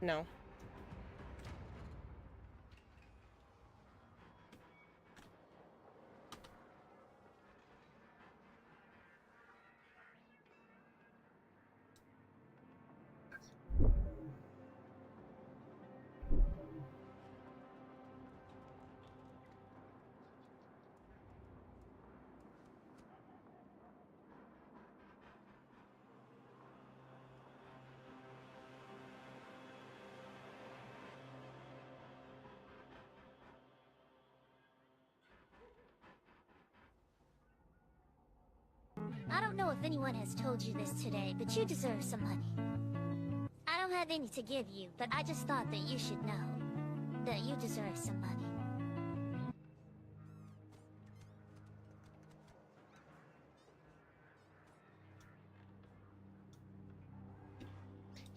No. I don't know if anyone has told you this today, but you deserve some money. I don't have any to give you, but I just thought that you should know that you deserve some money.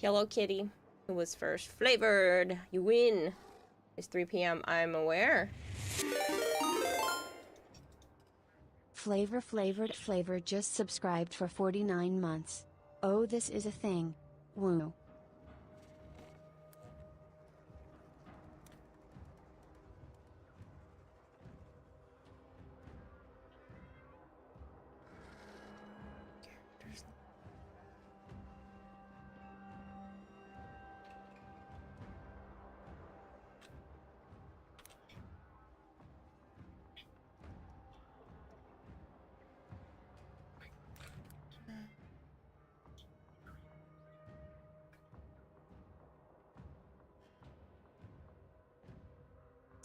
Yellow Kitty, who was first flavored. You win. It's 3 p.m. I'm aware. Flavor just subscribed for 49 months. Oh, this is a thing. Woo.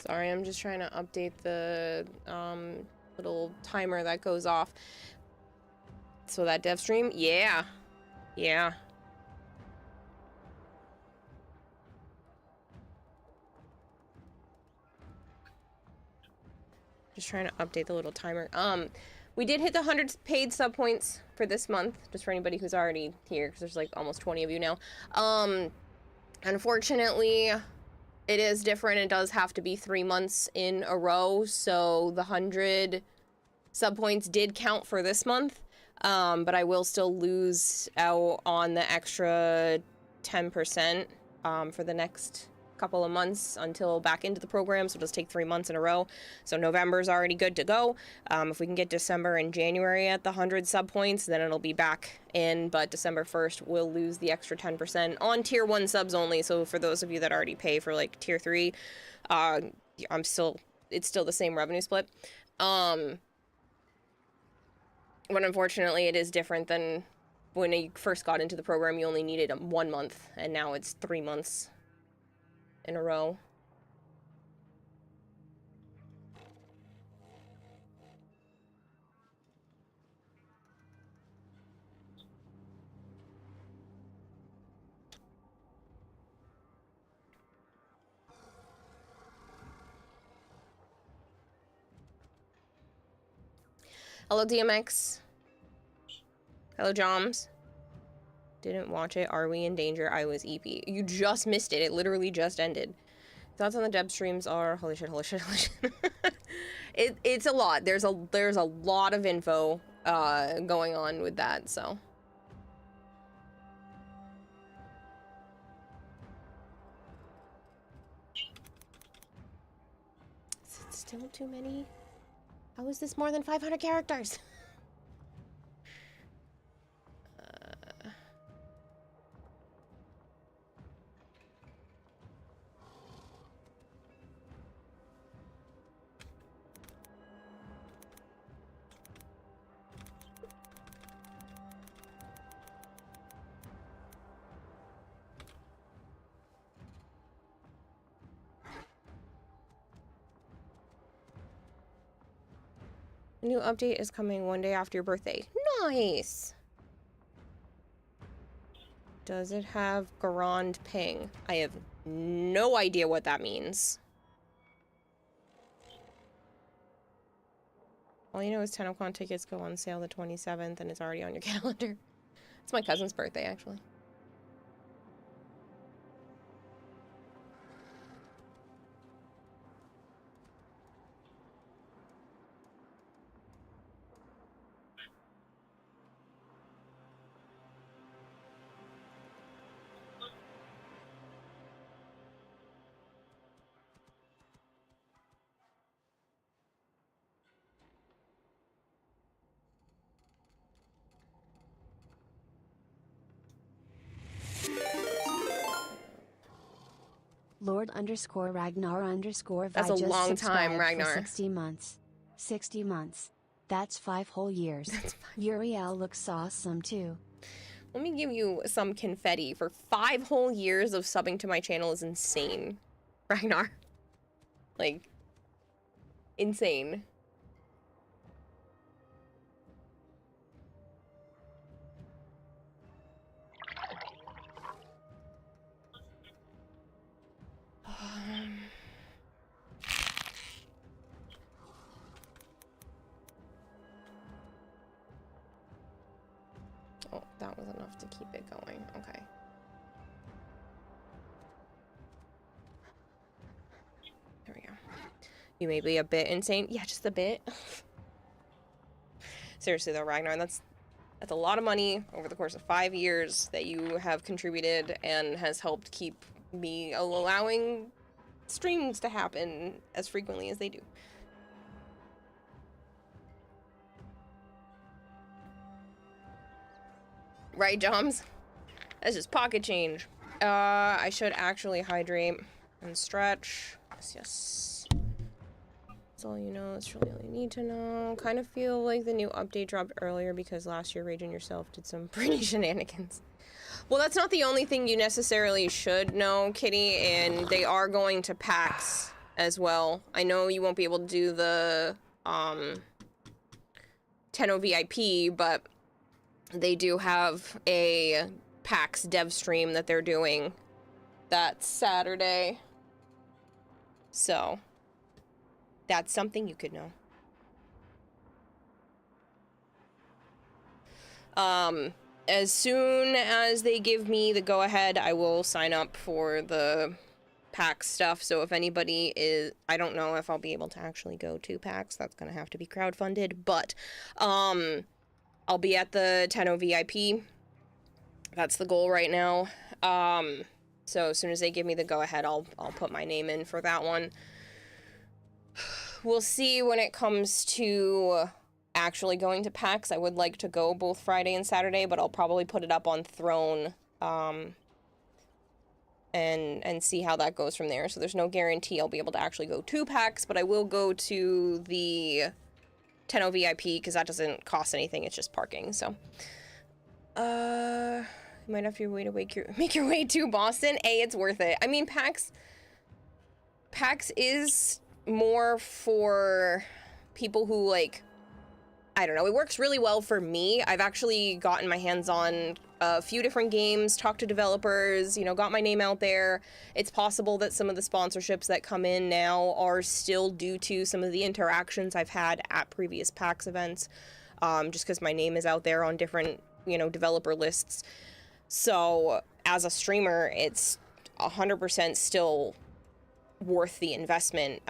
Sorry, I'm just trying to update the little timer that goes off. So that dev stream, yeah. Yeah. Just trying to update the little timer. We did hit the 100 paid sub points for this month, just for anybody who's already here, because there's like almost 20 of you now. Unfortunately, it is different. It does have to be 3 months in a row, so the 100 sub points did count for this month, but I will still lose out on the extra 10% for the next couple of months until back into the program, so it'll just take 3 months in a row. So November's already good to go. If we can get December and January at the 100 sub points, then it'll be back in, but December 1st we'll lose the extra 10% on tier 1 subs only. So for those of you that already pay for like tier 3, it's still the same revenue split. But unfortunately it is different than when I first got into the program. You only needed 1 month, and now it's 3 months in a row. Hello DMX. Hello Joms. Didn't watch it. Are we in danger? I was EP. You just missed it. It literally just ended. Thoughts on the deb streams are holy shit, holy shit, holy shit. It's a lot. There's a lot of info going on with that, so. Is it still too many? How is this more than 500 characters? A new update is coming one day after your birthday. Nice! Does it have Garand ping? I have no idea what that means. All you know is 10 tickets go on sale the 27th and it's already on your calendar. It's my cousin's birthday, actually. Lord_Ragnar_Vi That's a just long time, subscribed Ragnar. for 60 months. 60 months. That's 5 whole years. Uriel looks awesome too. Let me give you some confetti. For 5 whole years of subbing to my channel is insane, Ragnar. Like, insane. Oh, that was enough to keep it going. Okay. There we go. You may be a bit insane. Yeah, just a bit. Seriously though, Ragnar, that's a lot of money over the course of 5 years that you have contributed and has helped keep me allowing streams to happen as frequently as they do. Right, Joms? That's just pocket change. I should actually hydrate and stretch. Yes, yes. That's all you know. That's really all you need to know. Kind of feel like the new update dropped earlier because last year Rage and yourself did some pretty shenanigans. Well, that's not the only thing you necessarily should know, Kitty, and they are going to PAX as well. I know you won't be able to do the 10 VIP, but they do have a PAX dev stream that they're doing that Saturday. So, that's something you could know. As soon as they give me the go-ahead, I will sign up for the PAX stuff. So if anybody is, I don't know if I'll be able to actually go to PAX. That's gonna have to be crowdfunded, but I'll be at the 10 VIP. That's the goal right now. So as soon as they give me the go-ahead, I'll put my name in for that one. We'll see when it comes to actually going to PAX. I would like to go both Friday and Saturday, but I'll probably put it up on Throne, and see how that goes from there. So there's no guarantee I'll be able to actually go to PAX, but I will go to the 10 VIP because that doesn't cost anything. It's just parking. So, you might have to make your way to Boston. It's worth it. I mean, PAX is more for people who, like, I don't know, it works really well for me. I've actually gotten my hands on a few different games, talked to developers, you know, got my name out there. It's possible that some of the sponsorships that come in now are still due to some of the interactions I've had at previous PAX events, just because my name is out there on different, you know, developer lists. So as a streamer, it's 100% still worth the investment.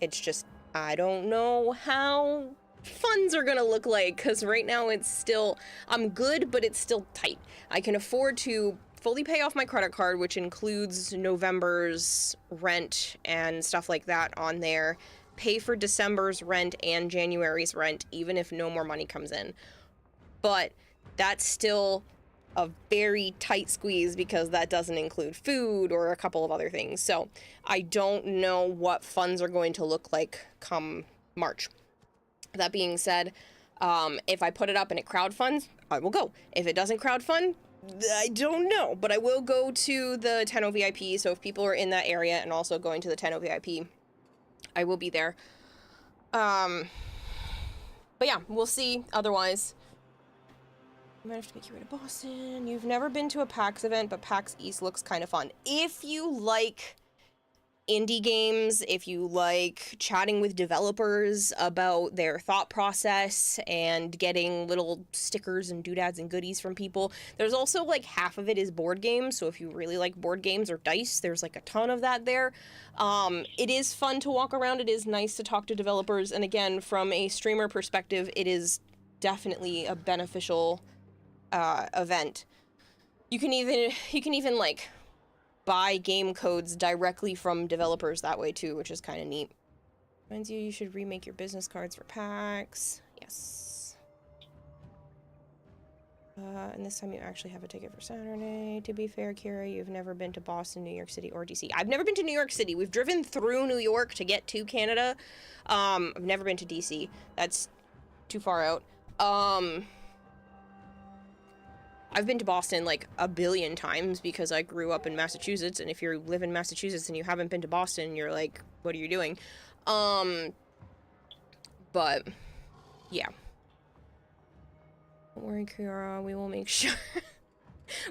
It's just, I don't know how funds are gonna look like, because right now it's still, I'm good, but it's still tight. I can afford to fully pay off my credit card, which includes November's rent and stuff like that on there, pay for December's rent and January's rent, even if no more money comes in. But that's still a very tight squeeze because that doesn't include food or a couple of other things. So I don't know what funds are going to look like come March. That being said, if I put it up and it crowdfunds, I will go. If it doesn't crowdfund, I don't know, but I will go to the 10 VIP. So if people are in that area and also going to the 10 VIP, I will be there. But yeah, we'll see. Otherwise, you might have to make your way to Boston. You've never been to a PAX event, but PAX East looks kind of fun. If you like indie games, if you like chatting with developers about their thought process and getting little stickers and doodads and goodies from people, there's also like half of it is board games. So if you really like board games or dice, there's like a ton of that there. It is fun to walk around. It is nice to talk to developers. And again, from a streamer perspective, it is definitely a beneficial event. You can even like buy game codes directly from developers that way too, which is kind of neat. Reminds you should remake your business cards for PAX. Yes. And this time you actually have a ticket for Saturday. To be fair, Kira, you've never been to Boston, New York City, or DC. I've never been to New York City. We've driven through New York to get to Canada. I've never been to DC. That's too far out. I've been to Boston like a billion times because I grew up in Massachusetts, and if you live in Massachusetts and you haven't been to Boston, you're like, what are you doing? But yeah. Don't worry, Kiara, we will make sure.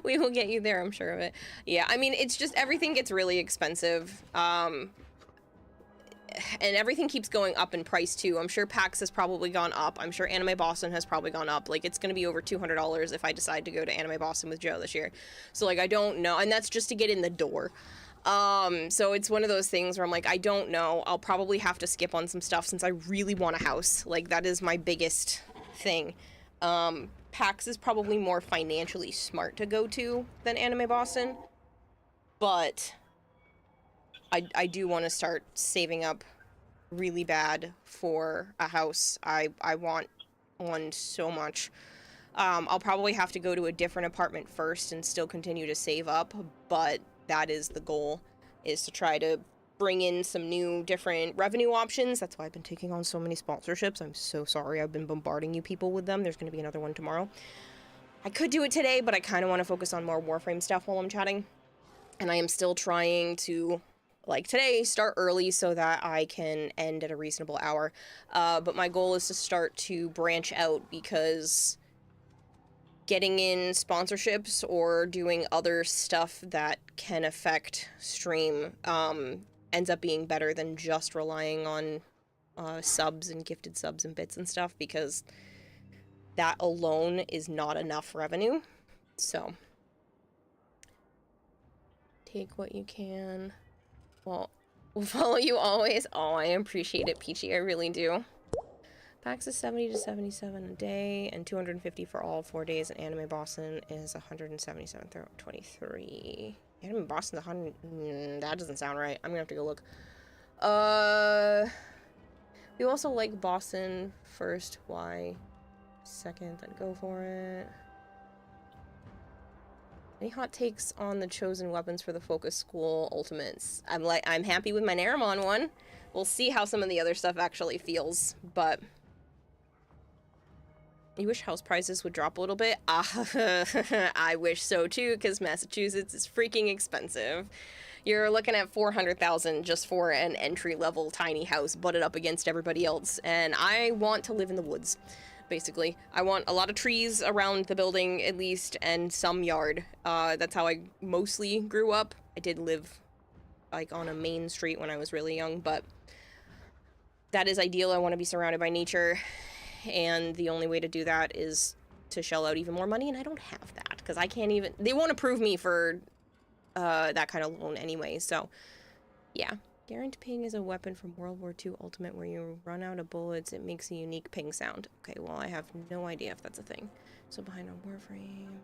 We will get you there, I'm sure of it. Yeah, I mean, it's just everything gets really expensive. And everything keeps going up in price too. I'm sure PAX has probably gone up. I'm sure Anime Boston has probably gone up. Like, it's gonna be over $200 if I decide to go to Anime Boston with Joe this year. So like, I don't know, and that's just to get in the door. So it's one of those things where I'm like, I don't know. I'll probably have to skip on some stuff since I really want a house. Like, that is my biggest thing. PAX is probably more financially smart to go to than Anime Boston, but I do want to start saving up really bad for a house. I want one so much. I'll probably have to go to a different apartment first and still continue to save up, but that is the goal, is to try to bring in some new different revenue options. That's why I've been taking on so many sponsorships. I'm so sorry. I've been bombarding you people with them. There's going to be another one tomorrow. I could do it today, but I kind of want to focus on more Warframe stuff while I'm chatting. And I am still trying to, like today, start early so that I can end at a reasonable hour. But my goal is to start to branch out, because getting in sponsorships or doing other stuff that can affect stream ends up being better than just relying on subs and gifted subs and bits and stuff, because that alone is not enough revenue. So take what you can. Well, we'll follow you always. Oh, I appreciate it, Peachy. I really do. PAX is 70 to 77 a day, and 250 for all 4 days, and Anime Boston is 177 through 23. Anime Boston's 100... that doesn't sound right. I'm gonna have to go look. We also like Boston first. Why second? Then go for it. Any hot takes on the chosen weapons for the Focus School Ultimates? I'm happy with my Naramon one. We'll see how some of the other stuff actually feels, but you wish house prices would drop a little bit? I wish so too, because Massachusetts is freaking expensive. You're looking at $400,000 just for an entry-level tiny house butted up against everybody else, and I want to live in the woods, basically. I want a lot of trees around the building, at least, and some yard. That's how I mostly grew up. I did live, like, on a main street when I was really young, but that is ideal. I want to be surrounded by nature. And the only way to do that is to shell out even more money, and I don't have that, because I can't even... They won't approve me for that kind of loan anyway, so yeah. Guaranteed ping is a weapon from World War II Ultimate where you run out of bullets, it makes a unique ping sound. Okay, well, I have no idea if that's a thing. So behind on Warframe...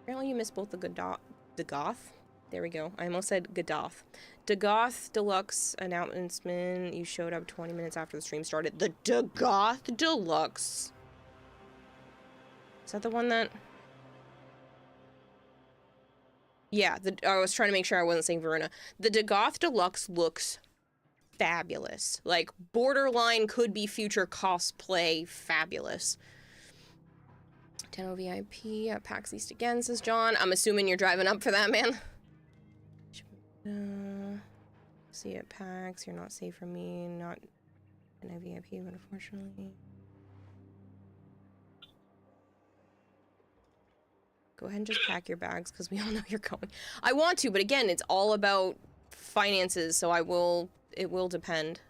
Apparently you missed both the Goth? There we go. I almost said Gadoth. Dagoth Deluxe announcement. You showed up 20 minutes after the stream started. The Dagoth Deluxe. Is that the one that... Yeah, I was trying to make sure I wasn't saying Verona. The Dagoth Deluxe looks fabulous. Like, borderline could be future cosplay fabulous. 10 VIP at PAX East again, says John. I'm assuming you're driving up for that, man. See at PAX, you're not safe from me, not an VIP, but unfortunately. Go ahead and just pack your bags, because we all know you're going. I want to, but again, it's all about finances, so it will depend.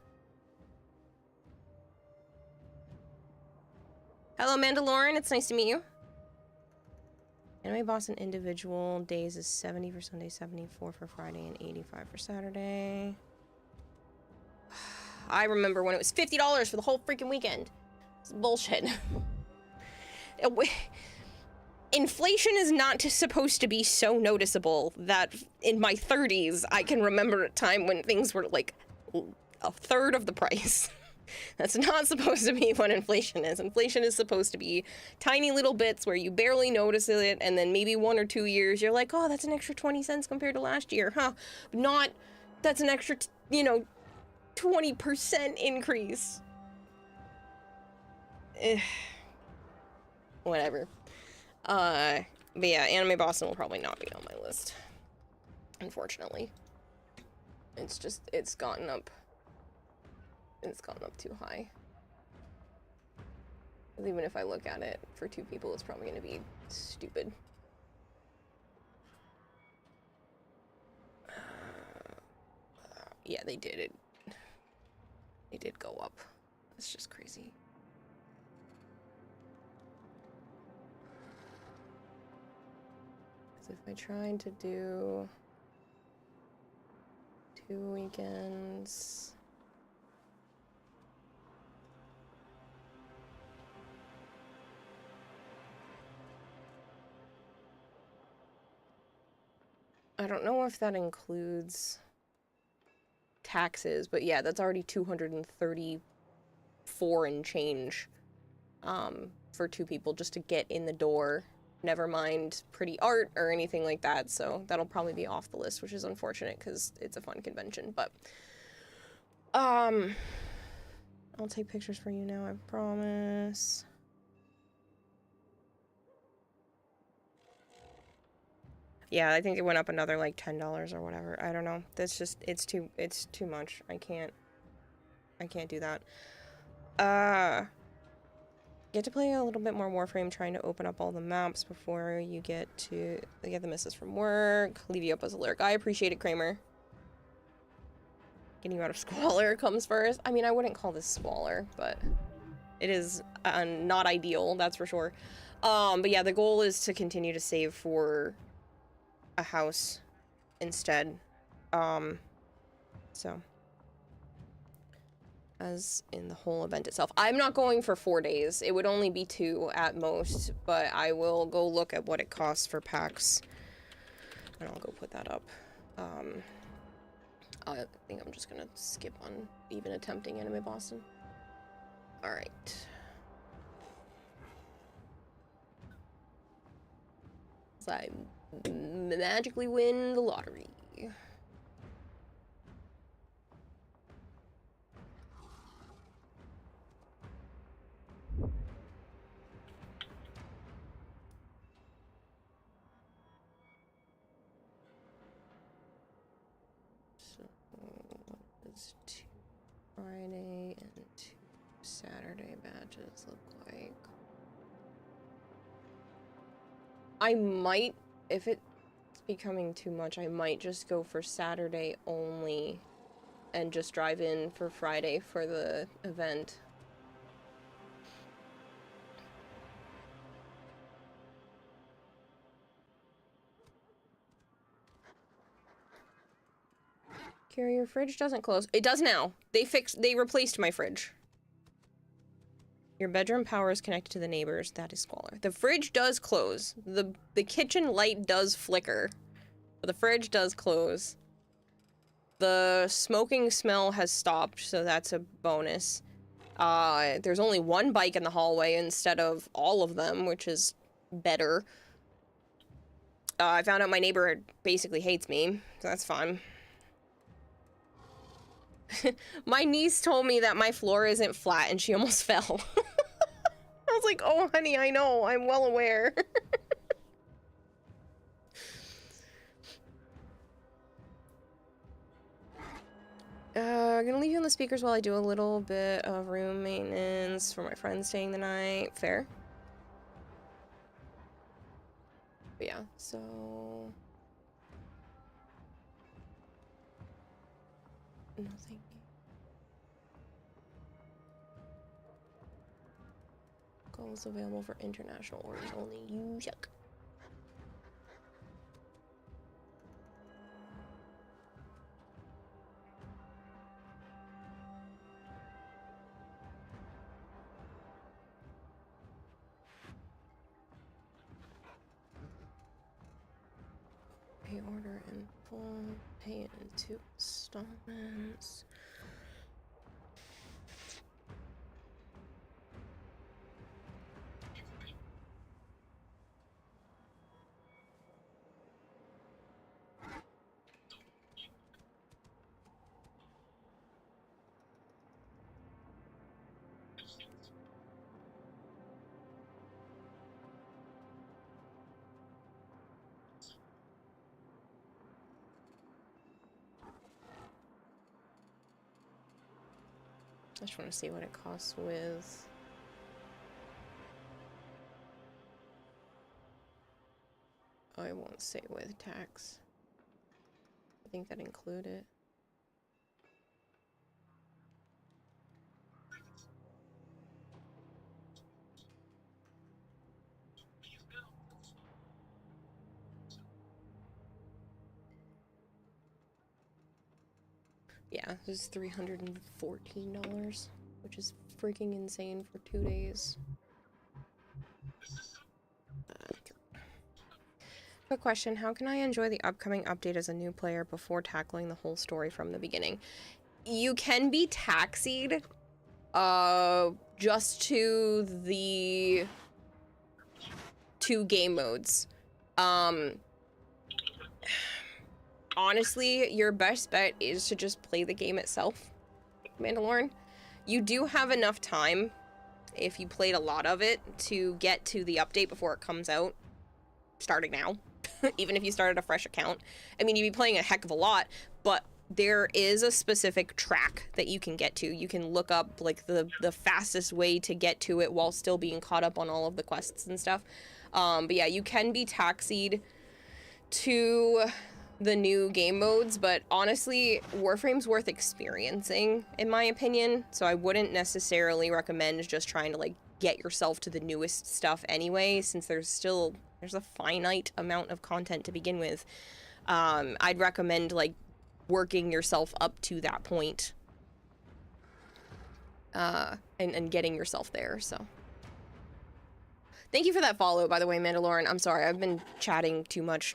Hello, Mandalorian, it's nice to meet you. Anime Boston individual days is 70 for Sunday, 74 for Friday, and 85 for Saturday. I remember when it was $50 for the whole freaking weekend. It's bullshit. Inflation is not supposed to be so noticeable that in my 30s I can remember a time when things were like a third of the price. That's not supposed to be what inflation is. Inflation is supposed to be tiny little bits where you barely notice it, and then maybe 1 or 2 years you're like, oh, that's an extra 20 cents compared to last year, huh? Not, that's an extra, 20% increase. Whatever. But yeah, Anime Boston will probably not be on my list, unfortunately. It's just, it's gotten up too high. Even if I look at it for 2 people, it's probably going to be stupid. Yeah, they did it. They did go up. That's just crazy. Because if I tried to do 2 weekends... I don't know if that includes taxes, but yeah, that's already 234 and change for 2 people just to get in the door. Never mind pretty art or anything like that, so that'll probably be off the list, which is unfortunate because it's a fun convention, but I'll take pictures for you now, I promise. Yeah, I think it went up another like $10 or whatever. I don't know. That's just, it's too much. I can't do that. Get to play a little bit more Warframe, trying to open up all the maps before you get the misses from work. Leave you up as a lyric. I appreciate it, Kramer. Getting you out of Squalor comes first. I mean, I wouldn't call this Squalor, but it is not ideal, that's for sure. But yeah, the goal is to continue to save for a house instead. So as in the whole event itself, I'm not going for 4 days. It would only be 2 at most, but I will go look at what it costs for packs and I'll go put that up. I think I'm just gonna skip on even attempting Anime Boston. All right. So I magically win the lottery. So it's 2 Friday and 2 Saturday badges look like. I might, if it's becoming too much, I might just go for Saturday only and just drive in for Friday for the event. Carrie, your fridge doesn't close. It does now. They replaced my fridge. Your bedroom power is connected to the neighbors. That is Squalor. The fridge does close. The kitchen light does flicker. But the fridge does close. The smoking smell has stopped, so that's a bonus. There's only 1 bike in the hallway instead of all of them, which is better. I found out my neighbor basically hates me, so that's fun. My niece told me that my floor isn't flat and she almost fell. I was like, oh honey, I know, I'm well aware. I'm gonna leave you on the speakers while I do a little bit of room maintenance for my friend staying the night. Fair. But yeah, so... Nothing. Calls available for international orders only. You yuck. Pay order in full, pay in 2 installments. I just want to see what it costs with... Oh, I won't say with tax. I think that included. Yeah, this is $314, which is freaking insane for 2 days. Quick question, how can I enjoy the upcoming update as a new player before tackling the whole story from the beginning? You can be taxied, just to the 2 game modes. Honestly, your best bet is to just play the game itself, Mandalorian. You do have enough time, if you played a lot of it, to get to the update before it comes out, starting now, even if you started a fresh account. I mean, you'd be playing a heck of a lot, but there is a specific track that you can get to. You can look up, like, the fastest way to get to it while still being caught up on all of the quests and stuff. But yeah, you can be taxied to the new game modes, but honestly, Warframe's worth experiencing, in my opinion, so I wouldn't necessarily recommend just trying to, like, get yourself to the newest stuff anyway, since there's a finite amount of content to begin with. I'd recommend, like, working yourself up to that point, and getting yourself there, so. Thank you for that follow, by the way, Mandalorian. I'm sorry, I've been chatting too much.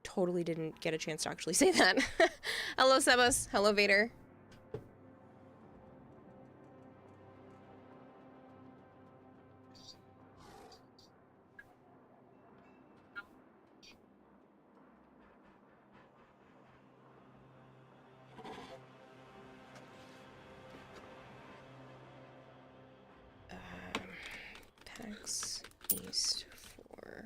Totally didn't get a chance to actually say that. Hello, Sebas. Hello, Vader. PAX East for...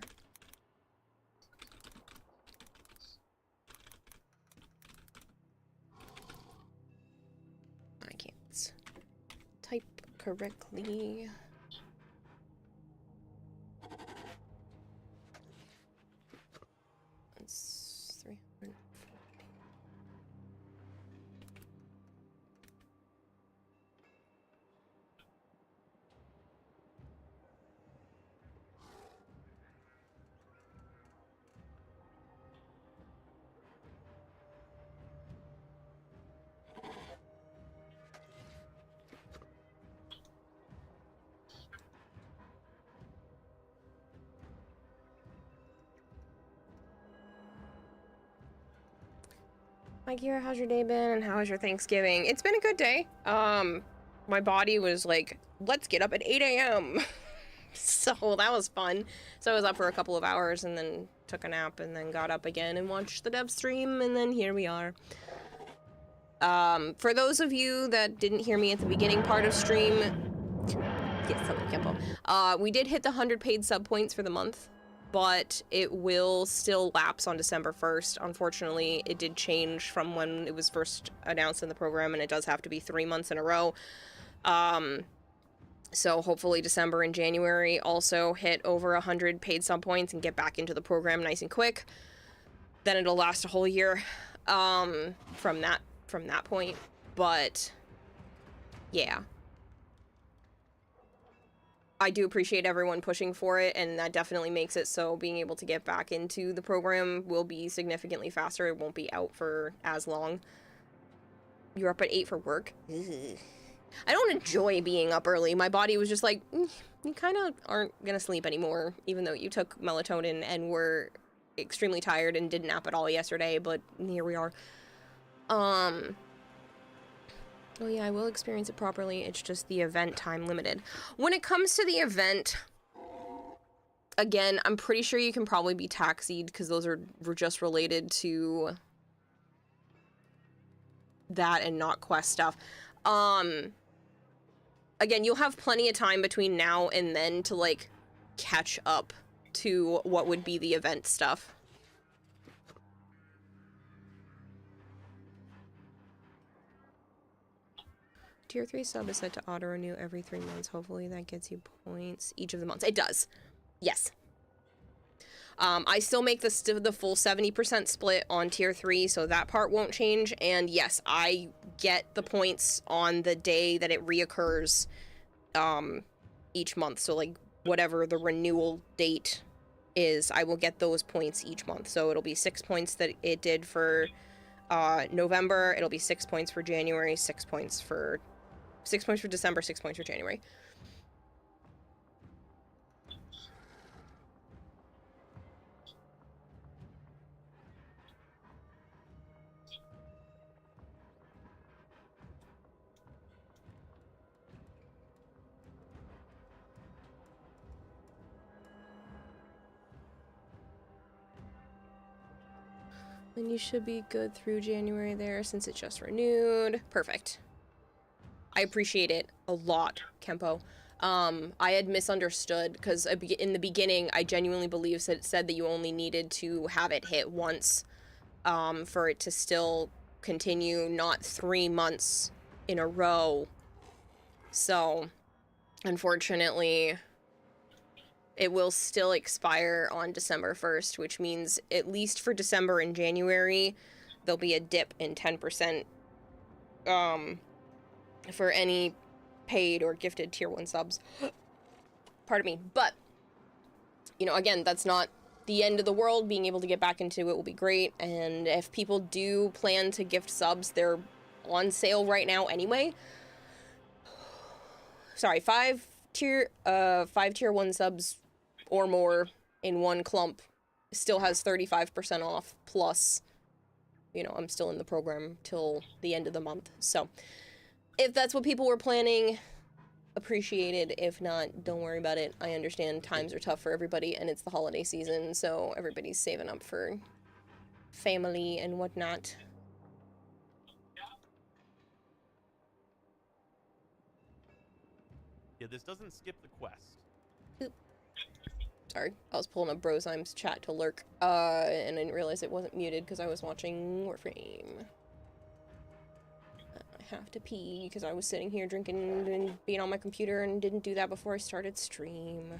I can't type correctly. It's 300. Hi Kira, how's your day been and how was your Thanksgiving? It's been a good day. My body was like, let's get up at 8 a.m. So that was fun. So I was up for a couple of hours and then took a nap and then got up again and watched the dev stream and then here we are. For those of you that didn't hear me at the beginning part of stream, we did hit the 100 paid sub points for the month, but it will still lapse on December 1st. Unfortunately, it did change from when it was first announced in the program, and it does have to be 3 months in a row. So hopefully December and January also hit over 100 paid sub points and get back into the program nice and quick. Then it'll last a whole year from that point. But yeah. I do appreciate everyone pushing for it, and that definitely makes it so being able to get back into the program will be significantly faster. It won't be out for as long. You're up at 8 for work? Ugh. I don't enjoy being up early. My body was just like, you kind of aren't gonna sleep anymore, even though you took melatonin and were extremely tired and didn't nap at all yesterday, but here we are. Oh yeah, I will experience it properly. It's just the event time limited. When it comes to the event, again, I'm pretty sure you can probably be taxied because those were just related to that and not quest stuff. Again, you'll have plenty of time between now and then to, like, catch up to what would be the event stuff. tier 3 sub is set to auto renew every 3 months. Hopefully that gets you points each of the months. It does. Yes. I still make the full 70% split on tier 3, so that part won't change. And yes, I get the points on the day that it reoccurs each month. So like whatever the renewal date is, I will get those points each month. So it'll be 6 points that it did for November. It'll be 6 points for January, 6 points for December, 6 points for January. Then you should be good through January there since it just renewed. Perfect. I appreciate it a lot, Kempo. I had misunderstood because in the beginning, I genuinely believed that it said that you only needed to have it hit once for it to still continue, not 3 months in a row. So, unfortunately, it will still expire on December 1st, which means at least for December and January, there'll be a dip in 10% for any paid or gifted tier 1 subs. Pardon me. But, you know, again, that's not the end of the world. Being able to get back into it will be great. And if people do plan to gift subs, they're on sale right now anyway. Sorry, 5 tier 1 subs or more in one clump still has 35% off, plus, you know, I'm still in the program till the end of the month. So if that's what people were planning, appreciated. If not, don't worry about it. I understand times are tough for everybody, and it's the holiday season, so everybody's saving up for family and whatnot. Yeah, this doesn't skip the quest. Oop. Sorry, I was pulling up Brozyme's chat to lurk, and I didn't realize it wasn't muted because I was watching Warframe. I have to pee because I was sitting here drinking and being on my computer and didn't do that before I started stream.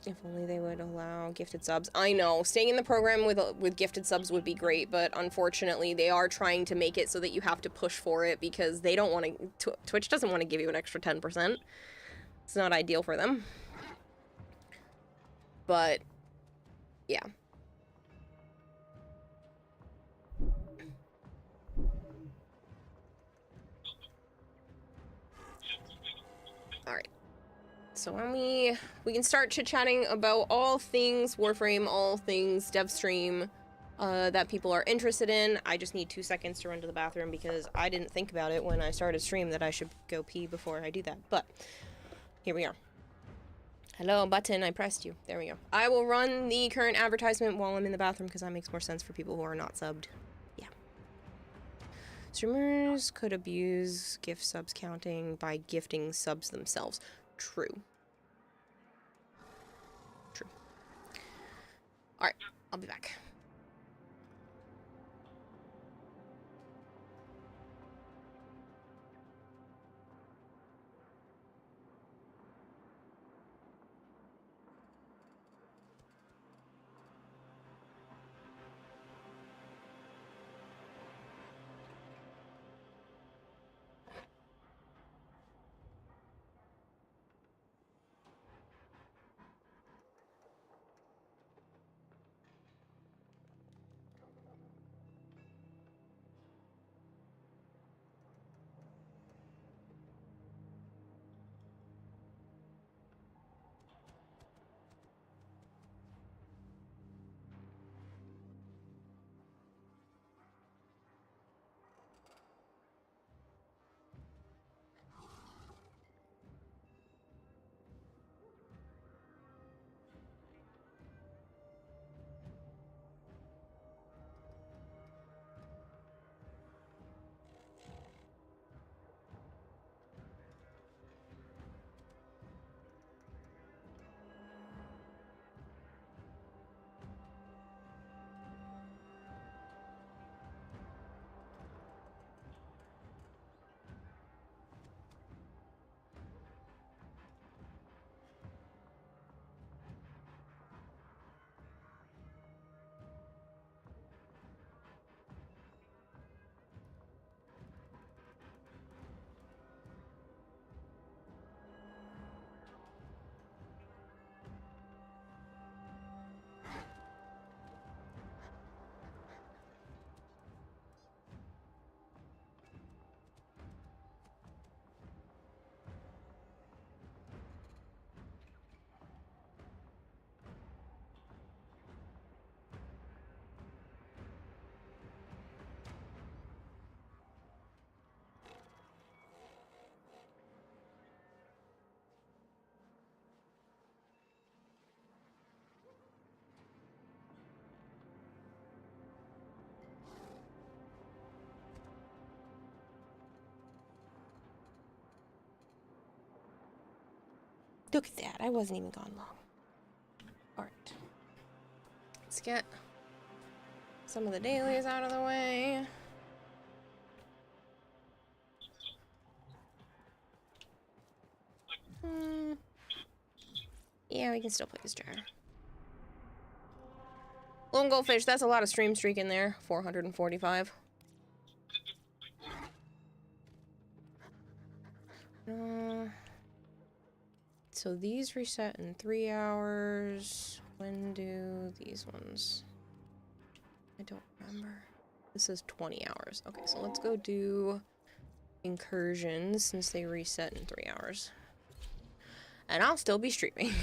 If only they would allow gifted subs. I know, staying in the program with gifted subs would be great, but unfortunately they are trying to make it so that you have to push for it because they don't want to, Twitch doesn't want to give you an extra 10%. It's not ideal for them. But, yeah. Alright. So when we can start chit-chatting about all things Warframe, all things DevStream that people are interested in. I just need 2 seconds to run to the bathroom because I didn't think about it when I started stream that I should go pee before I do that. But, here we are. Hello, button, I pressed you. There we go. I will run the current advertisement while I'm in the bathroom because that makes more sense for people who are not subbed. Yeah. Streamers could abuse gift subs counting by gifting subs themselves. True. True. Alright, I'll be back. Look at that. I wasn't even gone long. Alright. Let's get some of the dailies out of the way. Yeah, we can still play this jar. Lone Goldfish, that's a lot of stream streak in there. 445. So these reset in 3 hours. When do these ones? I don't remember. This is 20 hours. Okay, so let's go do incursions since they reset in 3 hours. And I'll still be streaming.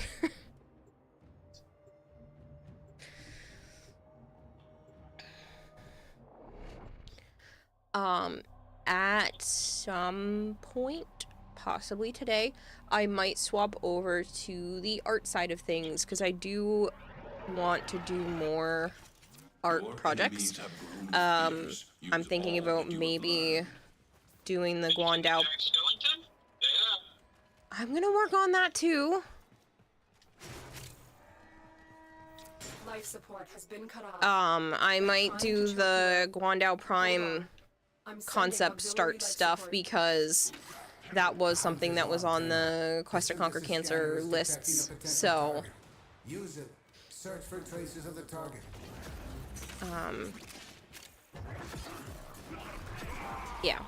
At some point, possibly today, I might swap over to the art side of things because I do want to do more art projects. I'm thinking about maybe doing the Guandao. I'm gonna work on that too. Life support has been cut off. I might do the Guandao Prime concept start stuff because that was something that was on the Quest to Conquer Cancer lists. So use it. Search for traces of the target. Yeah.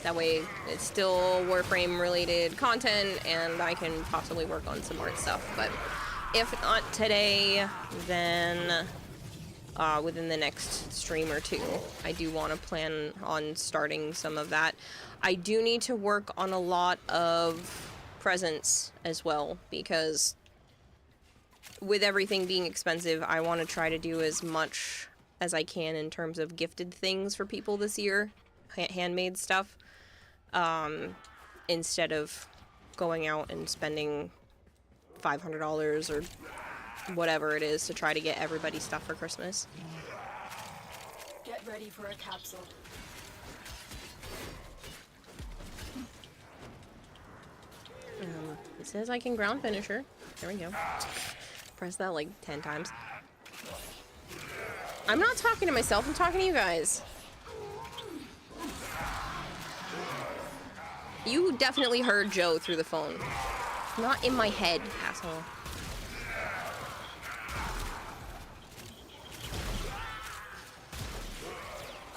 That way it's still Warframe related content and I can possibly work on some art stuff. But if not today, then within the next stream or two, I do want to plan on starting some of that. I do need to work on a lot of presents as well because with everything being expensive, I want to try to do as much as I can in terms of gifted things for people this year, handmade stuff, instead of going out and spending $500 or whatever it is to try to get everybody stuff for Christmas. Get ready for a capsule. It says I can ground finisher. There we go. Press that like 10 times. I'm not talking to myself, I'm talking to you guys. You definitely heard Joe through the phone. Not in my head, asshole.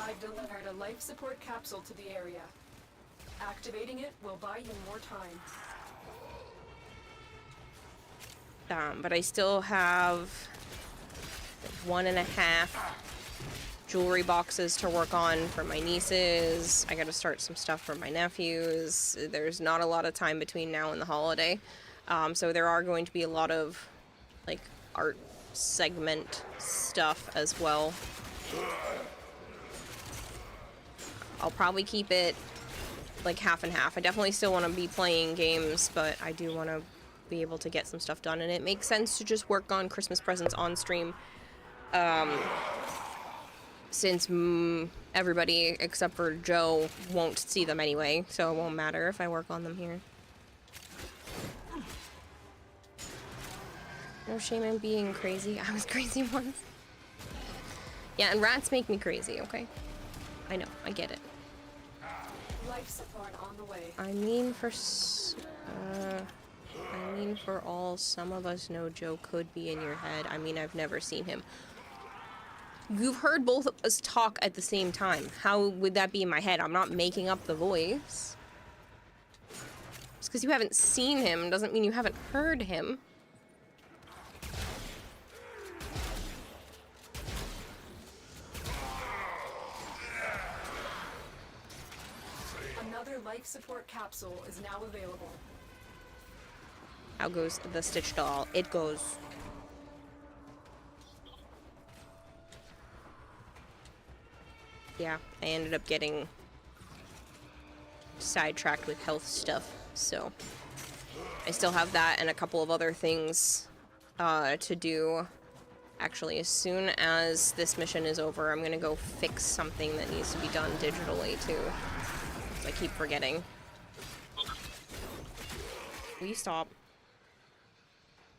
I've delivered a life support capsule to the area. Activating it will buy you more time. But I still have 1.5 jewelry boxes to work on for my nieces. I gotta start some stuff for my nephews. There's not a lot of time between now and the holiday. So there are going to be a lot of like art segment stuff as well. I'll probably keep it like half and half. I definitely still want to be playing games, but I do want to be able to get some stuff done, and it makes sense to just work on Christmas presents on stream, since everybody except for Joe won't see them anyway, so it won't matter if I work on them here. No shame in being crazy. I was crazy once. Yeah, and rats make me crazy, okay? I know, I get it. Life support on the way. I mean for all, some of us know Joe could be in your head. I mean, I've never seen him. You've heard both of us talk at the same time. How would that be in my head? I'm not making up the voice. Just because you haven't seen him doesn't mean you haven't heard him. Another life support capsule is now available. How goes the Stitch doll? It goes. Yeah, I ended up getting sidetracked with health stuff, so I still have that and a couple of other things to do. Actually, as soon as this mission is over, I'm gonna go fix something that needs to be done digitally too. I keep forgetting. Will you stop?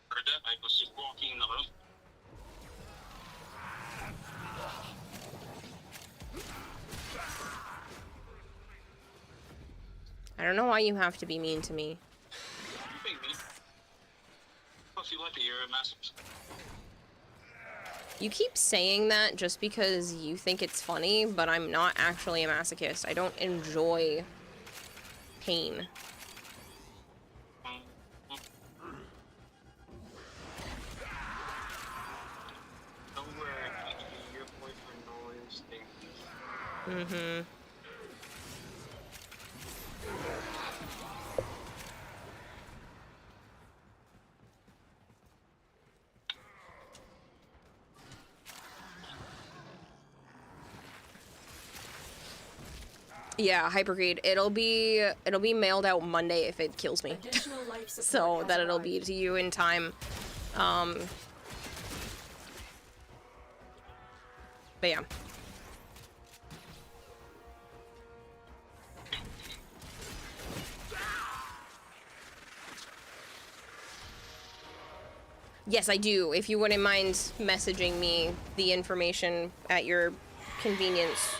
Heard that? I was just walking in the room. I don't know why you have to be mean to me. You being mean. Plus, you like to hear a message. You keep saying that just because you think it's funny, but I'm not actually a masochist. I don't enjoy pain. Mm-hmm. Yeah, hypergrade. It'll be mailed out Monday if it kills me. So that it'll be to you in time. But yeah. Yes, I do. If you wouldn't mind messaging me the information at your convenience.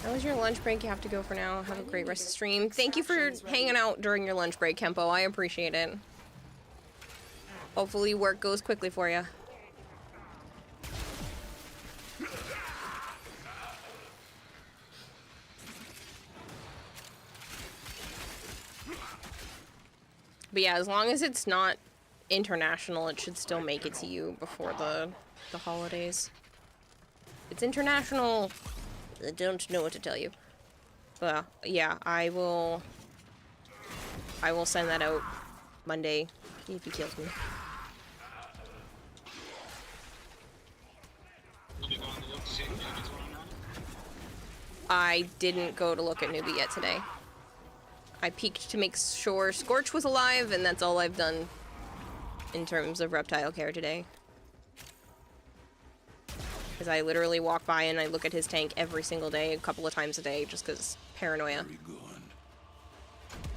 That was your lunch break. You have to go for now. Have a great rest of the stream. Thank you for hanging out during your lunch break, Kempo. I appreciate it. Hopefully work goes quickly for you. But yeah, as long as it's not international, it should still make it to you before the holidays. It's international. I don't know what to tell you. But yeah, I will send that out Monday if he kills me. I didn't go to look at Newbie yet today. I peeked to make sure Scorch was alive, and that's all I've done in terms of reptile care today. Because I literally walk by and I look at his tank every single day, a couple of times a day, just because paranoia.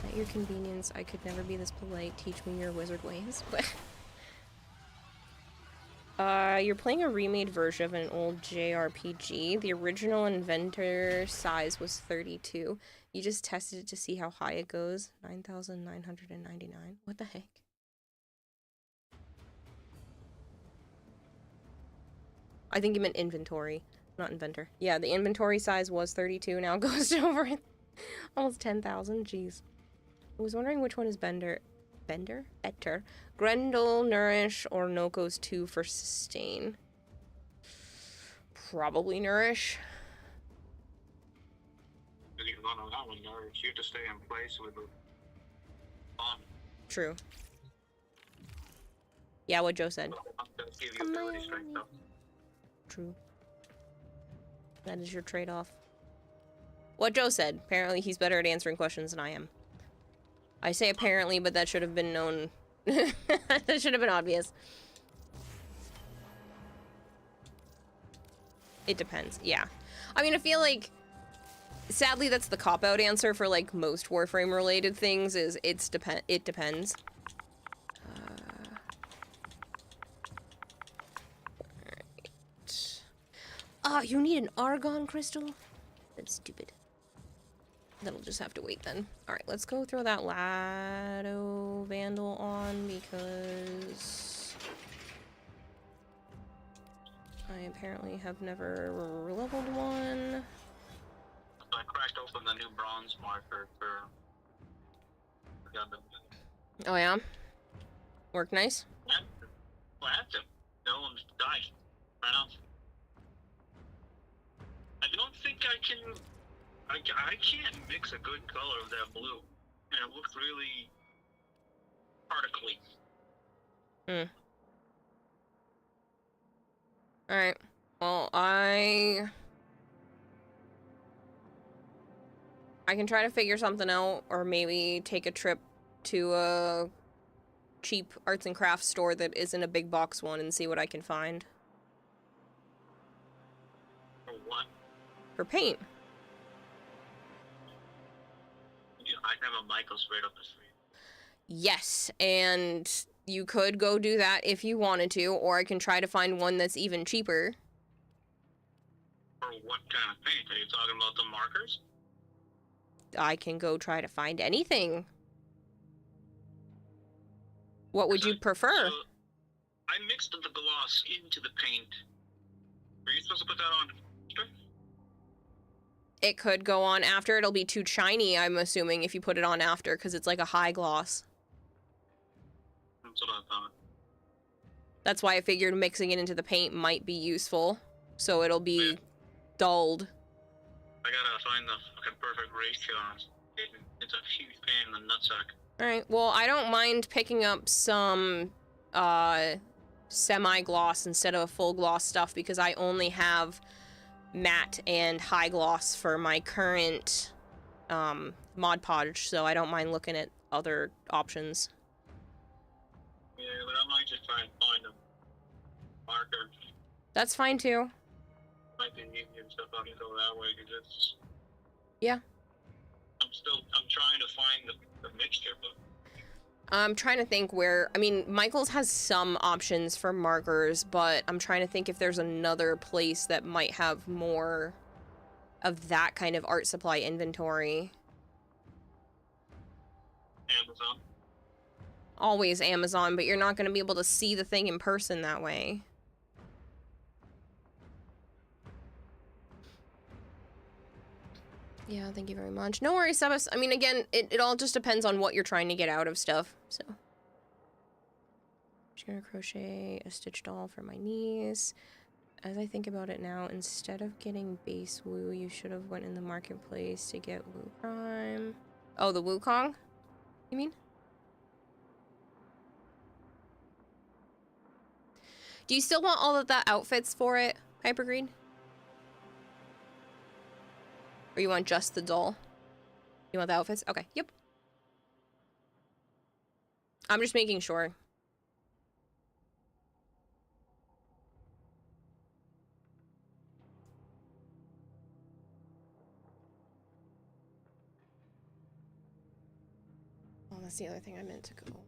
At your convenience, I could never be this polite. Teach me your wizard ways. You're playing a remade version of an old JRPG. The original inventor size was 32. You just tested it to see how high it goes. 9,999. What the heck? I think you meant inventory, not inventor. Yeah, the inventory size was 32. Now it goes to over almost 10,000. Jeez. I was wondering which one is Bender. Bender? Better. Grendel, Nourish, or Noko's 2 for sustain. Probably Nourish. You don't know that one, Nourish. You have to stay in place with the bomb. True. Yeah, what Joe said. Give you ability strength, though. True. That is your trade-off. What Joe said. Apparently he's better at answering questions than I am. I say apparently, but that should have been known. That should have been obvious. It depends, yeah. I mean, I feel like, sadly, that's the cop-out answer for, like, most Warframe-related things, is it depends. Alright. Ah, you need an Argon crystal? That's stupid. That'll just have to wait then. Alright, let's go throw that Lado Vandal on because I apparently have never leveled one. I cracked open the new bronze marker for Gundam. Oh yeah? Worked nice? Well, I had to. No one died. Ran off. I don't think I can... I can't mix a good color of that blue. And it looks really... particly. Alright. Well, I can try to figure something out, or maybe take a trip to a cheap arts and crafts store that isn't a big box one and see what I can find. For what? For paint. have a Michael's right up the street. Yes, and you could go do that if you wanted to, or I can try to find one that's even cheaper. For what kind of paint? Are you talking about the markers? I can go try to find anything. What would you prefer? So, I mixed the gloss into the paint. Are you supposed to put that on? Sure. It could go on after. It'll be too shiny, I'm assuming, if you put it on after, because it's like a high gloss. That's what I thought. That's why I figured mixing it into the paint might be useful. So it'll be dulled. I gotta find the fucking perfect ratio. It's a huge pain in the nutsack. Alright, well, I don't mind picking up some, semi-gloss instead of full gloss stuff because I only have matte and high gloss for my current, Mod Podge, so I don't mind looking at other options. Yeah, but I might just try and find a marker. That's fine, too. Might be easier and stuff. I can go that way because it's. Yeah. I'm trying to find the mixture, but. I'm trying to think where, I mean, Michael's has some options for markers, but I'm trying to think if there's another place that might have more of that kind of art supply inventory. Amazon. Always Amazon, but you're not going to be able to see the thing in person that way. Yeah, thank you very much. No worries, Sebas. I mean, again, it all just depends on what you're trying to get out of stuff, so. Just gonna crochet a stitch doll for my niece. As I think about it now, instead of getting base Woo, you should have went in the marketplace to get Woo Prime. Oh, the Wukong? You mean? Do you still want all of the outfits for it, Hypergreen? Or you want just the doll? You want the outfits? Okay, yep. I'm just making sure. Oh, that's the other thing I meant to go.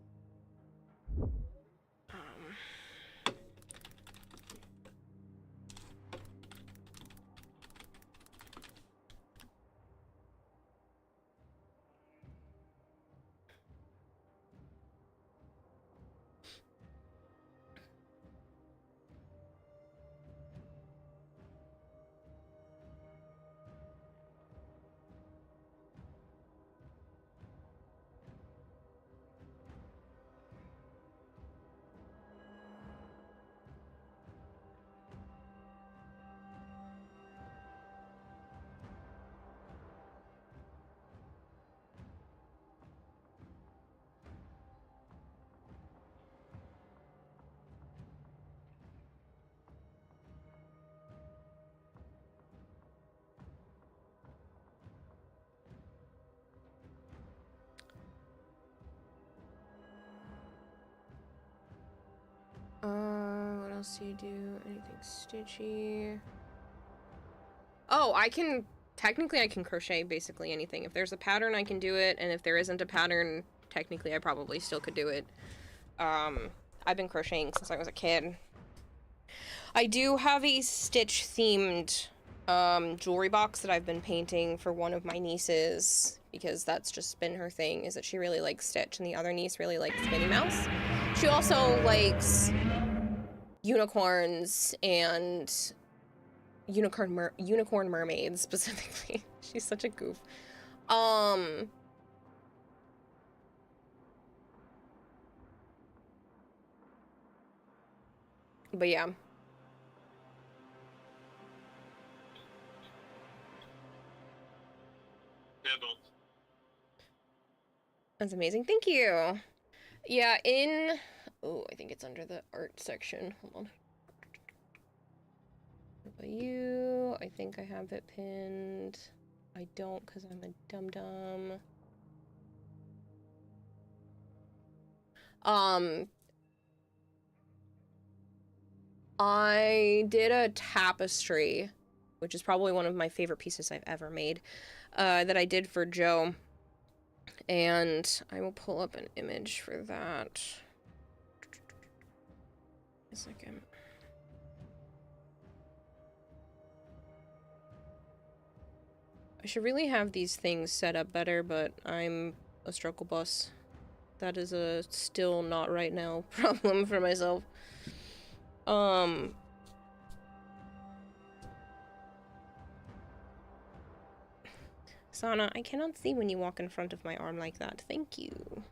What else do you do? Anything stitchy? Oh, technically I can crochet basically anything. If there's a pattern, I can do it, and if there isn't a pattern, technically I probably still could do it. I've been crocheting since I was a kid. I do have a Stitch-themed, jewelry box that I've been painting for one of my nieces, because that's just been her thing, is that she really likes Stitch, and the other niece really likes Minnie Mouse. She also likes unicorns and unicorn mermaids, specifically. She's such a goof. But yeah. That's amazing. Thank you. Yeah, oh, I think it's under the art section. Hold on. What about you? I think I have it pinned. I don't, because I'm a dum-dum. I did a tapestry, which is probably one of my favorite pieces I've ever made, that I did for Joe. And I will pull up an image for that. A second. I should really have these things set up better, but I'm a struggle bus. That is a still not right now problem for myself. Sana, I cannot see when you walk in front of my arm like that. Thank you.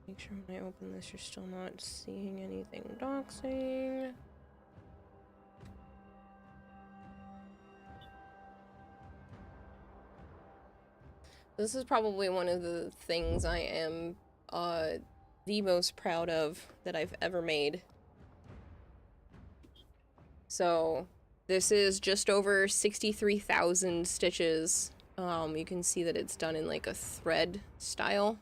Make sure when I open this, you're still not seeing anything doxing. This is probably one of the things I am the most proud of that I've ever made. So this is just over 63,000 stitches. You can see that it's done in like a thread style.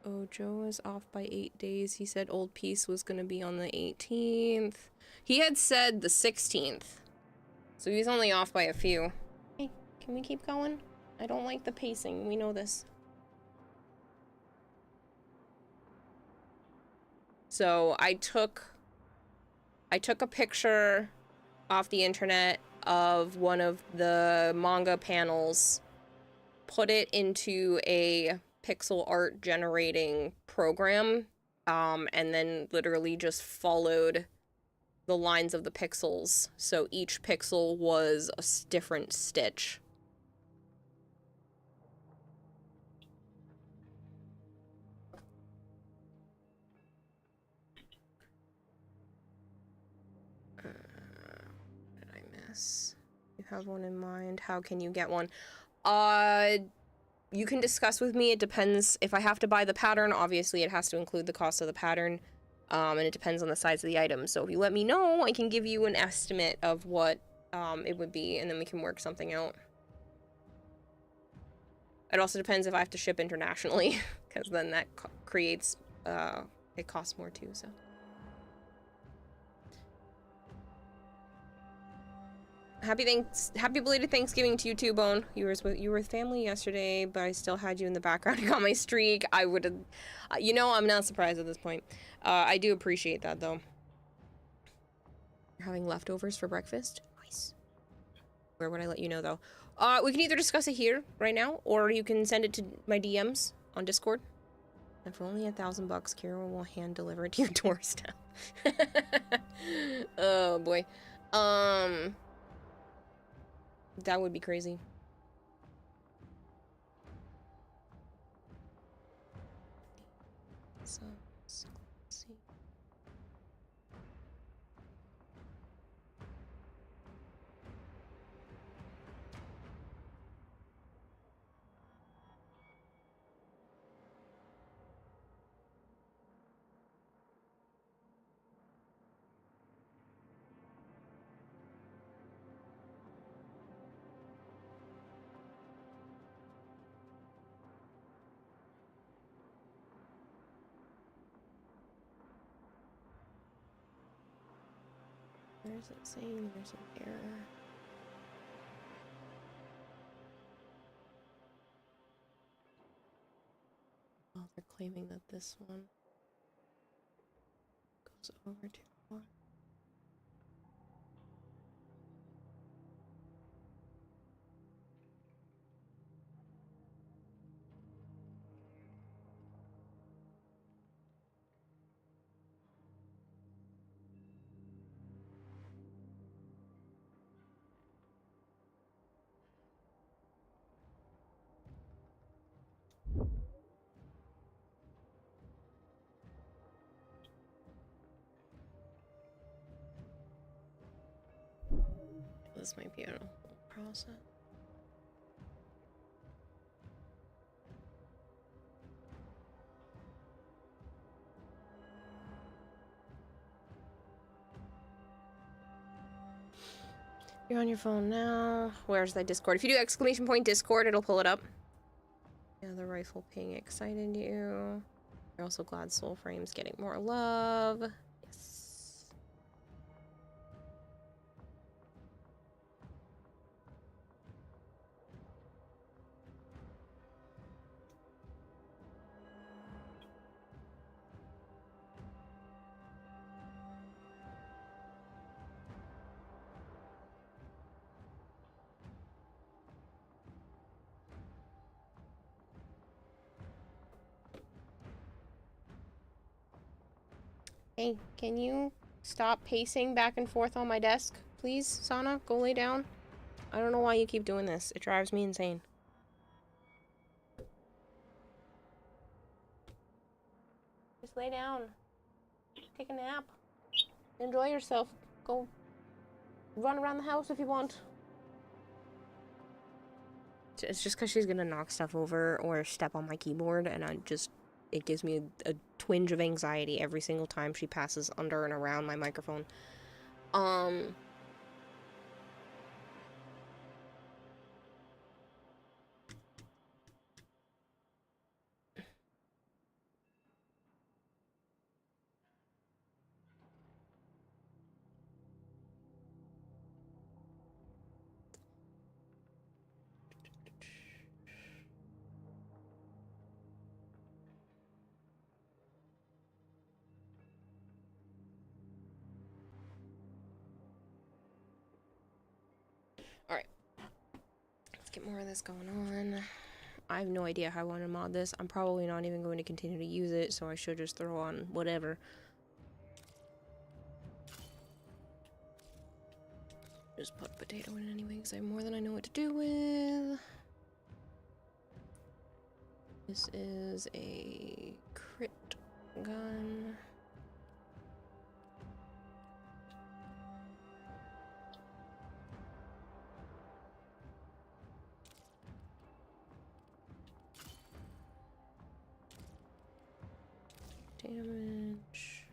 Oh, Joe is off by 8 days. He said Old Peace was gonna be on the 18th. He had said the 16th. So he's only off by a few. Hey, can we keep going? I don't like the pacing. We know this. So I took a picture off the internet of one of the manga panels, put it into a pixel art generating program, and then literally just followed the lines of the pixels. So each pixel was a different stitch. What did I miss? You have one in mind. How can you get one? You can discuss with me. It depends. If I have to buy the pattern, obviously it has to include the cost of the pattern. And it depends on the size of the item. So if you let me know, I can give you an estimate of what it would be, and then we can work something out. It also depends if I have to ship internationally, because then that creates, it costs more too, so. Happy belated Thanksgiving to you too, Bone. You were with family yesterday, but I still had you in the background. I got my streak. I would have, you know, I'm not surprised at this point. I do appreciate that though. You're having leftovers for breakfast? Nice. Where would I let you know though? We can either discuss it here right now, or you can send it to my DMs on Discord. And for only $1,000, Kira will hand deliver it to your doorstep. Oh boy. That would be crazy. So, let's see. Where's it saying there's an error? Oh, they're claiming that this one goes over too far. This might be a whole process. You're on your phone now. Where's that Discord? If you do exclamation point Discord, it'll pull it up. Yeah, the rifle ping excited you. You're also glad Soulframe's getting more love. Yes. Hey, can you stop pacing back and forth on my desk? Please, Sana, go lay down. I don't know why you keep doing this. It drives me insane. Just lay down. Take a nap. Enjoy yourself. Go run around the house if you want. It's just because she's gonna knock stuff over or step on my keyboard, and it gives me a twinge of anxiety every single time she passes under and around my microphone. Alright. Let's get more of this going on. I have no idea how I want to mod this. I'm probably not even going to continue to use it, so I should just throw on whatever. Just put potato in anyway, because I have more than I know what to do with. This is a crit gun. Damage.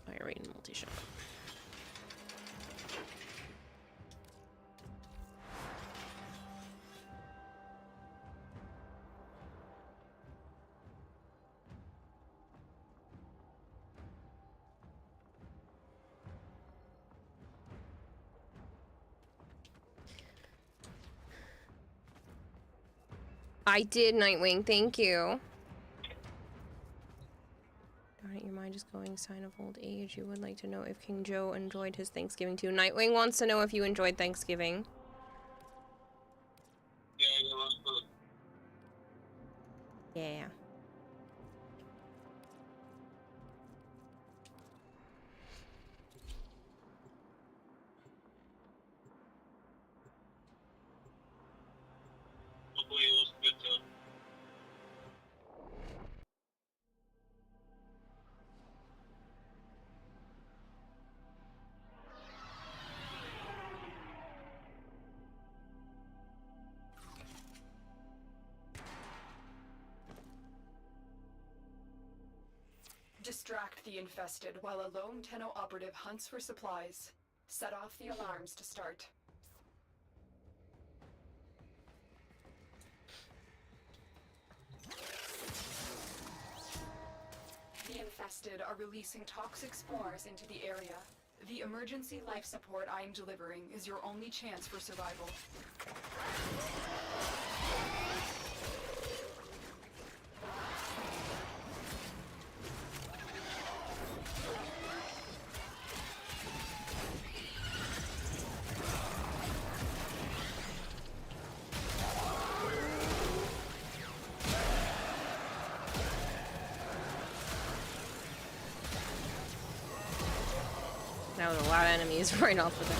Fire rate and multi-shot. I did, Nightwing, thank you. Darn it, your mind is going, sign of old age. You would like to know if King Joe enjoyed his Thanksgiving too. Nightwing wants to know if you enjoyed Thanksgiving. Yeah. Hopefully it was good too. Distract the infested while a lone Tenno operative hunts for supplies. Set off the alarms to start. The infested are releasing toxic spores into the area. The emergency life support I am delivering is your only chance for survival. That was a lot of enemies right off the bat.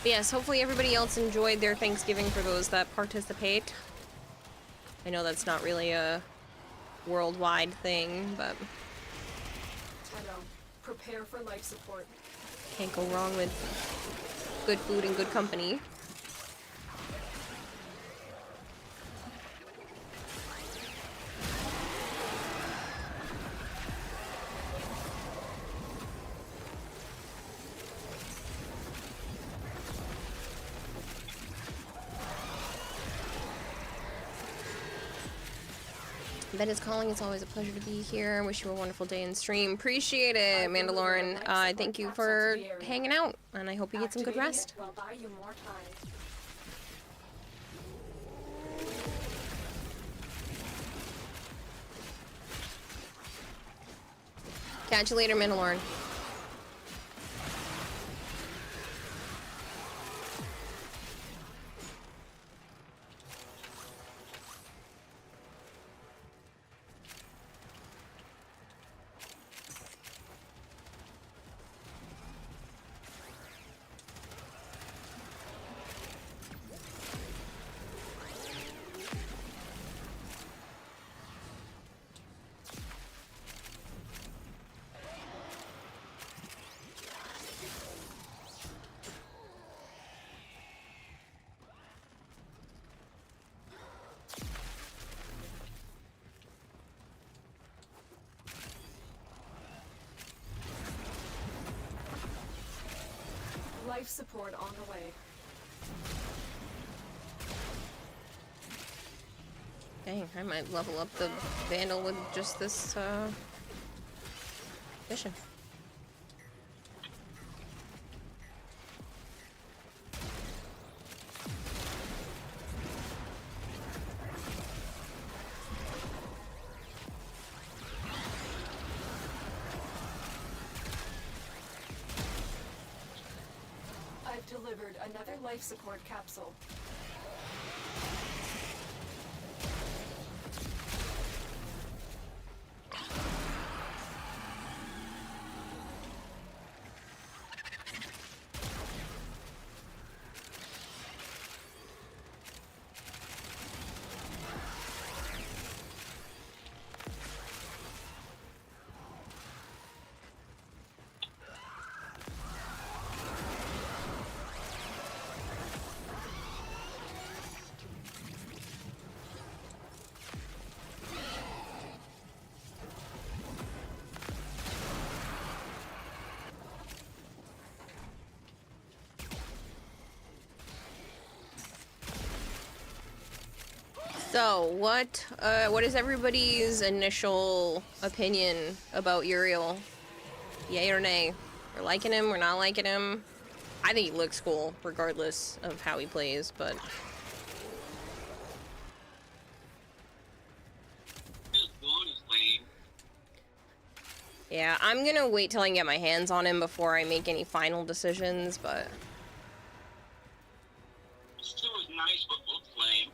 Yes, hopefully everybody else enjoyed their Thanksgiving for those that participate. I know that's not really a worldwide thing, but Tenno, prepare for life support. can't go wrong with good food and good company. Ben is calling. It's always a pleasure to be here. Wish you a wonderful day in stream. Appreciate it, Mandalorian. Thank you for hanging out, and I hope you get some good rest. Will buy you more time. Catch you later, Mandalorian. Life support on the way. Dang, I might level up the Vandal with just this, mission. I've delivered another life support capsule. So, what is everybody's initial opinion about Uriel? Yay or nay? We're liking him, we're not liking him. I think he looks cool, regardless of how he plays, but... His blonde is lame. Yeah, I'm gonna wait till I can get my hands on him before I make any final decisions, but... Still is nice, but looks lame.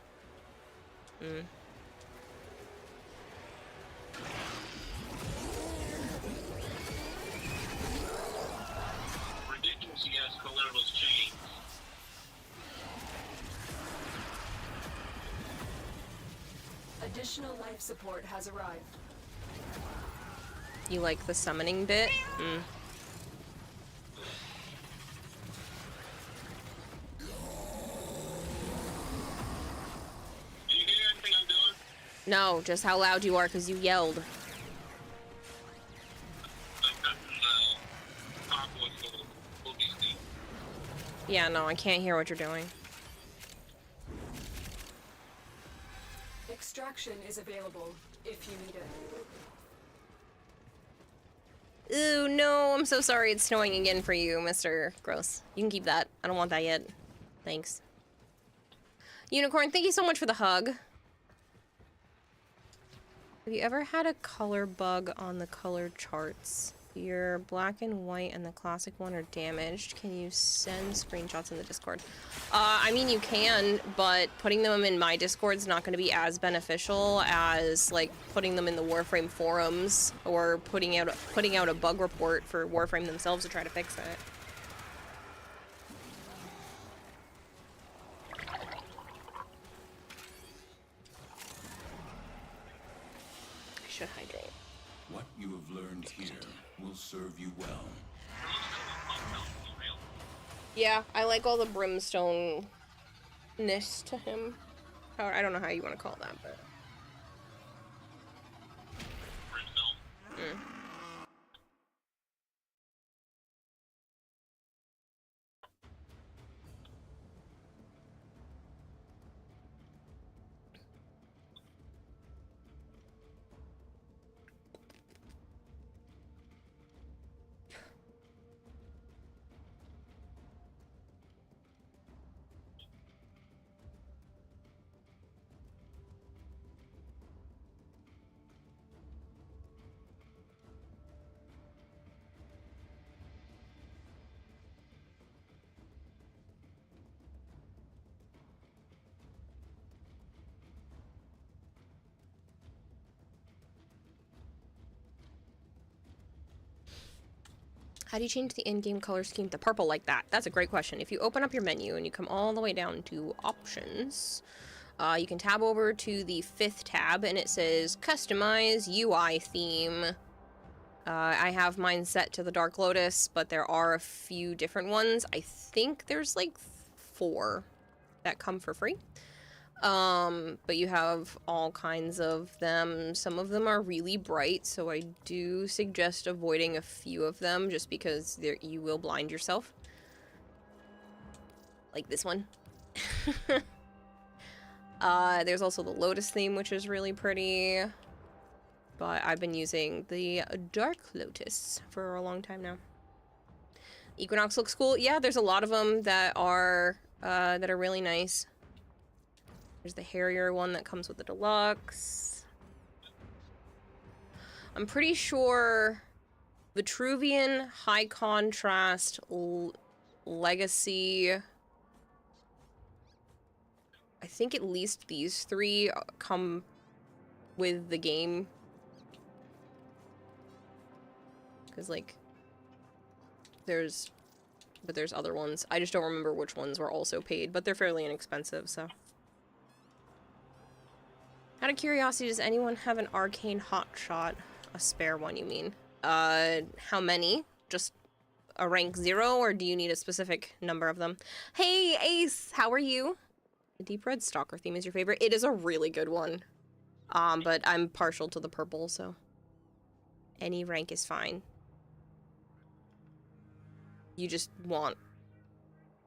Ridiculous he has colorless chains. Additional life support has arrived. You like the summoning bit? Do you hear anything I'm doing? No, just how loud you are because you yelled. I'm cutting the top one for OBC. Yeah, no, I can't hear what you're doing. Extraction is available if you need it. Ooh, no, I'm so sorry it's snowing again for you, Mr. Gross. You can keep that. I don't want that yet. Thanks. Unicorn, thank you so much for the hug. Have you ever had a color bug on the color charts? Your black and white and the classic one are damaged. Can you send screenshots in the Discord? I mean, you can, but putting them in my Discord's not going to be as beneficial as, like, putting them in the Warframe forums or putting out a bug report for Warframe themselves to try to fix it. should hydrate. What you have learned here will serve you well. Yeah, I like all the brimstone-ness to him. I don't know how you want to call that, but... Mm. How do you change the in-game color scheme to purple like that? That's a great question. If you open up your menu and you come all the way down to options, you can tab over to the 5th tab and it says customize UI theme. I have mine set to the Dark Lotus, but there are a few different ones. I think there's like 4 that come for free. But you have all kinds of them. Some of them are really bright, so I do suggest avoiding a few of them just because you will blind yourself. Like this one. There's also the Lotus theme, which is really pretty. But I've been using the Dark Lotus for a long time now. Equinox looks cool. Yeah, there's a lot of them that are really nice. There's the Harrier one that comes with the Deluxe. I'm pretty sure Vitruvian, High Contrast, Legacy. I think at least these 3 come with the game. Because, like, there's other ones. I just don't remember which ones were also paid, but they're fairly inexpensive, so. Out of curiosity, does anyone have an arcane hotshot? A spare one, you mean? How many? Just a rank 0, or do you need a specific number of them? Hey, Ace! How are you? The Deep Red Stalker theme is your favorite? It is a really good one. But I'm partial to the purple, so... any rank is fine. You just want...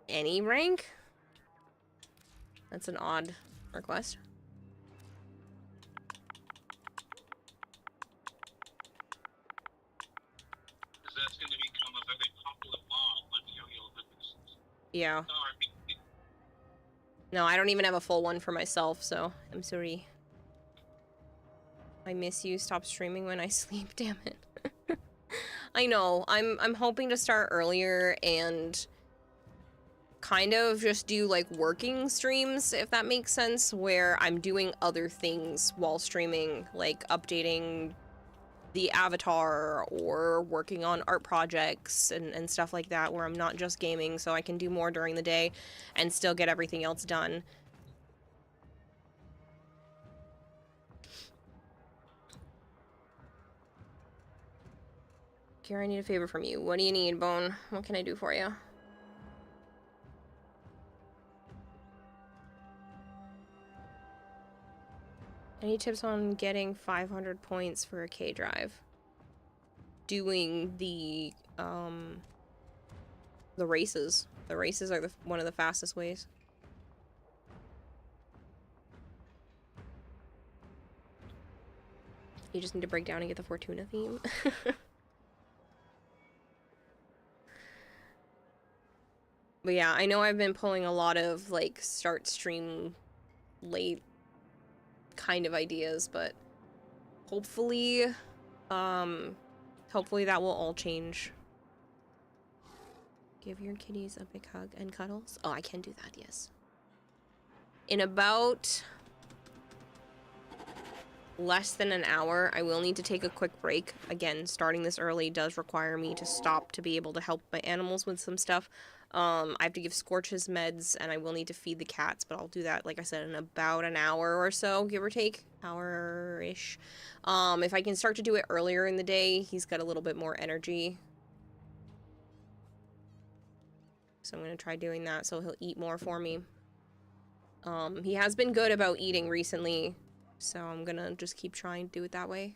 any rank? That's an odd request. That's going to become a very popular mod on Yo-Yo Olympics. Yeah. No, I don't even have a full one for myself, so I'm sorry. I miss you. Stop streaming when I sleep, damn it. I know. I'm hoping to start earlier and kind of just do like working streams, if that makes sense, where I'm doing other things while streaming, like updating the avatar or working on art projects and stuff like that, where I'm not just gaming, so I can do more during the day and still get everything else done. Kira, I need a favor from you. What do you need, Bone? What can I do for you? Any tips on getting 500 points for a K drive? Doing the races. The races are one of the fastest ways. You just need to break down and get the Fortuna theme. But yeah, I know I've been pulling a lot of like start stream late kind of ideas, but hopefully hopefully that will all change. Give your kitties a big hug and cuddles. Oh, I can do that, yes. In about less than an hour, I will need to take a quick break. Again, starting this early does require me to stop to be able to help my animals with some stuff. I have to give Scorch his meds, and I will need to feed the cats, but I'll do that, like I said, in about an hour or so, give or take. Hour-ish. If I can start to do it earlier in the day, he's got a little bit more energy. So I'm going to try doing that so he'll eat more for me. He has been good about eating recently, so I'm going to just keep trying to do it that way.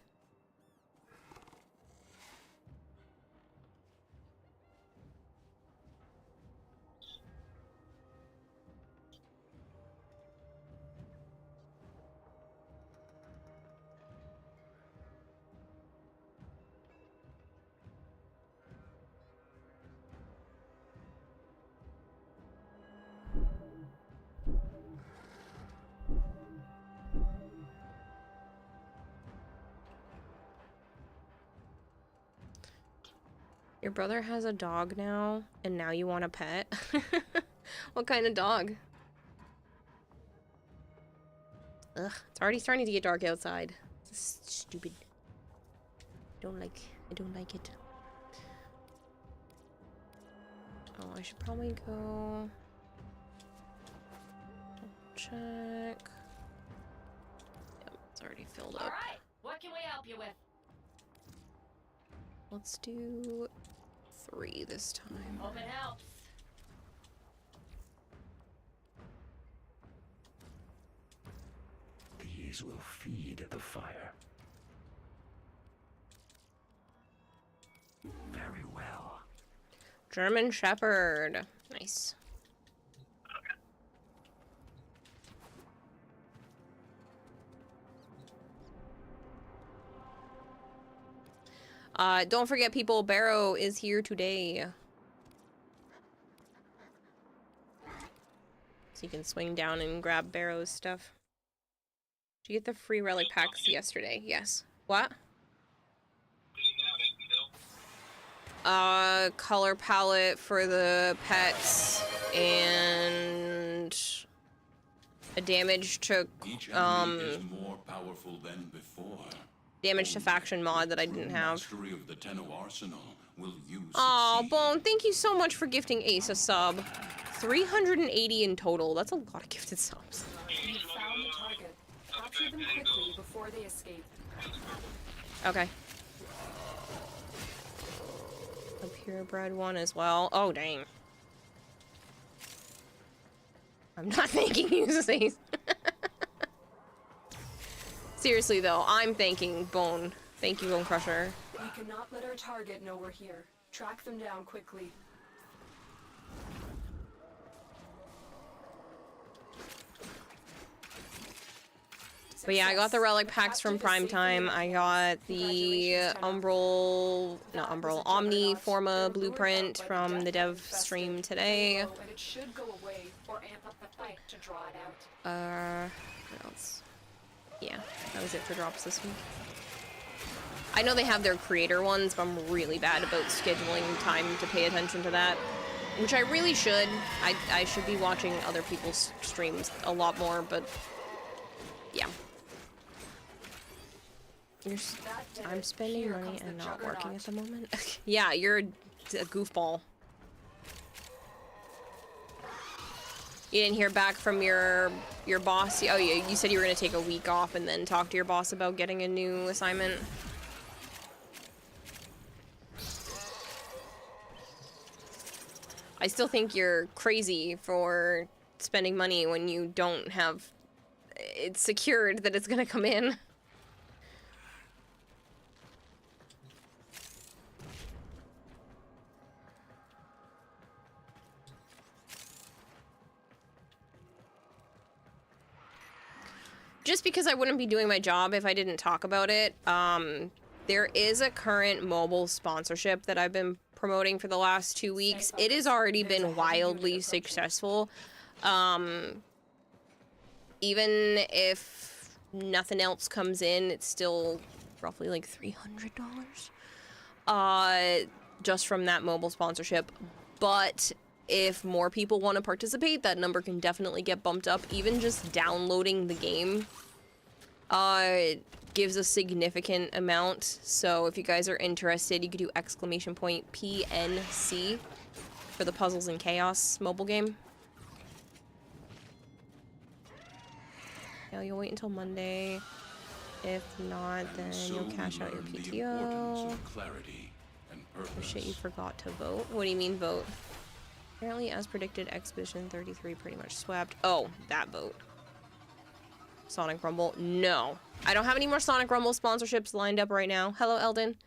Your brother has a dog now, and now you want a pet? What kind of dog? Ugh, it's already starting to get dark outside. This is stupid. I don't like it. Oh, I should probably go... check. Yep, it's already filled up. Alright, what can we help you with? Let's do 3 this time. Hope it helps. These will feed the fire. Very well. German Shepherd. Nice. Don't forget, people, Barrow is here today. So you can swing down and grab Barrow's stuff. Did you get the free relic packs yesterday? Yes. What? Color palette for the pets and a damage to, Each enemy is more powerful than before. damage to faction mod that I didn't have. Mastery of the Tenno arsenal will you Aw, succeed. Bone, thank you so much for gifting Ace a sub. 380 in total. That's a lot of gifted subs. You found the target. Capture them quickly before they escape. Okay. A purebred one as well. Oh, dang. I'm not thanking you, Ace. Seriously, though, I'm thanking Bone. Thank you, Bone Crusher. We cannot let our target know we're here. Track them down quickly. But yeah, I got the relic packs from Primetime. I got the Omni Forma blueprint from the dev stream today. And it should go away or amp up the fight to draw it out. What else? Yeah, that was it for drops this week. I know they have their creator ones, but I'm really bad about scheduling time to pay attention to that. Which I really should. I should be watching other people's streams a lot more, but yeah. I'm spending money and not working at the moment. Yeah, you're a goofball. You didn't hear back from your boss? Oh, yeah, you said you were going to take a week off and then talk to your boss about getting a new assignment. I still think you're crazy for spending money when you don't have it secured that it's going to come in. Just because I wouldn't be doing my job if I didn't talk about it. There is a current mobile sponsorship that I've been promoting for the last 2 weeks. It has already been wildly successful. Even if nothing else comes in, it's still roughly like $300 just from that mobile sponsorship. But if more people want to participate, that number can definitely get bumped up. Even just downloading the game gives a significant amount. So if you guys are interested, you could do !PNC for the Puzzles and Chaos mobile game. Yeah, you'll wait until Monday. If not, then you'll cash out your PTO. Oh shit, you forgot to vote. What do you mean vote? Apparently, as predicted, Expedition 33 pretty much swept. Oh, that vote. Sonic Rumble. No. I don't have any more Sonic Rumble sponsorships lined up right now. Hello, Eldon.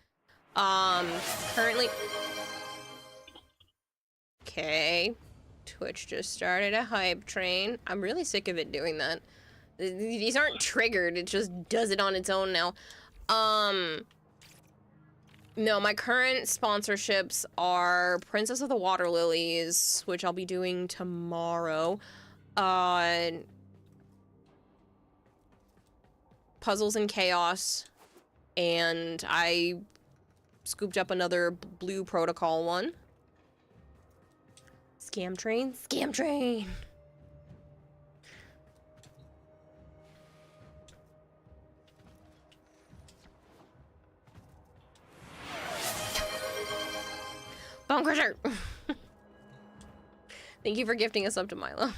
Currently... Okay. Twitch just started a hype train. I'm really sick of it doing that. These aren't triggered, it just does it on its own now. No, my current sponsorships are Princess of the Water Lilies, which I'll be doing tomorrow. Puzzles and Chaos, and I scooped up another Blue Protocol one. Scam Train? Scam Train! Bone Crusher! Thank you for gifting us up to Milo.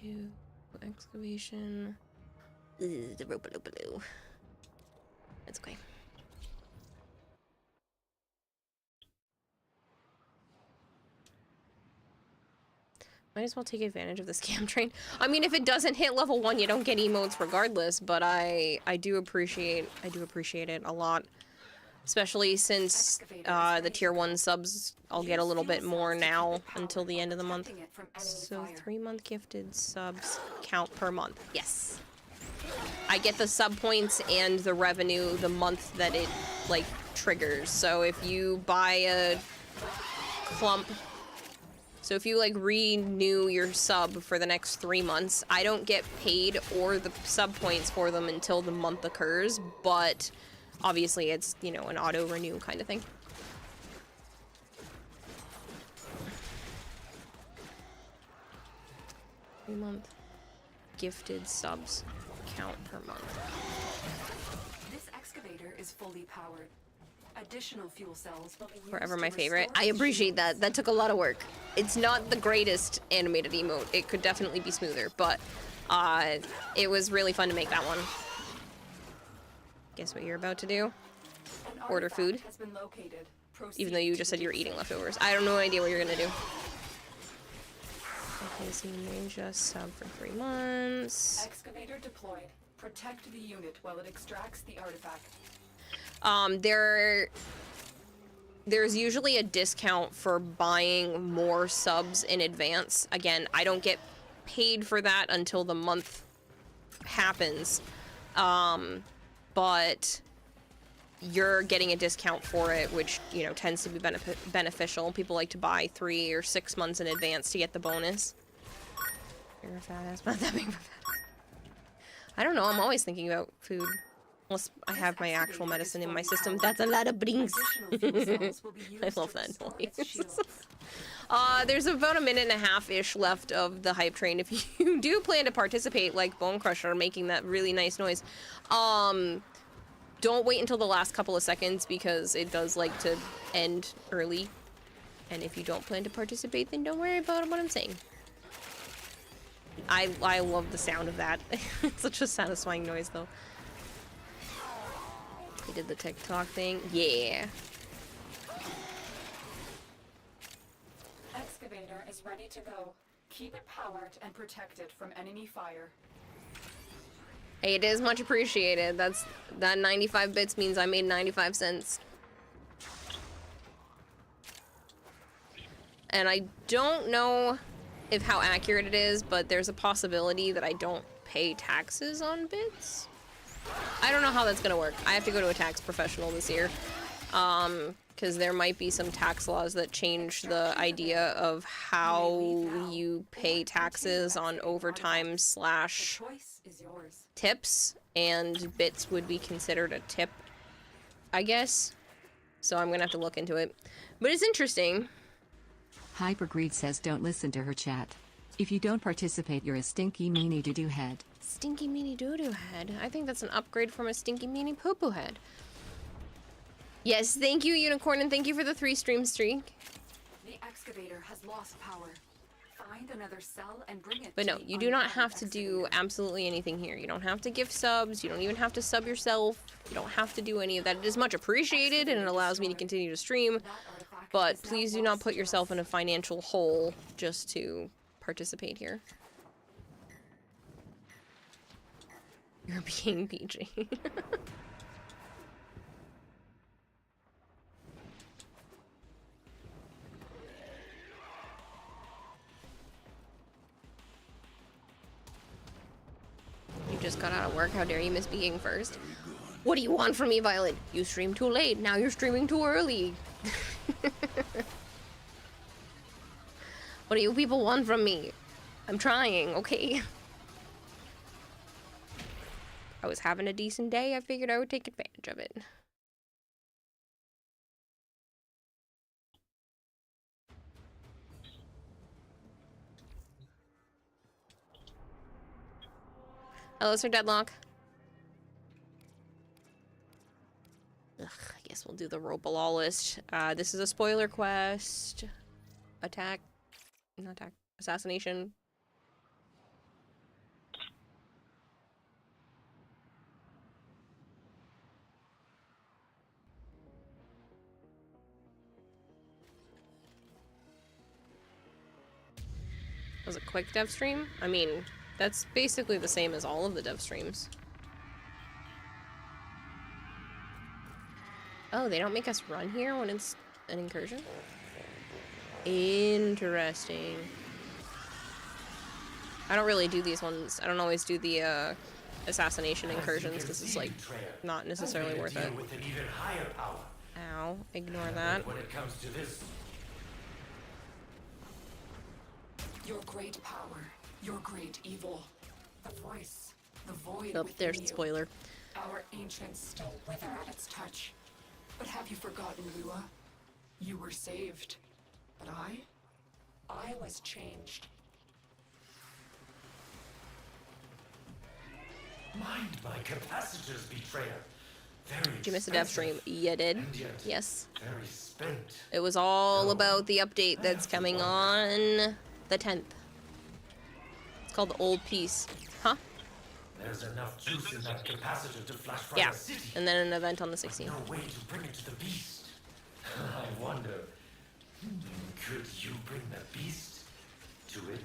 Do excavation. The rope-a-loop-a-loo. It's okay. Might as well take advantage of the scam train. I mean, if it doesn't hit level 1, you don't get emotes regardless, but I do appreciate it a lot. Especially since the tier 1 subs, I'll get a little bit more now until the end of the month. So 3-month gifted subs count per month. Yes. I get the sub points and the revenue the month that it, like, triggers. So if you buy a clump... So if you, like, renew your sub for the next 3 months, I don't get paid or the sub points for them until the month occurs, but obviously it's, you know, an auto-renew kind of thing. Three-month gifted subs count per month. This excavator is fully powered. Additional fuel cells will be used Forever to my favorite. restore I appreciate that. That took a lot of work. It's not the greatest animated emote. It could definitely be smoother, but it was really fun to make that one. Guess what you're about to do? An Order artifact food. has been located. Even though you just said you're eating leftovers. I have no idea what you're gonna do. Okay, so you may just sub for 3 months. Excavator deployed. Protect the unit while it extracts the artifact. There's usually a discount for buying more subs in advance. Again, I don't get paid for that until the month happens. But you're getting a discount for it, which, you know, tends to be beneficial. People like to buy 3 or 6 months in advance to get the bonus. You're a fat ass, not that big of a fat ass. I don't know, I'm always thinking about food. Unless I have my actual medicine in my system. That's a lot of brings. I love that noise. There's about a minute and a half-ish left of the hype train. If you do plan to participate, like Bone Crusher, making that really nice noise, don't wait until the last couple of seconds because it does like to end early. And if you don't plan to participate, then don't worry about what I'm saying. I love the sound of that. It's such a satisfying noise, though. He did the TikTok thing. Yeah. Excavator is ready to go. Keep it powered and protected from enemy fire. Hey, it is much appreciated. That 95 bits means I made 95 cents. And I don't know if how accurate it is, but there's a possibility that I don't pay taxes on bits. I don't know how that's gonna work. I have to go to a tax professional this year. Because there might be some tax laws that change the idea of how you pay taxes on overtime / tips, and bits would be considered a tip, I guess. So I'm gonna have to look into it. But it's interesting. Hypergreed says don't listen to her chat. If you don't participate, you're a stinky meanie doo-doo head. Stinky meanie doo-doo head. I think that's an upgrade from a stinky meanie poo-poo head. Yes, thank you, Unicorn, and thank you for the 3 stream streak. The excavator has lost power. Find another cell and bring it. But no, you do not have to do absolutely anything here. You don't have to give subs. You don't even have to sub yourself. You don't have to do any of that. It is much appreciated, and it allows me to continue to stream. But please do not put yourself in a financial hole just to participate here. You're being peachy. You just got out of work. How dare you miss being first? What do you want from me, Violet? You streamed too late. Now you're streaming too early. What do you people want from me? I'm trying, okay? I was having a decent day. I figured I would take advantage of it. Hello, Sir Deadlock. Ugh, I guess we'll do the Rope-a-law list. This is a spoiler quest. Attack. Not attack. Assassination. Was it quick dev stream? I mean, that's basically the same as all of the dev streams. Oh, they don't make us run here when it's an incursion? Interesting. I don't really do these ones. I don't always do the assassination incursions because it's like not necessarily worth it. Ow, ignore that. When it comes to this, Your great power, your great evil. The voice, the void Oh, within there's you. the spoiler. Our ancients still wither at its touch. But have you forgotten, Lua? You were saved. But I was changed. mind my capacitors, betrayer. Very Did you miss a dev stream? You did. and yet Yes. very spent. It was all about the update that's coming on the 10th. It's called the Old Piece. Huh? There's enough juice in that capacitor to flash from Yeah. the city. And then an event on the 16th. No way to bring it to the beast. I wonder, could you bring the beast to it?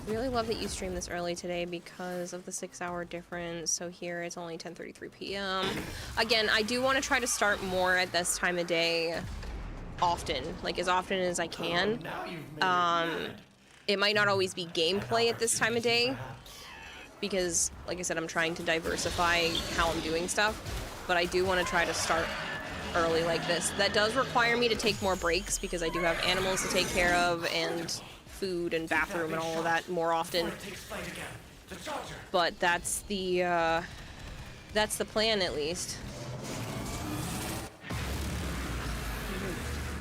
Really love that you streamed this early today because of the 6-hour difference. So here it's only 10:33 p.m. Again, I do want to try to start more at this time of day often, like as often as I can. Now you've made it mad. It might not always be gameplay at this time of day because, like I said, I'm trying to diversify how I'm doing stuff, but I do want to try to start early like this. That does require me to take more breaks because I do have animals to take care of and food and bathroom and all of that more often. But that's the plan, at least.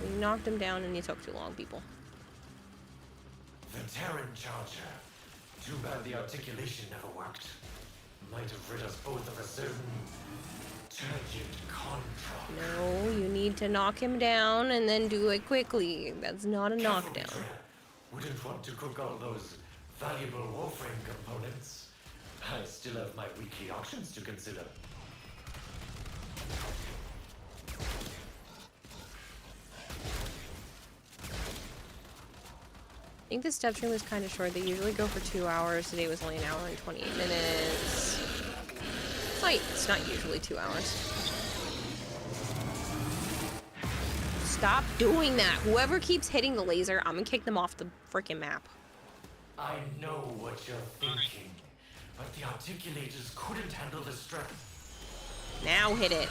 We knocked him down and he took too long, people. The Terran Charger. Too bad the articulation never worked. Might have rid us both of a certain turgid contract. No, you need to knock him down and then do it quickly. That's not a knockdown. Wouldn't want to cook all those valuable Warframe components. I still have my weekly auctions to consider. I think this dev stream was kind of short. They usually go for 2 hours. Today was only an hour and 28 minutes. It's not usually 2 hours. Stop doing that. Whoever keeps hitting the laser, I'm gonna kick them off the freaking map. I know what you're thinking, but the articulators couldn't handle the strength. Now hit it.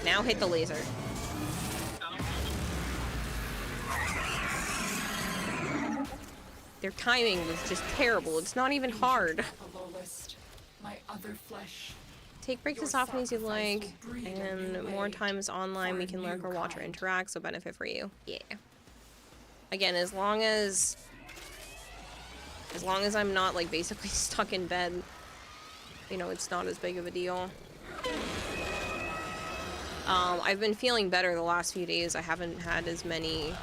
Now hit the laser. Their timing was just terrible. It's not even hard. My other flesh. Take breaks as often as you like, and more times online we can lurk or watch or interact, so benefit for you. Yeah. Again, as long as I'm not, like, basically stuck in bed, you know, it's not as big of a deal. I've been feeling better the last few days. I haven't had as many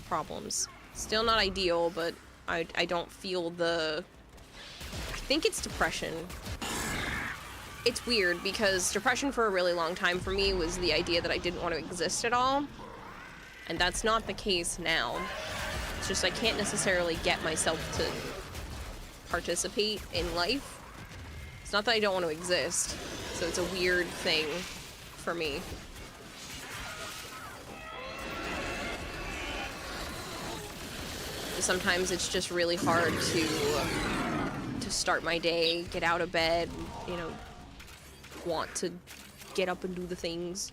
problems. Still not ideal, but I don't feel the... I think it's depression. It's weird, because depression for a really long time for me was the idea that I didn't want to exist at all. And that's not the case now. It's just I can't necessarily get myself to participate in life. It's not that I don't want to exist, so it's a weird thing for me. Sometimes it's just really hard to start my day, get out of bed, you know, want to get up and do the things.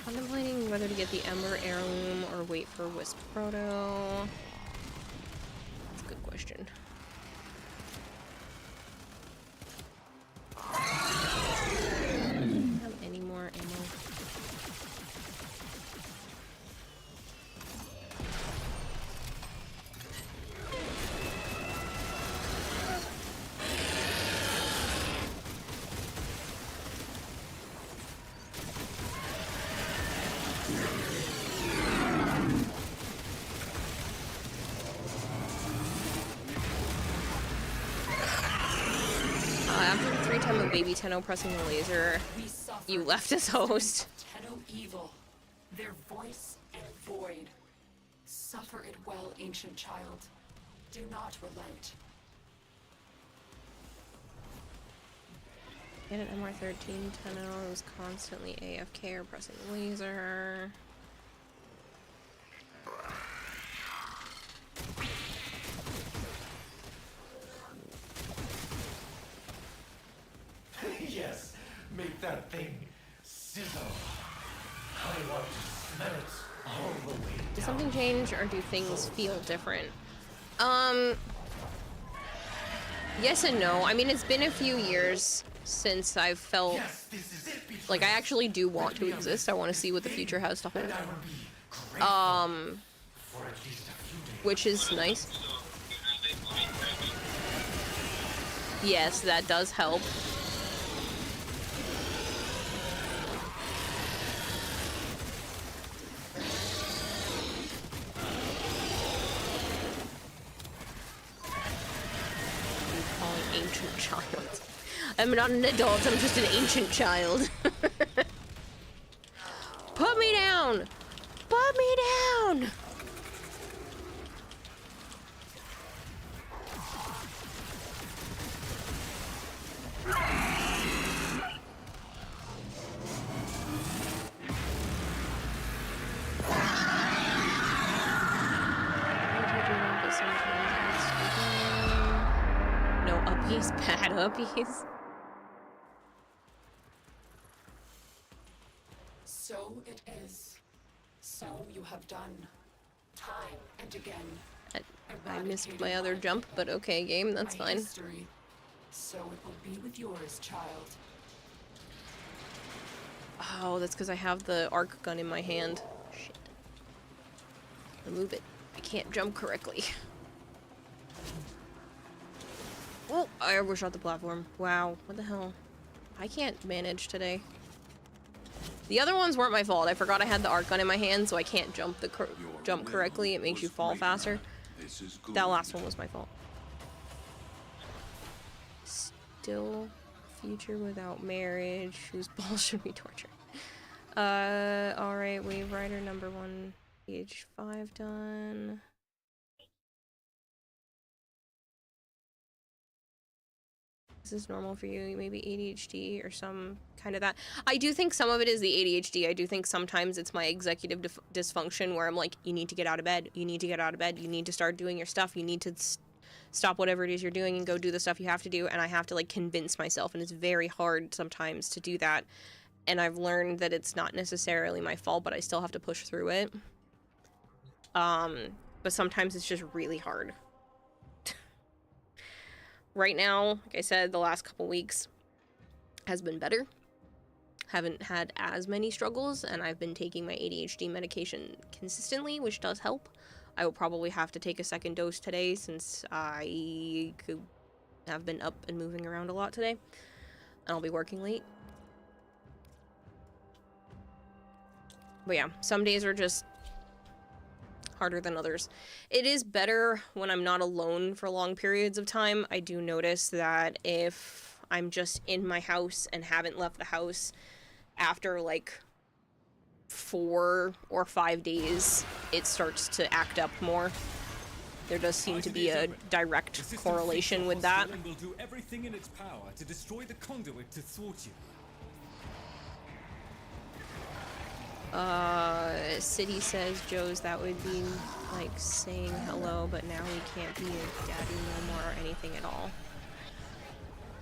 Contemplating whether to get the Ember Heirloom or wait for Wisp Proto. That's a good question. Have any more ammo? After the 3-time of Baby Tenno pressing the laser, you left as host. Tenno evil, their voice and void. Suffer it well, ancient child. Do not relent. Get an MR13 Tenno who's constantly AFK or pressing the laser. Yes, make that thing sizzle. I want to smell it all the way down. Does something change or do things feel different? Yes and no. I mean, it's been a few years since I've felt like I actually do want to exist. I want to see what the future has to hold. Which is nice. Yes, that does help. Ancient child. I'm not an adult, I'm just an ancient child. Put me down! Put me down! No uppies, bad uppies. So it is. So you have done. Time and again. I missed my other jump, but okay, game, that's My fine. history. So it will be with yours, child. Oh, that's because I have the arc gun in my hand. Shit. Remove it. I can't jump correctly. Oh, I overshot the platform. Wow, what the hell? I can't manage today. The other ones weren't my fault. I forgot I had the arc gun in my hand, so I can't jump jump correctly. It makes you fall faster. That last one was my fault. Still future without marriage. Whose balls should be tortured? Alright, Wave Rider number 1, page 5 done. Is this normal for you? Maybe ADHD or some kind of that. I do think some of it is the ADHD. I do think sometimes it's my executive dysfunction where I'm like, you need to get out of bed. You need to get out of bed. You need to start doing your stuff. You need to stop whatever it is you're doing and go do the stuff you have to do. And I have to like convince myself, and it's very hard sometimes to do that. And I've learned that it's not necessarily my fault, but I still have to push through it. But sometimes it's just really hard. Right now, like I said, the last couple weeks has been better. haven't had as many struggles, and I've been taking my ADHD medication consistently, which does help. I will probably have to take a second dose today since I have been up and moving around a lot today, and I'll be working late. But yeah, some days are just harder than others. It is better when I'm not alone for long periods of time. I do notice that if I'm just in my house and haven't left the house after like 4 or 5 days, it starts to act up more. There does seem to be a direct correlation with that. Will do everything in its power to destroy the conduit to thwart you. City says, Joe's, that would be like saying hello, but now he can't be a daddy no more or anything at all.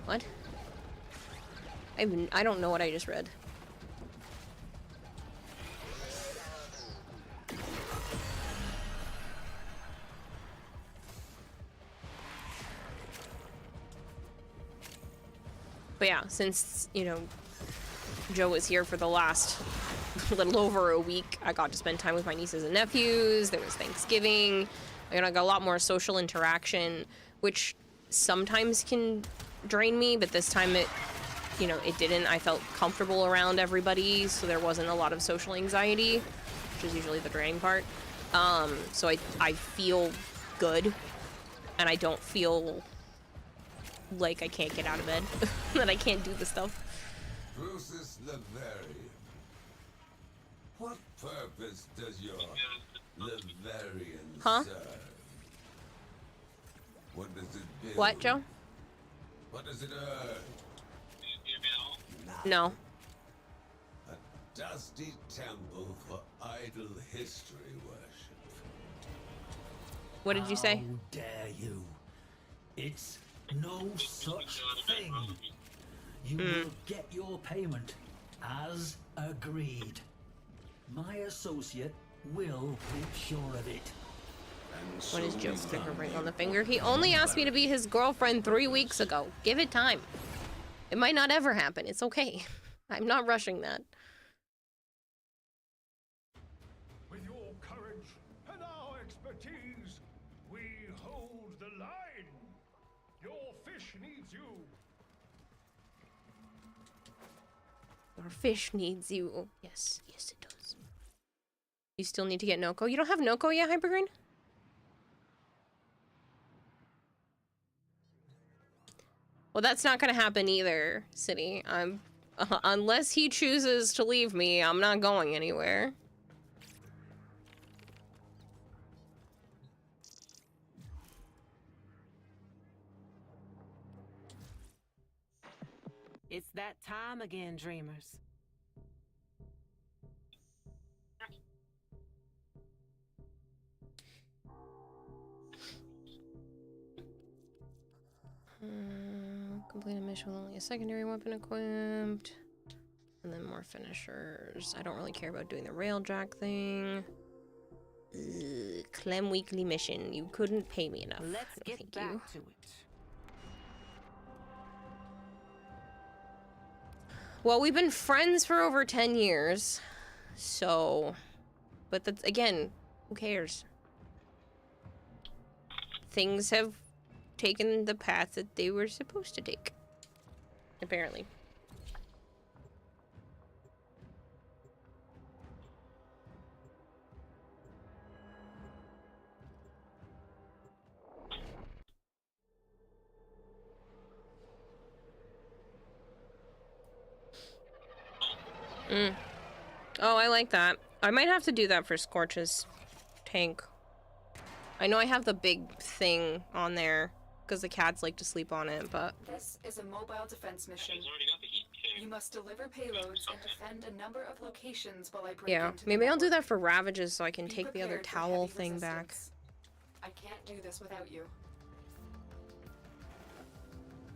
What? I don't know what I just read. But yeah, since, you know, Joe was here for the last little over a week, I got to spend time with my nieces and nephews. There was Thanksgiving. I got a lot more social interaction, which sometimes can drain me, but this time it, you know, it didn't. I felt comfortable around everybody, so there wasn't a lot of social anxiety, which is usually the draining part. So I feel good, and I don't feel like I can't get out of bed, that I can't do the stuff. Drusus Leverian. What purpose does your Leverian serve? What does it build? What, Joe? What does it earn? No. A dusty temple for idle history worship. What did you say? How dare you? It's no such thing. You will get your payment, as agreed. My associate will make sure of it. What is Joe's sticker ring on the finger? He only asked me to be his girlfriend 3 weeks ago. Give it time. It might not ever happen. It's okay. I'm not rushing that. With your courage and our expertise, we hold the line. Your fish needs you. Your fish needs you. Yes, yes it does. You still need to get Noko. You don't have Noko yet, Hypergreen? Well, that's not gonna happen either, City. Unless he chooses to leave me, I'm not going anywhere. It's that time again, dreamers. Complete a mission with only a secondary weapon equipped. And then more finishers. I don't really care about doing the railjack thing. Ugh, Clem weekly mission. You couldn't pay me enough. Let's get back to it. Well, we've been friends for over 10 years. So, but that's, again, who cares? Things have taken the path that they were supposed to take. Apparently. Oh, I like that. I might have to do that for Scorch's tank. I know I have the big thing on there because the cats like to sleep on it, but... This is a mobile defense mission. You must deliver payloads and defend a number of locations while I break yeah, into maybe the I'll do network. that for Ravages so I can Be take the other prepared for towel heavy thing back. resistance. I can't do this without you.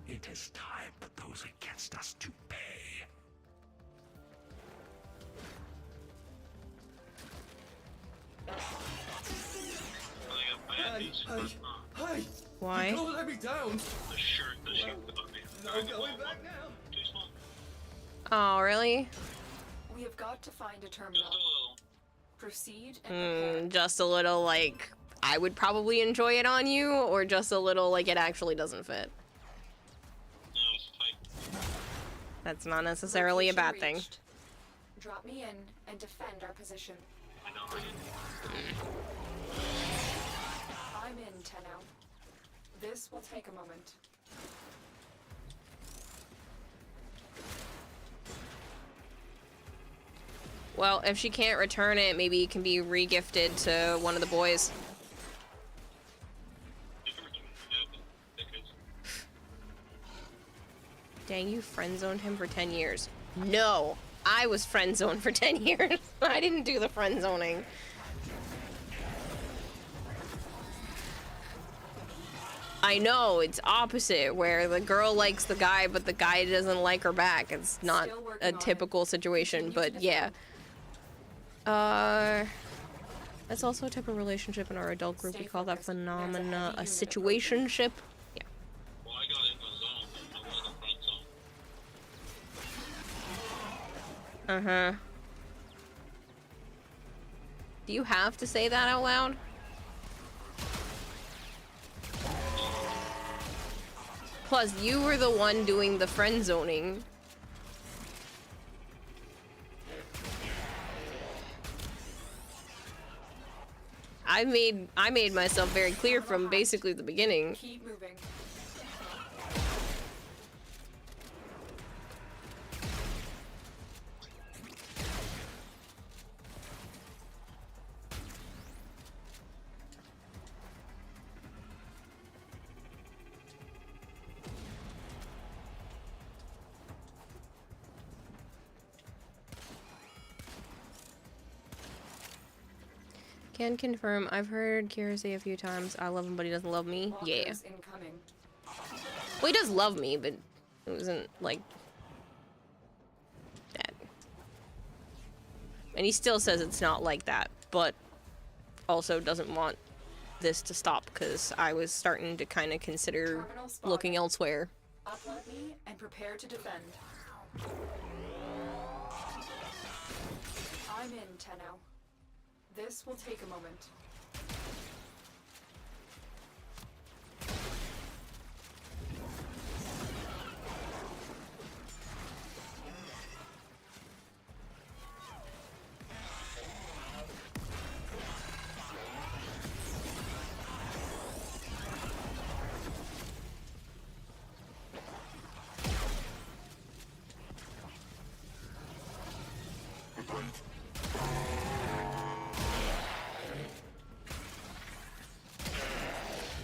It is time for those against us to pay. Hey! Why? You can't let me down! The shirt that she put on me. No going back now! Oh, really? We have got to find a terminal. Proceed and prepare. Just a little, like, I would probably enjoy it on you, or just a little, like, it actually doesn't fit? That's not necessarily a bad thing. Drop me in and defend our position. I'm in, Tenno. This will take a moment. Well, if she can't return it, maybe it can be re-gifted to one of the boys. Dang, you friend-zoned him for 10 years. No, I was friend-zoned for 10 years. I didn't do the friend-zoning. I know, it's opposite, where the girl likes the guy, but the guy doesn't like her back. It's not a typical situation, but yeah. That's also a type of relationship in our adult group. We call that phenomena a situationship. Yeah. Well, I got in the zone, but I wasn't friend zone. Uh-huh. Do you have to say that out loud? Plus, you were the one doing the friend zoning. I made myself very clear from basically the beginning. Keep moving. Can confirm. I've heard Kira say a few times, I love him, but he doesn't love me. Yeah. Well, he does love me, but it wasn't, like, that. And he still says it's not like that, but also doesn't want this to stop, because I was starting to kind of consider looking elsewhere. Upload me and prepare to defend. I'm in, Tenno. This will take a moment.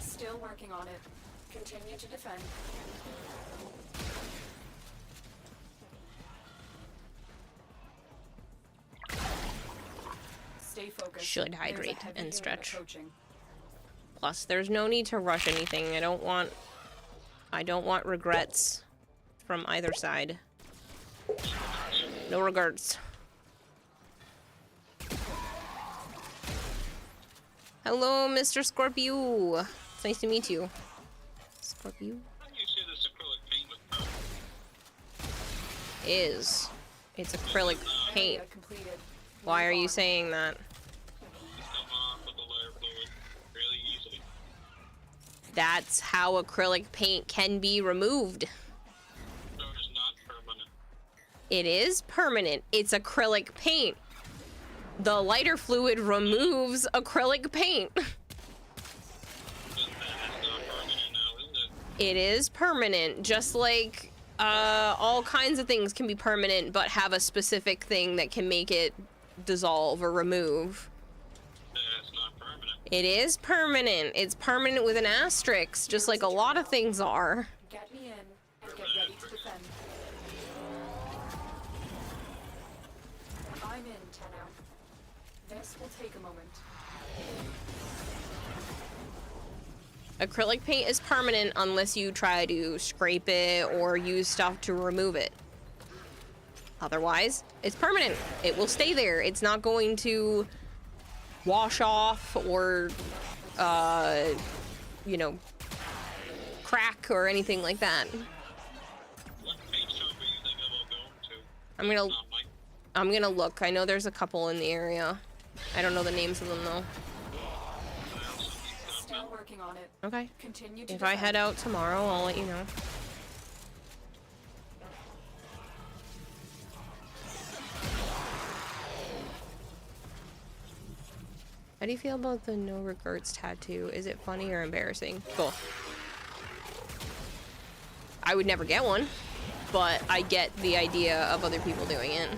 Still working on it. Continue to defend. Stay focused. Should hydrate and stretch. Plus, there's no need to rush anything. I don't want regrets from either side. No regrets. Hello, Mr. Scorpio. It's nice to meet you. Scorpio? Is. It's acrylic paint. Why are you saying that? That's how acrylic paint can be removed. It is permanent. It's acrylic paint. The lighter fluid removes acrylic paint. It is permanent, just like all kinds of things can be permanent but have a specific thing that can make it dissolve or remove. It's not permanent. It is permanent. It's permanent with an asterisk, just like a lot of things are. Get me in and get ready to defend. I'm in, Tenno. This will take a moment. Acrylic paint is permanent unless you try to scrape it or use stuff to remove it. Otherwise, it's permanent. It will stay there. It's not going to wash off or, you know, crack or anything like that. What paint shop are you thinking about going I'm gonna look. I know there's a couple in the area. I don't know the names of them though. Still working on it. Okay. Continue to If I head out tomorrow, I'll let you know. How do you feel about the no regrets tattoo? Is it funny or embarrassing? Both. I would never get one, but I get the idea of other people doing it.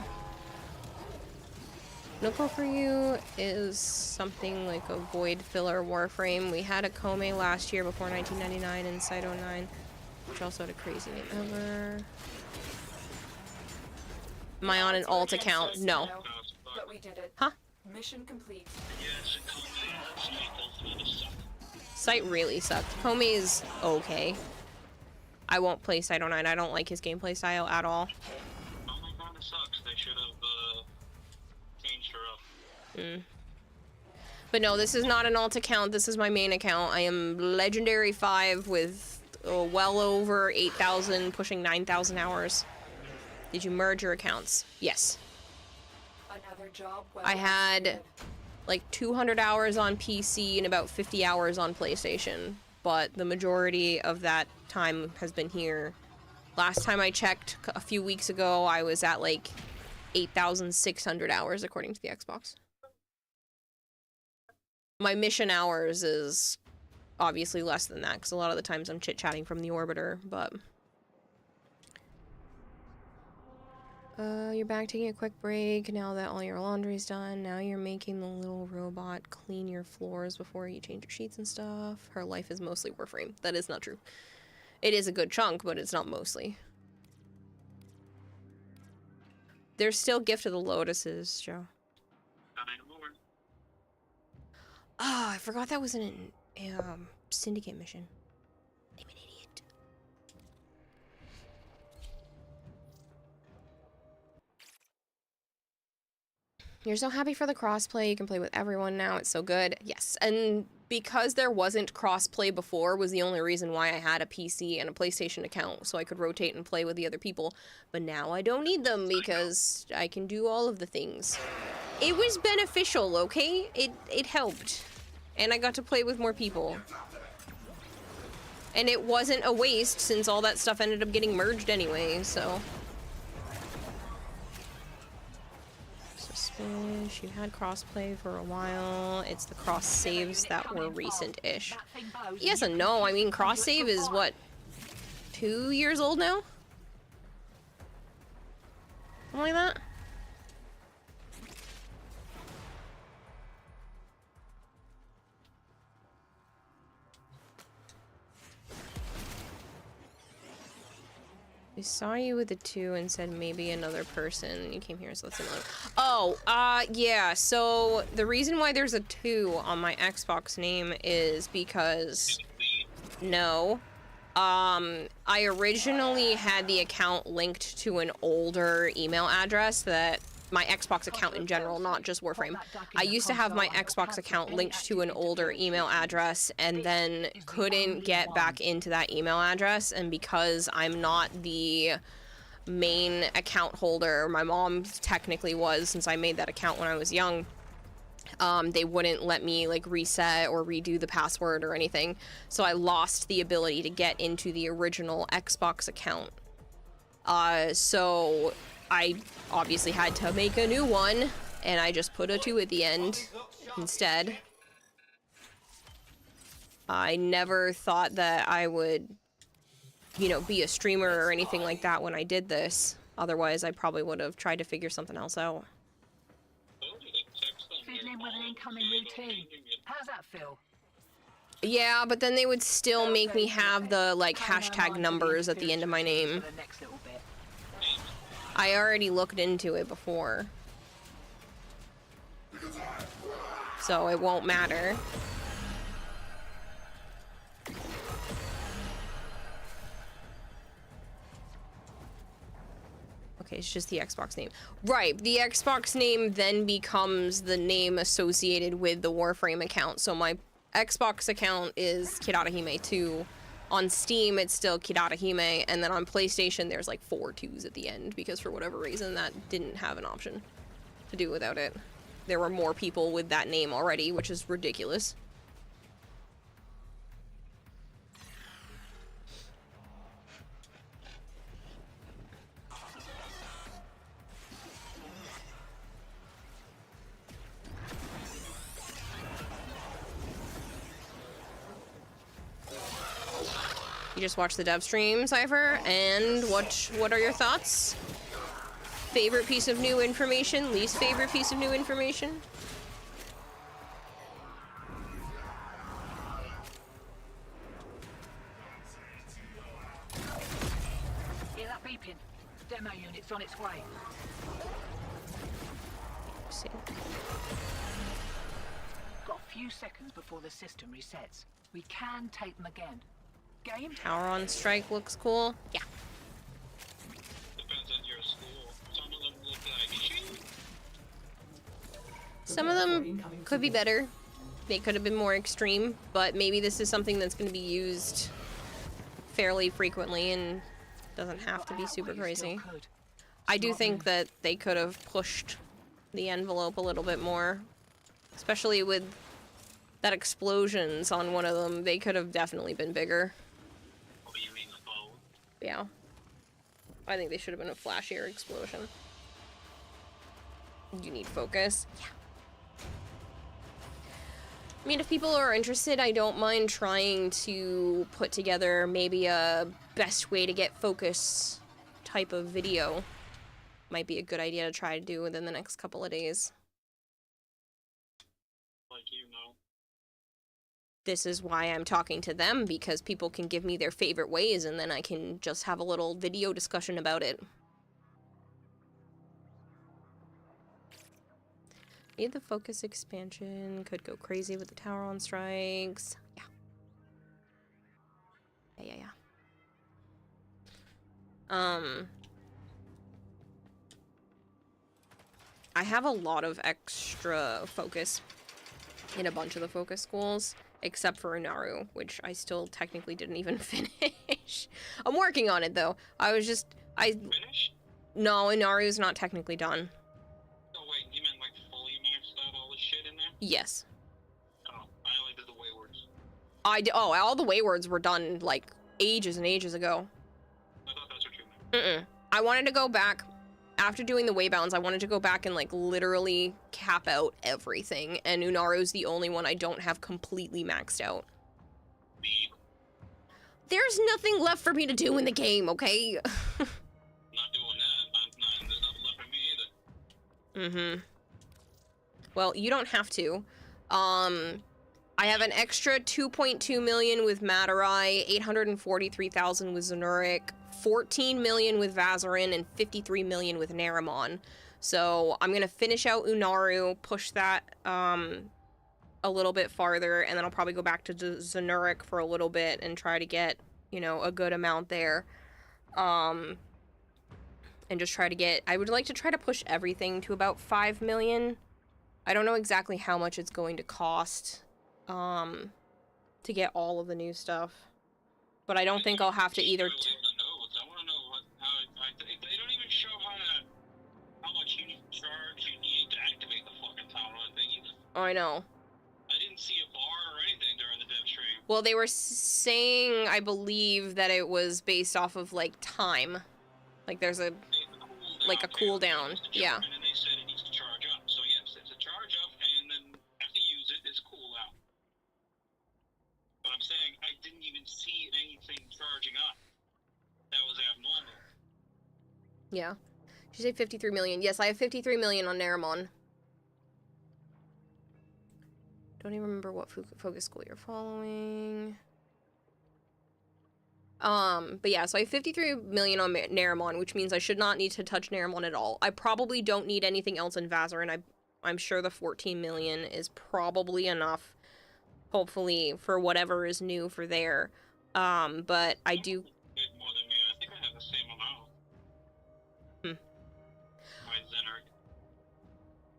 No Call for You is something like a void filler Warframe. We had a Kome last year before 1999 in Site 09, which also had a crazy name ever. Am I on an alt account? No. But we did it. Huh? Mission complete. Site really sucked. Kome is okay. I won't play Site 09. I don't like his gameplay style at all. Oh my god, it sucks. They should have changed her up. But no, this is not an alt account. This is my main account. I am Legendary 5 with well over 8,000, pushing 9,000 hours. Did you merge your accounts? Yes. Another job. I had like 200 hours on PC and about 50 hours on PlayStation, but the majority of that time has been here. Last time I checked a few weeks ago, I was at like 8,600 hours according to the Xbox. My mission hours is obviously less than that because a lot of the times I'm chit-chatting from the Orbiter, but you're back taking a quick break now that all your laundry's done. Now you're making the little robot clean your floors before you change your sheets and stuff. Her life is mostly Warframe. That is not true. It is a good chunk, but it's not mostly. There's still Gift of the Lotuses, Joe. Oh, I forgot that was an Syndicate mission. I'm an idiot. You're so happy for the crossplay. You can play with everyone now. It's so good. Yes, and because there wasn't crossplay before was the only reason why I had a PC and a PlayStation account, so I could rotate and play with the other people. But now I don't need them because I can do all of the things. It was beneficial, okay? It helped. And I got to play with more people. And it wasn't a waste since all that stuff ended up getting merged anyway, so. Suspicious. You had crossplay for a while. It's the cross saves that were recent-ish. Yes and no. I mean, cross save is what, 2 years old now? Something like that? We saw you with the 2 and said maybe another person. You came here, so that's another. Oh, yeah. So the reason why there's a 2 on my Xbox name is because no. I originally had the account linked to an older email address that my Xbox account in general, not just Warframe. I used to have my Xbox account linked to an older email address and then couldn't get back into that email address, and because I'm not the main account holder, my mom technically was since I made that account when I was young, they wouldn't let me like reset or redo the password or anything, so I lost the ability to get into the original Xbox account. So I obviously had to make a new one, and I just put a 2 at the end instead. I never thought that I would, you know, be a streamer or anything like that when I did this. Otherwise, I probably would have tried to figure something else out. Fiddling with an incoming routine. How's that feel? Yeah, but then they would still make me have the, like, hashtag numbers at the end of my name. I already looked into it before. So it won't matter. Okay, it's just the Xbox name. Right, the Xbox name then becomes the name associated with the Warframe account. So my Xbox account is Kirarahime 2. On Steam, it's still Kirarahime, and then on PlayStation, there's like 4 2s at the end, because for whatever reason, that didn't have an option to do without it. There were more people with that name already, which is ridiculous. You just watched the dev stream, Cypher, and what are your thoughts? Favorite piece of new information? Least favorite piece of new information? Hear that beeping? Demo unit's on its way. See. Got a few seconds before the system resets. We can take them again. Game? Tower on strike looks cool. Yeah. Depends on your school. Some of them look like shit. Some of them could be better. They could have been more extreme, but maybe this is something that's going to be used fairly frequently and doesn't have to be super crazy. I do think that they could have pushed the envelope a little bit more, especially with that explosions on one of them. They could have definitely been bigger. Oh, you mean the bow? Yeah. I think they should have been a flashier explosion. You need focus. Yeah. I mean, if people are interested, I don't mind trying to put together maybe a best way to get focus type of video. Might be a good idea to try to do within the next couple of days. Like, you know. This is why I'm talking to them, because people can give me their favorite ways and then I can just have a little video discussion about it. Need the focus expansion. Could go crazy with the tower on strikes. Yeah. Yeah. I have a lot of extra focus in a bunch of the focus schools, except for Unaru, which I still technically didn't even finish. I'm working on it, though. Finished? No, Unaru's not technically done. Oh, wait, you meant like fully maxed out all the shit in there? Yes. Oh, I only did the waywards. Oh, all the waywards were done, like, ages and ages ago. I thought that's what you meant. I wanted to go back. After doing the waybounds, I wanted to go back and, like, literally cap out everything, and Unaru's the only one I don't have completely maxed out. There's nothing left for me to do in the game, okay? Not doing that. There's nothing left for me either. Well, you don't have to. I have an extra 2.2 million with Matarai, 843,000 with Zanurik, 14 million with Vazarin, and 53 million with Naramon. So I'm gonna finish out Unaru, push that a little bit farther, and then I'll probably go back to Zanurik for a little bit and try to get, you know, a good amount there. And just try to get, I would like to try to push everything to about 5 million. I don't know exactly how much it's going to cost to get all of the new stuff. But I don't think I'll have to either. I want to know they don't even show how much you need charge you need to activate the fucking tower on thing either. Oh, I know. I didn't see a bar or anything during the dev stream. Well, they were saying, I believe, that it was based off of, like, time. Like, there's a cooldown. Yeah. And then they said it needs to charge up. So yes, it's a charge up, and then after you use it, it's cooldown. But I'm saying I didn't even see anything charging up. That was abnormal. Yeah. Did you say 53 million? Yes, I have 53 million on Naramon. Don't even remember what focus school you're following. But yeah, so I have 53 million on Naramon, which means I should not need to touch Naramon at all. I probably don't need anything else in Vazarin. I'm sure the 14 million is probably enough, hopefully, for whatever is new for there. But I do... More than me. I think I have the same amount. My Zenerg.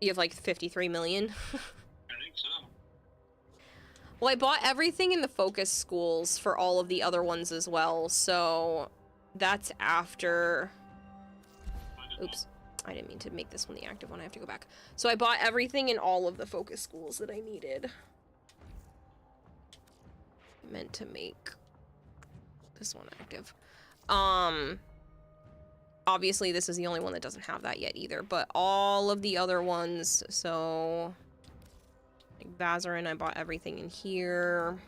You have like 53 million? I think so. Well, I bought everything in the focus schools for all of the other ones as well, so that's after... Oops. I didn't mean to make this one the active one. I have to go back. So I bought everything in all of the focus schools that I needed. I meant to make this one active. Obviously this is the only one that doesn't have that yet either, but all of the other ones, so like Vazarin, I bought everything in here.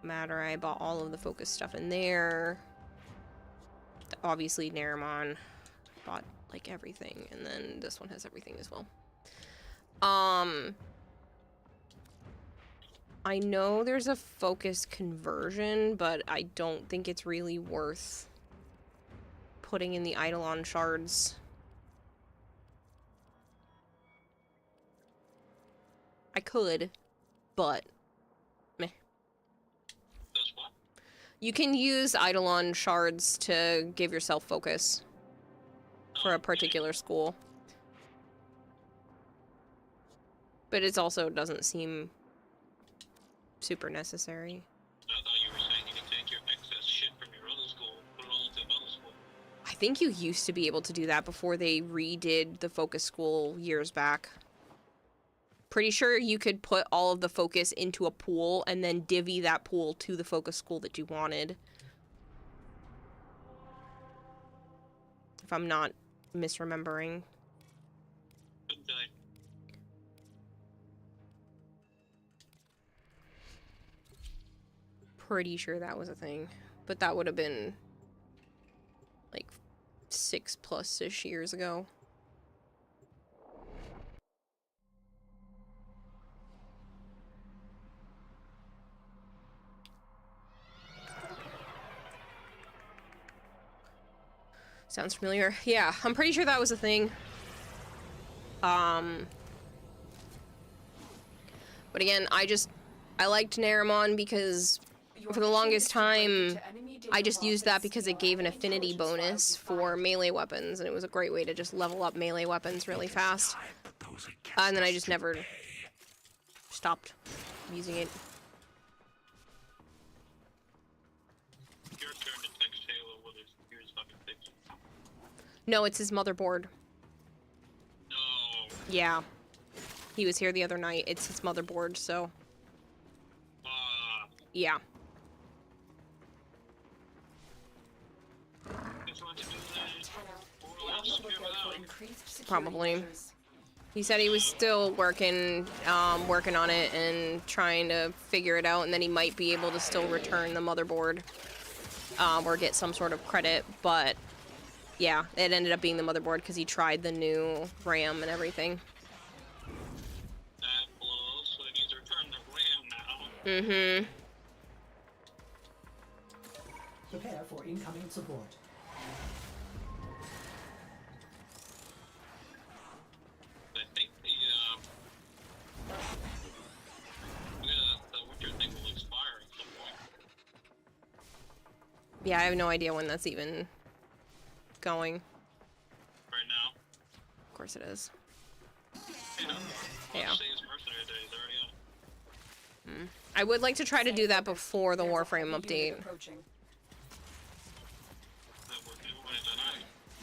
Matter, I bought all of the focus stuff in there. Obviously Naramon bought like everything, and then this one has everything as well. I know there's a focus conversion, but I don't think it's really worth putting in the Eidolon shards. I could, but meh. Does what? You can use Eidolon shards to give yourself focus for a particular school. But it also doesn't seem super necessary. I thought you were saying you could take your excess shit from your other school, put it all into another school. I think you used to be able to do that before they redid the focus school years back. Pretty sure you could put all of the focus into a pool and then divvy that pool to the focus school that you wanted. If I'm not misremembering. Pretty sure that was a thing. But that would have been like 6+ years ago. Sounds familiar. Yeah, I'm pretty sure that was a thing. But again, I liked Naramon because for the longest time, I just used that because it gave an affinity bonus for melee weapons, and it was a great way to just level up melee weapons really fast. And then I just never stopped using it. Your turn to text Halo with his ears fucking fixed. No, it's his motherboard. No. Yeah. He was here the other night. It's his motherboard, so... yeah. Probably. He said he was still working on it and trying to figure it out, and then he might be able to still return the motherboard, or get some sort of credit, but yeah, it ended up being the motherboard because he tried the new RAM and everything. That blows, so he needs to return the RAM now. Mm-hmm. Prepare for incoming support. I think the winter thing will expire at some point. Yeah, I have no idea when that's even going. Right now. Of course it is. Yeah. Yeah. I would like to try to do that before the Warframe update.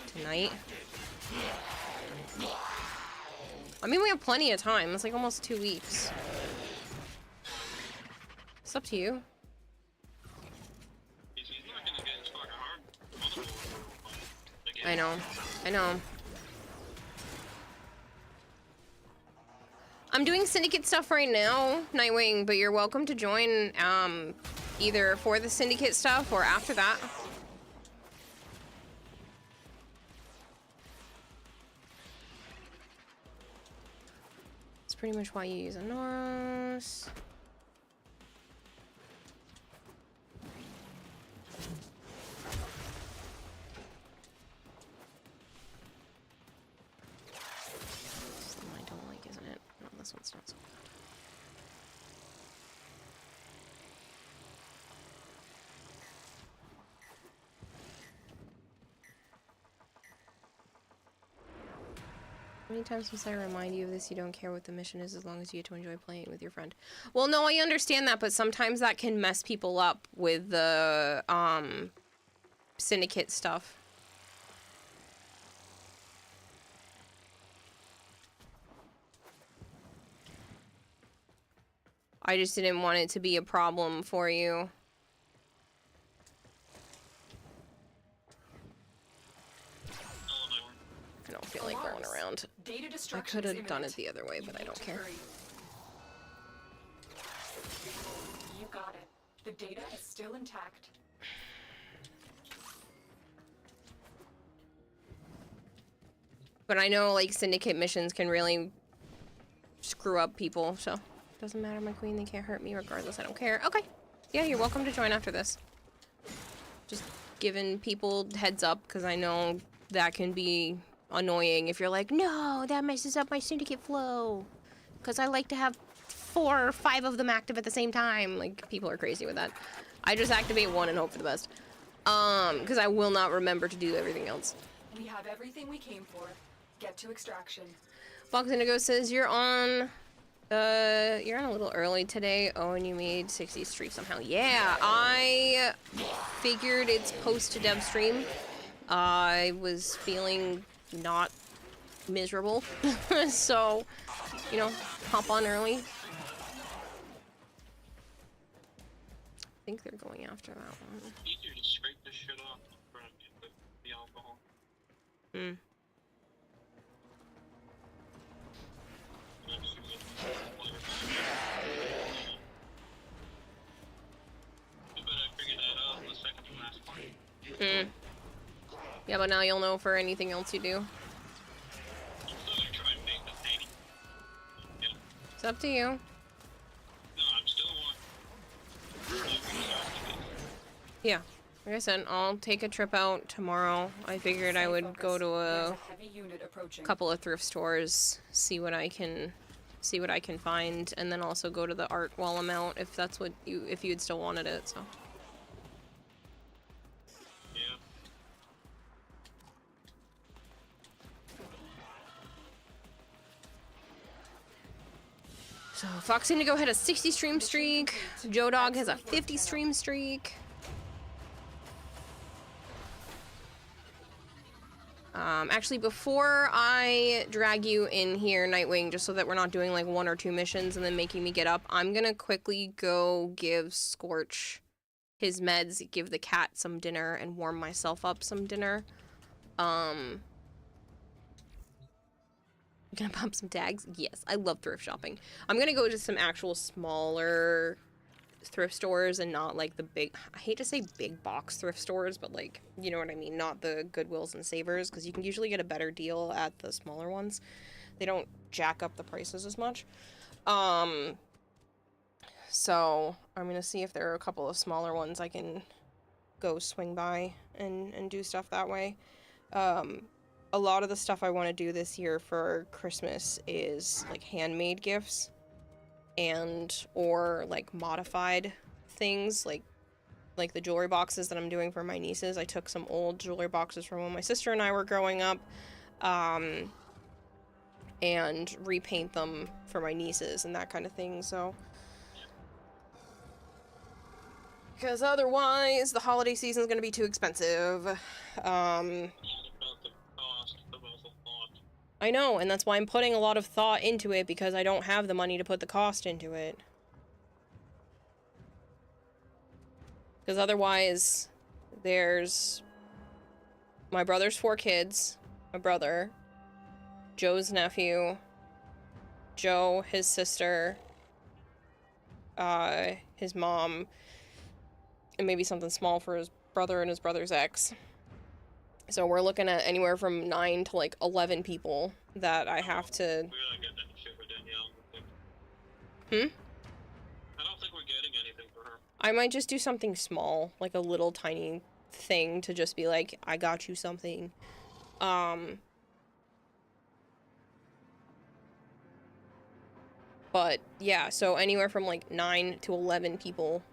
Tonight? I mean, we have plenty of time. It's like almost 2 weeks. It's up to you. I know. I know. I'm doing Syndicate stuff right now, Nightwing, but you're welcome to join either for the Syndicate stuff or after that. It's pretty much why you use Anoros. I don't like, isn't it? No, this one's not so good. Many times since I remind you of this, you don't care what the mission is as long as you get to enjoy playing with your friend. Well, no, I understand that, but sometimes that can mess people up with the, syndicate stuff. I just didn't want it to be a problem for you. I don't feel like going around. I could have done it the other way, but I don't care. You got it. The data is still intact. But I know, like, syndicate missions can really screw up people, so... Doesn't matter, my queen, they can't hurt me regardless, I don't care. Okay. Yeah, you're welcome to join after this. Just giving people heads up, because I know that can be annoying if you're like, no, that messes up my syndicate flow. Because I like to have 4 or 5 of them active at the same time. Like, people are crazy with that. I just activate one and hope for the best. Because I will not remember to do everything else. We have everything we came for. Get to extraction. Fox Indigo says you're on a little early today. Oh, and you made 60 streak somehow. Yeah, I figured it's post to dev stream. I was feeling not miserable. So, you know, hop on early. I think they're going after that one. Easier to scrape this shit off from the alcohol. Hmm. Hmm. Yeah, but now you'll know for anything else you do. It's up to you. Yeah, like I said, I'll take a trip out tomorrow. I figured I would go to a couple of thrift stores, see what I can find, and then also go to the art while I'm out if that's what if you'd still wanted it. So. So, Fox Indigo had a 60 stream streak. Joe Dog has a 50 stream streak. Actually, before I drag you in here, Nightwing, just so that we're not doing like 1 or 2 missions and then making me get up, I'm gonna quickly go give Scorch his meds, give the cat some dinner, and warm myself up some dinner. Gonna pump some tags? Yes, I love thrift shopping. I'm gonna go to some actual smaller thrift stores and not like the big, I hate to say big box thrift stores, but like, you know what I mean, not the Goodwills and Savers, because you can usually get a better deal at the smaller ones. They don't jack up the prices as much. So I'm gonna see if there are a couple of smaller ones I can go swing by and do stuff that way. A lot of the stuff I want to do this year for Christmas is like handmade gifts or like modified things, like the jewelry boxes that I'm doing for my nieces. I took some old jewelry boxes from when my sister and I were growing up and repaint them for my nieces and that kind of thing. So because otherwise the holiday season is going to be too expensive. I know, and that's why I'm putting a lot of thought into it, because I don't have the money to put the cost into it. Because otherwise, there's my brother's 4 kids, my brother, Joe's nephew, Joe, his sister, his mom, and maybe something small for his brother and his brother's ex. So we're looking at anywhere from 9 to like 11 people that I have to. Hmm? I don't think we're getting anything for her. I might just do something small, like a little tiny thing to just be like, I got you something. But yeah, so anywhere from like 9 to 11 people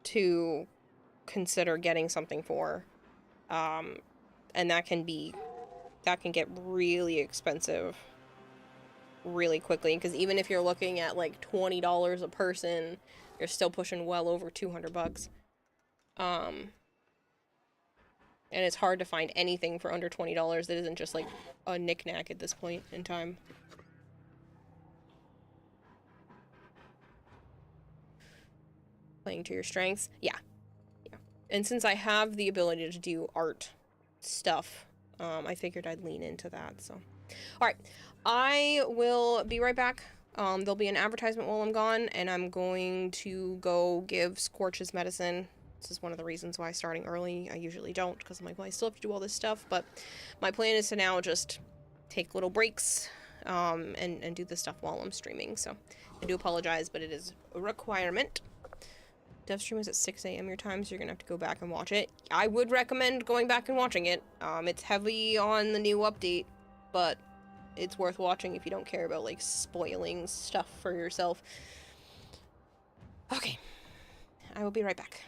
to consider getting something for. And that can be that can get really expensive really quickly, because even if you're looking at like $20 a person, you're still pushing well over 200 bucks. And it's hard to find anything for under $20 that isn't just like a knickknack at this point in time. Playing to your strengths. Yeah. And since I have the ability to do art stuff, I figured I'd lean into that, so. Alright, I will be right back. There'll be an advertisement while I'm gone, and I'm going to go give Scorch his medicine. This is one of the reasons why starting early. I usually don't, because I'm like, well, I still have to do all this stuff, but my plan is to now just take little breaks, and do this stuff while I'm streaming, so I do apologize, but it is a requirement. Dev stream is at 6 a.m. your time, so you're gonna have to go back and watch it. I would recommend going back and watching it. It's heavy on the new update, but it's worth watching if you don't care about, like, spoiling stuff for yourself. Okay. I will be right back.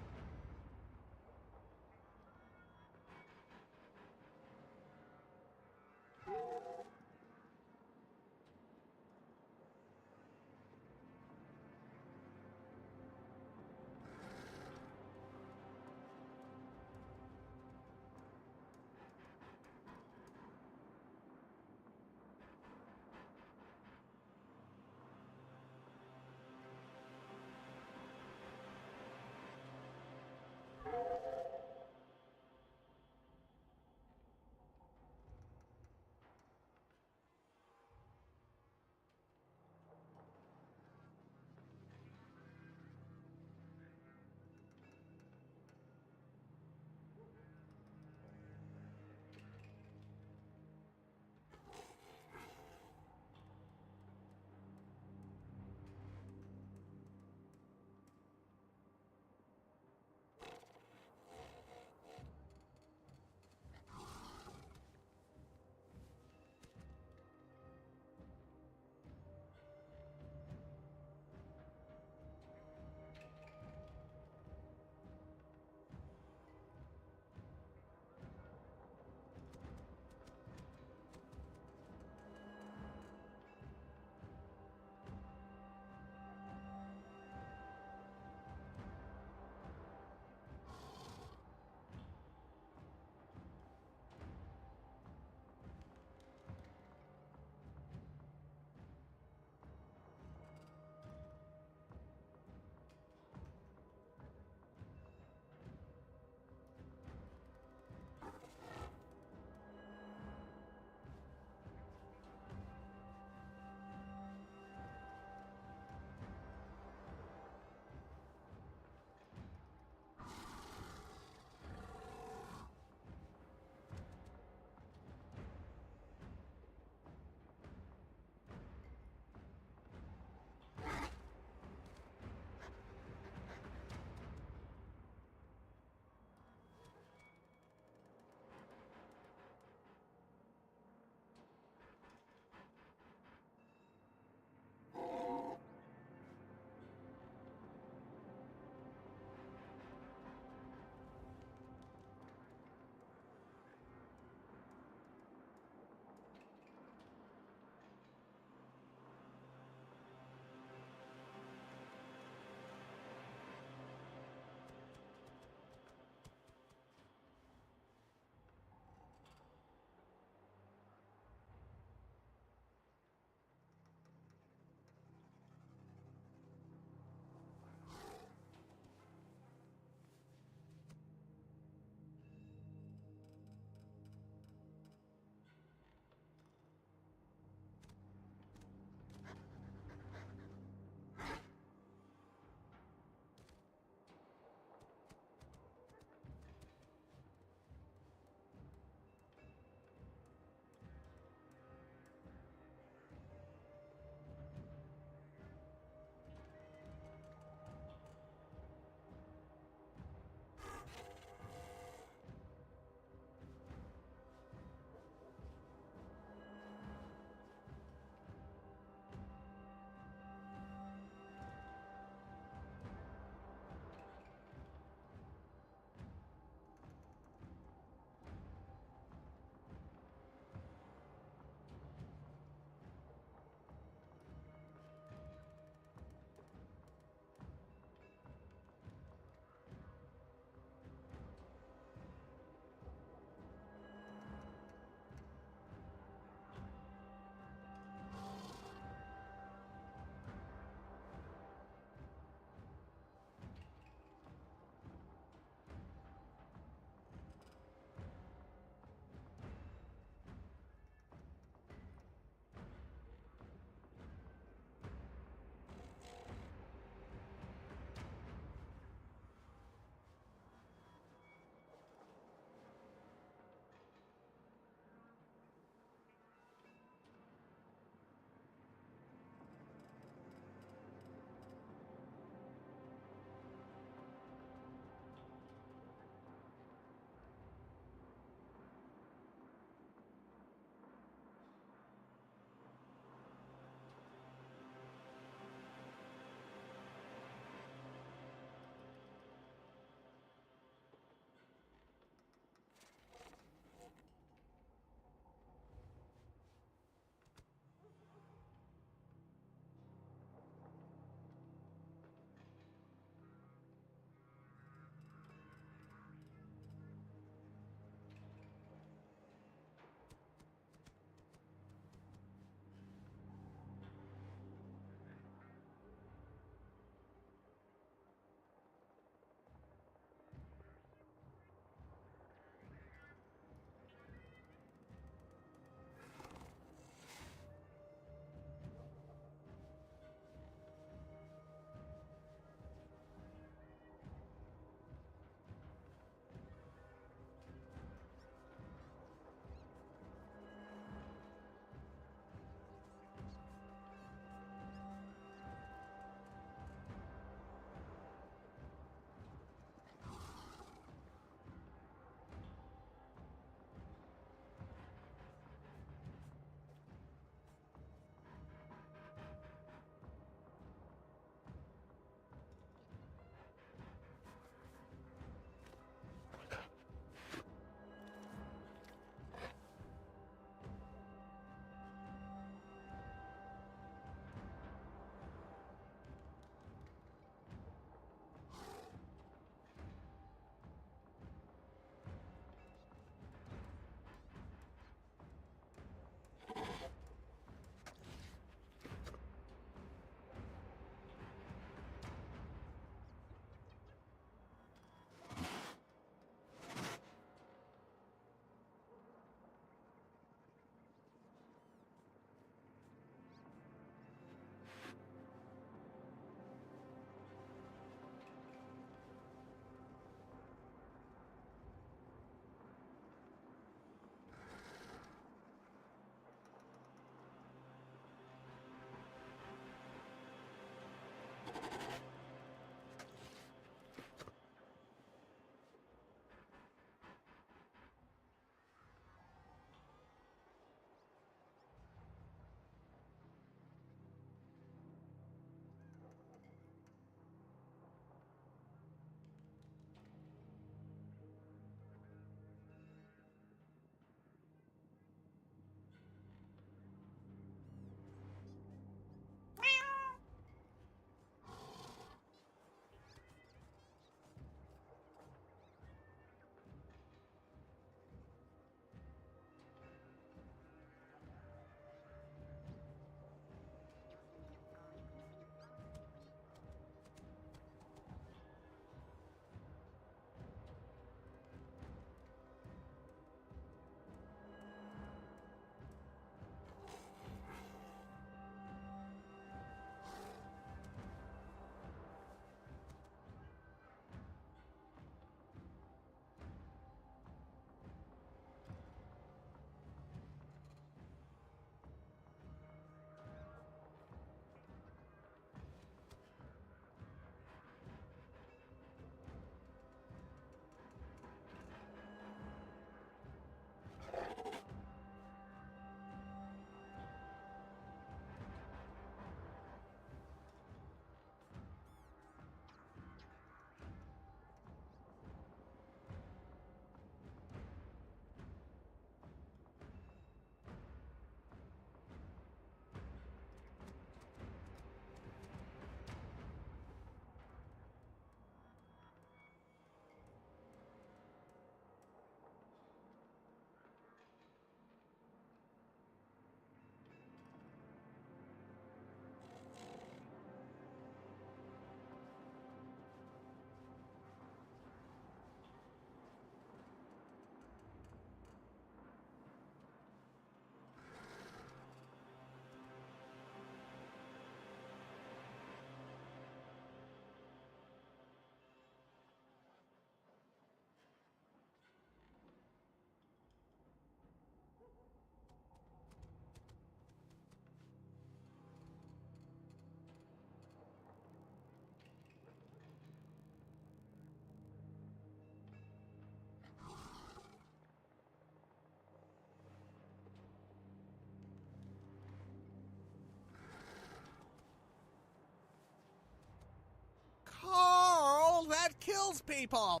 kills people!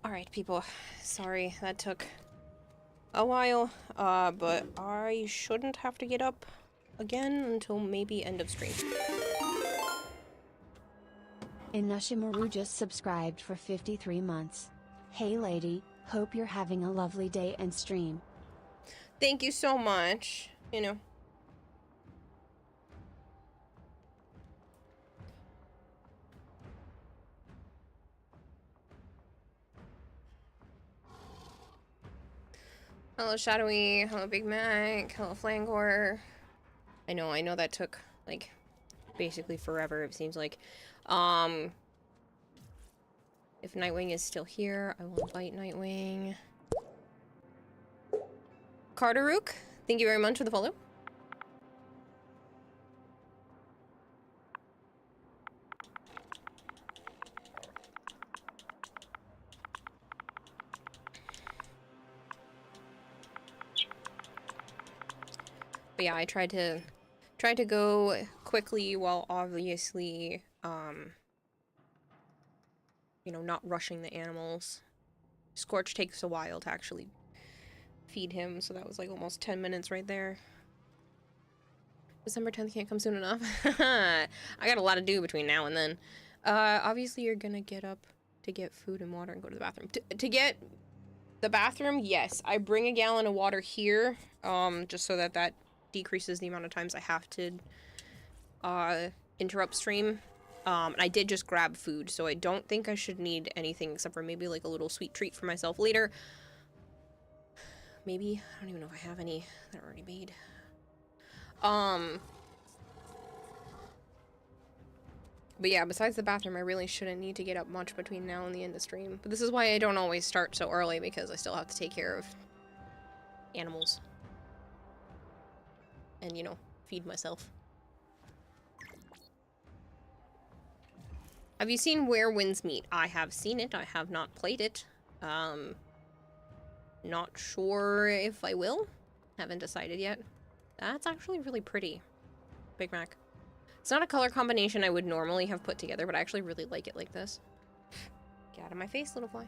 Alright, people. Sorry, that took a while, but I shouldn't have to get up again until maybe end of stream. Inushimaru just subscribed for 53 months. Hey lady, hope you're having a lovely day and stream. Thank you so much. You know. Hello Shadowy, hello Big Mac, hello Flangor. I know that took, like, basically forever, it seems like. If Nightwing is still here, I will invite Nightwing. Carterook, thank you very much for the follow. But yeah, I tried to go quickly while obviously, you know, not rushing the animals. Scorch takes a while to actually feed him, so that was like almost 10 minutes right there. December 10th can't come soon enough. I got a lot to do between now and then. Obviously you're gonna get up to get food and water and go to the bathroom. To get the bathroom, yes. I bring a gallon of water here, just so that decreases the amount of times I have to interrupt stream. And I did just grab food, so I don't think I should need anything except for maybe like a little sweet treat for myself later. Maybe, I don't even know if I have any that are already made. But yeah, besides the bathroom, I really shouldn't need to get up much between now and the end of stream. But this is why I don't always start so early, because I still have to take care of animals. And, you know, feed myself. Have you seen Where Winds Meet? I have seen it. I have not played it. Not sure if I will. Haven't decided yet. That's actually really pretty. Big Mac. It's not a color combination I would normally have put together, but I actually really like it like this. Get out of my face, little fly.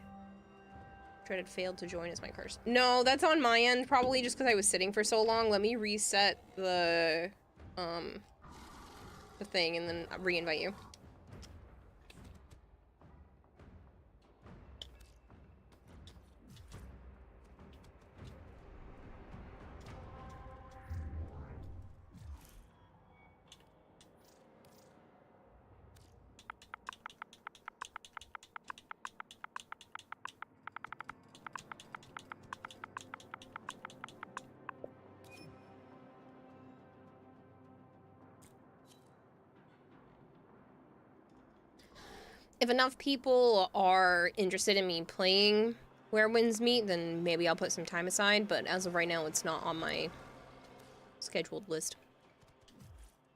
Dreaded failed to join as my curse. No, that's on my end, probably just because I was sitting for so long. Let me reset the thing and then re-invite you. If enough people are interested in me playing Where Winds Meet, then maybe I'll put some time aside, but as of right now, it's not on my scheduled list.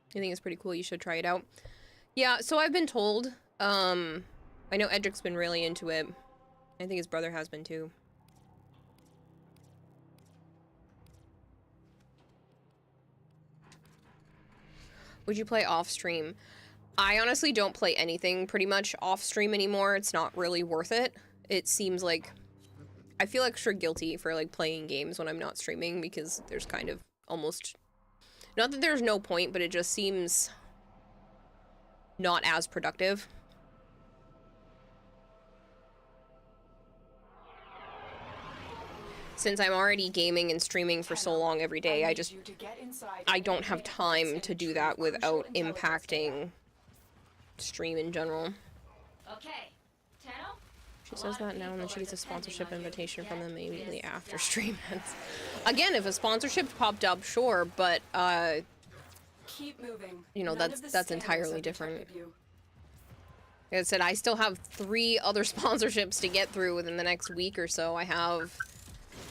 I think it's pretty cool. You should try it out. Yeah, so I've been told. I know Edric's been really into it. I think his brother has been too. Would you play off stream? I honestly don't play anything pretty much off stream anymore. It's not really worth it. It seems like I feel extra guilty for like playing games when I'm not streaming because there's kind of almost, not that there's no point, but it just seems not as productive. Since I'm already gaming and streaming for so long every day, I don't have time to do that without impacting stream in general. Okay, Tenno? She says that now and then she gets a sponsorship invitation from them immediately after stream ends. Again, if a sponsorship popped up, sure, but Keep moving. you know, that's entirely different. Like I said, I still have 3 other sponsorships to get through within the next week or so. I have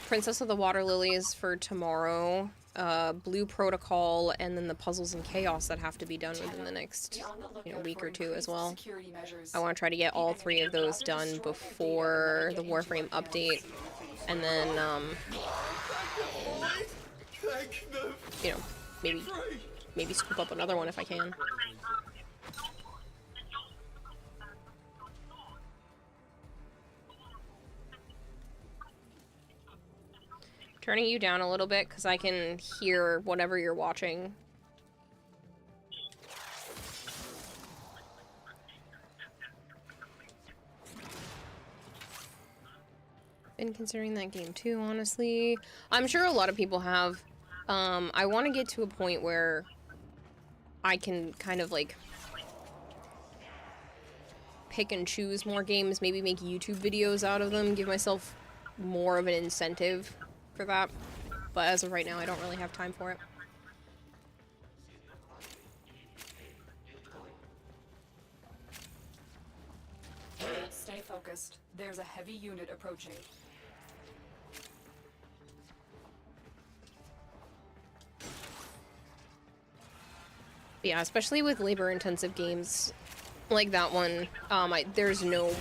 Princess of the Water Lilies for tomorrow, Blue Protocol, and then the Puzzles and Chaos that have to be done within the next, week or 2 as well. I want to try to get all 3 of those done before the Warframe update, and then, maybe scoop up another one if I can. Turning you down a little bit because I can hear whatever you're watching. Been considering that game too, honestly. I'm sure a lot of people have. I want to get to a point where I can kind of like pick and choose more games, maybe make YouTube videos out of them, give myself more of an incentive for that, but as of right now I don't really have time for it. Stay focused. There's a heavy unit approaching. Yeah, especially with labor-intensive games like that one, there's no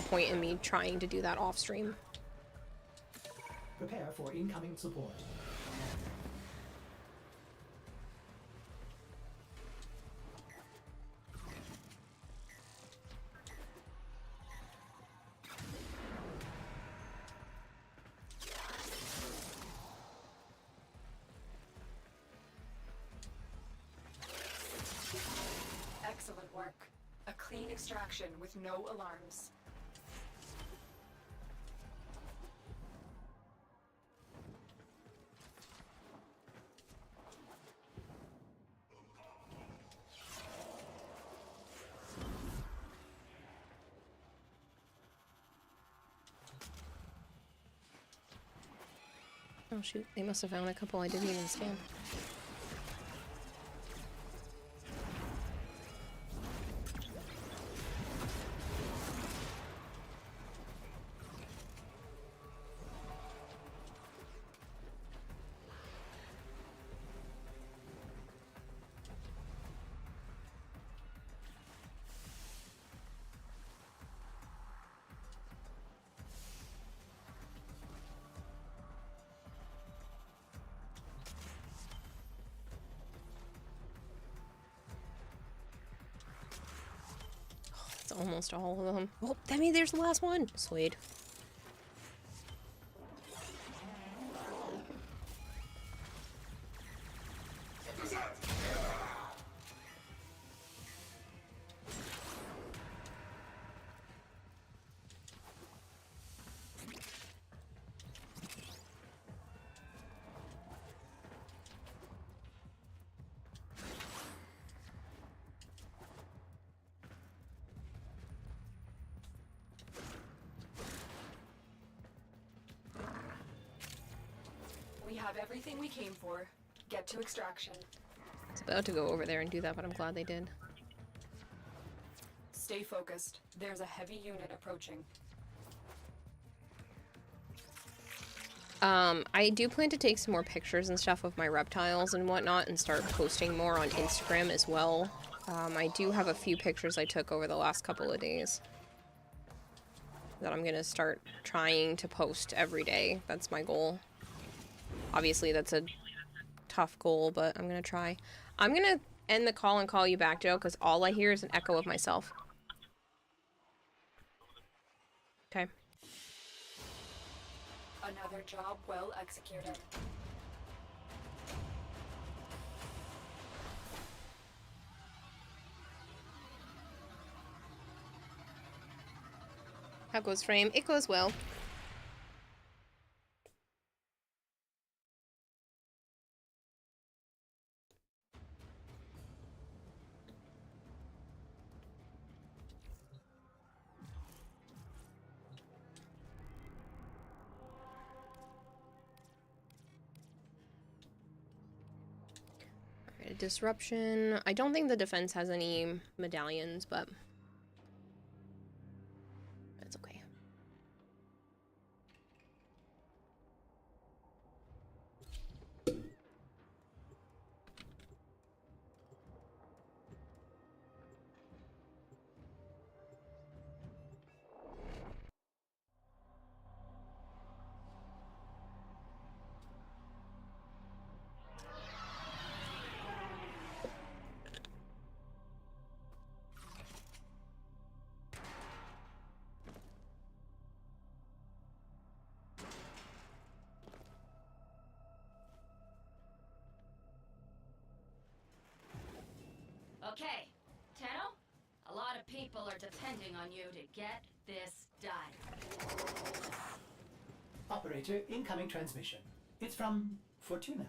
point in me trying to do that off stream. Prepare for incoming support. Excellent work. A clean extraction with no alarms. Oh shoot, they must have found a couple I didn't even scan. almost all of them. Oh, that means there's the last one. Sweet. We have everything we came for. Get to extraction. I was about to go over there and do that, but I'm glad they did. Stay focused. There's a heavy unit approaching. I do plan to take some more pictures and stuff of my reptiles and whatnot and start posting more on Instagram as well. I do have a few pictures I took over the last couple of days that I'm gonna start trying to post every day. That's my goal. Obviously, that's a tough goal, but I'm gonna try. I'm gonna end the call and call you back, Joe, because all I hear is an echo of myself. Okay. Another job well executed. How goes Frame? It goes well. Alright, a disruption. I don't think the defense has any medallions, but that's okay. Okay, Tenno, a lot of people are depending on you to get this done. Operator, incoming transmission. It's from Fortuna.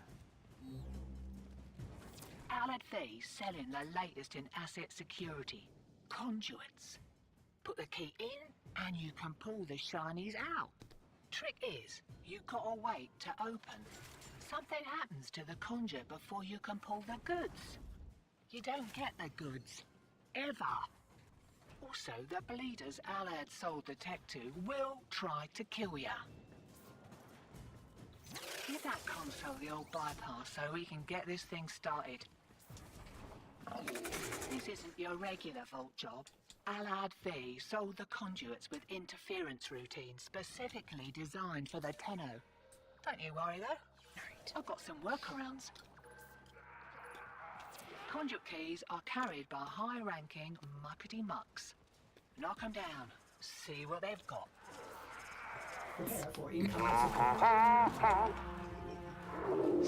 Alad V's selling the latest in asset security. Conduits. Put the key in and you can pull the shinies out. Trick is, you gotta wait to open. Something happens to the conduit before you can pull the goods. You don't get the goods. Ever. Also, the bleeders Alad sold the tech to will try to kill ya. Give that console the old bypass so we can get this thing started. This isn't your regular vault job. Alad V sold the conduits with interference routines specifically designed for the Tenno. Don't you worry though. Right. I've got some workarounds. Conduit keys are carried by high-ranking muckety-mucks. Knock them down. See what they've got. Prepare for incoming support.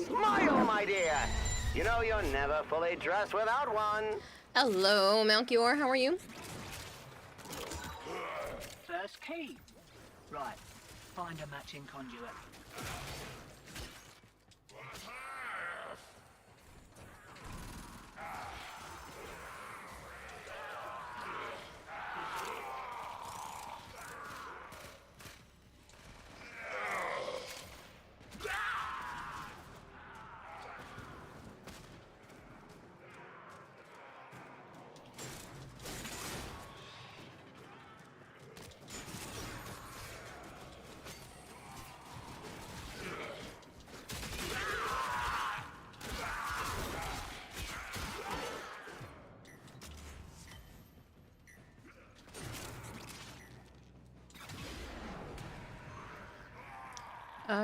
Smile, my dear! You know you're never fully dressed without one. Hello, Malchior. How are you? First key. Right. Find a matching conduit.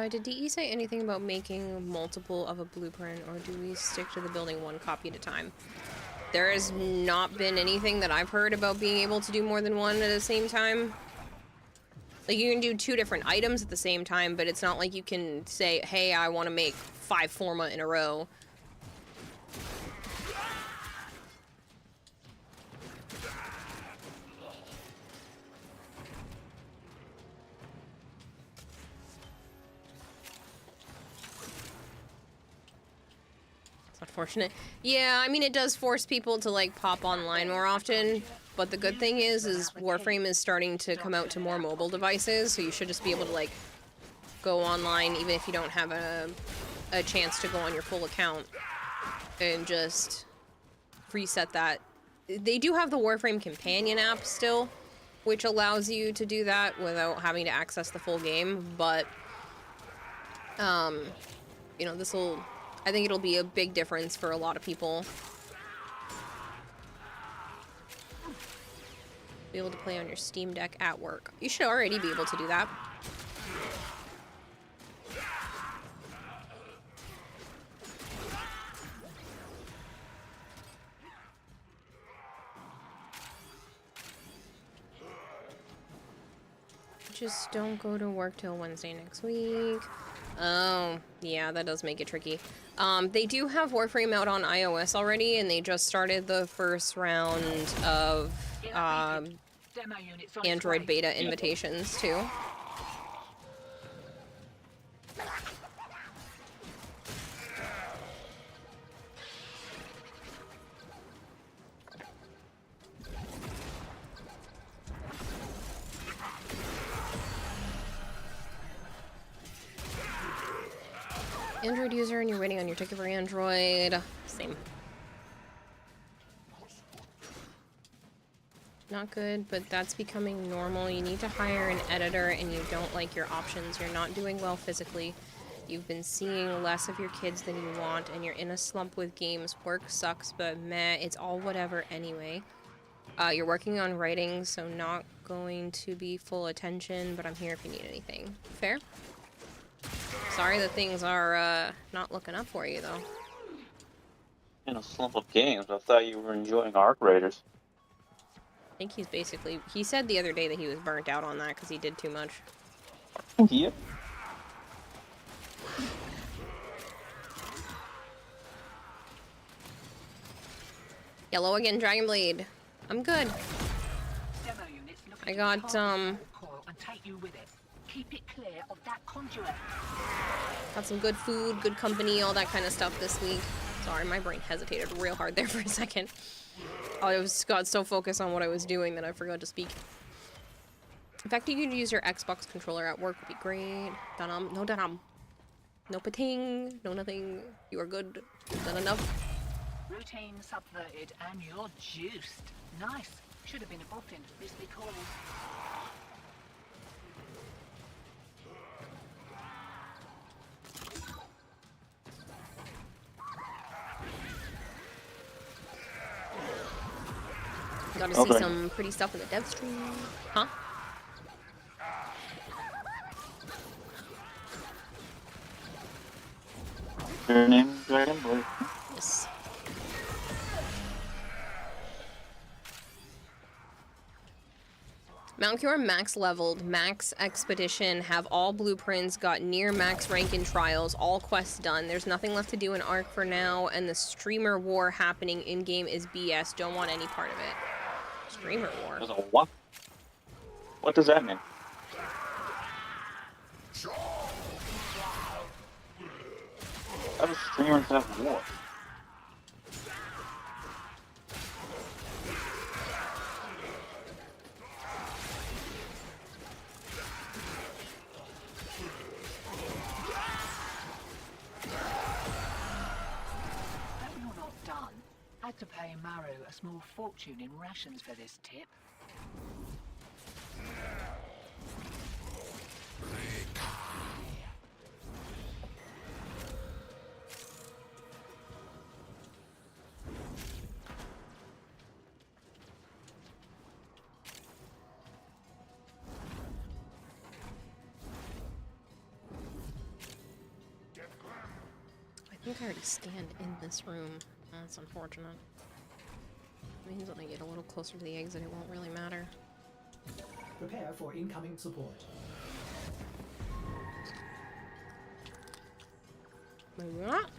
Did DE say anything about making multiple of a blueprint, or do we stick to the building one copy at a time? There has not been anything that I've heard about being able to do more than one at the same time. Like, you can do 2 different items at the same time, but it's not like you can say, hey, I want to make 5 forma in a row. Unfortunate. Yeah, I mean, it does force people to, like, pop online more often, but the good thing is Warframe is starting to come out to more mobile devices, so you should just be able to, like, go online even if you don't have a chance to go on your full account and just reset that. They do have the Warframe companion app still, which allows you to do that without having to access the full game, but, you know, I think it'll be a big difference for a lot of people. Be able to play on your Steam Deck at work. You should already be able to do that. Just don't go to work till Wednesday next week. Oh, yeah, that does make it tricky. They do have Warframe out on iOS already, and they just started the first round of Android beta invitations, too. Android user and you're waiting on your ticket for Android. Same. Not good, but that's becoming normal. You need to hire an editor and you don't like your options. You're not doing well physically. You've been seeing less of your kids than you want and you're in a slump with games. Work sucks, but meh, it's all whatever anyway. You're working on writing, so not going to be full attention, but I'm here if you need anything. Fair? Sorry that things are not looking up for you, though. In a slump of games, I thought you were enjoying Arc Raiders. I think he's basically... He said the other day that he was burnt out on that because he did too much. Yep. Yellow again, Dragon Blade. I'm good. I got, Keep it clear of that conduit. Got some good food, good company, all that kind of stuff this week. Sorry, my brain hesitated real hard there for a second. I got so focused on what I was doing that I forgot to speak. In fact, you could use your Xbox controller at work would be great. Danam, no danam. No pating, no nothing. You are good. You've done enough. Routine subverted and you're juiced. Nice. Should have been a boffin. This be calling. Got to see some pretty stuff in the dev stream. Huh? Your name, Dragon Blade? Yes. Mount Cure max leveled, max expedition, have all blueprints, got near max rank in trials, all quests done. There's nothing left to do in Arc for now, and the streamer war happening in-game is BS. Don't want any part of it. Streamer war? There's a what? What does that mean? How does streamers have war? Had to pay Maru a small fortune in rations for this tip. I think I already scanned in this room. That's unfortunate. means when I get a little closer to the exit, it won't really matter. Prepare for incoming support. Maybe not.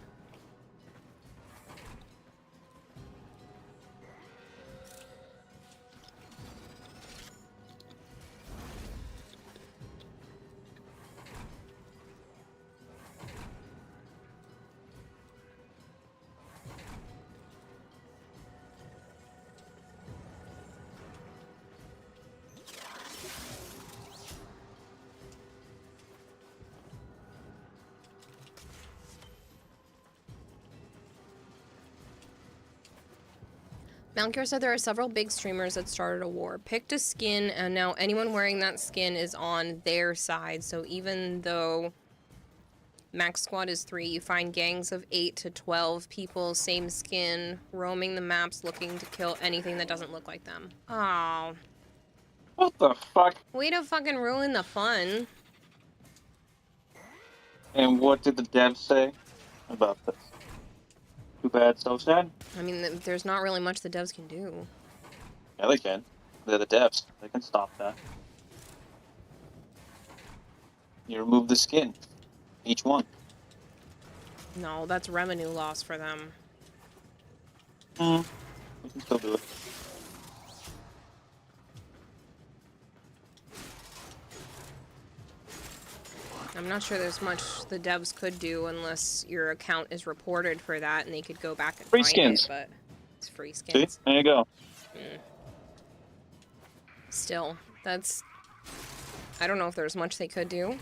Malkier said there are several big streamers that started a war, picked a skin, and now anyone wearing that skin is on their side. So even though max squad is 3, you find gangs of 8 to 12 people, same skin, roaming the maps looking to kill anything that doesn't look like them. Oh. What the fuck? Way to fucking ruin the fun. And what did the devs say about this? Too bad, so sad? I mean, there's not really much the devs can do. Yeah, they can. They're the devs. They can stop that. You remove the skin. Each one. No, that's revenue loss for them. We can still do it. I'm not sure there's much the devs could do unless your account is reported for that and they could go back and Free find skins. it, but it's free skins. See? There you go. Still, that's... I don't know if there's much they could do.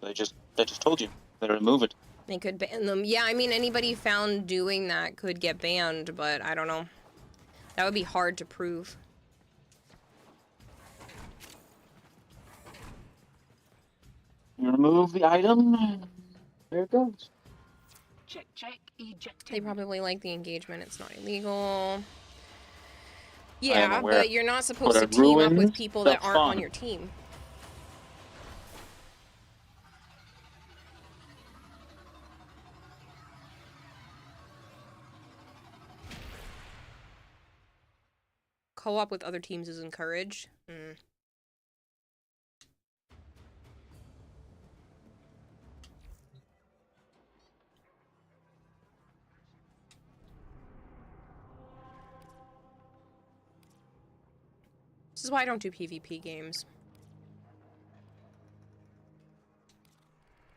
They just told you. They remove it. They could ban them. Yeah, I mean, anybody found doing that could get banned, but I don't know. That would be hard to prove. You remove the item, and there it goes. Check, eject. They probably like the engagement. It's not illegal. I Yeah, am aware, but you're not supposed but to it team up with ruins people the that aren't on fun. your team. Co-op with other teams is encouraged. This is why I don't do PvP games.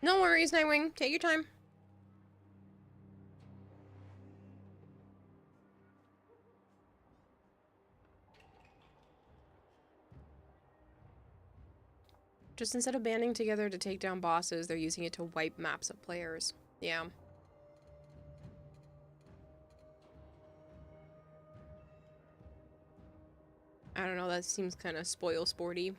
No worries, Nightwing. Take your time. Just instead of banding together to take down bosses, they're using it to wipe maps of players. Yeah. I don't know, that seems kind of spoil sporty.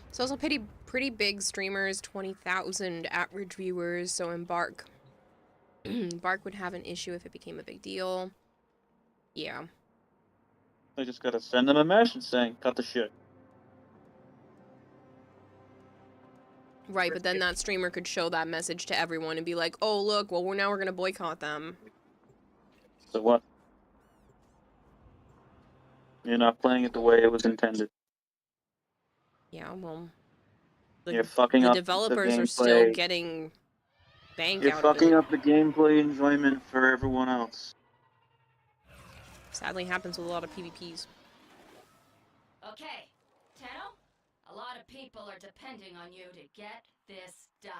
It's also pretty big streamers, 20,000 average viewers, so Embark would have an issue if it became a big deal. Yeah. They just gotta send them a message saying, cut the shit. Right, but then that streamer could show that message to everyone and be like, oh look, well now we're gonna boycott them. So what? You're not playing it the way it was intended. Yeah, well... You're fucking the up developers the are still gameplay. getting bank You're out fucking of it. up the gameplay enjoyment for everyone else. Sadly happens with a lot of PvPs. Okay, Tenno, A lot of people are depending on you to get this done.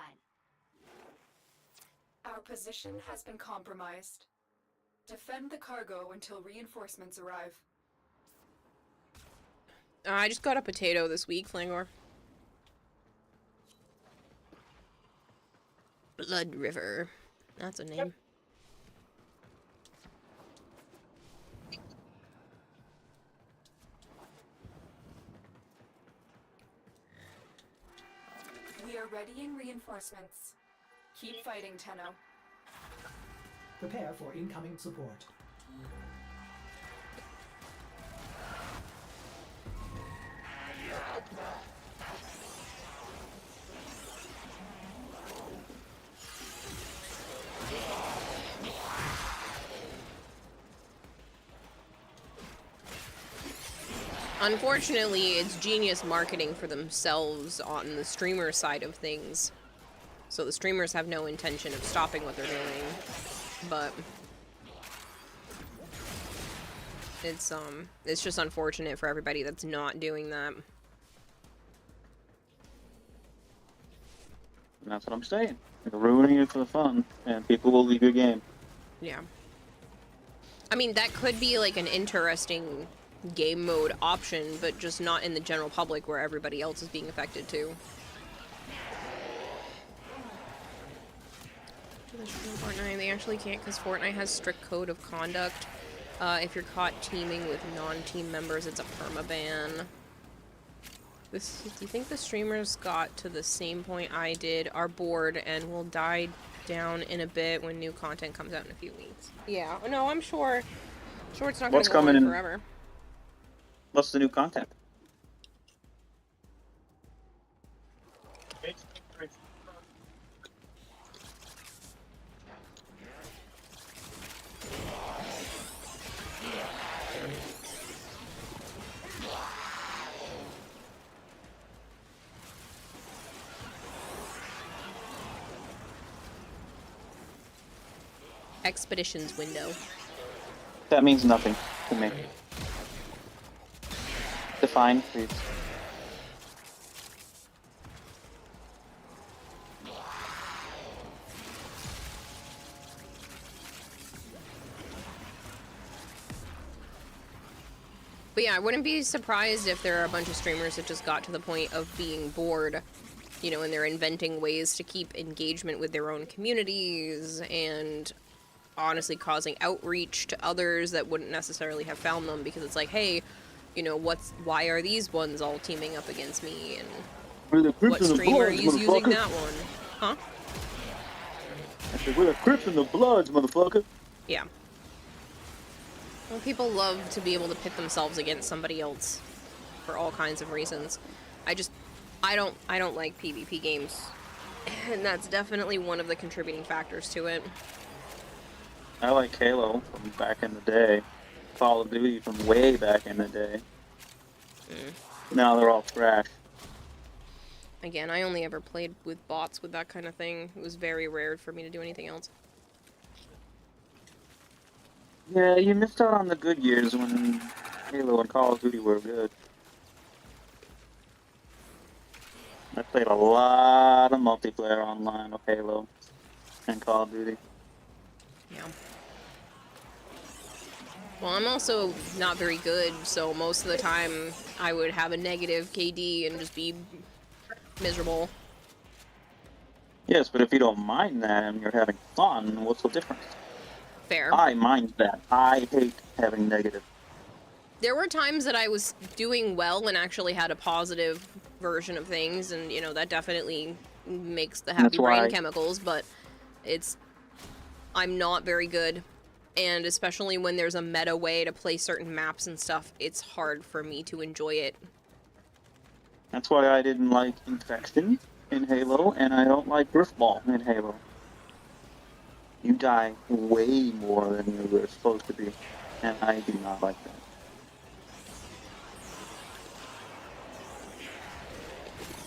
Our position has been compromised. Defend the cargo until reinforcements arrive. I just got a potato this week, Flangor. Blood River. That's a name. We are readying reinforcements. Keep fighting, Tenno. Prepare for incoming support. Unfortunately, it's genius marketing for themselves on the streamer side of things. So the streamers have no intention of stopping what they're doing, but it's just unfortunate for everybody that's not doing that. And that's what I'm saying. They're ruining it for the fun, and people will leave your game. Yeah. I mean, that could be like an interesting game mode option, but just not in the general public where everybody else is being affected too. Fortnite, they actually can't because Fortnite has strict code of conduct. If you're caught teaming with non-team members, it's a permaban. Do you think the streamers got to the same point I did, are bored, and will die down in a bit when new content comes out in a few weeks? Yeah, no, I'm sure. Sure, it's not going to go on forever. What's the new content? Expeditions window. That means nothing to me. Define, please. But yeah, I wouldn't be surprised if there are a bunch of streamers that just got to the point of being bored, you know, and they're inventing ways to keep engagement with their own communities and honestly causing outreach to others that wouldn't necessarily have found them, because it's like, hey, you know, why are these ones all teaming up against me, and what streamer is using that one? Huh? I said, we're the Crips and the Bloods, motherfucker. Yeah. Well, people love to be able to pit themselves against somebody else for all kinds of reasons. I don't like PvP games, and that's definitely one of the contributing factors to it. I like Halo from back in the day. Call of Duty from way back in the day. Now they're all trash. Again, I only ever played with bots with that kind of thing. It was very rare for me to do anything else. Yeah, you missed out on the good years when Halo and Call of Duty were good. I played a lot of multiplayer online with Halo and Call of Duty. Yeah. Well, I'm also not very good, so most of the time I would have a negative KD and just be miserable. Yes, but if you don't mind that and you're having fun, what's the difference? Fair. I mind that. I hate having negative. There were times that I was doing well and actually had a positive version of things, and, you know, that definitely makes the happy brain chemicals, but I'm not very good. And especially when there's a meta way to play certain maps and stuff, it's hard for me to enjoy it. That's why I didn't like Infection in Halo, and I don't like Driftball in Halo. You die way more than you were supposed to be, and I do not like that.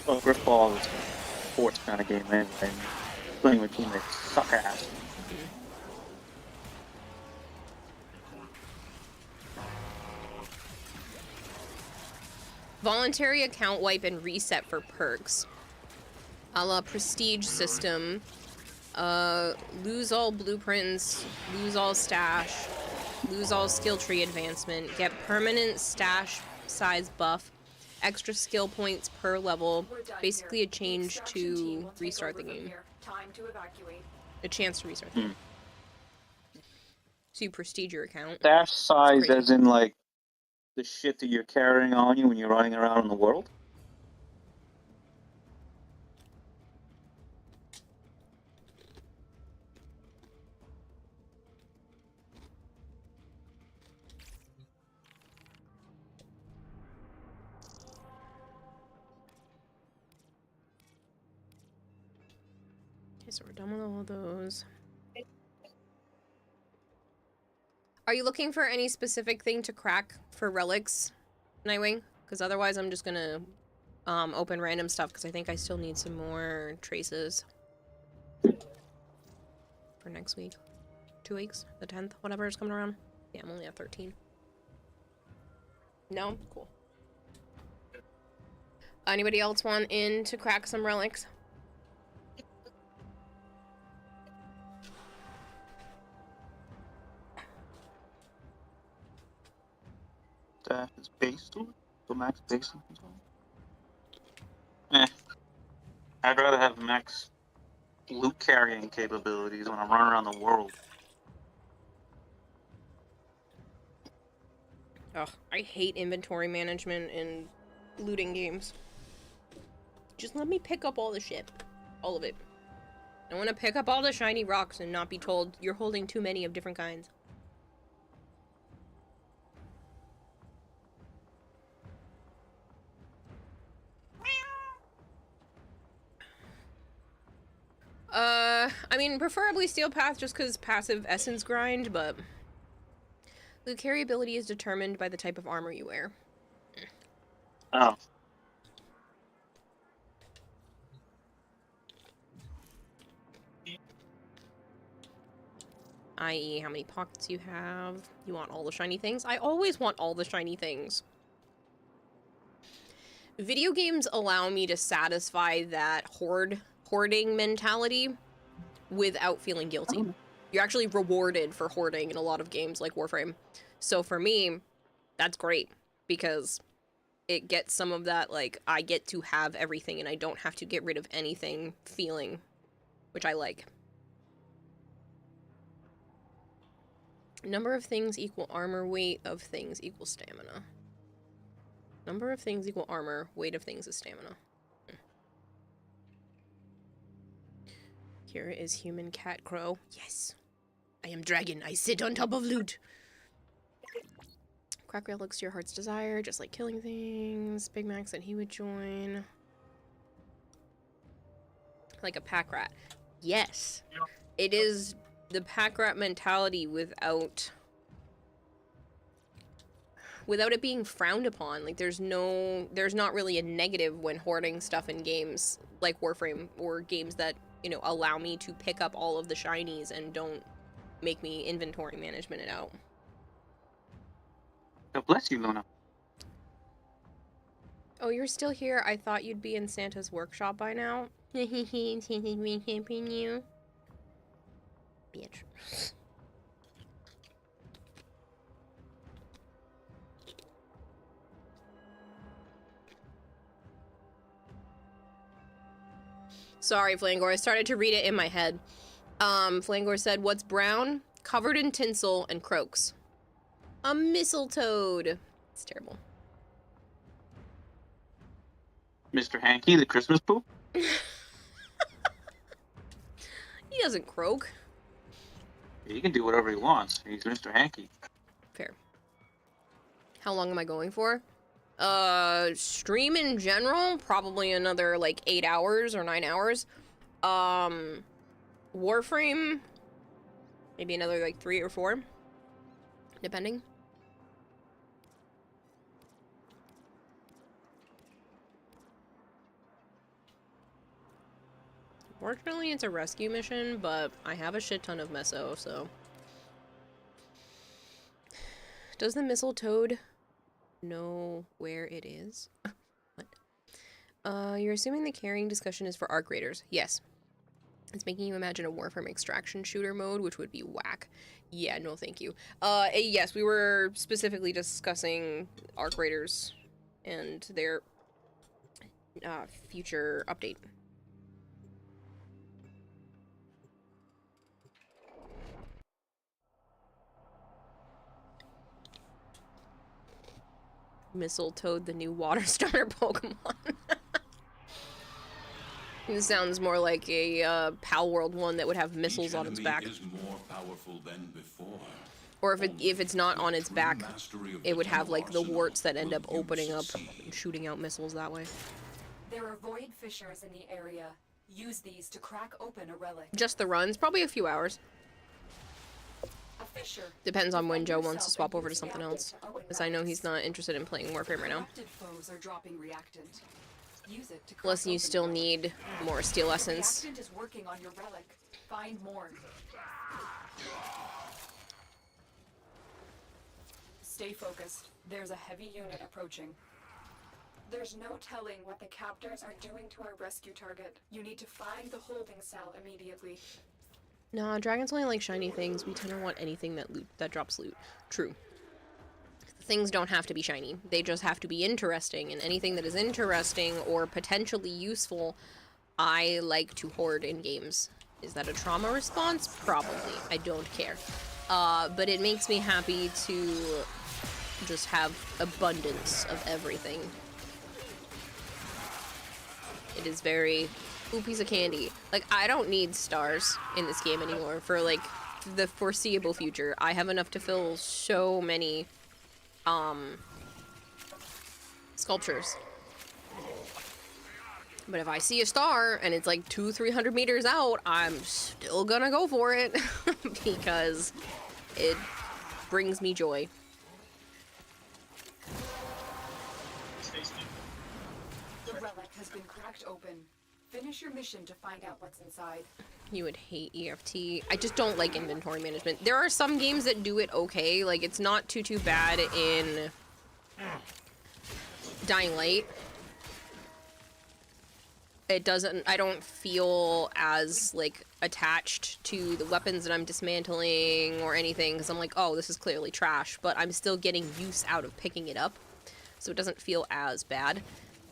Well, Driftball is a sports kind of game anyway, and playing with teammates suck ass. Voluntary account wipe and reset for perks. A la prestige system. Lose all blueprints, lose all stash, lose all skill tree advancement, get permanent stash size buff, extra skill points per level, basically a change to restart the game. Time to evacuate. A chance to restart the game. So you prestige your account. Stash size as in, like, the shit that you're carrying on you when you're running around in the world? Okay, so we're done with all of those. Are you looking for any specific thing to crack for relics, Nightwing? Because otherwise I'm just gonna open random stuff because I think I still need some more traces for next week. 2 weeks? The 10th? Whatever is coming around. Yeah, I'm only at 13. No? Cool. Anybody else want in to crack some relics? Stash is base to it? So max base control? I'd rather have max loot carrying capabilities when I'm running around the world. Ugh, I hate inventory management in looting games. Just let me pick up all the shit. All of it. I want to pick up all the shiny rocks and not be told you're holding too many of different kinds. I mean, preferably Steel Path just because passive essence grind, but loot carry ability is determined by the type of armor you wear. Oh. I.e., how many pockets you have. You want all the shiny things? I always want all the shiny things. Video games allow me to satisfy that hoarding mentality without feeling guilty. You're actually rewarded for hoarding in a lot of games like Warframe. So for me, that's great because it gets some of that, like, I get to have everything and I don't have to get rid of anything feeling, which I like. Number of things equal armor, weight of things equal stamina. Number of things equal armor, weight of things is stamina. Here is human cat crow. Yes. I am dragon. I sit on top of loot. Crack relics to your heart's desire, just like killing things. Big Mac said he would join. Like a pack rat. Yes. It is the pack rat mentality without it being frowned upon. Like there's not really a negative when hoarding stuff in games like Warframe or games that, you know, allow me to pick up all of the shinies and don't make me inventory management it out. God bless you, Luna. Oh, you're still here? I thought you'd be in Santa's workshop by now. Santa's camping you. Bitch. Sorry, Flangor. I started to read it in my head. Flangor said, what's brown? Covered in tinsel and croaks. A mistletoad. It's terrible. Mr. Hanky, the Christmas poop? He doesn't croak. He can do whatever he wants. He's Mr. Hanky. Fair. How long am I going for? Stream in general, probably another, like, 8 hours or 9 hours. Warframe, maybe another, like, 3 or 4. Depending. Fortunately, it's a rescue mission, but I have a shit ton of meso, so... Does the mistletoad know where it is? You're assuming the carrying discussion is for arc raiders. Yes. It's making you imagine a Warframe extraction shooter mode, which would be whack. Yeah, no thank you. Yes, we were specifically discussing arc raiders and their future update. Mistletoe, the new water starter Pokemon. It sounds more like a Pal World one that would have missiles on its back. Is more powerful than before. Or if it's not on its back, it would have like the warts that end up opening up and shooting out missiles that way. There are void fissures in the area. Use these to crack open a relic. Just the runs, probably a few hours. A fissure. Depends on when Joe wants to swap over to something else, because I know he's not interested in playing Warframe right now. Corrupted foes are dropping reactant. Use it to Unless you still need more steel essence. Reactant is working on your relic. Find more. Stay focused. There's a heavy unit approaching. There's no telling what the captors are doing to our rescue target. You need to find the holding cell immediately. Nah, dragons only like shiny things. We tend to want anything that drops loot. True. Things don't have to be shiny. They just have to be interesting, and anything that is interesting or potentially useful, I like to hoard in games. Is that a trauma response? Probably. I don't care. But it makes me happy to just have abundance of everything. It is very... Ooh, piece of candy. Like, I don't need stars in this game anymore for, like, the foreseeable future. I have enough to fill so many, sculptures. But if I see a star and it's like 200-300 meters out, I'm still gonna go for it because it brings me joy. The relic has been cracked open. Finish your mission to find out what's inside. You would hate EFT. I just don't like inventory management. There are some games that do it okay. Like, it's not too bad in Dying Light. It doesn't... I don't feel as, like, attached to the weapons that I'm dismantling or anything, because I'm like, oh, this is clearly trash, but I'm still getting use out of picking it up, so it doesn't feel as bad.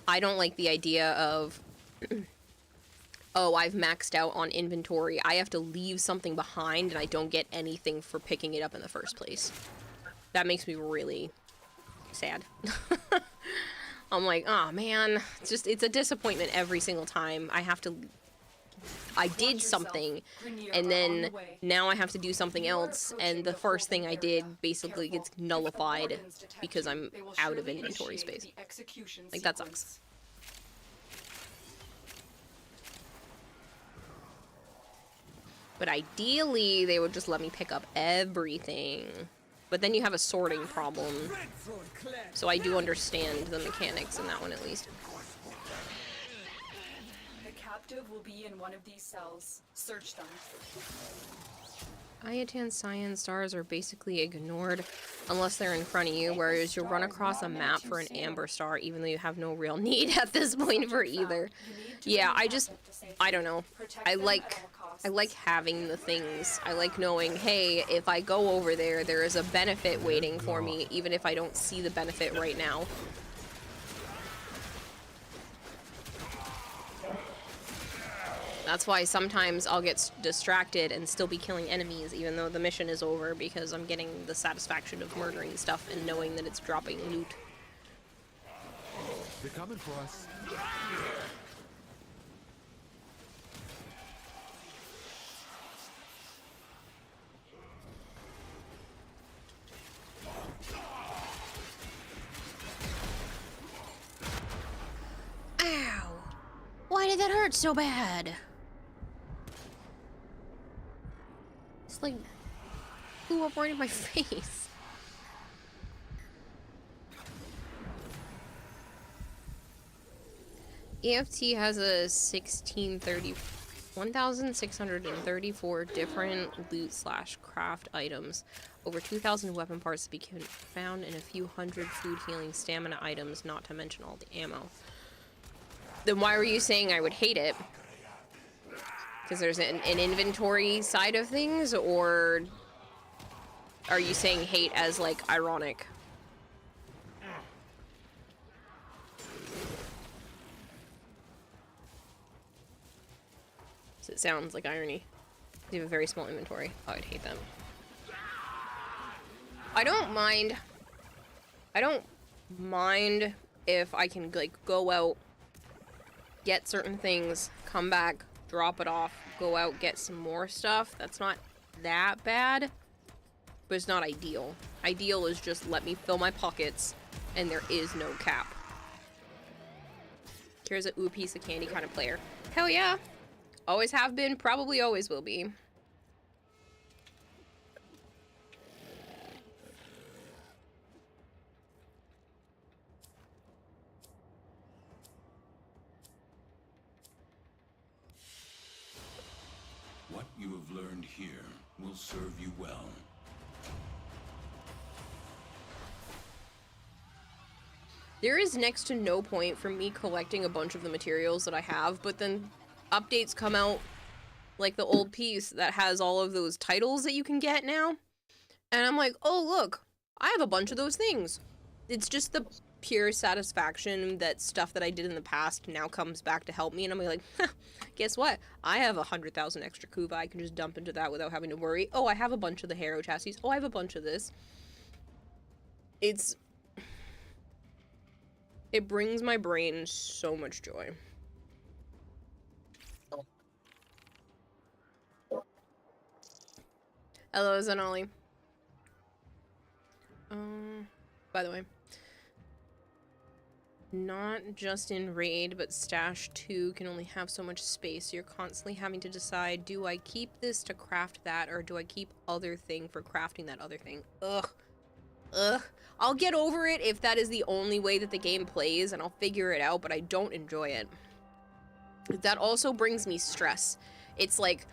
I don't like the idea of... oh, I've maxed out on inventory. I have to leave something behind and I don't get anything for picking it up in the first place. That makes me really sad. I'm like, oh man, it's a disappointment every single time. I did something and then now I have to do something else and the first thing I did basically gets nullified because I'm out of inventory space. Like, that sucks. But ideally, they would just let me pick up everything. But then you have a sorting problem. So I do understand the mechanics in that one, at least. The captive will be in one of these cells. Search them. Ayatan cyan stars are basically ignored unless they're in front of you, whereas you'll run across a map for an amber star even though you have no real need at this point for either. Yeah, I don't know. I like having the things. I like knowing, hey, if I go over there, there is a benefit waiting for me, even if I don't see the benefit right now. That's why sometimes I'll get distracted and still be killing enemies even though the mission is over because I'm getting the satisfaction of murdering stuff and knowing that it's dropping loot. They're coming for us. Ow! Why did that hurt so bad? It's like flew up right in my face. EFT has a 1,634 different loot/craft items, over 2,000 weapon parts to be found, and a few hundred food healing stamina items, not to mention all the ammo. Then why were you saying I would hate it? Because there's an inventory side of things, or are you saying hate as, like, ironic? So it sounds like irony. You have a very small inventory. Oh, I'd hate them. I don't mind if I can, like, go out, get certain things, come back, drop it off, go out, get some more stuff. That's not that bad, but it's not ideal. Ideal is just let me fill my pockets, and there is no cap. Here's a ooh piece of candy kind of player. Hell yeah. Always have been, probably always will be. What you have learned here will serve you well. There is next to no point for me collecting a bunch of the materials that I have, but then updates come out, like the old piece that has all of those titles that you can get now. And I'm like, oh look, I have a bunch of those things. It's just the pure satisfaction that stuff that I did in the past now comes back to help me, and I'm like, guess what? I have 100,000 extra kuva. I can just dump into that without having to worry. Oh, I have a bunch of the Harrow chassis. Oh, I have a bunch of this. It brings my brain so much joy. Hello, Zanali. By the way, not just in Raid, but Stash 2 can only have so much space. You're constantly having to decide, do I keep this to craft that, or do I keep other thing for crafting that other thing? Ugh. Ugh. I'll get over it if that is the only way that the game plays, and I'll figure it out, but I don't enjoy it. That also brings me stress. It's like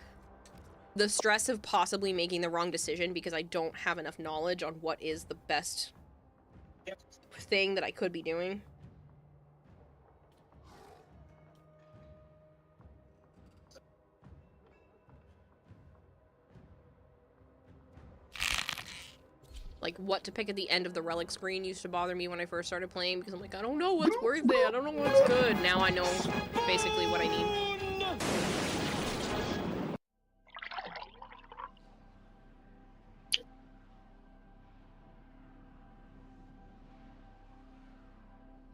the stress of possibly making the wrong decision because I don't have enough knowledge on what is the best thing that I could be doing. Like, what to pick at the end of the relic screen used to bother me when I first started playing, because I'm like, I don't know what's worth it, I don't know what's good. Now I know basically what I need.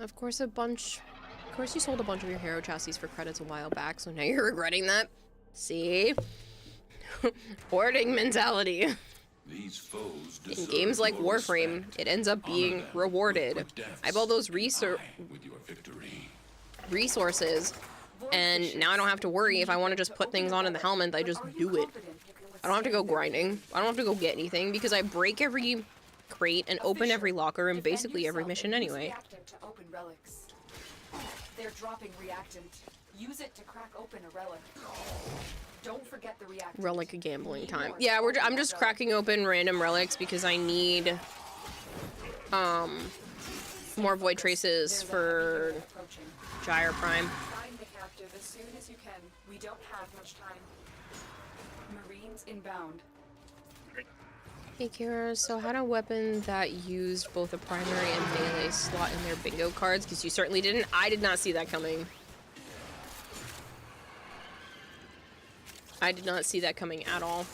Of course you sold a bunch of your Harrow chassis for credits a while back, so now you're regretting that? See? Hoarding mentality. These foes in games like Warframe, it ends up being rewarded. I have all those resources, and now I don't have to worry if I want to just put things on in the helmet, I just do it. I don't have to go grinding. I don't have to go get anything, because I break every crate and open every locker in basically every mission anyway. They're dropping reactant. Use it to crack open a relic. Don't forget the reactant. Relic gambling time. Yeah, I'm just cracking open random relics because I need more void traces for Gyre Prime. Find the captive as soon as you can. We don't have much time. Marines inbound. Hey Kira, so had a weapon that used both a primary and melee slot in their bingo cards? Because you certainly didn't. I did not see that coming. I did not see that coming at all.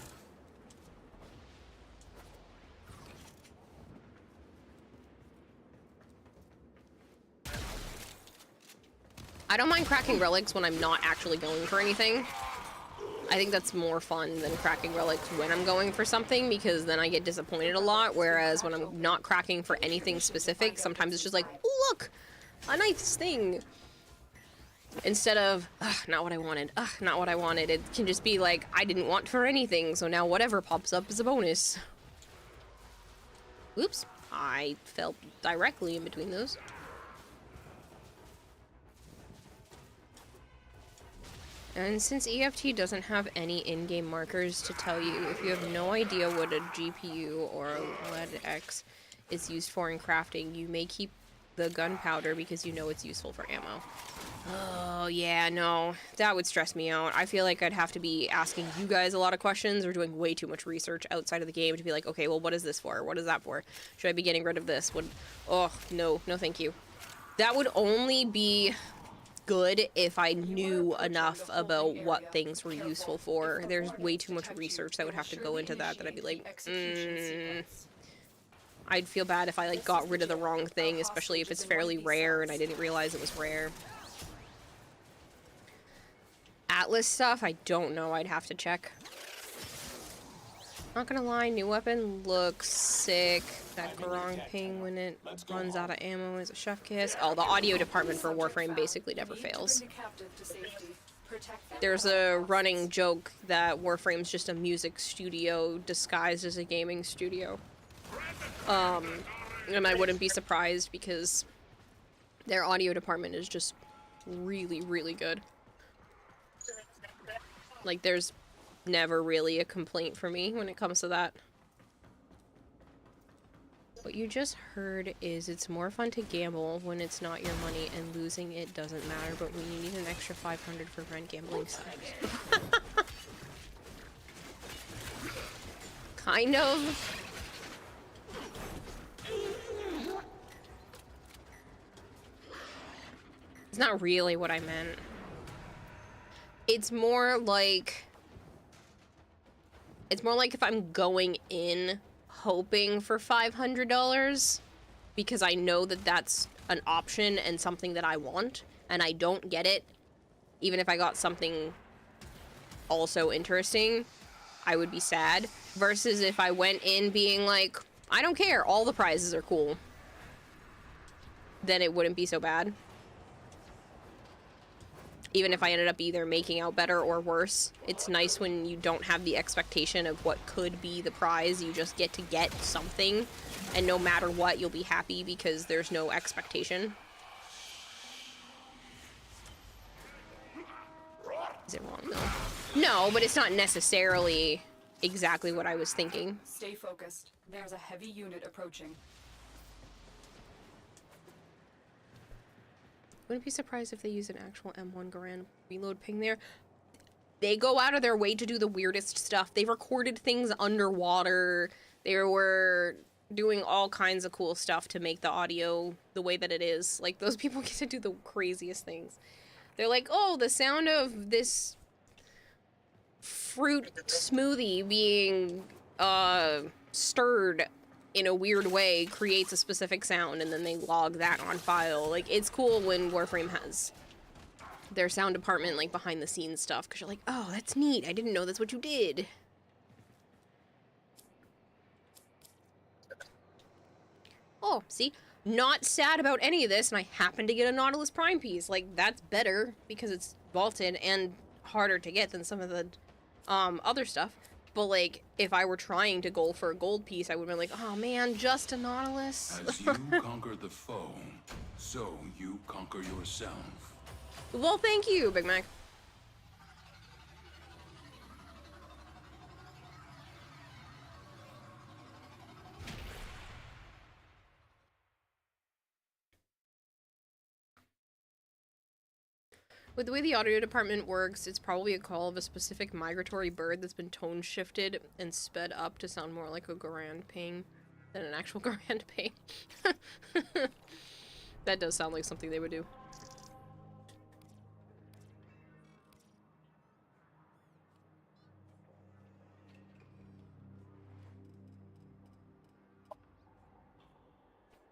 I don't mind cracking relics when I'm not actually going for anything. I think that's more fun than cracking relics when I'm going for something, because then I get disappointed a lot, whereas when I'm not cracking for anything specific, sometimes it's just like, oh, look, a nice thing. Instead of, ugh, not what I wanted, ugh, not what I wanted. It can just be like, I didn't want for anything, so now whatever pops up is a bonus. Oops, I fell directly in between those. And since EFT doesn't have any in-game markers to tell you, if you have no idea what a GPU or a LED-X is used for in crafting, you may keep the gunpowder because you know it's useful for ammo. Oh, yeah, no. That would stress me out. I feel like I'd have to be asking you guys a lot of questions or doing way too much research outside of the game to be like, okay, well, what is this for? What is that for? Should I be getting rid of this? Oh, no. No, thank you. That would only be good if I knew enough about what things were useful for. There's way too much research that would have to go into that I'd be like, I'd feel bad if I, like, got rid of the wrong thing, especially if it's fairly rare and I didn't realize it was rare. Atlas stuff, I don't know. I'd have to check. Not gonna lie, new weapon looks sick. That Garong ping when it runs out of ammo is a chef kiss. Oh, the audio department for Warframe basically never fails. There's a running joke that Warframe's just a music studio disguised as a gaming studio. And I wouldn't be surprised because their audio department is just really, really good. Like, there's never really a complaint for me when it comes to that. What you just heard is it's more fun to gamble when it's not your money and losing it doesn't matter, but when you need an extra 500 for rent, gambling sucks. Kind of. It's not really what I meant. It's more like if I'm going in hoping for $500 because I know that that's an option and something that I want and I don't get it, even if I got something also interesting, I would be sad. Versus if I went in being like, I don't care, all the prizes are cool, then it wouldn't be so bad. Even if I ended up either making out better or worse, it's nice when you don't have the expectation of what could be the prize. You just get to get something, and no matter what, you'll be happy because there's no expectation. Is it wrong, though? No, but it's not necessarily exactly what I was thinking. Stay focused. There's a heavy unit approaching. Wouldn't be surprised if they use an actual M1 Garand reload ping there. They go out of their way to do the weirdest stuff. They recorded things underwater. They were doing all kinds of cool stuff to make the audio the way that it is. Like, those people get to do the craziest things. They're like, oh, the sound of this fruit smoothie being stirred in a weird way creates a specific sound, and then they log that on file. Like, it's cool when Warframe has their sound department, like, behind the scenes stuff, because you're like, oh, that's neat, I didn't know that's what you did. Oh, see? Not sad about any of this, and I happen to get a Nautilus Prime piece. Like, that's better, because it's vaulted and harder to get than some of the other stuff. But, like, if I were trying to go for a gold piece, I would have been like, oh man, just a Nautilus. As you conquer the foe, so you conquer yourself. Well, thank you, Big Mac. With the way the audio department works, it's probably a call of a specific migratory bird that's been tone shifted and sped up to sound more like a Garand ping than an actual Garand ping. That does sound like something they would do.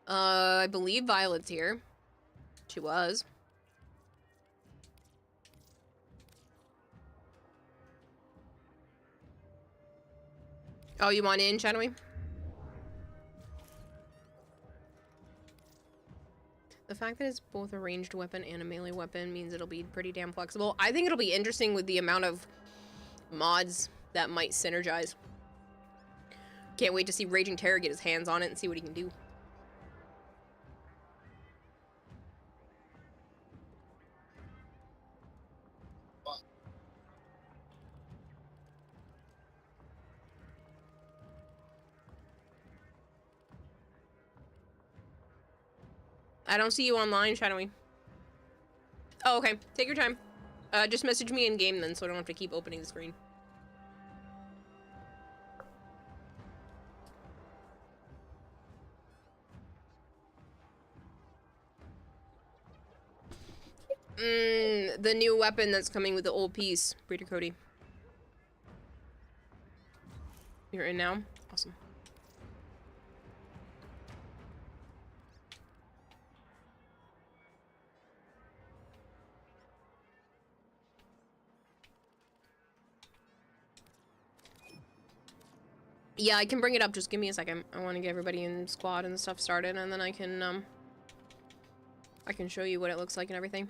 I believe Violet's here. She was. Oh, you want in, Shadowy? The fact that it's both a ranged weapon and a melee weapon means it'll be pretty damn flexible. I think it'll be interesting with the amount of mods that might synergize. Can't wait to see Raging Terror get his hands on it and see what he can do. I don't see you online, Shadowy. Oh, okay. Take your time. Just message me in game then, so I don't have to keep opening the screen. The new weapon that's coming with the old piece, Breeder Cody. You're in now? Awesome. Yeah, I can bring it up. Just give me a second. I want to get everybody in squad and stuff started, and then I can show you what it looks like and everything.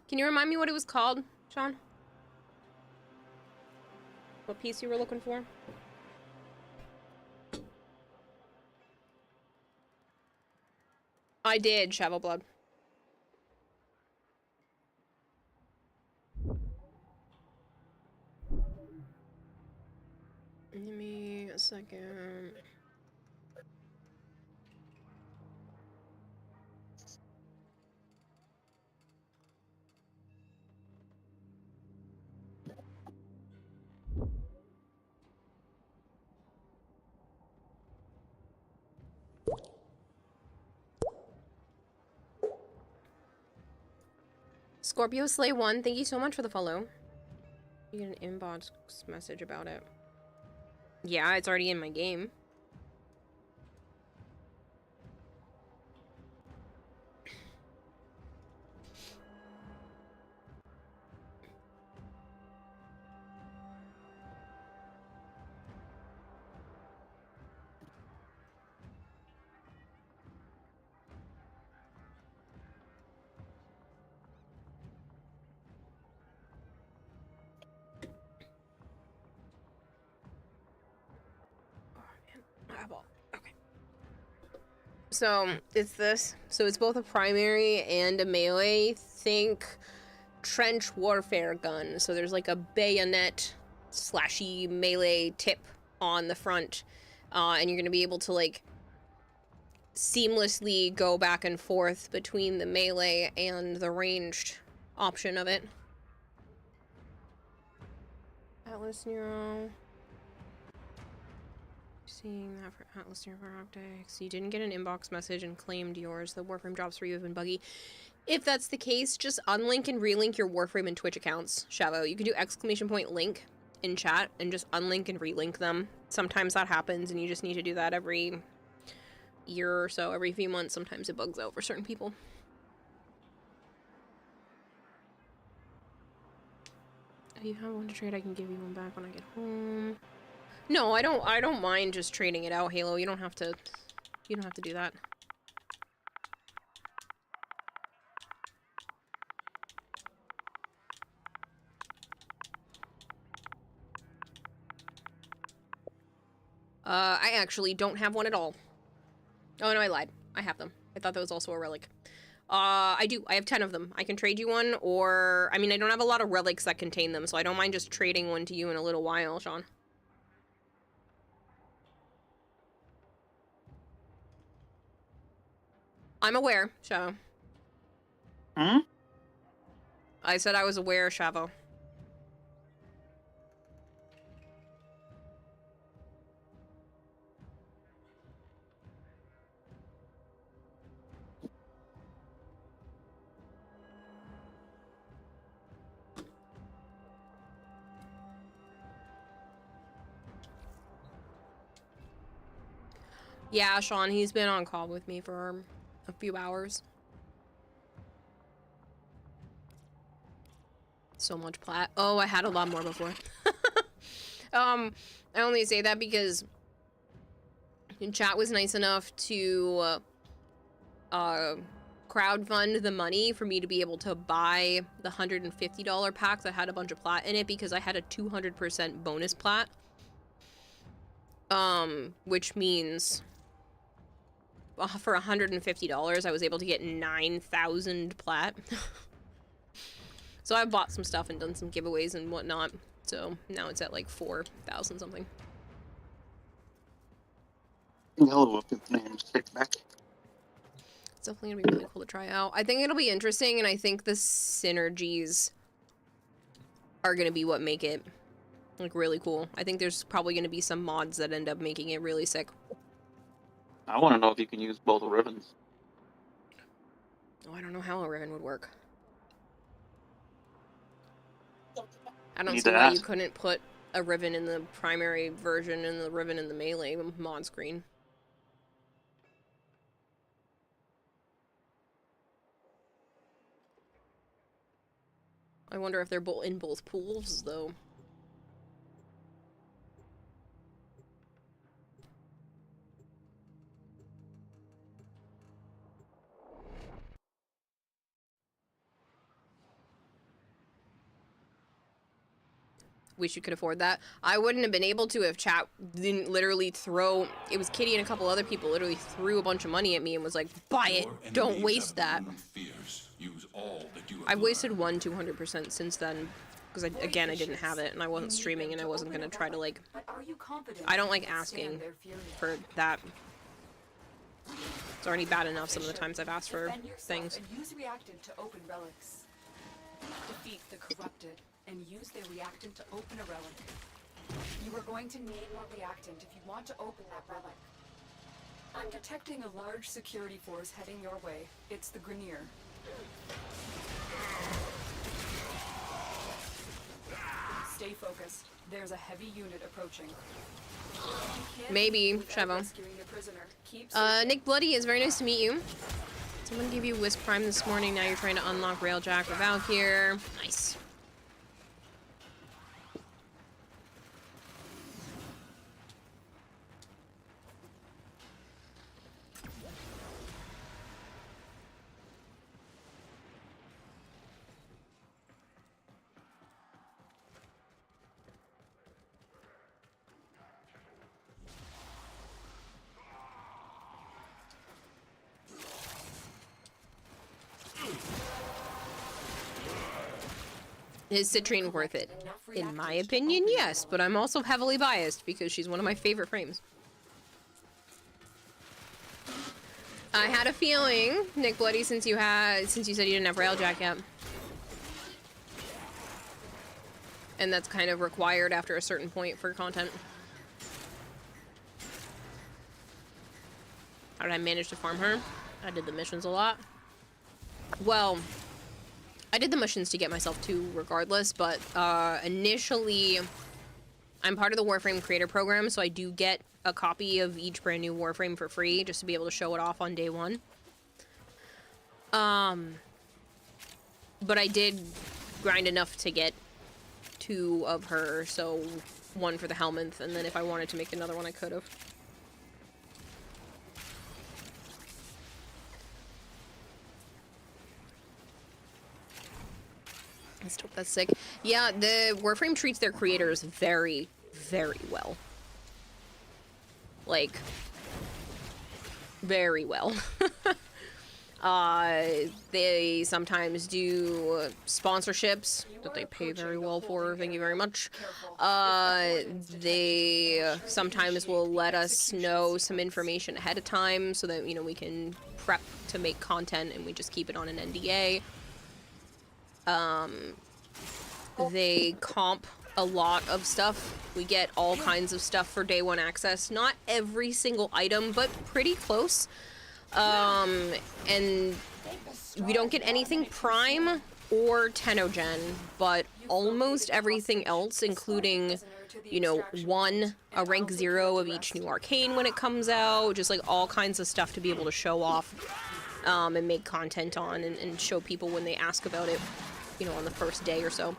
Can you remind me what it was called, Sean? What piece you were looking for? I did, Shovel Blood. Give me a second. Scorpio Slay 1, thank you so much for the follow. You get an inbox message about it. Yeah, it's already in my game. Okay. So, it's this. So, it's both a primary and a melee. Think trench warfare gun. So, there's like a bayonet slashy melee tip on the front. And you're going to be able to, like, seamlessly go back and forth between the melee and the ranged option of it. Atlas Nero. Seeing that for Atlas Nero Optics. You didn't get an inbox message and claimed yours. The Warframe drops for you have been buggy. If that's the case, just unlink and relink your Warframe and Twitch accounts, Shavo. You can do !link in chat and just unlink and relink them. Sometimes that happens and you just need to do that every year or so, every few months. Sometimes it bugs out for certain people. If you have one to trade, I can give you one back when I get home. No, I don't mind just trading it out, Halo. You don't have to do that. I actually don't have one at all. Oh no, I lied. I have them. I thought that was also a relic. I do. I have 10 of them. I can trade you one, or... I mean, I don't have a lot of relics that contain them, so I don't mind just trading one to you in a little while, Sean. I'm aware, Shavo. Hmm? I said I was aware, Shavo. Yeah, Sean, he's been on call with me for a few hours. So much plat. Oh, I had a lot more before. I only say that because chat was nice enough to crowdfund the money for me to be able to buy the $150 pack that had a bunch of plat in it because I had a 200% bonus plat. Which means for $150 I was able to get 9,000 plat. So I bought some stuff and done some giveaways and whatnot. So now it's at like 4,000 something. Hello, up its name's Kickback. It's definitely gonna be really cool to try out. I think it'll be interesting, and I think the synergies are gonna be what make it, like, really cool. I think there's probably gonna be some mods that end up making it really sick. I want to know if you can use both ribbons. Oh, I don't know how a ribbon would work. I don't Need see to why you ask. couldn't put a ribbon in the primary version and the ribbon in the melee mod screen. I wonder if they're in both pools, though. Wish you could afford that. I wouldn't have been able to if chat didn't literally throw... It was Kitty and a couple other people literally threw a bunch of money at me and was like, buy it, don't waste that. Use all that you I've wasted 200% since then, because again, I didn't have it, and I wasn't streaming, and I wasn't going to try to, like... I don't like asking for that. It's already bad enough some of the times I've asked for things. And use reactant to open relics. Defeat the corrupted, and use their reactant to open a relic. You are going to need more reactant if you want to open that relic. I'm detecting a large security force heading your way. It's the Grenier. Stay focused. There's a heavy unit approaching. Maybe, Chevo. Nick Bloody, it's very nice to meet you. Someone gave you Wisp Prime this morning, now you're trying to unlock Railjack or Valkyr. Nice. Is Citrine worth it? In my opinion, yes, but I'm also heavily biased because she's one of my favorite frames. I had a feeling, Nick Bloody, since you said you didn't have Railjack yet. And that's kind of required after a certain point for content. How did I manage to farm her? I did the missions a lot. Well, I did the missions to get myself to regardless, but initially I'm part of the Warframe creator program, so I do get a copy of each brand new Warframe for free just to be able to show it off on day one. But I did grind enough to get 2 of her, so 1 for the Helminth, and then if I wanted to make another one, I could have. That's sick. Yeah, the Warframe treats their creators very, very well. Like, very well. They sometimes do sponsorships that they pay very well for, thank you very much. They sometimes will let us know some information ahead of time so that, you know, we can prep to make content and we just keep it on an NDA. They comp a lot of stuff. We get all kinds of stuff for day 1 access. Not every single item, but pretty close. And we don't get anything Prime or Tenogen, but almost everything else, including, you know, a rank 0 of each new arcane when it comes out, just like all kinds of stuff to be able to show off and make content on and show people when they ask about it, you know, on the first day or so.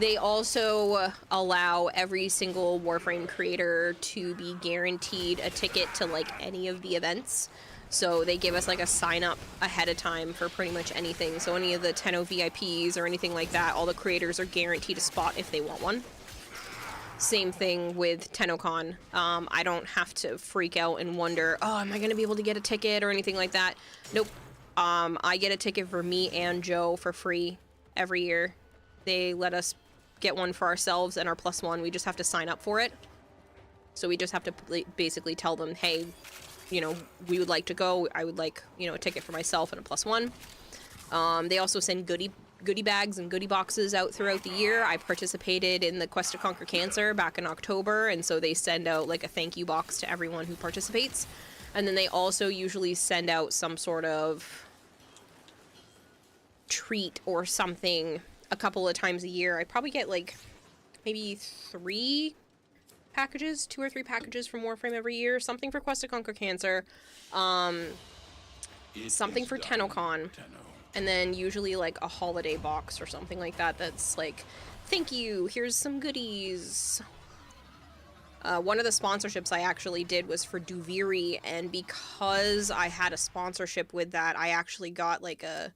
They also allow every single Warframe creator to be guaranteed a ticket to, like, any of the events. So they give us, like, a sign-up ahead of time for pretty much anything. So any of the Tenno VIPs or anything like that, all the creators are guaranteed a spot if they want one. Same thing with TennoCon. I don't have to freak out and wonder, oh, am I going to be able to get a ticket or anything like that? Nope. I get a ticket for me and Joe for free every year. They let us get one for ourselves and our +1. We just have to sign up for it. So we just have to basically tell them, hey, you know, we would like to go. I would like, you know, a ticket for myself and a +1. They also send goodie bags and goodie boxes out throughout the year. I participated in the Quest to Conquer Cancer back in October, and so they send out like a thank you box to everyone who participates. And then they also usually send out some sort of treat or something a couple of times a year. I probably get like maybe 3 packages, 2 or 3 packages from Warframe every year. Something for Quest to Conquer Cancer, something for TennoCon, and then usually like a holiday box or something like that that's like, thank you, here's some goodies. One of the sponsorships I actually did was for Duviri, and because I had a sponsorship with that, I actually got like a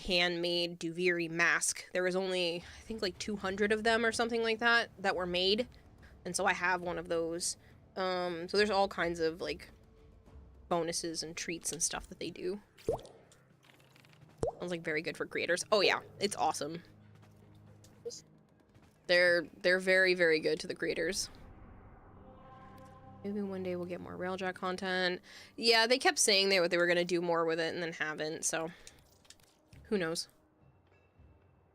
handmade Duviri mask. There was only, I think, like 200 of them or something like that that were made, and so I have one of those. So there's all kinds of like bonuses and treats and stuff that they do. Sounds like very good for creators. Oh yeah, it's awesome. They're very, very good to the creators. Maybe one day we'll get more Railjack content. Yeah, they kept saying they were gonna do more with it and then haven't, so who knows.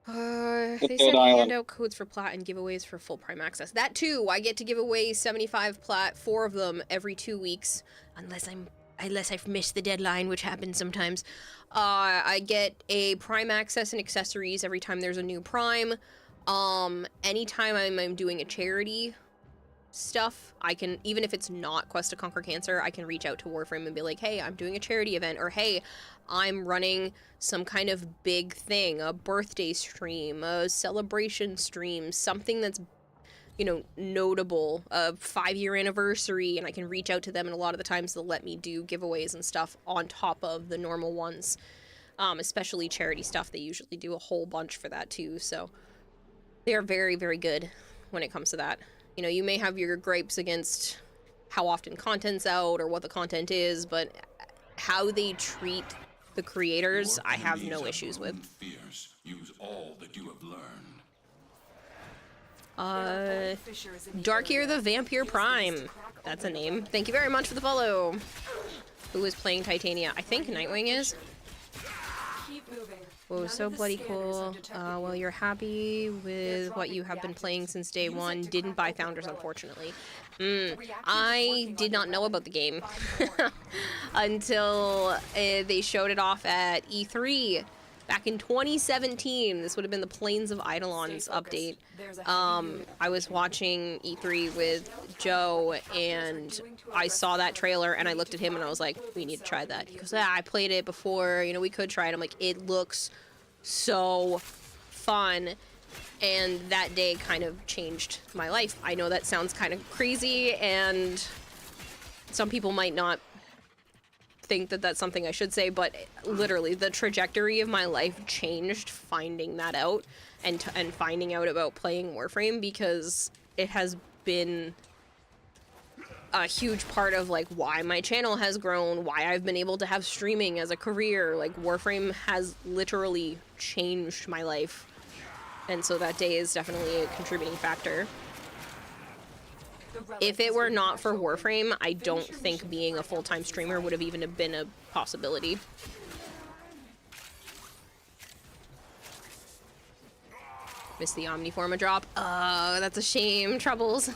They said hand out codes for plat and giveaways for full Prime access. That too, I get to give away 75 plat, 4 of them every 2 weeks, unless I've missed the deadline, which happens sometimes. I get a Prime access and accessories every time there's a new Prime. Anytime I'm doing a charity stuff, I can, even if it's not Quest to Conquer Cancer, I can reach out to Warframe and be like, hey, I'm doing a charity event, or hey, I'm running some kind of big thing, a birthday stream, a celebration stream, something that's, you know, notable, a 5-year anniversary, and I can reach out to them, and a lot of the times they'll let me do giveaways and stuff on top of the normal ones. Especially charity stuff, they usually do a whole bunch for that too, so they are very, very good when it comes to that. You know, you may have your gripes against how often content's out or what the content is, but how they treat the creators, I have no issues with. Use all that you have learned. Darkier the Vampire Prime. That's a name. Thank you very much for the follow. Who is playing Titania? I think Nightwing is. Whoa, so bloody cool. Well, you're happy with what you have been playing since day one. Didn't buy Founders, unfortunately. I did not know about the game until they showed it off at E3 back in 2017. This would have been the Plains of Eidolons update. I was watching E3 with Joe, and I saw that trailer, and I looked at him, and I was like, we need to try that. He goes, I played it before, you know, we could try it. I'm like, it looks so fun. And that day kind of changed my life. I know that sounds kind of crazy, and some people might not think that that's something I should say, but literally the trajectory of my life changed finding that out and finding out about playing Warframe, because it has been a huge part of like why my channel has grown, why I've been able to have streaming as a career. Like Warframe has literally changed my life, and so that day is definitely a contributing factor. If it were not for Warframe, I don't think being a full-time streamer would have even been a possibility. Missed the Omniforma drop. That's a shame, Troubles.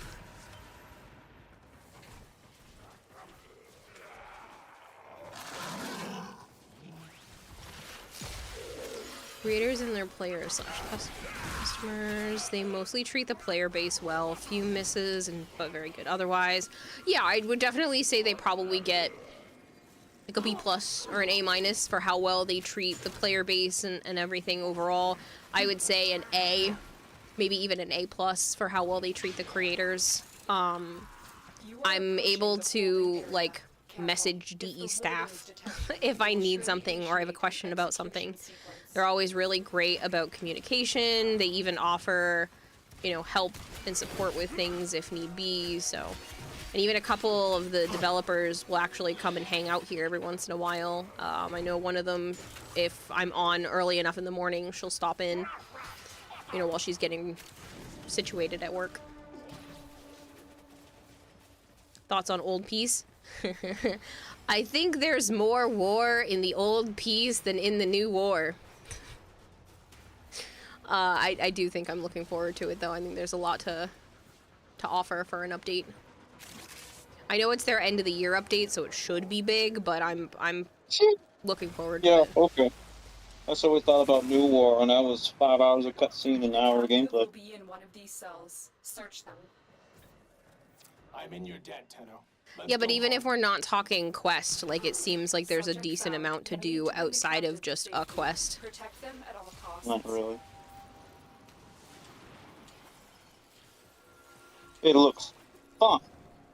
Creators and their players / customers, they mostly treat the player base well. Few misses, but very good otherwise. Yeah, I would definitely say they probably get like a B+ or an A- for how well they treat the player base and everything overall. I would say an A, maybe even an A+ for how well they treat the creators. I'm able to like message DE staff if I need something or I have a question about something. They're always really great about communication. They even offer, you know, help and support with things if need be. So, and even a couple of the developers will actually come and hang out here every once in a while. I know one of them, if I'm on early enough in the morning, she'll stop in, you know, while she's getting situated at work. Thoughts on Old Peace? I think there's more war in the old peace than in the new war. I do think I'm looking forward to it, though. I think there's a lot to offer for an update. I know it's their end of the year update, so it should be big, but I'm looking forward to it. Yeah, okay. That's what we thought about New War, and that was 5 hours of cutscene and an hour of gameplay. Will be in one of these cells. Search them. I'm in your debt, Tenno. Yeah, but even if we're not talking quest, like, it seems like there's a decent amount to do outside of just a quest. Protect them at all costs. Not really. It looks fun.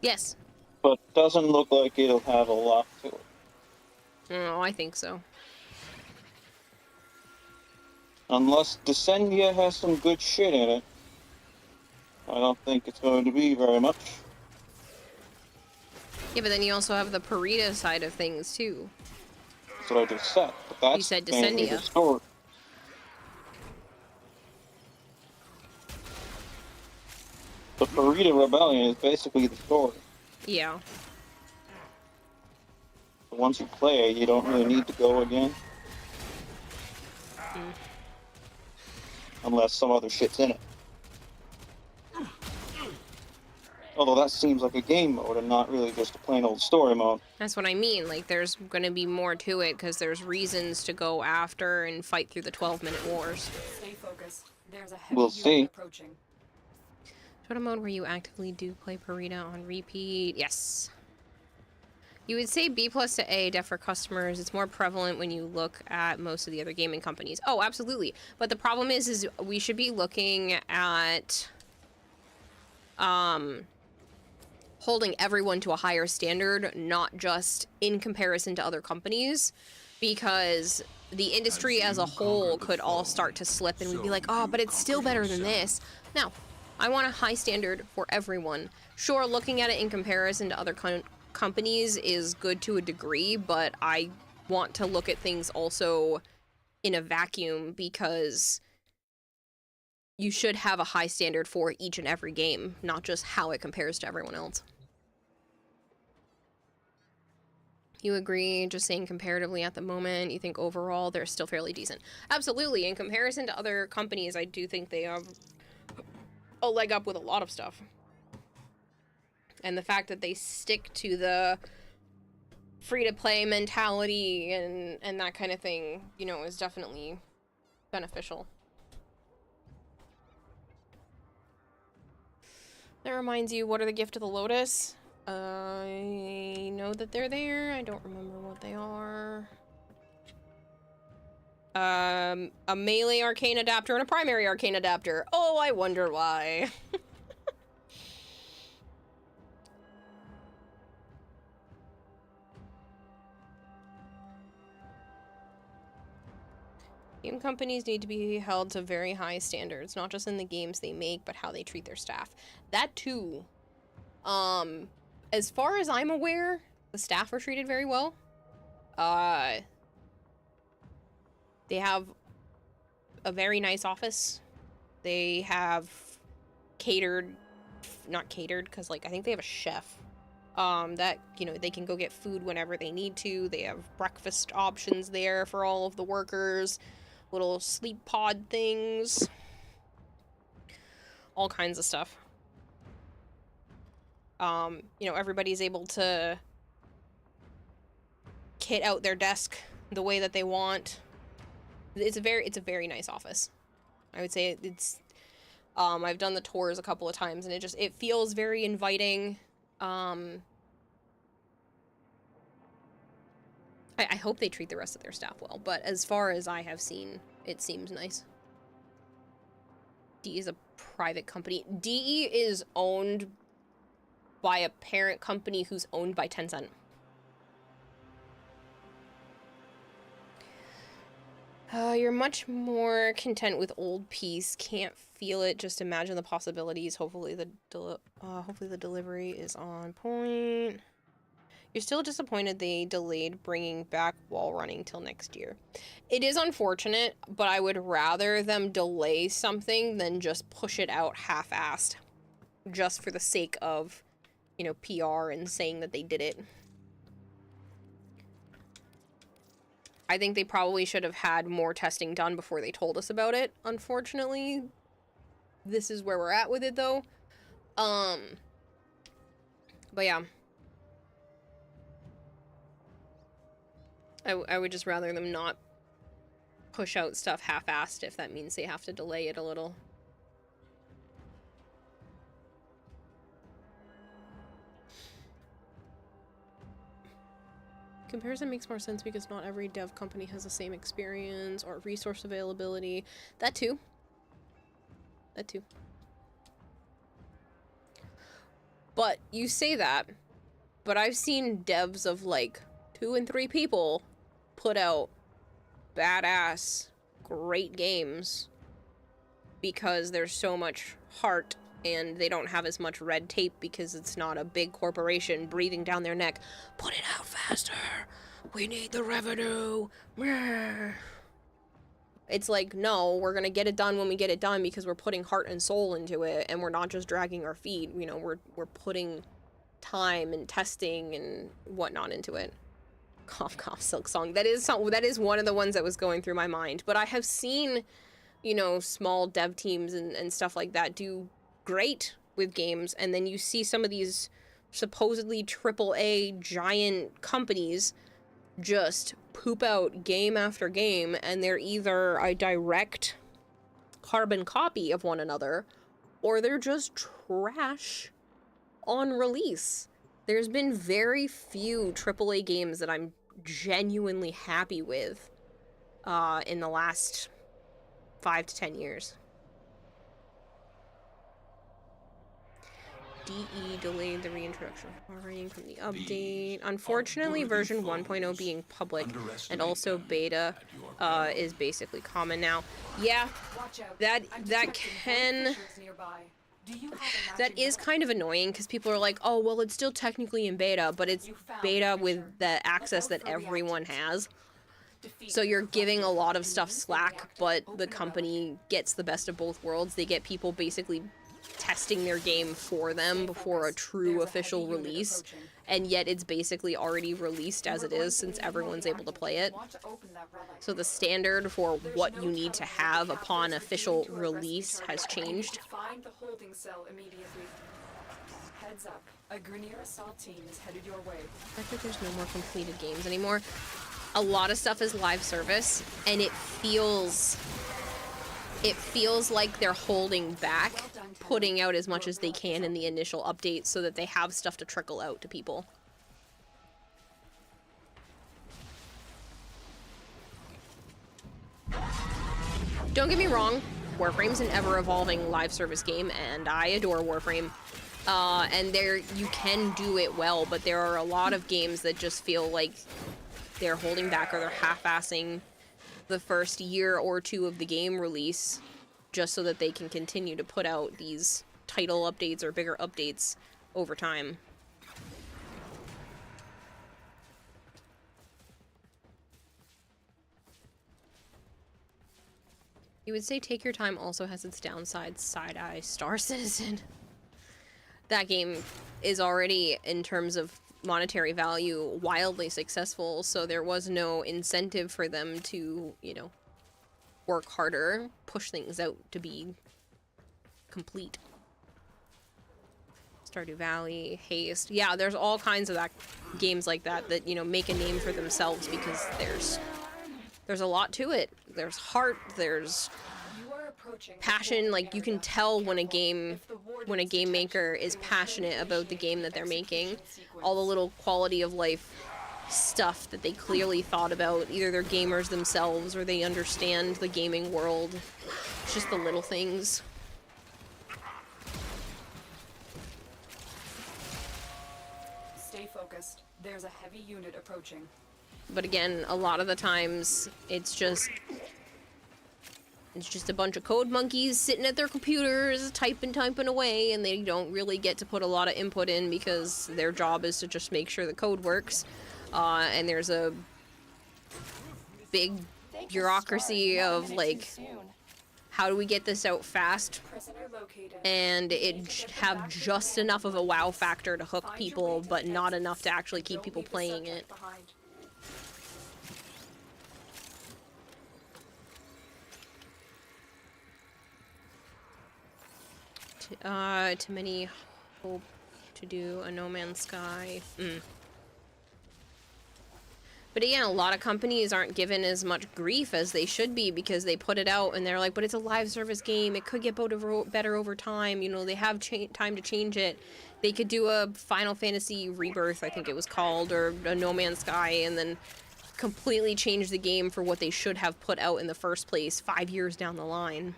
Yes. But doesn't look like it'll have a lot to it. No, I think so. Unless Descendia has some good shit in it, I don't think it's going to be very much. Yeah, but then you also have the Parita side of things, too. That's what I just said. But that's You said mainly Descendia. the story. The Parita Rebellion is basically the story. Yeah. But once you play it, you don't really need to go again. Unless some other shit's in it. Although that seems like a game mode and not really just a plain old story mode. That's what I mean. Like, there's going to be more to it because there's reasons to go after and fight through the 12-minute wars. Stay focused. There's a heavy We'll see. approaching. Show a mode where you actively do play Parita on repeat. Yes. You would say B+ to A, def for customers. It's more prevalent when you look at most of the other gaming companies. Oh, absolutely. But the problem is we should be looking at holding everyone to a higher standard, not just in comparison to other companies, because the industry as a whole could all start to slip and we'd be like, oh, but it's still better than this. No, I want a high standard for everyone. Sure, looking at it in comparison to other companies is good to a degree, but I want to look at things also in a vacuum because you should have a high standard for each and every game, not just how it compares to everyone else. You agree, just saying comparatively at the moment, you think overall they're still fairly decent? Absolutely, in comparison to other companies, I do think they have a leg up with a lot of stuff. And the fact that they stick to the free-to-play mentality and that kind of thing, you know, is definitely beneficial. That reminds you, what are the Gift of the Lotus? I know that they're there. I don't remember what they are. A melee arcane adapter and a primary arcane adapter. Oh, I wonder why. Game companies need to be held to very high standards, not just in the games they make, but how they treat their staff. That too. As far as I'm aware, the staff are treated very well. They have a very nice office. They have not catered, because, like, I think they have a chef. That, you know, they can go get food whenever they need to. They have breakfast options there for all of the workers. Little sleep pod things. All kinds of stuff. You know, everybody's able to kit out their desk the way that they want. It's a very nice office. I would say it's, I've done the tours a couple of times and it feels very inviting. I hope they treat the rest of their staff well, but as far as I have seen, it seems nice. DE is a private company. DE is owned by a parent company who's owned by Tencent. You're much more content with old Peace. Can't feel it. Just imagine the possibilities. Hopefully the delivery is on point. You're still disappointed they delayed bringing back wall running till next year. It is unfortunate, but I would rather them delay something than just push it out half-assed. Just for the sake of, you know, PR and saying that they did it. I think they probably should have had more testing done before they told us about it. Unfortunately, this is where we're at with it, though. But yeah. I would just rather them not push out stuff half-assed if that means they have to delay it a little. Comparison makes more sense because not every dev company has the same experience or resource availability. That too. That too. But you say that, but I've seen devs of like 2 and 3 people put out badass, great games because there's so much heart and they don't have as much red tape because it's not a big corporation breathing down their neck. Put it out faster. We need the revenue. It's like, no, we're gonna get it done when we get it done because we're putting heart and soul into it and we're not just dragging our feet. You know, we're putting time and testing and whatnot into it. Cough cough Silk Song. That is one of the ones that was going through my mind. But I have seen, you know, small dev teams and stuff like that do great with games, and then you see some of these supposedly AAA giant companies just poop out game after game, and they're either a direct carbon copy of one another or they're just trash on release. There's been very few AAA games that I'm genuinely happy with in the last 5 to 10 years. DE delayed the reintroduction of Warframe from the update. Unfortunately, version 1.0 being public and also beta is basically common now. Yeah, that is kind of annoying because people are like, oh, well, it's still technically in beta, but it's beta with the access that everyone has. So you're giving a lot of stuff slack, but the company gets the best of both worlds. They get people basically testing their game for them before a true official release, and yet it's basically already released as it is since everyone's able to play it. So the standard for what you need to have upon official release has changed. Find the holding cell immediately. Heads up, a Grenier assault team is headed your way. I think there's no more completed games anymore. A lot of stuff is live service, and it feels like they're holding back, putting out as much as they can in the initial update so that they have stuff to trickle out to people. Don't get me wrong, Warframe's an ever-evolving live service game, and I adore Warframe. And you can do it well, but there are a lot of games that just feel like they're holding back or they're half-assing the first year or two of the game release just so that they can continue to put out these title updates or bigger updates over time. You would say Take Your Time also has its downsides. Side-eye Star Citizen. That game is already, in terms of monetary value, wildly successful, so there was no incentive for them to, you know, work harder, push things out to be complete. Stardew Valley, Haste. Yeah, there's all kinds of games like that, you know, make a name for themselves because there's a lot to it. There's heart, there's passion. Like, you can tell when a game maker is passionate about the game that they're making. All the little quality of life stuff that they clearly thought about. Either they're gamers themselves or they understand the gaming world. It's just the little things. Stay focused. There's a heavy unit approaching. But again, a lot of the times it's just a bunch of code monkeys sitting at their computers typing away, and they don't really get to put a lot of input in because their job is to just make sure the code works. And there's a big bureaucracy of, like, how do we get this out fast and it have just enough of a wow factor to hook people, but not enough to actually keep people playing it. Too many hope to do a No Man's Sky. But again, a lot of companies aren't given as much grief as they should be because they put it out and they're like, but it's a live service game. It could get better over time. You know, they have time to change it. They could do a Final Fantasy Rebirth, I think it was called, or a No Man's Sky, and then completely change the game for what they should have put out in the first place 5 years down the line.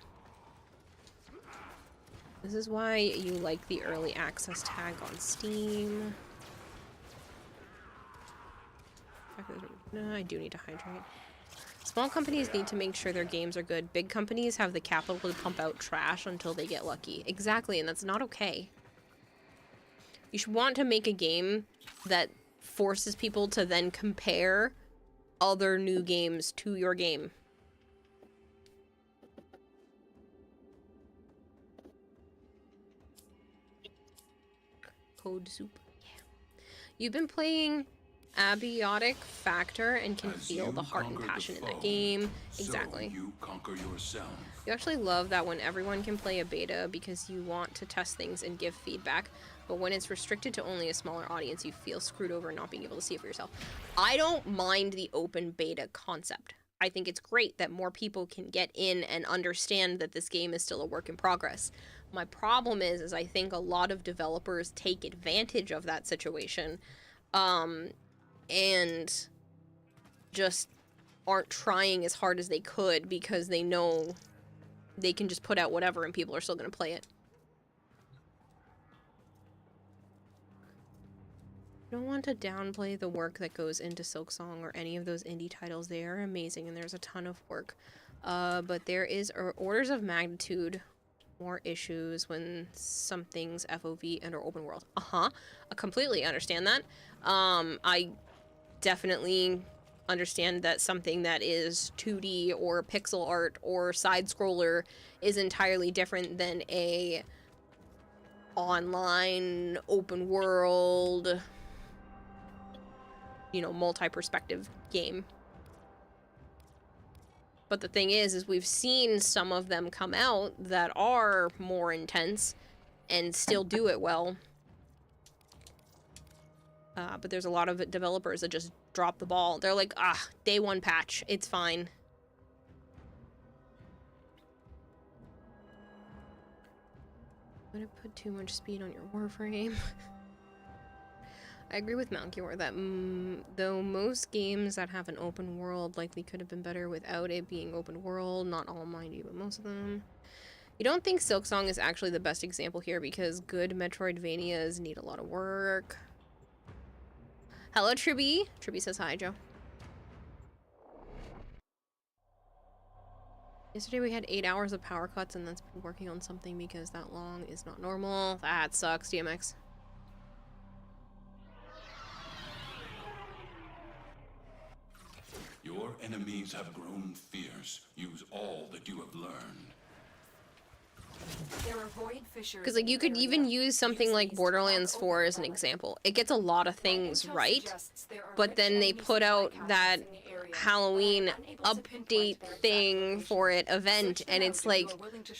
This is why you like the early access tag on Steam. No, I do need to hydrate. Small companies need to make sure their games are good. Big companies have the capital to pump out trash until they get lucky. Exactly, and that's not okay. You should want to make a game that forces people to then compare other new games to your game. Code soup. Yeah. You've been playing Abiotic Factor and can feel the heart and passion in that game. Exactly. So you conquer yourself. You actually love that when everyone can play a beta because you want to test things and give feedback, but when it's restricted to only a smaller audience, you feel screwed over not being able to see it for yourself. I don't mind the open beta concept. I think it's great that more people can get in and understand that this game is still a work in progress. My problem is I think a lot of developers take advantage of that situation, and just aren't trying as hard as they could because they know they can just put out whatever and people are still going to play it. I don't want to downplay the work that goes into Silksong or any of those indie titles. They are amazing and there's a ton of work. But there is orders of magnitude more issues when something's FOV and or open world. I completely understand that. I definitely understand that something that is 2D or pixel art or side scroller is entirely different than a online open world, you know, multi-perspective game. But the thing is we've seen some of them come out that are more intense and still do it well. But there's a lot of developers that just drop the ball. They're like, day one patch, it's fine. I'm gonna put too much speed on your Warframe. I agree with Malkior that though most games that have an open world likely could have been better without it being open world, not all mind you, but most of them. You don't think Silksong is actually the best example here because good Metroidvanias need a lot of work. Hello, Tribby. Tribby says hi, Joe. Yesterday we had 8 hours of power cuts and that's been working on something because that long is not normal. That sucks, DMX. Your enemies have grown fierce. Use all that you have learned. There are void fissures. Because like you could even use something like Borderlands 4 as an example. It gets a lot of things right, but then they put out that Halloween update thing for it event, and it's like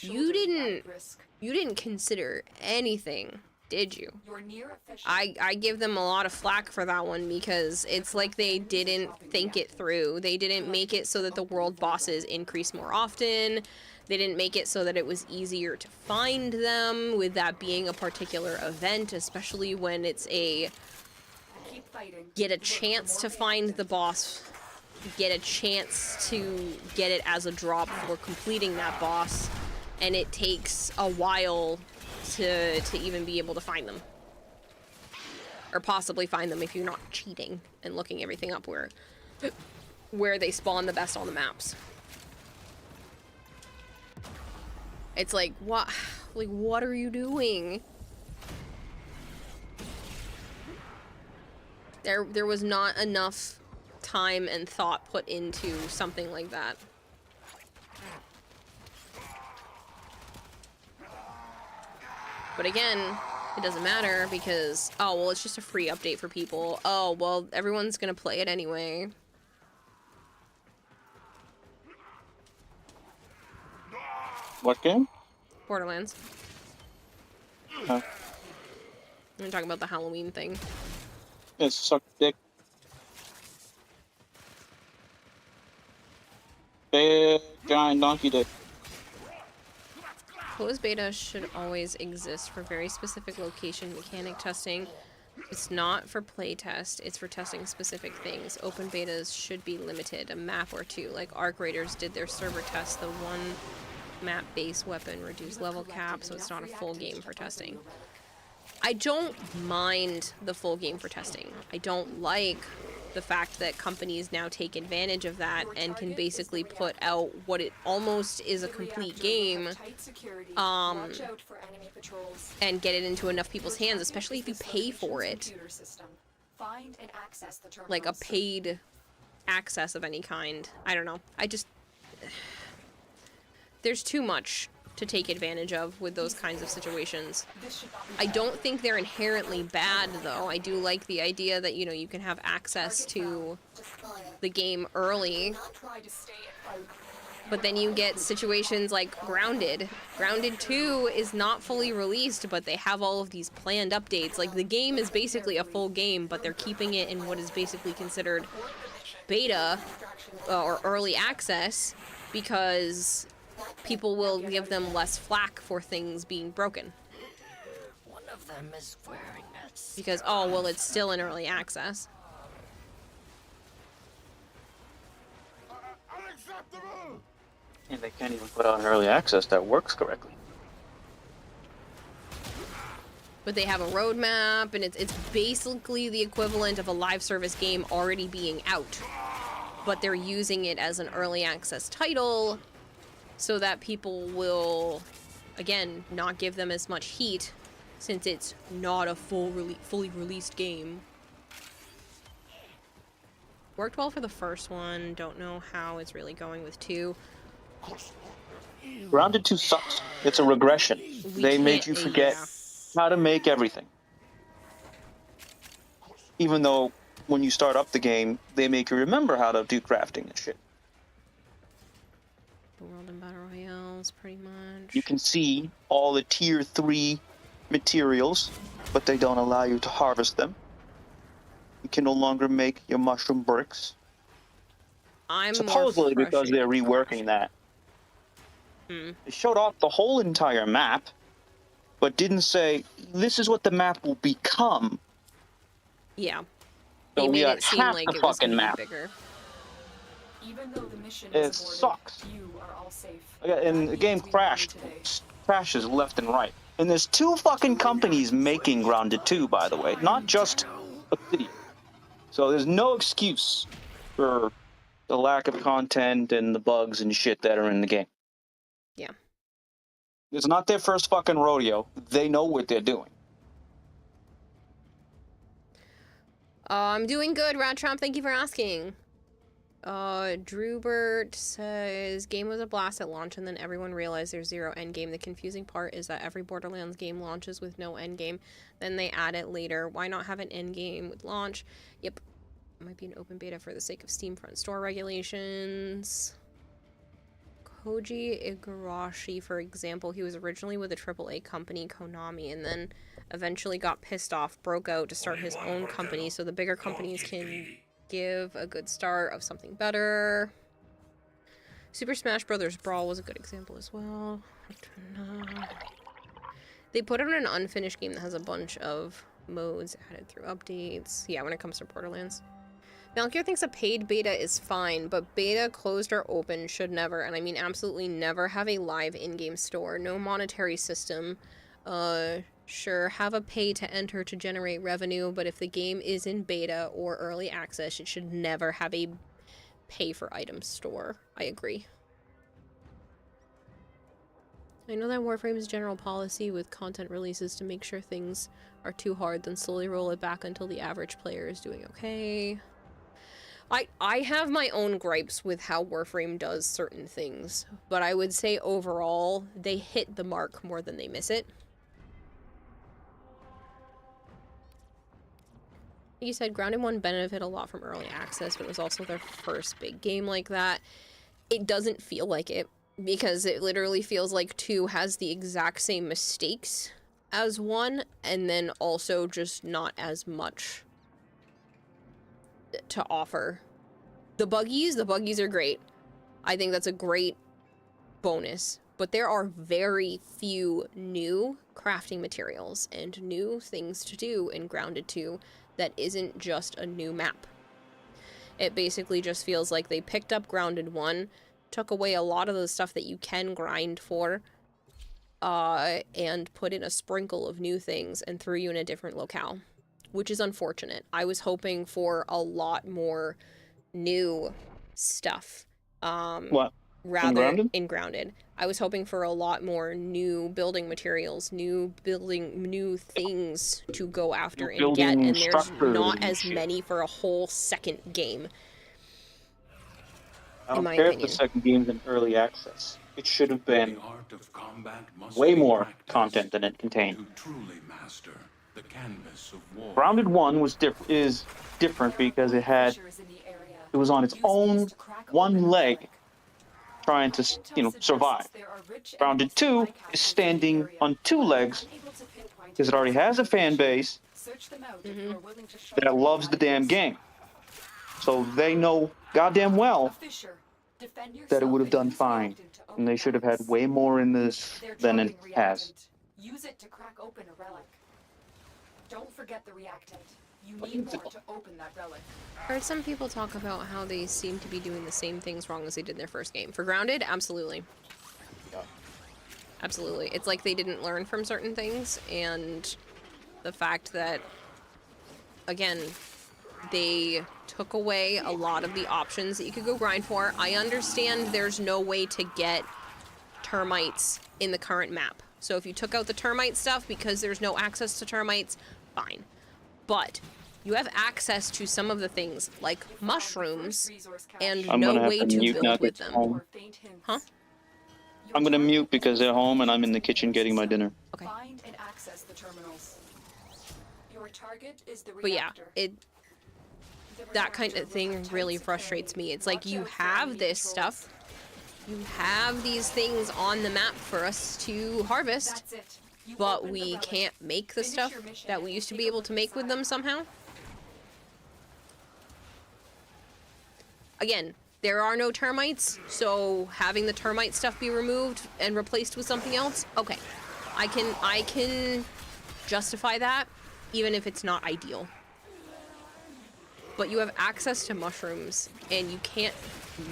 you didn't consider anything, did you? I give them a lot of flack for that one because it's like they didn't think it through. They didn't make it so that the world bosses increase more often. They didn't make it so that it was easier to find them, with that being a particular event, especially when it's a get a chance to find the boss, get a chance to get it as a drop for completing that boss, and it takes a while to even be able to find them. Or possibly find them if you're not cheating and looking everything up where they spawn the best on the maps. It's like, what? Like, what are you doing? There was not enough time and thought put into something like that. But again, it doesn't matter because, oh, well, it's just a free update for people. Oh, well, everyone's gonna play it anyway. What game? Borderlands. Huh? I'm talking about the Halloween thing. Yeah, suck dick. Big giant donkey dick. Closed beta should always exist for very specific location mechanic testing. It's not for playtest, it's for testing specific things. Open betas should be limited, a map or two, like Arc Raiders did their server test. The one map base weapon reduced level cap, so it's not a full game for testing. I don't mind the full game for testing. I don't like the fact that companies now take advantage of that and can basically put out what it almost is a complete game, and get it into enough people's hands, especially if you pay for it. Like a paid access of any kind. I don't know. There's too much to take advantage of with those kinds of situations. I don't think they're inherently bad, though. I do like the idea that, you know, you can have access to the game early, but then you get situations like Grounded. Grounded 2 is not fully released, but they have all of these planned updates. Like, the game is basically a full game, but they're keeping it in what is basically considered beta or early access because people will give them less flack for things being broken. One of them is wearing a because, oh, well, it's still in early access. Unacceptable! And they can't even put out an early access that works correctly. But they have a roadmap, and it's basically the equivalent of a live service game already being out. But they're using it as an early access title so that people will, again, not give them as much heat since it's not a fully released game. Worked well for the first one. Don't know how it's really going with 2. Grounded 2 sucks. It's a regression. They made you forget how to make everything. Even though when you start up the game, they make you remember how to do crafting and shit. The world and battle royales, pretty much. You can see all the tier 3 materials, but they don't allow you to harvest them. You can no longer make your mushroom bricks. Supposedly because they're reworking that. They showed off the whole entire map, but didn't say, this is what the map will become. Yeah. So we got it seem half like the it was fucking gonna be map. bigger. Even though the mission It is aborted, sucks. you are all safe. And the game crashes left and right. And there's 2 fucking companies making Grounded 2, by the way, not just Obsidian. So there's no excuse for the lack of content and the bugs and shit that are in the game. Yeah. It's not their first fucking rodeo. They know what they're doing. I'm doing good, Radtramp. Thank you for asking. Drewbert says, game was a blast at launch and then everyone realized there's 0 endgame. The confusing part is that every Borderlands game launches with no endgame. Then they add it later. Why not have an endgame with launch? Yep. It might be an open beta for the sake of Steam front store regulations. Koji Igarashi, for example, he was originally with a AAA company, Konami, and then eventually got pissed off, broke out to start his own company so the bigger companies can give a good start of something better. Super Smash Bros. Brawl was a good example as well. They put out an unfinished game that has a bunch of modes added through updates. Yeah, when it comes to Borderlands. Malkier thinks a paid beta is fine, but beta, closed or open, should never, and I mean absolutely never, have a live in-game store. No monetary system. Sure, have a pay to enter to generate revenue, but if the game is in beta or early access, it should never have a pay for items store. I agree. I know that Warframe's general policy with content releases to make sure things are too hard, then slowly roll it back until the average player is doing okay. I have my own gripes with how Warframe does certain things, but I would say overall, they hit the mark more than they miss it. You said Grounded 1 benefited a lot from early access, but it was also their first big game like that. It doesn't feel like it, because it literally feels like 2 has the exact same mistakes as one, and then also just not as much to offer. The buggies are great. I think that's a great bonus, but there are very few new crafting materials and new things to do in Grounded 2 that isn't just a new map. It basically just feels like they picked up Grounded 1, took away a lot of the stuff that you can grind for, and put in a sprinkle of new things and threw you in a different locale, which is unfortunate. I was hoping for a lot more new stuff. What? Rather in Grounded. I was hoping for a lot more new building materials, new things to go after and get, and there's not as many for a whole second game. I don't care if the second game's in early access. It should have been way more content than it contained. Grounded 1 was is different because it was on its own one leg trying to, survive. Grounded 2 is standing on two legs because it already has a fan base that loves the damn game. So they know goddamn well that it would have done fine, and they should have had way more in this than it has. Use it to crack open a relic. Don't forget the reactant. You need more to open that relic. I heard some people talk about how they seem to be doing the same things wrong as they did in their first game. For Grounded, absolutely. Yeah. Absolutely. It's like they didn't learn from certain things, and the fact that, again, they took away a lot of the options that you could go grind for. I understand there's no way to get termites in the current map. So if you took out the termite stuff because there's no access to termites, fine. But you have access to some of the things, like mushrooms, and no way to build with them. Huh? I'm gonna mute because they're home and I'm in the kitchen getting my dinner. Okay. Find and access the terminals. Your target is the But yeah, reactor. that kind of thing really frustrates me. It's like you have this stuff, you have these things on the map for us to harvest, but we can't make the stuff that we used to be able to make with them somehow. Again, there are no termites, so having the termite stuff be removed and replaced with something else, okay. I can justify that, even if it's not ideal. But you have access to mushrooms, and you can't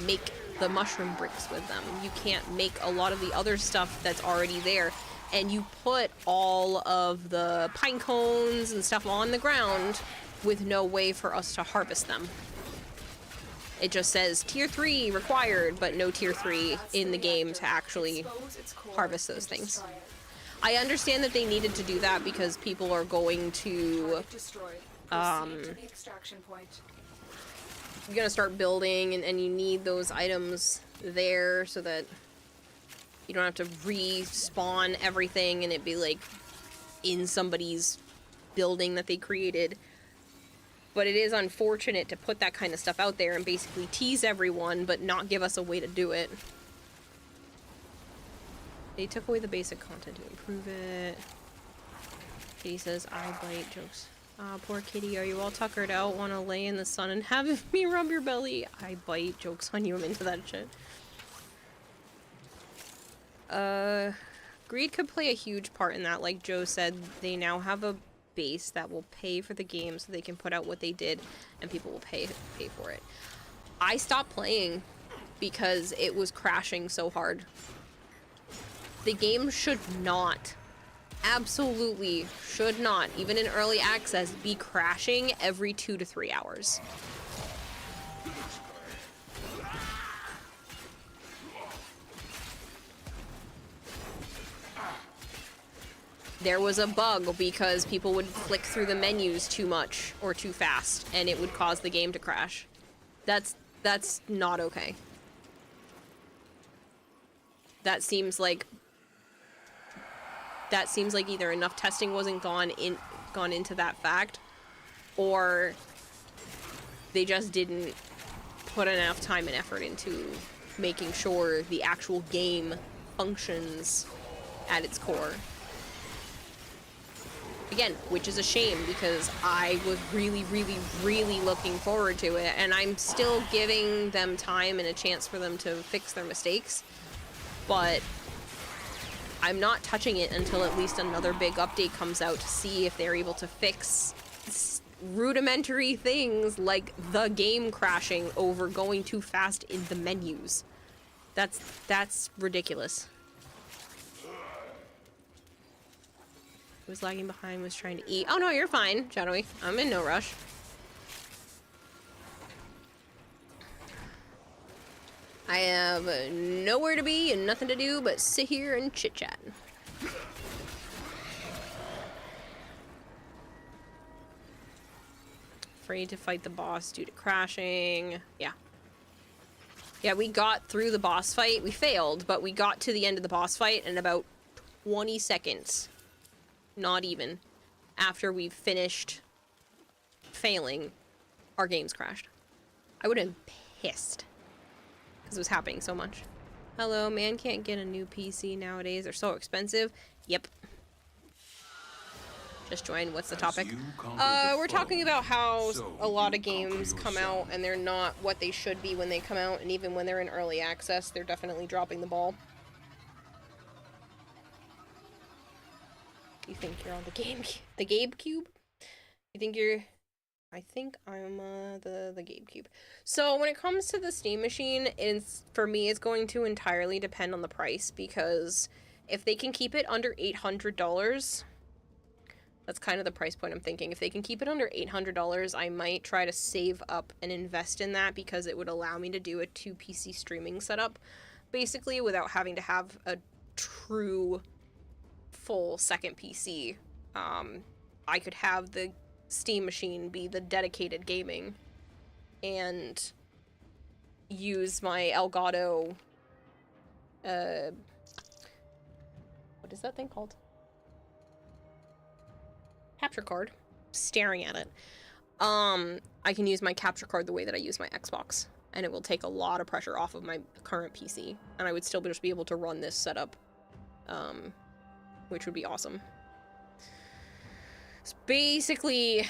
make the mushroom bricks with them. You can't make a lot of the other stuff that's already there. And you put all of the pine cones and stuff on the ground with no way for us to harvest them. It just says tier 3 required, but no tier 3 in the game to actually harvest those things. I understand that they needed to do that because people are going to you're gonna start building, and you need those items there so that you don't have to respawn everything and it be like in somebody's building that they created. But it is unfortunate to put that kind of stuff out there and basically tease everyone but not give us a way to do it. They took away the basic content to improve it. Kitty says, I bite jokes. Poor kitty, are you all tuckered out? Want to lay in the sun and have me rub your belly? I bite jokes on you. I'm into that shit. Greed could play a huge part in that. Like Joe said, they now have a base that will pay for the game so they can put out what they did and people will pay for it. I stopped playing because it was crashing so hard. The game should not, absolutely should not, even in early access, be crashing every 2 to 3 hours. There was a bug because people would flick through the menus too much or too fast, and it would cause the game to crash. That's not okay. That seems like either enough testing wasn't gone into that fact, or they just didn't put enough time and effort into making sure the actual game functions at its core. Again, which is a shame because I was really, really, really looking forward to it, and I'm still giving them time and a chance for them to fix their mistakes, but I'm not touching it until at least another big update comes out to see if they're able to fix rudimentary things like the game crashing over going too fast in the menus. That's ridiculous. Was lagging behind, was trying to eat. Oh no, you're fine, Shadowy. I'm in no rush. I have nowhere to be and nothing to do but sit here and chit-chat. Afraid to fight the boss due to crashing. Yeah. Yeah, we got through the boss fight. We failed, but we got to the end of the boss fight in about 20 seconds. Not even. After we finished failing, our games crashed. I would have been pissed. Because it was happening so much. Hello, man can't get a new PC nowadays. They're so expensive. Yep. Just joined. What's the topic? We're talking about how a lot of games come out and they're not what they should be when they come out, and even when they're in early access, they're definitely dropping the ball. You think you're on the Gabe Cube? You think you're... I think I'm the Gabe Cube. So when it comes to the Steam machine, for me, it's going to entirely depend on the price, because if they can keep it under $800, that's kind of the price point I'm thinking. If they can keep it under $800, I might try to save up and invest in that, because it would allow me to do a 2 PC streaming setup, basically, without having to have a true full second PC. I could have the Steam machine be the dedicated gaming and use my Elgato what is that thing called? Capture card. Staring at it. I can use my capture card the way that I use my Xbox, and it will take a lot of pressure off of my current PC, and I would still just be able to run this setup, which would be awesome. So basically,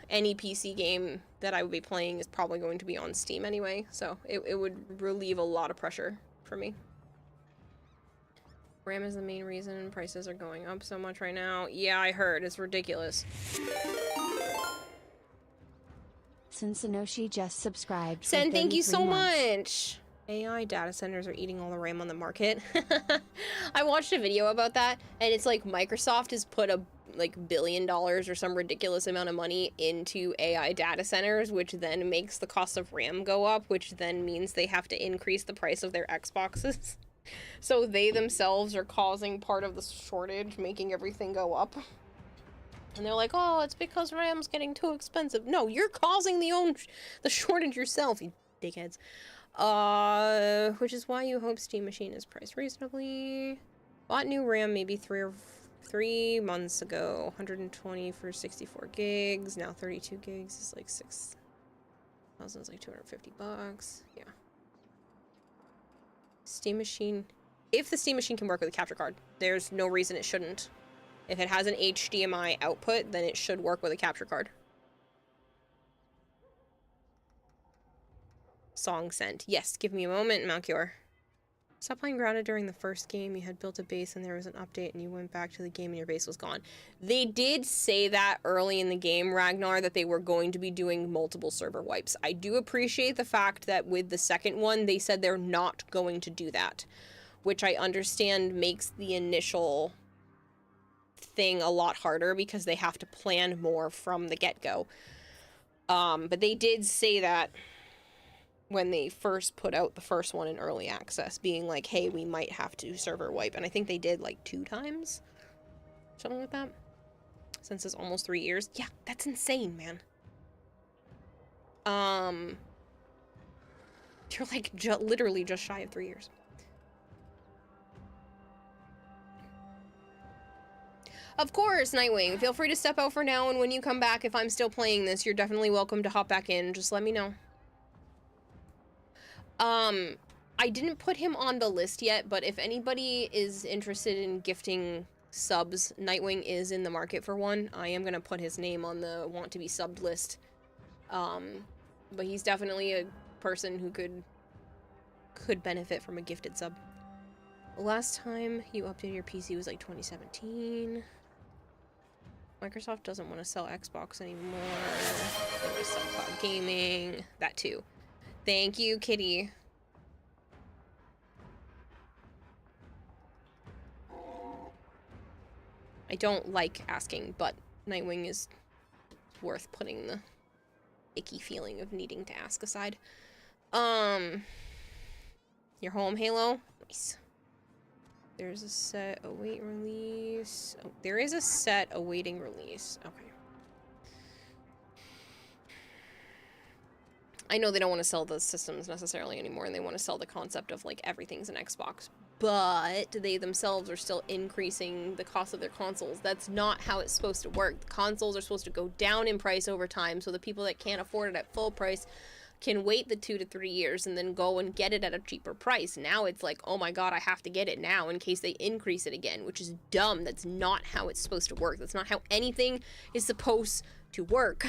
any PC game that I would be playing is probably going to be on Steam anyway, so it would relieve a lot of pressure for me. RAM is the main reason prices are going up so much right now. Yeah, I heard. It's ridiculous. Sensinoshi just subscribed. Sen, thank you so much! AI data centers are eating all the RAM on the market. I watched a video about that, and it's like Microsoft has put a $1 billion or some ridiculous amount of money into AI data centers, which then makes the cost of RAM go up, which then means they have to increase the price of their Xboxes. So they themselves are causing part of the shortage, making everything go up. And they're like, oh, it's because RAM's getting too expensive. No, you're causing the shortage yourself, you dickheads. Which is why you hope Steam Machine is priced reasonably. Bought new RAM maybe 3 months ago. 120 for 64 gigs. Now 32 gigs is like 6,000 is like $250. Yeah. Steam Machine. If the Steam Machine can work with a capture card, there's no reason it shouldn't. If it has an HDMI output, then it should work with a capture card. Song sent. Yes, give me a moment, Malchior. Stop playing Grounded during the first game. You had built a base and there was an update and you went back to the game and your base was gone. They did say that early in the game, Ragnar, that they were going to be doing multiple server wipes. I do appreciate the fact that with the second one, they said they're not going to do that, which I understand makes the initial thing a lot harder because they have to plan more from the get-go. But they did say that when they first put out the first one in early access, being like, hey, we might have to server wipe. And I think they did like 2 times. Something like that. Since it's almost 3 years. Yeah, that's insane, man. You're like literally just shy of 3 years. Of course, Nightwing. Feel free to step out for now, and when you come back, if I'm still playing this, you're definitely welcome to hop back in. Just let me know. I didn't put him on the list yet, but if anybody is interested in gifting subs. Nightwing is in the market for one. I am gonna put his name on the want to be subbed list. But he's definitely a person who could benefit from a gifted sub. Last time you updated your PC was like 2017. Microsoft doesn't want to sell Xbox anymore. They want to sell cloud gaming. That too. Thank you, Kitty. I don't like asking, but Nightwing is worth putting the icky feeling of needing to ask aside. You're home, Halo? Nice. There's a set await release. Oh, there is a set awaiting release. Okay. I know they don't want to sell the systems necessarily anymore, and they want to sell the concept of, like, everything's an Xbox. But they themselves are still increasing the cost of their consoles. That's not how it's supposed to work. The consoles are supposed to go down in price over time, so the people that can't afford it at full price can wait the 2 to 3 years and then go and get it at a cheaper price. Now it's like, oh my god, I have to get it now in case they increase it again, which is dumb. That's not how it's supposed to work. That's not how anything is supposed to work.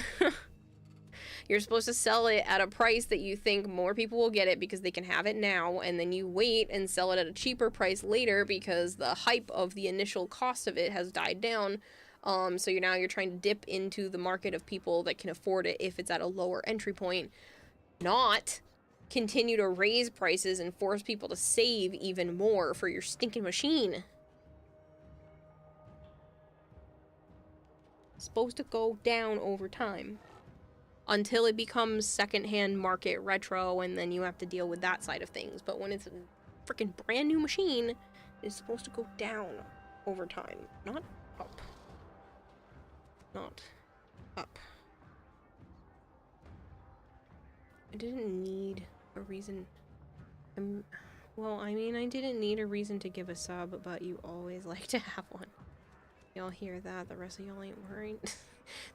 You're supposed to sell it at a price that you think more people will get it because they can have it now, and then you wait and sell it at a cheaper price later because the hype of the initial cost of it has died down. So you're trying to dip into the market of people that can afford it if it's at a lower entry point. Not continue to raise prices and force people to save even more for your stinking machine. It's supposed to go down over time until it becomes secondhand market retro, and then you have to deal with that side of things. But when it's a freaking brand new machine, it's supposed to go down over time, not up. Not up. I didn't need a reason. Well, I mean, I didn't need a reason to give a sub, but you always like to have one. Y'all hear that? The rest of y'all ain't worried.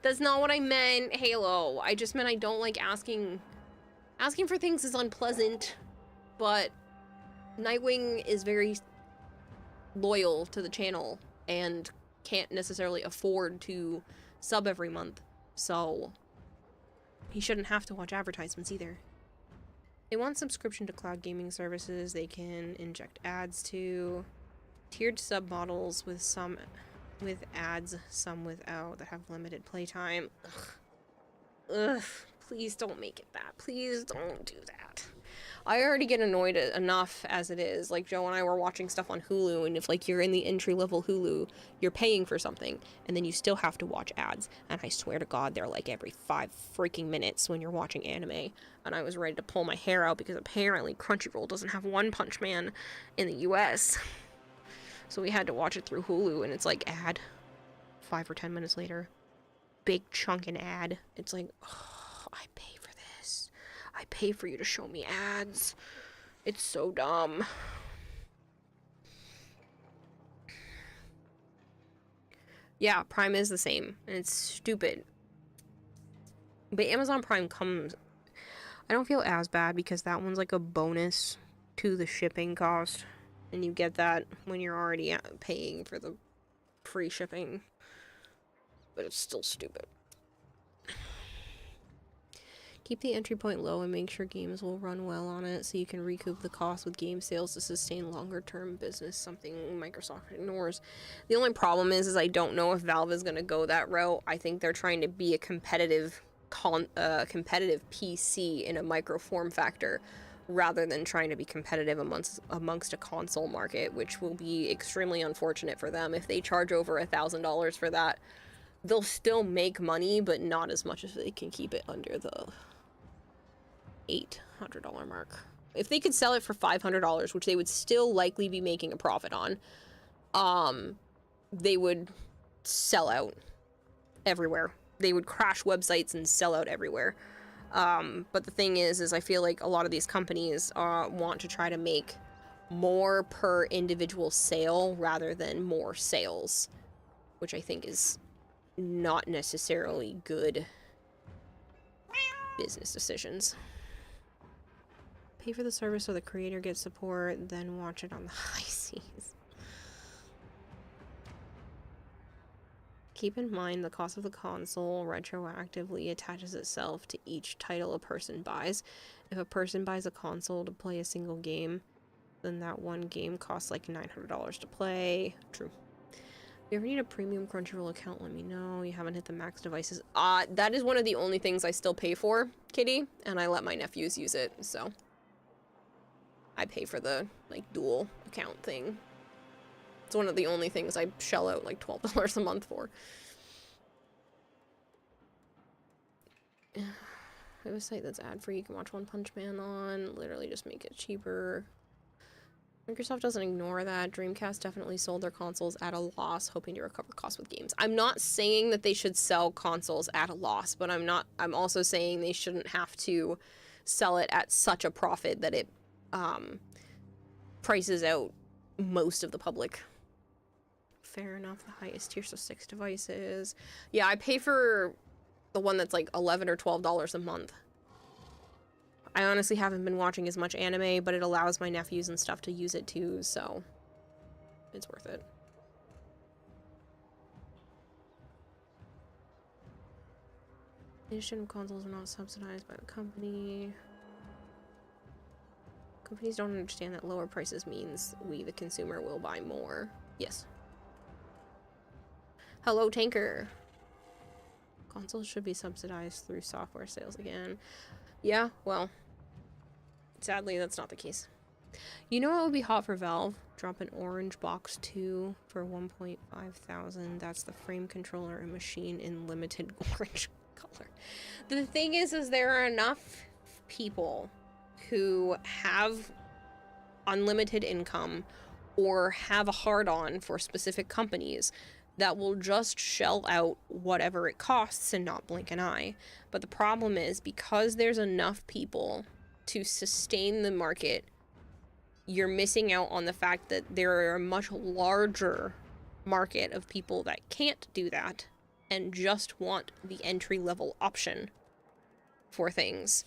That's not what I meant, Halo. I just meant I don't like asking. Asking for things is unpleasant, but Nightwing is very loyal to the channel and can't necessarily afford to sub every month, so he shouldn't have to watch advertisements either. They want subscription to cloud gaming services they can inject ads to. Tiered sub models with some with ads, some without, that have limited playtime. Ugh. Please don't make it that. Please don't do that. I already get annoyed enough as it is. Like, Joe and I were watching stuff on Hulu, and if, like, you're in the entry-level Hulu, you're paying for something, and then you still have to watch ads. And I swear to God, they're, like, every 5 freaking minutes when you're watching anime. And I was ready to pull my hair out because apparently Crunchyroll doesn't have One Punch Man in the US. So we had to watch it through Hulu, and it's, like, ad. 5 or 10 minutes later. Big chunkin' ad. It's like, oh, I pay for this. I pay for you to show me ads. It's so dumb. Yeah, Prime is the same, and it's stupid. But Amazon Prime comes... I don't feel as bad because that one's like a bonus to the shipping cost. And you get that when you're already paying for the free shipping. But it's still stupid. Keep the entry point low and make sure games will run well on it so you can recoup the cost with game sales to sustain longer term business, something Microsoft ignores. The only problem is I don't know if Valve is going to go that route. I think they're trying to be a competitive PC in a micro form factor rather than trying to be competitive amongst a console market, which will be extremely unfortunate for them. If they charge over $1,000 for that, they'll still make money, but not as much as they can keep it under the $800 mark. If they could sell it for $500, which they would still likely be making a profit on, they would sell out everywhere. They would crash websites and sell out everywhere. But the thing is I feel like a lot of these companies want to try to make more per individual sale rather than more sales, which I think is not necessarily good business decisions. Pay for the service so the creator gets support, then watch it on the high seas. Keep in mind the cost of the console retroactively attaches itself to each title a person buys. If a person buys a console to play a single game, then that one game costs like $900 to play. True. If you ever need a premium Crunchyroll account, let me know. You haven't hit the max devices. That is one of the only things I still pay for, Kitty, and I let my nephews use it, so I pay for the, like, dual account thing. It's one of the only things I shell out, like, $12 a month for. I have a site that's ad-free. You can watch One Punch Man on. Literally just make it cheaper. Microsoft doesn't ignore that. Dreamcast definitely sold their consoles at a loss, hoping to recover costs with games. I'm not saying that they should sell consoles at a loss, but I'm also saying they shouldn't have to sell it at such a profit that it prices out most of the public. Fair enough. The highest tier, so 6 devices. Yeah, I pay for the one that's like $11 or $12 a month. I honestly haven't been watching as much anime, but it allows my nephews and stuff to use it too, so it's worth it. Edition consoles are not subsidized by the company. Companies don't understand that lower prices means we, the consumer, will buy more. Yes. Hello, Tanker. Consoles should be subsidized through software sales again. Yeah, well, sadly, that's not the case. You know what would be hot for Valve? Drop an orange box 2 for 1,500. That's the frame controller and machine in limited orange color. The thing is there are enough people who have unlimited income or have a hard-on for specific companies that will just shell out whatever it costs and not blink an eye. But the problem is, because there's enough people to sustain the market, you're missing out on the fact that there are a much larger market of people that can't do that and just want the entry-level option for things.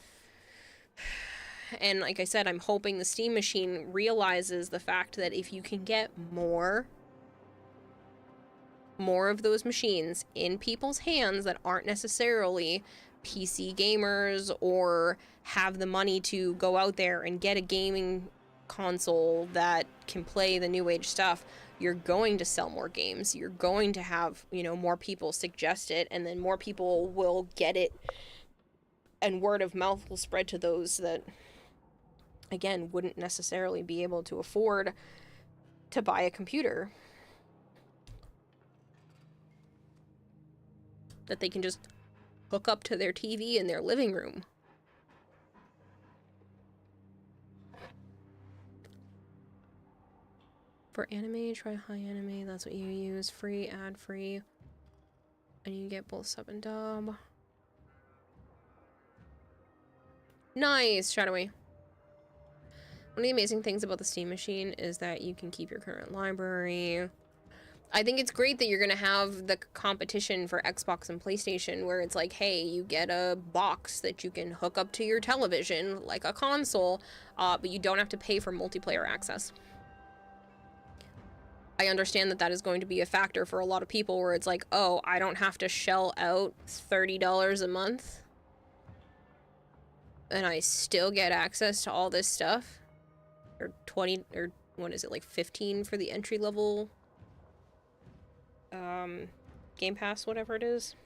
And like I said, I'm hoping the Steam machine realizes the fact that if you can get more of those machines in people's hands that aren't necessarily PC gamers or have the money to go out there and get a gaming console that can play the new age stuff, you're going to sell more games. You're going to have, you know, more people suggest it, and then more people will get it, and word of mouth will spread to those that, again, wouldn't necessarily be able to afford to buy a computer that they can just hook up to their TV in their living room. For anime, try High Anime. That's what you use. Free, ad-free. And you get both sub and dub. Nice, Shadowy. One of the amazing things about the Steam machine is that you can keep your current library. I think it's great that you're going to have the competition for Xbox and PlayStation where it's like, hey, you get a box that you can hook up to your television like a console, but you don't have to pay for multiplayer access. I understand that that is going to be a factor for a lot of people where it's like, oh, I don't have to shell out $30 a month and I still get access to all this stuff. Or 20, or what is it, like 15 for the entry level Game Pass, whatever it is.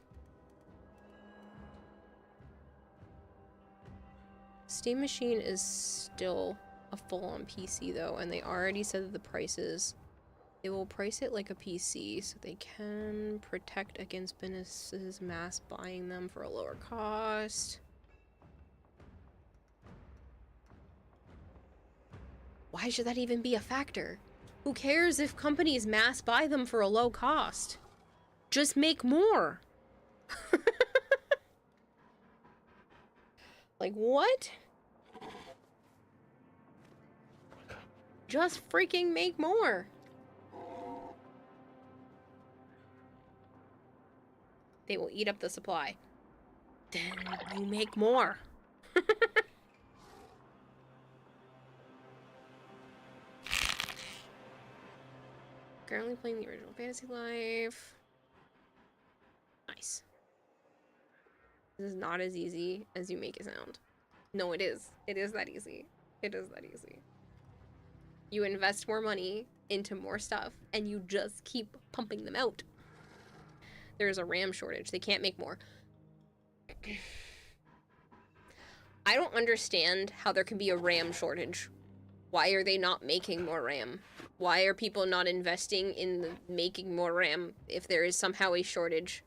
Steam Machine is still a full-on PC though, and they already said that the prices, they will price it like a PC so they can protect against businesses mass buying them for a lower cost. Why should that even be a factor? Who cares if companies mass buy them for a low cost? Just make more. Like, what? Just freaking make more. They will eat up the supply. Then you make more. Currently playing the original Fantasy Life. guys. This is not as easy as you make it sound. No, it is. It is that easy. It is that easy. You invest more money into more stuff, and you just keep pumping them out. There's a RAM shortage. They can't make more. I don't understand how there can be a RAM shortage. Why are they not making more RAM? Why are people not investing in making more RAM if there is somehow a shortage?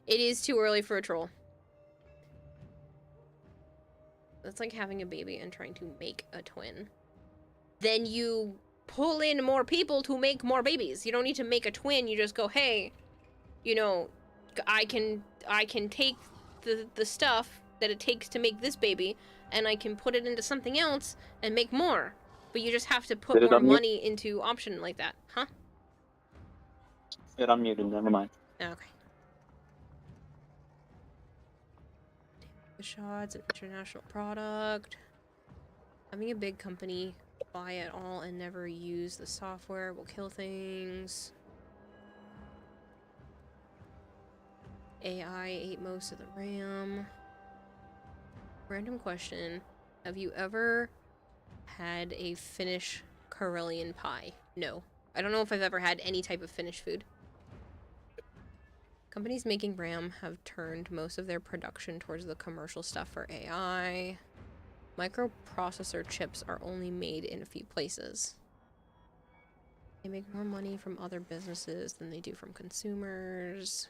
It is too early for a troll. That's like having a baby and trying to make a twin. Then you pull in more people to make more babies. You don't need to make a twin. You just go, hey, you know, I can take the stuff that it takes to make this baby, and I can put it into something else and make more. But you just have to put more money into option like that, huh? It unmuted, never mind. Okay. The shot's an international product. Having a big company buy it all and never use the software will kill things. AI ate most of the RAM. Random question. Have you ever had a Finnish Karelian pie? No. I don't know if I've ever had any type of Finnish food. Companies making RAM have turned most of their production towards the commercial stuff for AI. Microprocessor chips are only made in a few places. They make more money from other businesses than they do from consumers.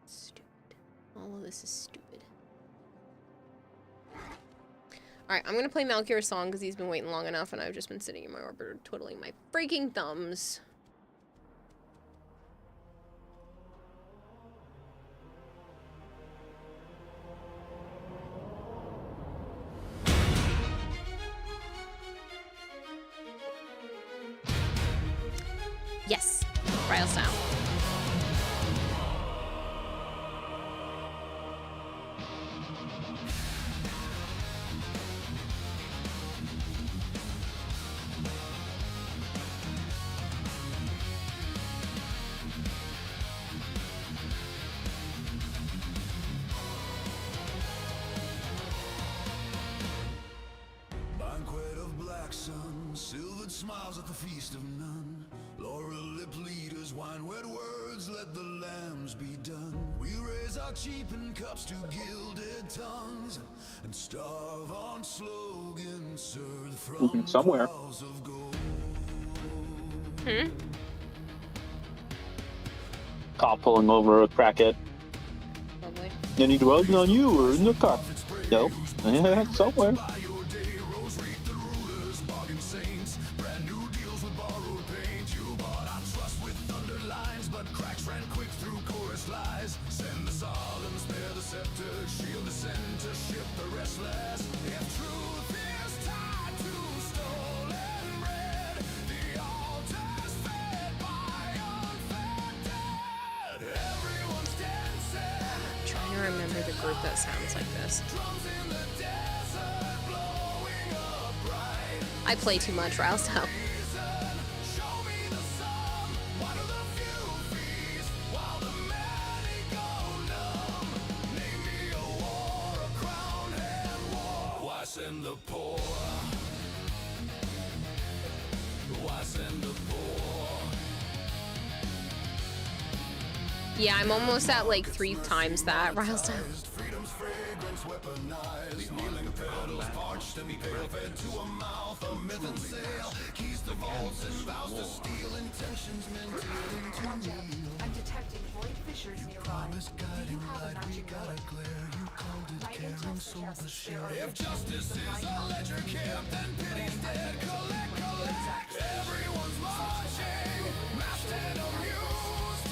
Stupid. All of this is stupid. Alright, I'm gonna play Malkior's song because he's been waiting long enough and I've just been sitting in my orbiter twiddling my freaking thumbs. Yes, Ryle style. Banquet of black sun, silvered smiles at the feast of none. Laurel lip leaders, wine wet words, let the lambs be done. We raise our cheapened cups to gilded tongues and starve on slogans served from somewhere. piles of gold. Cop pulling over a crackhead. Lovely. Any drugs on you or in the car? No. Somewhere. Send the solemn, spare the scepter, shield the center, ship the restless. If truth is tied to stolen bread, the altar's fed by unfed dead. Everyone's dancing. I'm trying to remember the group that sounds like this. I play too much, Ryle style. Send the poor. Why send the poor? Yeah, I'm almost at like 3 times that, Ryle style. Freedom's fragrance weaponized, kneeling petals parched and pale, fed to a mouth, a myth and sail. Keys to vaults and vows to steal, intentions meant to kneel. I'm detecting void fissures nearby. Do you have a magic relic? If justice is a ledger kept, then pity's dead. Collect. Everyone's marching, masked and amused.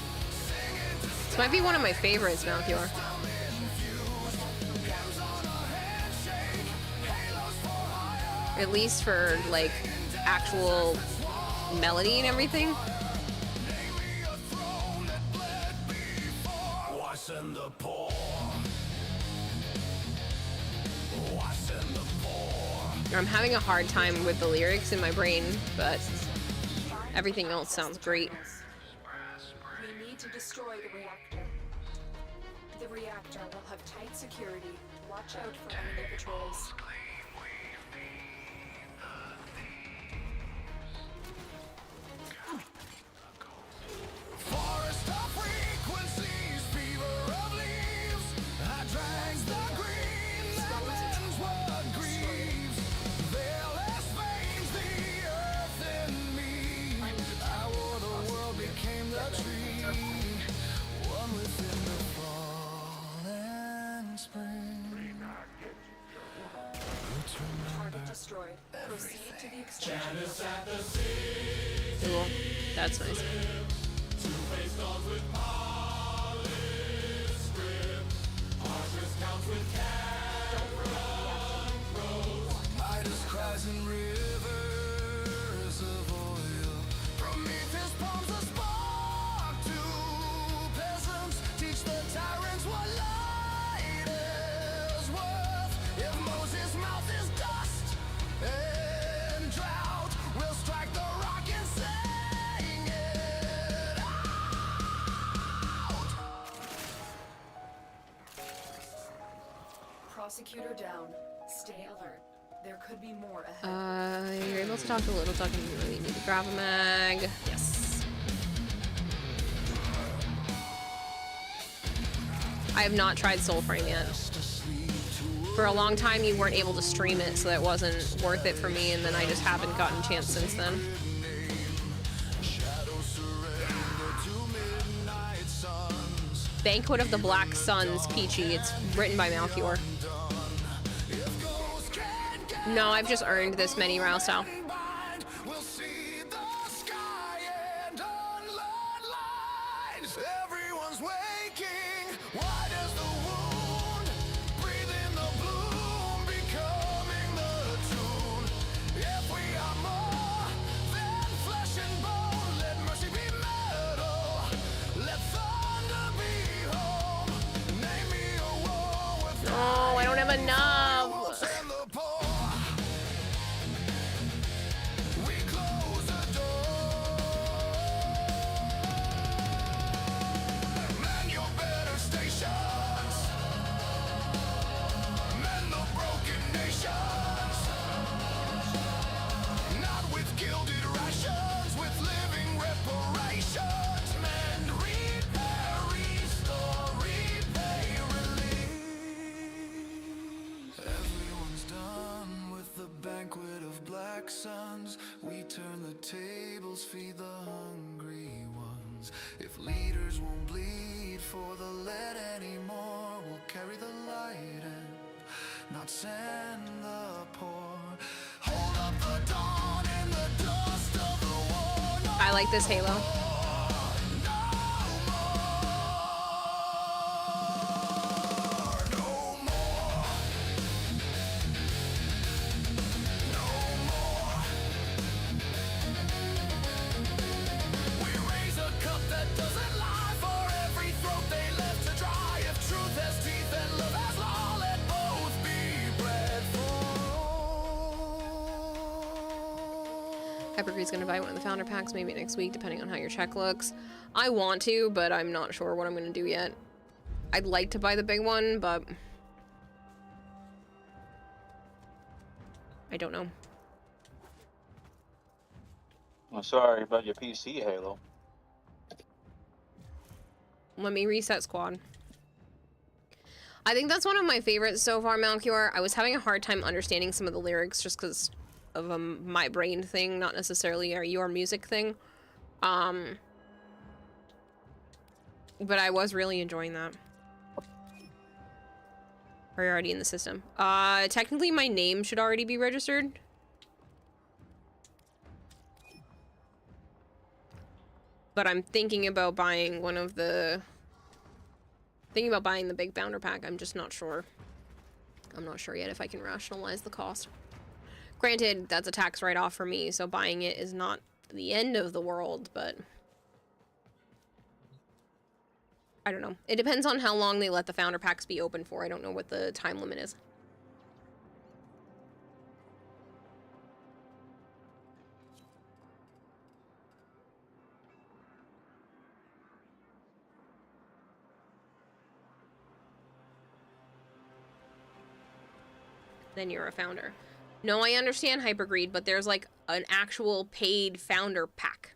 This might be one of my favorites, Malkior. At least for, like, actual melody and everything. Why send the poor? Why send the poor? I'm having a hard time with the lyrics in my brain, but Everything else sounds great. We need to destroy the reactor. The reactor will have tight security. Watch out for enemy patrols. Forest of frequencies, fever of leaves. I drags the green, lemons what grieves. Veilless veins the earth in me. I wore the world became the tree. One within the fall and spring. Target destroyed. Proceed to the extraction. Janice at the sea. Cool. That's nice. Two-faced dogs with polished script. Harshness counts with Midas cries in rivers of oil. Prometheus palms a spark to peasants. Teach the tyrants what light is worth. If Moses' mouth is dust and drought, we'll strike the rock and sing it out. Prosecutor down. Stay alert. There could be more ahead. You're able to talk to Little Duck and you really need to grab a mag. Yes. I have not tried Soulframe yet. For a long time you weren't able to stream it, so that wasn't worth it for me, and then I just haven't gotten a chance since then. Banquet of the Black Suns, Peachy. It's written by Malchior. No, I've just earned this many Row style. We'll see the sky and unlearn lines. Everyone's waking. Wide as the wound. Breathe in the bloom. Becoming the tune. If we are more than flesh and bone, let mercy be metal. Let thunder be home. Name me a war with Oh, I don't have enough. and the poor. We close the door. Man your better stations. Mend the broken nations. Not with gilded rations, with living reparations. Mend, repair, restore, repay, release. Everyone's done with the banquet of black suns. We turn the tables, feed the hungry ones. If leaders won't bleed for the lead anymore, we'll carry the light and not send the poor. Hold up the dawn in the dust of the war. No I like this Halo. We raise a cup that doesn't lie for every throat they left to dry. If truth has teeth and love has law, let both be bred for. Hypergreed's gonna buy one of the founder packs maybe next week, depending on how your check looks. I want to, but I'm not sure what I'm gonna do yet. I'd like to buy the big one, but I don't know. I'm sorry about your PC, Halo. Let me reset squad. I think that's one of my favorites so far, Malchior. I was having a hard time understanding some of the lyrics just because of my brain thing, not necessarily your music thing. But I was really enjoying that. Are you already in the system? Technically my name should already be registered. But I'm thinking about buying one of the... Thinking about buying the big founder pack. I'm just not sure. I'm not sure yet if I can rationalize the cost. Granted, that's a tax write-off for me, so buying it is not the end of the world, but... I don't know. It depends on how long they let the founder packs be open for. I don't know what the time limit is. then you're a founder. No, I understand Hypergreed, but there's like an actual paid founder pack.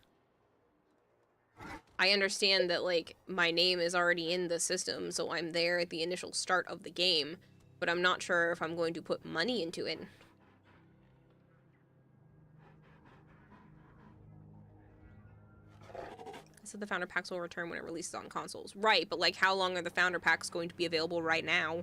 I understand that like my name is already in the system, so I'm there at the initial start of the game, but I'm not sure if I'm going to put money into it. So the founder packs will return when it releases on consoles. Right, but like how long are the founder packs going to be available right now?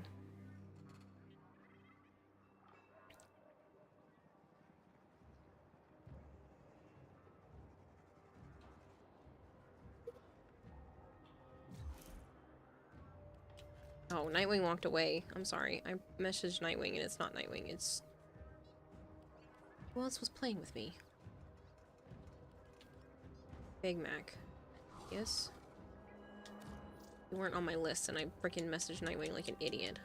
Oh, Nightwing walked away. I'm sorry. I messaged Nightwing and it's not Nightwing. It's... Who else was playing with me? Big Mac. Yes? You weren't on my list and I freaking messaged Nightwing like an idiot.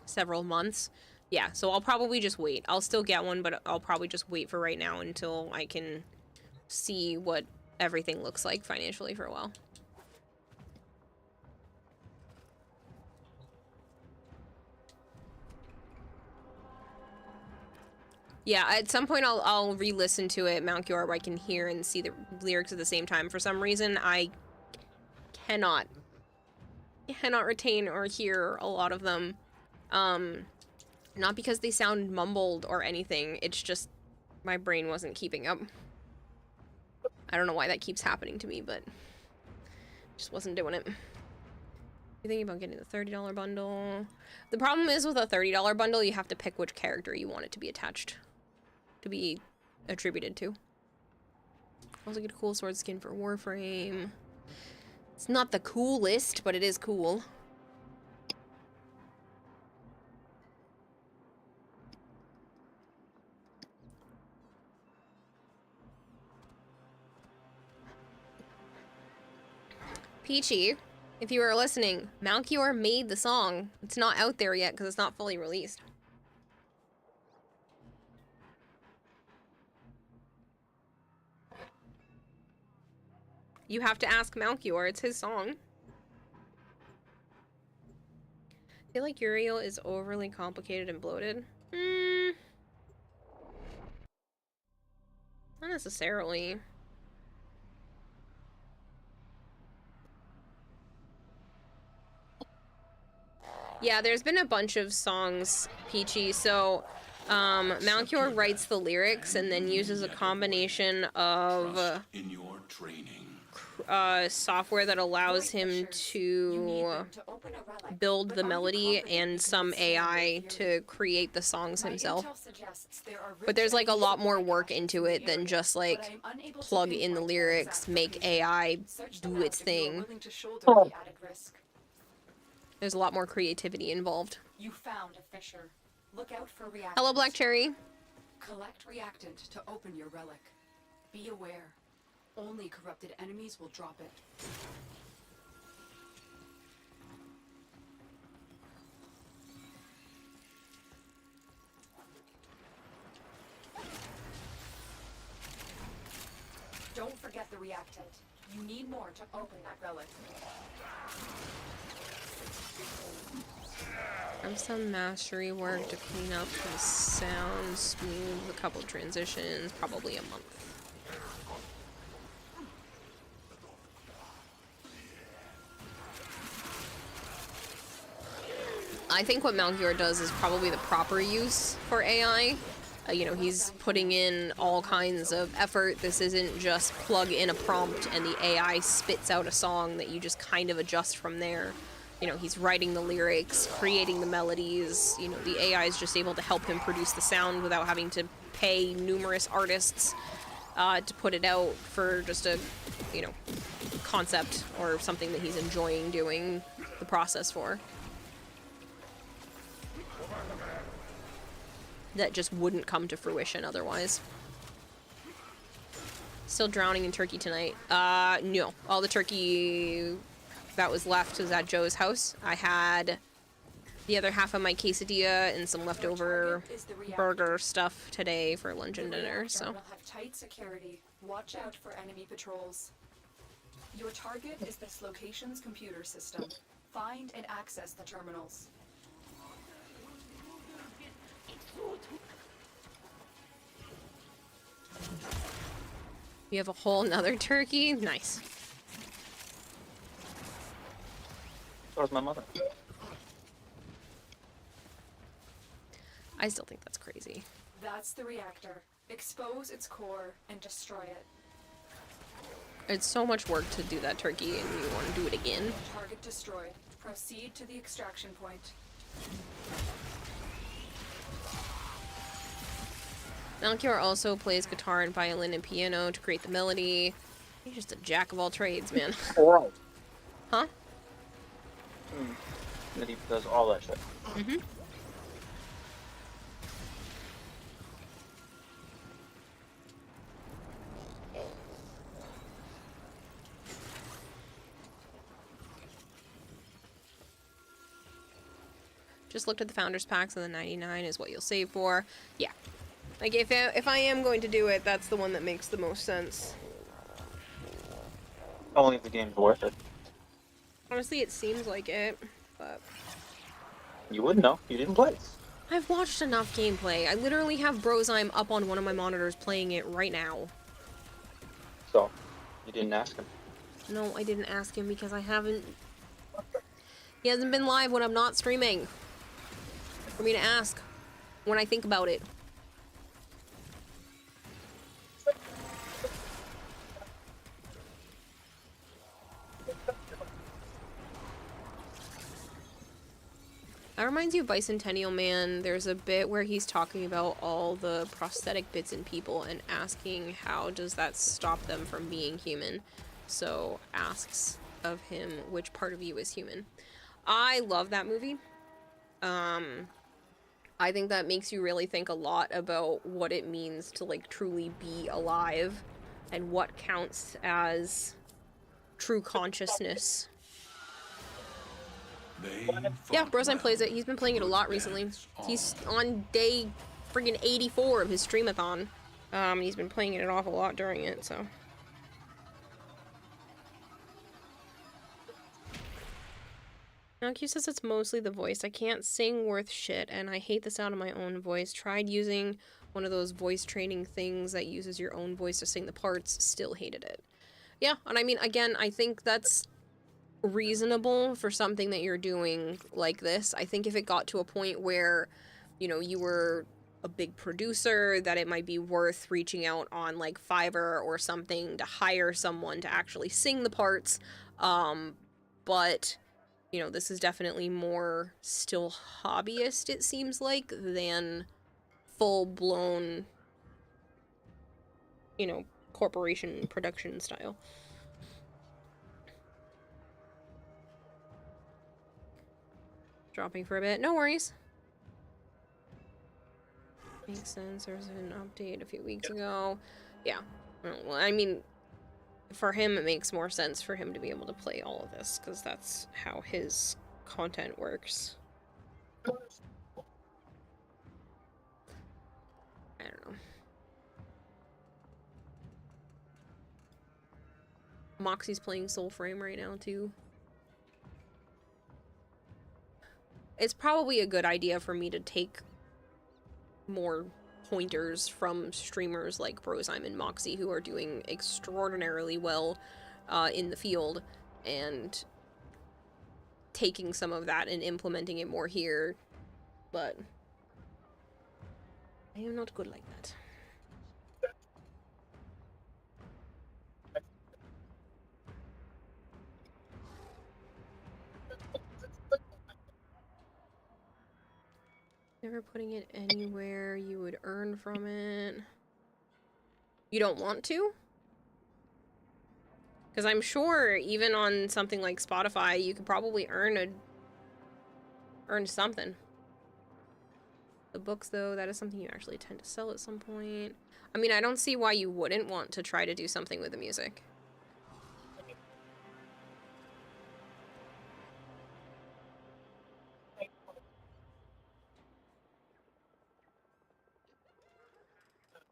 Several months. Yeah, so I'll probably just wait. I'll still get one, but I'll probably just wait for right now until I can see what everything looks like financially for a while. Yeah, at some point I'll re-listen to it, Mount Yor, where I can hear and see the lyrics at the same time. For some reason, I cannot retain or hear a lot of them. Not because they sound mumbled or anything, it's just my brain wasn't keeping up. I don't know why that keeps happening to me, but just wasn't doing it. You thinking about getting the $30 bundle? The problem is with a $30 bundle, you have to pick which character you want it to be attached, to be attributed to. Also get a cool sword skin for Warframe. It's not the coolest, but it is cool. Peachy, if you were listening, Malchior made the song. It's not out there yet because it's not fully released. You have to ask Malchior, it's his song. I feel like Uriel is overly complicated and bloated. Not necessarily. Yeah, there's been a bunch of songs, Peachy. So, Malchior writes the lyrics and then uses a combination of software that allows him to build the melody and some AI to create the songs himself. But there's like a lot more work into it than just like plug in the lyrics, make AI do its thing. There's a lot more creativity involved. You found a fissure. Look out for reactant. Hello, Black Cherry. Collect reactant to open your relic. Be aware. Only corrupted enemies will drop it. Don't forget the reactant. You need more to open that relic. Some mastery work to clean up the sound, smooth a couple transitions, probably a month. I think what Malchior does is probably the proper use for AI. You know, he's putting in all kinds of effort. This isn't just plug in a prompt and the AI spits out a song that you just kind of adjust from there. You know, he's writing the lyrics, creating the melodies. You know, the AI is just able to help him produce the sound without having to pay numerous artists to put it out for just a, you know, concept or something that he's enjoying doing the process for. That just wouldn't come to fruition otherwise. Still drowning in turkey tonight. No. All the turkey that was left was at Joe's house. I had the other half of my quesadilla and some leftover burger stuff today for lunch and dinner, so. Have tight security. Watch out for enemy patrols. Your target is this location's computer system. Find and access the terminals. You have a whole nother turkey? Nice. So does my mother. I still think that's crazy. That's the reactor. Expose its core and destroy it. It's so much work to do that turkey, and you want to do it again. Target destroyed. Proceed to the extraction point. Melchior also plays guitar and violin and piano to create the melody. He's just a jack of all trades, man. Alright. Huh? That he does all that shit. Mm-hmm. Just looked at the founders packs, and the 99 is what you'll save for. Yeah. Like, if I am going to do it, that's the one that makes the most sense. Only if the game's worth it. Honestly, it seems like it, but... You wouldn't know. You didn't play. I've watched enough gameplay. I literally have Brozheim up on one of my monitors playing it right now. So, you didn't ask him. No, I didn't ask him because I haven't... He hasn't been live when I'm not streaming. For me to ask when I think about it. That reminds you of Bicentennial Man. There's a bit where he's talking about all the prosthetic bits in people and asking how does that stop them from being human. So asks of him which part of you is human. I love that movie. I think that makes you really think a lot about what it means to, like, truly be alive and what counts as true consciousness. Yeah, Brozheim plays it. He's been playing it a lot recently. He's on day friggin' 84 of his streamathon. He's been playing it an awful lot during it, so... Now, Q says it's mostly the voice. I can't sing worth shit, and I hate the sound of my own voice. Tried using one of those voice training things that uses your own voice to sing the parts. Still hated it. Yeah, and I mean, again, I think that's reasonable for something that you're doing like this. I think if it got to a point where, you know, you were a big producer, that it might be worth reaching out on, like, Fiverr or something to hire someone to actually sing the parts. But... you know, this is definitely more still hobbyist, it seems like, than full-blown, you know, corporation production style. Dropping for a bit. No worries. Makes sense. There was an update a few weeks ago. Yeah. Well, I mean... for him, it makes more sense for him to be able to play all of this, because that's how his content works. I don't know. Moxie's playing Warframe right now, too. It's probably a good idea for me to take more pointers from streamers like Brozheim and Moxie, who are doing extraordinarily well in the field, and taking some of that and implementing it more here, but I am not good like that. Never putting it anywhere you would earn from it. You don't want to? Because I'm sure even on something like Spotify, you could probably earn something. The books, though, that is something you actually tend to sell at some point. I mean, I don't see why you wouldn't want to try to do something with the music.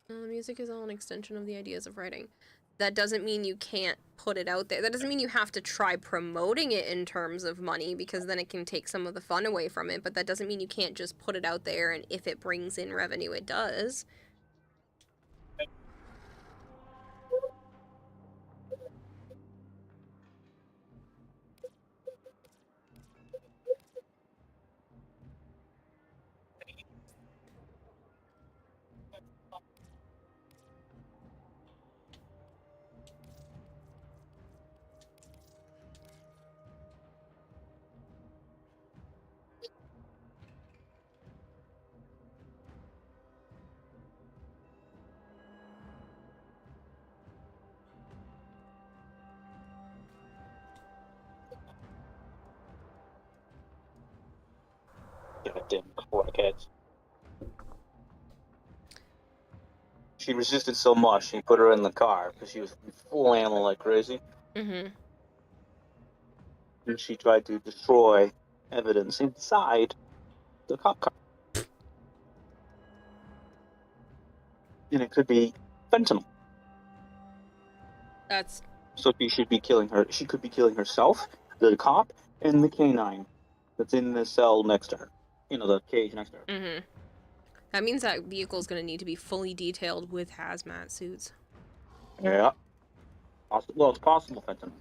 The music is all an extension of the ideas of writing. that doesn't mean you can't put it out there. That doesn't mean you have to try promoting it in terms of money, because then it can take some of the fun away from it, but that doesn't mean you can't just put it out there, and if it brings in revenue, it does. Goddamn crackheads. She resisted so much, he put her in the car because she was full ammo like crazy. Mm-hmm. And she tried to destroy evidence inside the cop car. And it could be fentanyl. That's... So she should be killing her. She could be killing herself, the cop, and the canine that's in the cell next to her. You know, the cage next to her. Mm-hmm. That means that vehicle's gonna need to be fully detailed with hazmat suits. Yeah. Well, it's possible fentanyl.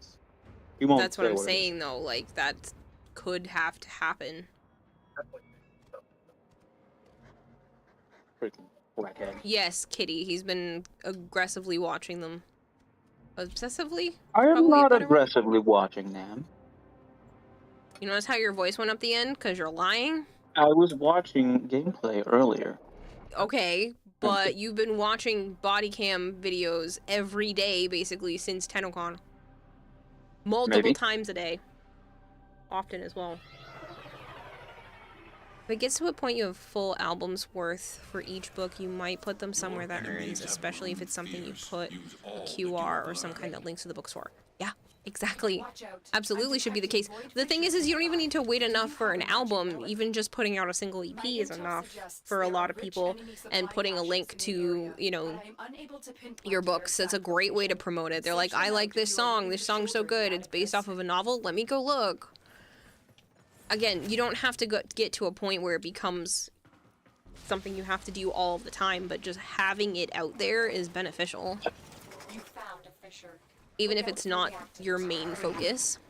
He won't. That's what I'm saying, though. Like, that could have to happen. Freaking crackhead. Yes, Kitty. He's been aggressively watching them. Obsessively? I am Probably not a better word. aggressively watching them. You notice how your voice went up the end? Because you're lying? I was watching gameplay earlier. Okay, but you've been watching body cam videos every day, basically, since TennoCon. Multiple times a day. Often as well. If it gets to a point you have full albums worth for each book, you might put them somewhere that earns, especially if it's something you put a QR or some kind that links to the bookstore. Yeah, exactly. Absolutely should be the case. The thing is you don't even need to wait enough for an album. Even just putting out a single EP is enough for a lot of people, and putting a link to, you know, your books. That's a great way to promote it. They're like, I like this song's so good, it's based off of a novel, let me go look. Again, you don't have to get to a point where it becomes something you have to do all the time, but just having it out there is beneficial. You found a fissure. Even if it's not your main focus.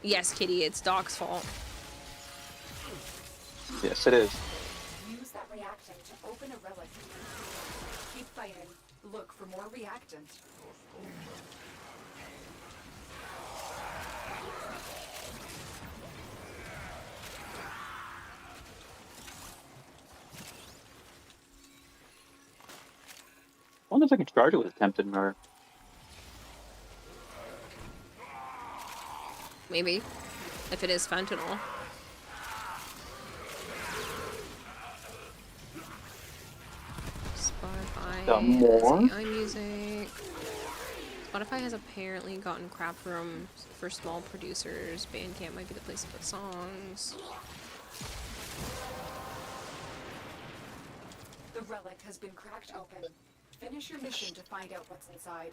Yes, Kitty, it's Doc's fault. Yes, it is. Use that reactant to open a relic. Keep fighting. Look for more reactant. I wonder if I can charge it with attempted murder. Maybe. If it is fentanyl. Spotify. Got more? iMusic. Spotify has apparently gotten crap for small producers. Bandcamp might be the place to put songs. The relic has been cracked open. Finish your mission to find out what's inside.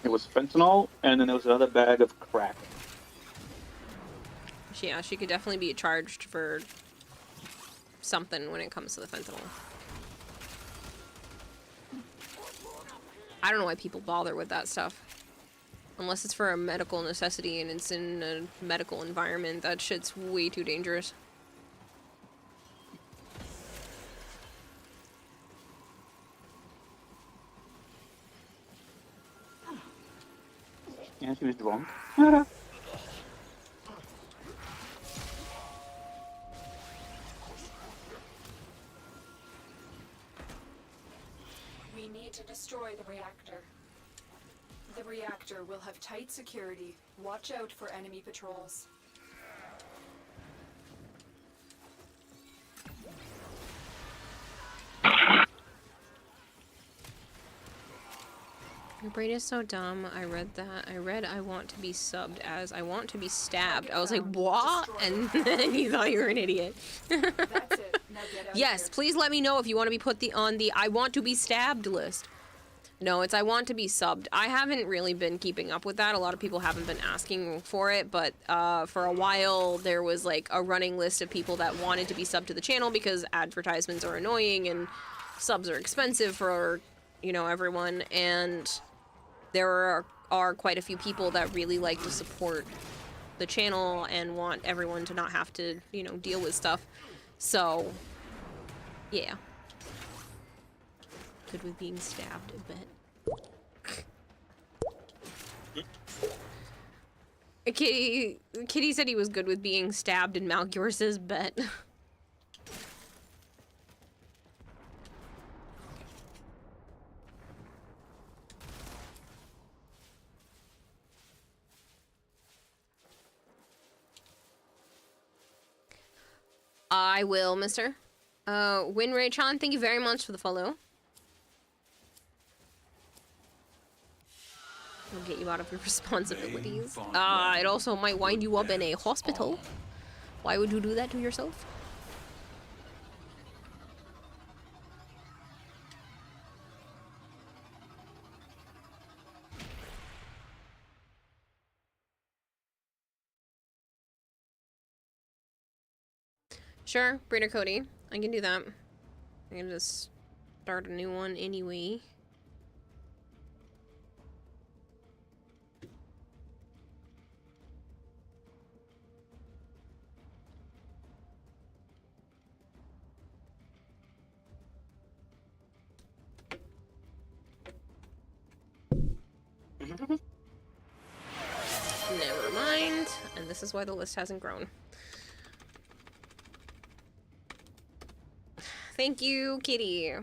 It was fentanyl, and then there was another bag of crack. Yeah, she could definitely be charged for something when it comes to the fentanyl. I don't know why people bother with that stuff. Unless it's for a medical necessity and it's in a medical environment, that shit's way too dangerous. Yeah, she was drunk. We need to destroy the reactor. The reactor will have tight security. Watch out for enemy patrols. Your brain is so dumb. I read that. I read I want to be subbed as I want to be stabbed. I was like, what? And then you thought you were an idiot. That's it. Yes, please let me know if you want to be put on the I want to be stabbed list. No, it's I want to be subbed. I haven't really been keeping up with that. A lot of people haven't been asking for it, but for a while there was like a running list of people that wanted to be subbed to the channel because advertisements are annoying and subs are expensive for, you know, everyone, and there are quite a few people that really like to support the channel and want everyone to not have to, you know, deal with stuff. So, yeah. Good with being stabbed, I bet. Kitty said he was good with being stabbed, and Malcure says bet. I will, mister. Winray-chan, thank you very much for the follow. I'll get you out of your responsibilities. It also might wind you up in a hospital. Why would you do that to yourself? Sure, Breeder Cody. I can do that. I can just start a new one anyway. Never mind. And this is why the list hasn't grown. Thank you, Kitty.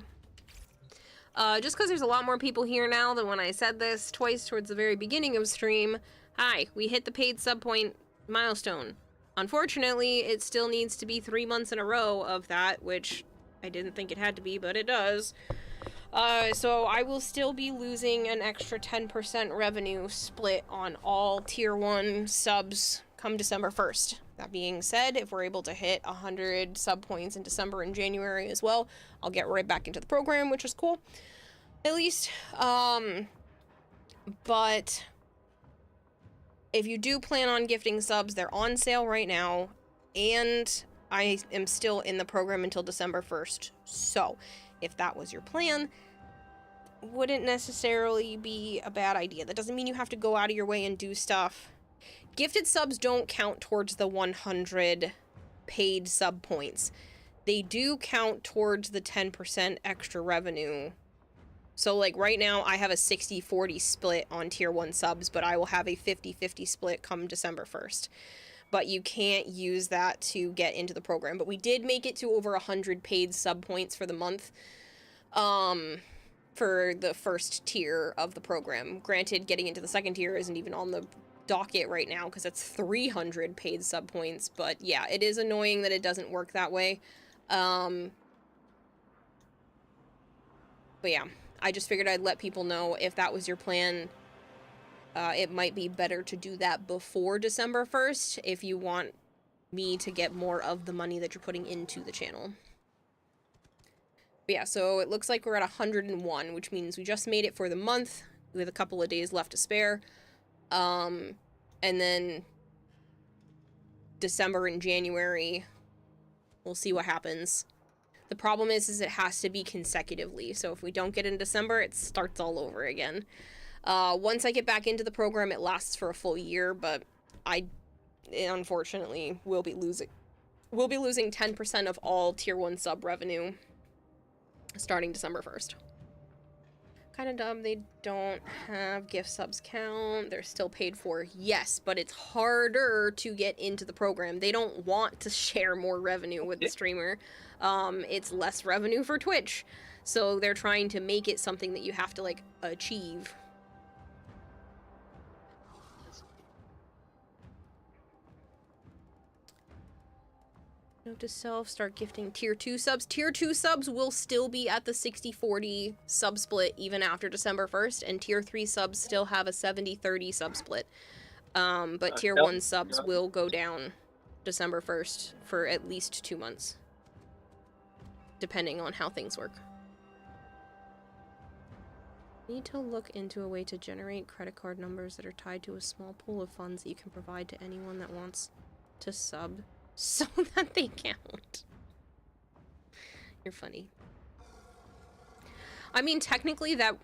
Just because there's a lot more people here now than when I said this twice towards the very beginning of stream. Hi, we hit the paid sub point milestone. Unfortunately, it still needs to be 3 months in a row of that, which I didn't think it had to be, but it does. So I will still be losing an extra 10% revenue split on all tier 1 subs come December 1st. That being said, if we're able to hit 100 sub points in December and January as well, I'll get right back into the program, which is cool. At least. But if you do plan on gifting subs, they're on sale right now, and I am still in the program until December 1st. So, if that was your plan, wouldn't necessarily be a bad idea. That doesn't mean you have to go out of your way and do stuff. Gifted subs don't count towards the 100 paid sub points. They do count towards the 10% extra revenue. So, like, right now, I have a 60-40 split on tier 1 subs, but I will have a 50-50 split come December 1st. But you can't use that to get into the program. But we did make it to over 100 paid sub points for the month. For the first tier of the program. Granted, getting into the second tier isn't even on the docket right now because it's 300 paid sub points, but yeah, it is annoying that it doesn't work that way. But yeah, I just figured I'd let people know if that was your plan. It might be better to do that before December 1st if you want me to get more of the money that you're putting into the channel. But yeah, so it looks like we're at 101, which means we just made it for the month with a couple of days left to spare. And then December and January, we'll see what happens. The problem is it has to be consecutively. So if we don't get in December, it starts all over again. Once I get back into the program, it lasts for a full year, but I unfortunately will be losing 10% of all tier 1 sub revenue starting December 1st. Kind of dumb they don't have gift subs count. They're still paid for, yes, but it's harder to get into the program. They don't want to share more revenue with the streamer. It's less revenue for Twitch. So they're trying to make it something that you have to, like, achieve. Note to self, start gifting tier 2 subs. Tier 2 subs will still be at the 60-40 sub split even after December 1st, and tier 3 subs still have a 70-30 sub split. But tier 1 subs will go down December 1st for at least 2 months. depending on how things work. Need to look into a way to generate credit card numbers that are tied to a small pool of funds that you can provide to anyone that wants to sub so that they count. You're funny. I mean, technically that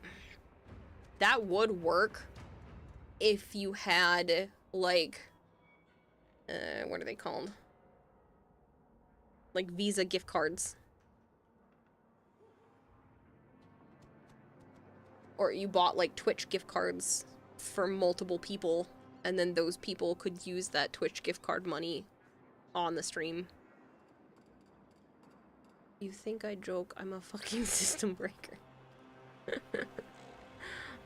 would work if you had, like, what are they called? Like Visa gift cards. Or you bought, like, Twitch gift cards for multiple people, and then those people could use that Twitch gift card money on the stream. You think I joke? I'm a fucking system breaker.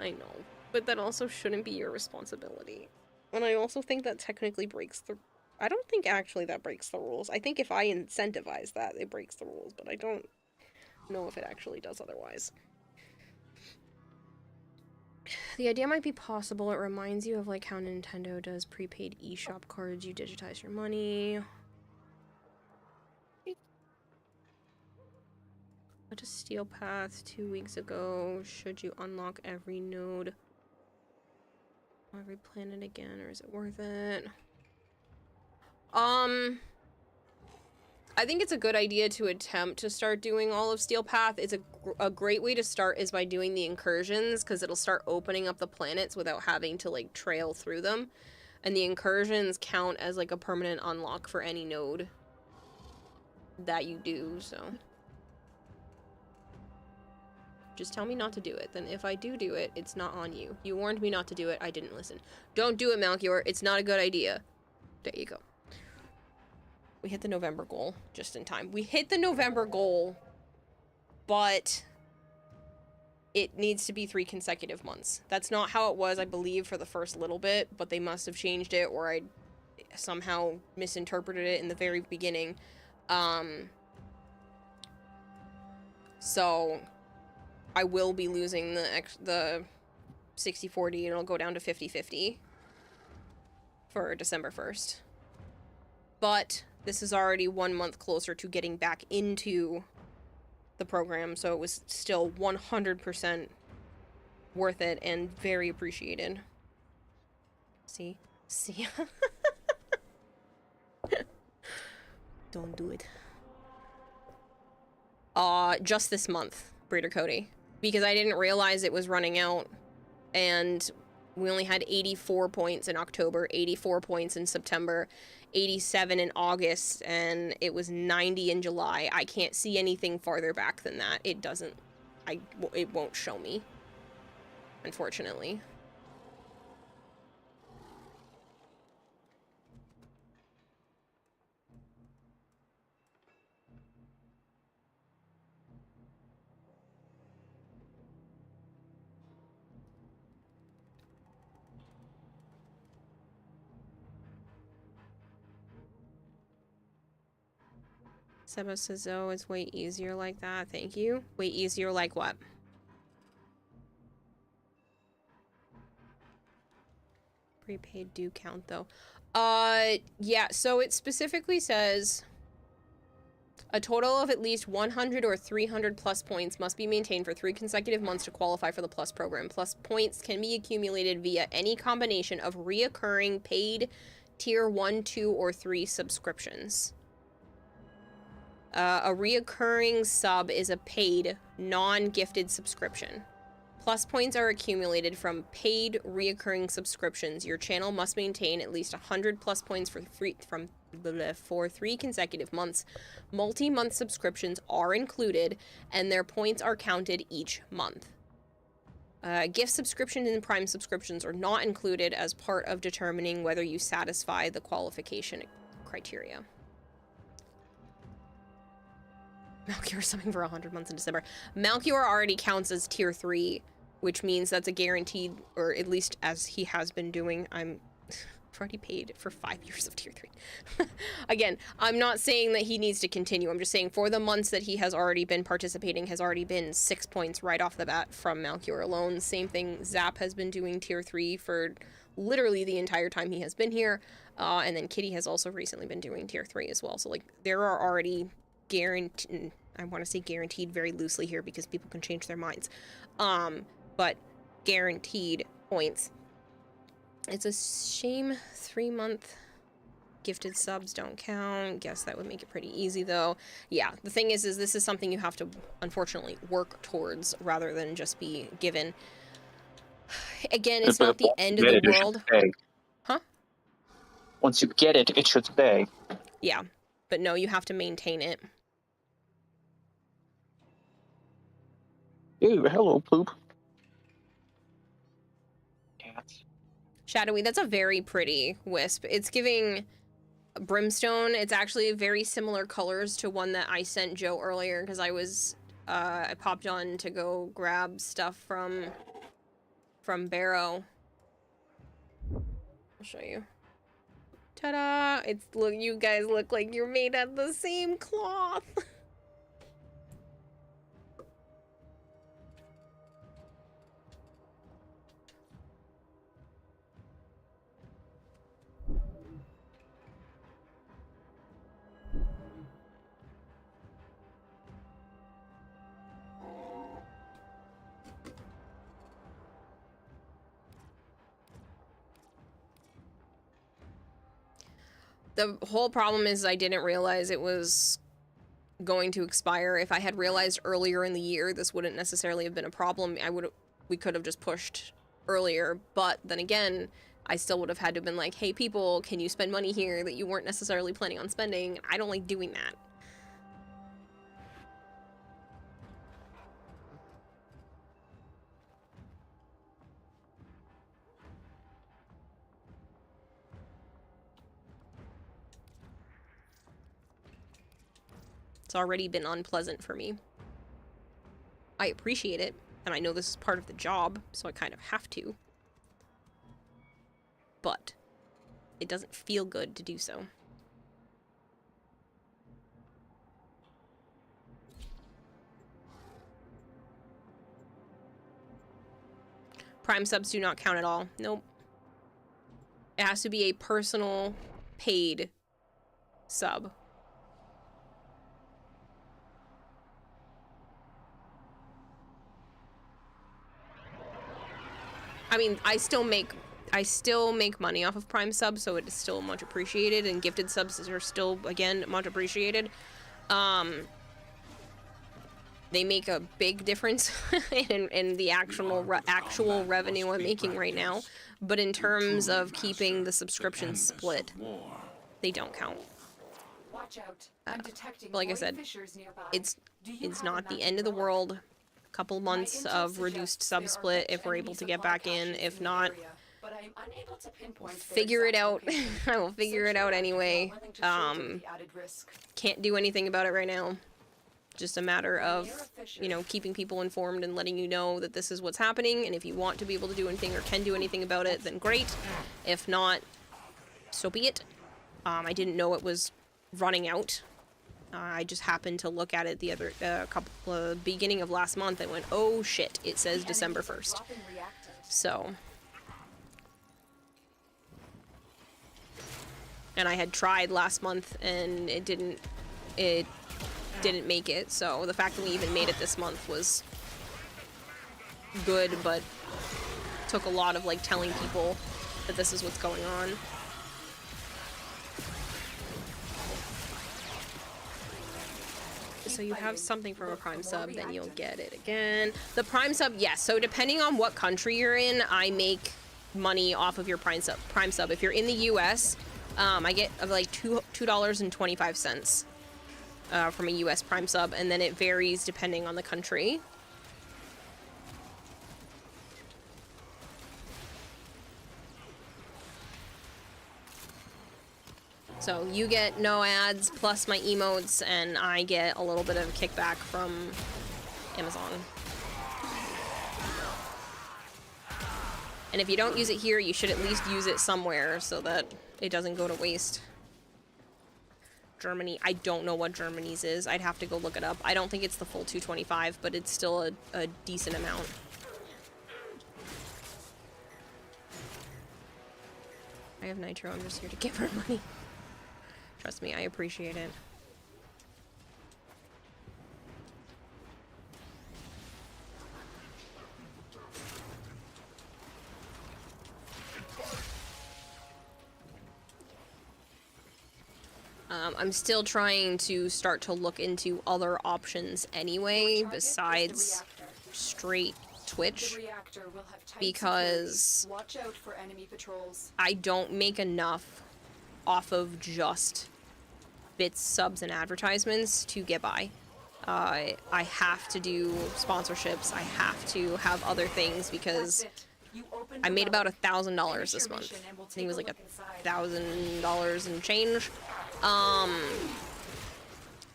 I know. But that also shouldn't be your responsibility. And I also think that technically breaks the... I don't think actually that breaks the rules. I think if I incentivize that, it breaks the rules, but I don't know if it actually does otherwise. The idea might be possible. It reminds you of, like, how Nintendo does prepaid eShop cards. You digitize your money. Got a Steel Path 2 weeks ago. Should you unlock every node? Every planet again, or is it worth it? I think it's a good idea to attempt to start doing all of Steel Path. It's a great way to start is by doing the incursions, because it'll start opening up the planets without having to, like, trail through them. And the incursions count as, like, a permanent unlock for any node that you do, so... Just tell me not to do it. Then if I do it, it's not on you. You warned me not to do it. I didn't listen. Don't do it, Malchior. It's not a good idea. There you go. We hit the November goal just in time. We hit the November goal, but it needs to be 3 consecutive months. That's not how it was, I believe, for the first little bit, but they must have changed it, or I somehow misinterpreted it in the very beginning. So... I will be losing the 60-40, and it'll go down to 50-50 for December 1st. But this is already 1 month closer to getting back into the program, so it was still 100% worth it and very appreciated. See? See? Don't do it. Just this month, Breeder Cody. Because I didn't realize it was running out, and we only had 84 points in October, 84 points in September, 87 in August, and it was 90 in July. I can't see anything farther back than that. It doesn't, it won't show me, unfortunately. Seba says, oh, it's way easier like that. Thank you. Way easier like what? Prepaid do count, though. Yeah, so it specifically says a total of at least 100 or 300 plus points must be maintained for 3 consecutive months to qualify for the Plus program. Plus points can be accumulated via any combination of reoccurring paid Tier 1, 2, or 3 subscriptions. A reoccurring sub is a paid, non-gifted subscription. Plus points are accumulated from paid, reoccurring subscriptions. Your channel must maintain at least 100 plus points for 3 consecutive months. Multi-month subscriptions are included, and their points are counted each month. Gift subscriptions and Prime subscriptions are not included as part of determining whether you satisfy the qualification criteria. Malchior summing for 100 months in December. Malchior already counts as Tier 3, which means that's a guaranteed, or at least as he has been doing. I've already paid for 5 years of Tier 3. Again, I'm not saying that he needs to continue. I'm just saying for the months that he has already been participating has already been 6 points right off the bat from Malchior alone. Same thing, Zap has been doing Tier 3 for literally the entire time he has been here. And then Kitty has also recently been doing Tier 3 as well. So, like, there are already I want to say guaranteed very loosely here because people can change their minds. But guaranteed points. It's a shame 3-month gifted subs don't count. Guess that would make it pretty easy though. Yeah, the thing is this is something you have to unfortunately work towards rather than just be given. Again, it's not the end of the world. Huh? Once you get it, it should stay. Yeah, but no, you have to maintain it. Ew, hello, poop. Cats. Shadowy, that's a very pretty wisp. It's giving brimstone. It's actually very similar colors to one that I sent Joe earlier because I popped on to go grab stuff from Barrow. I'll show you. Ta-da! Look, you guys look like you're made out of the same cloth. The whole problem is I didn't realize it was going to expire. If I had realized earlier in the year, this wouldn't necessarily have been a problem. We could have just pushed earlier, but then again, I still would have had to have been like, hey people, can you spend money here that you weren't necessarily planning on spending? I don't like doing that. It's already been unpleasant for me. I appreciate it, and I know this is part of the job, so I kind of have to. But it doesn't feel good to do so. Prime subs do not count at all. Nope. It has to be a personal, paid sub. I mean, I still make money off of Prime subs, so it is still much appreciated, and gifted subs are still, again, much appreciated. They make a big difference in the actual revenue I'm making right now, but in terms of keeping the subscription split, they don't count. Watch out. I'm detecting But like I said, it's not the end of the world. Couple months of reduced sub split if we're able to get back in. If not, figure it out. I will figure it out anyway. Can't do anything about it right now. Just a matter of, you know, keeping people informed and letting you know that this is what's happening, and if you want to be able to do anything or can do anything about it, then great. If not, so be it. I didn't know it was running out. I just happened to look at it the other beginning of last month and went, oh shit, it says December 1st. So. And I had tried last month and it didn't make it. So the fact that we even made it this month was good, but took a lot of like telling people that this is what's going on. So you have something from a Prime sub, then you'll get it again. The Prime sub, yes. So depending on what country you're in, I make money off of your Prime sub. If you're in the US, I get like $2.25 from a US Prime sub, and then it varies depending on the country. So you get no ads plus my emotes, and I get a little bit of a kickback from Amazon. And if you don't use it here, you should at least use it somewhere so that it doesn't go to waste. Germany, I don't know what Germany's is. I'd have to go look it up. I don't think it's the full 225, but it's still a decent amount. I have Nitro, I'm just here to give her money. Trust me, I appreciate it. I'm still trying to start to look into other options anyway, besides straight Twitch, because watch out for enemy patrols. I don't make enough off of just bits, subs, and advertisements to get by. I have to do sponsorships. I have to have other things because I made about $1,000 this month. I think it was like $1,000 and change.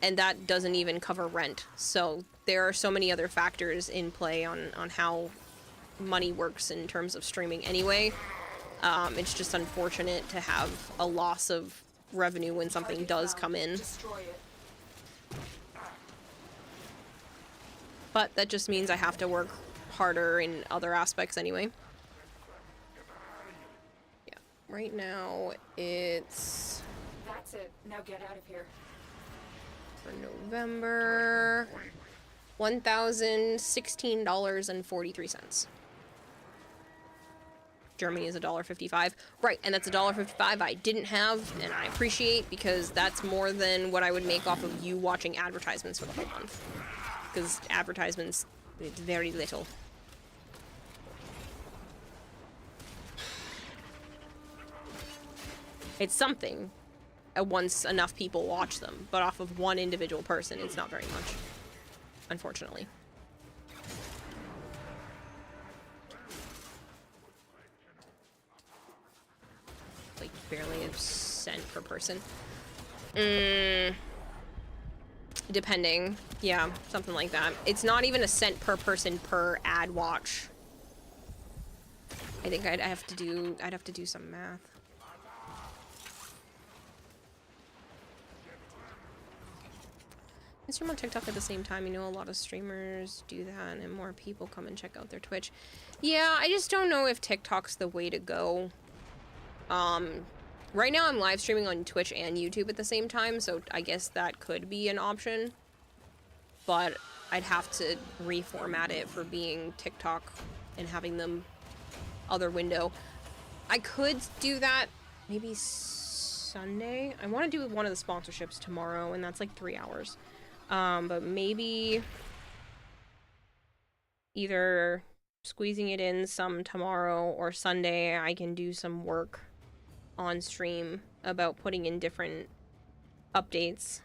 And that doesn't even cover rent. So there are so many other factors in play on how money works in terms of streaming anyway. It's just unfortunate to have a loss of revenue when something does come in. But that just means I have to work harder in other aspects anyway. Yeah, right now it's... That's it. Now get out of here. For November, $1,016.43. Germany is $1.55. Right, and that's $1.55 I didn't have, and I appreciate, because that's more than what I would make off of you watching advertisements for the whole month. Because advertisements, it's very little. It's something once enough people watch them, but off of one individual person, it's not very much, unfortunately. Like barely a cent per person. Depending, yeah, something like that. It's not even a cent per person per ad watch. I think I'd have to do some math. I stream on TikTok at the same time. You know, a lot of streamers do that, and more people come and check out their Twitch. Yeah, I just don't know if TikTok's the way to go. Right now I'm live streaming on Twitch and YouTube at the same time, so I guess that could be an option. But I'd have to reformat it for being TikTok and having them other window. I could do that maybe Sunday. I want to do one of the sponsorships tomorrow, and that's like 3 hours. But maybe either squeezing it in some tomorrow or Sunday, I can do some work on stream about putting in different updates.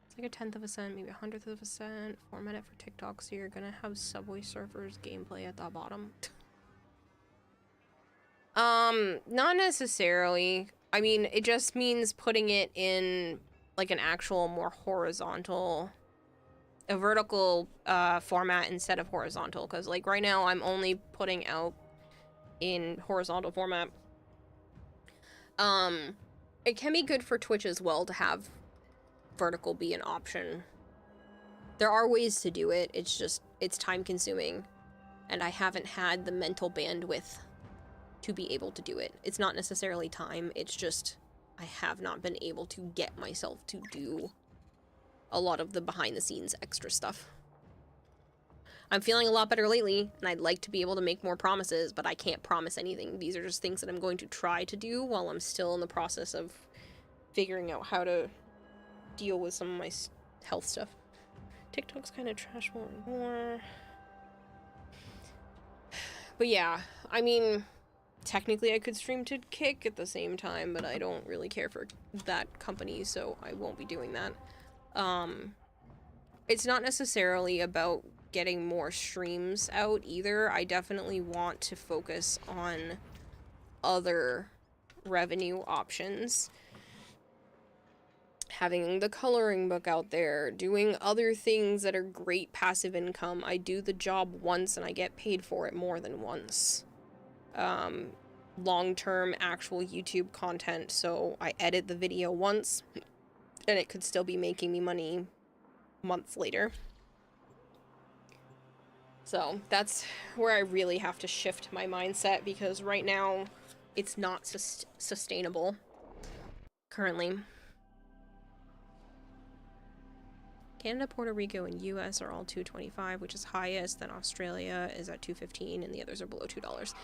It's like a 1/10 of a cent, maybe 100th of a cent. Format it for TikTok, so you're gonna have Subway Surfers gameplay at the bottom. Not necessarily. I mean, it just means putting it in like an actual more horizontal, a vertical format instead of horizontal, because like right now I'm only putting out in horizontal format. It can be good for Twitch as well to have vertical be an option. There are ways to do it, it's just, it's time consuming, and I haven't had the mental bandwidth to be able to do it. It's not necessarily time, it's just I have not been able to get myself to do a lot of the behind the scenes extra stuff. I'm feeling a lot better lately, and I'd like to be able to make more promises, but I can't promise anything. These are just things that I'm going to try to do while I'm still in the process of figuring out how to deal with some of my health stuff. TikTok's kind of trash more and more. But yeah, I mean, technically I could stream to Kick at the same time, but I don't really care for that company, so I won't be doing that. It's not necessarily about getting more streams out either. I definitely want to focus on other revenue options. Having the coloring book out there, doing other things that are great passive income. I do the job once and I get paid for it more than once. Long-term actual YouTube content, so I edit the video once and it could still be making me money months later. So that's where I really have to shift my mindset, because right now it's not sustainable currently. Canada, Puerto Rico, and US are all $2.25, which is highest. Then Australia is at $2.15, and the others are below $2.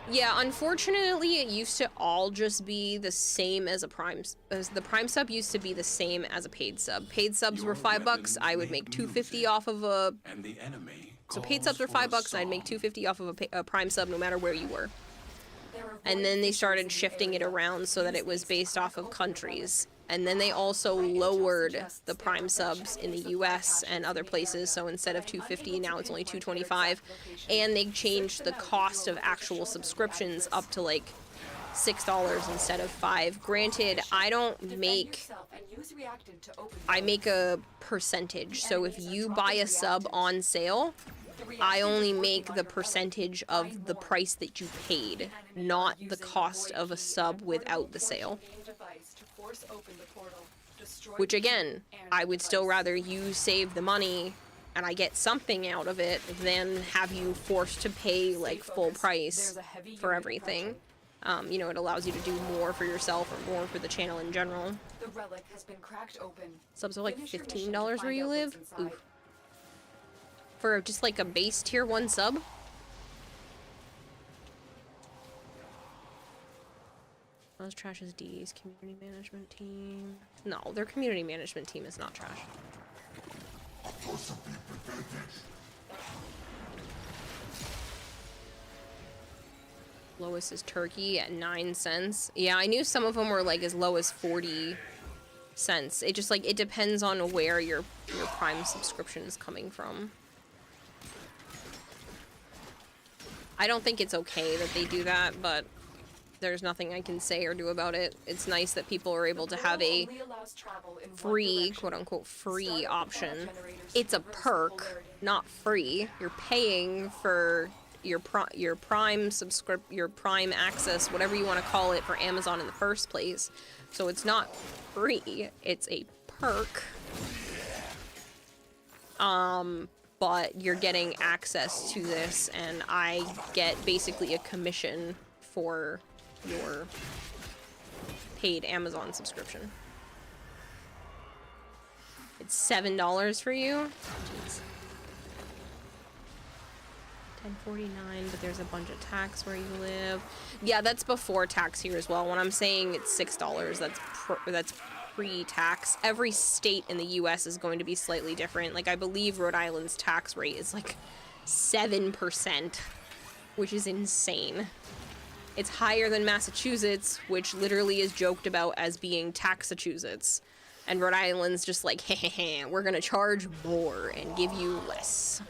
Yeah, unfortunately, it used to all just be the same as a Prime. As the Prime sub used to be the same as a paid sub. Paid subs were $5. I would make $2.50 off of a. And the enemy. So paid subs were $5. I'd make $2.50 off of a Prime sub, no matter where you were. And then they started shifting it around so that it was based off of countries. And then they also lowered the Prime subs in the US and other places, so instead of $2.50, now it's only $2.25. And they changed the cost of actual subscriptions up to like $6 instead of $5. Granted, I make a percentage. So if you buy a sub on sale, I only make the percentage of the price that you paid, not the cost of a sub without the sale. Which again, I would still rather you save the money and I get something out of it than have you forced to pay like full price for everything. You know, it allows you to do more for yourself or more for the channel in general. The relic has been cracked open. Subs are like $15 where you live? Oof. For just like a base tier 1 sub? Not as trash as D's community management team. No, their community management team is not trash. Lowest is turkey at 9 cents. Yeah, I knew some of them were like as low as 40 cents. It just like, it depends on where your Prime subscription is coming from. I don't think it's okay that they do that, but there's nothing I can say or do about it. It's nice that people are able to have a free, quote-unquote, free option. It's a perk, not free. You're paying for your Prime access, whatever you want to call it, for Amazon in the first place. So it's not free. It's a perk. But you're getting access to this, and I get basically a commission for your paid Amazon subscription. It's $7 for you? Jeez. $10.49, but there's a bunch of tax where you live. Yeah, that's before tax here as well. When I'm saying it's $6, that's pre-tax. Every state in the US is going to be slightly different. Like, I believe Rhode Island's tax rate is like 7%, which is insane. It's higher than Massachusetts, which literally is joked about as being Taxachusetts. And Rhode Island's just like, heh, we're gonna charge more and give you less.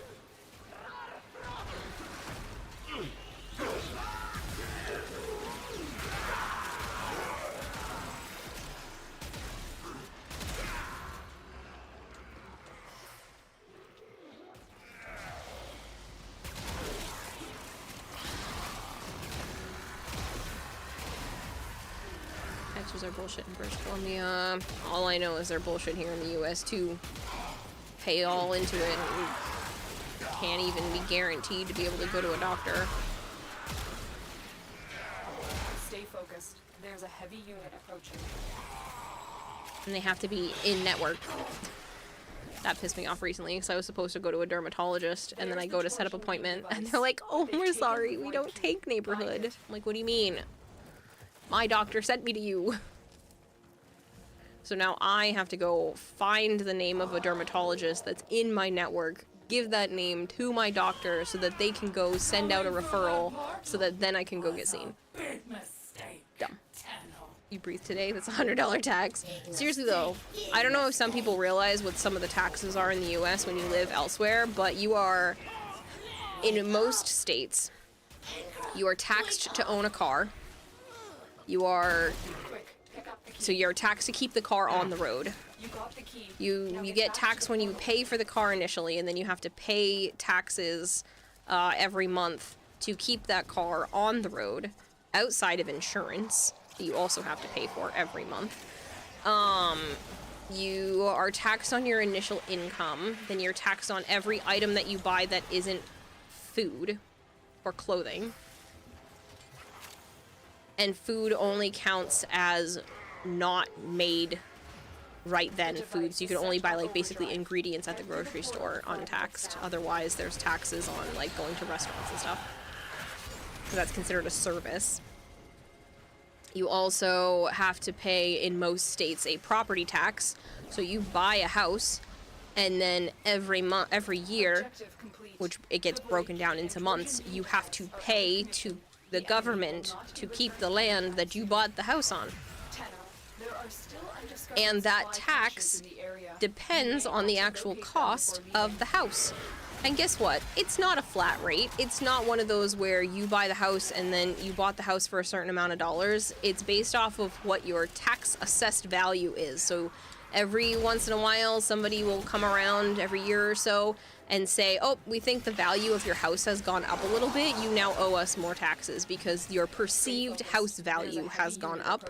Taxes are bullshit in British Columbia. All I know is they're bullshit here in the US too. Pay all into it and you can't even be guaranteed to be able to go to a doctor. Stay focused. There's a heavy unit approaching. And they have to be in network. That pissed me off recently because I was supposed to go to a dermatologist and then I go to set up an appointment and they're like, oh, we're sorry, we don't take neighborhood. I'm like, what do you mean? My doctor sent me to you. So now I have to go find the name of a dermatologist that's in my network, give that name to my doctor so that they can go send out a referral so that then I can go get seen. Big mistake. Dumb. You breathe today? That's a $100 tax. Seriously though, I don't know if some people realize what some of the taxes are in the US when you live elsewhere, but you are, in most states, you are taxed to own a car. You are, so you're taxed to keep the car on the road. You get taxed when you pay for the car initially, and then you have to pay taxes every month to keep that car on the road, outside of insurance that you also have to pay for every month. You are taxed on your initial income, then you're taxed on every item that you buy that isn't food or clothing. And food only counts as not made right then foods. You can only buy like basically ingredients at the grocery store untaxed. Otherwise there's taxes on like going to restaurants and stuff, because that's considered a service. You also have to pay in most states a property tax. So you buy a house, and then every year, which it gets broken down into months, you have to pay to the government to keep the land that you bought the house on. And that tax depends on the actual cost of the house. And guess what? It's not a flat rate. It's not one of those where you buy the house and then you bought the house for a certain amount of dollars. It's based off of what your tax assessed value is. So every once in a while, somebody will come around every year or so and say, oh, we think the value of your house has gone up a little bit. You now owe us more taxes because your perceived house value has gone up.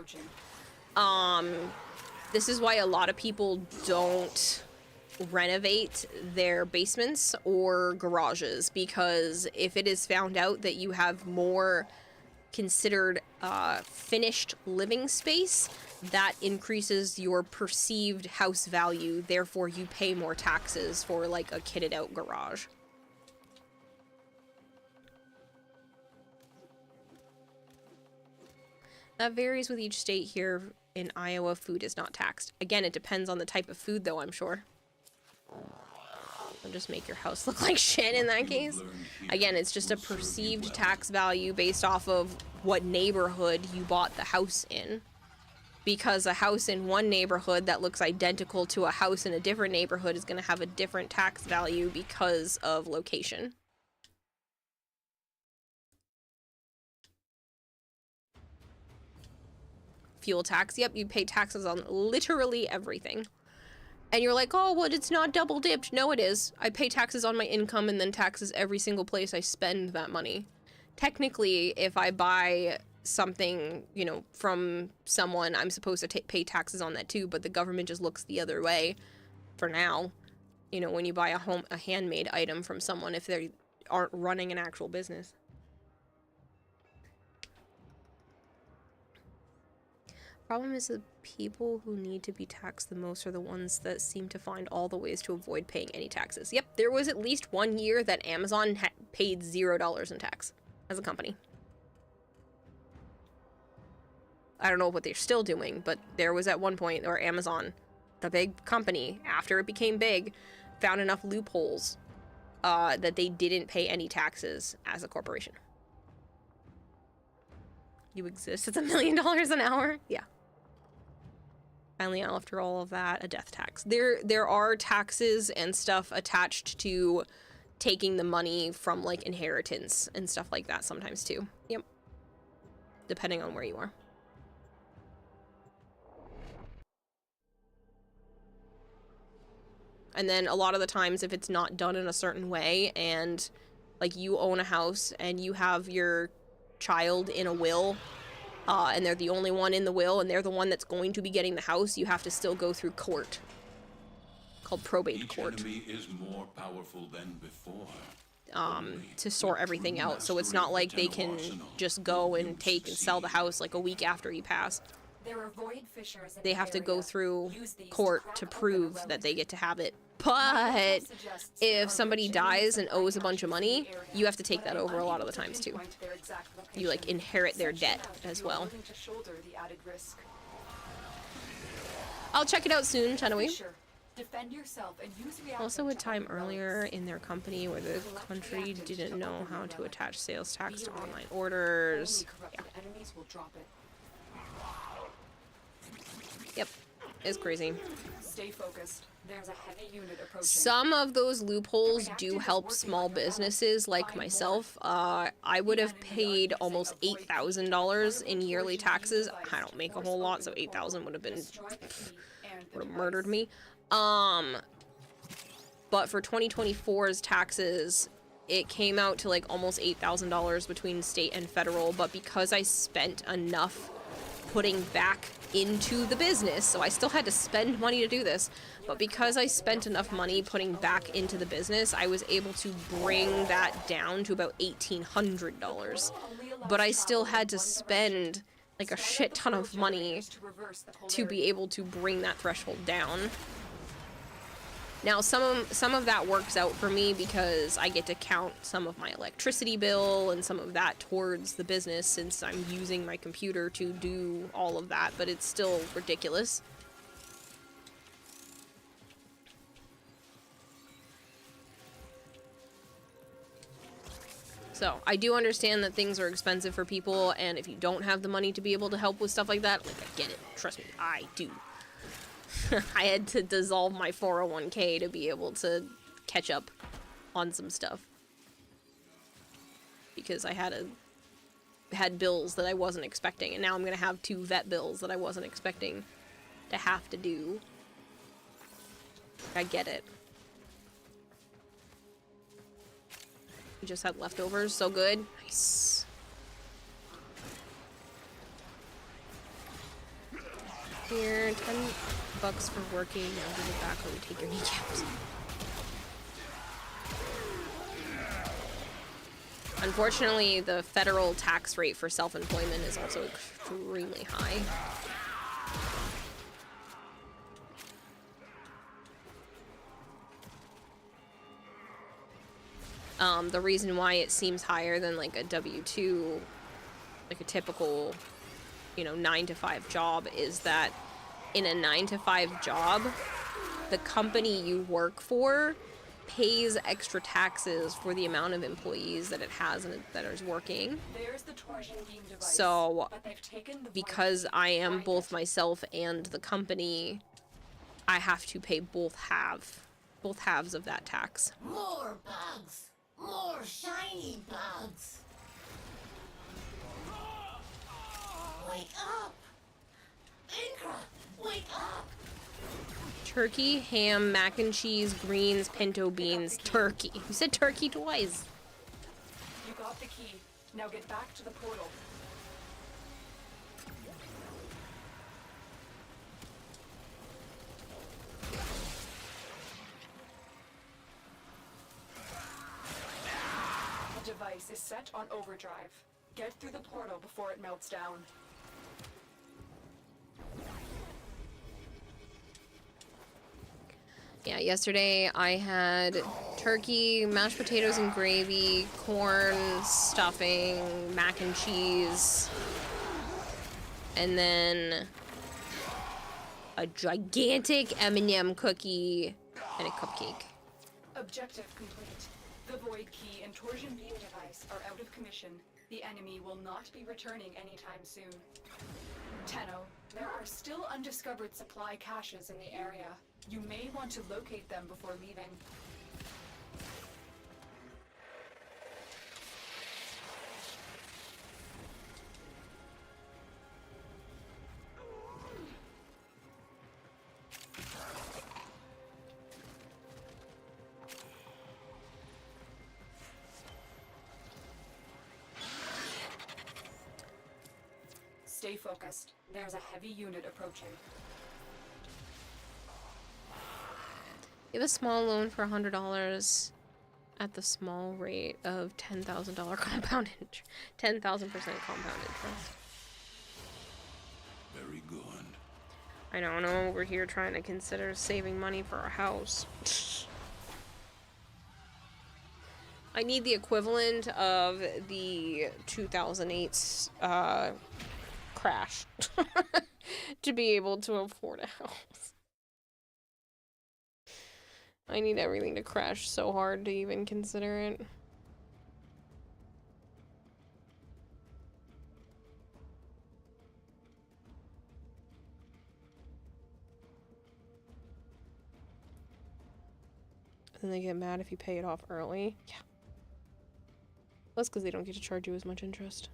This is why a lot of people don't renovate their basements or garages, because if it is found out that you have more considered finished living space, that increases your perceived house value, therefore you pay more taxes for like a kitted out garage. That varies with each state. Here in Iowa, food is not taxed. Again, it depends on the type of food though, I'm sure. I'll just make your house look like shit in that case. Again, it's just a perceived tax value based off of what neighborhood you bought the house in. Because a house in one neighborhood that looks identical to a house in a different neighborhood is going to have a different tax value because of location. Fuel tax, yep, you pay taxes on literally everything. And you're like, oh, well, it's not double dipped. No, it is. I pay taxes on my income and then taxes every single place I spend that money. Technically, if I buy something, you know, from someone, I'm supposed to pay taxes on that too, but the government just looks the other way for now. You know, when you buy a handmade item from someone, if they aren't running an actual business. Problem is the people who need to be taxed the most are the ones that seem to find all the ways to avoid paying any taxes. Yep, there was at least 1 year that Amazon paid $0 in tax as a company. I don't know what they're still doing, but there was at one point where Amazon, the big company, after it became big, found enough loopholes that they didn't pay any taxes as a corporation. You exist, it's $1 million an hour? Yeah. Finally, after all of that, a death tax. There are taxes and stuff attached to taking the money from like inheritance and stuff like that sometimes too. Yep. Depending on where you are. And then a lot of the times if it's not done in a certain way and like you own a house and you have your child in a will, and they're the only one in the will and they're the one that's going to be getting the house, you have to still go through court. Called probate court. Each enemy is more powerful than before. To sort everything out. So it's not like they can just go and take and sell the house like a week after you pass. There are void fissures in They the have to area. go through Use these court to prove that they get to have it. But if somebody dies and owes a bunch of money, you have to take that over a lot of the times too. You like inherit their debt as well. I'll check it out soon, Chanawi. Defend yourself and use Also a time earlier in their company where the country didn't know how to attach sales tax to online orders. Yeah. enemies will drop it. Yep, it's crazy. Stay focused. There's a heavy unit approaching. Some of those loopholes do help small businesses like myself. I would have paid almost $8,000 in yearly taxes. I don't make a whole lot, so $8,000 would have been would have murdered me. But for 2024's taxes, it came out to like almost $8,000 between state and federal. But because I spent enough putting back into the business, so I still had to spend money to do this, but because I spent enough money putting back into the business, I was able to bring that down to about $1,800. But I still had to spend like a shit ton of money to be able to bring that threshold down. Now, some of that works out for me because I get to count some of my electricity bill and some of that towards the business since I'm using my computer to do all of that, but it's still ridiculous. So, I do understand that things are expensive for people, and if you don't have the money to be able to help with stuff like that, like, I get it. Trust me, I do. I had to dissolve my 401k to be able to catch up on some stuff. Because I had bills that I wasn't expecting, and now I'm gonna have 2 vet bills that I wasn't expecting to have to do. I get it. We just had leftovers, so good. Nice. Here, 10 bucks for working. I'll give it back when we take your kneecaps. Unfortunately, the federal tax rate for self-employment is also extremely high. The reason why it seems higher than like a W-2, like a typical, you know, 9-to-5 job is that in a 9-to-5 job, the company you work for pays extra taxes for the amount of employees that it has and that is working. So, because I am both myself and the company, I have to pay both halves of that tax. More bugs! More shiny bugs! Wake up! Inkra, wake up! Turkey, ham, mac and cheese, greens, pinto beans, turkey. You said turkey twice. You got the key. Now get back to the portal. The device is set on overdrive. Get through the portal before it melts down. Yeah, yesterday I had turkey, mashed potatoes and gravy, corn, stuffing, mac and cheese, and then a gigantic M&M cookie and a cupcake. Objective complete. The Void Key and Torsion Beam device are out of commission. The enemy will not be returning anytime soon. Tenno, there are still undiscovered supply caches in the area. You may want to locate them before leaving. Stay focused. There's a heavy unit approaching. Give a small loan for $100 at the small rate of $10,000 compound interest. 10,000% compound interest. Very good. I know, and I'm over here trying to consider saving money for a house. I need the equivalent of the 2008 crash to be able to afford a house. I need everything to crash so hard to even consider it. And they get mad if you pay it off early. Yeah. That's because they don't get to charge you as much interest.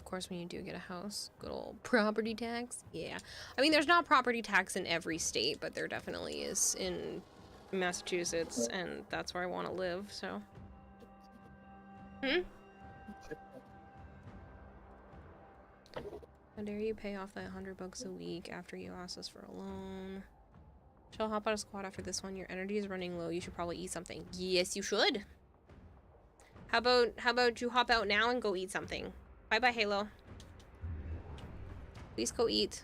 course, when you do get a house, good old property tax. Yeah. I mean, there's not property tax in every state, but there definitely is in Massachusetts, and that's where I want to live, so. Hmm? How dare you pay off that $100 a week after you asked us for a loan? Shall hop out of squad after this one. Your energy is running low. You should probably eat something. Yes, you should. How about you hop out now and go eat something? Bye-bye, Halo. Please go eat.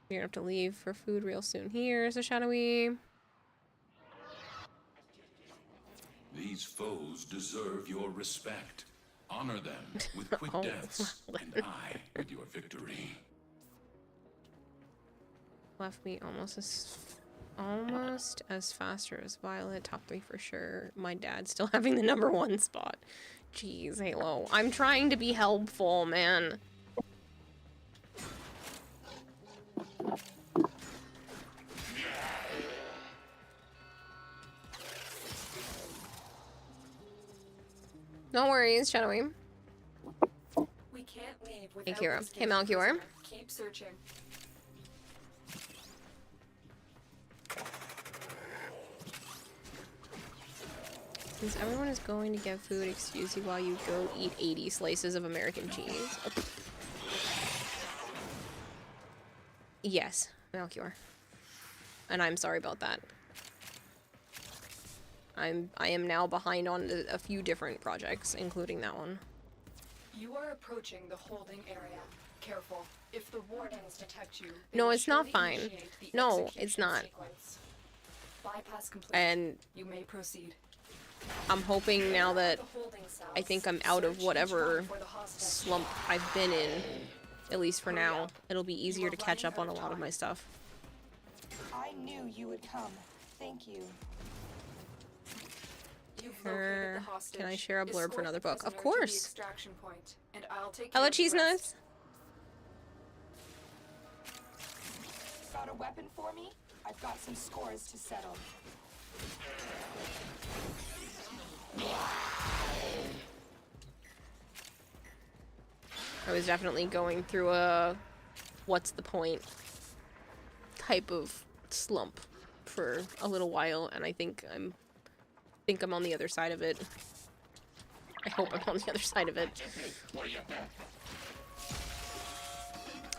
You're gonna have to leave for food real soon. Here's a shadowy. These foes deserve your respect. Honor them with quick Oh, deaths, and I with your victory. Left me almost as faster as Violet. Top 3 for sure. My dad still having the #1 spot. Jeez, Halo. I'm trying to be helpful, man. No worries, Shadowy. We can't leave without Hey, Kira. this Hey, Malchior. prisoner. Keep searching. Since everyone is going to get food, excuse you while you go eat 80 slices of American cheese. Okay. Yes, Malchior. And I'm sorry about that. I am now behind on a few different projects, including that one. You are approaching the holding area. Careful. If the wardens detect you, they No, will it's not surely fine. initiate the No, execution it's not. sequence. Bypass complete. And you may proceed. I'm hoping now that I think I'm out of whatever slump I've been in, at least for now, it'll be easier to catch up on a lot of my stuff. I knew you would come. Thank you. Can I share a blurb for another book? Of Prisoner to the course. extraction point, and I'll take care Hello, of the cheese rest. nuts. Got a weapon for me? I've got some scores to settle. I was definitely going through a what's the point type of slump for a little while, and I think I'm on the other side of it. I hope I'm on the other side of it.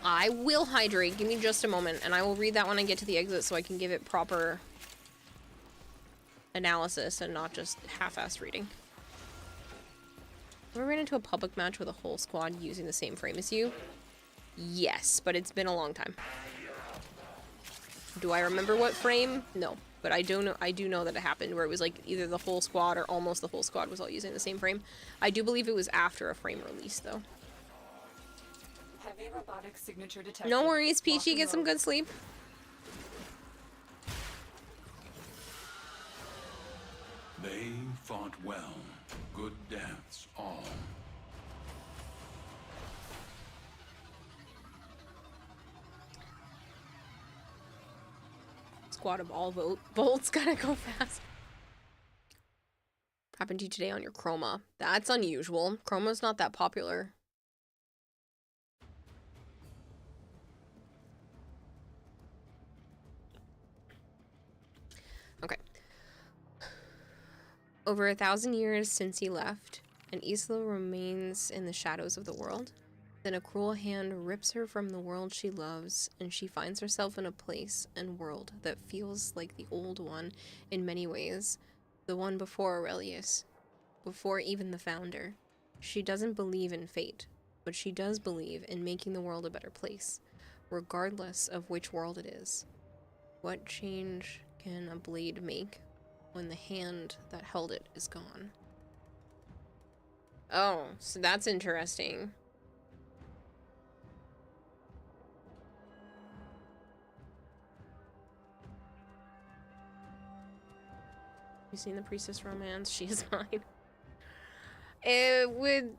I will hydrate. Give me just a moment, and I will read that when I get to the exit so I can give it proper analysis and not just half-assed reading. Ever ran into a public match with a whole squad using the same frame as you? Yes, but it's been a long time. Do I remember what frame? No, but I do know that it happened where it was like either the whole squad or almost the whole squad was all using the same frame. I do believe it was after a frame release though. Heavy robotic signature detected. No worries, Lock Peachy, and get some load. good sleep. They fought well. Good deaths, all. Squad of all bolts gotta go fast. Happened to you today on your Chroma. That's unusual. Chroma's not that popular. Okay. Over 1,000 years since he left, and Isla remains in the shadows of the world. Then a cruel hand rips her from the world she loves, and she finds herself in a place and world that feels like the old one in many ways. The one before Aurelius. Before even the founder. She doesn't believe in fate, but she does believe in making the world a better place, regardless of which world it is. What change can a blade make when the hand that held it is gone? Oh, so that's interesting. You seen the Priestess Romance? She is mine. It would...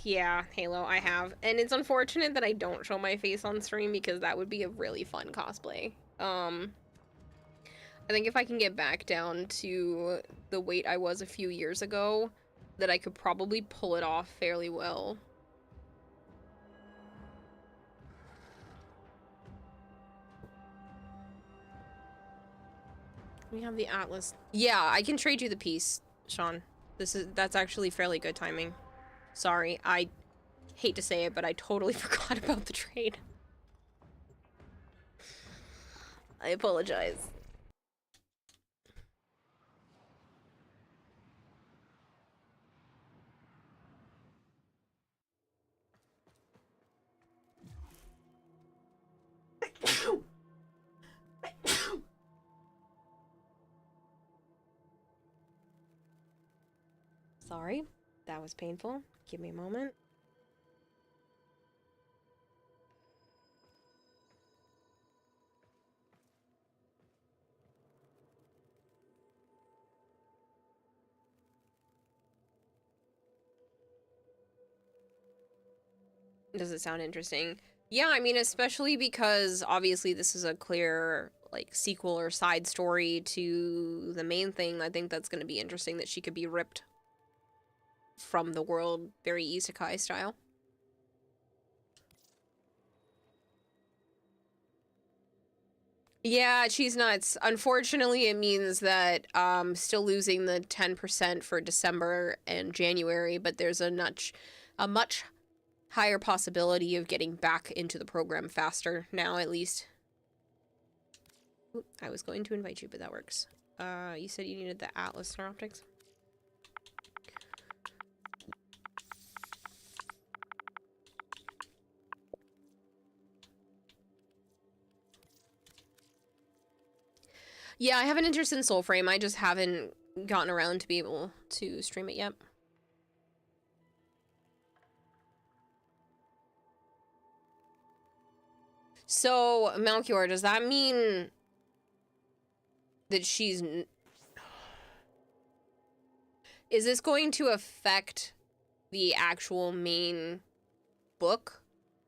Yeah, Halo, I have. And it's unfortunate that I don't show my face on stream because that would be a really fun cosplay. I think if I can get back down to the weight I was a few years ago, that I could probably pull it off fairly well. We have the Atlas. Yeah, I can trade you the piece, Sean. That's actually fairly good timing. Sorry, I hate to say it, but I totally forgot about the trade. I apologize. Sorry, that was painful. Give me a moment. Does it sound interesting? Yeah, I mean, especially because obviously this is a clear, like, sequel or side story to the main thing. I think that's going to be interesting that she could be ripped from the world very isekai style. Yeah, cheese nuts. Unfortunately, it means that still losing the 10% for December and January, but there's a much higher possibility of getting back into the program faster now, at least. Oop, I was going to invite you, but that works. You said you needed the Atlas Neuroptics? Yeah, I have an interest in Soulframe. I just haven't gotten around to be able to stream it yet. So, Malchior, does that mean that she's... Is this going to affect the actual main book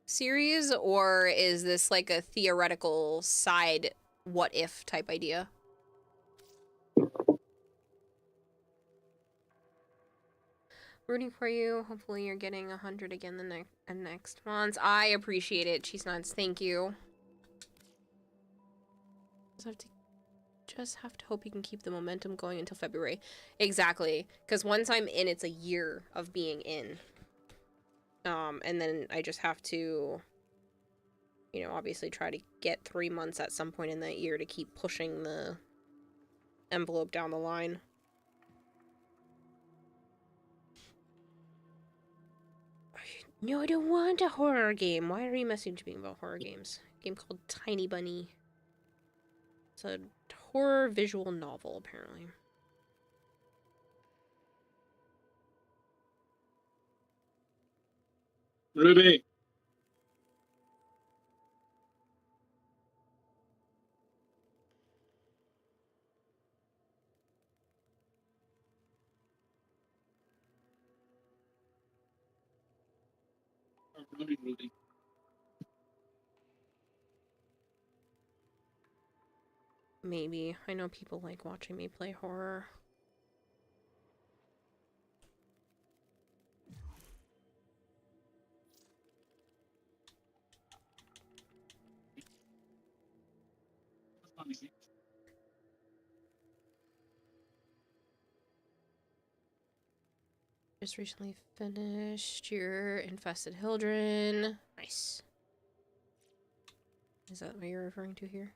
series, or is this like a theoretical side what-if type idea? Rooting for you. Hopefully you're getting 100 again the next month. I appreciate it, Cheese Nuts. Thank you. Just have to hope you can keep the momentum going until February. Exactly. Because once I'm in, it's a year of being in. And then I just have to, you know, obviously try to get 3 months at some point in that year to keep pushing the envelope down the line. No, I don't want a horror game. Why are you messaging me about horror games? A game called Tiny Bunny. It's a horror visual novel, apparently. Ruby. Ruby. Maybe. I know people like watching me play horror. Just recently finished your Infested Hildren. Nice. Is that what you're referring to here?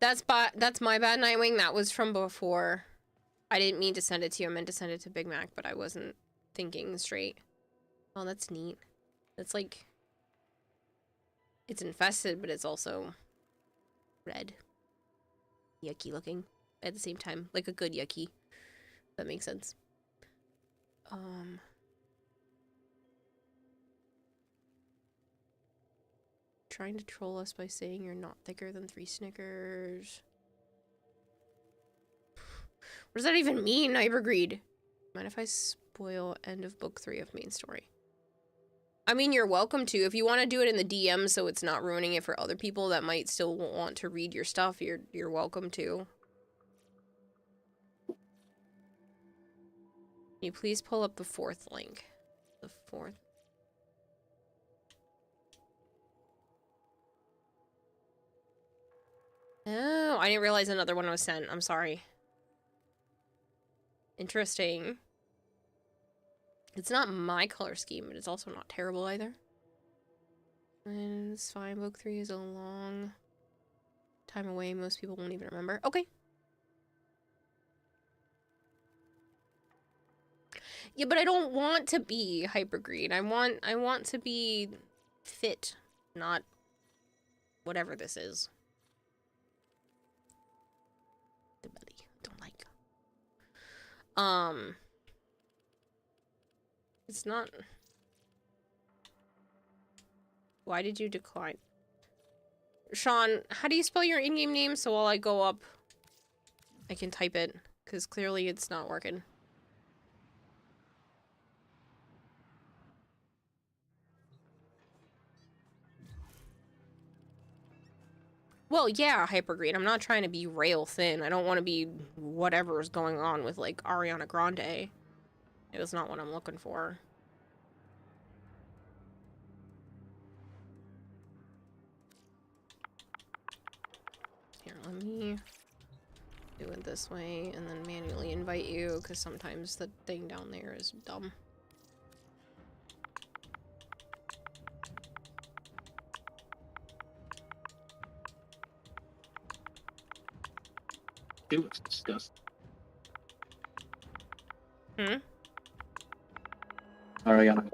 That's my bad, Nightwing. That was from before. I didn't mean to send it to you. I meant to send it to Big Mac, but I wasn't thinking straight. Oh, that's neat. It's like... It's infested, but it's also red. Yucky looking at the same time. Like a good yucky. That makes sense. Trying to troll us by saying you're not thicker than 3 Snickers. What does that even mean, Hypergreed? Mind if I spoil end of book 3 of main story? I mean, you're welcome to. If you want to do it in the DM so it's not ruining it for other people that might still want to read your stuff, you're welcome to. Can you please pull up the 4th link? The 4th. Oh, I didn't realize another one was sent. I'm sorry. Interesting. It's not my color scheme, but it's also not terrible either. And it's fine. Book 3 is a long time away. Most people won't even remember. Okay. Yeah, but I don't want to be hypergreen. I want to be fit, not whatever this is. The belly. Don't like. It's not. Why did you decline? Sean, how do you spell your in-game name so while I go up I can type it? Because clearly it's not working. Well, yeah, Hypergreen. I'm not trying to be rail thin. I don't want to be whatever's going on with, like, Ariana Grande. It was not what I'm looking for. Here, let me do it this way and then manually invite you, because sometimes the thing down there is dumb. It was disgusting. Hmm? Ariana.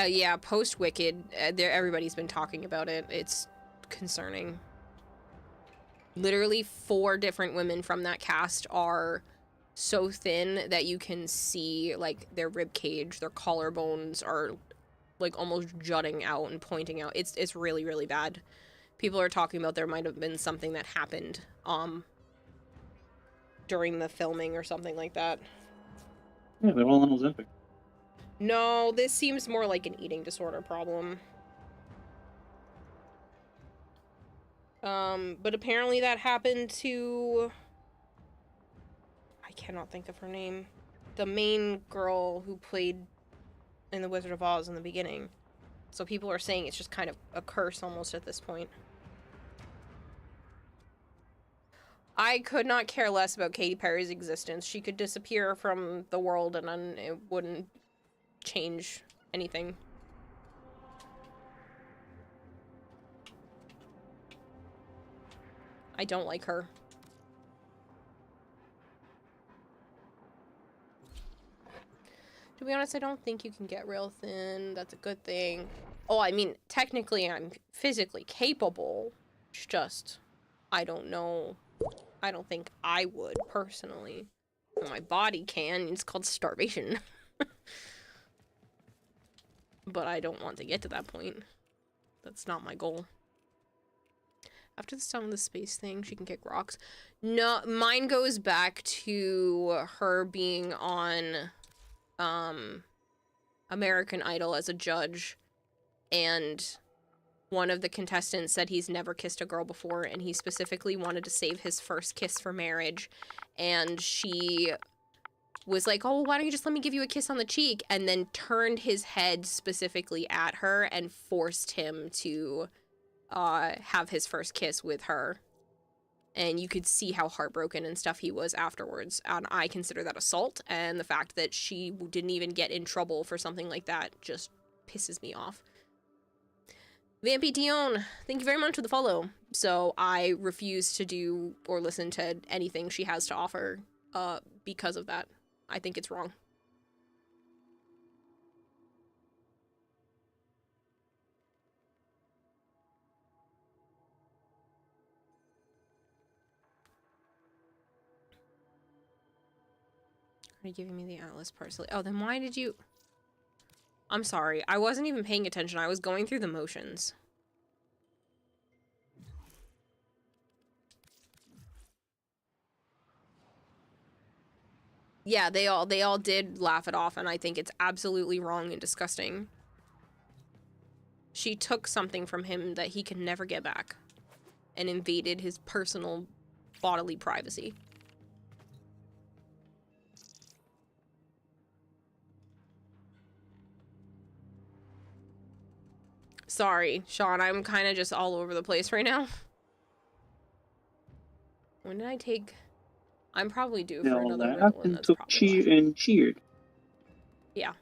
Yeah, post-Wicked, everybody's been talking about it. It's concerning. Literally 4 different women from that cast are so thin that you can see, like, their rib cage, their collarbones are, like, almost jutting out and pointing out. It's really, really bad. People are talking about there might have been something that happened, during the filming or something like that. Yeah, they're all on Ozempic. No, this seems more like an eating disorder problem. But apparently that happened to... I cannot think of her name. The main girl who played in The Wizard of Oz in the beginning. So people are saying it's just kind of a curse almost at this point. I could not care less about Katy Perry's existence. She could disappear from the world and then it wouldn't change anything. I don't like her. To be honest, I don't think you can get real thin. That's a good thing. Oh, I mean, technically I'm physically capable. It's just, I don't know. I don't think I would, personally. My body can. It's called starvation. But I don't want to get to that point. That's not my goal. After the stone of the space thing, she can kick rocks. No, mine goes back to her being on American Idol as a judge, and one of the contestants said he's never kissed a girl before, and he specifically wanted to save his first kiss for marriage, and she was like, oh, why don't you just let me give you a kiss on the cheek, and then turned his head specifically at her and forced him to have his first kiss with her. And you could see how heartbroken and stuff he was afterwards. And I consider that assault, and the fact that she didn't even get in trouble for something like that just pisses me off. Vampy Dion, thank you very much for the follow. So I refuse to do or listen to anything she has to offer because of that. I think it's wrong. Are you giving me the Atlas parsley? Oh, then why did you... I'm sorry. I wasn't even paying attention. I was going through the motions. Yeah, they all did laugh it off, and I think it's absolutely wrong and disgusting. She took something from him that he can never get back and invaded his personal bodily privacy. Sorry, Sean, I'm kind of just all over the place right now. When did I take... I'm probably due They for all another laughed riddle, and and that's took probably why. and cheered Yeah,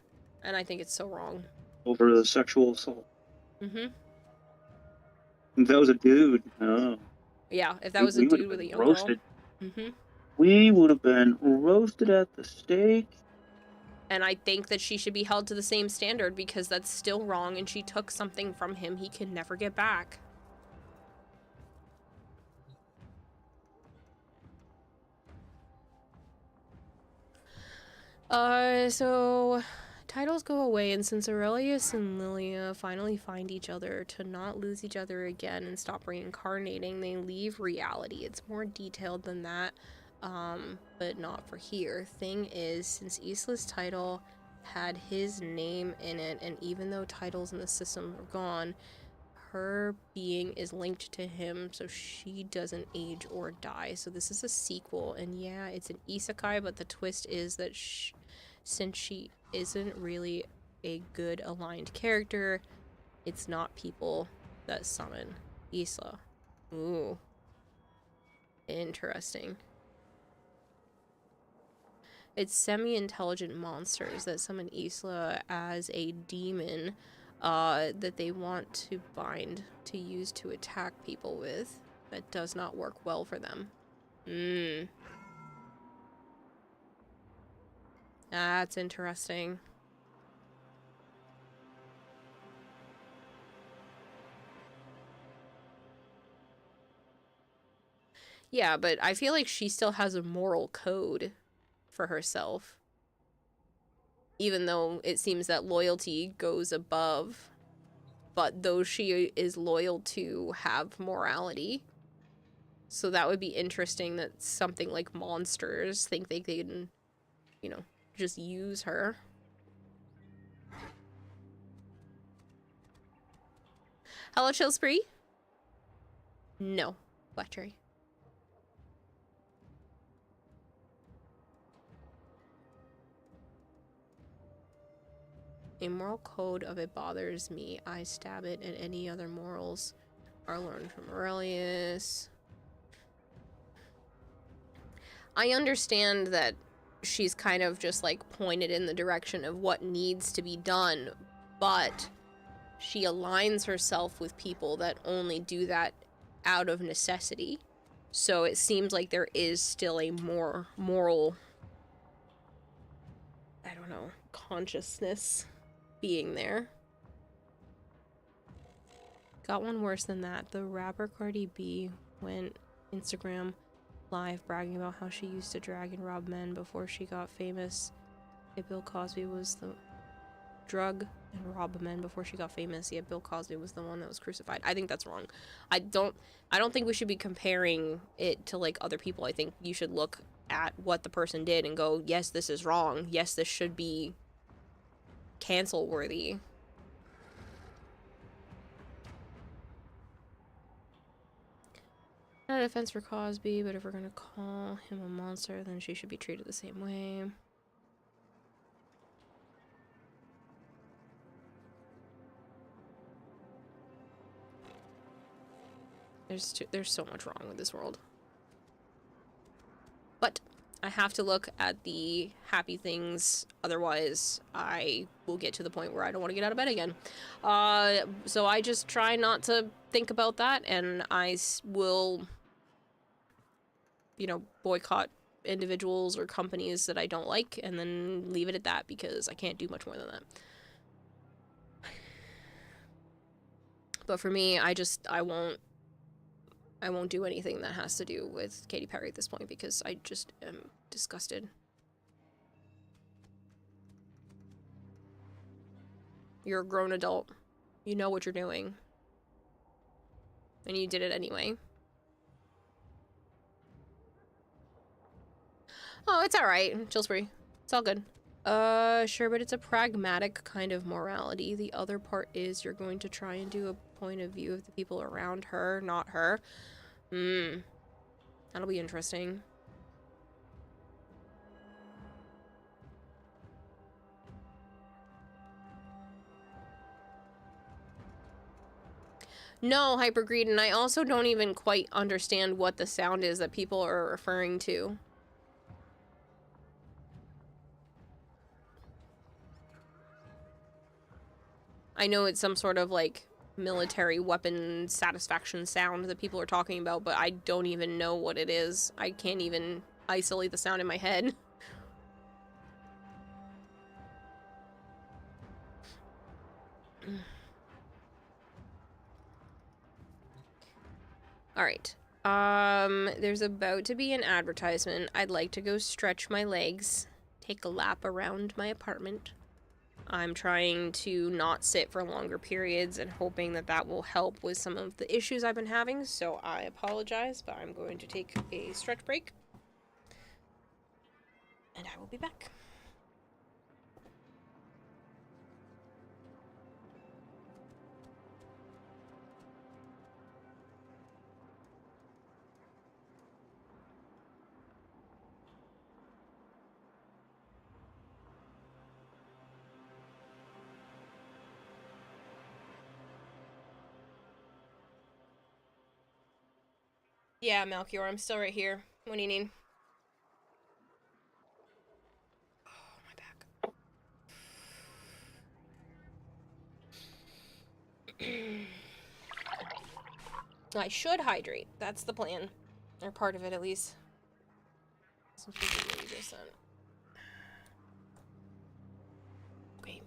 and I think it's so wrong. over the sexual assault. Mm-hmm. If that was a dude, oh. Yeah, if that was a We would have dude with been a young roasted. girl. Mm-hmm. We would have been roasted at the stake. And I think that she should be held to the same standard because that's still wrong, and she took something from him he can never get back. So titles go away, and since Aurelius and Lilia finally find each other to not lose each other again and stop reincarnating, they leave reality. It's more detailed than that, but not for here. Thing is, since Isla's title had his name in it, and even though titles in the system are gone, her being is linked to him, so she doesn't age or die. So this is a sequel, and yeah, it's an isekai, but the twist is that since she isn't really a good aligned character, it's not people that summon Isla. Ooh. Interesting. It's semi-intelligent monsters that summon Isla as a demon that they want to bind to use to attack people with. That does not work well for them. That's interesting. Yeah, but I feel like she still has a moral code for herself. Even though it seems that loyalty goes above, but those she is loyal to have morality. So that would be interesting that something like monsters think they can, you know, just use her. Hello, Chill Spree? No, Blackberry. A moral code of it bothers me. I stab it, and any other morals are learned from Aurelius. I understand that she's kind of just like pointed in the direction of what needs to be done, but she aligns herself with people that only do that out of necessity. So it seems like there is still a more moral, I don't know, consciousness being there. Got one worse than that. The rapper Cardi B went Instagram live bragging about how she used to drag and rob men before she got famous. Yet Bill Cosby was the drug and rob men before she got famous, yet Bill Cosby was the one that was crucified. I think that's wrong. I don't think we should be comparing it to like other people. I think you should look at what the person did and go, yes, this is wrong. Yes, this should be cancel worthy. Not a defense for Cosby, but if we're gonna call him a monster, then she should be treated the same way. There's so much wrong with this world. But I have to look at the happy things, otherwise I will get to the point where I don't want to get out of bed again. So I just try not to think about that, and I will, you know, boycott individuals or companies that I don't like, and then leave it at that, because I can't do much more than that. But for me, I won't do anything that has to do with Katy Perry at this point, because I just am disgusted. You're a grown adult. You know what you're doing. And you did it anyway. Oh, it's alright. Chill Spree. It's all good. Sure, but it's a pragmatic kind of morality. The other part is you're going to try and do a point of view of the people around her, not her. That'll be interesting. No, Hypergreed, and I also don't even quite understand what the sound is that people are referring to. I know it's some sort of, like, military weapon satisfaction sound that people are talking about, but I don't even know what it is. I can't even isolate the sound in my head. Alright. There's about to be an advertisement. I'd like to go stretch my legs, take a lap around my apartment. I'm trying to not sit for longer periods and hoping that that will help with some of the issues I've been having, so I apologize, but I'm going to take a stretch break. And I will be back. Yeah, Melchior, I'm still right here. What do you need? Oh, my back. I should hydrate. That's the plan. Or part of it, at least. Since we did what you just said. Okay.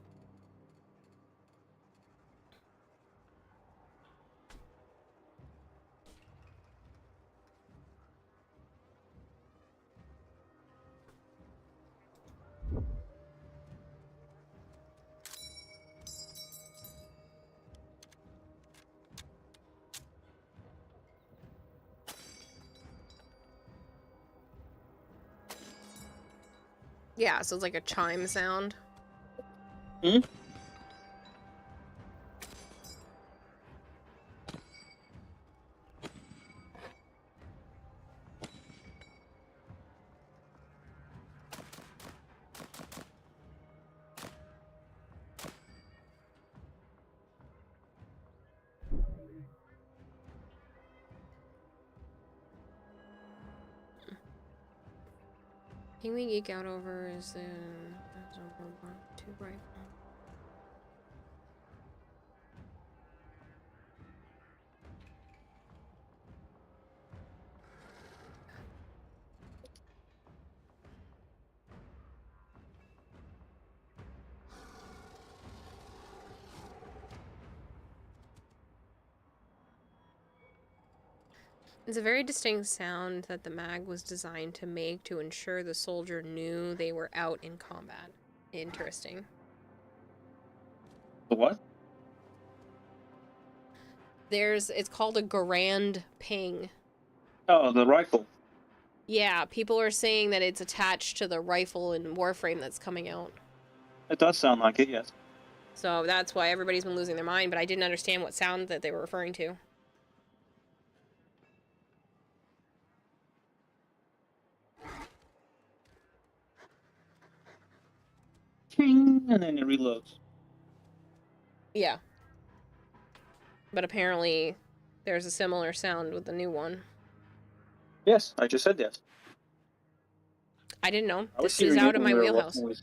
Yeah, so it's like a chime sound. Hmm? Thing we geek out over is the too bright. It's a very distinct sound that the mag was designed to make to ensure the soldier knew they were out in combat. Interesting. The what? It's called a grand ping. Oh, the rifle. Yeah, people are saying that it's attached to the rifle in Warframe that's coming out. It does sound like it, yes. So that's why everybody's been losing their mind, but I didn't understand what sound that they were referring to. Ching, and then it reloads. Yeah. But apparently there's a similar sound with the new one. Yes, I just said yes. I didn't know. I was This is hearing out it of when my we were wheelhouse. watching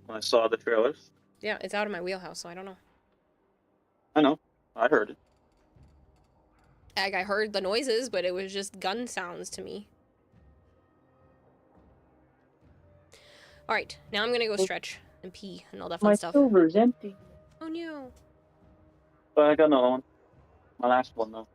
when I saw the trailers. Yeah, it's out of my wheelhouse, so I don't know. I know. I heard it. I heard the noises, but it was just gun sounds to me. Alright, now I'm gonna go stretch and pee and all that fun stuff. My silver's empty. Oh no. But I got another one. My last one, though.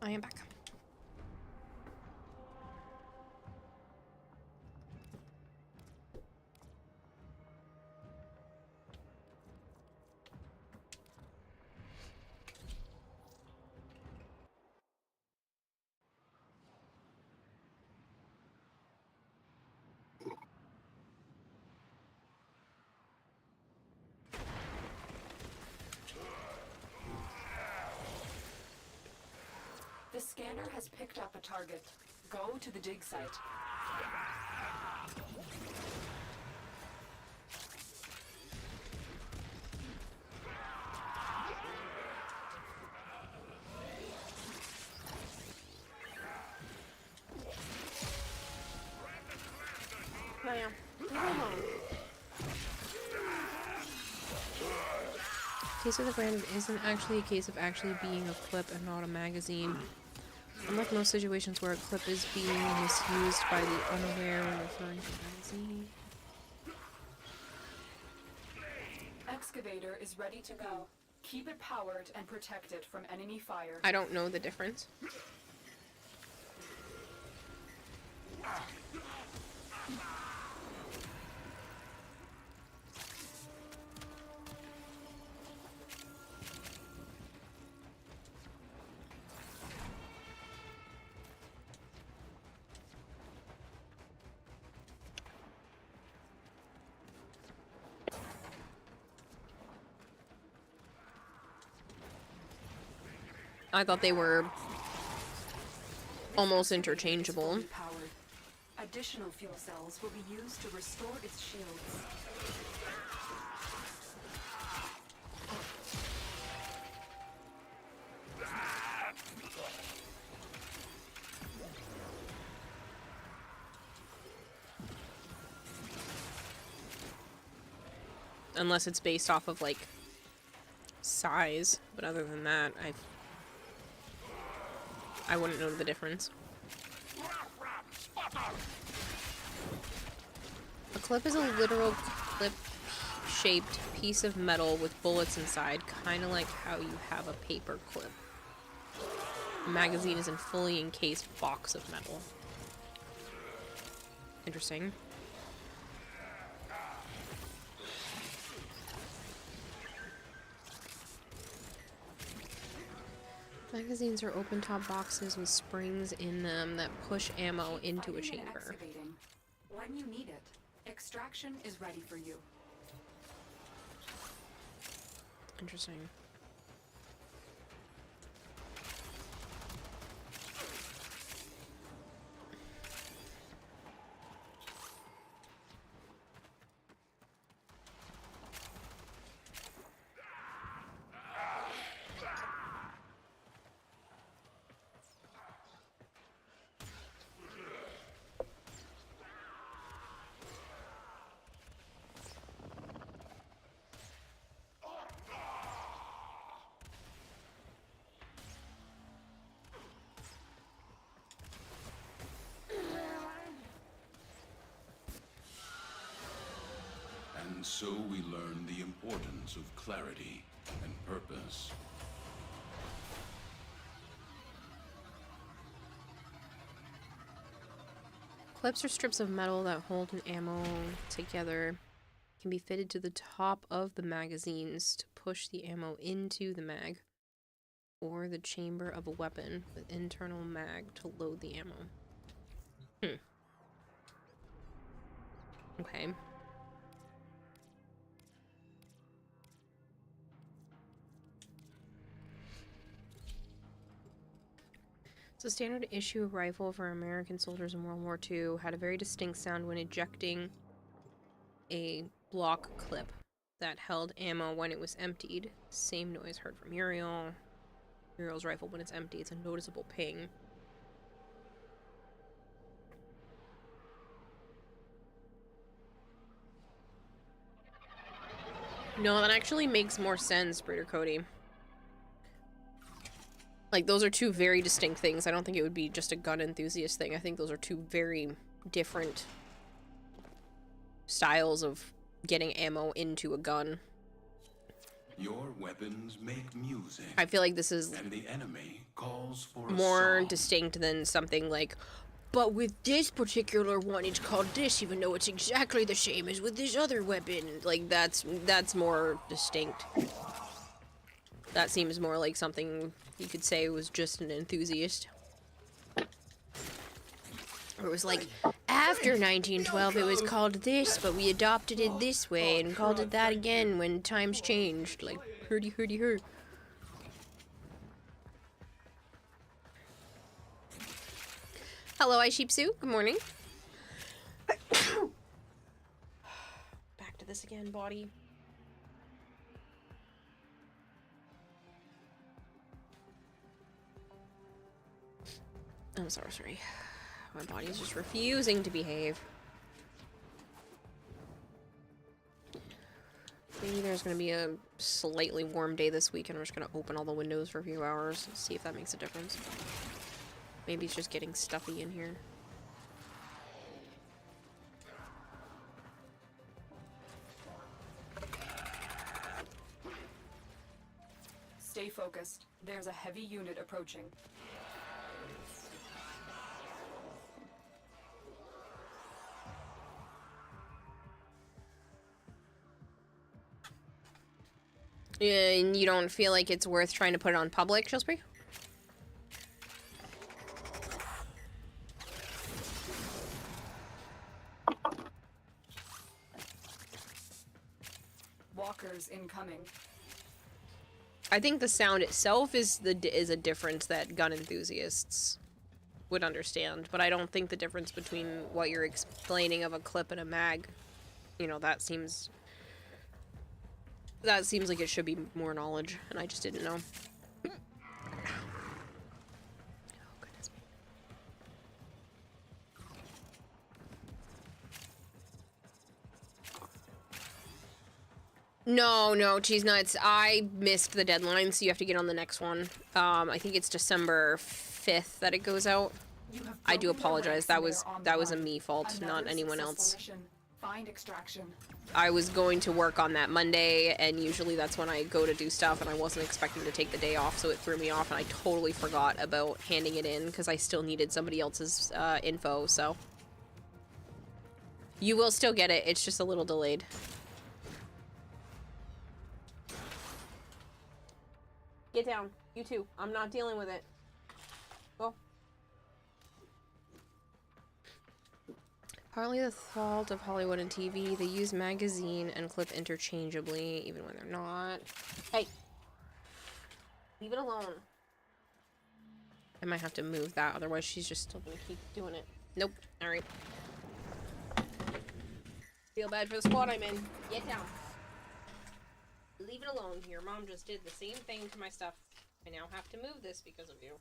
I am back. The scanner has picked up a target. Go to the dig site. Case of the Brand isn't actually a case of actually being a clip and not a magazine. Unlike most situations where a clip is being misused by the unaware when referring to a magazine. Excavator is ready to go. Keep it powered and protect it from enemy fire. I don't know the difference. I thought they were almost interchangeable. Additional fuel cells will be used to restore its shields. Unless it's based off of, like, size. But other than that, I wouldn't know the difference. A clip is a literal clip-shaped piece of metal with bullets inside, kind of like how you have a paper clip. A magazine is a fully encased box of metal. Interesting. Magazines are open-top boxes with springs in them that push ammo into a chamber. When you need it, extraction is ready for you. Interesting. And so we learn the importance of clarity and purpose. Clips are strips of metal that hold an ammo together. Can be fitted to the top of the magazines to push the ammo into the mag, or the chamber of a weapon with internal mag to load the ammo. Okay. So standard issue rifle for American soldiers in World War II had a very distinct sound when ejecting a block clip that held ammo when it was emptied. Same noise heard from Uriel's rifle when it's empty. It's a noticeable ping. No, that actually makes more sense, Breeder Cody. Like, those are two very distinct things. I don't think it would be just a gun enthusiast thing. I think those are two very different styles of getting ammo into a gun. Your weapons make music. I feel like this is and the enemy calls for a more song. distinct than something like, but with this particular one, it's called this, even though it's exactly the same as with this other weapon. Like, that's more distinct. That seems more like something you could say was just an enthusiast. Or it was like, after 1912 it was called this, but we adopted it this way and called it that again when times changed. Like, hurdy-hurdy-hur. Hello, I Sheepsu. Good morning. Back to this again, body. I'm sorry. My body is just refusing to behave. Maybe there's gonna be a slightly warm day this week and I'm just gonna open all the windows for a few hours and see if that makes a difference. Maybe it's just getting stuffy in here. Stay focused. There's a heavy unit approaching. And you don't feel like it's worth trying to put it on public, Shillsbury? Walkers incoming. I think the sound itself is a difference that gun enthusiasts would understand, but I don't think the difference between what you're explaining of a clip and a mag, you know, that seems like it should be more knowledge, and I just didn't know. Oh, goodness me. No, cheese nuts. I missed the deadline, so you have to get on the next one. I think it's December 5th that it goes out. I do apologize. That was a me fault, not anyone else. Find extraction. I was going to work on that Monday, and usually that's when I go to do stuff, and I wasn't expecting to take the day off, so it threw me off, and I totally forgot about handing it in, because I still needed somebody else's info, so. You will still get it, it's just a little delayed. Get down. You too. I'm not dealing with it. Go. Partly the fault of Hollywood and TV. They use magazine and clip interchangeably, even when they're not. Hey! Leave it alone. I might have to move that, otherwise she's just still gonna keep doing it. Nope. Alright. Feel bad for the squad I'm in. Get down. Leave it alone. Your mom just did the same thing to my stuff. I now have to move this because of you.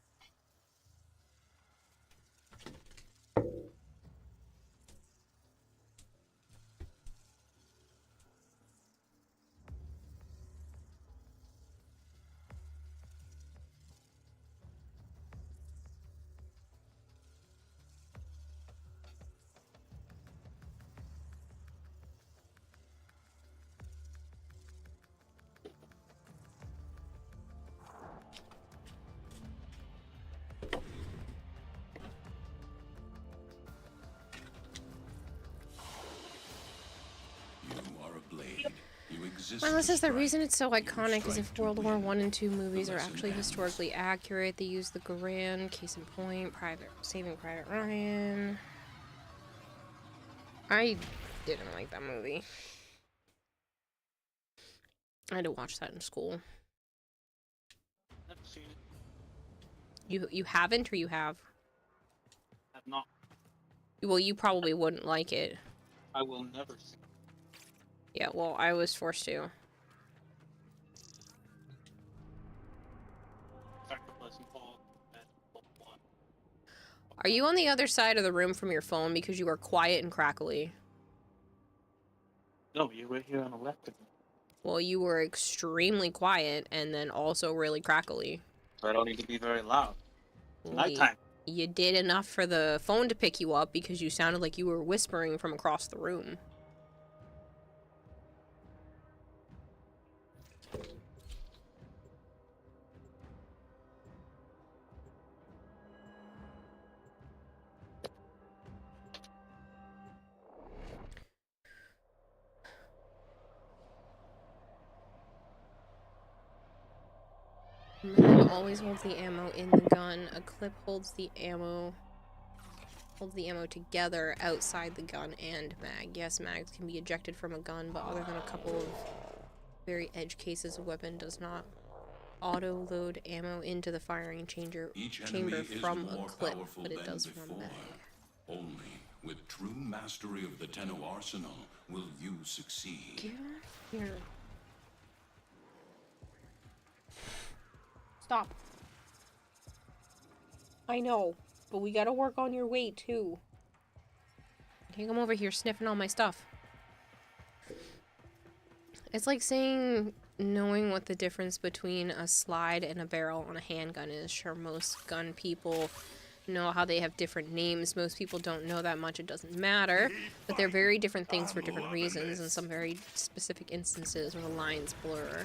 Marla says the reason it's so iconic is if World War I and II movies are actually historically accurate. They use the Garand, case in point, Saving Private Ryan. I didn't like that movie. I had to watch that in school. Never seen it. You haven't, or you have? I've not. Well, you probably wouldn't like it. I will never see it. Yeah, well, I was forced to. Are you on the other side of the room from your phone because you are quiet and crackly? No, you were here on the left of me. Well, you were extremely quiet and then also really crackly. So I don't need to be very loud. It's Well, nighttime. You did enough for the phone to pick you up because you sounded like you were whispering from across the room. Mag always holds the ammo in the gun. A clip holds the ammo together outside the gun and mag. Yes, mags can be ejected from a gun, but other than a couple of very edge cases, a weapon does not auto-load ammo into the firing chamber from a clip, but it does from a mag. Only with true mastery of the Tenno arsenal will you succeed. Get here. Stop. I know, but we gotta work on your weight too. You can't come over here sniffing all my stuff. It's like saying knowing what the difference between a slide and a barrel on a handgun is. Sure, most gun people know how they have different names. Most people don't know that much. It doesn't matter. But they're very different things for different reasons in some very specific instances where the lines blur.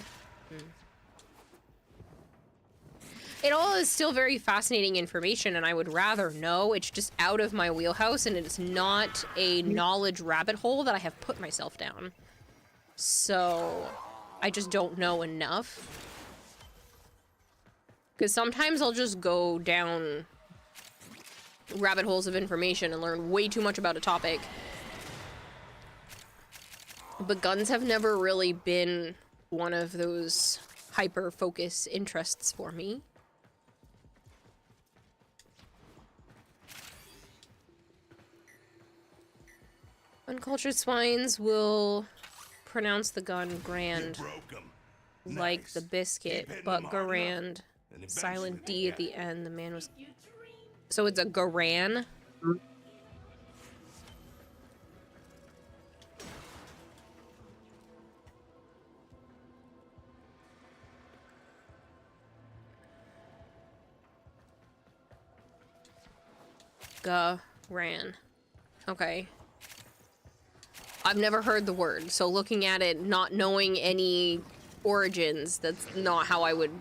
It all is still very fascinating information, and I would rather know. It's just out of my wheelhouse, and it's not a knowledge rabbit hole that I have put myself down. So, I just don't know enough. Because sometimes I'll just go down rabbit holes of information and learn way too much about a topic. But guns have never really been one of those hyper-focus interests for me. Uncultured swines will pronounce the gun grand, like the biscuit, but Garand. Silent D at the end. The man was... So it's a Garan? Garan. Okay. I've never heard the word, so looking at it, not knowing any origins, that's not how I would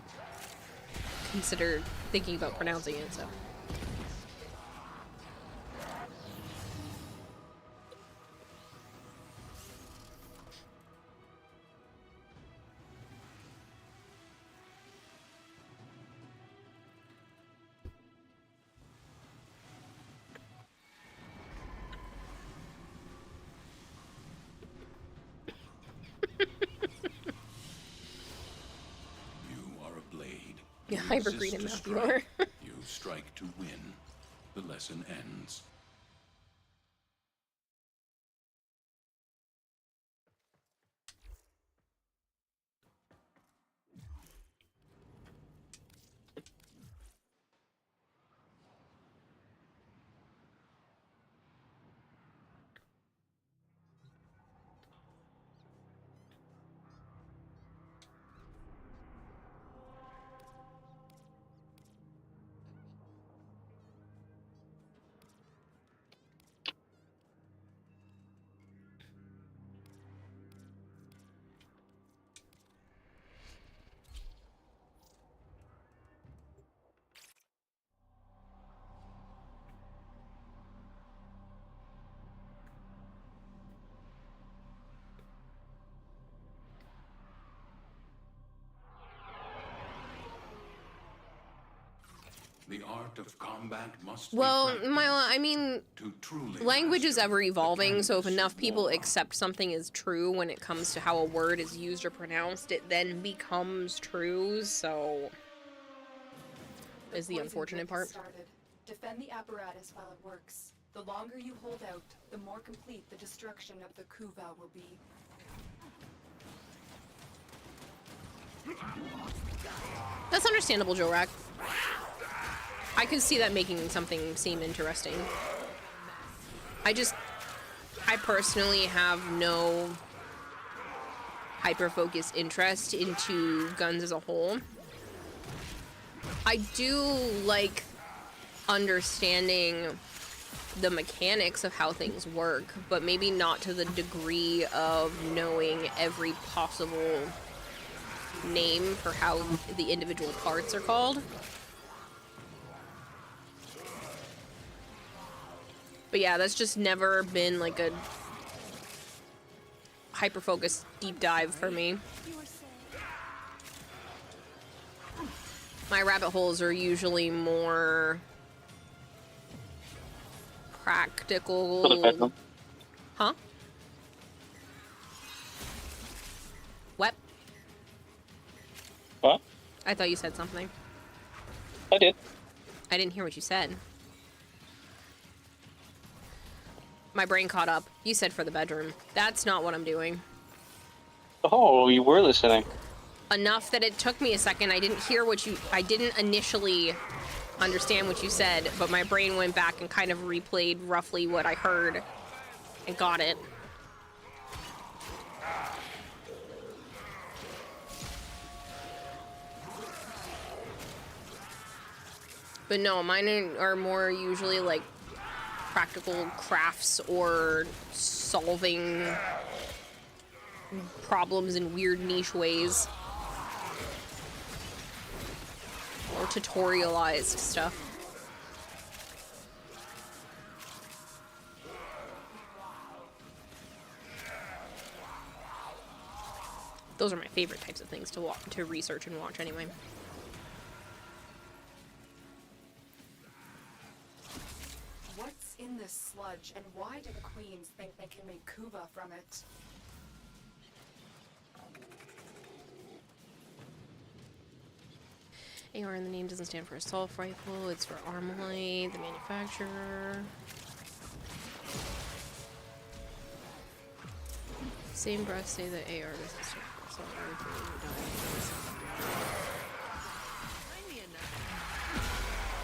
consider thinking about pronouncing it, so. Yeah, hyper-green and Matthew. You strike to win. The lesson ends. The art of combat must well, I mean, language is ever evolving, so if enough people accept something as true when it comes to how a word is used or pronounced, it then becomes true, so is the unfortunate part. Defend the apparatus while it works. The longer you hold out, the more complete the destruction of the Kuva will be. That's understandable, Jorak. I could see that making something seem interesting. I personally have no hyper-focused interest into guns as a whole. I do like understanding the mechanics of how things work, but maybe not to the degree of knowing every possible name for how the individual parts are called. But yeah, that's just never been like a hyper-focused deep dive for me. My rabbit holes are usually more practical. Huh? What? What? I thought you said something. I did. I didn't hear what you said. My brain caught up. You said for the bedroom. That's not what I'm doing. Oh, you were listening. Enough that it took me a second. I didn't hear what you... I didn't initially understand what you said, but my brain went back and kind of replayed roughly what I heard and got it. But no, mine are more usually like practical crafts or solving problems in weird niche ways. Or tutorialized stuff. Those are my favorite types of things to research and watch anyway. What's in this sludge, and why do the queens think they can make kuva from it? AR in the name doesn't stand for assault rifle, it's for Armalite, the manufacturer. Same breath say that AR doesn't stand for assault rifle.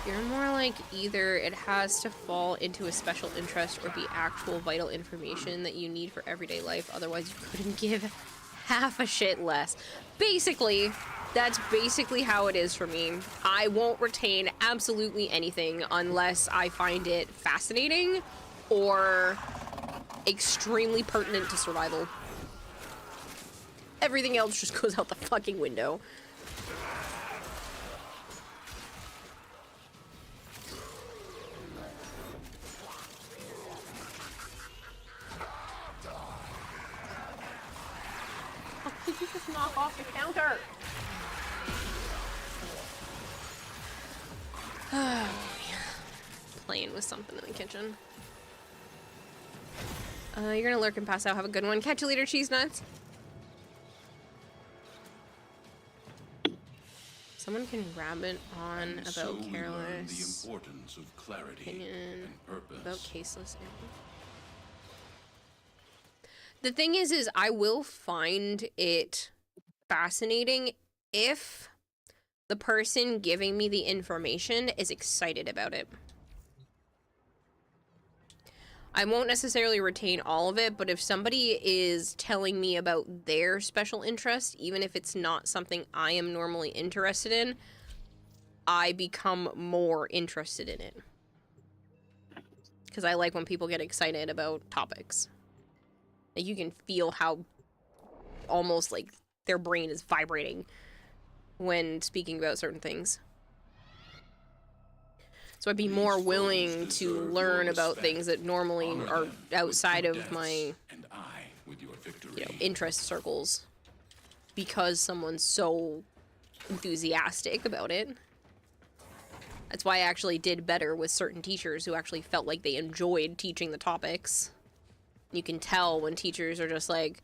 You're more like either it has to fall into a special interest or be actual vital information that you need for everyday life, otherwise you couldn't give half a shit less. Basically, that's basically how it is for me. I won't retain absolutely anything unless I find it fascinating or extremely pertinent to survival. Everything else just goes out the fucking window. Oh, could you just knock off the counter? Oh, yeah. Playing with something in the kitchen. You're gonna lurk and pass out. Have a good one. Catch you later, cheese nuts. Someone can rabbit on about so careless the importance of clarity opinion and purpose. about caseless. The thing is I will find it fascinating if the person giving me the information is excited about it. I won't necessarily retain all of it, but if somebody is telling me about their special interest, even if it's not something I am normally interested in, I become more interested in it. Because I like when people get excited about topics. Like, you can feel how almost like their brain is vibrating when speaking about certain things. So I'd be more willing to learn about things that normally are outside of my, interest circles because someone's so enthusiastic about it. That's why I actually did better with certain teachers who actually felt like they enjoyed teaching the topics. You can tell when teachers are just like,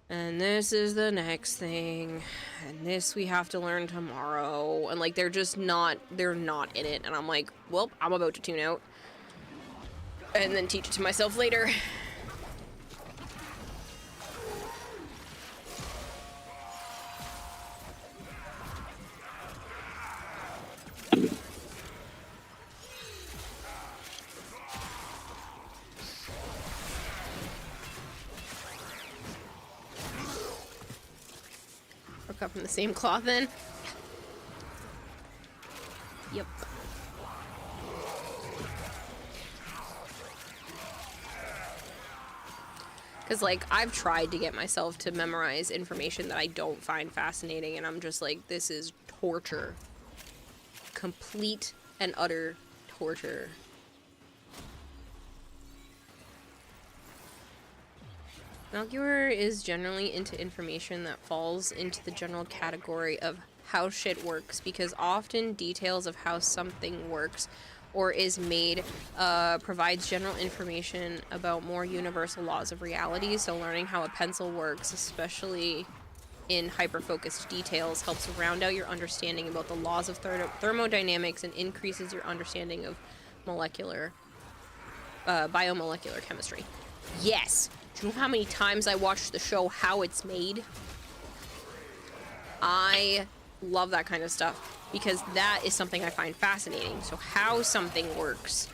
and this is the next thing, and this we have to learn tomorrow, and like they're not in it, and I'm like, well, I'm about to tune out and then teach it to myself later. We're cut from the same cloth then. Yep. Because, like, I've tried to get myself to memorize information that I don't find fascinating, and I'm just like, this is torture. Complete and utter torture. Malguer is generally into information that falls into the general category of how shit works, because often details of how something works or is made provides general information about more universal laws of reality. So learning how a pencil works, especially in hyper-focused details, helps round out your understanding about the laws of thermodynamics and increases your understanding of biomolecular chemistry. Yes! Do you know how many times I watched the show How It's Made? I love that kind of stuff, because that is something I find fascinating. So how something works.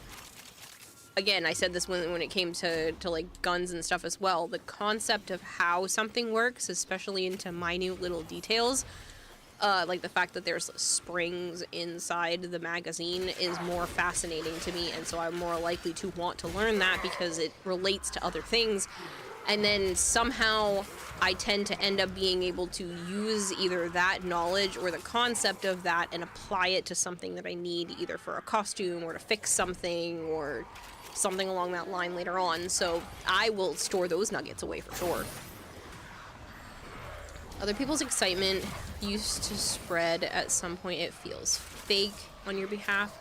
Again, I said this when it came to like guns and stuff as well. The concept of how something works, especially into minute little details, like the fact that there's springs inside the magazine, is more fascinating to me, and so I'm more likely to want to learn that because it relates to other things. And then somehow I tend to end up being able to use either that knowledge or the concept of that and apply it to something that I need, either for a costume or to fix something or something along that line later on. So I will store those nuggets away for sure. Other people's excitement used to spread. At some point it feels fake on your behalf.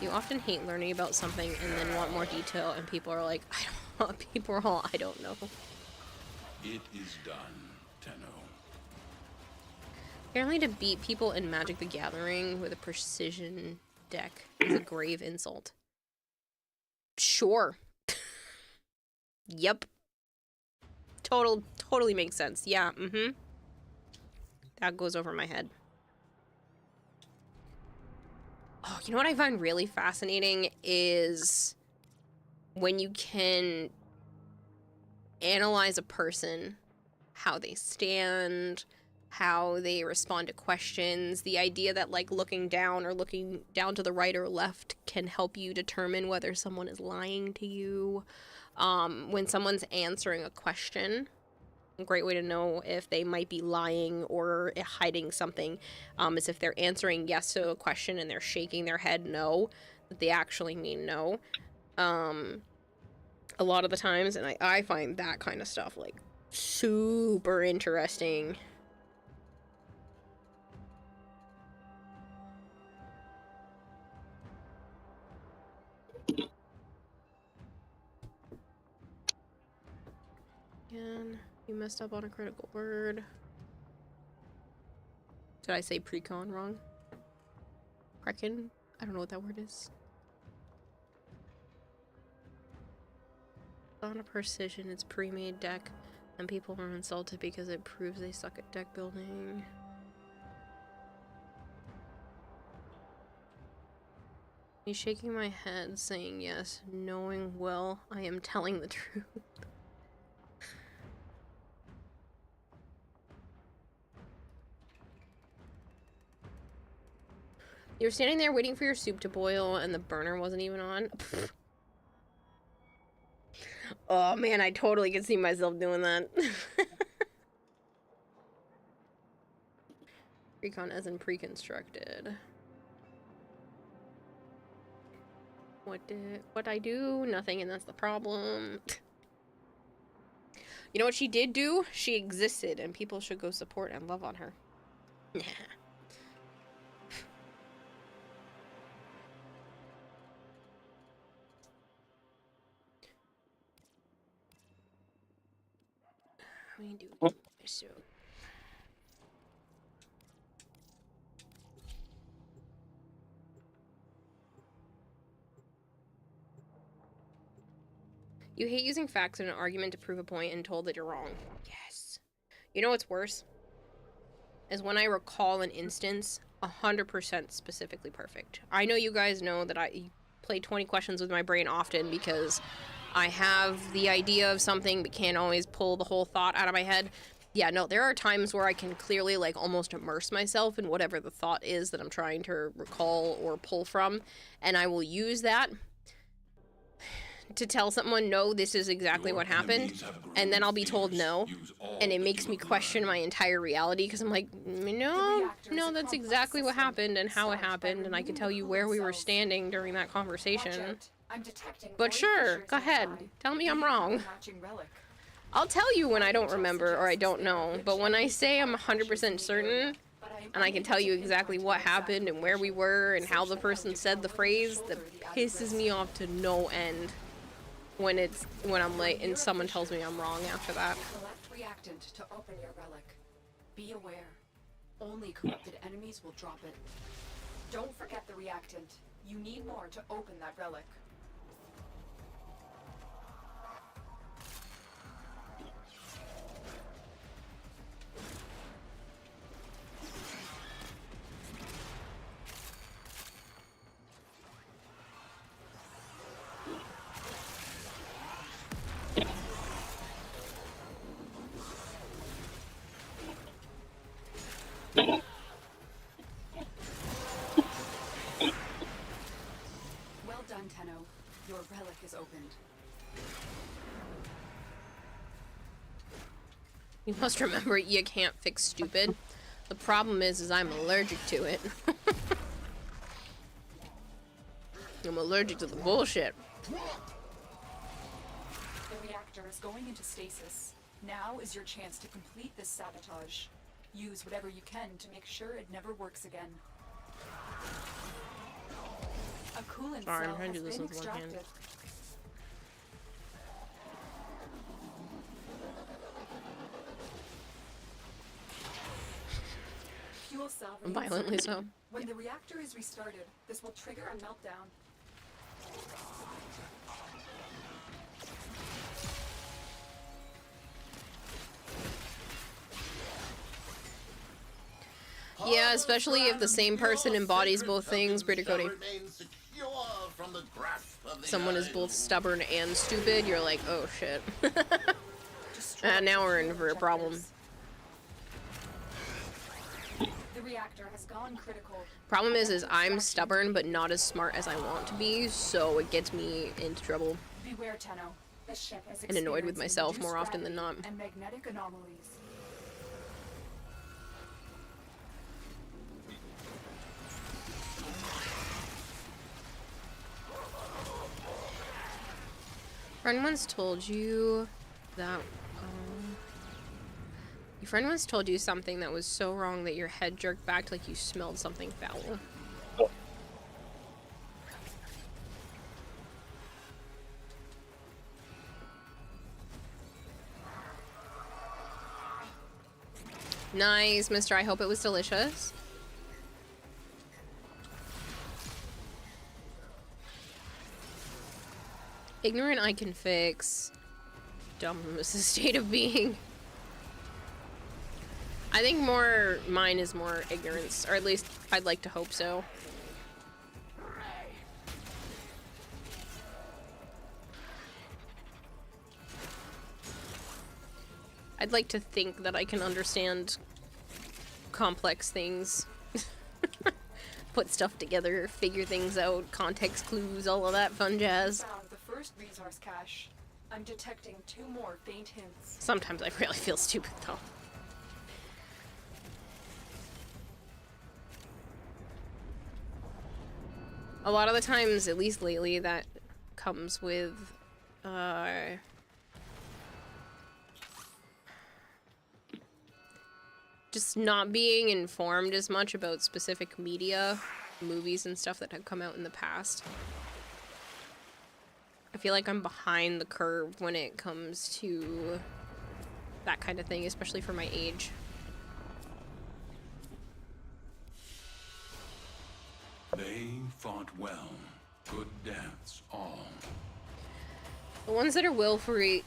You often hate learning about something and then want more detail, and people are like, I don't know. It is done, Tenno. Apparently to beat people in Magic the Gathering with a precision deck is a grave insult. Sure. Yep. Totally makes sense. Yeah, That goes over my head. Oh, you know what I find really fascinating is when you can analyze a person, how they stand, how they respond to questions, the idea that like looking down or looking down to the right or left can help you determine whether someone is lying to you. When someone's answering a question, a great way to know if they might be lying or hiding something is if they're answering yes to a question and they're shaking their head no, that they actually mean no. A lot of the times, and I find that kind of stuff like super interesting. Again, you messed up on a critical word. Did I say precon wrong? Precon? I don't know what that word is. On a precision, it's pre-made deck, and people are insulted because it proves they suck at deck building. He's shaking my head, saying yes, knowing well I am telling the truth. You were standing there waiting for your soup to boil and the burner wasn't even on? Oh man, I totally could see myself doing that. Recon as in pre-constructed. What I do? Nothing, and that's the problem. You know what she did do? She existed, and people should go support and love on her. Nah. We do so. You hate using facts in an argument to prove a point and told that you're wrong. Yes. You know what's worse? Is when I recall an instance 100% specifically perfect. I know you guys know that I play 20 questions with my brain often because I have the idea of something but can't always pull the whole thought out of my head. Yeah, no, there are times where I can clearly, like, almost immerse myself in whatever the thought is that I'm trying to recall or pull from, and I will use that to tell someone, no, this is exactly what happened, and then I'll be told no, and it makes me question my entire reality, because I'm like, no, that's exactly what happened and how it happened, and I can tell you where we were standing during that conversation. But sure, go ahead, tell me I'm wrong. I'll tell you when I don't remember or I don't know, but when I say I'm 100% certain, and I can tell you exactly what happened and where we were and how the person said the phrase, that pisses me off to no end when I'm late and someone tells me I'm wrong after that. Collect reactant to open your relic. Be aware. Only corrupted enemies will drop it. Don't forget the reactant. You need more to open that relic. Well done, Tenno. Your relic is opened. You must remember, you can't fix stupid. The problem is I'm allergic to it. I'm allergic to the bullshit. The reactor is going into stasis. Now is your chance to complete this sabotage. Use whatever you can to make sure it never works again. A coolant Sorry, I'm cell trying to has do this been with one hand. extracted. Fuel cell Violently so. When the reactor is restarted, this will trigger a meltdown. Yeah, especially if the same person embodies both things, pretty Cody. Someone is both stubborn and stupid, you're like, oh shit. Now we're in for a problem. The reactor has gone critical. Problem is I'm stubborn, but not as smart as I want to be, so it gets me into trouble. Beware, Tenno. The ship has And annoyed with experienced myself reduced more often than gravity not. and magnetic anomalies. Friend once told you that, your friend once told you something that was so wrong that your head jerked back like you smelled something foul. Nice, mister. I hope it was delicious. Ignorant I can fix. Dumb is a state of being. I think mine is more ignorance, or at least I'd like to hope so. I'd like to think that I can understand complex things. Put stuff together, figure things out, context clues, all of that fun jazz. Found the first resource cache. I'm detecting 2 more faint hints. Sometimes I really feel stupid though. A lot of the times, at least lately, that comes with just not being informed as much about specific media, movies and stuff that have come out in the past. I feel like I'm behind the curve when it comes to that kind of thing, especially for my age. They fought well. Good deaths, all. The ones that are willfully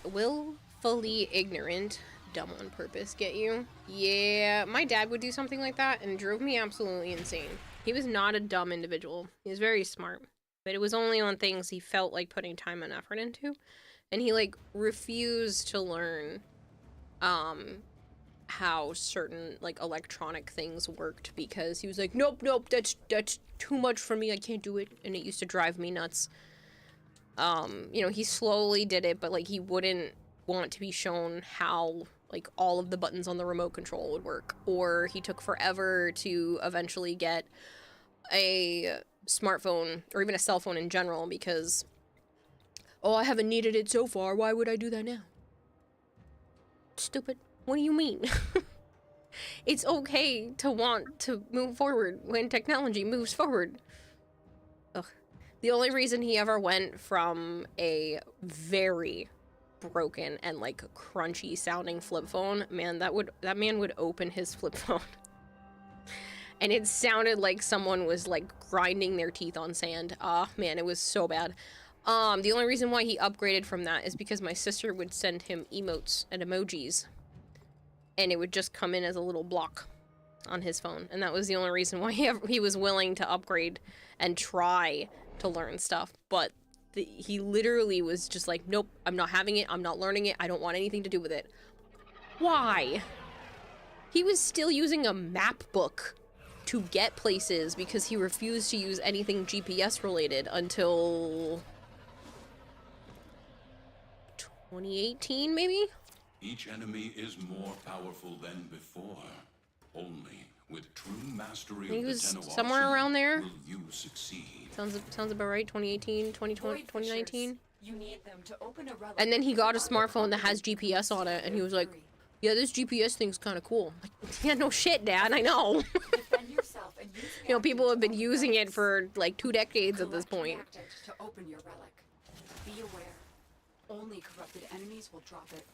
ignorant, dumb on purpose, get you. Yeah, my dad would do something like that and drove me absolutely insane. He was not a dumb individual. He was very smart. But it was only on things he felt like putting time and effort into. And he, like, refused to learn, how certain, like, electronic things worked because he was like, nope, that's too much for me, I can't do it. And it used to drive me nuts. You know, he slowly did it, but, like, he wouldn't want to be shown how, like, all of the buttons on the remote control would work. Or he took forever to eventually get a smartphone, or even a cell phone in general, because, oh, I haven't needed it so far, why would I do that now? Stupid. What do you mean? It's okay to want to move forward when technology moves forward. Ugh. The only reason he ever went from a very broken and like crunchy sounding flip phone, man, that man would open his flip phone and it sounded like someone was like grinding their teeth on sand. Ah, man, it was so bad. The only reason why he upgraded from that is because my sister would send him emotes and emojis, and it would just come in as a little block on his phone, and that was the only reason why he was willing to upgrade and try to learn stuff. But he literally was just like, nope, I'm not having it, I'm not learning it, I don't want anything to do with it. Why? He was still using a map book to get places because he refused to use anything GPS related until 2018, maybe? Each enemy is more powerful than before. Only with true mastery I think of it the was Tenno somewhere arsenal around there. will you succeed. Sounds about right. 2018, 2020, 2019. You need them to open a relic. And then he got a smartphone that has GPS on it, and he was like, yeah, this GPS thing's kind of cool. I'm like, yeah, no shit, Dad, I know. Defend yourself and use You know, people have been using it for like 2 decades at this point. to open your relic. Be aware. Only corrupted enemies will drop it.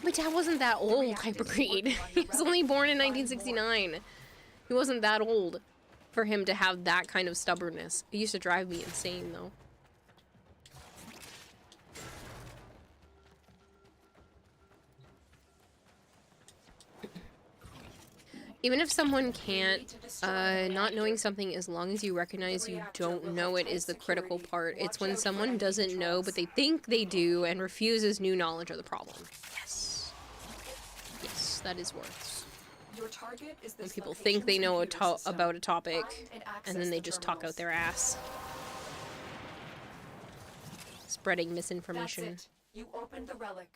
My dad wasn't that old, Hypergreed. He was only born in 1969. He wasn't that old for him to have that kind of stubbornness. It used to drive me insane, though. Even if someone can't, not knowing something, as long as you recognize you don't know it, is the critical part. It's when someone doesn't know, but they think they do, and refuses new knowledge are the problem. Yes. Yes, that is worth. Your target is When people think they know about a topic, and then they just talk out their ass. Spreading misinformation. That's it. You opened the relic.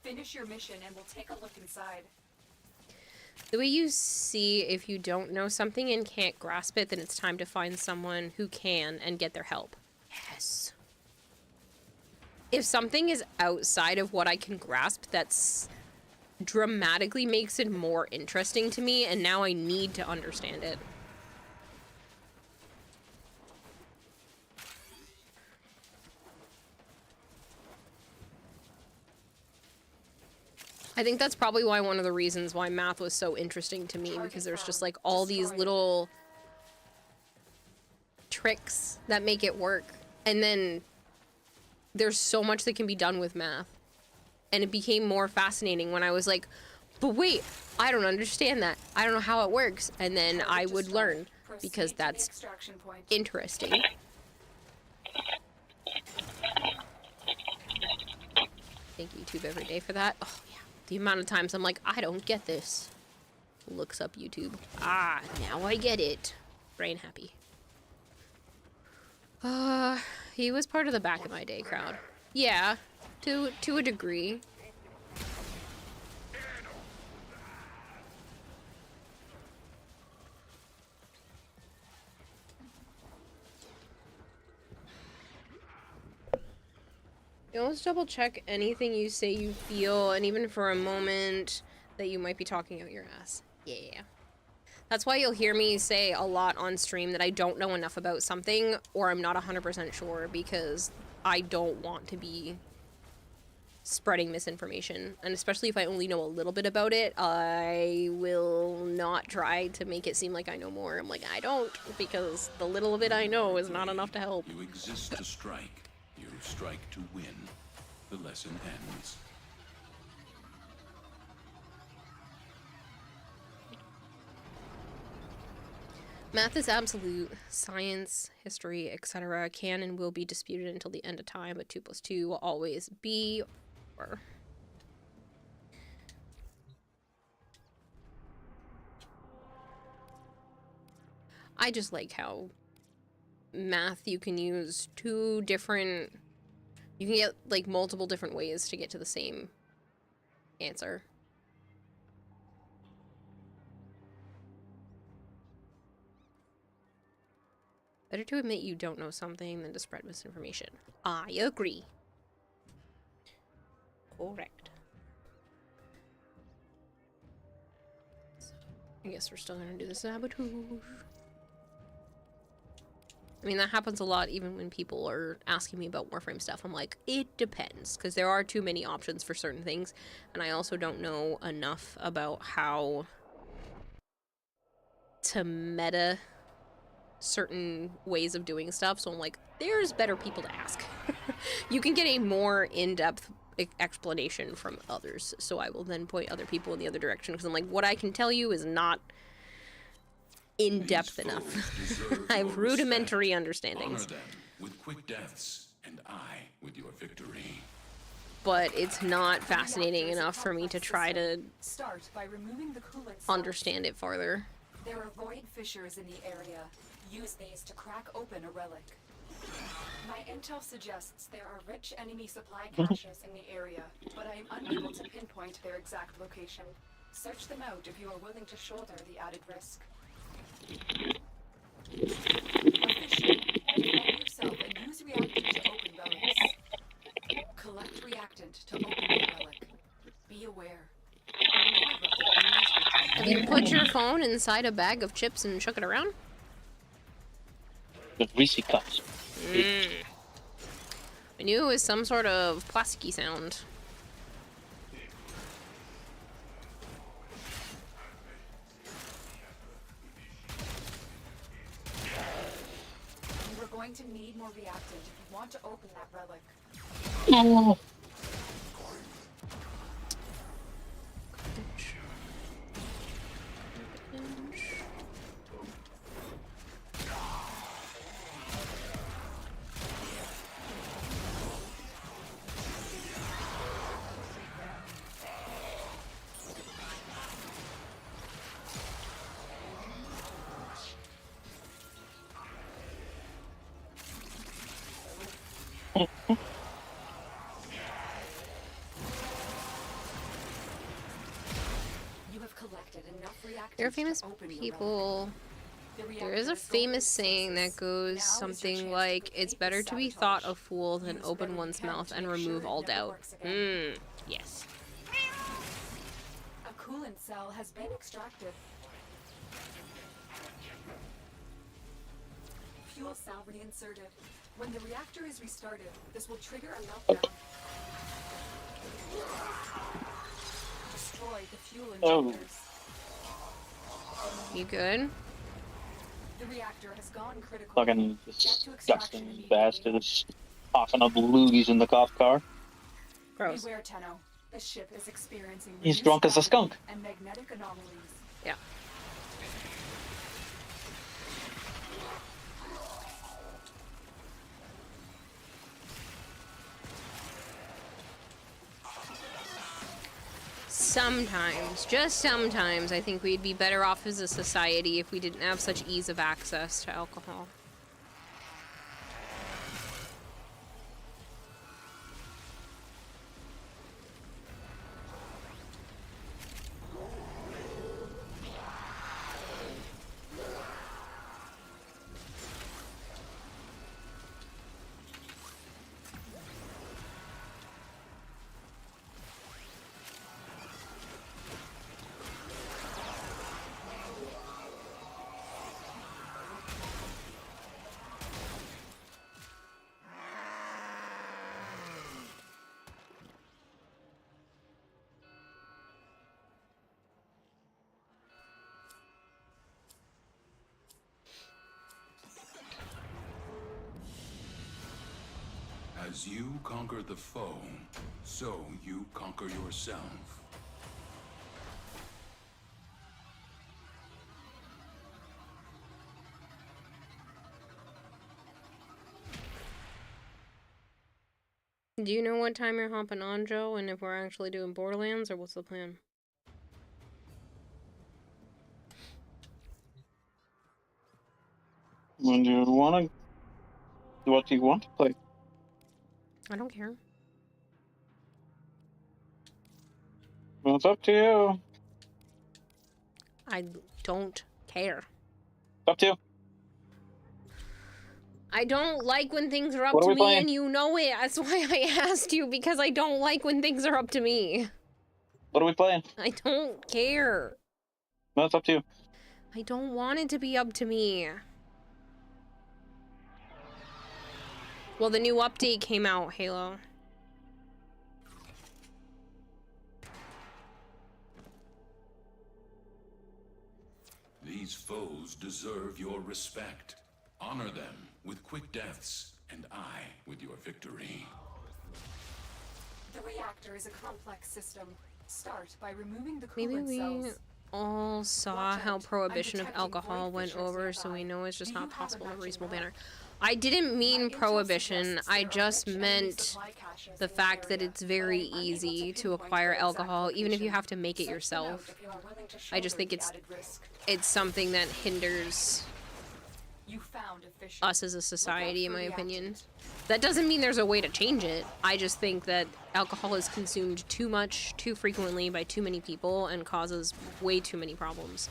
Finish your mission and we'll take a look inside. The way you see if you don't know something and can't grasp it, then it's time to find someone who can and get their help. Yes. If something is outside of what I can grasp, that's dramatically makes it more interesting to me, and now I need to understand it. I think that's probably why one of the reasons why math was so interesting to me, because there's just like all these little tricks that make it work. And then there's so much that can be done with math. And it became more fascinating when I was like, but wait, I don't understand that. I don't know how it works. And then I would learn, because that's interesting. Thank YouTube every day for that. Oh, yeah. The amount of times I'm like, I don't get this. Looks up YouTube. Ah, now I get it. Brain happy. He was part of the back of my day crowd. Yeah, to a degree. You always double check anything you say you feel, and even for a moment that you might be talking out your ass. Yeah. That's why you'll hear me say a lot on stream that I don't know enough about something, or I'm not 100% sure, because I don't want to be spreading misinformation. And especially if I only know a little bit about it, I will not try to make it seem like I know more. I'm like, I don't, because the little bit I know is not enough to help. You exist to strike. You strike to win. The lesson ends. Math is absolute. Science, history, etc. can and will be disputed until the end of time, but 2 + 2 will always be 4. I just like how math you can use 2 different... You can get, like, multiple different ways to get to the same answer. Better to admit you don't know something than to spread misinformation. I agree. Correct. I guess we're still gonna do the sabotage. I mean, that happens a lot even when people are asking me about Warframe stuff. I'm like, it depends, because there are too many options for certain things, and I also don't know enough about how to meta certain ways of doing stuff, so I'm like, there's better people to ask. You can get a more in-depth explanation from others, so I will then point other people in the other direction, because I'm like, what I can tell you is not in-depth enough. I have rudimentary understandings. Honor them with quick deaths, and I with your victory. But it's not fascinating enough for me to try to Start by removing the coolant cells. understand it farther. There are void fissures in the area. Use these to crack open a relic. My intel suggests there are rich enemy supply caches in the area, but I am unable to pinpoint their exact location. Search them out if you are willing to shoulder the added risk. Officially, defend yourself and use reactant to open relics. Collect reactant to open the relic. Be aware. Have you put your phone inside a bag of chips and shook it around? The Reese cups. I knew it was some sort of plasticky sound. You are going to need more reactant if you want to open that relic. Oh. You have collected enough reactant. There are famous people. There is a famous saying that goes something like, it's better to be thought a fool than open one's mouth and remove all doubt. Yes. A coolant cell has been extracted. Fuel cell reinserted. When the reactor is restarted, this will trigger a meltdown. Destroy the fuel injectors. You good? The reactor has gone critical. Fucking disgusting bastards. Coughing up loogies in the cop car. Gross. Beware, Tenno. The ship is experiencing He's drunk as a skunk. and magnetic anomalies. Yeah. Sometimes, just sometimes, I think we'd be better off as a society if we didn't have such ease of access to alcohol. As you conquer the foe, so you conquer yourself. Do you know what time you're hopping on, Joe, and if we're actually doing Borderlands, or what's the plan? When do you want to... What do you want to play? I don't care. Well, it's up to you. I don't care. It's up to you. I don't like when things are up What are to we me, playing? and you know it. That's why I asked you, because I don't like when things are up to me. What are we playing? I don't care. Well, it's up to you. I don't want it to be up to me. Well, the new update came out, Halo. These foes deserve your respect. Honor them with quick deaths, and I with your victory. The reactor is a complex system. Start by removing the Maybe coolant we cells. all saw how prohibition of alcohol went over, so we know it's just not possible in a reasonable manner. I didn't mean prohibition, I just meant the fact that it's very easy to acquire alcohol, even if you have to make it yourself. I just think it's something that hinders us as a society, in my opinion. That doesn't mean there's a way to change it. I just think that alcohol is consumed too much, too frequently by too many people and causes way too many problems.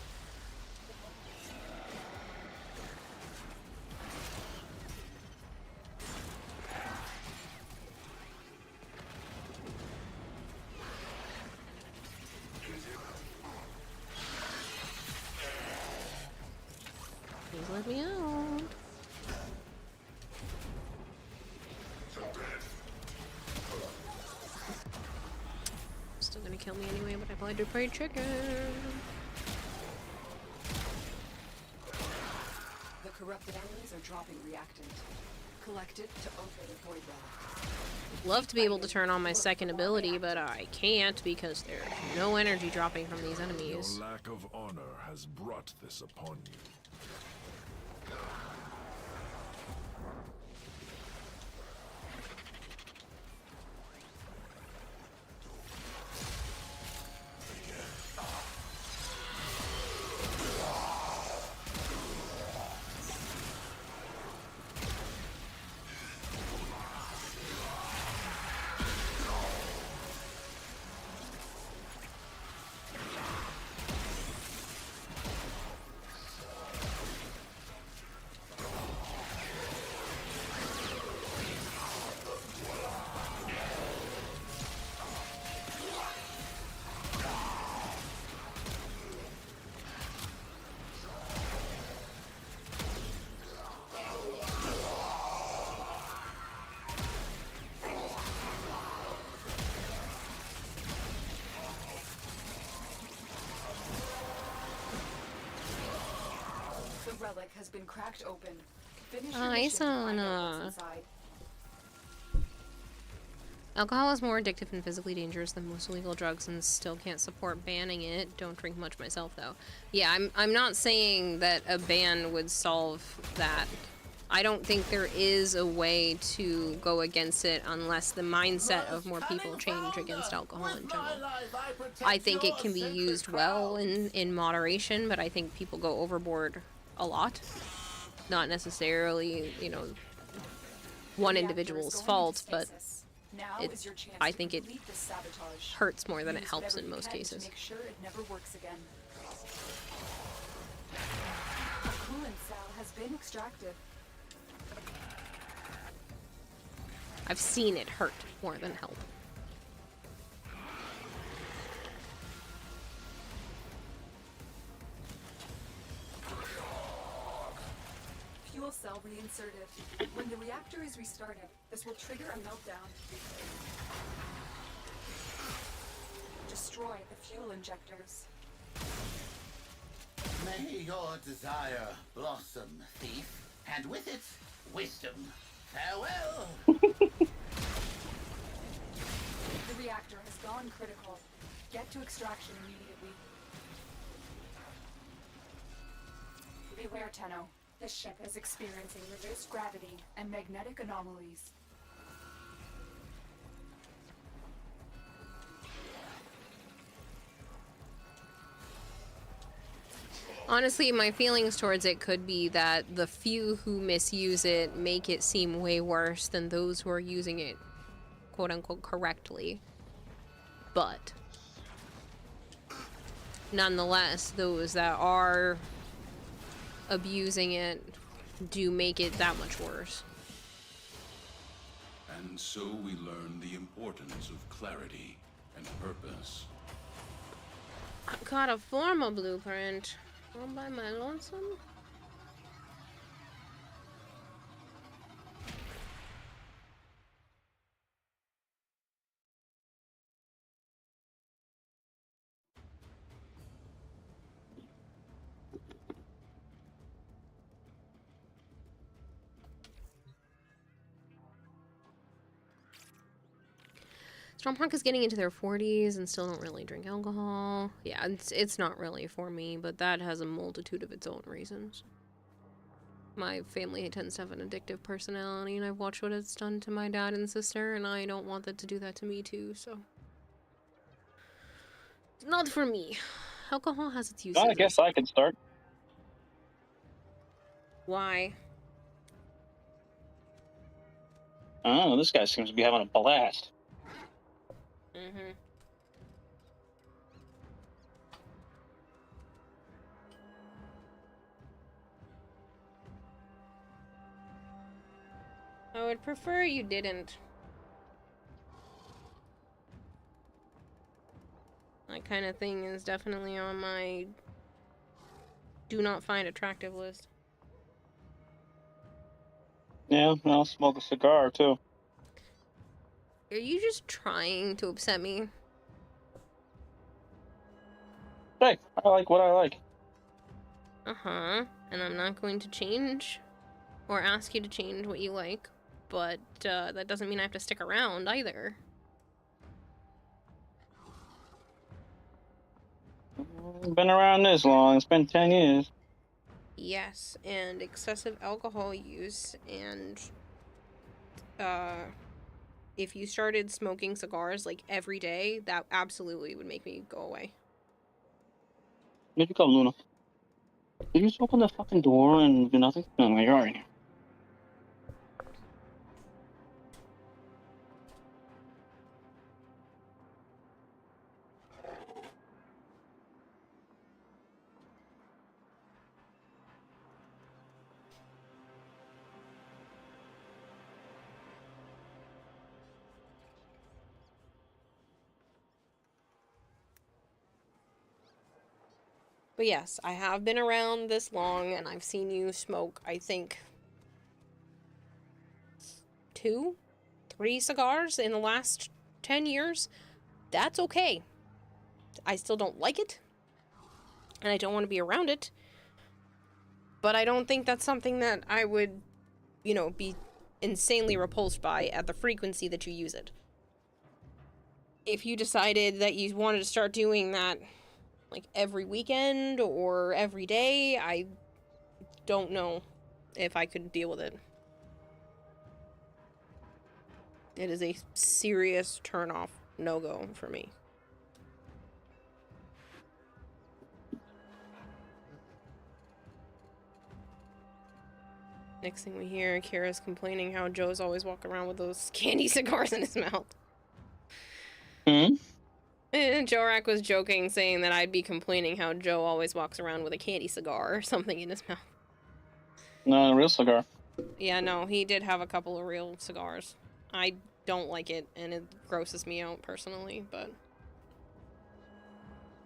Please let me out. Still gonna kill me anyway, but I probably do fried chicken. The corrupted enemies are dropping reactant. Collect it to open the void relic. Love to be able to turn on my second ability, but I can't because there's no energy dropping from these enemies. Your lack of honor has brought this upon you. The relic has been cracked open. Finish your I mission to find out what's saw. inside. Alcohol is more addictive and physically dangerous than most illegal drugs and still can't support banning it. Don't drink much myself, though. Yeah, I'm not saying that a ban would solve that. I don't think there is a way to go against it unless the mindset of more people change against alcohol in general. I think it can be used well in moderation, but I think people go overboard a lot. Not necessarily, you know, one individual's fault, but I think it hurts more than it helps in most cases. Make sure it never works again. A coolant cell has been extracted. I've seen it hurt more than help. Fuel cell reinserted. When the reactor is restarted, this will trigger a meltdown. Destroy the fuel injectors. May your desire blossom, thief, and with it, wisdom. Farewell! The reactor has gone critical. Get to extraction immediately. Beware, Tenno. This ship is experiencing reduced gravity and magnetic anomalies. Honestly, my feelings towards it could be that the few who misuse it make it seem way worse than those who are using it, quote-unquote, correctly. But nonetheless, those that are abusing it do make it that much worse. And so we learn the importance of clarity and purpose. I got a formal blueprint. All by my lonesome? Stormpunk is getting into their 40s and still don't really drink alcohol. Yeah, it's not really for me, but that has a multitude of its own reasons. My family tends to have an addictive personality, and I've watched what it's done to my dad and sister, and I don't want that to do that to me too, so... Not for me. Alcohol has its uses. Well, I guess I could start. Why? I don't know, this guy seems to be having a blast. Mm-hmm. I would prefer you didn't. That kind of thing is definitely on my do not find attractive list. Yeah, I'll smoke a cigar, too. Are you just trying to upset me? Hey, I like what I like. Uh-huh. And I'm not going to change or ask you to change what you like, but that doesn't mean I have to stick around either. Been around this long. It's been 10 years. Yes, and excessive alcohol use and if you started smoking cigars like every day, that absolutely would make me go away. Where'd you go, Luna? Did you just open the fucking door and do nothing? No, you're alright. But yes, I have been around this long and I've seen you smoke, I think, 2, 3 cigars in the last 10 years. That's okay. I still don't like it, and I don't want to be around it, but I don't think that's something that I would, you know, be insanely repulsed by at the frequency that you use it. If you decided that you wanted to start doing that, like, every weekend or every day, I don't know if I could deal with it. It is a serious turn-off, no-go for me. Next thing we hear, Kira's complaining how Joe's always walking around with those candy cigars in his mouth. Hmm? And Jorak was joking, saying that I'd be complaining how Joe always walks around with a candy cigar or something in his mouth. No, a real cigar. Yeah, no, he did have a couple of real cigars. I don't like it, and it grosses me out personally, but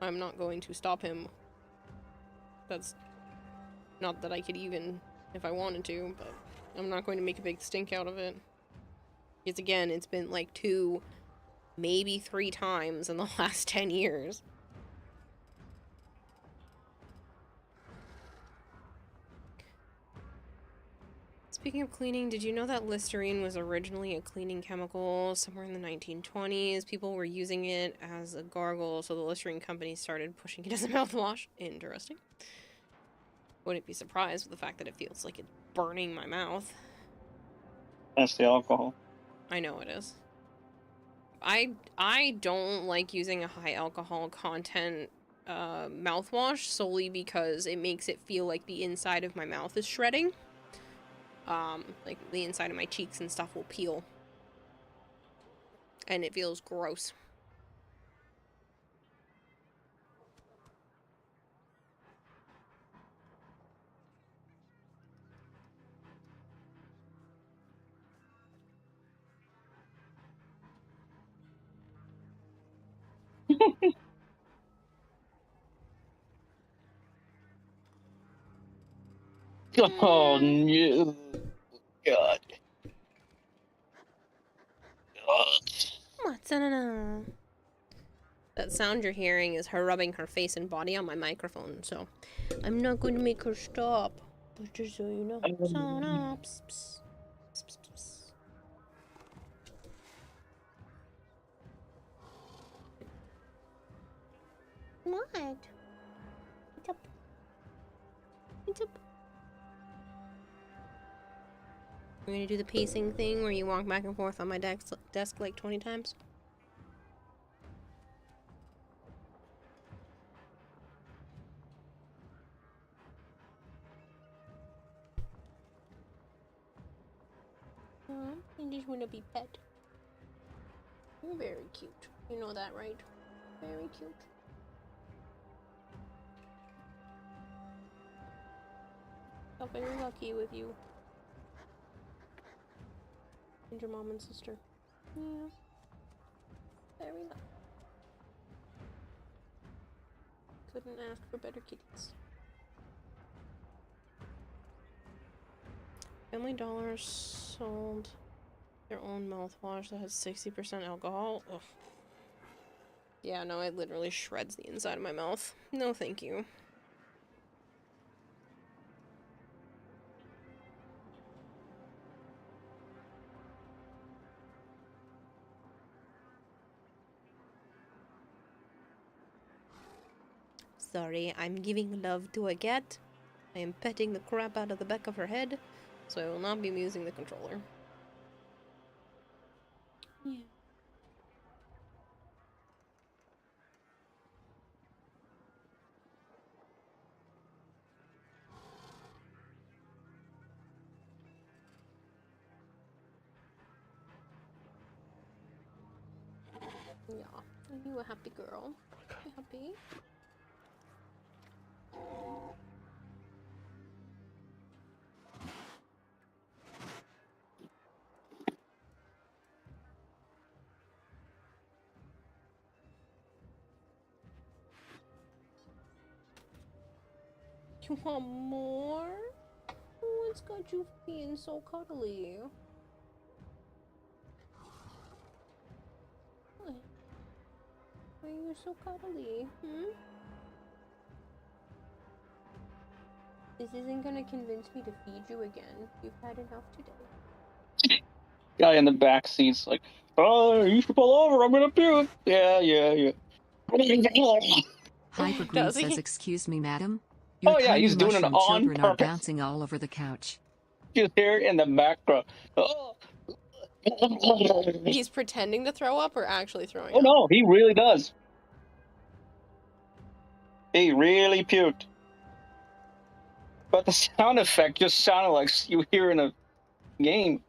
I'm not going to stop him. That's not that I could even if I wanted to, but I'm not going to make a big stink out of it. Because again, it's been like 2, maybe 3 times in the last 10 years. Speaking of cleaning, did you know that Listerine was originally a cleaning chemical somewhere in the 1920s? People were using it as a gargle, so the Listerine company started pushing it as a mouthwash. Interesting. Wouldn't be surprised with the fact that it feels like it's burning my mouth. That's the alcohol. I know it is. I don't like using a high alcohol content mouthwash solely because it makes it feel like the inside of my mouth is shredding. Like the inside of my cheeks and stuff will peel. And it feels gross. Oh no. God. What's that sound you're hearing is her rubbing her face and body on my microphone, so I'm not going to make her stop. But just so you know. Sana, pss, pss, pss, pss, pss. What? What's up? What's up? We're gonna do the pacing thing where you walk back and forth on my desk like 20 times. I just want to be pet. You're very cute. You know that, right? Very cute. Felt very lucky with you. And your mom and sister. Yeah. Very lucky. Couldn't ask for better kitties. Family Dollar sold their own mouthwash that has 60% alcohol. Ugh. Yeah, no, it literally shreds the inside of my mouth. No, thank you. Sorry, I'm giving love to a cat. I am petting the crap out of the back of her head, so I will not be using the controller. Yeah. Yeah. Are you a happy girl? You happy? You want more? What's got you being so cuddly? What? Why are you so cuddly? This isn't gonna convince me to feed you again. You've had enough today. Guy in the back seat's like, oh, you should pull over. I'm gonna puke. Yeah. Hypergreen says, excuse me, madam. Your Oh yeah, tiny he's doing it mushroom on children are purpose. bouncing all over the couch. You hear it in the background. Oh. He's pretending to throw up or actually throwing Oh up? no, he really does. He really puked. But the sound effect just sounded like you hear in a game.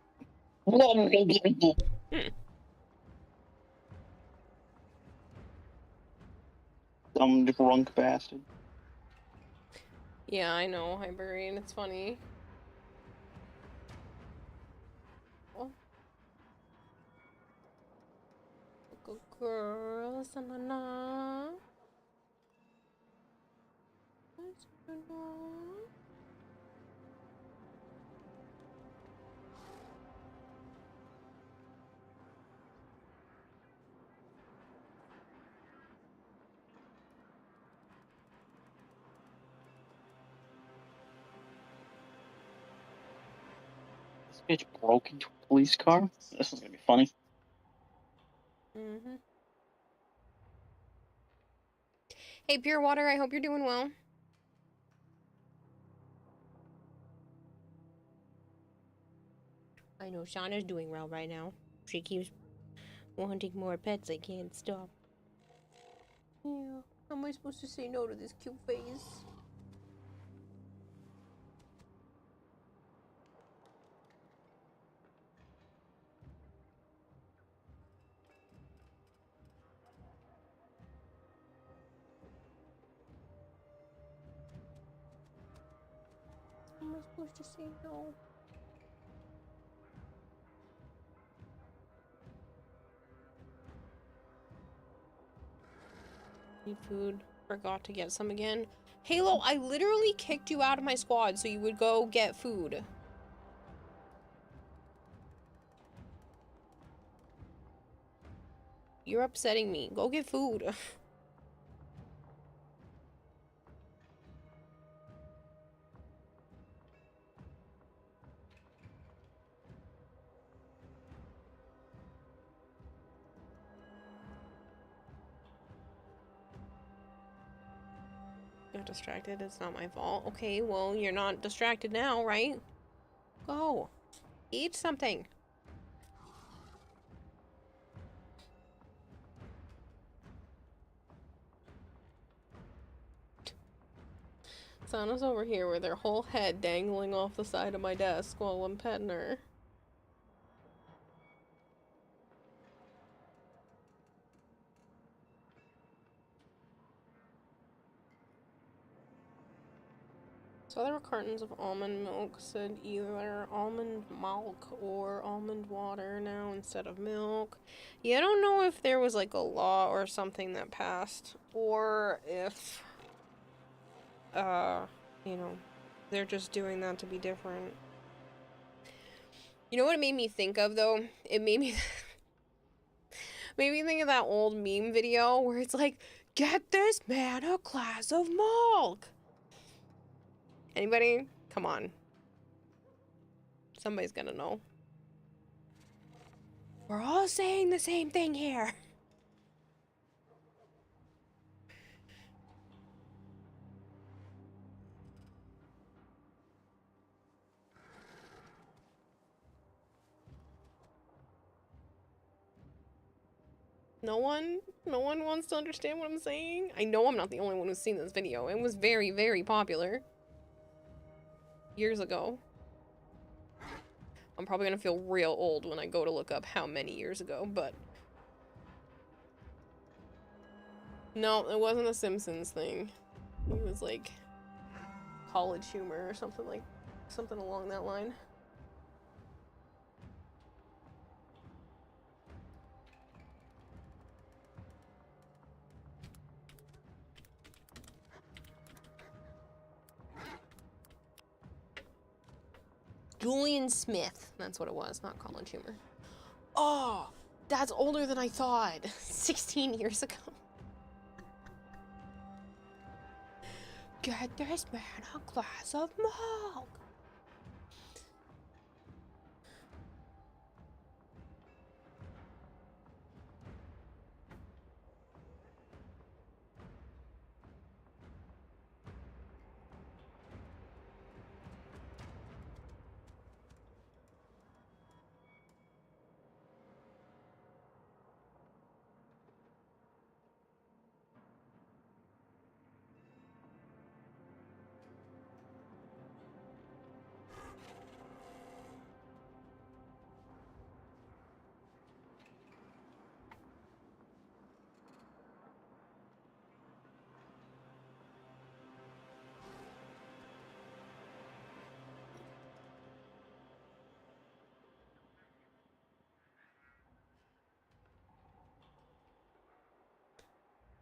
Some drunk bastard. Yeah, I know, Hyperion. It's funny. Oh. Good girl, Sanana. This bitch broke into a police car? This is gonna be funny. Hey, Pure Water, I hope you're doing well. I know Shauna's doing well right now. She keeps wanting more pets. I can't stop. Yeah. How am I supposed to say no to this cute face? How am I supposed to say no? Need food. Forgot to get some again. Halo, I literally kicked you out of my squad so you would go get food. You're upsetting me. Go get food. You're distracted. It's not my fault. Okay, well, you're not distracted now, right? Go. Eat something. Sana's over here with her whole head dangling off the side of my desk while I'm petting her. So there were cartons of almond milk, said either almond milk or almond water now instead of milk. Yeah, I don't know if there was like a law or something that passed, or if, you know, they're just doing that to be different. You know what it made me think of, though? It made me think of that old meme video where it's like, get this man a glass of milk. Anybody? Come on. Somebody's gonna know. We're all saying the same thing here. No one wants to understand what I'm saying. I know I'm not the only one who's seen this video. It was very, very popular. Years ago. I'm probably gonna feel real old when I go to look up how many years ago, but... No, it wasn't a Simpsons thing. It was like... college humor or something along that line. Julian Smith. That's what it was, not college humor. Oh, that's older than I thought. 16 years ago. Get this man a glass of milk.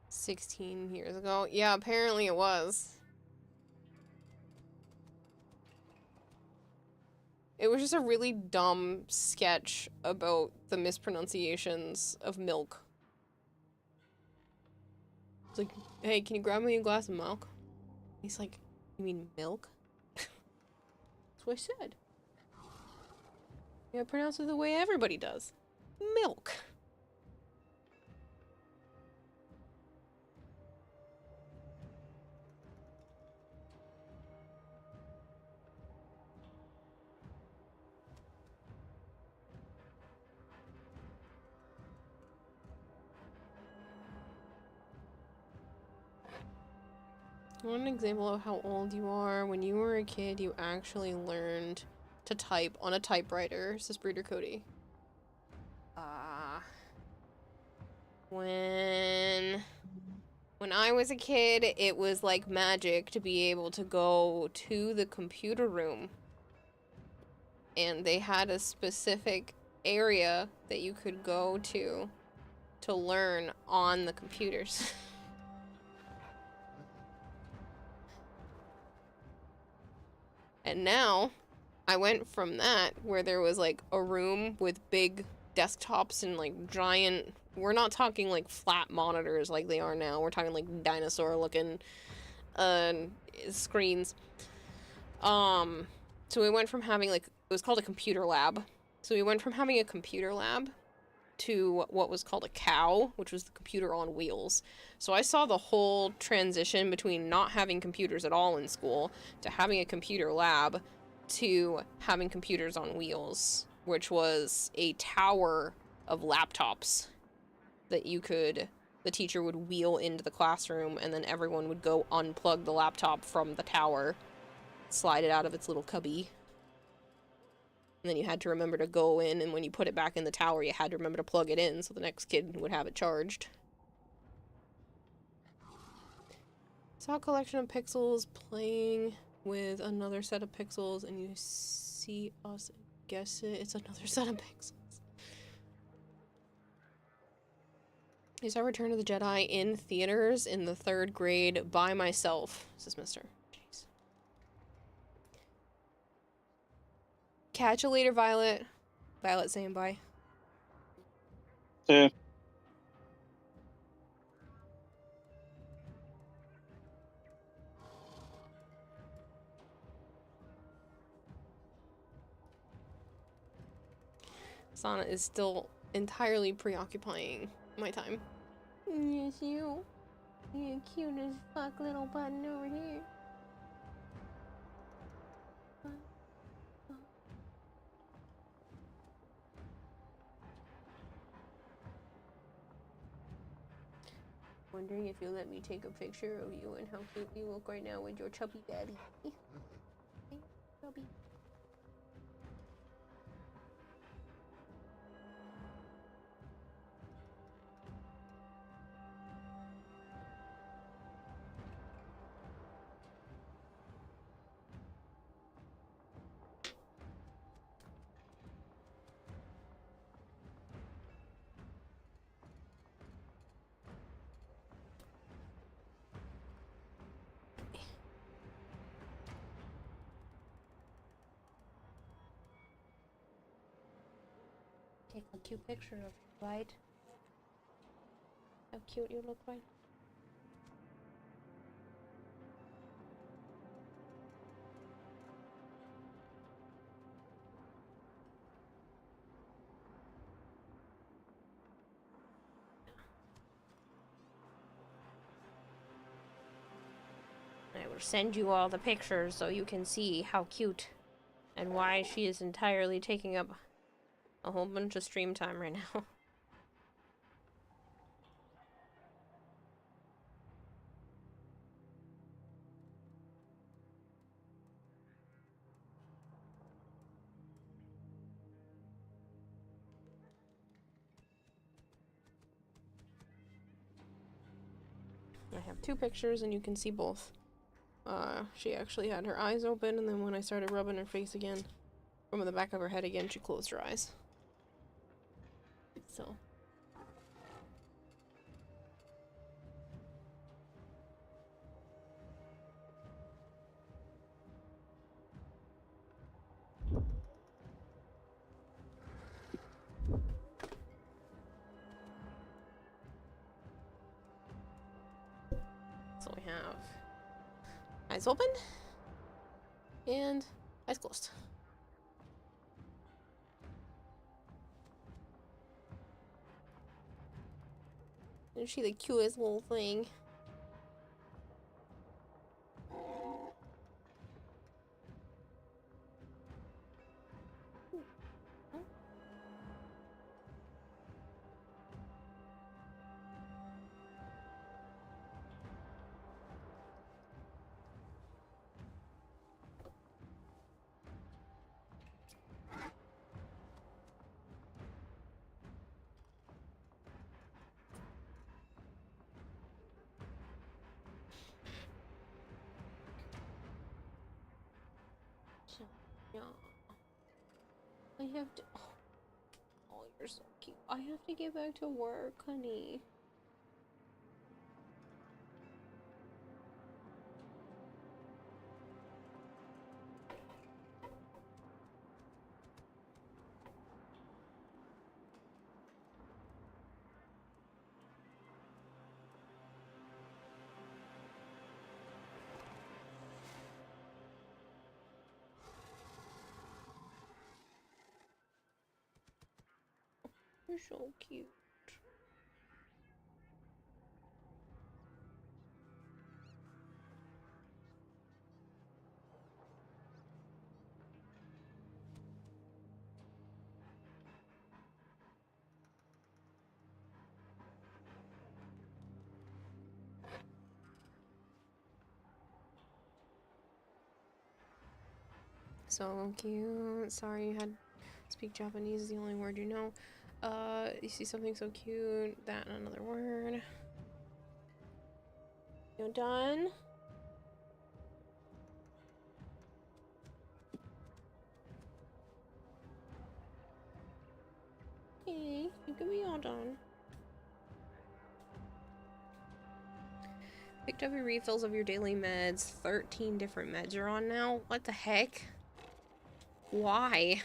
$16 years ago. Yeah, apparently it was. It was just a really dumb sketch about the mispronunciations of milk. It's like, hey, can you grab me a glass of milk? He's like, you mean milk? That's what I said. Yeah, pronounce it the way everybody does. Milk. One example of how old you are. When you were a kid, you actually learned to type on a typewriter, says Breeder Cody. When I was a kid, it was like magic to be able to go to the computer room. And they had a specific area that you could go to learn on the computers. And now I went from that, where there was like a room with big desktops and like giant, we're not talking like flat monitors like they are now, we're talking like dinosaur looking screens. So we went from having like, it was called a computer lab. So we went from having a computer lab to what was called a cow, which was the computer on wheels. So I saw the whole transition between not having computers at all in school to having a computer lab to having computers on wheels, which was a tower of laptops that the teacher would wheel into the classroom, and then everyone would go unplug the laptop from the tower, slide it out of its little cubby. And then you had to remember to go in, and when you put it back in the tower, you had to remember to plug it in so the next kid would have it charged. Saw a collection of pixels playing with another set of pixels, and you see us guess it. It's another set of pixels. I saw Return of the Jedi in theaters in the 3rd grade by myself, says Mr. Jeez. Catch you later, Violet. Violet saying bye. Yeah. Sana is still entirely preoccupying my time. Yes, you. You cute as fuck little button over here. Wondering if you'll let me take a picture of you and how cute you look right now with your chubby daddy. Hey, chubby. Take a cute picture of you, right? How cute you look, right? I will send you all the pictures so you can see how cute and why she is entirely taking up a whole bunch of stream time right now. I have 2 pictures and you can see both. She actually had her eyes open, and then when I started rubbing her face again, from the back of her head again, she closed her eyes. So. So we have eyes open and eyes closed. Isn't she the cutest little thing? Yeah. I have to. Oh, you're so cute. I have to get back to work, honey. You're so cute. So cute. Sorry you had speak Japanese is the only word you know. You see something so cute, that and another word. You done? Okay, you can be all done. Picked up your refills of your daily meds. 13 different meds you're on now? What the heck? Why?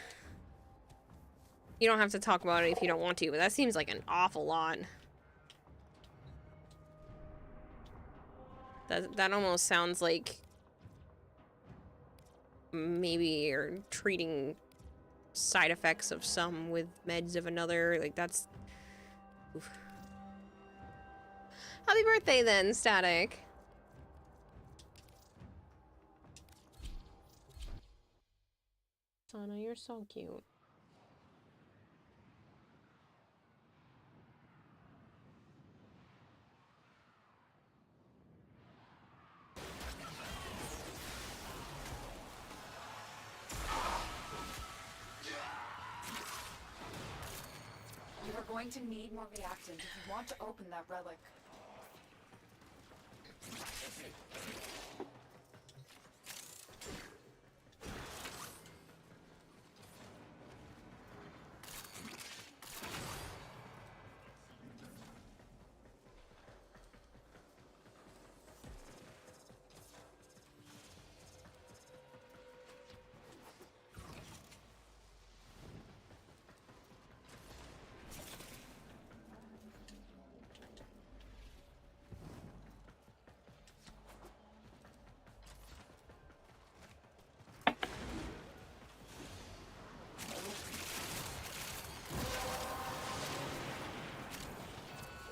You don't have to talk about it if you don't want to, but that seems like an awful lot. That almost sounds like maybe you're treating side effects of some with meds of another. Like, that's... Oof. Happy birthday then, Static. Sana, you're so cute. You are going to need more reactant if you want to open that relic.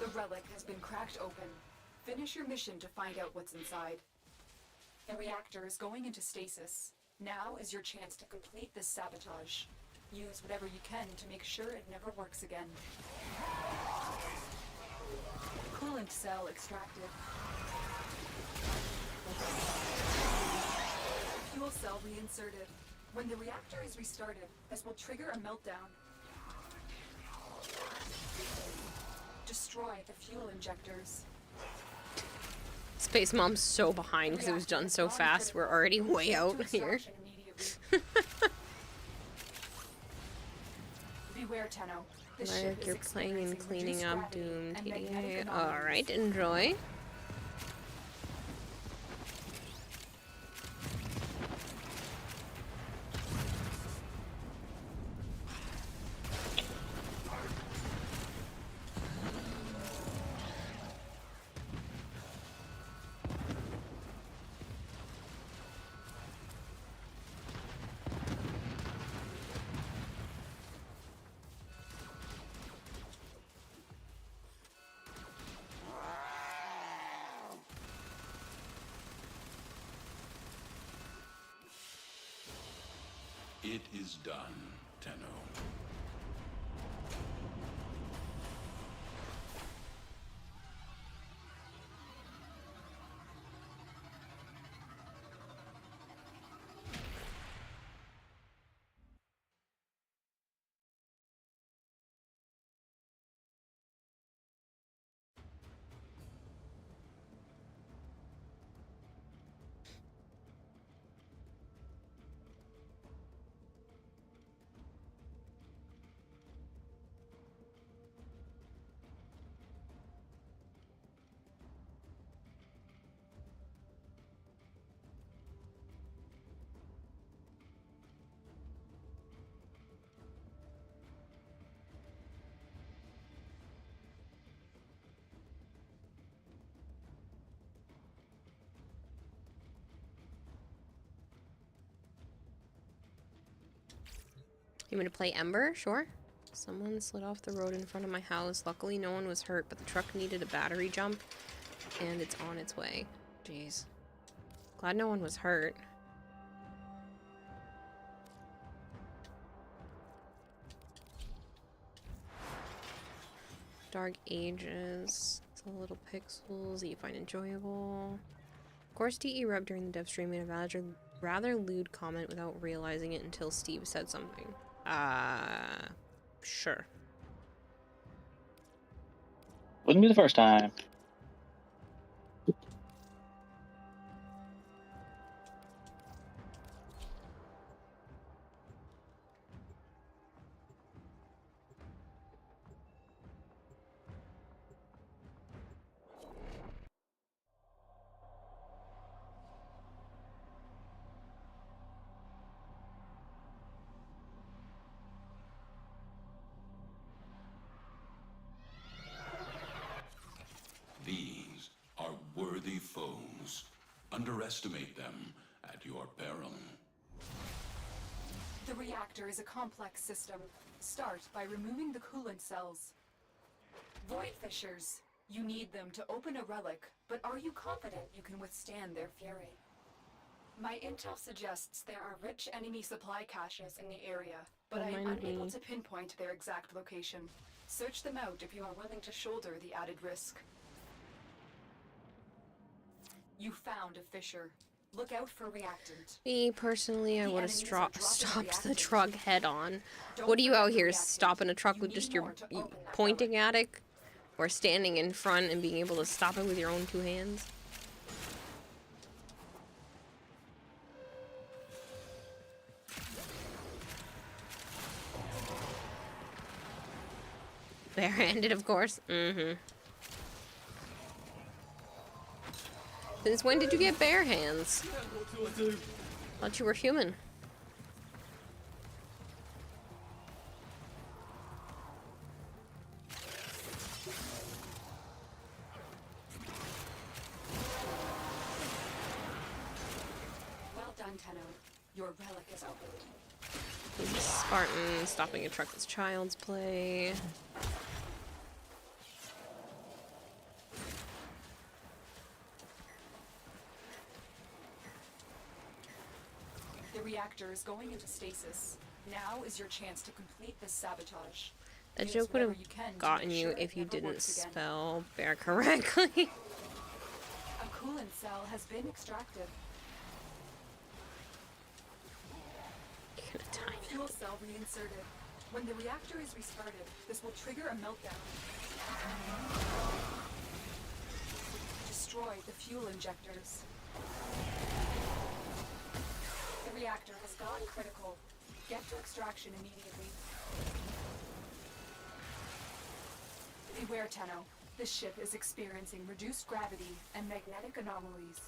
The relic has been cracked open. Finish your mission to find out what's inside. The reactor is going into stasis. Now is your chance to complete this sabotage. Use whatever you can to make sure it never works again. Coolant cell extracted. Fuel cell reinserted. When the reactor is restarted, this will trigger a meltdown. Destroy the fuel injectors. Space Mom's so behind because it was done so fast. We're already way out here. Beware, Tenno. Like you're playing and cleaning up Doom TDA. Alright, enjoy. It is done, Tenno. You want me to play Ember? Sure. Someone slid off the road in front of my house. Luckily, no one was hurt, but the truck needed a battery jump, and it's on its way. Jeez. Glad no one was hurt. Dark Ages. It's a little pixels that you find enjoyable. Of course, DE Rub during the dev stream made a rather lewd comment without realizing it until Steve said something. Sure. Wouldn't be the first time. These are worthy foes. Underestimate them at your peril. The reactor is a complex system. Start by removing the coolant cells. Void fissures. You need them to open a relic, but are you confident you can withstand their fury? My intel suggests there are rich enemy supply caches in the area, but I am unable to pinpoint their exact location. Search them out if you are willing to shoulder the added risk. You found a fissure. Look out for reactant. Me, personally, I would have stopped the truck head on. What are you out here stopping a truck with just your pointing at it? Or standing in front and being able to stop it with your own two hands? Barehanded, of course. Mm-hmm. Since when did you get bare hands? Thought you were human. Well done, Tenno. Your relic is opened. He's a Spartan stopping a truck that's child's play. The reactor is going into stasis. Now is your chance to complete this sabotage. That Use joke would have whatever you can to gotten make you sure if it you never didn't works again. spell bear correctly. A coolant cell has been extracted. Fuel cell reinserted. When the reactor is restarted, this will trigger a meltdown. Destroy the fuel injectors. The reactor has gone critical. Get to extraction immediately. Beware, Tenno. This ship is experiencing reduced gravity and magnetic anomalies.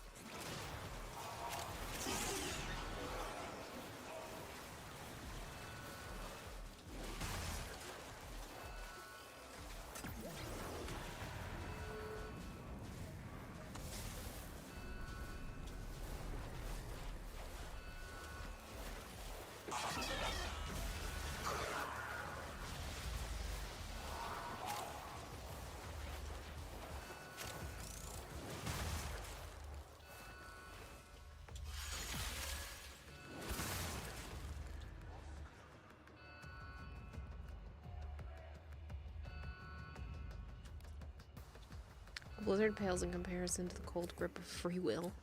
Blizzard pales in comparison to the cold grip of free will.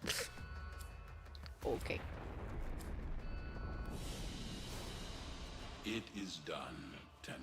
Okay. It is done, Tenno.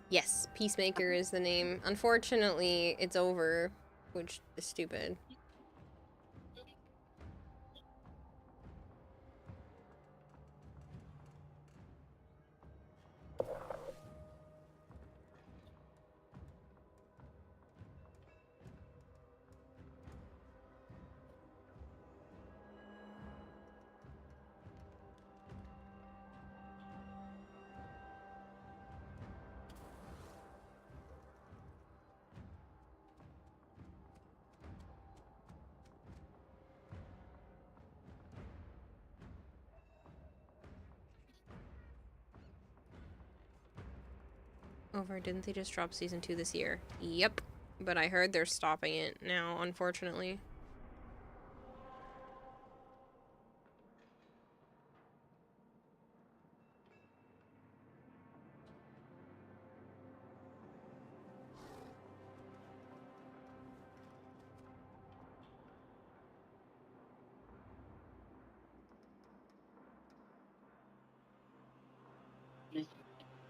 Yes, Peacemaker is the name. Unfortunately, it's over, which is stupid. Over, didn't they just drop season 2 this year? Yep. But I heard they're stopping it now, unfortunately.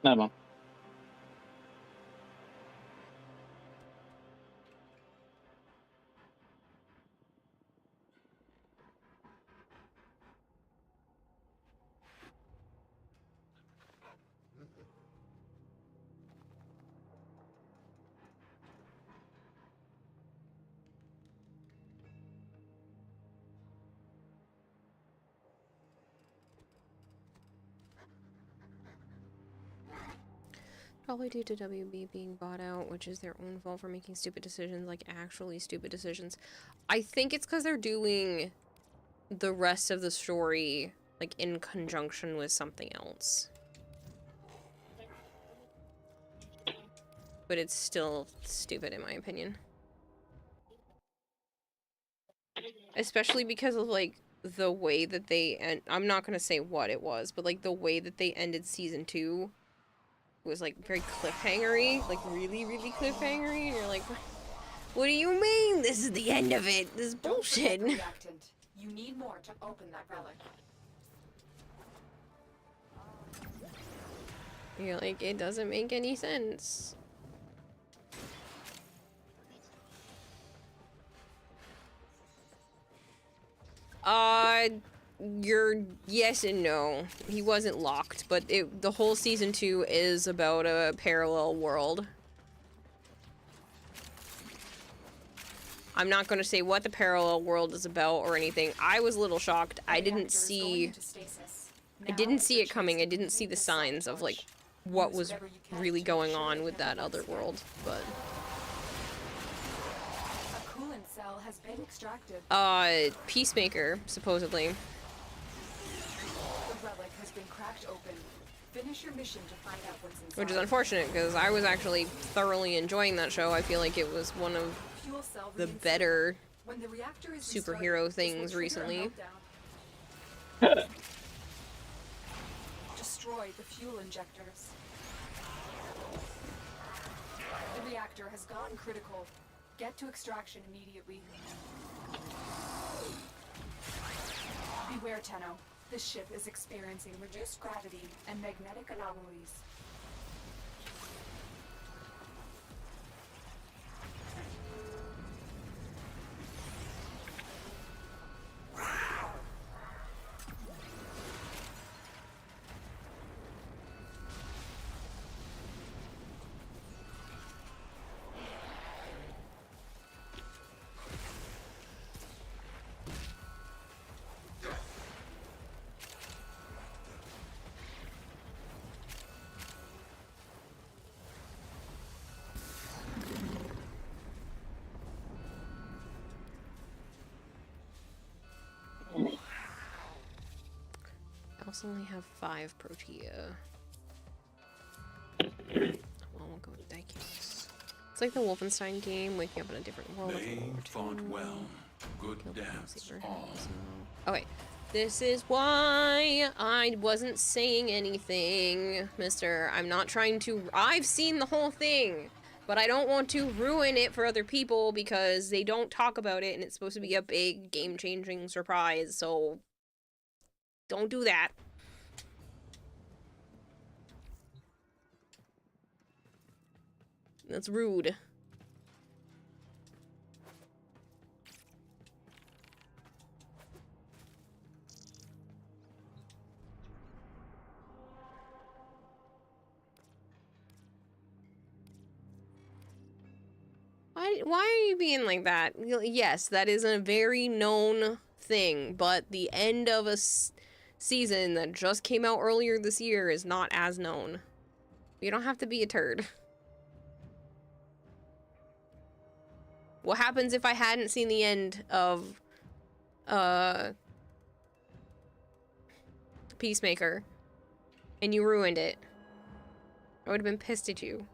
Never. Probably due to WB being bought out, which is their own fault for making stupid decisions, like actually stupid decisions. I think it's because they're doing the rest of the story, like, in conjunction with something else. But it's still stupid in my opinion. Especially because of, like, the way that they I'm not gonna say what it was, but, like, the way that they ended season 2 was, like, very cliffhangery, like, really, really cliffhangery, and you're like, what do you mean this is the end of it? This is bullshit. Don't forget the reactant. You need more to open that relic. You're like, it doesn't make any sense. You're yes and no. He wasn't locked, but the whole season 2 is about a parallel world. I'm not gonna say what the parallel world is about or anything. I was a little shocked. I didn't see it coming. I didn't see the signs of, like, what was really going on with that other world, but A coolant cell has been extracted. Peacemaker, supposedly. The relic has been cracked open. Finish your mission to find out what's inside. Which is unfortunate, because I was actually thoroughly enjoying that show. I feel like it was one of the better superhero things recently. Destroy the fuel injectors. The reactor has gone critical. Get to extraction immediately. Beware, Tenno. This ship is experiencing reduced gravity and magnetic anomalies. I also only have 5 Protea. Well, we'll go with Dikes. It's like the Wolfenstein game, waking up in a different world. They fought well. Good dance, all. Okay, this is why I wasn't saying anything, mister. I'm not trying to... I've seen the whole thing, but I don't want to ruin it for other people because they don't talk about it and it's supposed to be a big game-changing surprise, so... Don't do that. That's rude. Why are you being like that? Yes, that is a very known thing, but the end of a season that just came out earlier this year is not as known. You don't have to be a turd. What happens if I hadn't seen the end of Peacemaker and you ruined it? I would have been pissed at you.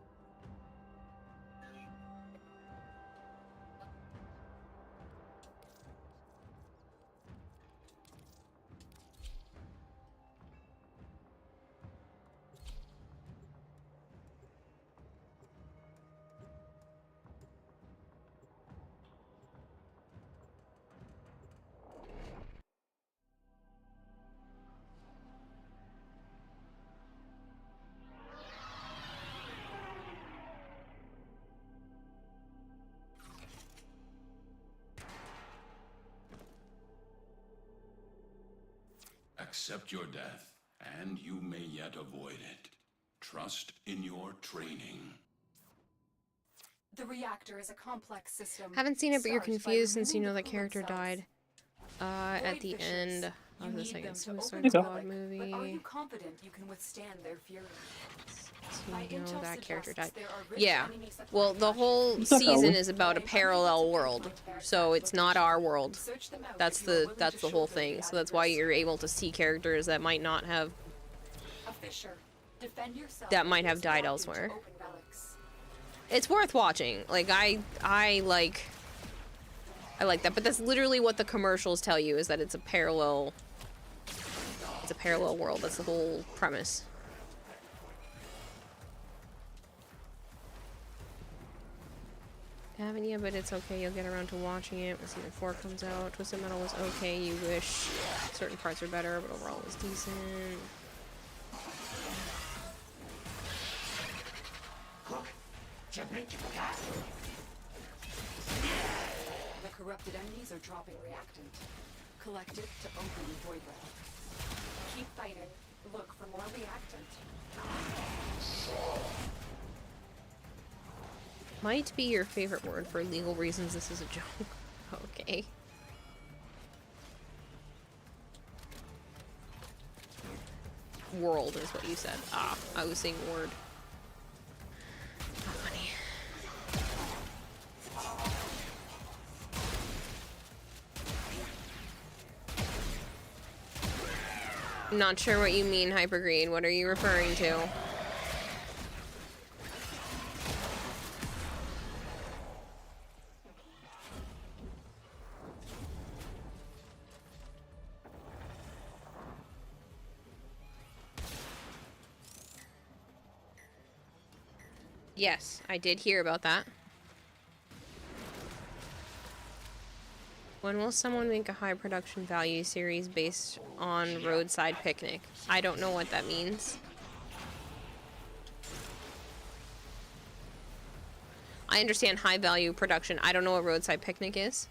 Accept your death, and you may yet avoid it. Trust in your training. The reactor is a complex system. Haven't seen it, but you're charged by confused since you removing know the the character coolant cells. died. At the Void end fishes. You of the need second them to Suicide open the Squad relic, movie. But are you confident you can withstand their fury? My You know intel that character died. suggests there are rich Yeah. enemy supply Well, the whole What's up, season Ellie? is about a parallel world, so it's not our world. Search them out That's if you are the willing that's to the whole shoulder the thing. So added that's why risk. you're able to see characters that might not have A fisher. Defend yourself that might have against died reactive to elsewhere. open relics. It's worth watching. Like I like that, but that's literally what the commercials tell you, is that it's a parallel world. That's the whole premise. Haven't yet, but it's okay. You'll get around to watching it when season 4 comes out. Twisted Metal was okay. You wish certain parts were better, but overall it was decent. The corrupted enemies are dropping reactant. Collect it to open the void relic. Keep fighting. Look for more reactant. Might be your favorite word for legal reasons. This is a joke. Okay. World is what you said. Ah, I was saying word. Not funny. Not sure what you mean, Hypergreen. What are you referring to? Yes, I did hear about that. When will someone make a high production value series based on Roadside Picnic? I don't know what that means. I understand high value production. I don't know what Roadside Picnic is.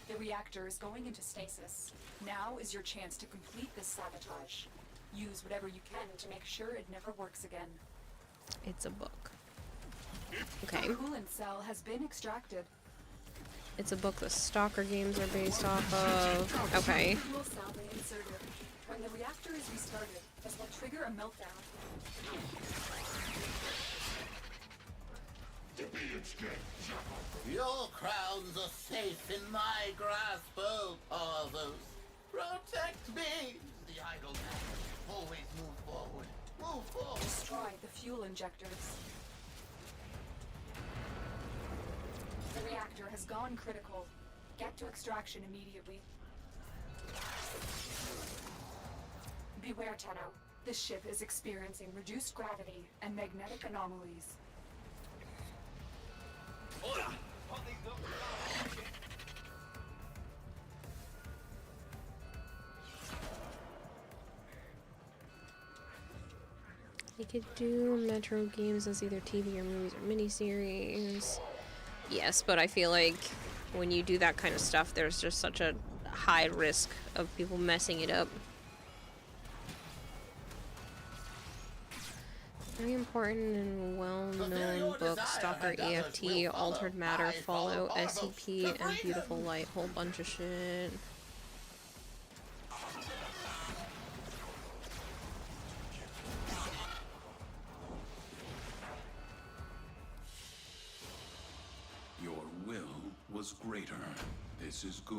The reactor is going into stasis. Now is your chance to complete this sabotage. Use whatever you can to make sure it never works again. It's a book. Okay. The coolant cell has been extracted. It's a book the Stalker games are based off of. Okay. Fuel cell they inserted. When the reactor is restarted, this will trigger a meltdown. Your crowns are safe in my grasp, oh Parvus. Protect me! The idle man. Always move forward. Move forward. Destroy the fuel injectors. The reactor has gone critical. Get to extraction immediately. Beware, Tenno. This ship is experiencing reduced gravity and magnetic anomalies. They could do Metro games as either TV or movies or miniseries. Yes, but I feel like when you do that kind of stuff, there's just such a high risk of people messing it up. Very important and well-known book, Stalker EFT, Altered Matter, Fallout, SCP, and Beautiful Light. Whole bunch of shit. Your will was greater. This is good.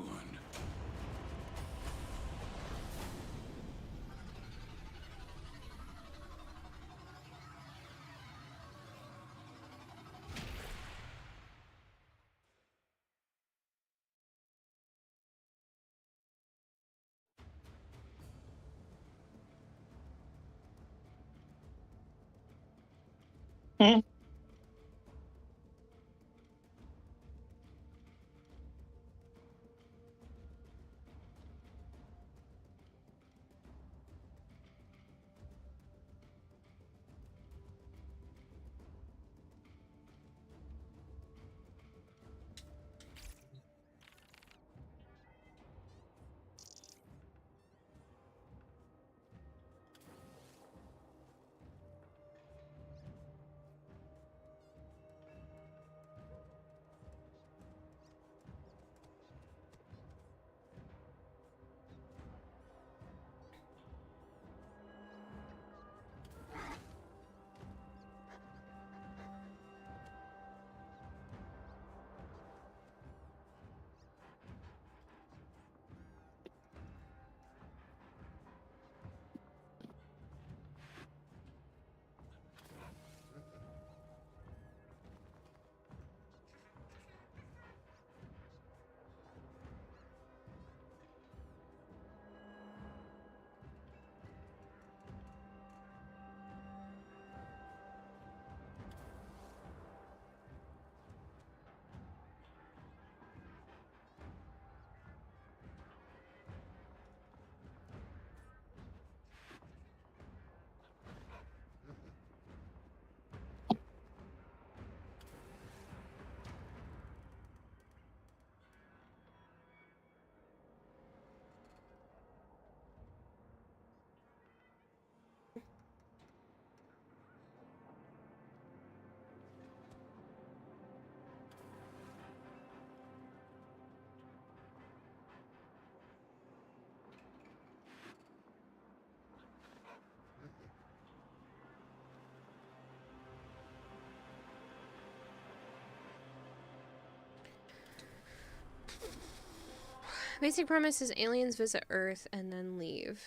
Basic premise is aliens visit Earth and then leave.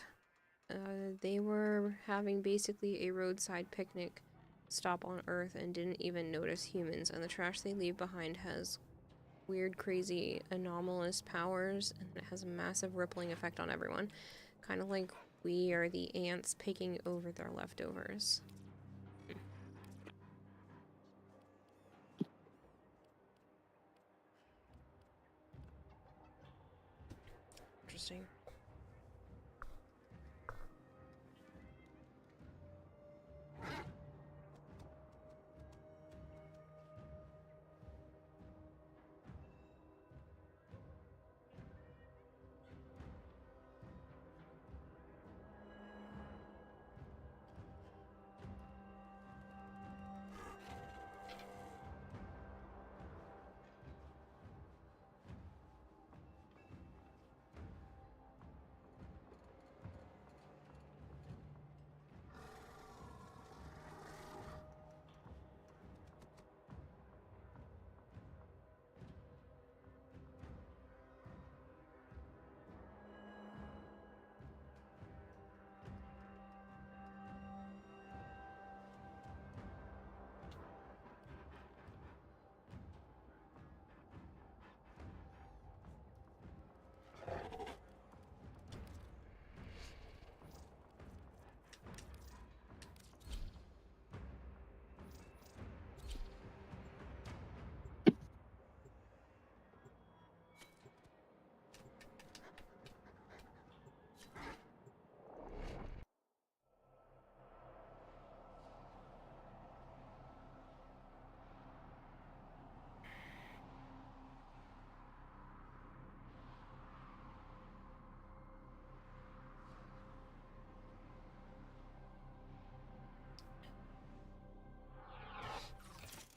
They were having basically a roadside picnic stop on Earth and didn't even notice humans, and the trash they leave behind has weird, crazy, anomalous powers, and it has a massive rippling effect on everyone. Kind of like we are the ants picking over their leftovers. Interesting.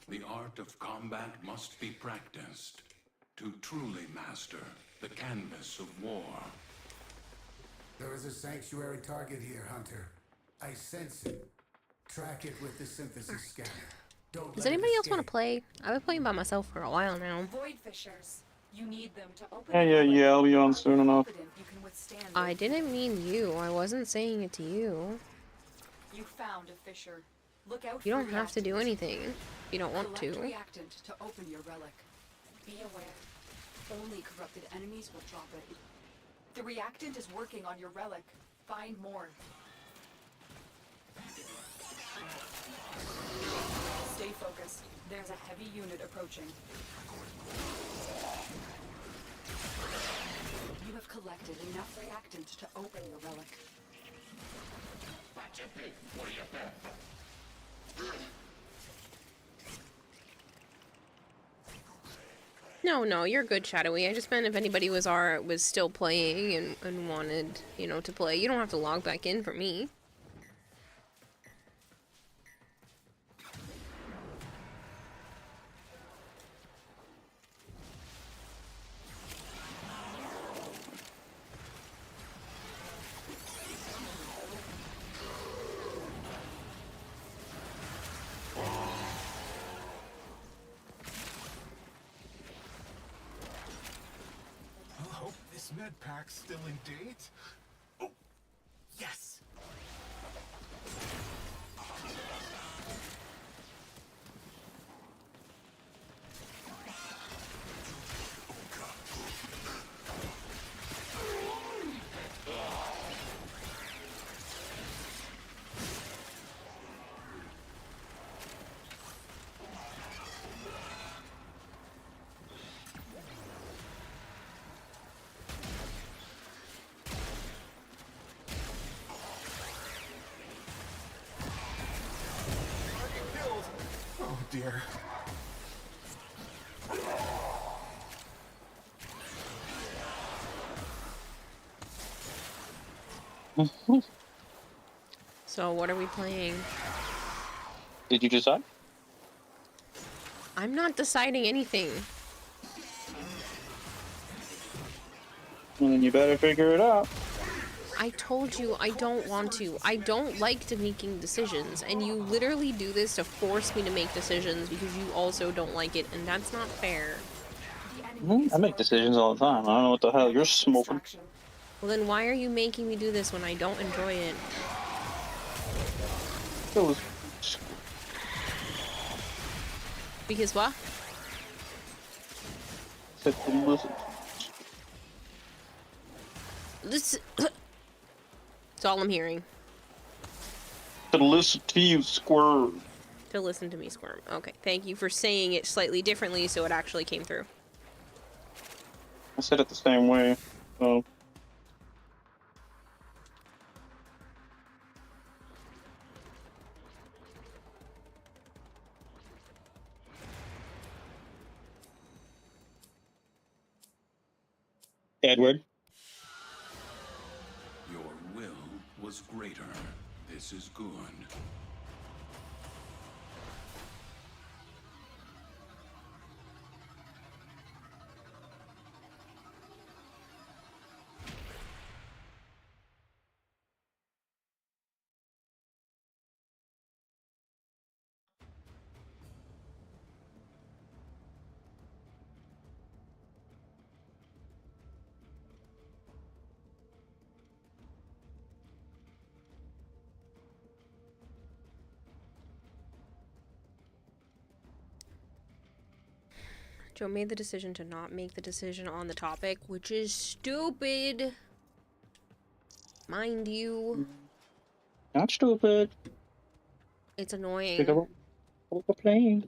The art of combat must be practiced to truly master the canvas of war. There is a sanctuary target here, Hunter. I sense it. Track it with the synthesis scanner. Don't Does let it anybody else escape. want to play? I've been playing by myself for a while now. Void fissures. You need them to open Yeah, I'll be on soon enough. you can withstand I didn't mean you. I wasn't saying it to you. You found a fissure. Look out You for don't have to do anything if you don't want Collect to. reactant to open your relic. Be aware. Only corrupted enemies will drop it. The reactant is working on your relic. Find more. Stay focused. There's a heavy unit approaching. You have collected enough reactant to open your relic. No, you're good, Shadowy. I just meant if anybody was still playing and wanted, to play. You don't have to log back in for me. I hope this med pack's still in date. Oh, yes. Oh dear. So what are we playing? Did you decide? I'm not deciding anything. Well, then you better figure it out. I told you I don't want to. I don't like to making decisions, and you literally do this to force me to make decisions because you also don't like it, and that's not fair. I make decisions all the time. I don't know what the hell you're smoking. Well, then why are you making me do this when I don't enjoy it? Because what? Listen. That's all I'm hearing. To listen to you squirm. To listen to me squirm. Okay, thank you for saying it slightly differently so it actually came through. I said it the same way, so... Edward? Your will was greater. This is good. Joe made the decision to not make the decision on the topic, which is stupid. Mind you. Not stupid. It's annoying. Figure out what we're playing.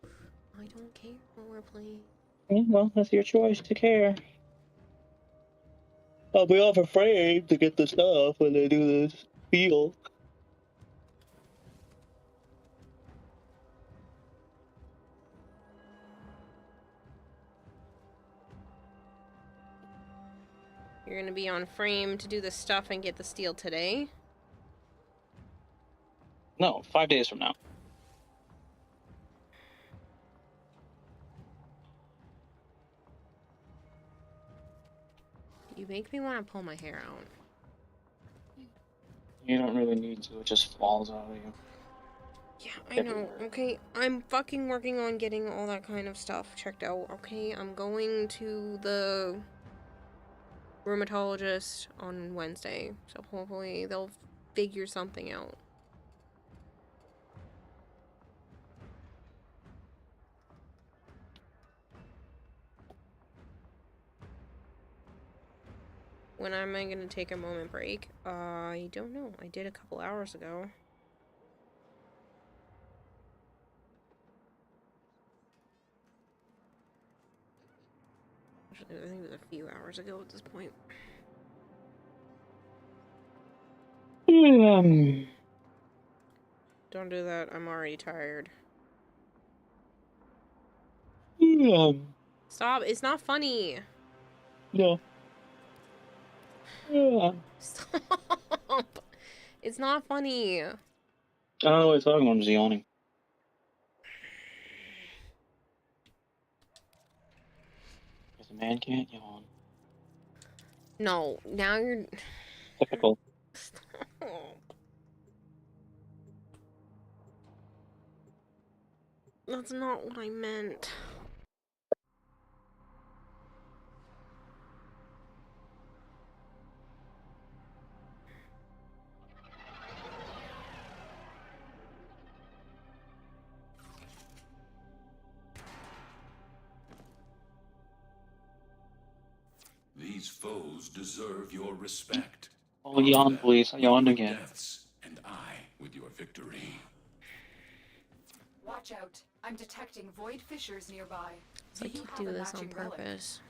I don't care what we're playing. Yeah, well, that's your choice to care. I'll be off a frame to get the stuff when they do this spiel. You're gonna be on frame to do the stuff and get the steel today? No, 5 days from now. You make me want to pull my hair out. You don't really need to, it just falls out of you. Yeah, I know, okay? I'm fucking working on getting all that kind of stuff checked out, okay? I'm going to the rheumatologist on Wednesday, so hopefully they'll figure something out. When am I gonna take a moment break? I don't know. I did a couple hours ago. Actually, I think it was a few hours ago at this point. Don't do that. I'm already tired. Stop. It's not funny. No. Stop. It's not funny. I don't know what you're talking about, I'm just yawning. Because a man can't yawn. No, now you're... Typical. Stop. That's not what I meant. These foes deserve your respect. Oh, yawn, please. I yawned again. Deaths, and I with your victory. Watch out. I'm detecting void fissures nearby. It's like you do this on purpose.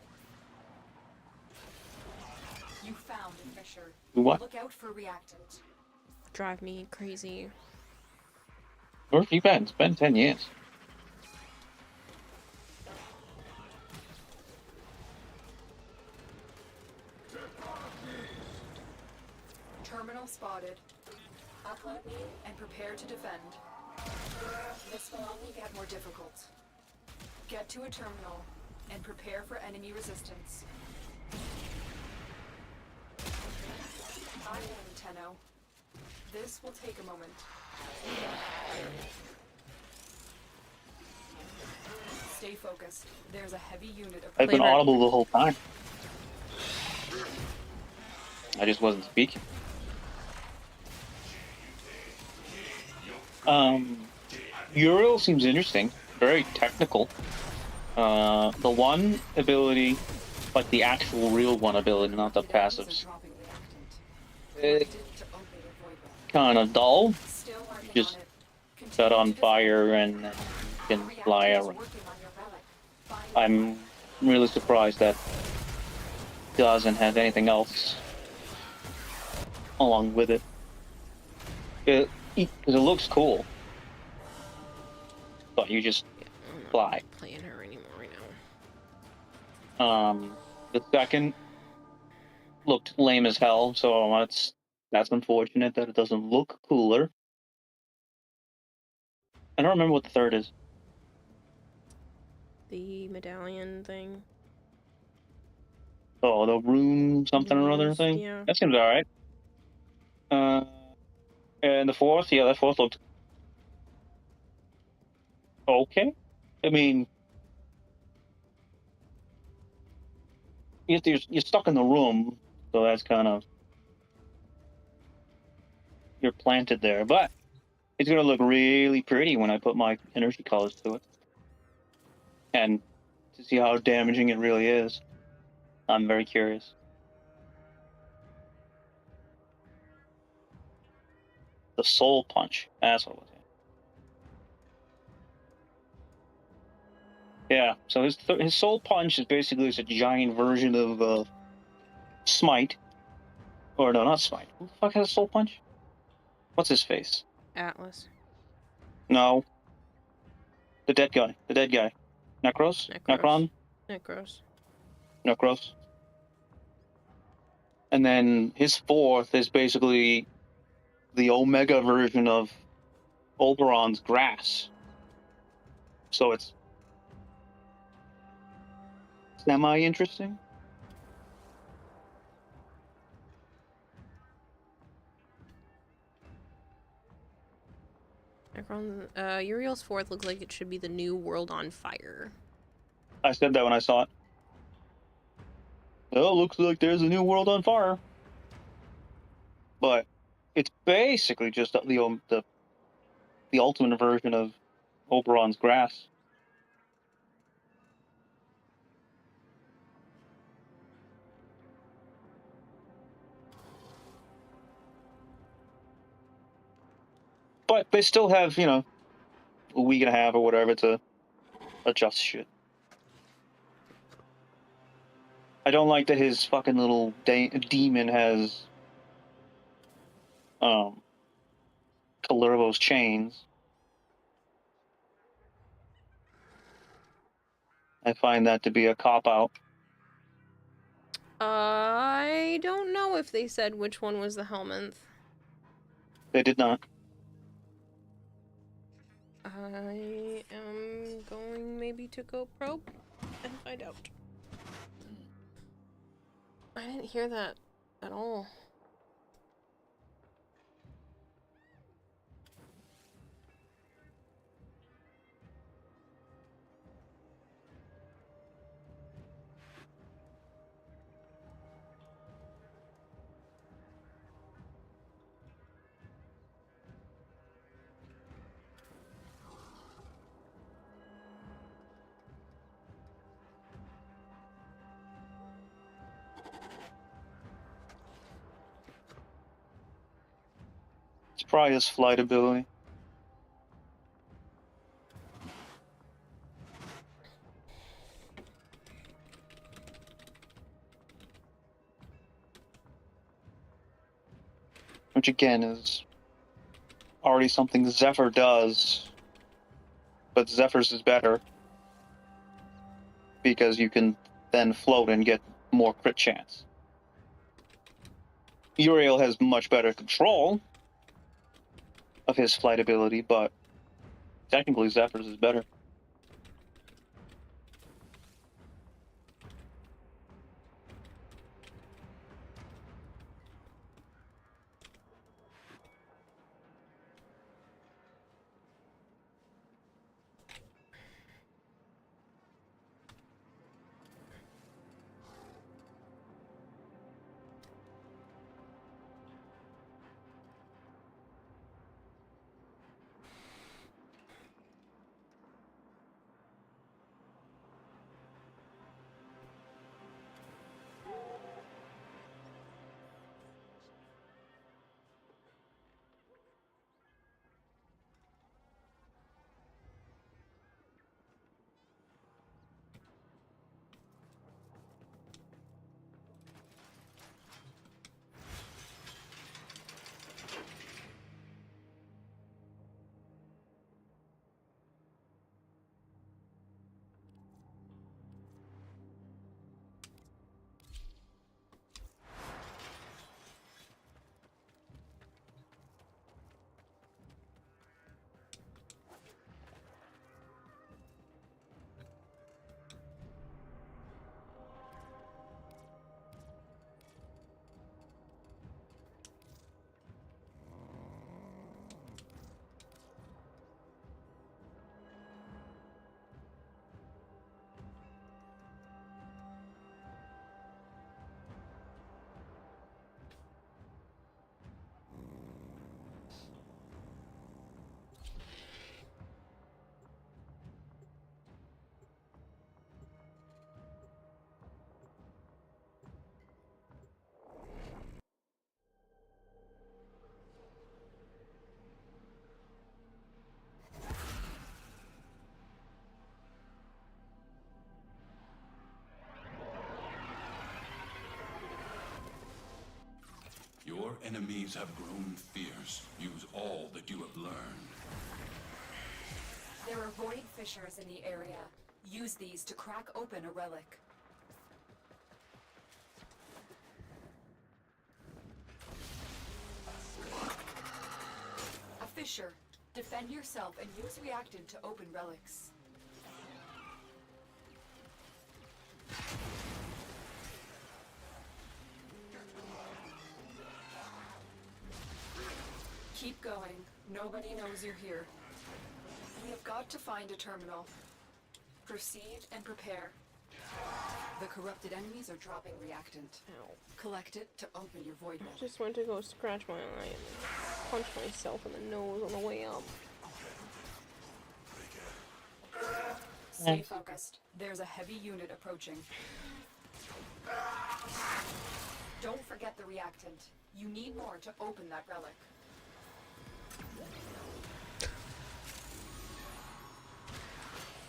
You found a fissure. What? Look out for reactant. Drive me crazy. Where have you been? It's been 10 years. Terminal spotted. Upload me and prepare to defend. This will only get more difficult. Get to a terminal and prepare for enemy resistance. I am Tenno. This will take a moment. Stay focused. There's a heavy unit of... I've been audible the whole time. I just wasn't speaking. Uriel seems interesting. Very technical. The one ability, like the actual real one ability, not the passives. Kind of dull. Just set on fire and you can fly around. I'm really surprised that doesn't have anything else along with it. Because it looks cool. But you just fly. I'm not playing her anymore right now. The second looked lame as hell, so that's unfortunate that it doesn't look cooler. I don't remember what the third is. The medallion thing. Oh, the rune something or other thing? Yeah. That seems alright. And the fourth? Yeah, that fourth looked okay. I mean, you're stuck in the room, so that's kind of... You're planted there, but it's gonna look really pretty when I put my energy colors to it. And to see how damaging it really is. I'm very curious. The soul punch. That's what it was. Yeah, so his soul punch is basically just a giant version of Smite. Or no, not Smite. Who the fuck has a soul punch? What's his face? Atlas. No. The dead guy. The dead guy. Necros? Necron? Necros. And then his fourth is basically the Omega version of Oberon's grass. So it's semi-interesting. From Uriel's 4th looks like it should be the new World on Fire. I said that when I saw it. Oh, looks like there's a new world on fire. But it's basically just the ultimate version of Oberon's Grass. But they still have, you know, a week and a half or whatever to adjust shit. I don't like that his fucking little demon has Kalervo's chains. I find that to be a cop-out. I don't know if they said which one was the Helminth. They did not. I am going maybe to go probe and find out. I didn't hear that at all. It's probably his flight ability. Which again is already something Zephyr does, but Zephyr's is better because you can then float and get more crit chance. Uriel has much better control of his flight ability, but technically Zephyr's is better. Your enemies have grown fierce. Use all that you have learned. There are void fissures in the area. Use these to crack open a relic. A fissure. Defend yourself and use reactant to open relics. Keep going. Nobody knows you're here. We have got to find a terminal. Proceed and prepare. The corrupted enemies are dropping reactant. Ow. Collect it to open your void I web. just went to go scratch my eye and punch myself in the nose on the way up. Stay focused. There's a heavy unit approaching. Don't forget the reactant. You need more to open that relic.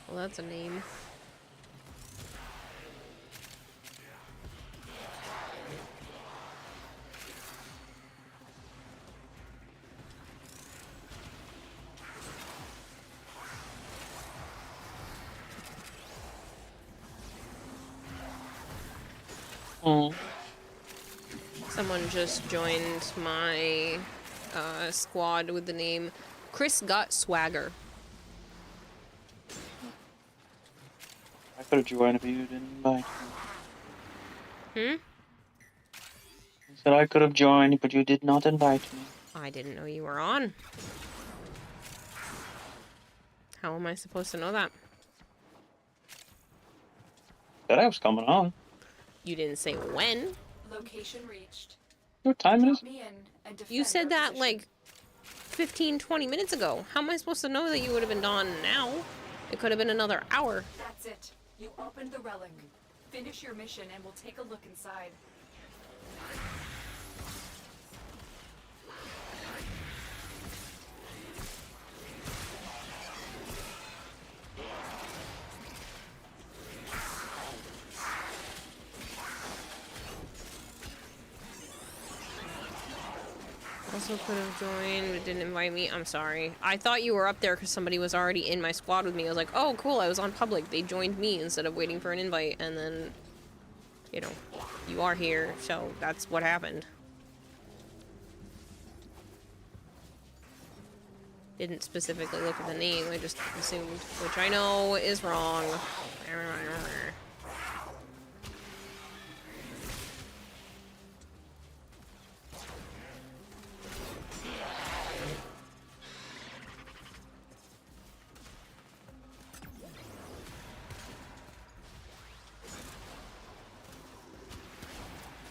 Well, that's a name. Someone just joined my squad with the name Chris Got Swagger. I could have joined if you didn't invite me. Hmm? I said I could have joined, but you did not invite me. I didn't know you were on. How am I supposed to know that? Said I was coming on. You didn't say when. Location reached. What time it is? Me in and You defend said our that position. like 15, 20 minutes ago. How am I supposed to know that you would have been on now? It could have been another hour. That's it. You opened the relic. Finish your mission and we'll take a look inside. Also could have joined, but didn't invite me. I'm sorry. I thought you were up there because somebody was already in my squad with me. I was like, oh, cool, I was on public. They joined me instead of waiting for an invite. And then, you know, you are here, so that's what happened. Didn't specifically look at the name, I just assumed, which I know is wrong.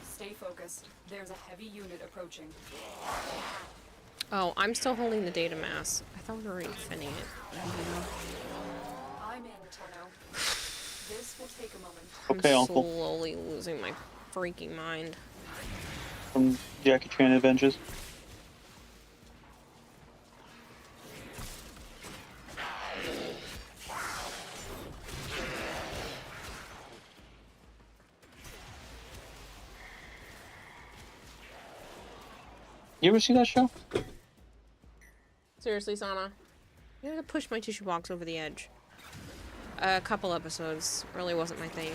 Stay focused. There's a heavy unit approaching. Oh, I'm still holding the data mass. I thought we were already defending it. I'm in, Tenno. This will take a moment. Okay, I'm Uncle. slowly losing my freaking mind. From Jackie Chan Adventures. You ever see that show? Seriously, Sana? You gotta push my tissue box over the edge. A couple episodes. Really wasn't my thing.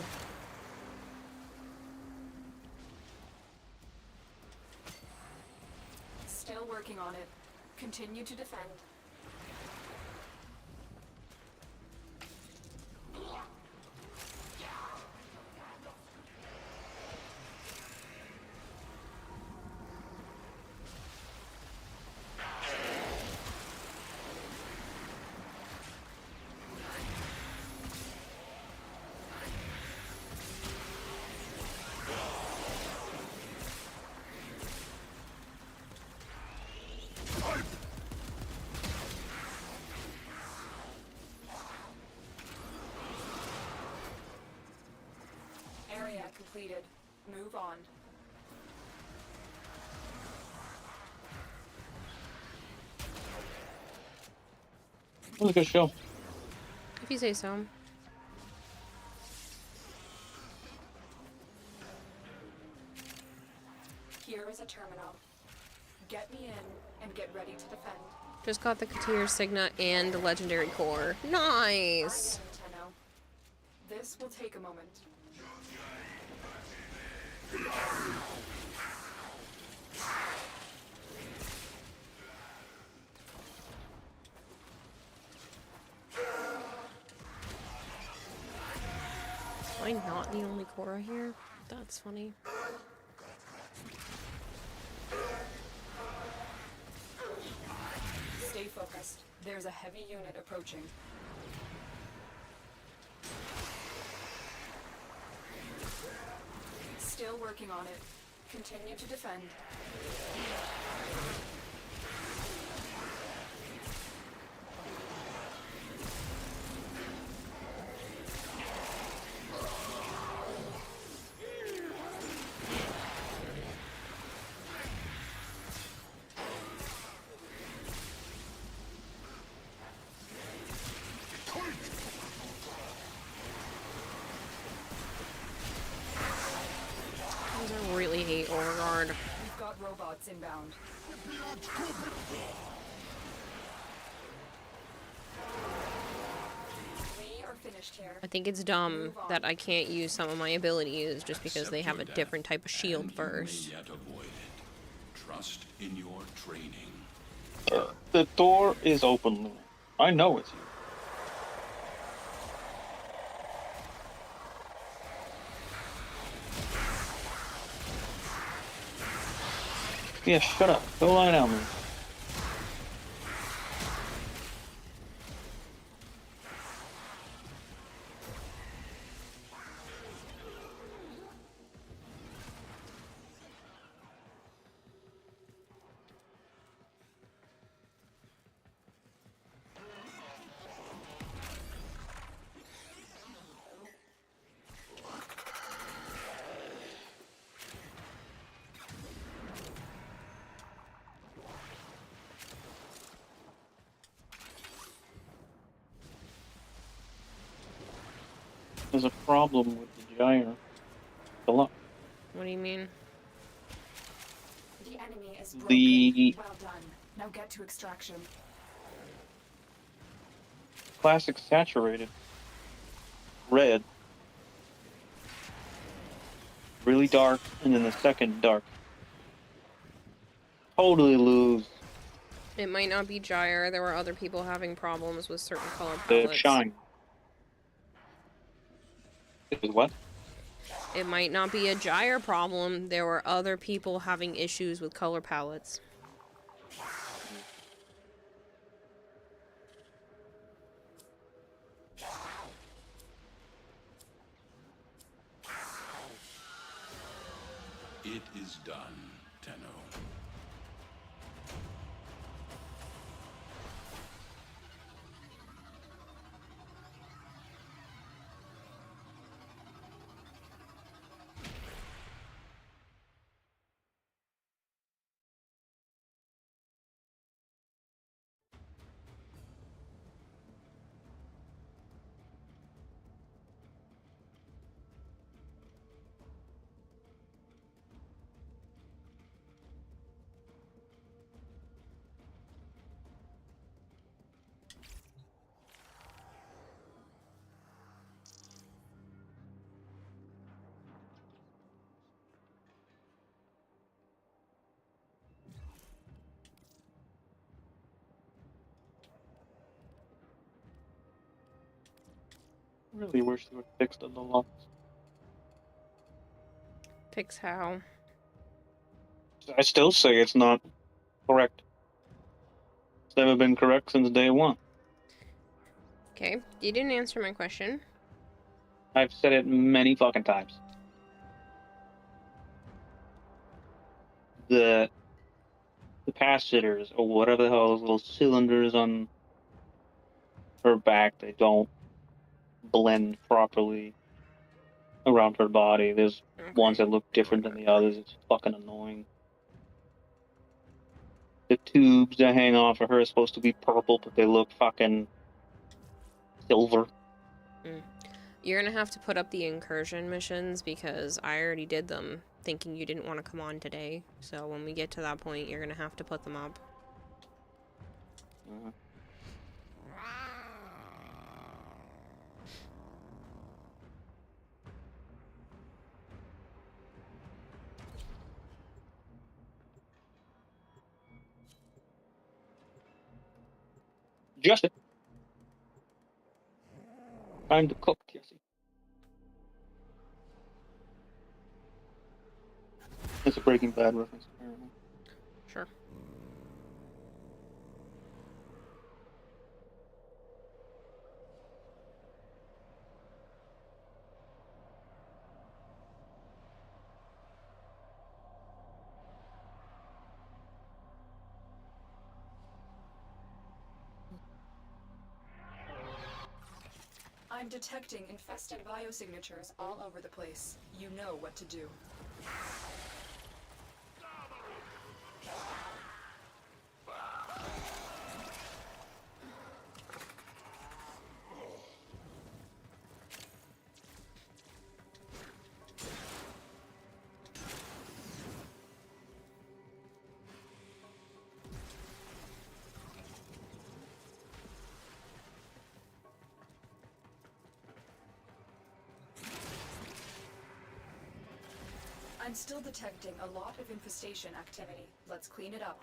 Still working on it. Continue to defend. Area completed. Move on. It was a good show. If you say so. Here is a terminal. Get me in and get ready to defend. Just got the Katir Signa and the Legendary Core. Nice! Tenno. This will take a moment. Am I not the only Korra here? That's funny. Stay focused. focused. There's a heavy unit approaching. Still working on it. Continue to defend. I really hate Overguard. We've got robots inbound. We are finished here. I think it's dumb that I can't use some of my abilities just because they have a different type of shield first. Yet avoid it. Trust in your training. The door is open, Luna. I know it's you. Yeah, shut up. Go lie down, man. There's a problem with the gyre. A lot. What do you mean? The enemy is broken. The Well done. Now get to extraction. classic saturated. Red. Really dark, and then the second dark. Totally lose It might not be Gyre. There were other people having problems with certain color the palettes. shine. Is what? It might not be a Gyre problem. There were other people having issues with color palettes. It is done, Tenno. Really wish they would fix the locks. Fix how? I still say it's not correct. It's never been correct since day one. Okay, you didn't answer my question. I've said it many fucking times. The capacitors, or whatever the hell, those little cylinders on her back, they don't blend properly around her body. There's ones that look different than the others. It's fucking annoying. The tubes that hang off of her are supposed to be purple, but they look fucking silver. You're gonna have to put up the incursion missions because I already did them thinking you didn't want to come on today. So when we get to that point, you're gonna have to put them up. Jesse. Time to cook, Jesse. That's a Breaking Bad reference, apparently. Sure. I'm detecting infested biosignatures all over the place. You know what to do. I'm still detecting a lot of infestation activity. Let's clean it up.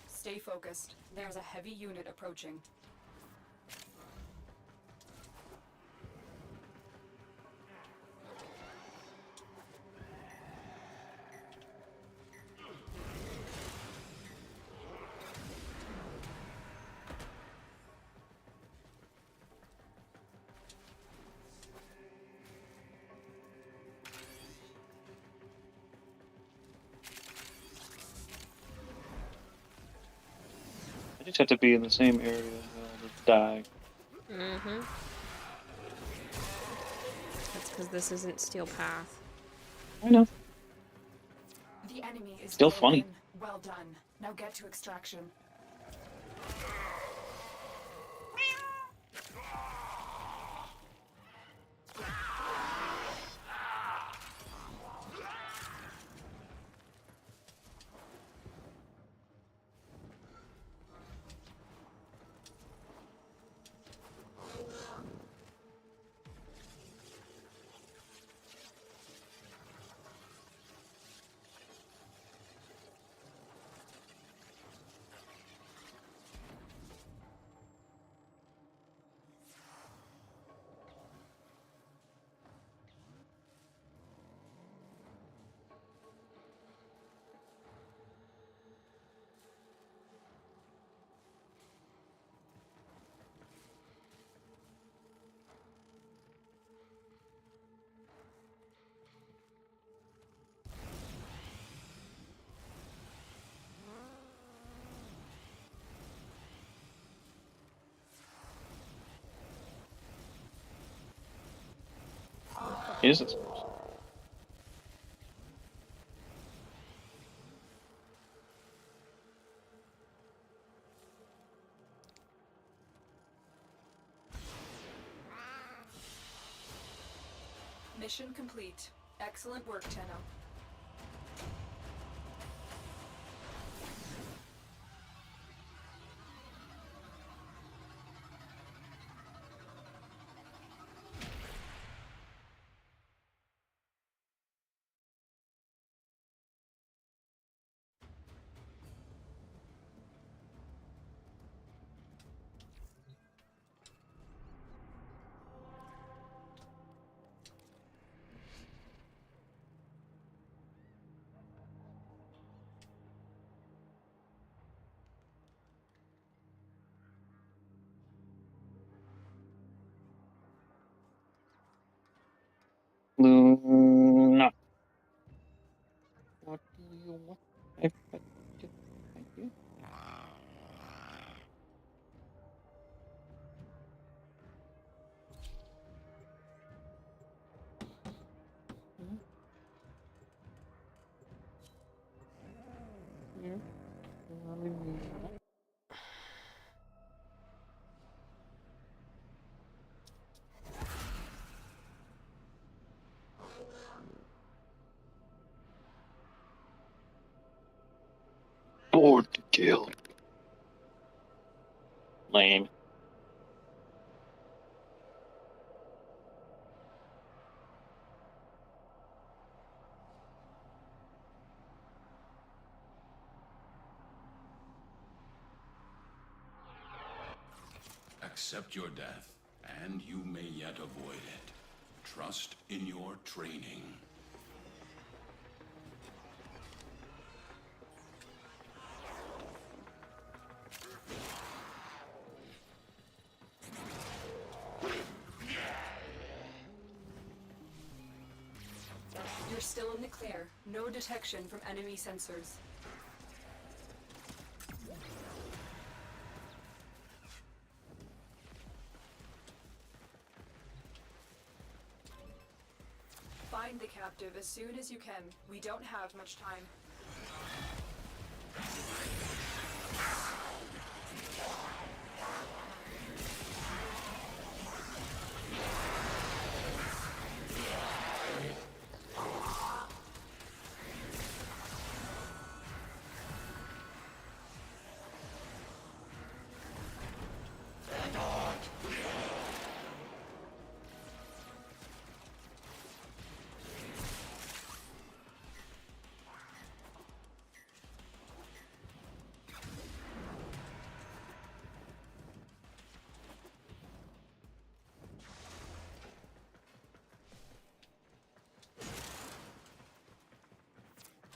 Stay focused. There's a heavy unit approaching. I just have to be in the same area and I'll just die. Mm-hmm. That's because this isn't Steel Path. I know. The enemy is Still broken. funny. Well done. Now get to extraction. Is this? Mission complete. Excellent work, Tenno. Luna. What do you want? I bet you. Thank you. Bored to kill. Lame. Accept your death, and you may yet avoid it. Trust in your training. still in the clear. No detection from enemy sensors. Find the captive as soon as you can. We don't have much time.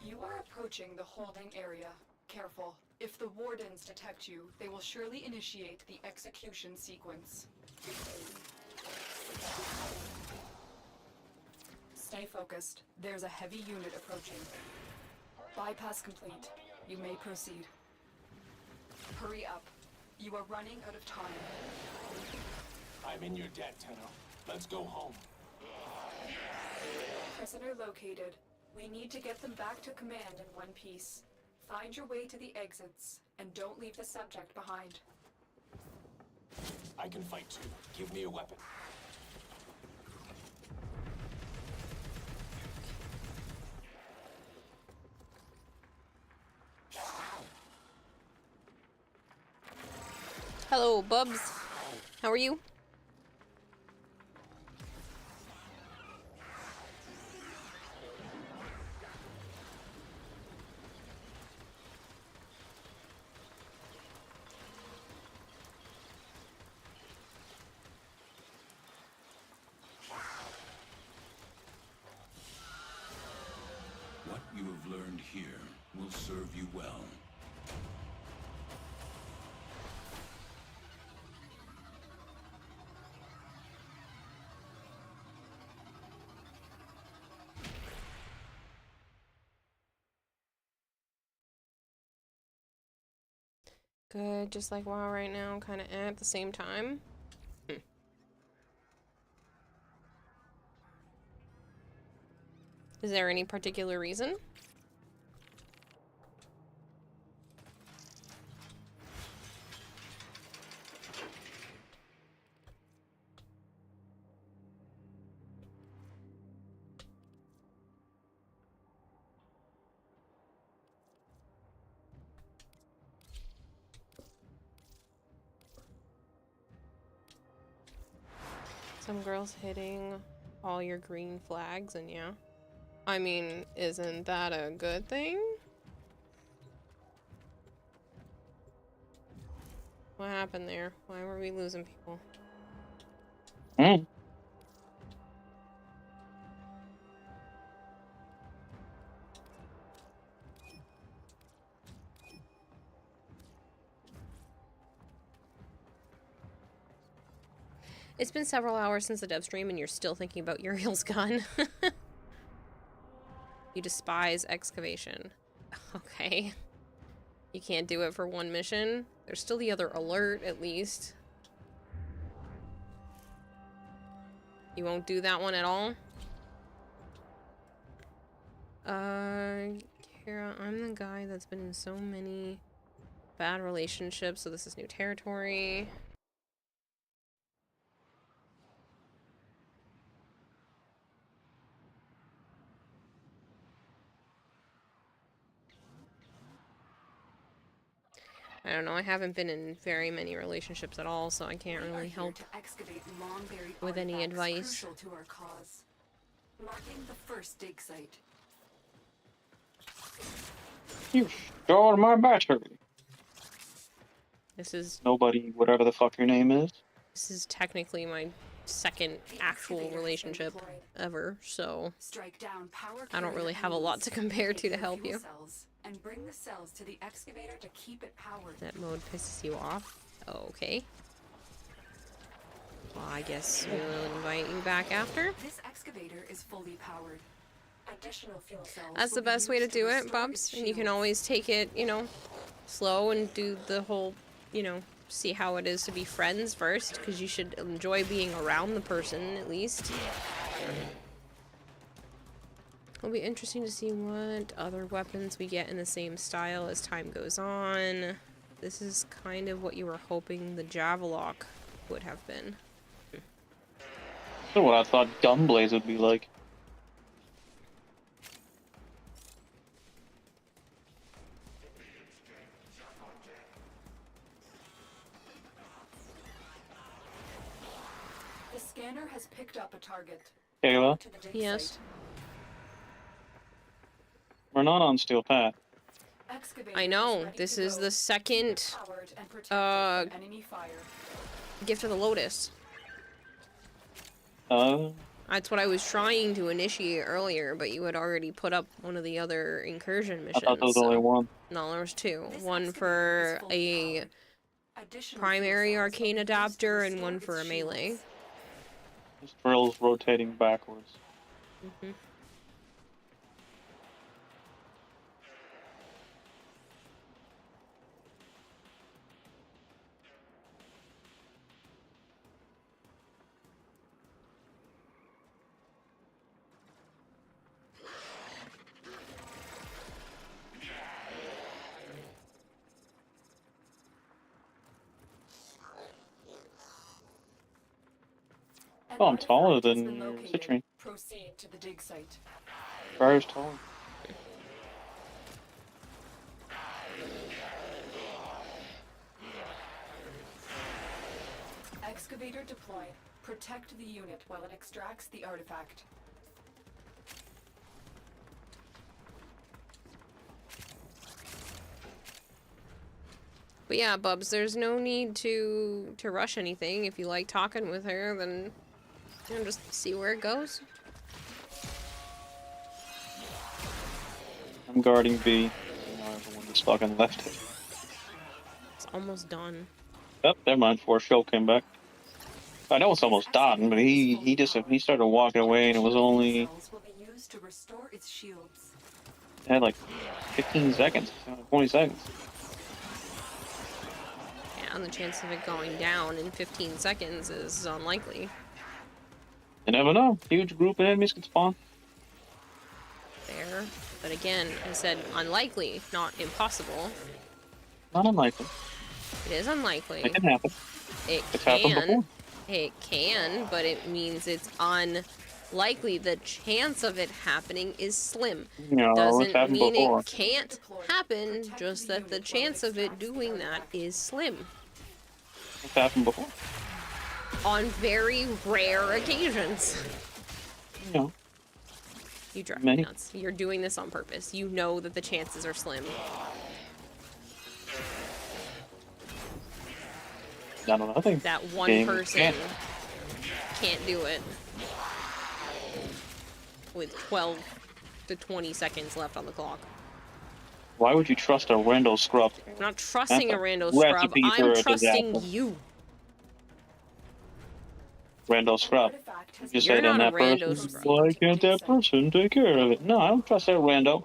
You are approaching the holding area. Careful. If the wardens detect you, they will surely initiate the execution sequence. Stay focused. There's a heavy unit approaching. Bypass complete. You may proceed. Hurry up. You are running out of time. I'm in your debt, Tenno. Let's go home. Prisoner located. We need to get them back to command in one piece. Find your way to the exits, and don't leave the subject behind. I can fight too. Give me a weapon. Hello, Bubs. How are you? What you have learned here will serve you well. Good, just like WoW right now, kind of at the same time. Is there any particular reason? Some girls hitting all your green flags, and yeah. I mean, isn't that a good thing? What happened there? Why were we losing people? It's been several hours since the dev stream and you're still thinking about Uriel's gun. You despise excavation. Okay. You can't do it for one mission. There's still the other alert, at least. You won't do that one at all? Kara, I'm the guy that's been in so many bad relationships, so this is new territory. I don't know, I haven't been in very many relationships at all, so I can't really help with any advice. Crucial to our cause. Marking the first dig site. You stole my battery. This is nobody, whatever the fuck your name is. This is technically my second actual relationship ever, so I don't really have a lot to compare to help you. And bring the cells to the excavator to keep it powered. That mode pisses you off? Oh, okay. Well, I guess we'll invite you back after. This excavator is fully powered. Additional fuel cells That's will the be best way to used do it, restore Bubs. its And you can shields. always take it, you know, slow and do the whole, you know, see how it is to be friends first, because you should enjoy being around the person, at least. It'll be interesting to see what other weapons we get in the same style as time goes on. This is kind of what you were hoping the Javelock would have been. That's what I thought Gunblaze would be like. The scanner has picked up a target. Kayla, To the dig Yes. site. we're not on Steel Path. Excavator I is know. ready This to is go. the second Powered and protected from enemy fire. Gift of the Lotus. Uh, That's what I was trying to initiate earlier, but you had already put up one of the other incursion I missions. thought there was only one. No, there was two. One for a primary arcane adapter and one for a melee. This drill's rotating backwards. Mm-hmm. Oh, I'm taller than Citrine. Proceed to the dig site. Briar's taller. Excavator deployed. Protect the unit while it extracts the artifact. But yeah, Bubs, there's no need to rush anything. If you like talking with her, then you know, just see where it goes. I'm guarding B. Now everyone just fucking left it. It's almost done. Oh, never mind. Before Show came back. I know it's almost done, but he started walking away, and it was only Will be used to restore its shields. it had like 15 seconds, 20 seconds. Yeah, and the chance of it going down in 15 seconds is unlikely. You never know. Huge group of enemies can spawn. There. But again, I said unlikely, not impossible. Not unlikely. It is unlikely. It can happen. It's happened before. It can, but it means it's unlikely. The chance of it happening is slim. No, it's Doesn't happened mean before. it can't happen, just that the chance of it doing that is slim. It's happened before. On very rare occasions. No. You drive me nuts. You're doing this on purpose. You know that the chances are slim. I don't know. I think That one game person can't do it. With 12 to 20 seconds left on the clock. Why would you trust a rando scrub? I'm not trusting a That's rando scrub. recipe for I'm a trusting disaster. you. Rando scrub. You just You're say then not that a rando person. scrub. Why can't that person take care of it? No, I don't trust that rando.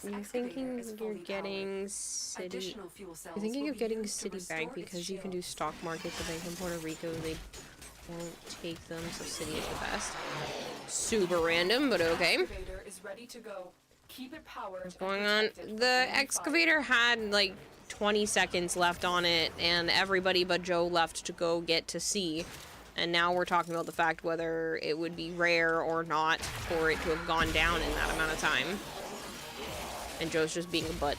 You're thinking you're getting city. You're thinking of getting City Bank because you can do stock market. The bank in Puerto Rico, they won't take them, so City is the best. Super random, but okay. Excavator is ready to go. Keep it powered. What's going on? The excavator had like 20 seconds left on it, and everybody but Joe left to go get to C. And now we're talking about the fact whether it would be rare or not for it to have gone down in that amount of time. And Joe's just being a butt.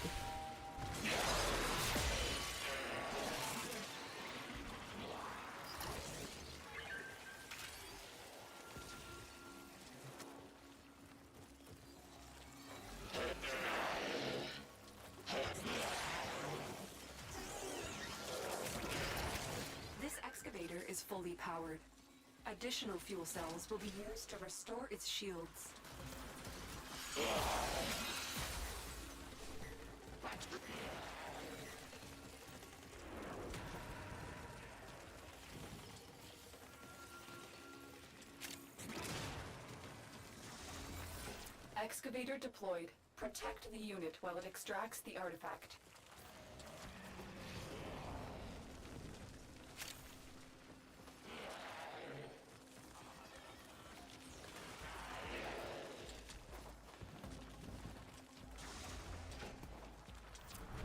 This excavator is fully powered. Additional fuel cells will be used to restore its shields. Excavator deployed. Protect the unit while it extracts the artifact.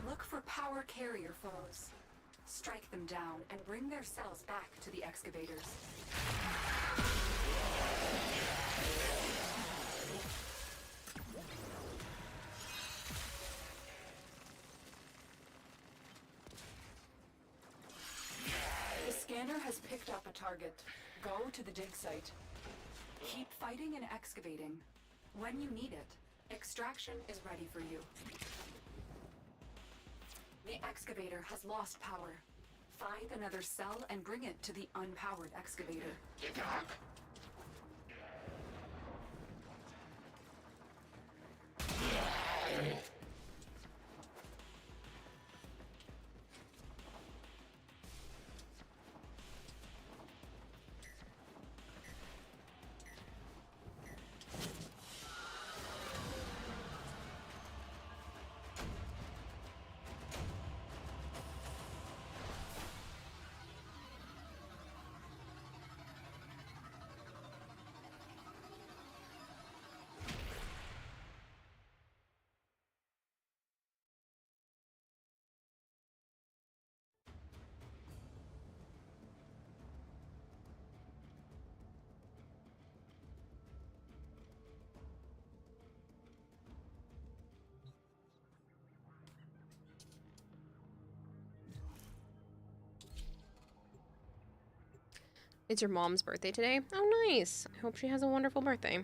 Look for power carrier foes. Strike them down and bring their cells back to the excavators. The scanner has picked up a target. Go to the dig site. Keep fighting and excavating. When you need it, extraction is ready for you. The excavator has lost power. Find another cell and bring it to the unpowered excavator. It's your mom's birthday today? Oh, nice. I hope she has a wonderful birthday.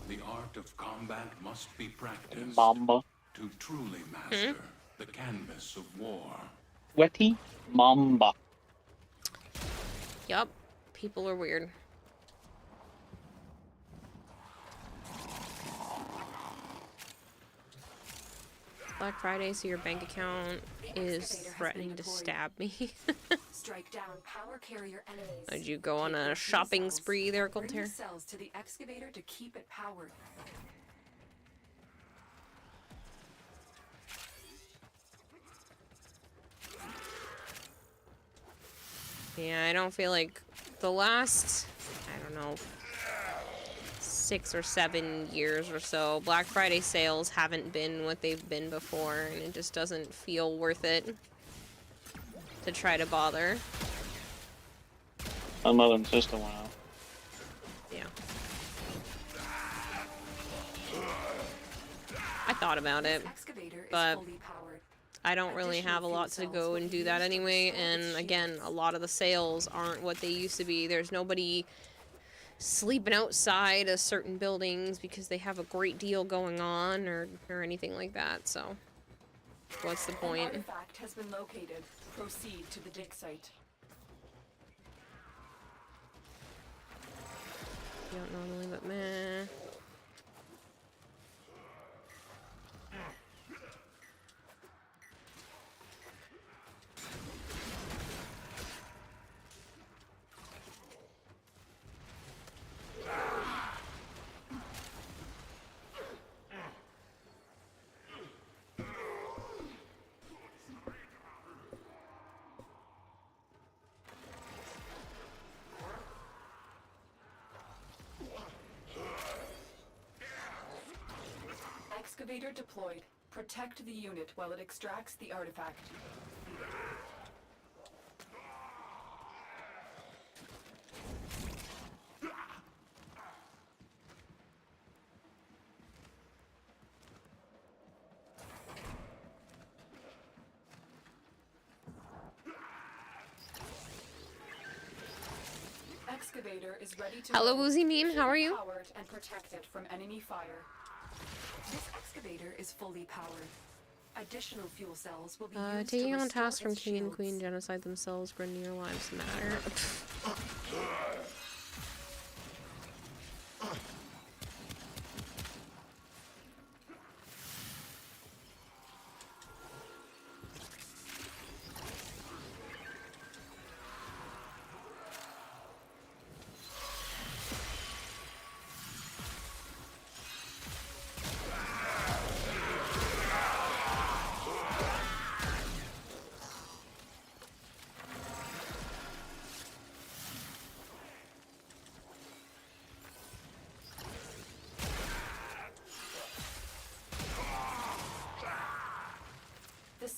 The art of combat must be practiced Mamba. to truly master the canvas of war. Sweaty Mamba. Yup. People are weird. Black Friday, so your bank account is threatening to stab me. Strike down power carrier enemies. Did you go on a shopping spree there, Bring Colter? the cells to the excavator to keep it powered. Yeah, I don't feel like the last, I don't know, 6 or 7 years or so, Black Friday sales haven't been what they've been before, and it just doesn't feel worth it to try to bother. My mother and sister went out. Yeah. I thought about it, but I don't really have a lot to go and do that anyway, and again, a lot of the sales aren't what they used to be. There's nobody sleeping outside of certain buildings because they have a great deal going on or anything like that, so what's the point? An artifact has been located. Proceed to the dig site. You don't normally, but meh. Excavator deployed. Protect the unit while it extracts the artifact. Excavator is ready to Hello, move. Woozy Meme, how are you? Keep it powered and protected from enemy fire. This excavator is fully powered. Additional fuel cells will be used Taking to on restore tasks from its King and shields. Queen genocide themselves, granting your lives matter.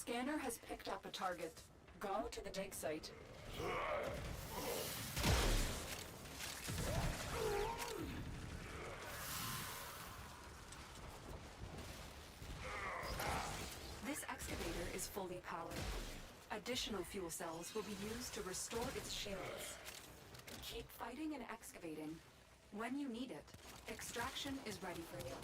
scanner has picked up a target. Go to the dig site. This excavator is fully powered. Additional fuel cells will be used to restore its shields. Keep fighting and excavating. When you need it, extraction is ready for you.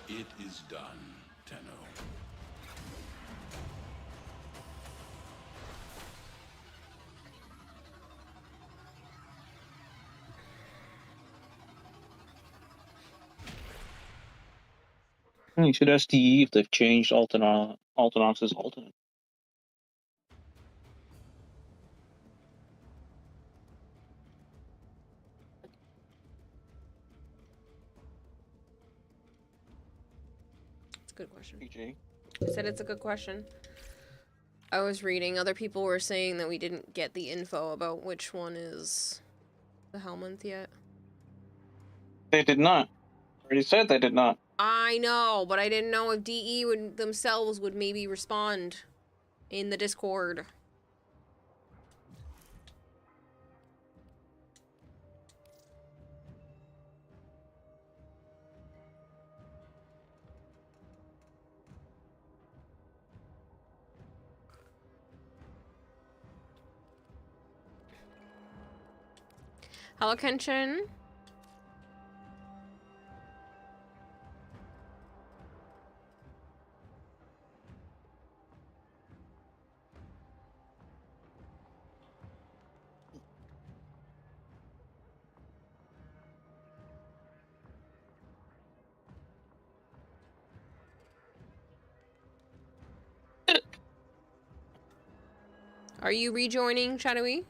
It is done, Tenno. You should ask DE if they've changed Altanox's alternate. It's a good question. PJ. I said it's a good question. I was reading, other people were saying that we didn't get the info about which one is the Helmonth yet. They did not. Already said they did not. I know, but I didn't know if DE would themselves would maybe respond in the Discord. Hello, Kenshin. Are you rejoining, Shadowy?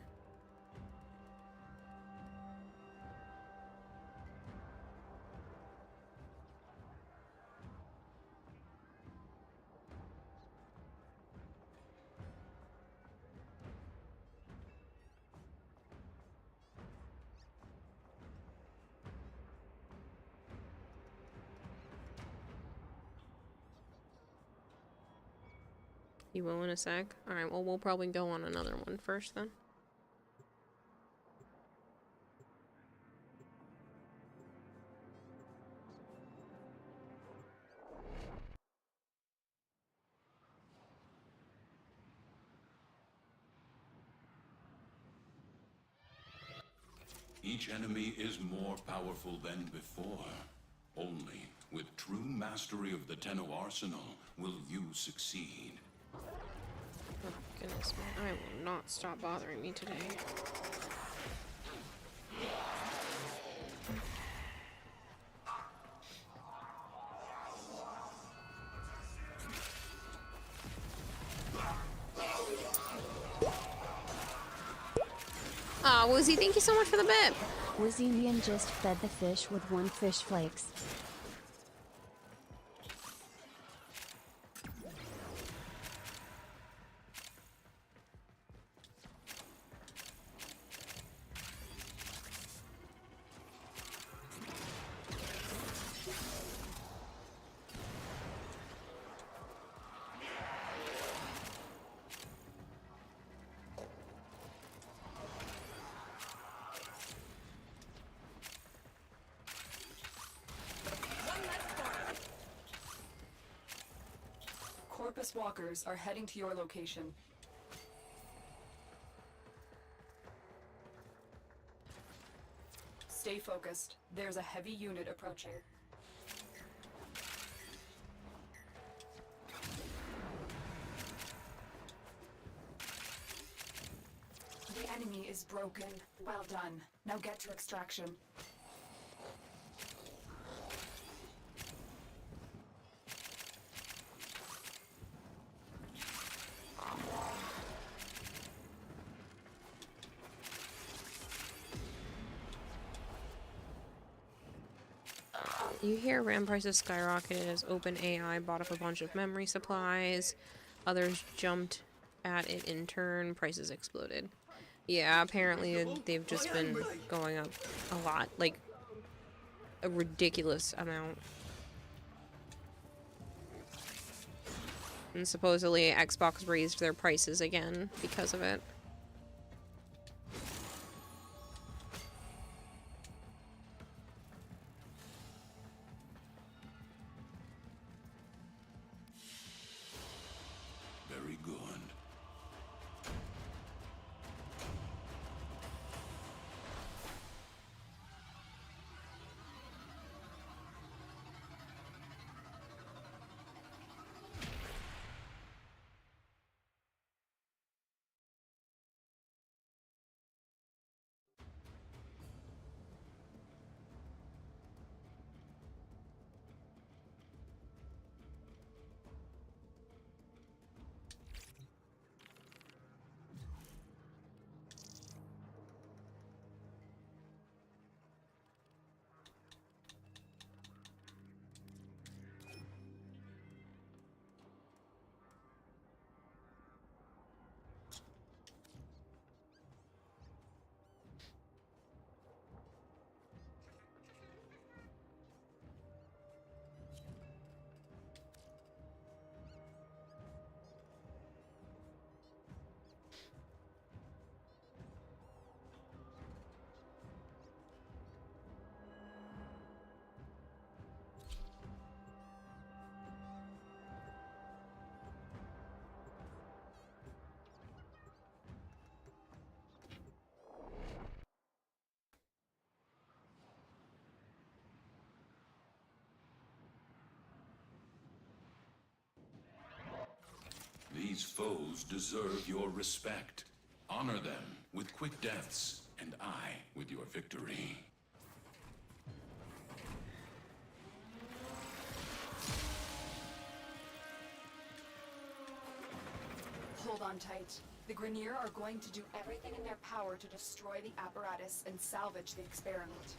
You will in a sec? Alright, well, we'll probably go on another one first, then. Each enemy is more powerful than before. Only with true mastery of the Tenno arsenal will you succeed. Oh, goodness, man. I will not stop bothering me today. Aw, Woozy, thank you so much for the bit. Woozy Mian just fed the fish with 1 fish flakes. Corpus walkers are heading to your location. Stay focused. There's a heavy unit approaching. enemy is broken. Well done. Now get to extraction. You hear RAM prices skyrocketed as OpenAI bought up a bunch of memory supplies. Others jumped at it in turn. Prices exploded. Yeah, apparently they've just been going up a lot. Like, a ridiculous amount. And supposedly Xbox raised their prices again because of it. Very good. These foes deserve your respect. Honor them with quick deaths, and I with your victory. Hold on tight. The Grineer are going to do everything in their power to destroy the apparatus and salvage the experiment.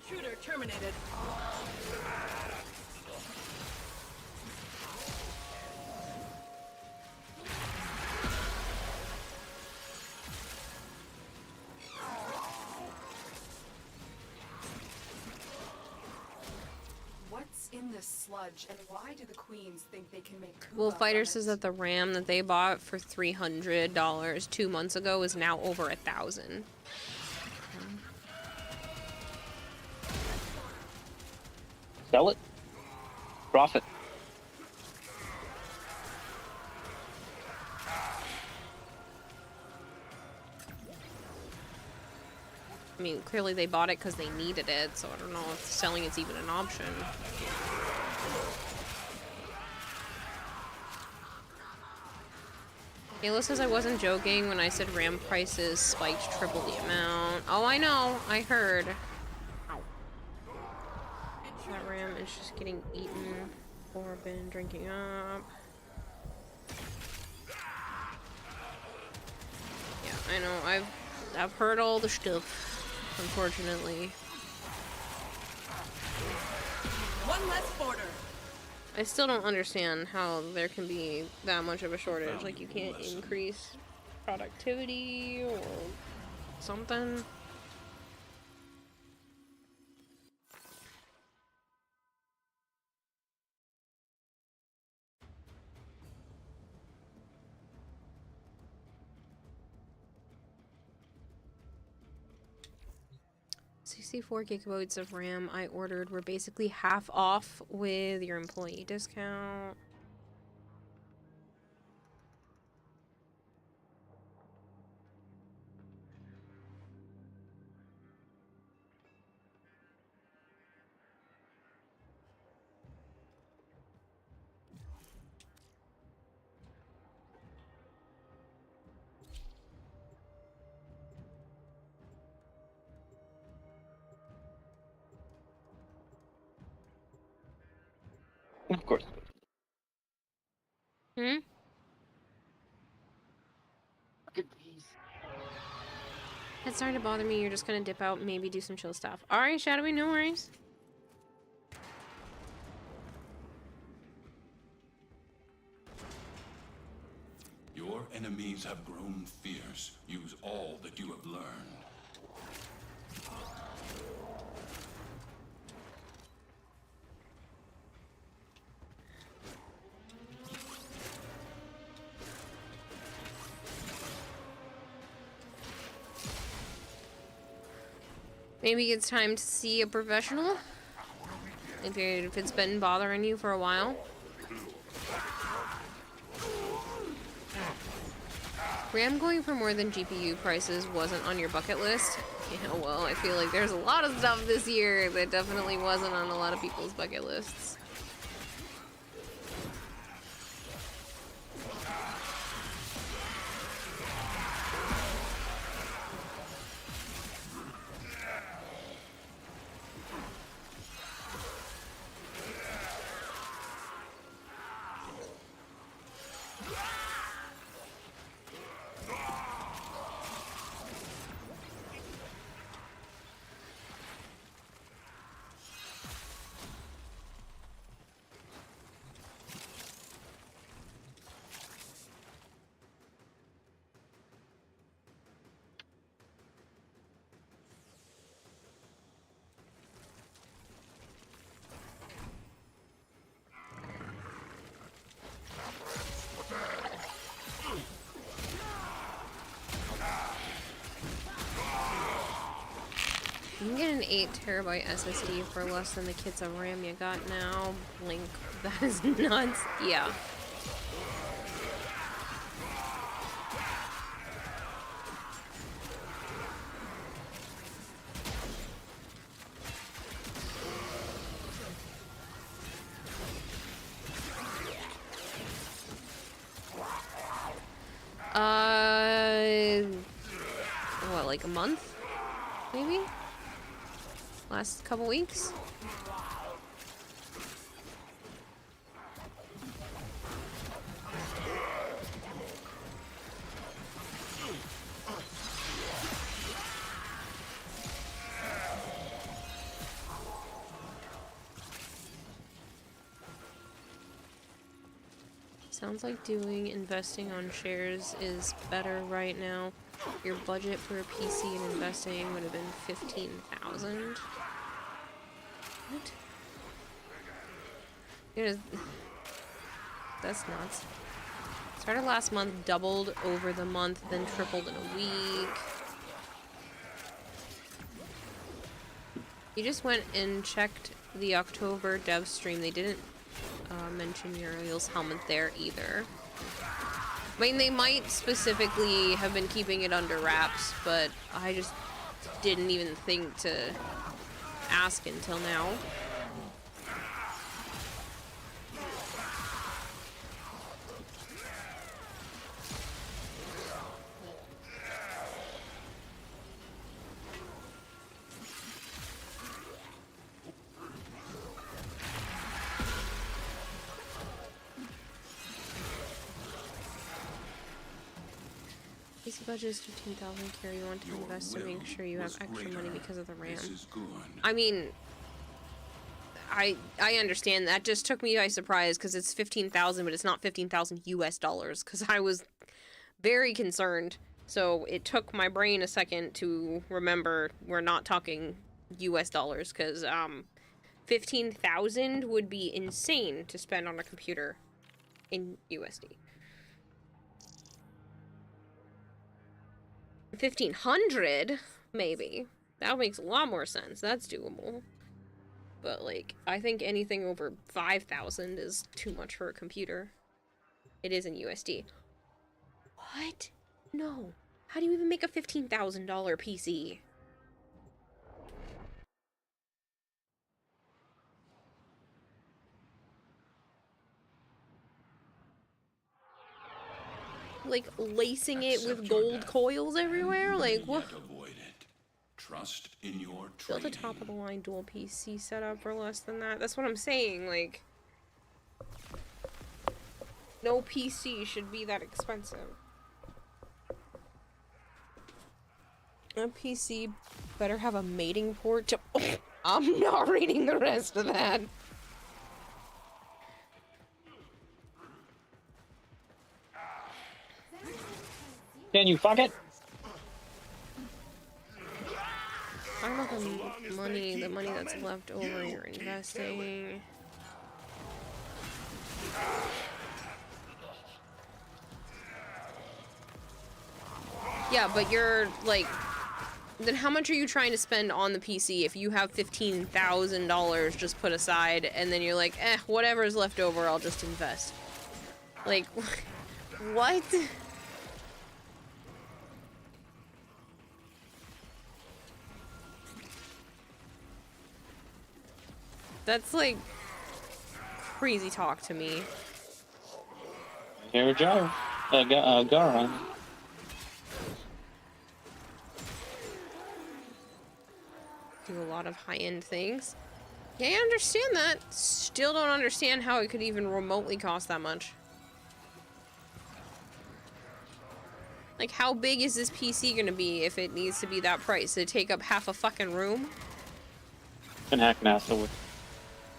Intruder terminated. What's in this sludge, and why do the queens think they can make Well, Kuba Fighter from says it? that the RAM that they bought for $300 2 months ago is now over $1,000. Sell it. Profit. mean, clearly they bought it because they needed it, so I don't know if selling it's even an option. Kayla says I wasn't joking when I said RAM prices spiked triple the amount. Oh, I know. I heard. That RAM is just getting eaten or been drinking up. Yeah, I know. I've heard all the stuff, unfortunately. One less border. I still don't understand how there can be that much of a shortage. Like, you can't increase productivity or something. $64 gigabytes of RAM I ordered were basically half off with your employee discount. Of course. Hmm? It's starting to bother me. You're just gonna dip out and maybe do some chill stuff. Alright, Shadowy, no worries. Your enemies have grown fierce. Use all that you have learned. Maybe it's time to see a professional? If it's been bothering you for a while. RAM going for more than GPU prices wasn't on your bucket list? Yeah, well, I feel like there's a lot of stuff this year that definitely wasn't on a lot of people's bucket lists. You can get an 8TB SSD for less than the kits of RAM you got now. Blink. That is nuts. Yeah. What, like a month? Maybe? Last couple weeks? Sounds like investing on shares is better right now. Your budget for a PC and investing would have been $15,000. What? That's nuts. Started last month, doubled over the month, then tripled in a week. You just went and checked the October dev stream. They didn't mention Uriel's helmet there either. I mean, they might specifically have been keeping it under wraps, but I just didn't even think to ask until now. PC budget is 15,000. Carry you want to invest to make sure you have extra money because of the RAM. I mean, I understand that. Just took me by surprise because it's 15,000, but it's not 15,000 US dollars. Because I was very concerned. So it took my brain a second to remember we're not talking US dollars. Because 15,000 would be insane to spend on a computer in USD. 1,500, maybe. That makes a lot more sense. That's doable. But, like, I think anything over 5,000 is too much for a computer. It is in USD. What? No. How do you even make a $15,000 PC? Like, lacing it with gold coils everywhere? Like, what? Trust in your Build a top-of-the-line dual PC setup for less than that. That's what I'm saying, like... No PC should be that expensive. A PC better have a mating port to... Oh, I'm not reading the rest of that. Can you fuck it? Talking about the money that's left over you're investing. Yeah, but you're like, then how much are you trying to spend on the PC if you have $15,000 just put aside and then you're like, whatever's left over, I'll just invest. Like, what? That's like crazy talk to me. Here we go. Garon. Do a lot of high-end things. Yeah, I understand that. Still don't understand how it could even remotely cost that much. Like, how big is this PC gonna be if it needs to be that price? Did it take up half a fucking room? Can hack NASA with.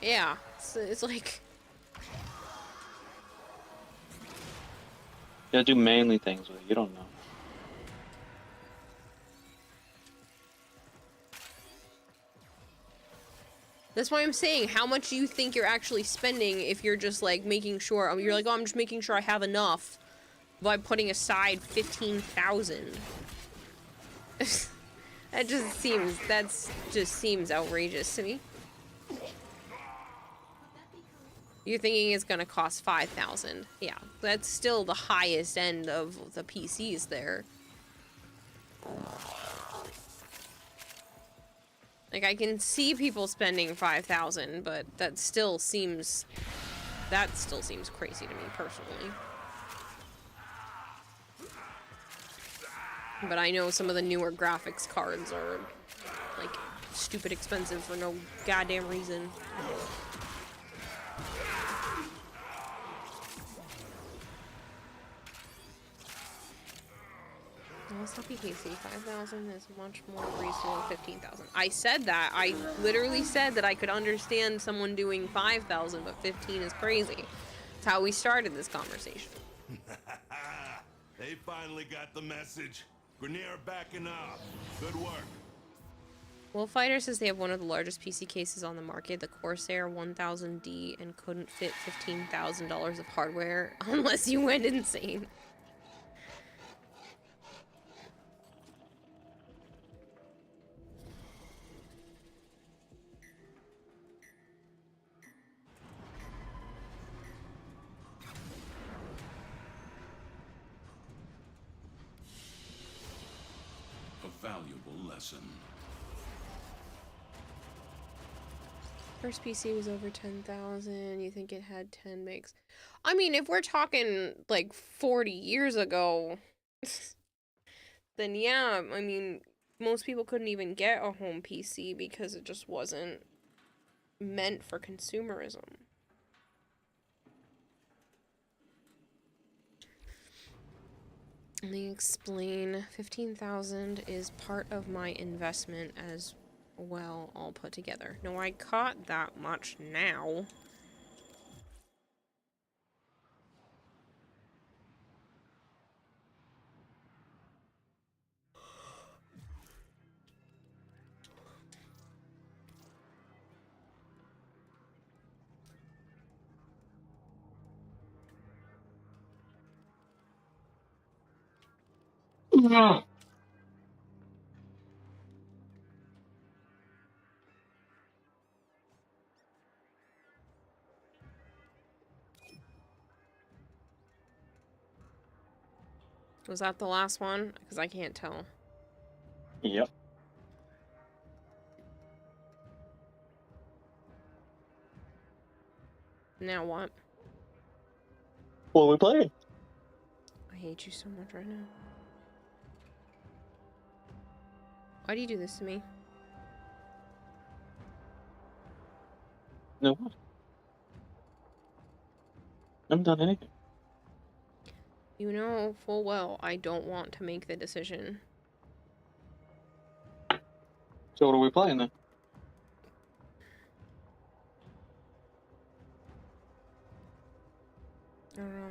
Yeah, it's like... You gotta do manly things with it, you don't know. That's why I'm saying, how much do you think you're actually spending if you're just like making sure, you're like, oh, I'm just making sure I have enough by putting aside 15,000. That just seems outrageous to me. You're thinking it's gonna cost 5,000. Yeah, that's still the highest end of the PCs there. Like, I can see people spending 5,000, but that still seems crazy to me personally. But I know some of the newer graphics cards are like stupid expensive for no goddamn reason. Well, sloppy PC, 5,000 is much more reasonable than 15,000. I said that. I literally said that I could understand someone doing 5,000, but 15 is crazy. That's how we started this conversation. They finally got the message. Grenier backing up. Good work. Wolf Fighter says they have one of the largest PC cases on the market, the Corsair 1000D, and couldn't fit $15,000 of hardware unless you went insane. A valuable lesson. First PC was over 10,000. You think it had 10 megs? I mean, if we're talking like 40 years ago, then yeah, I mean, most people couldn't even get a home PC because it just wasn't meant for consumerism. Let me explain. 15,000 is part of my investment as well, all put together. No, I caught that much now. Was that the last one? Because I can't tell. Yep. Now what? What are we playing? I hate you so much right now. Why do you do this to me? No what? I haven't done anything. You know full well I don't want to make the decision. So what are we playing then? I don't know.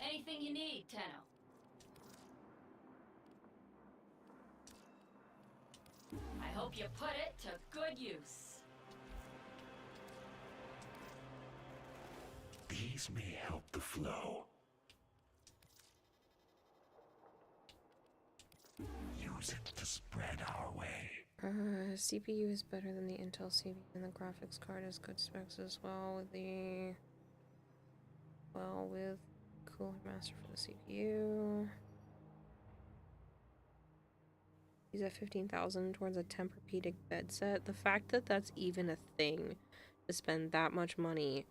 Anything you need, Tenno. I hope you put it to good use. These may help the flow. Use it to spread our way. CPU is better than the Intel CPU, and the graphics card has good specs as well with cooler master for the CPU. He's at 15,000 towards a Tempur-Pedic bed set. The fact that that's even a thing, to spend that much money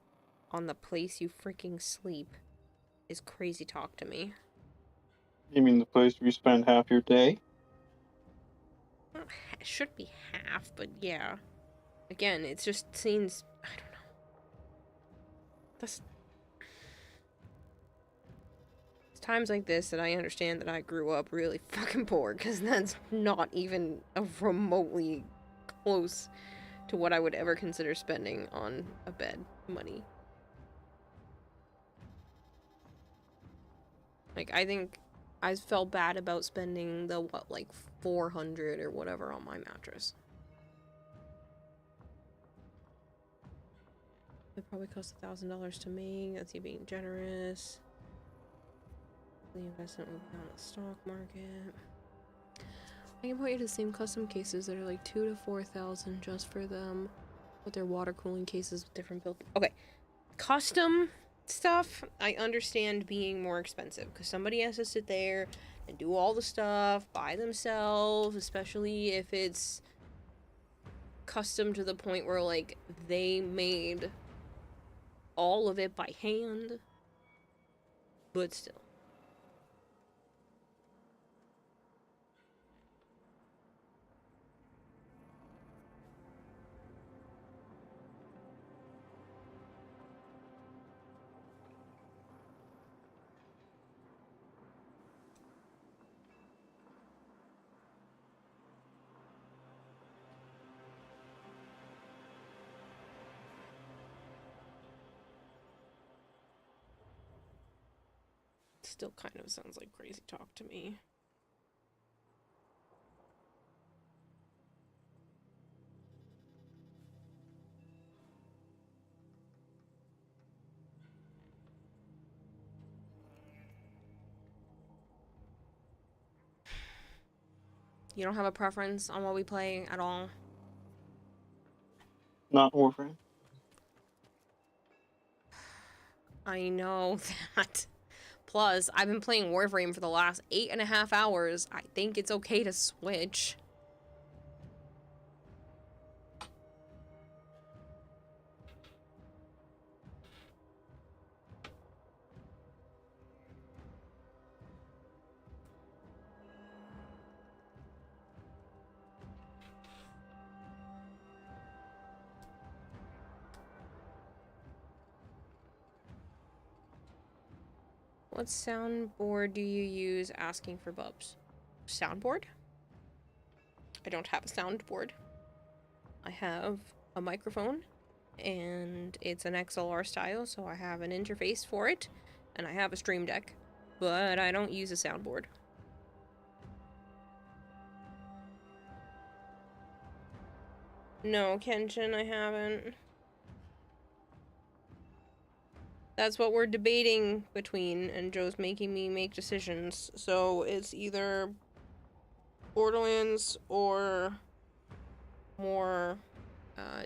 on the place you freaking sleep, is crazy talk to me. You mean the place where you spend half your day? Well, it should be half, but yeah. Again, it just seems, I don't know. That's... It's times like this that I understand that I grew up really fucking poor, because that's not even a remotely close to what I would ever consider spending on a bed money. Like, I think I felt bad about spending the, what, like, 400 or whatever on my mattress. It probably cost $1,000 to make. That's you being generous. The investment will be on the stock market. I can point you to the same custom cases that are like 2,000 to 4,000 just for them, with their water cooling cases with different build. Okay, custom stuff I understand being more expensive because somebody has to sit there and do all the stuff by themselves, especially if it's custom to the point where like they made all of it by hand. But still. still kind of sounds like crazy talk to me. You don't have a preference on what we play at all? Not Warframe. I know that. Plus, I've been playing Warframe for the last 8.5 hours. I think it's okay to switch. What soundboard do you use asking for bubs? Soundboard? I don't have a soundboard. I have a microphone, and it's an XLR style, so I have an interface for it, and I have a stream deck, but I don't use a soundboard. No, Kenshin, I haven't. That's what we're debating between, and Joe's making me make decisions. So it's either Borderlands or more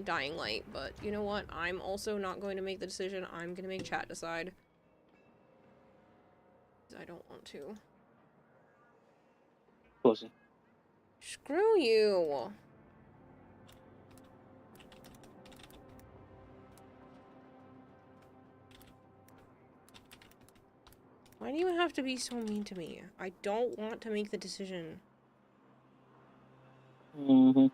Dying Light. But you know what? I'm also not going to make the decision. I'm going to make chat decide. I don't want to. Pussy. Screw you. Why do you have to be so mean to me? I don't want to make the decision. Mm-hmm.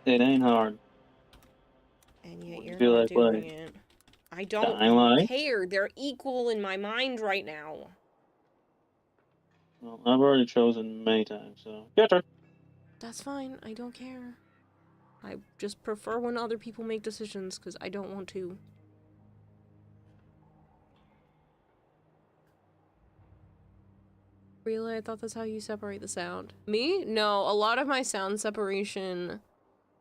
It ain't hard. And yet you're feel not like doing playing? it. I don't Dying Light? care. They're equal in my mind right now. Well, I've already chosen many times, so your turn. That's fine. I don't care. I just prefer when other people make decisions because I don't want to. Really? I thought that's how you separate the sound. Me? No, a lot of my sound separation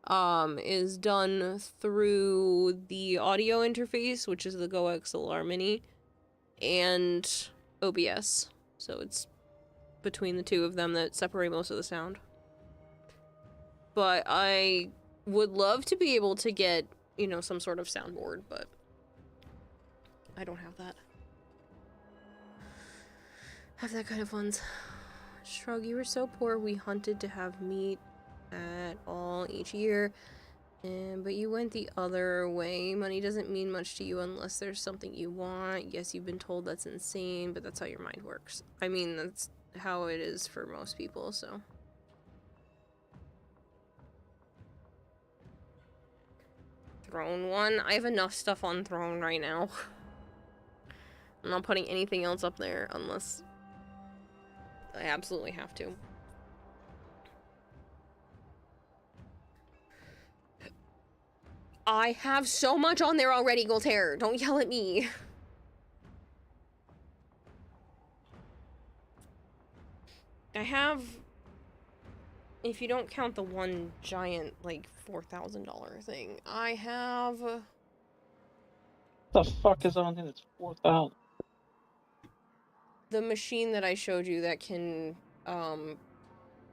is done through the audio interface, which is the Go XLR Mini, and OBS. So it's between the two of them that separate most of the sound. But I would love to be able to get, you know, some sort of soundboard, but I don't have that. Have that kind of funds. Shrug, you were so poor we hunted to have meat at all each year. But you went the other way. Money doesn't mean much to you unless there's something you want. Yes, you've been told that's insane, but that's how your mind works. I mean, that's how it is for most people, so. Throne 1? I have enough stuff on Throne right now. I'm not putting anything else up there unless I absolutely have to. I have so much on there already, Goltaire. Don't yell at me. I have, if you don't count the one giant, like, $4,000 thing, I have... What the fuck is on here that's 4,000? The machine that I showed you that can,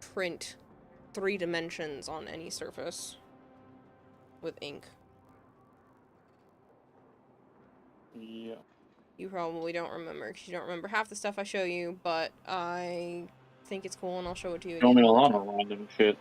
print 3 dimensions on any surface with ink. Yeah. You probably don't remember, because you don't remember half the stuff I show you, but I think it's cool and I'll show it to you Show again me a another lot time. of random shit.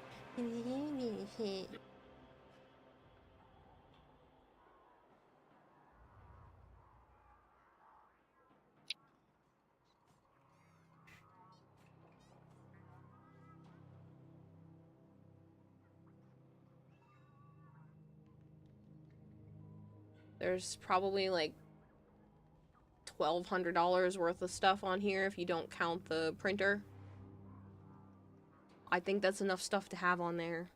There's probably like $1,200 worth of stuff on here if you don't count the printer. I think that's enough stuff to have on there.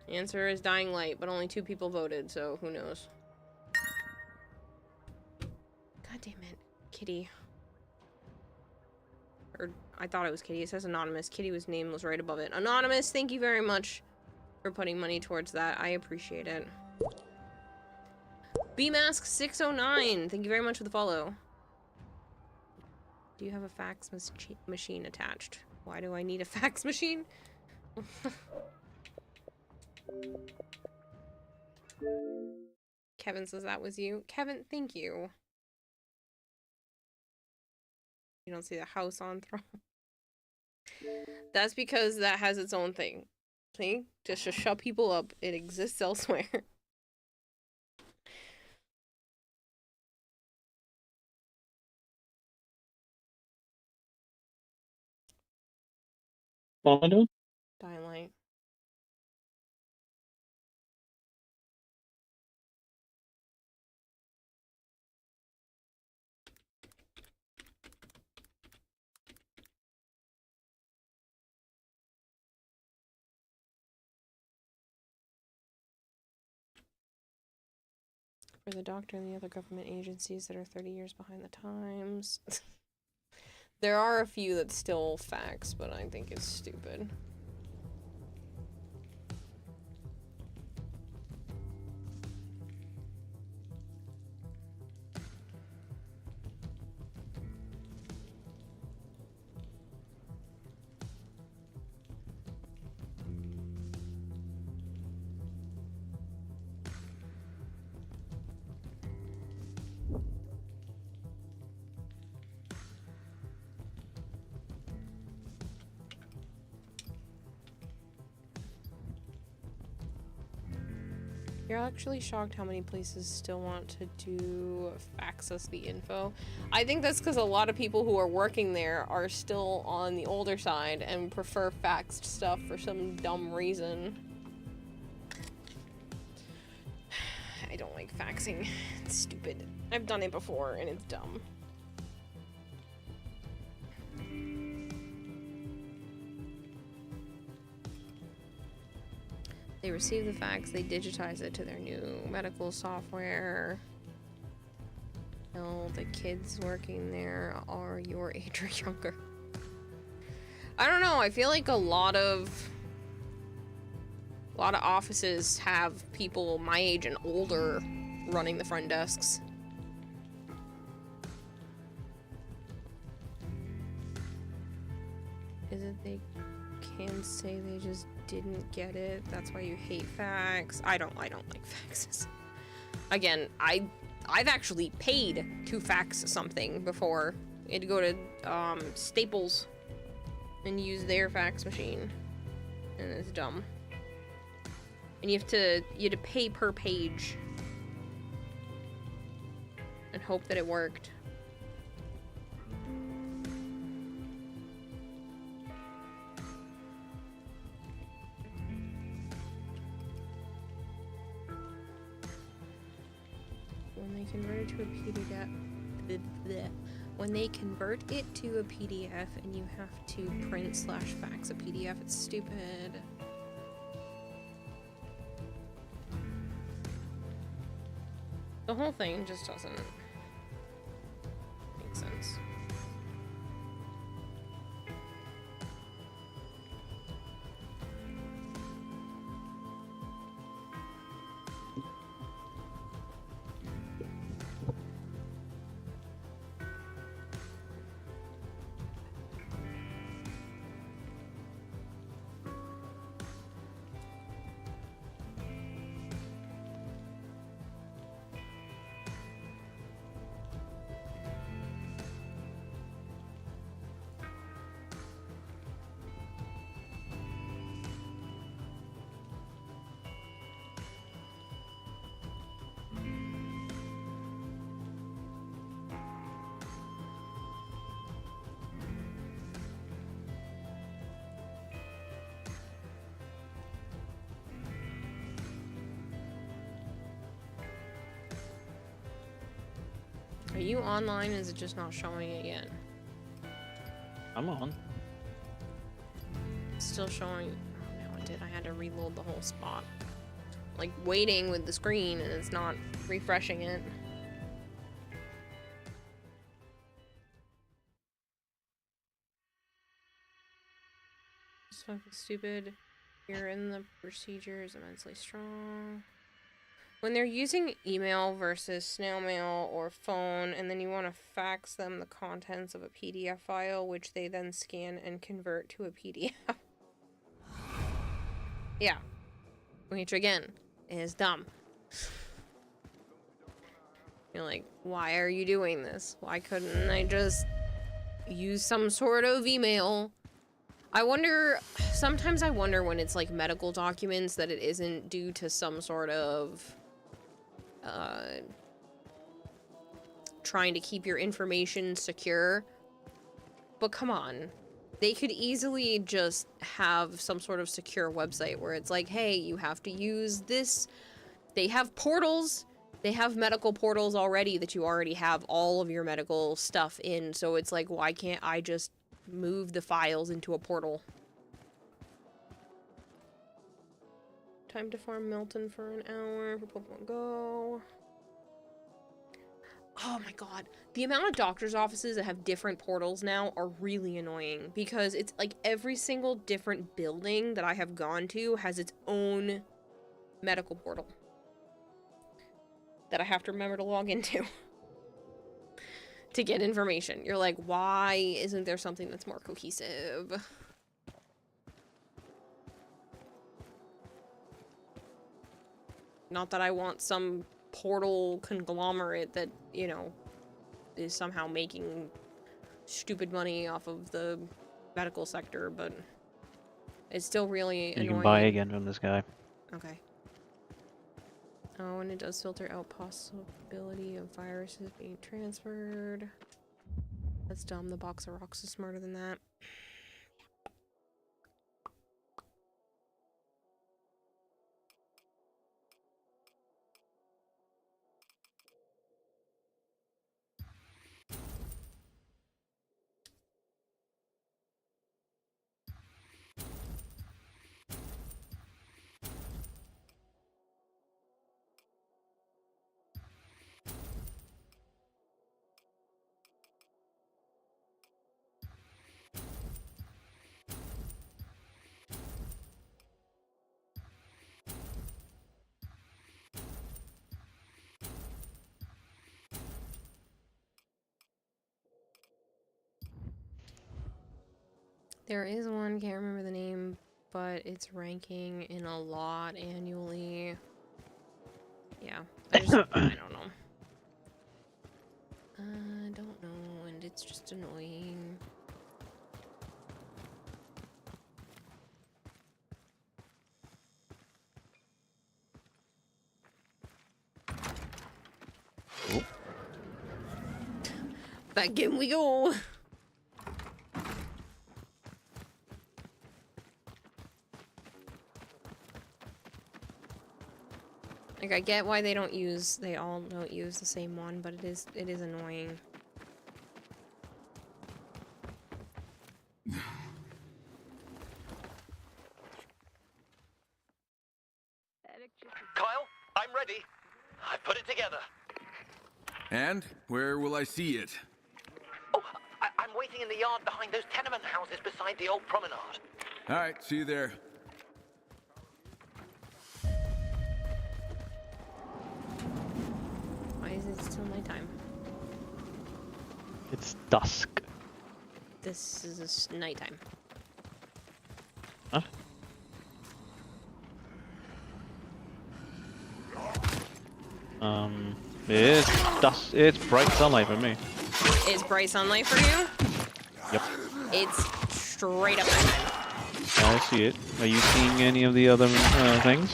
Answer is Dying Light, but only 2 people voted, so who knows. God damn it. Kitty. Or, I thought it was Kitty. It says Anonymous. Kitty's name was right above it. Anonymous, thank you very much for putting money towards that. I appreciate it. BMask609, thank you very much for the follow. Do you have a fax machine attached? Why do I need a fax machine? Kevin says that was you. Kevin, thank you. You don't see the house on throne. That's because that has its own thing. See? Just to shut people up. It exists elsewhere. What am I doing? Dying Light. For the doctor and the other government agencies that are 30 years behind the times. There are a few that still fax, but I think it's stupid. You're actually shocked how many places still want to do fax us the info. I think that's because a lot of people who are working there are still on the older side and prefer faxed stuff for some dumb reason. I don't like faxing. It's stupid. I've done it before and it's dumb. They receive the fax, they digitize it to their new medical software. No, the kids working there are your age or younger. I don't know, I feel like a lot of offices have people my age and older running the front desks. Is it they can say they just didn't get it? That's why you hate fax. I don't like faxes. Again, I've actually paid to fax something before. You had to go to Staples and use their fax machine, and it's dumb. And you had to pay per page and hope that it worked. Convert it to a PDF. When they convert it to a PDF and you have to print/fax a PDF, it's stupid. The whole thing just doesn't make sense. Are you online? Is it just not showing it yet? I'm on. It's still showing. Oh no, it did. I had to reload the whole spot. like waiting with the screen and it's not refreshing it. It's fucking stupid. You're in the procedures immensely strong. When they're using email versus snail mail or phone, and then you want to fax them the contents of a PDF file, which they then scan and convert to a PDF. Yeah. Which, again, is dumb. You're like, why are you doing this? Why couldn't I just use some sort of email? I wonder, sometimes I wonder when it's like medical documents that it isn't due to some sort of trying to keep your information secure. But come on, they could easily just have some sort of secure website where it's like, hey, you have to use this. They have portals. They have medical portals already that you already have all of your medical stuff in. So it's like, why can't I just move the files into a portal? Time to farm Milton for an hour for Pokemon Go. Oh my god. The amount of doctor's offices that have different portals now are really annoying because it's like every single different building that I have gone to has its own medical portal that I have to remember to log into to get information. You're like, why isn't there something that's more cohesive? Not that I want some portal conglomerate that, you know, is somehow making stupid money off of the medical sector, but it's still really annoying. You can buy again from this guy. Okay. Oh, and it does filter out possibility of viruses being transferred. That's dumb. The box of rocks is smarter than that. There is one, can't remember the name, but it's ranking in a lot annually. Yeah, I don't know. I don't know, and it's just annoying. Oh. Back in we go! Like, I get why they all don't use the same one, but it is annoying. Kyle, I'm ready. I put it together. And where will I see it? Oh, I'm waiting in the yard behind those tenement houses beside the old promenade. All right, see you there. Why is it still nighttime? It's dusk. This is nighttime. Huh? It's dusk. It's bright sunlight for me. It's bright sunlight for you? Yep. It's straight up nighttime. I see it. Are you seeing any of the other things?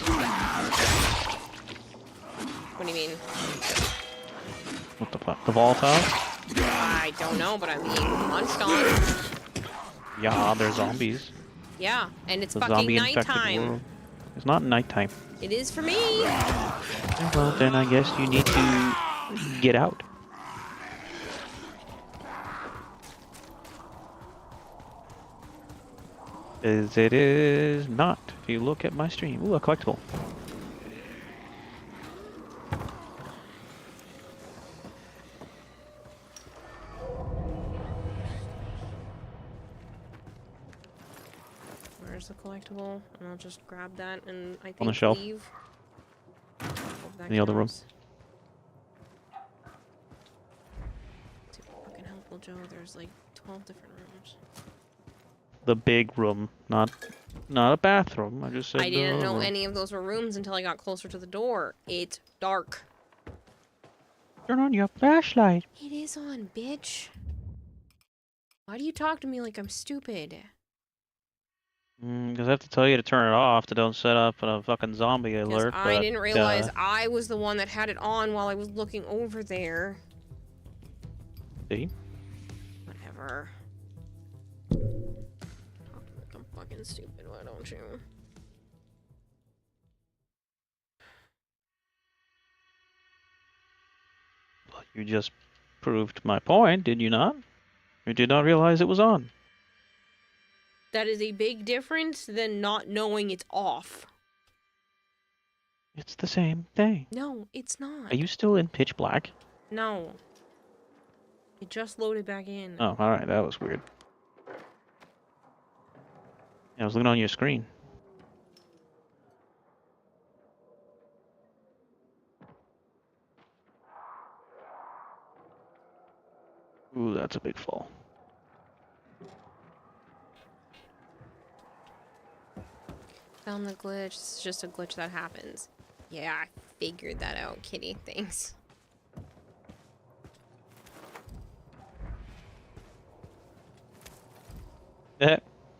What do you mean? What the fuck? The volatiles? I don't know, but I'm being munched on. Yeah, they're zombies. Yeah, and it's The fucking zombie-infected nighttime. world. It's not nighttime. It is for me. Well, then I guess you need to get out. As it is not. If you look at my stream. Ooh, a collectible. Where's the collectible? And I'll just grab that and I think On the shelf. leave. Hope that In the other room. counts. Super fucking helpful, Joe. There's like 12 different rooms. The big room, not a bathroom. I just said I didn't know room. any of those were rooms until I got closer to the door. It's dark. Turn on your flashlight. It is on, bitch. Why do you talk to me like I'm stupid? Because I have to tell you to turn it off to don't set up a fucking zombie alert. I but, didn't realize I was the one that had it on while I was looking over there. See? Whatever. Talk to me like I'm fucking stupid, why don't you? Well, you just proved my point, did you not? You did not realize it was on. That is a big difference than not knowing it's off. It's the same thing. No, it's not. Are you still in pitch black? No. It just loaded back in. Oh, alright, that was weird. I was looking on your screen. Ooh, that's a big fall. Found the glitch. It's just a glitch that happens. Yeah, I figured that out, kitty. Thanks.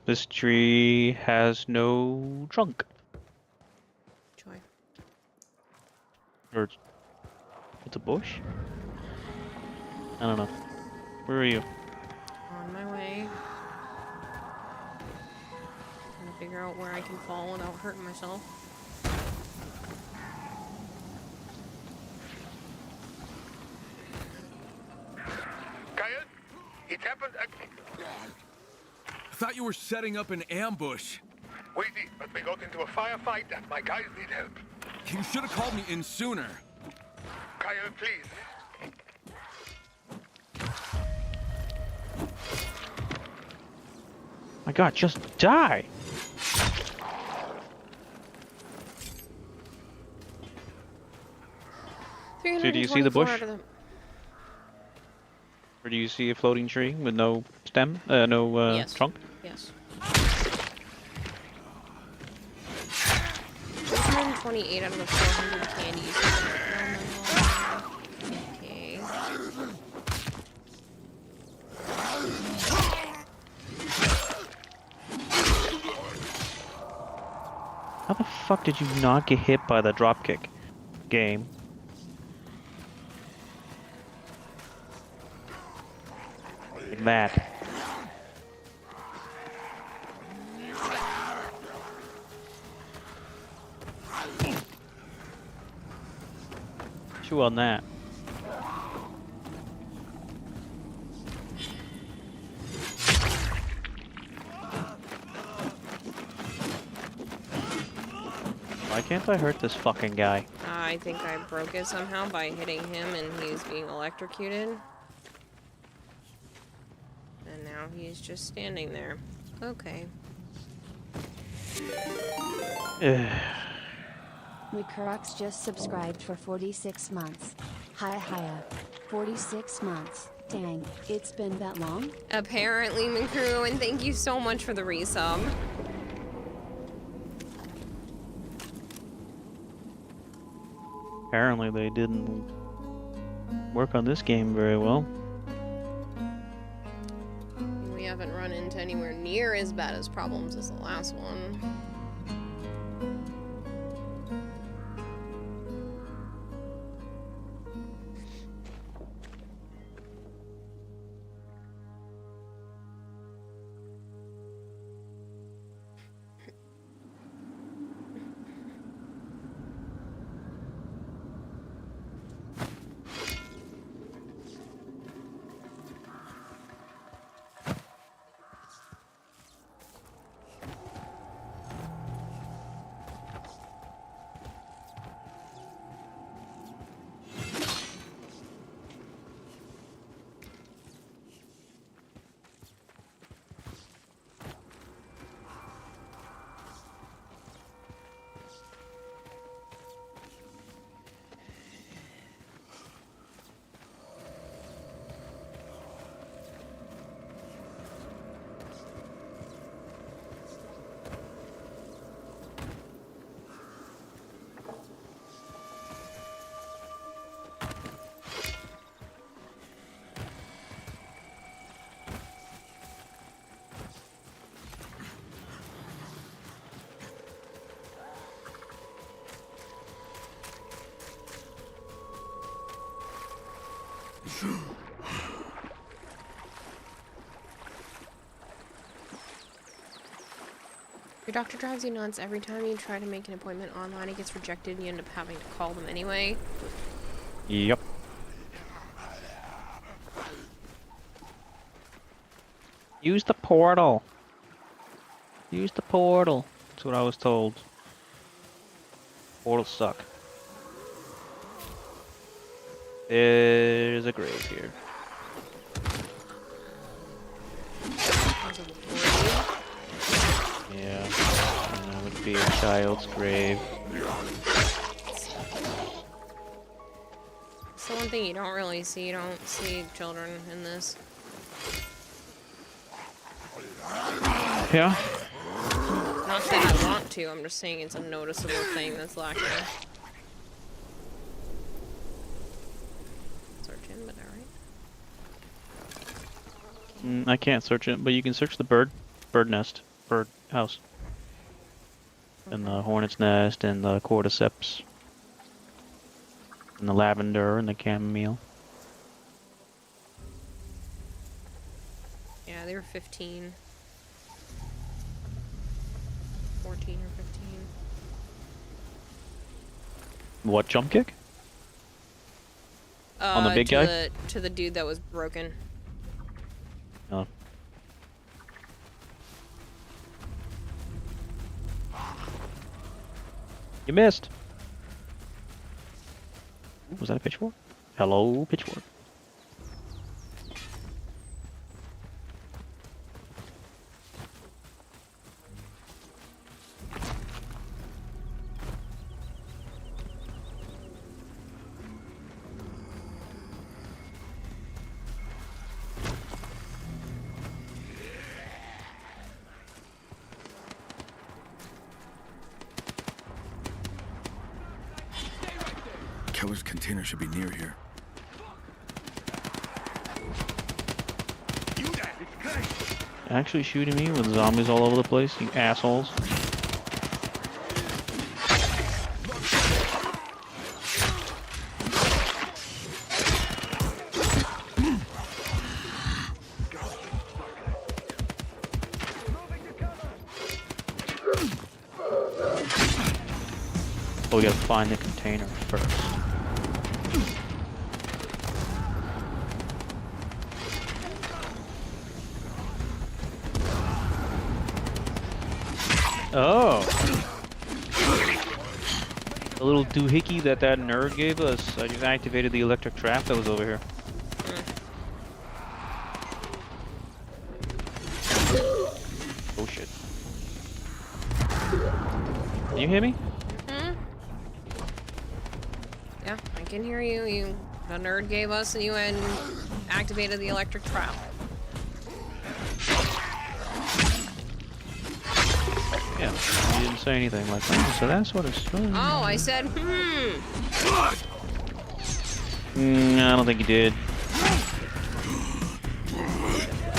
This tree has no trunk. Joy. Or it's a bush? I don't know. Where are you? On my way. Trying to figure out where I can fall without hurting myself. Kyle, it happened again. I thought you were setting up an ambush. We did, but we got into a firefight and my guys need help. You should have called me in sooner. Kyle, please. My god, just die! So do you see the bush? Or do you see a floating tree with no stem? No Yes. trunk? Yes. 128 out of the 400 candies. Okay. How the fuck did you not get hit by the dropkick? Game. Like that. Chew on that. Why can't I hurt this fucking guy? I think I broke it somehow by hitting him and he's being electrocuted. And now he's just standing there. Okay. Mikurux just subscribed for 46 months. Hiya. 46 months. Dang, it's been that long? Apparently, Mikuru, and thank you so much for the resub. Apparently they didn't work on this game very well. We haven't run into anywhere near as bad as problems as the last one. Your doctor drives you nuts. Every time you try to make an appointment online, it gets rejected and you end up having to call them anyway. Yep. Use the portal. Use the portal. That's what I was told. Portals suck. There's a grave here. Yeah, that would be a child's grave. So one thing you don't really see, you don't see children in this. Yeah. Not that I want to, I'm just saying it's a noticeable thing that's lacking. Search in, but alright. I can't search it, but you can search the bird nest, bird house. And the hornet's nest, and the cordyceps. And the lavender, and the chamomile. Yeah, they were 15. 14 or 15. What, jump kick? On the big guy? To the dude that was broken. Oh. You missed. Was that a pitchfork? Hello, pitchfork. Keller's container should be near here. Actually shooting me with zombies all over the place, you assholes. Oh, we gotta find the container first. Oh! The little doohickey that nerd gave us. I just activated the electric trap that was over here. Oh shit. Can you hear me? Yeah, I can hear you. The nerd gave us and you and activated the electric trap. Yeah, you didn't say anything like that, so that's what it's doing. Oh, I said, I don't think you did.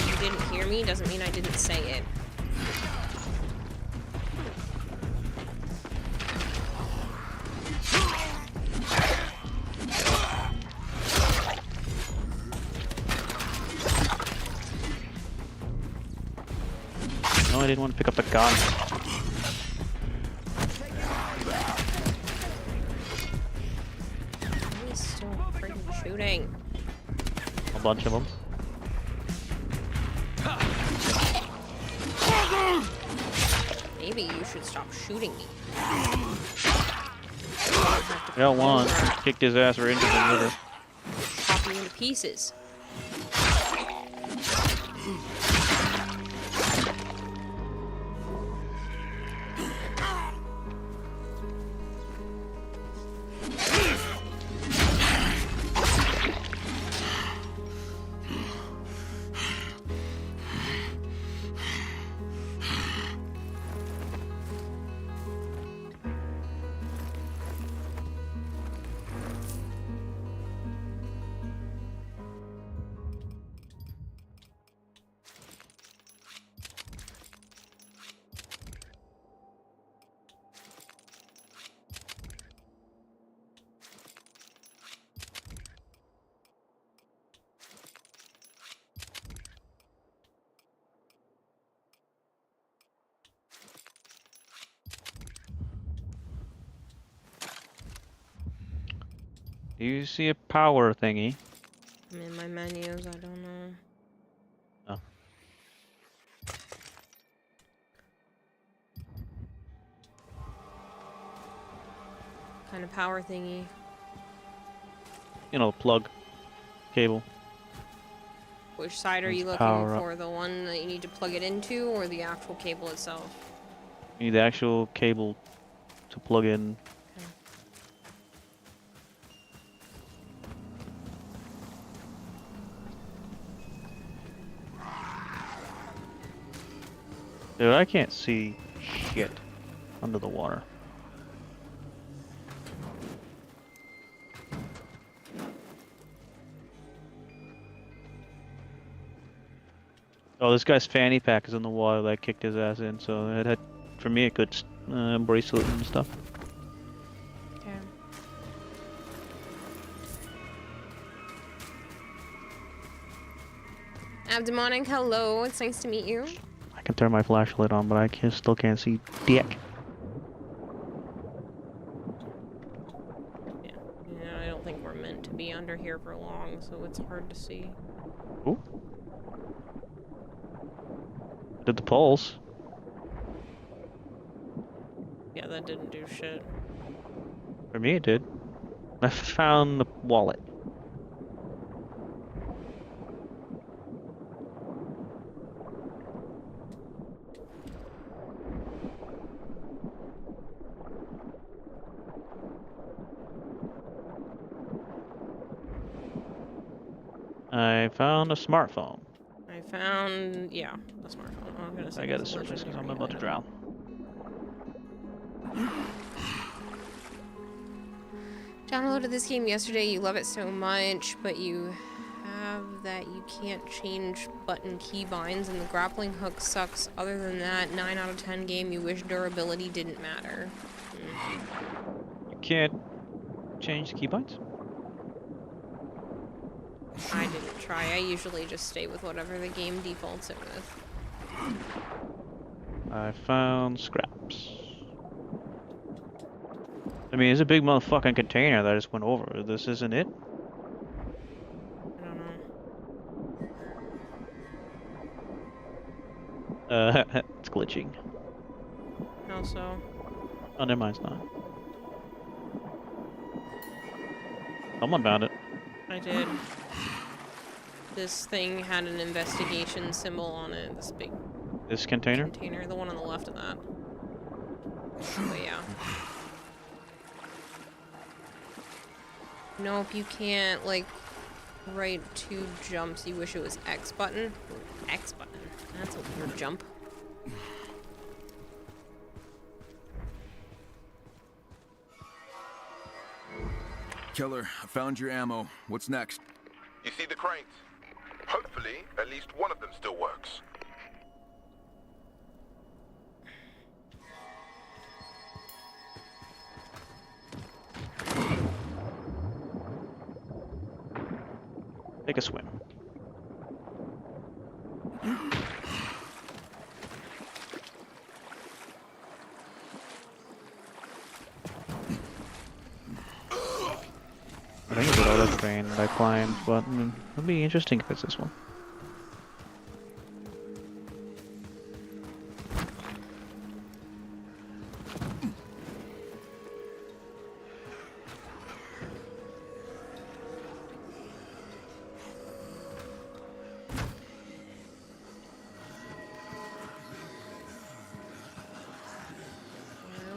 You didn't hear me, doesn't mean I didn't say it. No, I didn't want to pick up the gun. He's still freaking shooting. A bunch of them. Maybe you should stop shooting me. Yeah, one. Kicked his ass right into the river. Chop you into pieces. Do you see a power thingy? I'm in my menus, I don't know. Oh. Kind of power thingy. You know, plug. Cable. Which side are Needs you looking power up. for? The one that you need to plug it into, or the actual cable itself? You need the actual cable to plug in. Dude, I can't see shit under the water. Oh, this guy's fanny pack is in the water that I kicked his ass in, so it had, for me, a good bracelet and stuff. Okay. Abdemonic, hello. It's nice to meet you. I can turn my flashlight on, but I still can't see dick. Yeah, I don't think we're meant to be under here for long, so it's hard to see. Ooh. Did the pulse. Yeah, that didn't do shit. For me, it did. I found the wallet. I found a smartphone. I found, yeah, the smartphone. I'm gonna say I gotta surface because I'm about to drown. Downloaded this game yesterday. You love it so much, but you have that you can't change button keybinds, and the grappling hook sucks. Other than that, 9 out of 10 game. You wish durability didn't matter. You can't change the keybinds? I didn't try. I usually just stay with whatever the game defaults it with. I found scraps. I mean, it's a big motherfucking container that I just went over. This isn't it? I don't know. It's glitching. How so? Oh, never mind, it's not. Someone found it. I did. This thing had an investigation symbol on it. This big This container? container. The one on the left of that. But yeah. Nope, you can't, like, right 2 jumps. You wish it was X button. Ooh, X button. That's a weird jump. Killer, I found your ammo. What's next? You see the crates? Hopefully, at least one of them still works. Take a swim. I think it's an auto train that I climbed, but it'll be interesting if it's this one.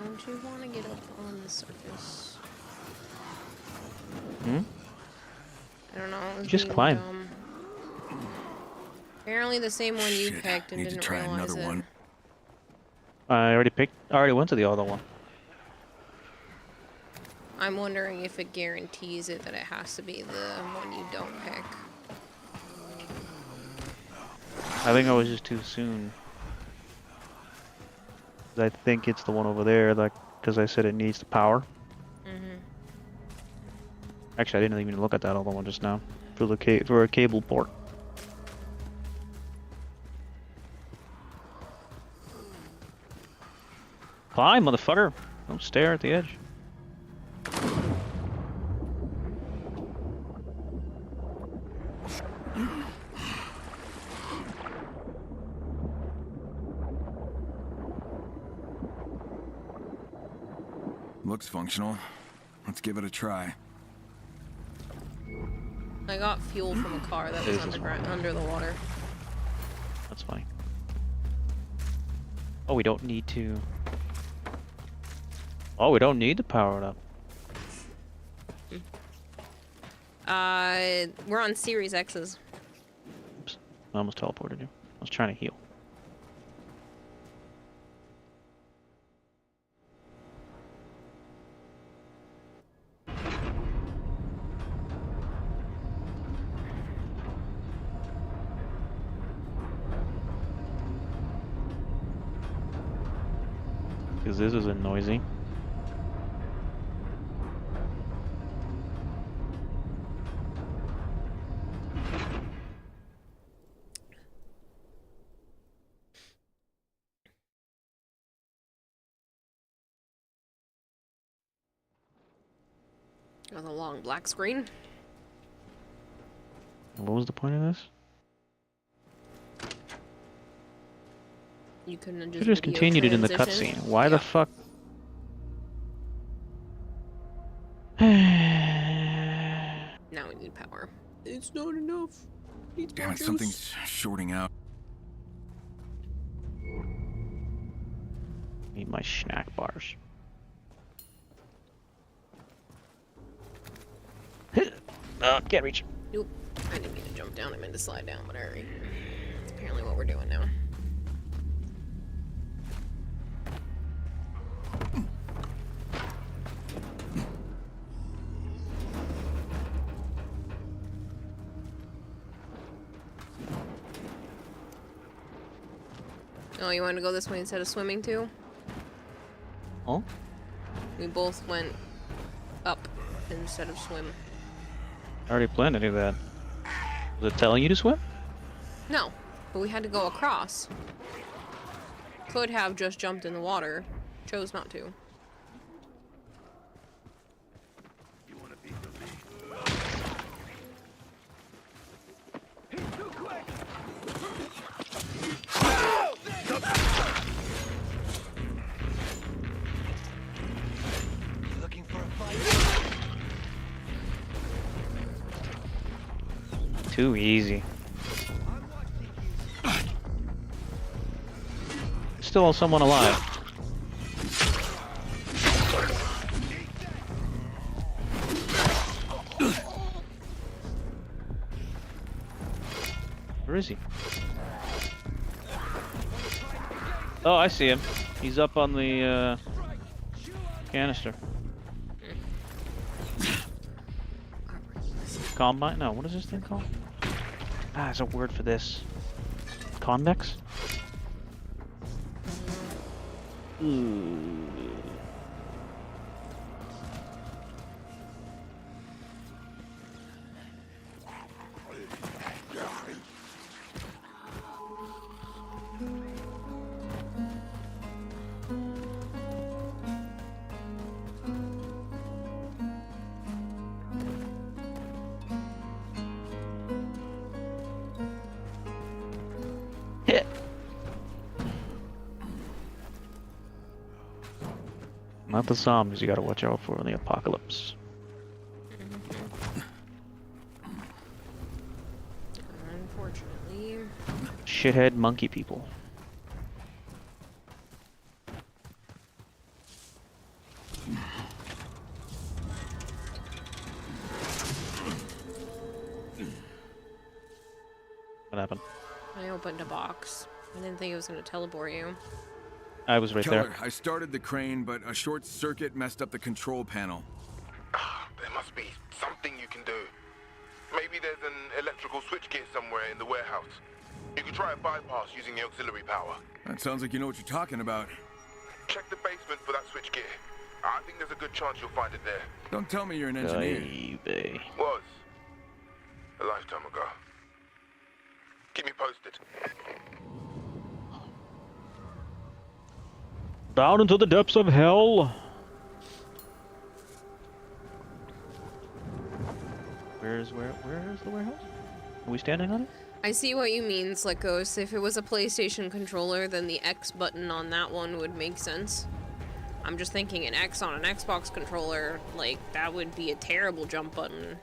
Don't you want to get up on the surface? Hmm? I don't know. It was Just being climb. dumb. Apparently the same one you picked and Need to didn't try realize another it. one. I already went to the other one. I'm wondering if it guarantees it that it has to be the one you don't pick. I think I was just too soon. I think it's the one over there, like, because I said it needs the power. Mm-hmm. Actually, I didn't even look at that other one just now for the for a cable port. Climb, motherfucker! Don't stare at the edge. Looks functional. Let's give it a try. I got fuel from a car that was under the water. That's funny. Oh, we don't need to... Oh, we don't need to power it up. We're on Series X's. Oops. I almost teleported you. I was trying to heal. Because this isn't noisy. With a long black screen. What was the point of this? You couldn't You just continued it in the cutscene. Why the fuck? Now we need power. It's not enough. Needs Damn more it, juice. something's shorting out. Need my snack bars. Can't reach. Nope. I didn't mean to jump down. I meant to slide down, but alright. That's apparently what we're doing now. Oh, you want to go this way instead of swimming too? Oh? We both went up instead of swim. I already planned to do that. Was it telling you to swim? No, but we had to go across. Could have just jumped in the water. Chose not to. Looking for a fight? Too easy. Still someone alive. Where is he? Oh, I see him. He's up on the canister. Combine? No, what is this thing called? Ah, there's a word for this. Convex? Not the zombies you gotta watch out for in the apocalypse. Unfortunately. Shithead monkey people. What happened? I opened a box. I didn't think it was going to teleport you. I was right Keller, there. I started the crane, but a short circuit messed up the control panel. There must be something you can do. Maybe there's an electrical switchgear somewhere in the warehouse. You could try a bypass using the auxiliary power. That sounds like you know what you're talking about. Check the basement for that switchgear. I think there's a good chance you'll find it there. Don't tell me you're an engineer. Baby. Was. A lifetime ago. Keep me posted. Down into the depths of hell. Where's the warehouse? Are we standing on it? I see what you mean, Slickos. If it was a PlayStation controller, then the X button on that one would make sense. I'm just thinking an X on an Xbox controller, like, that would be a terrible jump button.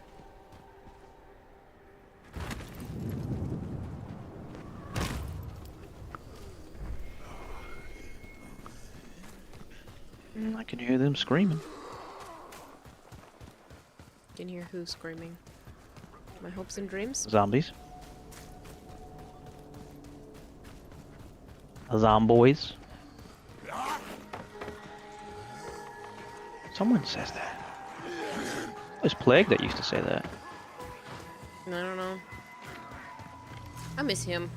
I can hear them screaming. Can hear who screaming? My hopes and dreams? Zombies. Zomboys. Someone says that. It was Plague that used to say that. I don't know. I miss him.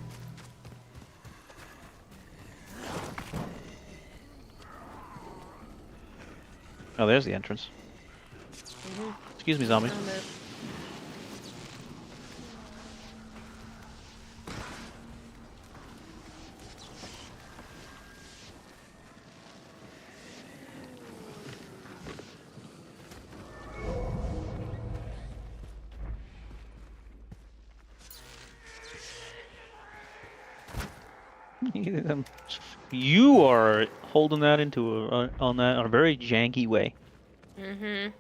Oh, there's the entrance. Excuse me, zombies. You are holding that into a on a very janky way. Mm-hmm.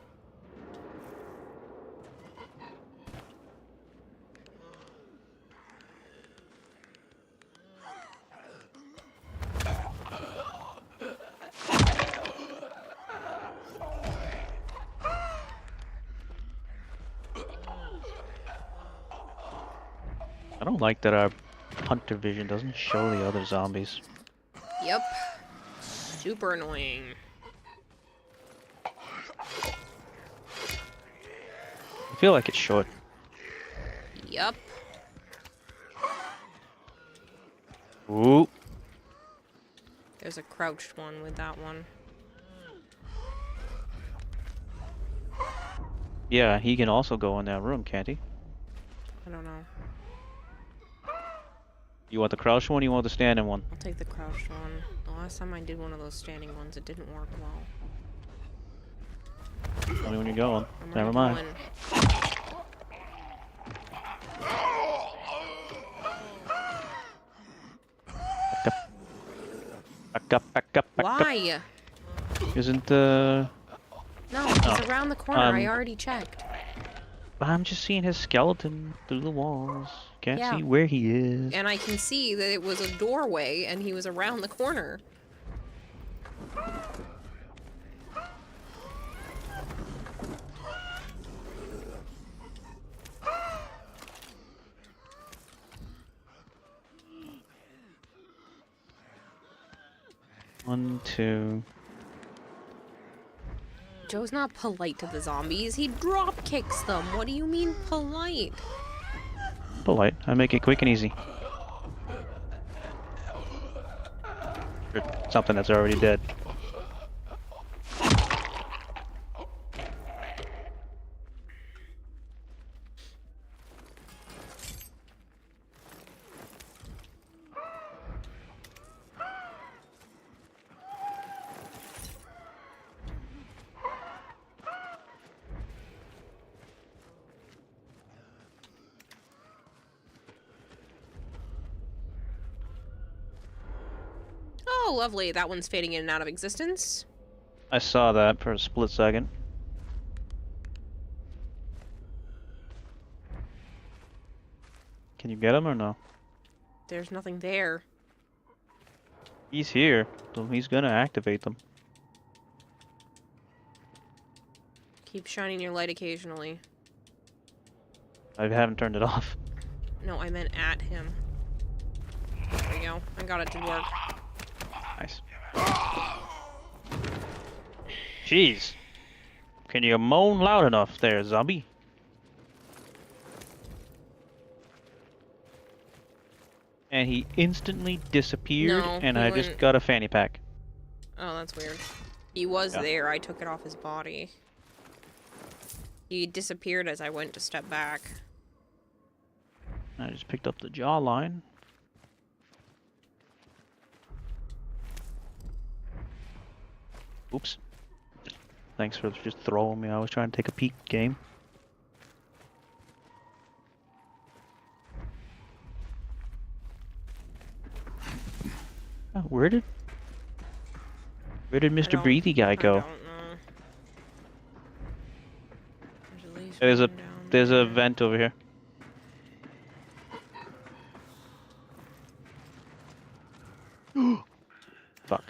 I don't like that our hunter vision doesn't show the other zombies. Yep. Super annoying. I feel like it should. Yep. Ooh. There's a crouched one with that one. Yeah, he can also go in that room, can't he? I don't know. You want the crouched one or you want the standing one? I'll take the crouched one. The last time I did one of those standing ones, it didn't work well. Tell me when you're going. I'm Never already mind. Back up. Why? Isn't No, he's Oh. around the corner. I already checked. I'm just seeing his skeleton through the walls. Can't Yeah. see where he is. And I can see that it was a doorway and he was around the corner. One, two. Joe's not polite to the zombies. He drop kicks them. What do you mean polite? Polite. I make it quick and easy. For something that's already dead. Oh, lovely. That one's fading in and out of existence. I saw that for a split second. Can you get him or no? There's nothing there. He's here, so he's gonna activate them. Keep shining your light occasionally. I haven't turned it off. No, I meant at him. There we go. I got it to work. Nice. Jeez. Can you moan loud enough there, zombie? And he instantly disappeared, No, and he I just went- got a fanny pack. Oh, that's weird. He was Yeah. there. I took it off his body. He disappeared as I went to step back. I just picked up the jawline. Oops. Thanks for just throwing me. I was trying to take a peek, game. Oh, where did Where did Mr. Breathy guy go? I don't know. There's at least There's a one down there's there. a vent over here. Fuck.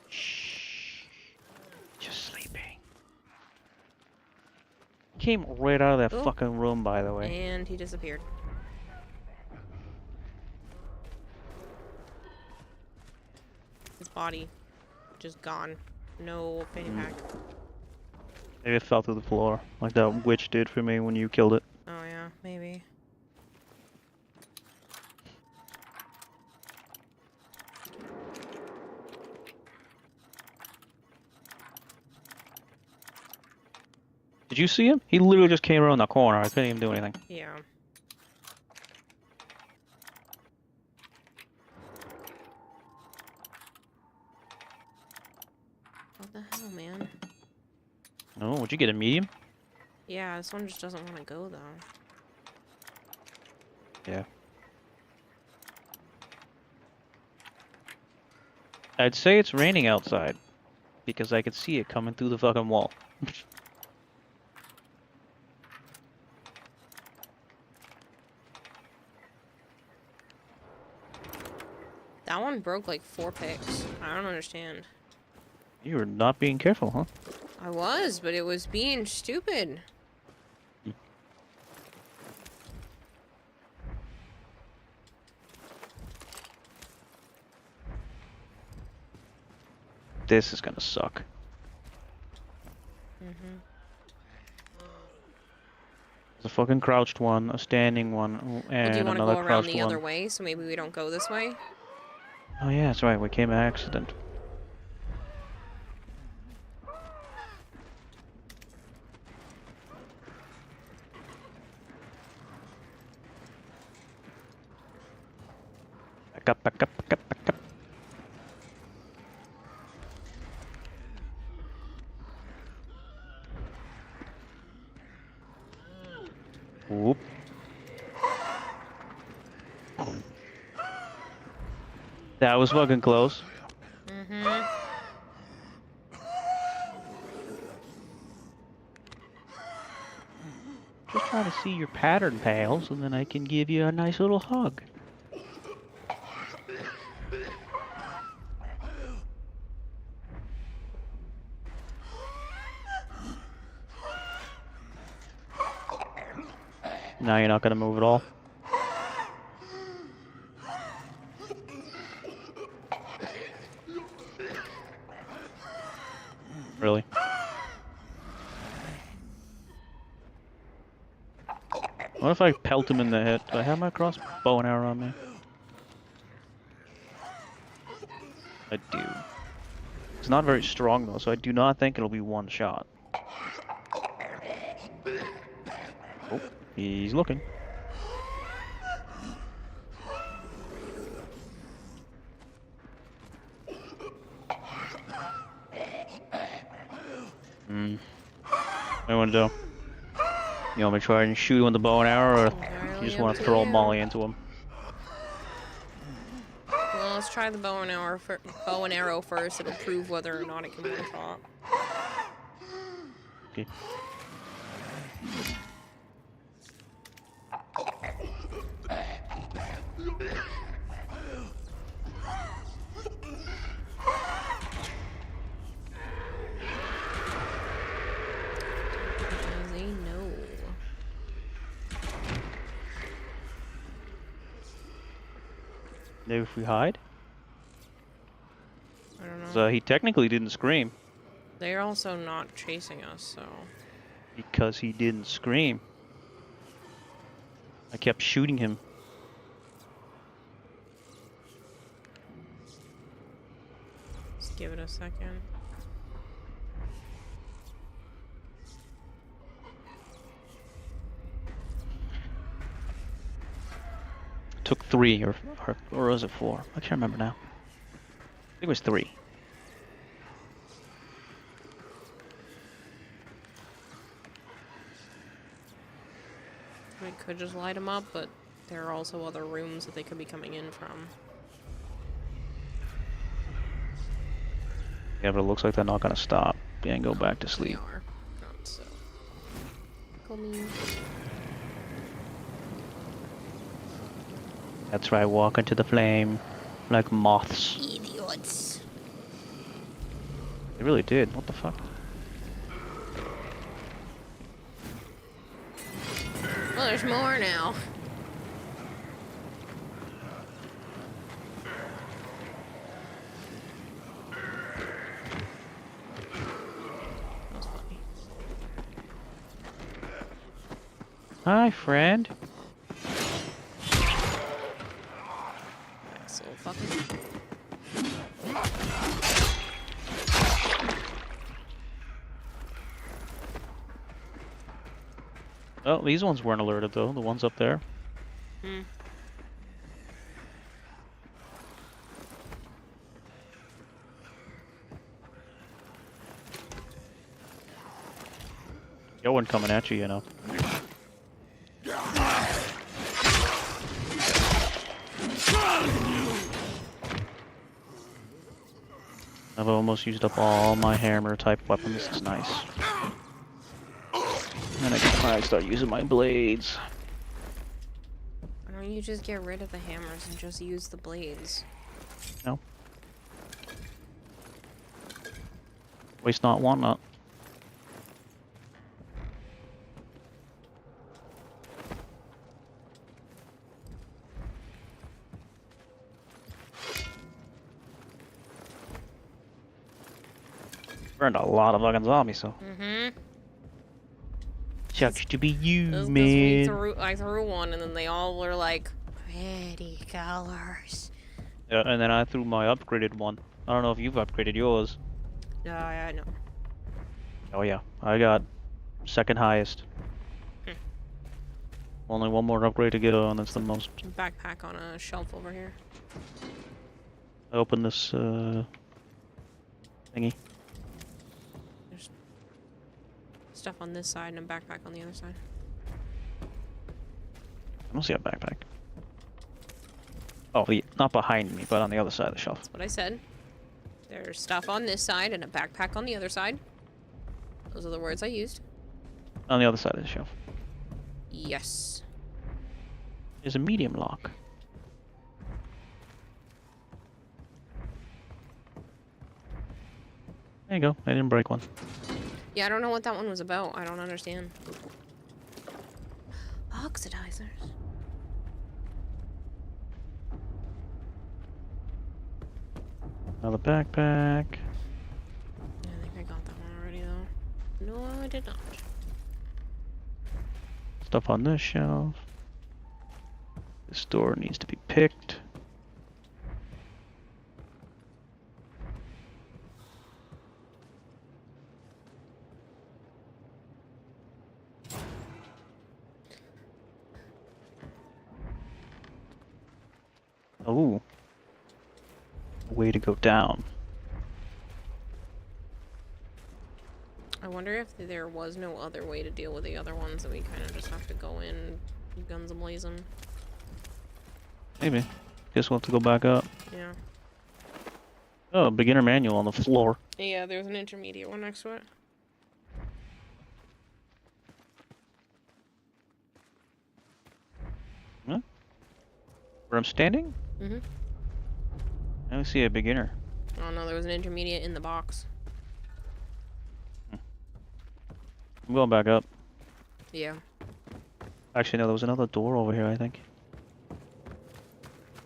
Shh. Just sleeping. Came right out of that Ooh. fucking room, by the way. And he disappeared. His body just gone. No fanny pack. Maybe it fell through the floor, like that witch did for me when you killed it. Oh yeah, maybe. Did you see him? He literally just came around the corner. I couldn't even do anything. Yeah. What the hell, man? Oh, would you get a medium? Yeah, this one just doesn't want to go though. Yeah. I'd say it's raining outside because I could see it coming through the fucking wall. That one broke like 4 picks. I don't understand. You were not being careful, huh? I was, but it was being stupid. This is gonna suck. Mm-hmm. There's a fucking crouched one, a standing one, Well, and do you want to another go around crouched the one. other way, so maybe we don't go this way? Oh yeah, that's right. We came by accident. Back up, back up, back up, back up. Whoop. That was fucking close. Mm-hmm. Just trying to see your pattern, pals, and then I can give you a nice little hug. Now you're not gonna move at all. Really? What if I pelt him in the head? Do I have my crossbow and arrow on me? I do. It's not very strong though, so I do not think it'll be one shot. Oh, he's looking. What do you want to do? You want me to try and shoot him with the bow and arrow, or you just want to throw a molly into him? Well, let's try the bow and arrow first. It'll prove whether or not it can one-shot. Okay. Maybe if we hide? I don't know. So he technically didn't scream. They're also not chasing us, so... Because he didn't scream. I kept shooting him. Just give it a second. Took 3, or was it 4? I can't remember now. I think it was 3. We could just light them up, but there are also other rooms that they could be coming in from. Yeah, but it looks like they're not gonna stop and go back to sleep. They are. Not so. Coming. That's right, walk into the flame like moths. Idiots. They really did. What the fuck? Well, there's more now. That was funny. Hi, friend. So fucking. Oh, these ones weren't alerted though. The ones up there. Hmm. Yo one coming at you, you know. I've almost used up all my hammer type weapons. This is nice. And I can finally start using my blades. Why don't you just get rid of the hammers and just use the blades? No. Waste not, want not. Burned a lot of fucking zombies, so. Mm-hmm. Shucks to be you, That's 'cause man. I threw one, and then they all were like, pretty colors. Yeah, and then I threw my upgraded one. I don't know if you've upgraded yours. No, I know. Oh yeah, I got second highest. Only one more upgrade to get on. That's the most. Backpack on a shelf over here. I opened this thingy. There's stuff on this side and a backpack on the other side. I don't see a backpack. Oh, not behind me, but on the other side of the shelf. That's what I said. There's stuff on this side and a backpack on the other side. Those are the words I used. On the other side of the shelf. Yes. There's a medium lock. There you go. I didn't break one. Yeah, I don't know what that one was about. I don't understand. Oxidizers. Another backpack. I think I got that one already, though. No, I did not. Stuff on this shelf. This door needs to be picked. Oh. Way to go down. I wonder if there was no other way to deal with the other ones, and we kind of just have to go in guns a-blazing. Maybe. Guess we'll have to go back up. Yeah. Oh, beginner manual on the floor. Yeah, there's an intermediate one next to it. Huh? Where I'm standing? Mm-hmm. I don't see a beginner. Oh no, there was an intermediate in the box. I'm going back up. Yeah. Actually, no, there was another door over here, I think.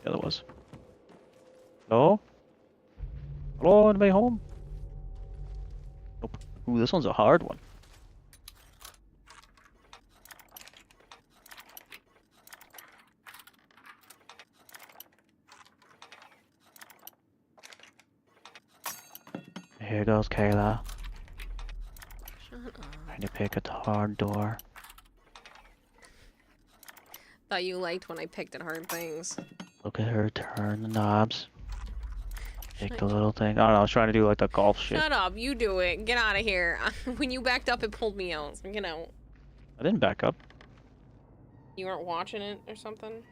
Yeah, there was. Hello? Hello, anybody home? Nope. Ooh, this one's a hard one. Here goes Kayla. Shut up. Trying to pick a hard door. Thought you liked when I picked at hard things. Look at her turn the knobs. Pick the little thing. I don't know, I was trying to do like the golf shit. Shut up, you do it. Get out of here. When you backed up, it pulled me out. So get out. I didn't back up. You weren't watching it or something?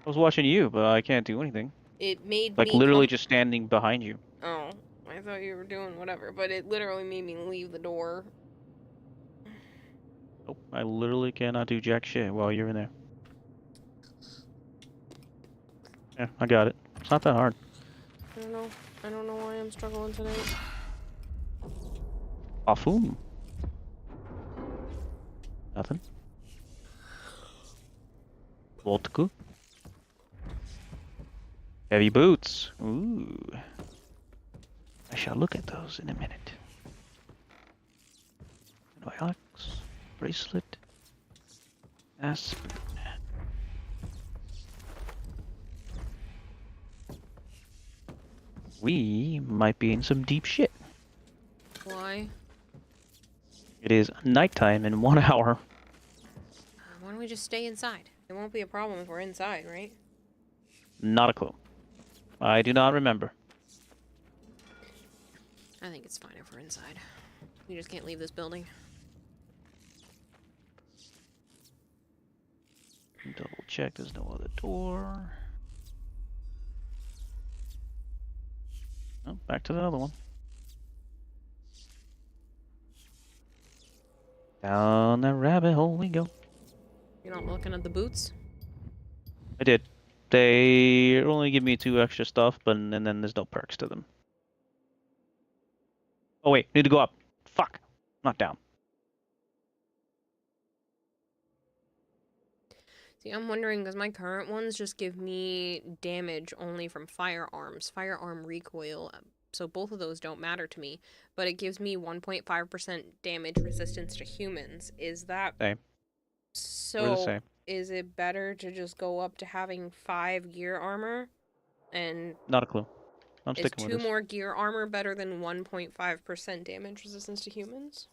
I was watching you, but I can't do anything. It made Like, me literally just standing behind you. Oh, I thought you were doing whatever, but it literally made me leave the door. Nope, I literally cannot do jack shit while you're in there. Yeah, I got it. It's not that hard. I don't know. I don't know why I'm struggling today. Afoom. Nothing. Vodka. Heavy boots. Ooh. I shall look at those in a minute. Antibiotics. Bracelet. Aspirin. We might be in some deep shit. Why? It is nighttime in 1 hour. Why don't we just stay inside? It won't be a problem if we're inside, right? Not a clue. I do not remember. I think it's fine if we're inside. We just can't leave this building. Double check, there's no other door. Oh, back to the other one. Down that rabbit hole we go. You're not looking at the boots? I did. They only give me 2 extra stuff, but and then there's no perks to them. Oh wait, need to go up. Fuck. Not down. See, I'm wondering, because my current ones just give me damage only from firearms. Firearm recoil. So both of those don't matter to me. But it gives me 1.5% damage resistance to humans. Is that... Same. So, We're the same. Is it better to just go up to having 5 gear armor? And... Not a clue. I'm is sticking with 2 this. more gear armor better than 1.5% damage resistance to humans?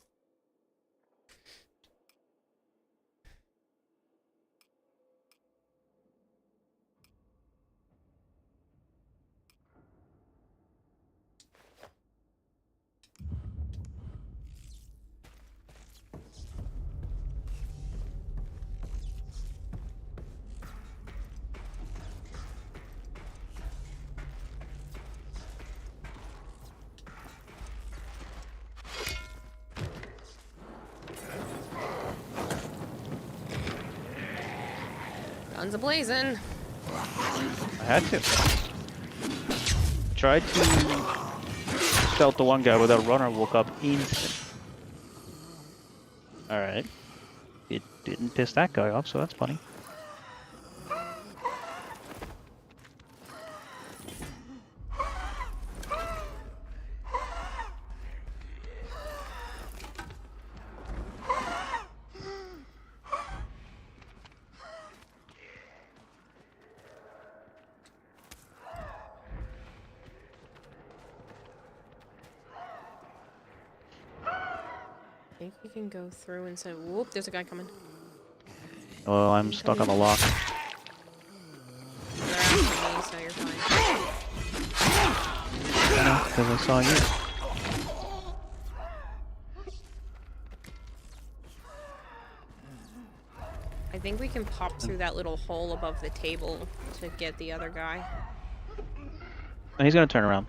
Guns a-blazing. I had to. Tried to stealth the one guy with a runner, woke up instant. Alright. It didn't piss that guy off, so that's funny. I think we can go through and say, whoop, there's a guy coming. Well, I'm stuck on the lock. They're after me, so you're fine. I know, because I saw you. I think we can pop through that little hole above the table to get the other guy. And he's gonna turn around.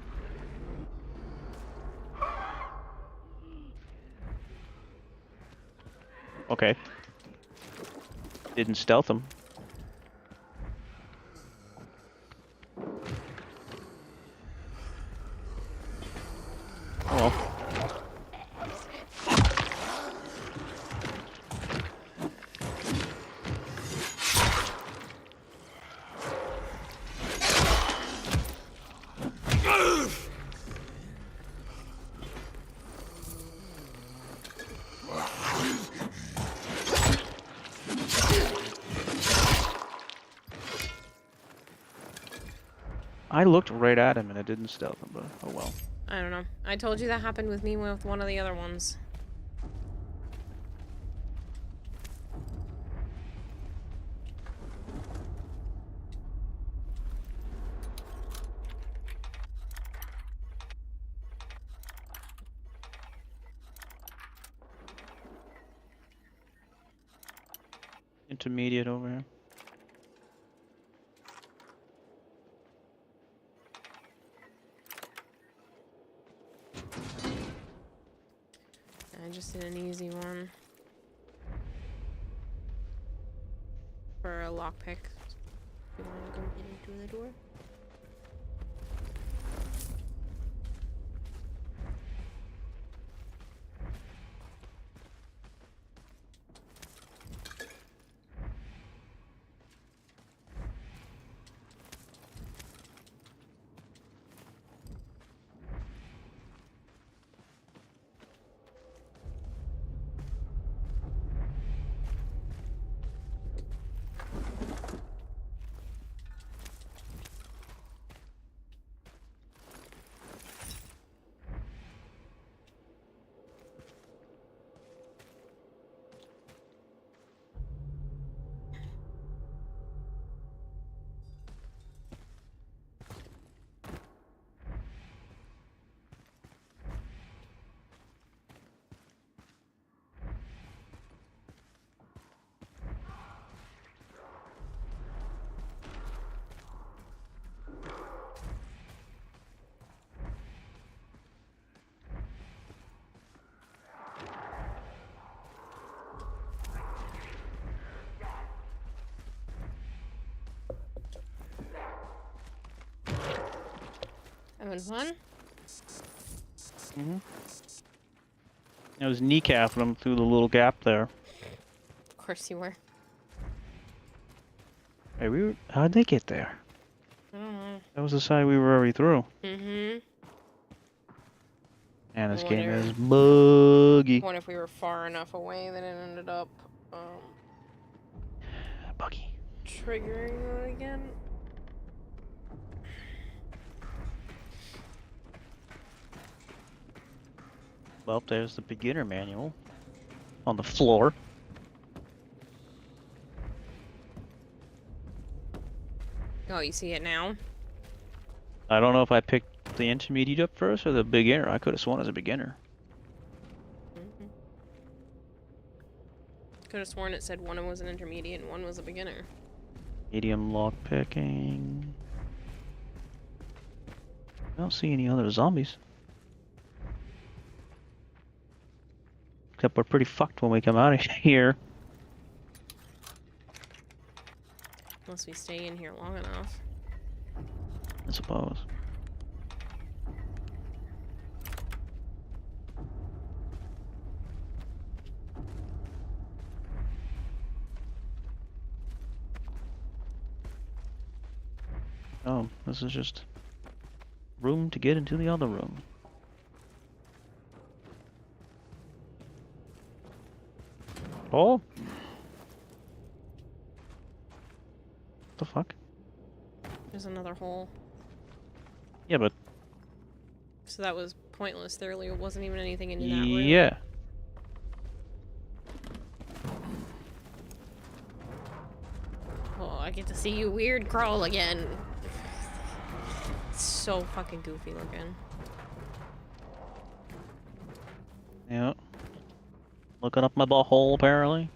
Okay. Didn't stealth him. Oh well. I looked right at him and it didn't stealth him, but oh well. I don't know. I told you that happened with me with one of the other ones. Intermediate over here. for a lockpick. You want to go get into the door? Having fun? Mm-hmm. I was kneecapping them through the little gap there. Of course you were. Hey, how'd they get there? I don't know. That was the side we were already through. Mm-hmm. And this game is buggy. I wonder if we were far enough away that it ended up buggy. Triggering it again. Well, there's the beginner manual on the floor. Oh, you see it now? I don't know if I picked the intermediate up first or the beginner. I could have sworn as a beginner. Could have sworn it said one was an intermediate and one was a beginner. Medium lock picking. I don't see any other zombies. Except we're pretty fucked when we come out of here. Unless we stay in here long enough. I suppose. Oh, this is just room to get into the other room. Oh! What the fuck? There's another hole. Yeah, but... So that was pointless. There really wasn't even anything in that room. Yeah. Oh, I get to see you weird crawl again. It's so fucking goofy looking. Yeah. Looking up my butthole, apparently.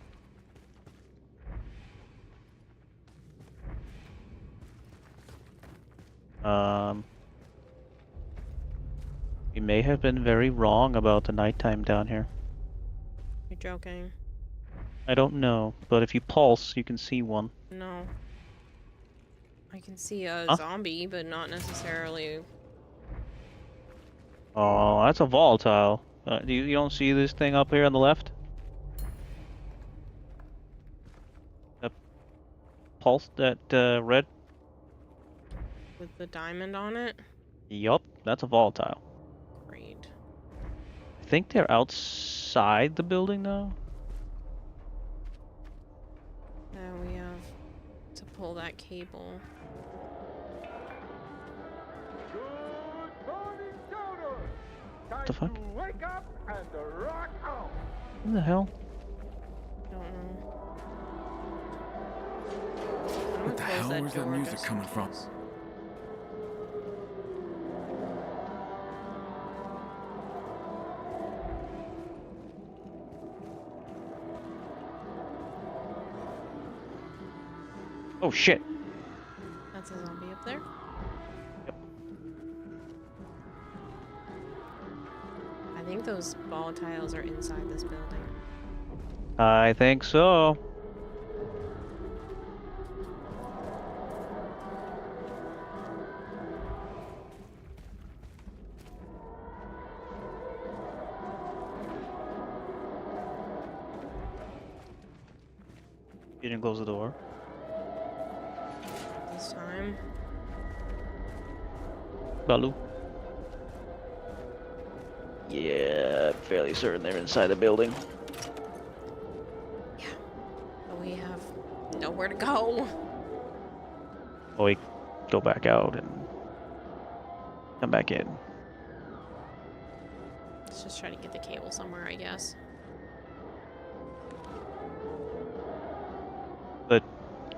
We may have been very wrong about the nighttime down here. You're joking. I don't know, but if you pulse, you can see one. No. I can see a Huh? zombie, but not necessarily... Oh, that's a volatile. You don't see this thing up here on the left? That pulse, that red? With the diamond on it? Yup, that's a volatile. Great. I think they're outside the building though. Now we have to pull that cable. What the fuck? Wake up and rock out. What the hell? Don't know. What the hell? Where's that music coming from? Oh shit. That's a zombie up there? Yep. I think those volatiles are inside this building. I think so. You didn't close the door. This time. Balu. Yeah, I'm fairly certain they're inside the building. But we have nowhere to go. Or we go back out and come back in. Let's just try to get the cable somewhere, I guess. The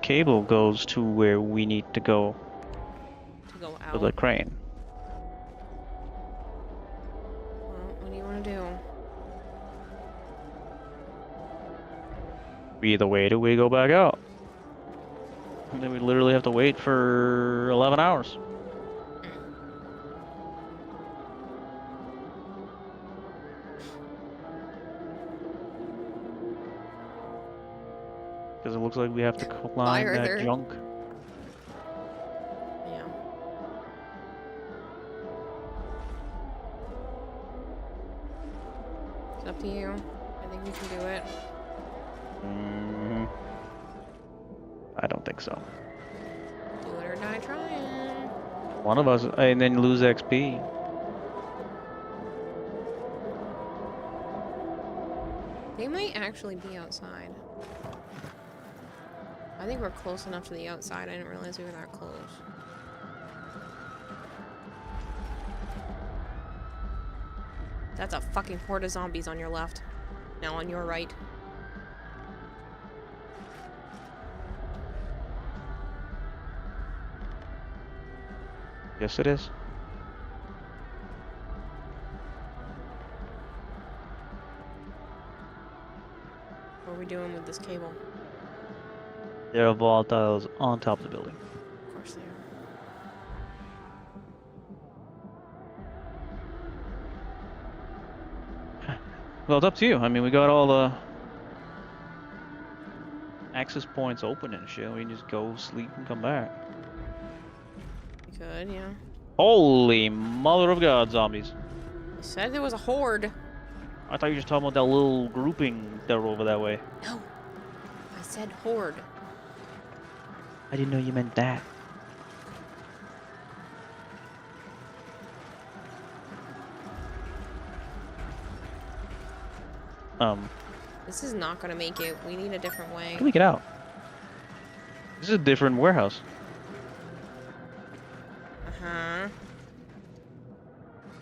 cable goes to where we need to go. To go out. To the crane. Well, what do you want to do? We either wait or we go back out. And then we literally have to wait for 11 hours. Because it looks like we have to climb that junk. Yeah. It's up to you. I think we can do it. I don't think so. Do it or die trying. One of us, and then lose XP. They might actually be outside. I think we're close enough to the outside. I didn't realize we were that close. That's a fucking horde of zombies on your left. Now on your right. Yes, it is. What are we doing with this cable? There are volatiles on top of the building. Of course they are. Well, it's up to you. I mean, we got all the access points open and shit. We can just go sleep and come back. We could, yeah. Holy mother of God, zombies. You said there was a horde. I thought you were just talking about that little grouping that were over that way. No. I said horde. I didn't know you meant that. This is not gonna make it. We need a different way. How do we get out? This is a different warehouse. Uh-huh.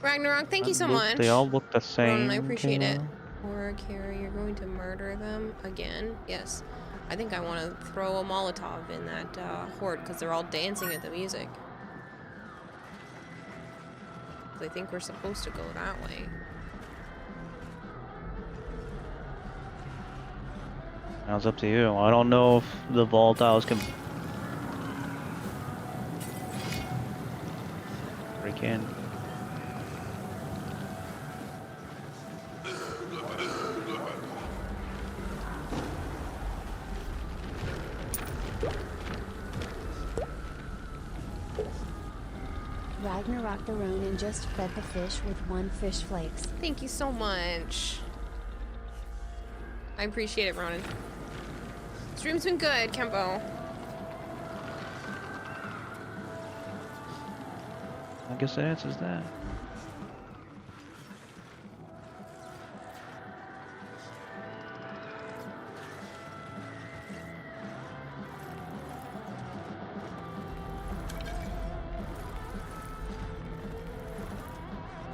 Ragnarok, thank you so much. They all look the same. Ronan, I appreciate it. Or Kara, you're going to murder them again? Yes. I think I want to throw a Molotov in that horde because they're all dancing at the music. I think we're supposed to go that way. Now it's up to you. I don't know if the volatiles can break in. Ragnarok the Ronin just fed the fish with 1 fish flakes. Thank you so much. I appreciate it, Ronan. Stream's been good, Kempo. I guess that answers that.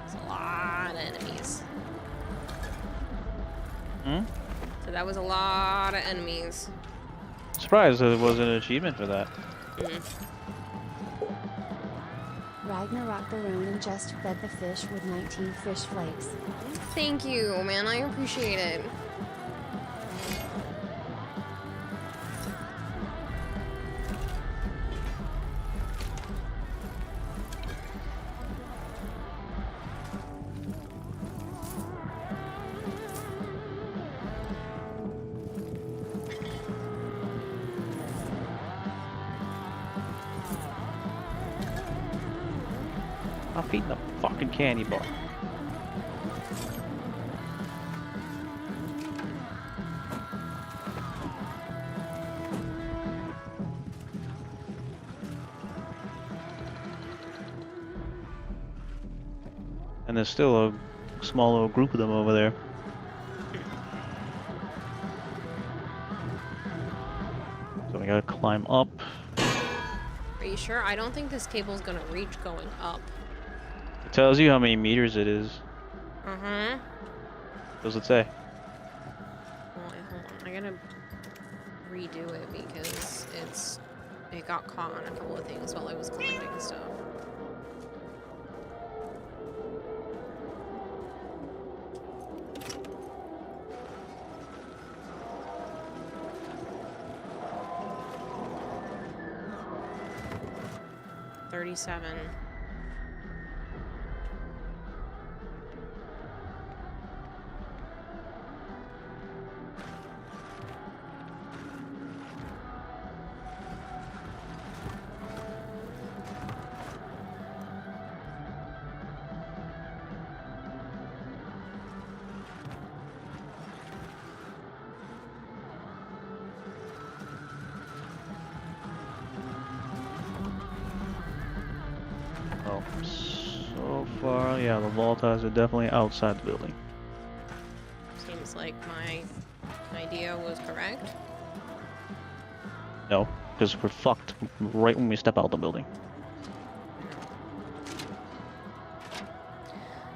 There's a lot of enemies. Hmm? So that was a lot of enemies. Surprised that there wasn't an achievement for that. Ragnarok the Ronin just fed the fish with 19 fish flakes. Thank you, man. I appreciate it. I'm feeding the fucking candy bar. And there's still a small little group of them over there. So we gotta climb up. Are you sure? I don't think this cable's gonna reach going up. It tells you how many meters it is. Uh-huh. What does it say? Well, hold on. I gotta redo it because it got caught on a couple of things while I was collecting stuff. $37. Oh, so far, yeah, the volatiles are definitely outside the building. Seems like my idea was correct. No, because we're fucked right when we step out the building.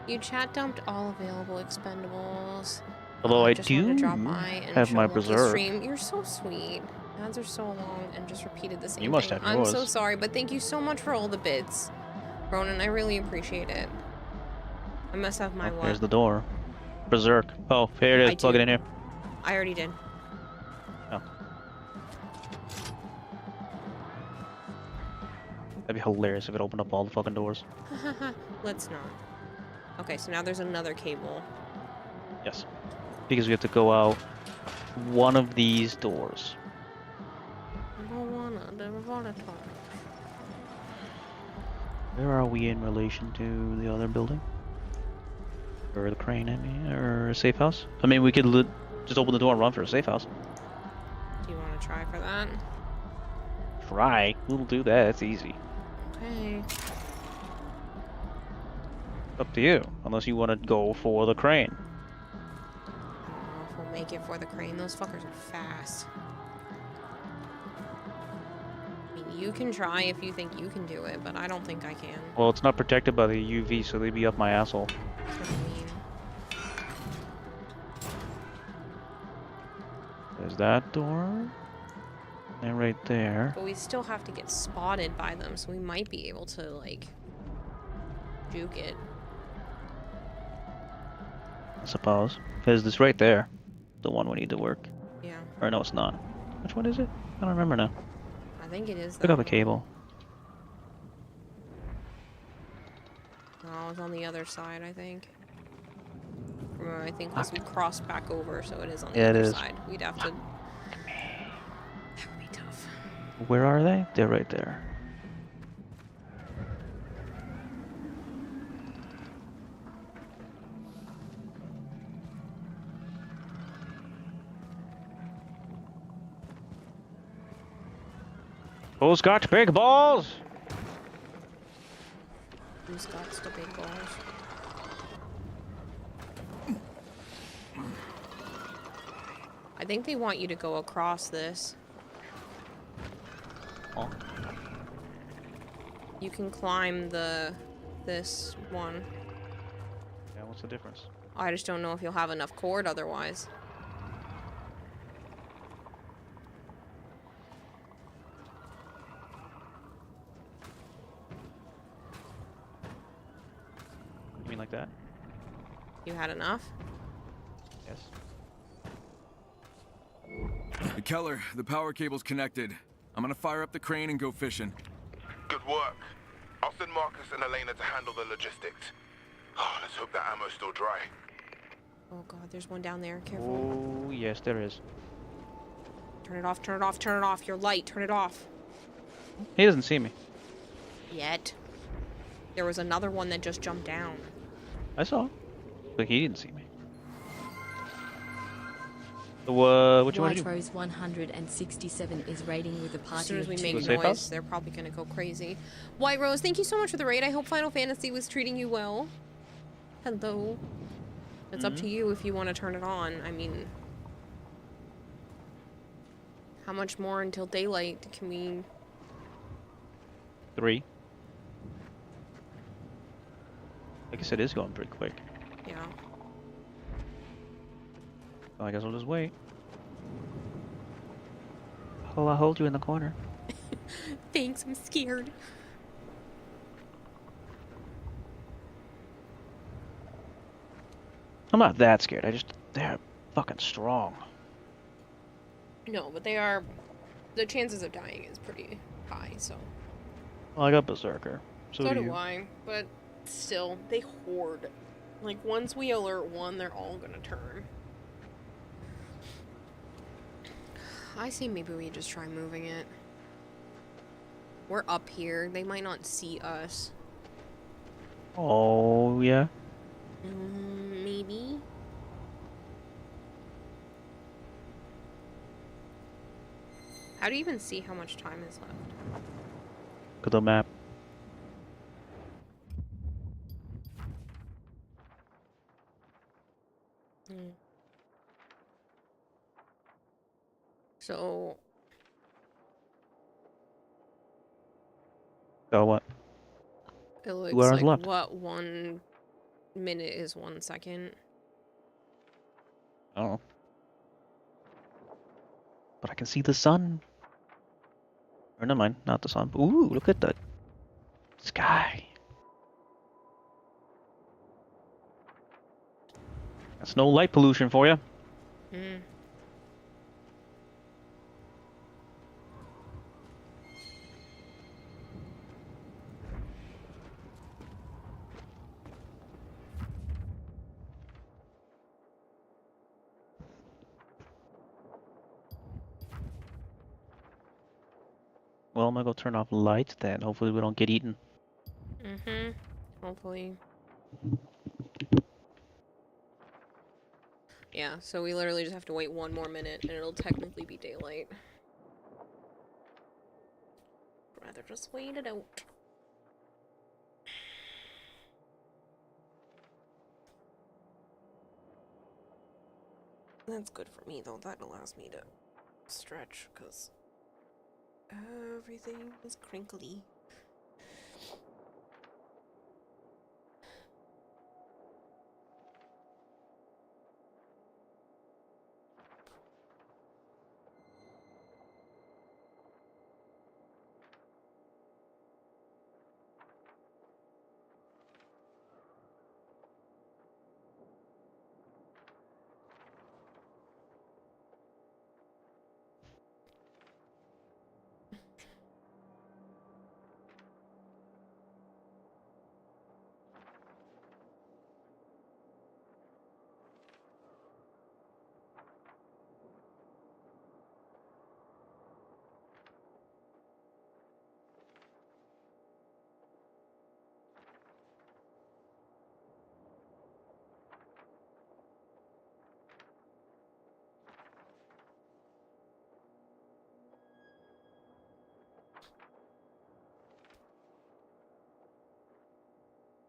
You chat dumped all available expendables. Although I just do wanted to drop by and have show my up the Berserk. stream. You're so sweet. Ads are so long and just repeated the same You must thing. have I'm so yours. sorry, but thank you so much for all the bits. Ronan, I really appreciate it. I must have my what? There's the door. Berserk. Oh, here it is. I Plug do. it in here. I already did. Oh. That'd be hilarious if it opened up all the fucking doors. Let's not. Okay, so now there's another cable. Yes. Because we have to go out one of these doors. Where are we in relation to the other building? Or the crane, I mean, or a safe house? I mean, we could just open the door and run for a safe house. Do you want to try for that? Try? We'll do that, it's easy. Okay. Up to you, unless you want to go for the crane. I don't know if we'll make it for the crane. Those fuckers are fast. I mean, you can try if you think you can do it, but I don't think I can. Well, it's not protected by the UV, so they'd be up my asshole. That's what I mean. There's that door. And right there. But we still have to get spotted by them, so we might be able to, like, juke it. I suppose. Because this right there, the one we need to work. Yeah. Or no, it's not. Which one is it? I don't remember now. I think it is. Pick up a cable. No, it's on the other side, I think. Remember, I think we crossed back over, so it is on the other side. We'd have to... That would be tough. Where are they? They're right there. Who's got big balls? Who's got the big balls? I think they want you to go across this. Oh. You can climb this one. Yeah, what's the difference? I just don't know if you'll have enough cord otherwise. You mean like that? You had enough? Yes. Keller, the power cable's connected. I'm gonna fire up the crane and go fishing. Good work. I'll send Marcus and Elena to handle the logistics. Oh, let's hope that ammo's still dry. Oh god, there's one down there. Careful. Oh, yes, there is. Turn it off, turn it off, turn it off. Your light, turn it off. He doesn't see me. Yet. There was another one that just jumped down. I saw him. But he didn't see me. So, what you want to do? White Rose 167 is raiding with a As party soon as of we two. make noise, they're probably gonna go crazy. White Rose, thank you so much for the raid. I hope Final Fantasy was treating you well. Hello. It's up to you if you want to turn it on. I mean, how much more until daylight can we... 3. I guess it is going pretty quick. Yeah. Well, I guess I'll just wait. I'll hold you in the corner. Thanks, I'm scared. I'm not that scared. They're fucking strong. No, but they are... The chances of dying is pretty high, so... Well, I got Berserker. So do do you. I, but still, they hoard. Like, once we alert one, they're all gonna turn. I say maybe we just try moving it. We're up here. They might not see us. Oh, yeah? Maybe? How do you even see how much time is left? Look at the map. So... So what? It looks 2 hours like, left. what, 1 minute is 1 second? Oh. But I can see the sun. Or never mind, not the sun. Ooh, look at the sky. That's no light pollution for you. Well, I'm gonna go turn off lights then. Hopefully we don't get eaten. Hopefully. Yeah, so we literally just have to wait 1 more minute and it'll technically be daylight. Rather just wait it out. That's good for me though, that allows me to stretch because everything is crinkly.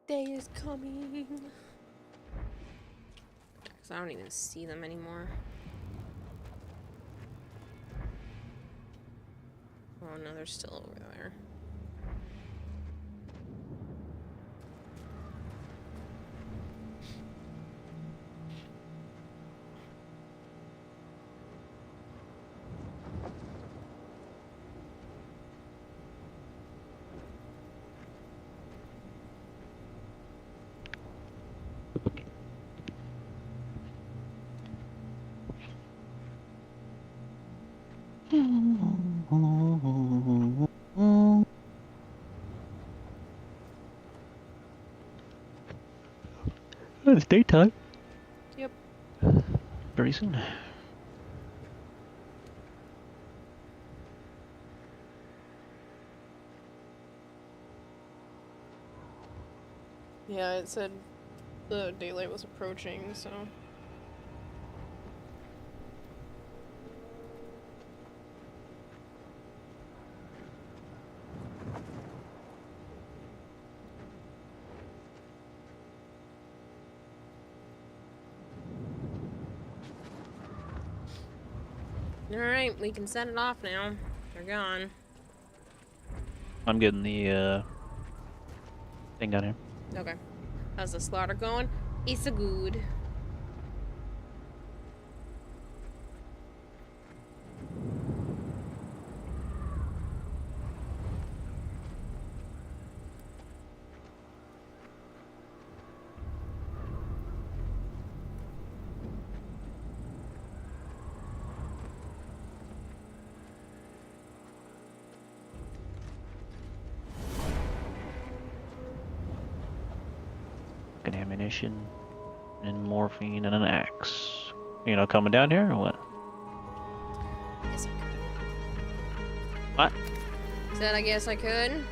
Day is coming. Because I don't even see them anymore. Oh no, they're still over there. It's daytime. Yep. Very soon. Yeah, it said the daylight was approaching, so... Alright, we can set it off now. They're gone. I'm getting the thing down here. Okay. How's the slaughter going? It's a good. An ammunition and morphine and an axe. You know, coming down here or what? Yes, What? Said I guess I could.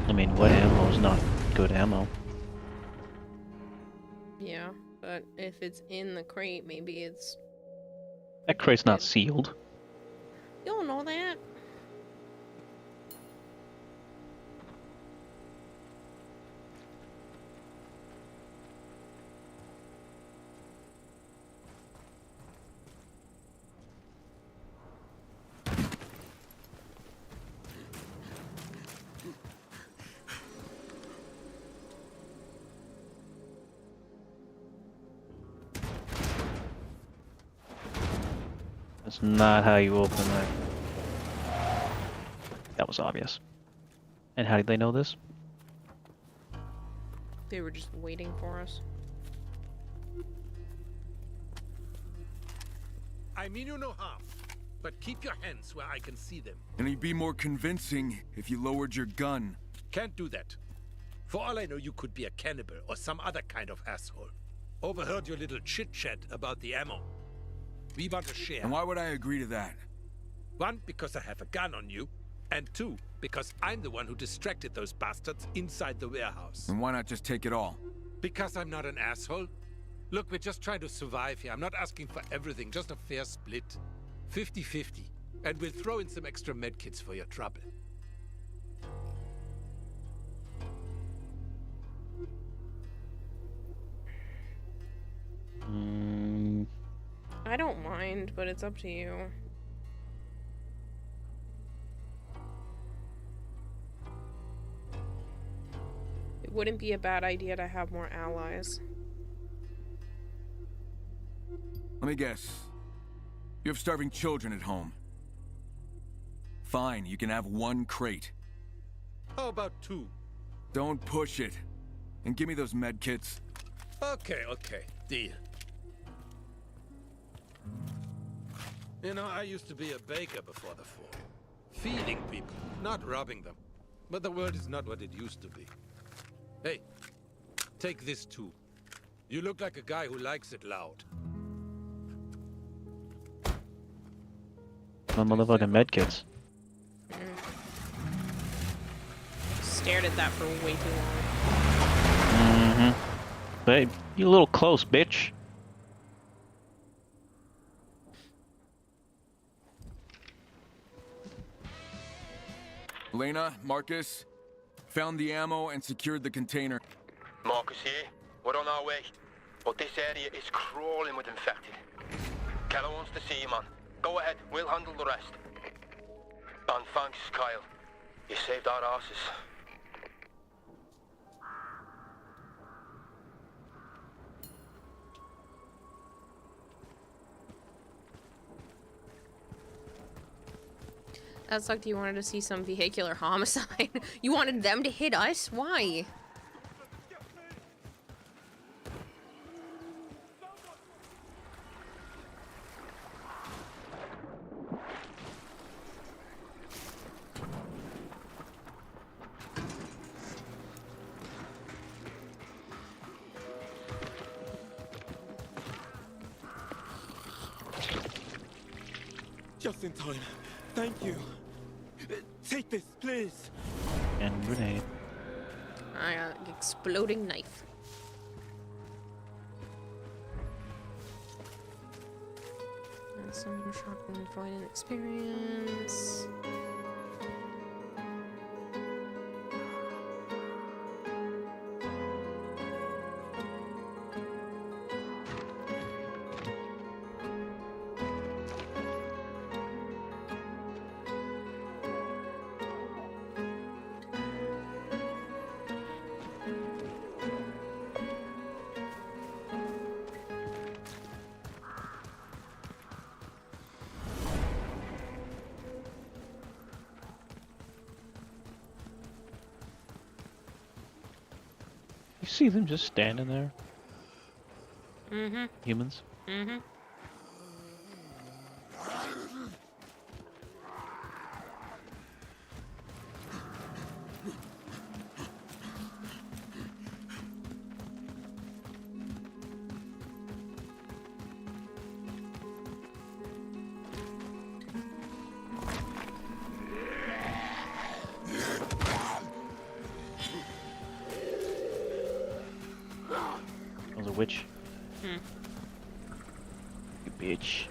I mean, what ammo is not good ammo? Yeah, but if it's in the crate, maybe it's... That crate's not sealed. You don't know that. That's not how you open that. That was obvious. And how did they know this? They were just waiting for us. I mean you no harm, but keep your hands where I can see them. And you'd be more convincing if you lowered your gun. Can't do that. For all I know, you could be a cannibal or some other kind of asshole. Overheard your little chit-chat about the ammo. We want to share. And why would I agree to that? One, because I have a gun on you. And two, because I'm the one who distracted those bastards inside the warehouse. And why not just take it all? Because I'm not an asshole. Look, we're just trying to survive here. I'm not asking for everything, just a fair split. 50-50. And we'll throw in some extra medkits for your trouble. I don't mind, but it's up to you. It wouldn't be a bad idea to have more allies. Let me guess. You have starving children at home. Fine, you can have one crate. How about two? Don't push it. And give me those med kits. Okay, deal. You know, I used to be a baker before the fall. Feeding people, not robbing them. But the world is not what it used to be. Hey, take this too. You look like a guy who likes it loud. My motherfucking medkits. Stared at that for way too long. Mm-hmm. Babe, you a little close, bitch. Lena, Marcus, found the ammo and secured the container. Marcus here. We're on our way. But this area is crawling with infected. Keller wants to see you, man. Go ahead, we'll handle the rest. And thanks, Kyle. You saved our asses. That sucked. You wanted to see some vehicular homicide. You wanted them to hit us? Why? Just in time. Thank you. Take this, please. And grenade. I got an exploding knife. And some shotgun fighting experience. You see them just standing there? Mm-hmm. Humans? Mm-hmm. That was a witch. Hmm. You bitch.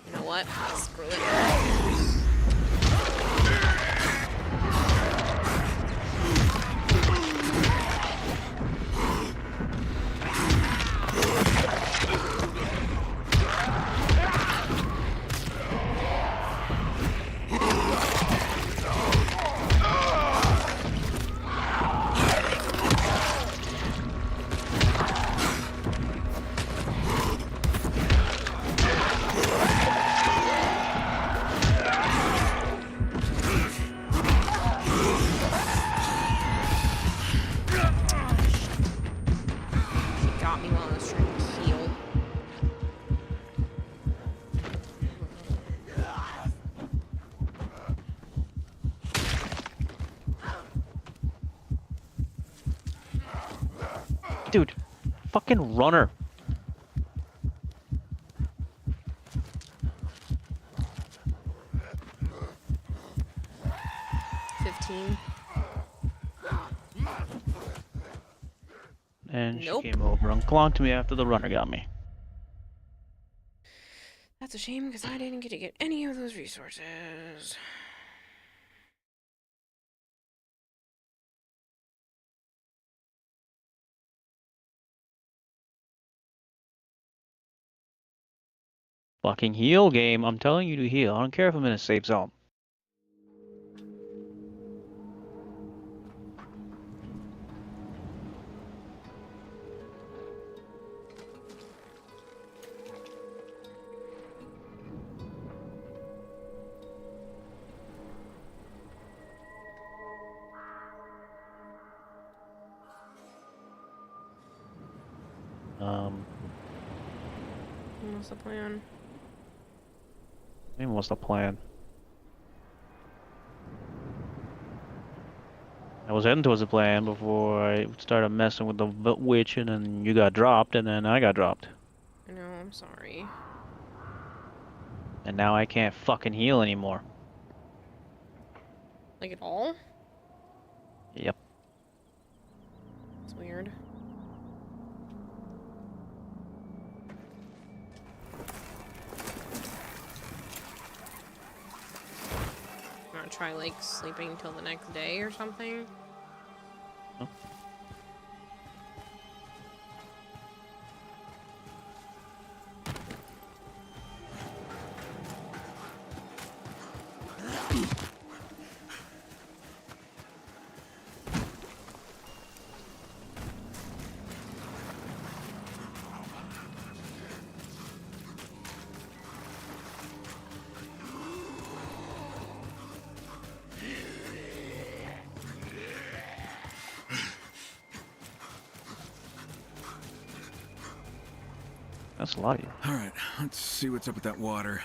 You know what? Screw it. Got me while I was trying to heal. Dude, fucking runner. And Nope. she came over and clunked me after the runner got me. That's a shame because I didn't get to get any of those resources. Fucking heal game. I'm telling you to heal. I don't care if I'm in a safe zone. What's the plan? I mean, what's the plan? I was heading towards the plan before I started messing with the witch, and then you got dropped, and then I got dropped. I know, I'm sorry. And now I can't fucking heal anymore. Like at all? Yep. It's weird. Wanna try like sleeping until the next day or something? No. That's a lot of you. All right, let's see what's up with that water.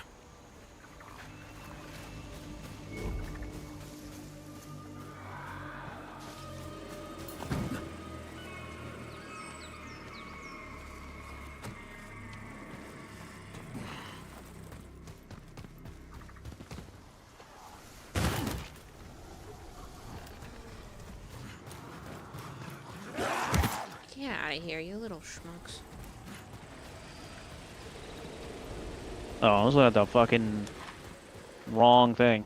Get out of here, you little schmucks. Oh, I was looking at the fucking wrong thing.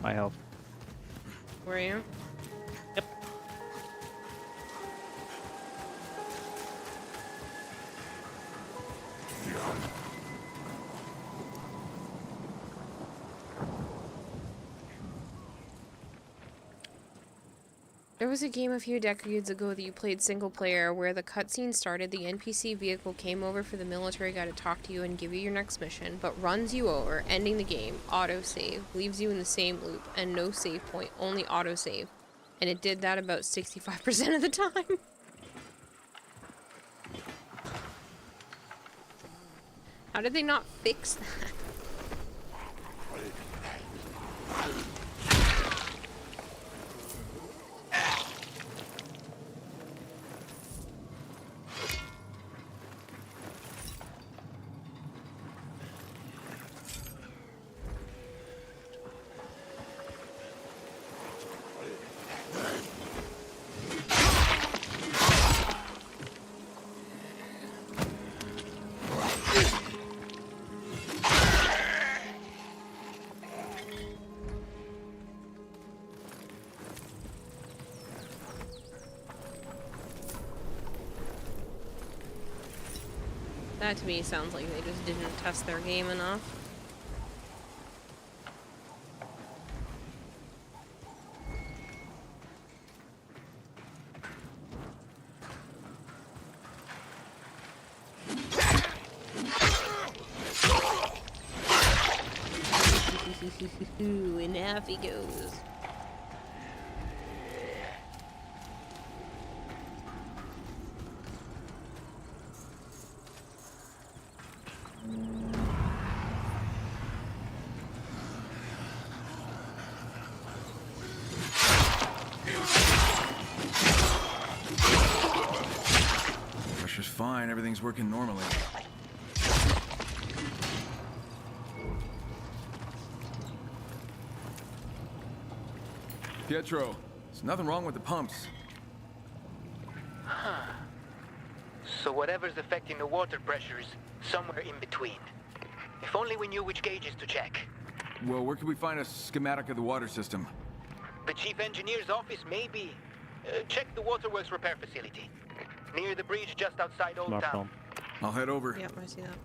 My health. Were you? Yep. There was a game a few decades ago that you played single player where the cutscene started, the NPC vehicle came over for the military guy to talk to you and give you your next mission, but runs you over, ending the game, autosave, leaves you in the same loop, and no save point, only autosave. And it did that about 65% of the time. How did they not fix that? That to me sounds like they just didn't test their game enough. And off he goes. Pressure's fine, everything's working normally. Pietro, there's nothing wrong with the pumps. Huh. So whatever's affecting the water pressure is somewhere in between. If only we knew which gauges to check. Well, where can we find a schematic of the water system? The chief engineer's office, maybe. Check the waterworks repair facility. Near the bridge just outside Old Town. I'll head over. Yep, I see that.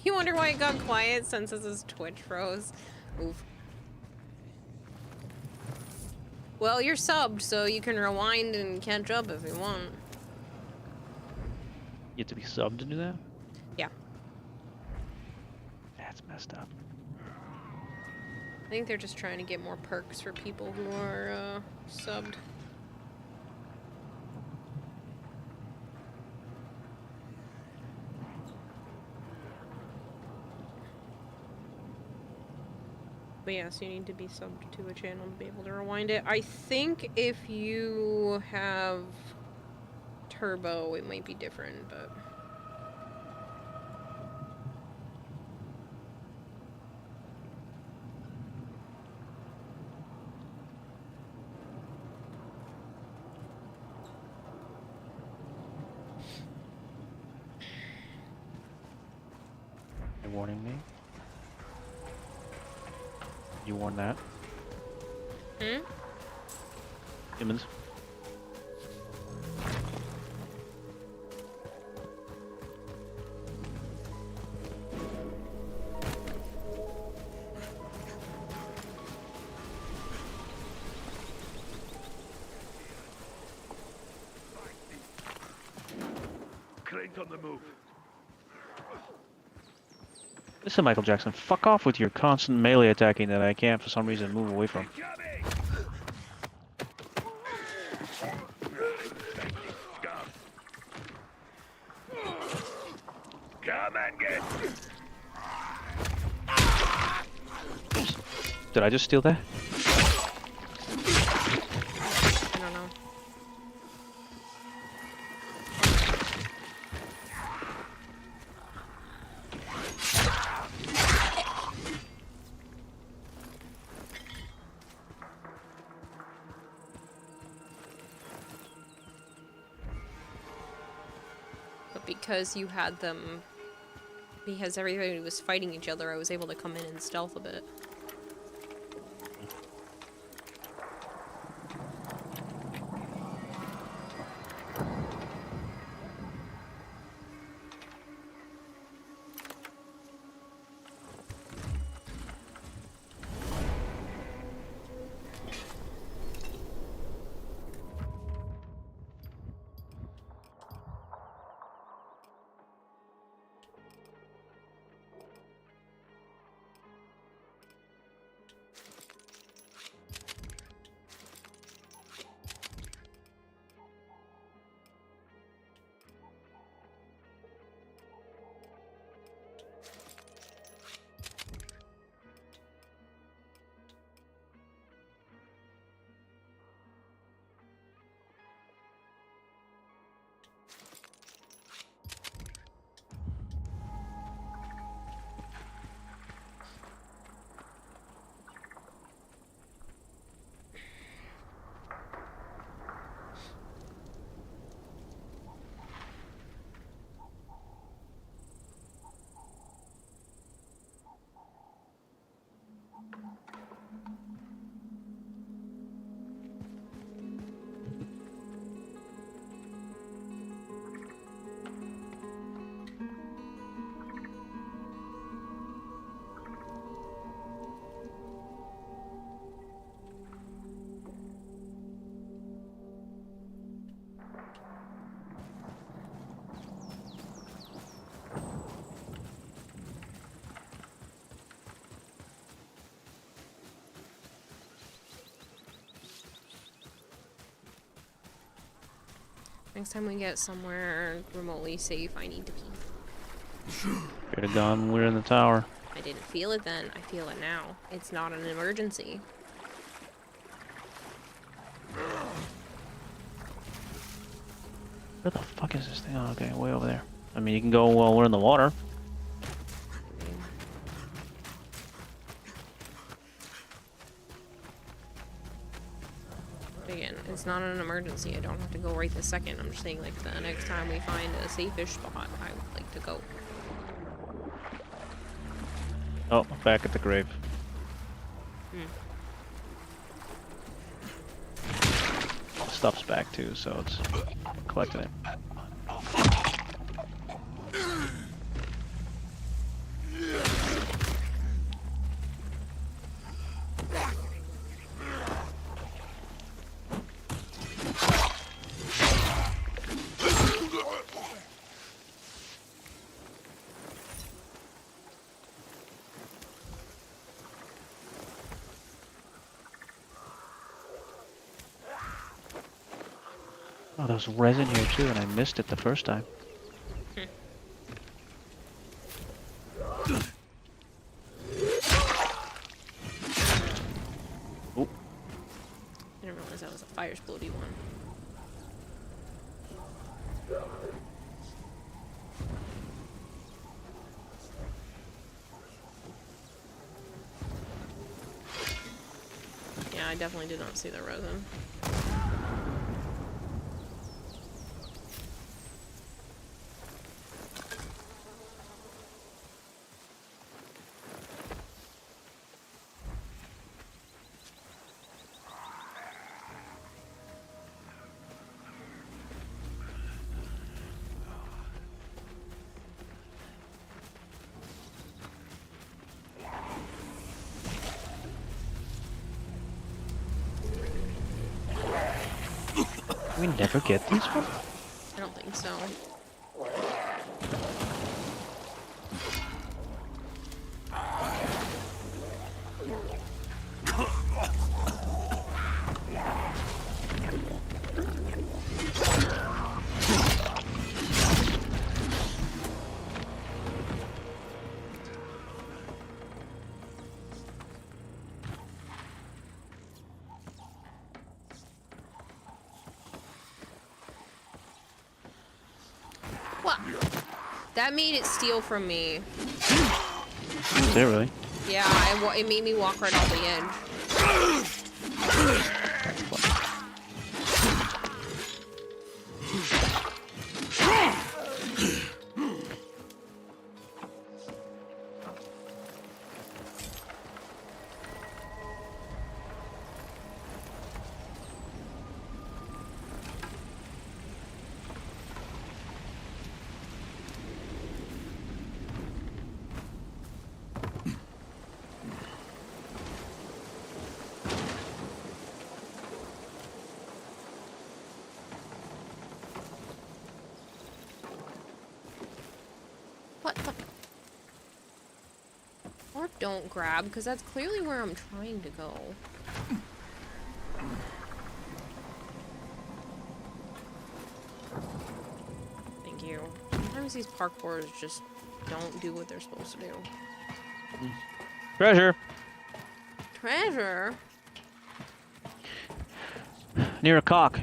You wonder why it got quiet since his Twitch froze. Oof. Well, you're subbed, so you can rewind and catch up if you want. You have to be subbed to do that? Yeah. That's messed up. I think they're just trying to get more perks for people who are subbed. But yes, you need to be subbed to a channel to be able to rewind it. I think if you have turbo, it might be different, but... You're warning me? You warn that? Hmm? Humans. on the move. Listen, Michael Jackson, fuck off with your constant melee attacking that I can't for some reason move away from. Come and get. Oops. Did I just steal that? I don't know. But because you had them, because everybody was fighting each other, I was able to come in and stealth a bit. Next time we get somewhere remotely safe, I need to pee. Could have gone. We're in the tower. I didn't feel it then. I feel it now. It's not an emergency. Where the fuck is this thing? Oh, okay, way over there. I mean, you can go while we're in the water. Again, it's not an emergency. I don't have to go right this second. I'm just saying, like, the next time we find a safe-ish spot, I would like to go. Oh, back at the grave. Stuff's back too, so it's collecting it. Oh, there's resin here too, and I missed it the first time. Oh. I didn't realize that was a fire explodey one. Yeah, I definitely did not see the resin. We never get these ones? I don't think so. That made it steal from me. Is that really? Yeah, it made me walk right off the edge. What the? Or don't grab, because that's clearly where I'm trying to go. Thank you. Sometimes these parkours just don't do what they're supposed to do. Treasure! Treasure? Near a cock.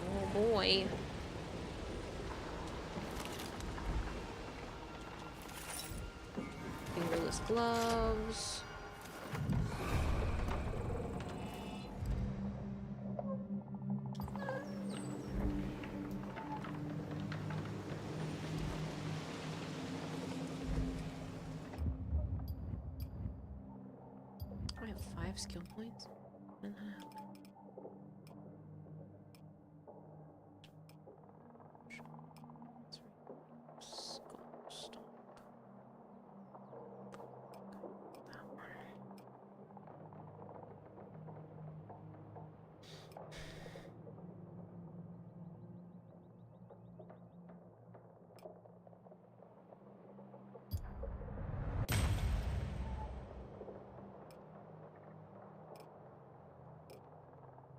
Oh boy. Fingerless gloves. I have 5 skill points. When did that happen?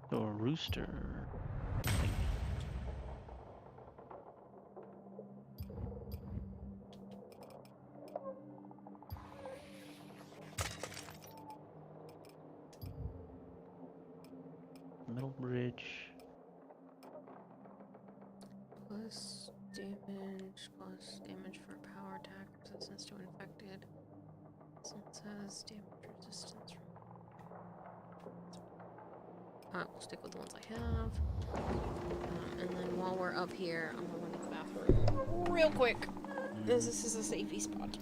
So a rooster. Metal bridge. Plus damage for power attack, resistance to infected. So it says damage resistance. Alright, we'll stick with the ones I have. And then while we're up here, I'm gonna run to the bathroom real quick. This is a safety spot.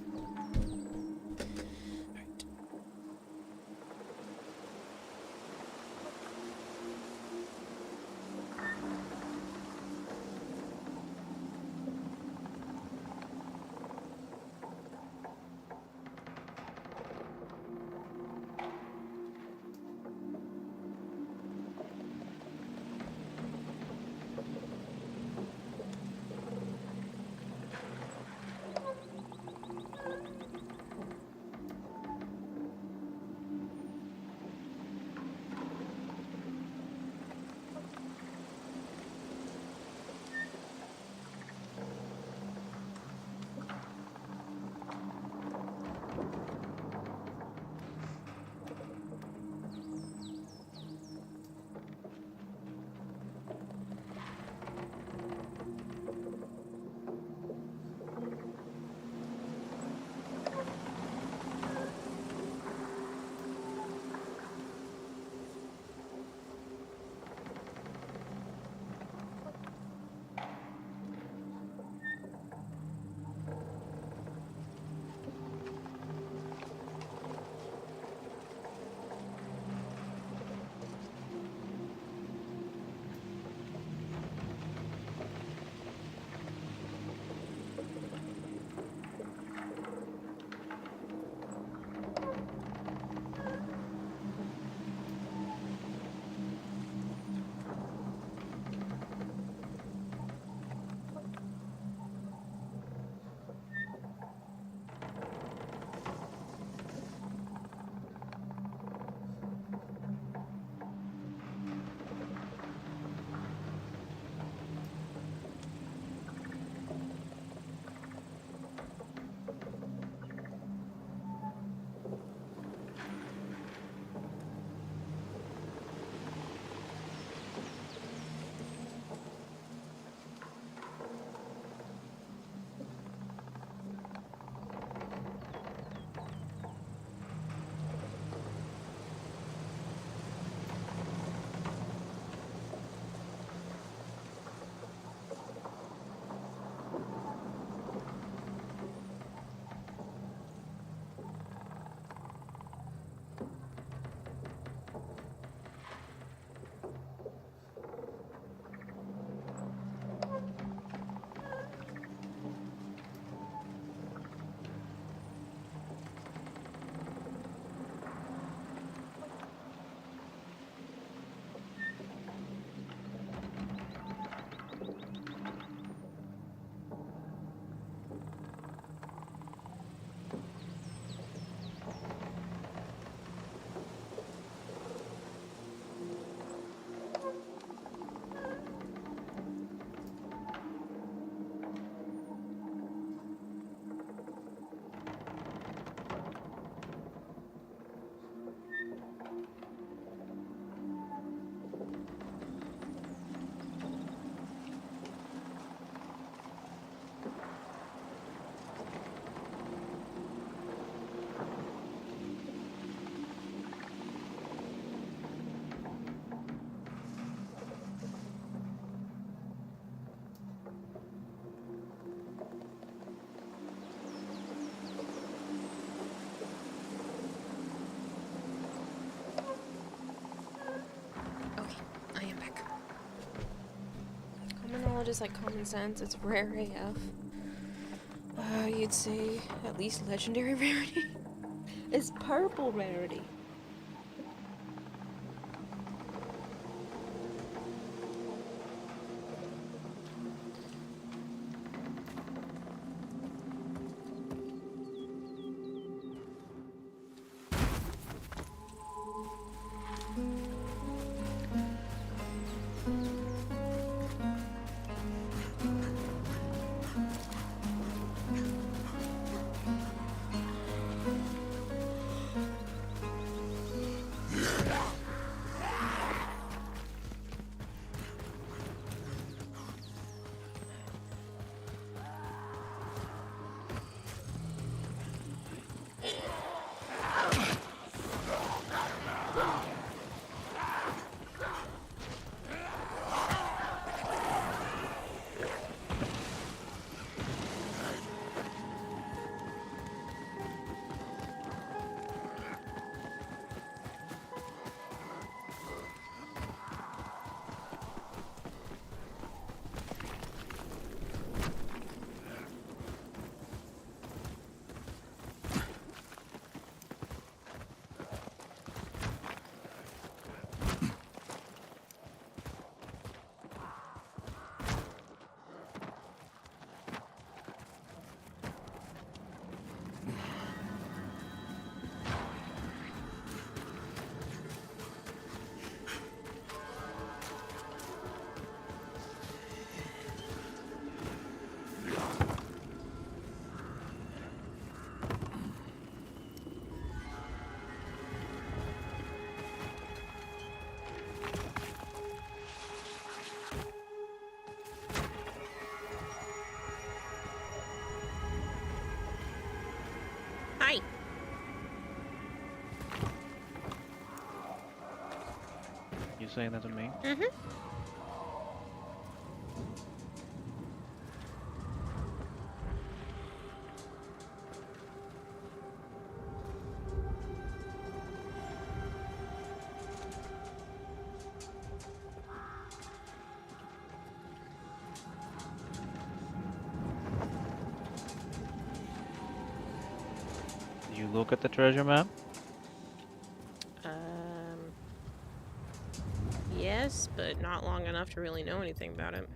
just like common sense. It's rare AF. You'd say at least legendary rarity. It's purple rarity. Hi. You saying that to me? Mm-hmm. You look at the treasure map? Yes, but not long enough to really know anything about it.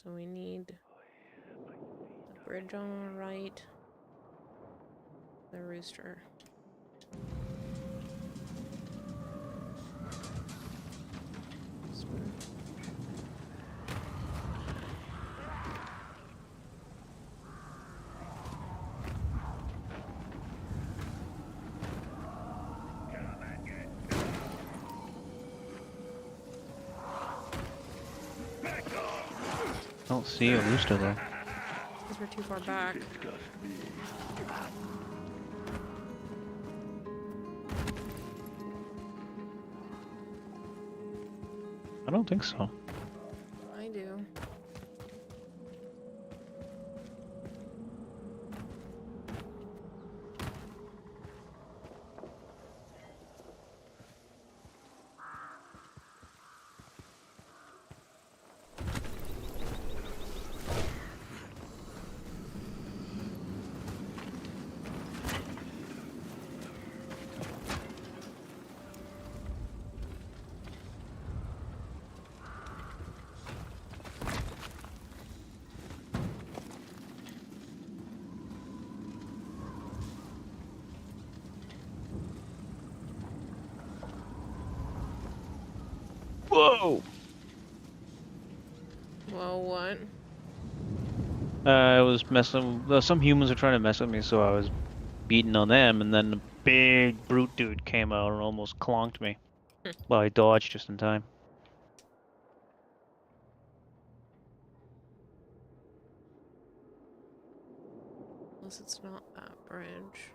So we need the bridge on the right, the rooster. This one. I don't see a rooster there. Because we're too far back. I don't think so. I do. Whoa! Well, what? I was messing. Some humans are trying to mess with me, so I was beating on them, and then a big brute dude came out and almost clonked me. Well, I dodged just in time. Unless it's not that bridge.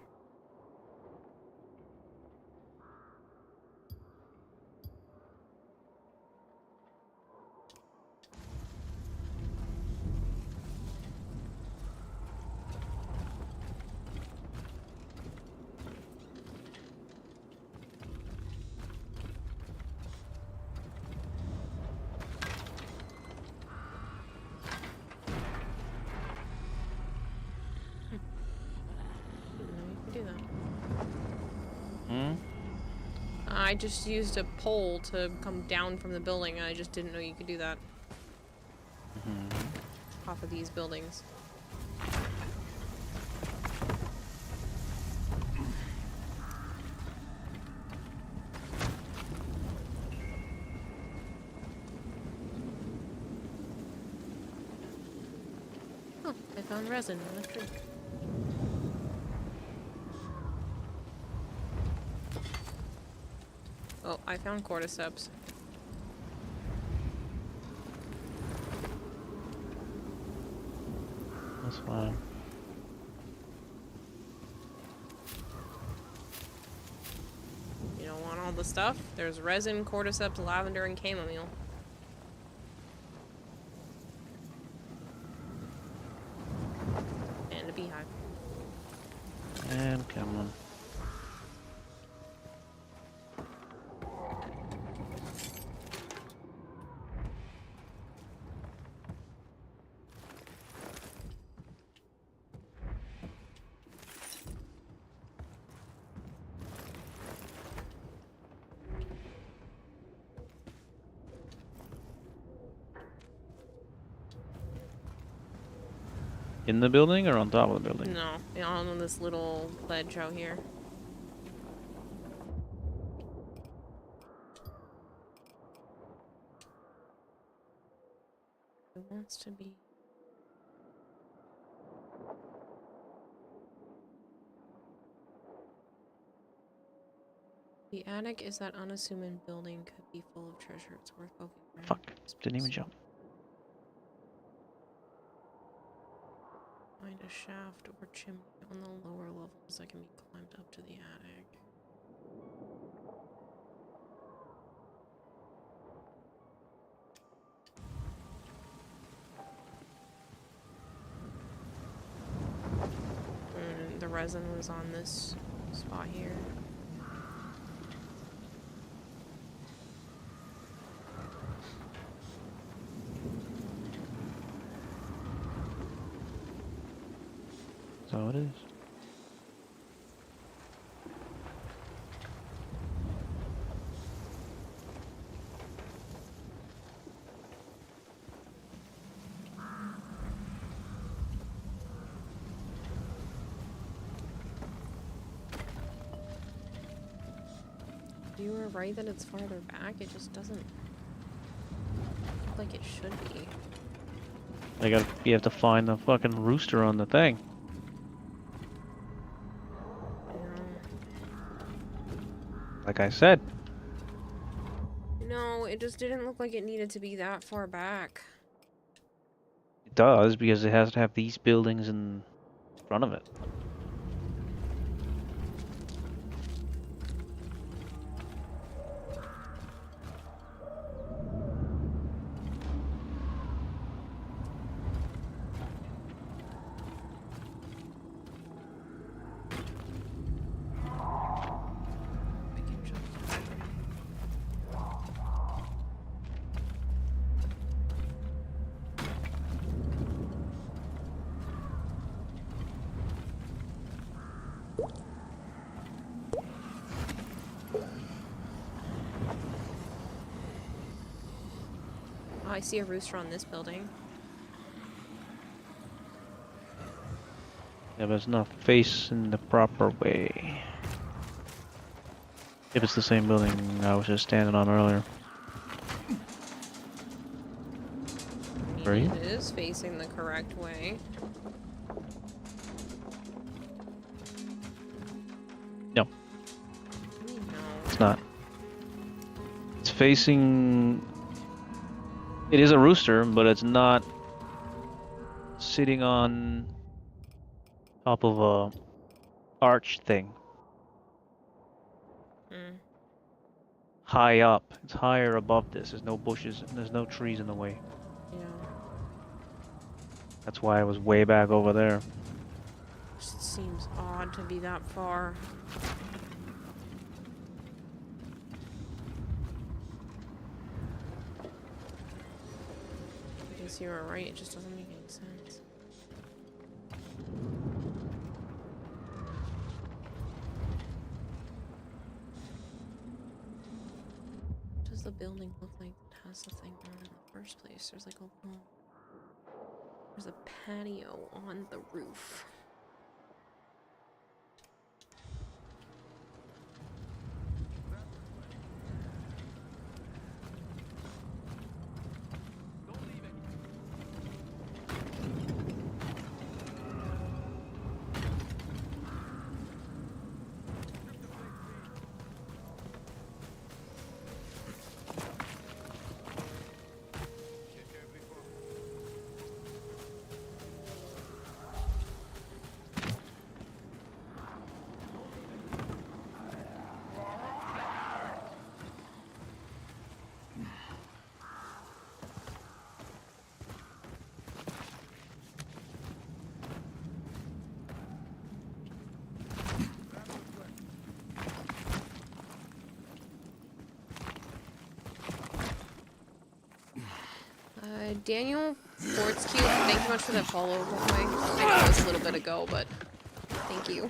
I just used a pole to come down from the building, and I just didn't know you could do that. Off of these buildings. Oh, I found resin in the tree. Oh, I found cordyceps. That's fine. You don't want all the stuff? There's resin, cordyceps, lavender, and chamomile. And a beehive. And come on. In the building or on top of the building? No, on this little ledge out here. It wants to be. The attic is that unassuming building, could be full of treasure. It's worth poking around. Fuck, didn't even jump. Find a shaft or chimney on the lower levels that can be climbed up to the attic. And the resin was on this spot here. So it is. You were right that it's farther back, it just doesn't look like it should be. You have to find the fucking rooster on the thing. Like I said. No, it just didn't look like it needed to be that far back. It does, because it has to have these buildings in front of it. Oh, I see a rooster on this building. Yeah, but it's not facing the proper way. If it's the same building I was just standing on earlier. Where are you? It is facing the correct way. No. It's not. It's facing... It is a rooster, but it's not sitting on top of a arch thing. High up. It's higher above this. There's no bushes and there's no trees in the way. Yeah. That's why I was way back over there. Just seems odd to be that far. I guess you were right, it just doesn't make any sense. has the thing on in the first place. There's like there's a patio on the roof. Daniel Fortescue, thank you much for that follow, by the way. I know it was a little bit ago, but thank you.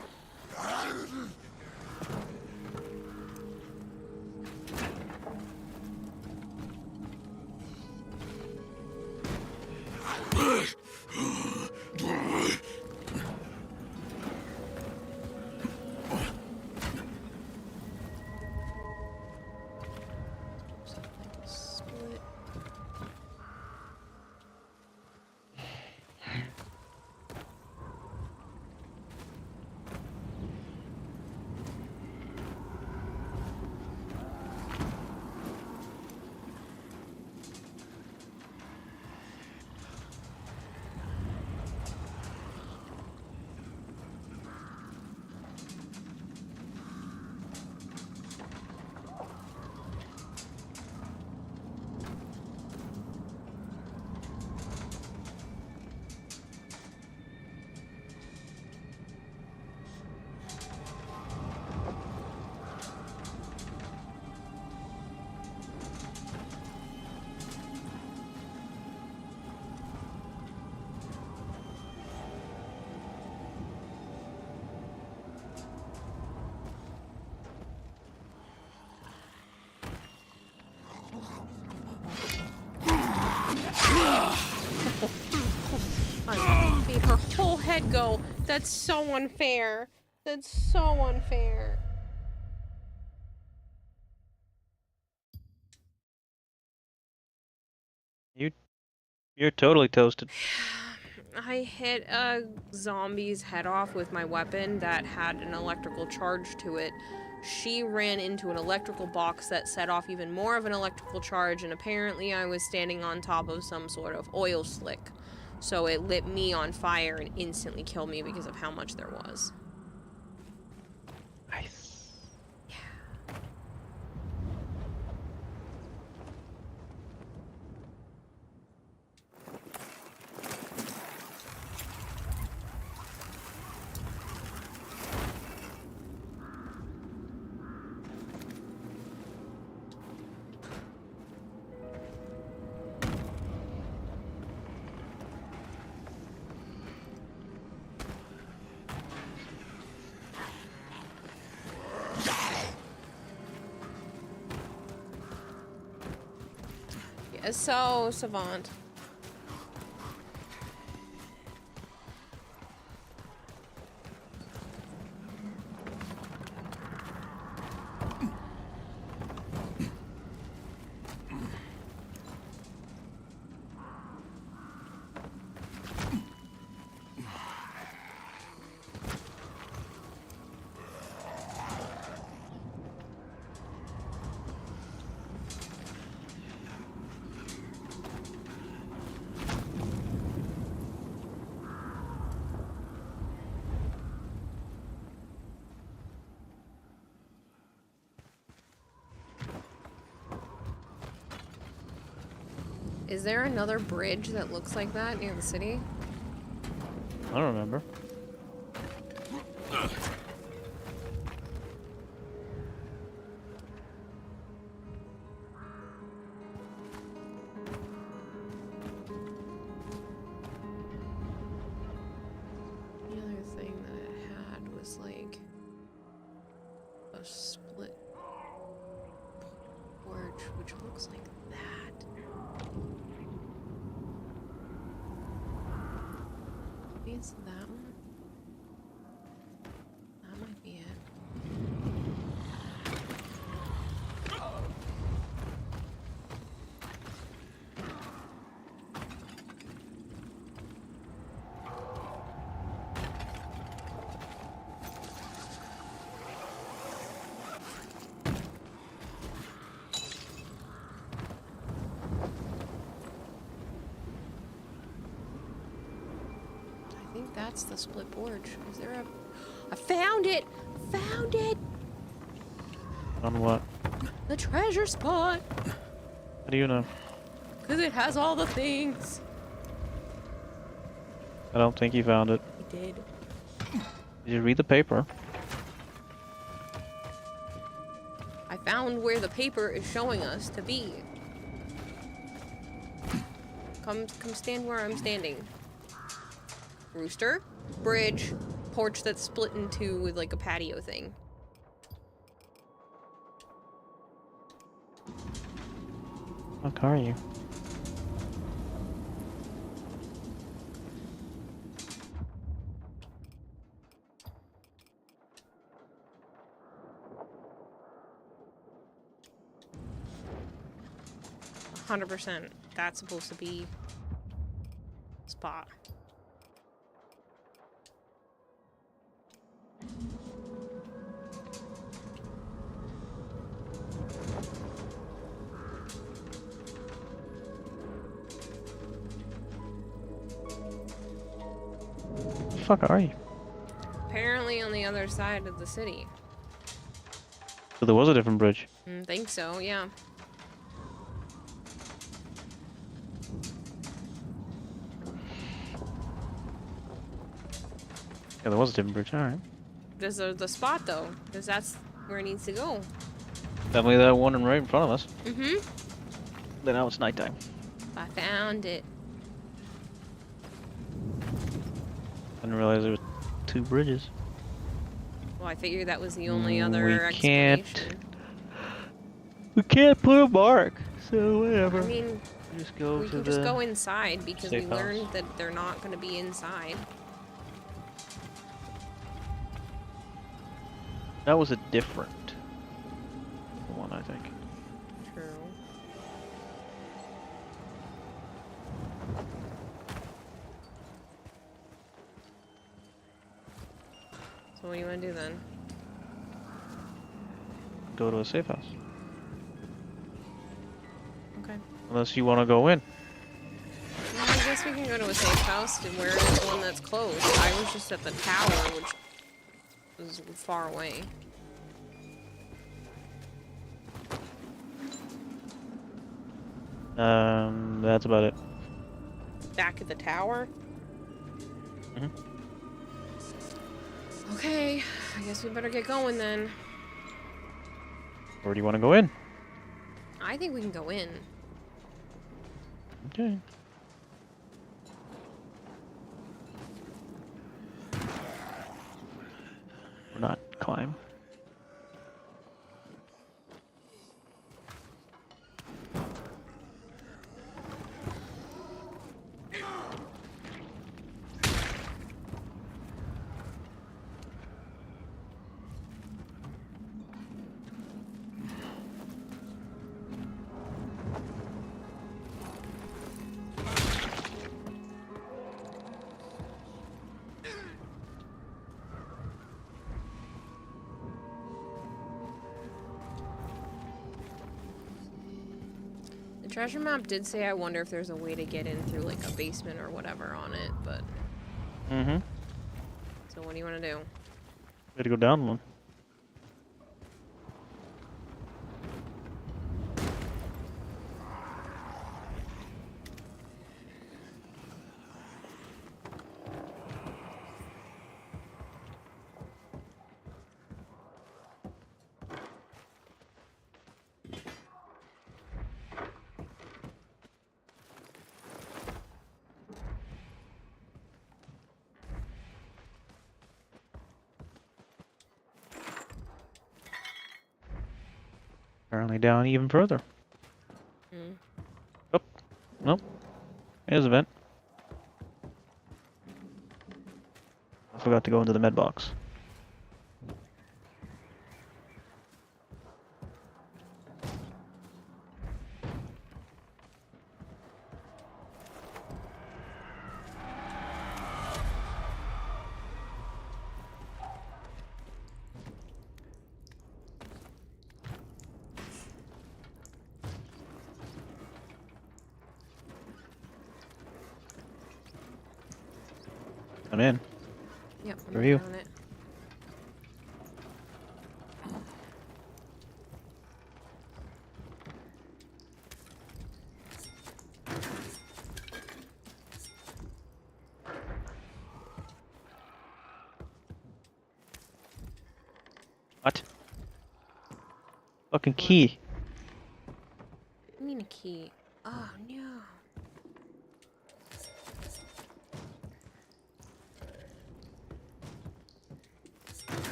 Made her whole head go. That's so unfair. That's so unfair. You're totally toasted. I hit a zombie's head off with my weapon that had an electrical charge to it. She ran into an electrical box that set off even more of an electrical charge, and apparently I was standing on top of some sort of oil slick. So it lit me on fire and instantly killed me because of how much there was. Nice. So, Savant. Is there another bridge that looks like that near the city? I don't remember. The other thing that it had was like a split porch, which looks like that. Maybe it's that one. That might be it. I think that's the split forge. Is there a... I found it! Found it! On what? The treasure spot! How do you know? Because it has all the things. I don't think you found it. He did. Did you read the paper? I found where the paper is showing us to be. Come stand where I'm standing. Rooster, bridge, porch that's split into with like a patio thing. Fuck are you? %. That's supposed to be spot. The fuck are you? Apparently on the other side of the city. So there was a different bridge. Think so, yeah. Yeah, there was a different bridge. Alright. This is the spot though, because that's where it needs to go. Definitely that one right in front of us. Mm-hmm. But now it's nighttime. I found it. I didn't realize there was 2 bridges. Well, I figured that was the only other explanation. We can't put a mark, so whatever. I mean, just go we to can just go inside because we safe house. learned that they're not going to be inside. That was a different one, I think. True. So what do you want to do then? Go to a safe house. Okay. Unless you want to go in. Well, I guess we can go to a safe house to where is the one that's closed. I was just at the tower, which was far away. That's about it. Back at the tower? Mhm. Okay, I guess we better get going then. Where do you want to go in? I think we can go in. Okay. Or not climb. The treasure map did say I wonder if there's a way to get in through like a basement or whatever on it, but... Mm-hmm. So what do you want to do? Gotta go down one. Apparently down even further. Hmm. Oh, nope. There's a vent. forgot to go into the med box. I'm in. Yep, Where are you? on it. What? Fucking key. I mean a key. Oh no.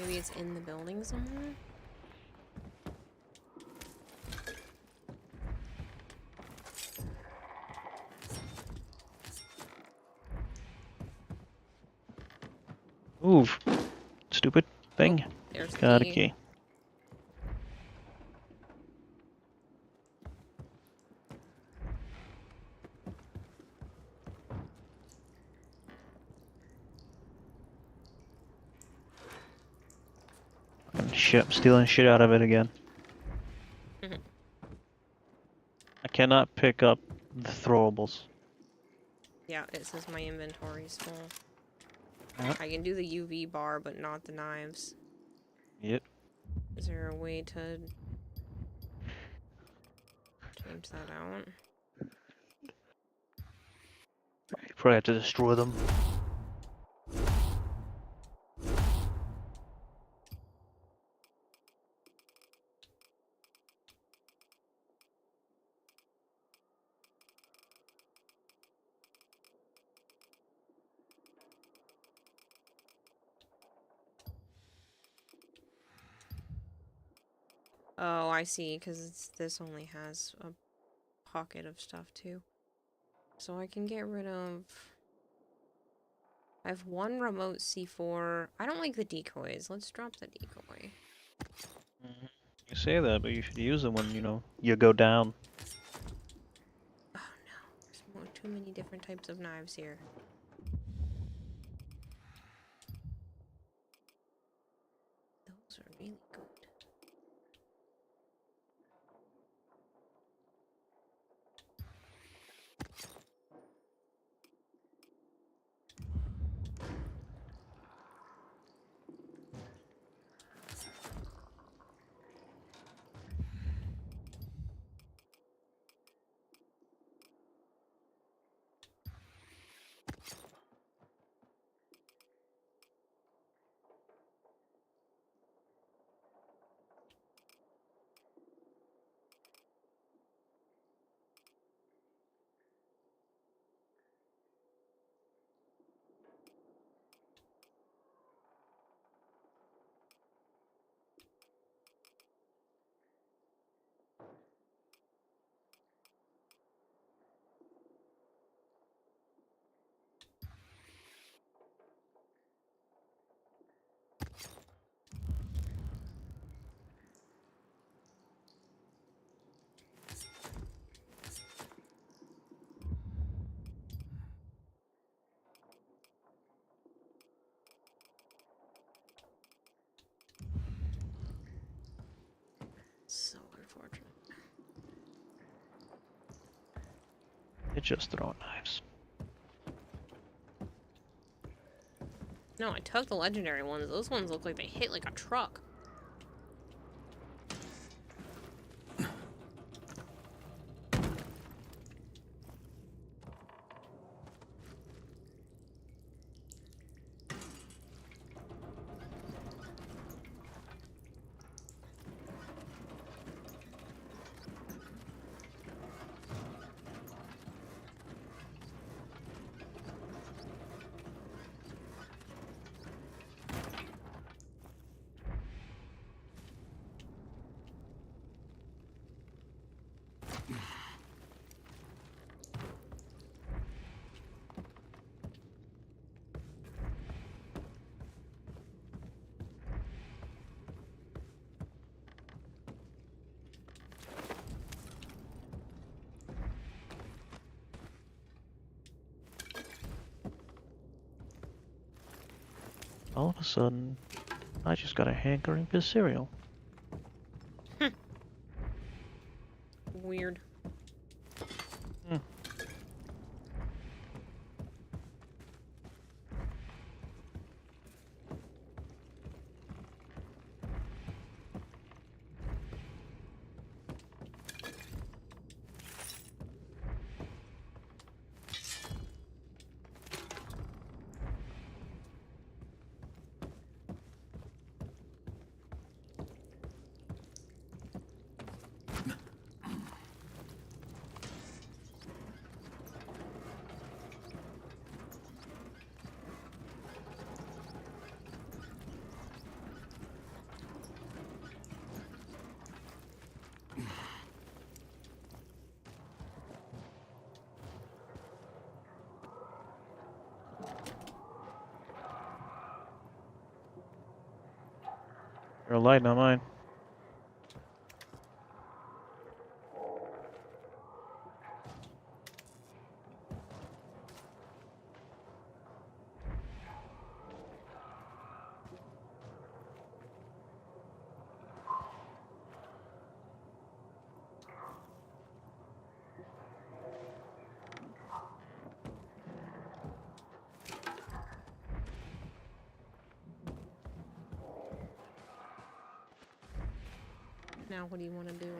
Maybe it's in the building somewhere? Move. Stupid thing. There's the Got a key. key. Shit, I'm stealing shit out of it again. I cannot pick up the throwables. Yeah, it says my inventory's full. Yep. I can do the UV bar, but not the knives. Yep. Is there a way to change that out? You probably have to destroy them. Oh, I see, because this only has a pocket of stuff too. So I can get rid of... I have one remote C4. I don't like the decoys. Let's drop the decoy. You say that, but you should use them when, you know, you go down. Oh no, there's too many different types of knives here. Those are really good. So unfortunate. They're just throwing knives. No, I took the legendary ones. Those ones look like they hit like a truck. All of a sudden, I just got a hankering for cereal. Weird. You're a light, not mine. Now, what do you want to do?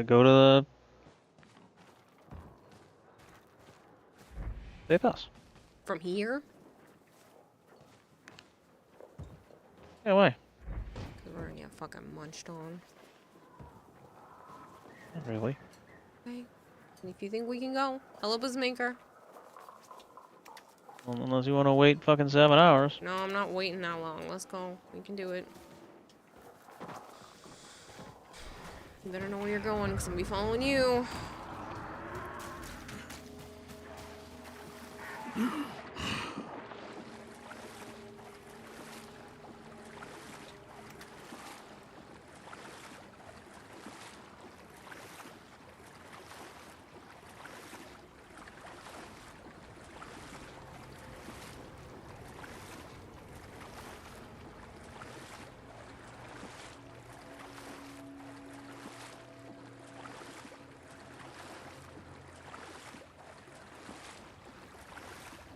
Go to the safe house. From here? Yeah, why? Because we're gonna get fucking munched on. Not really. Okay. If you think we can go, hello, Maker. Well, unless you want to wait fucking 7 hours. No, I'm not waiting that long. Let's go. We can do it. You better know where you're going, because I'm gonna be following you.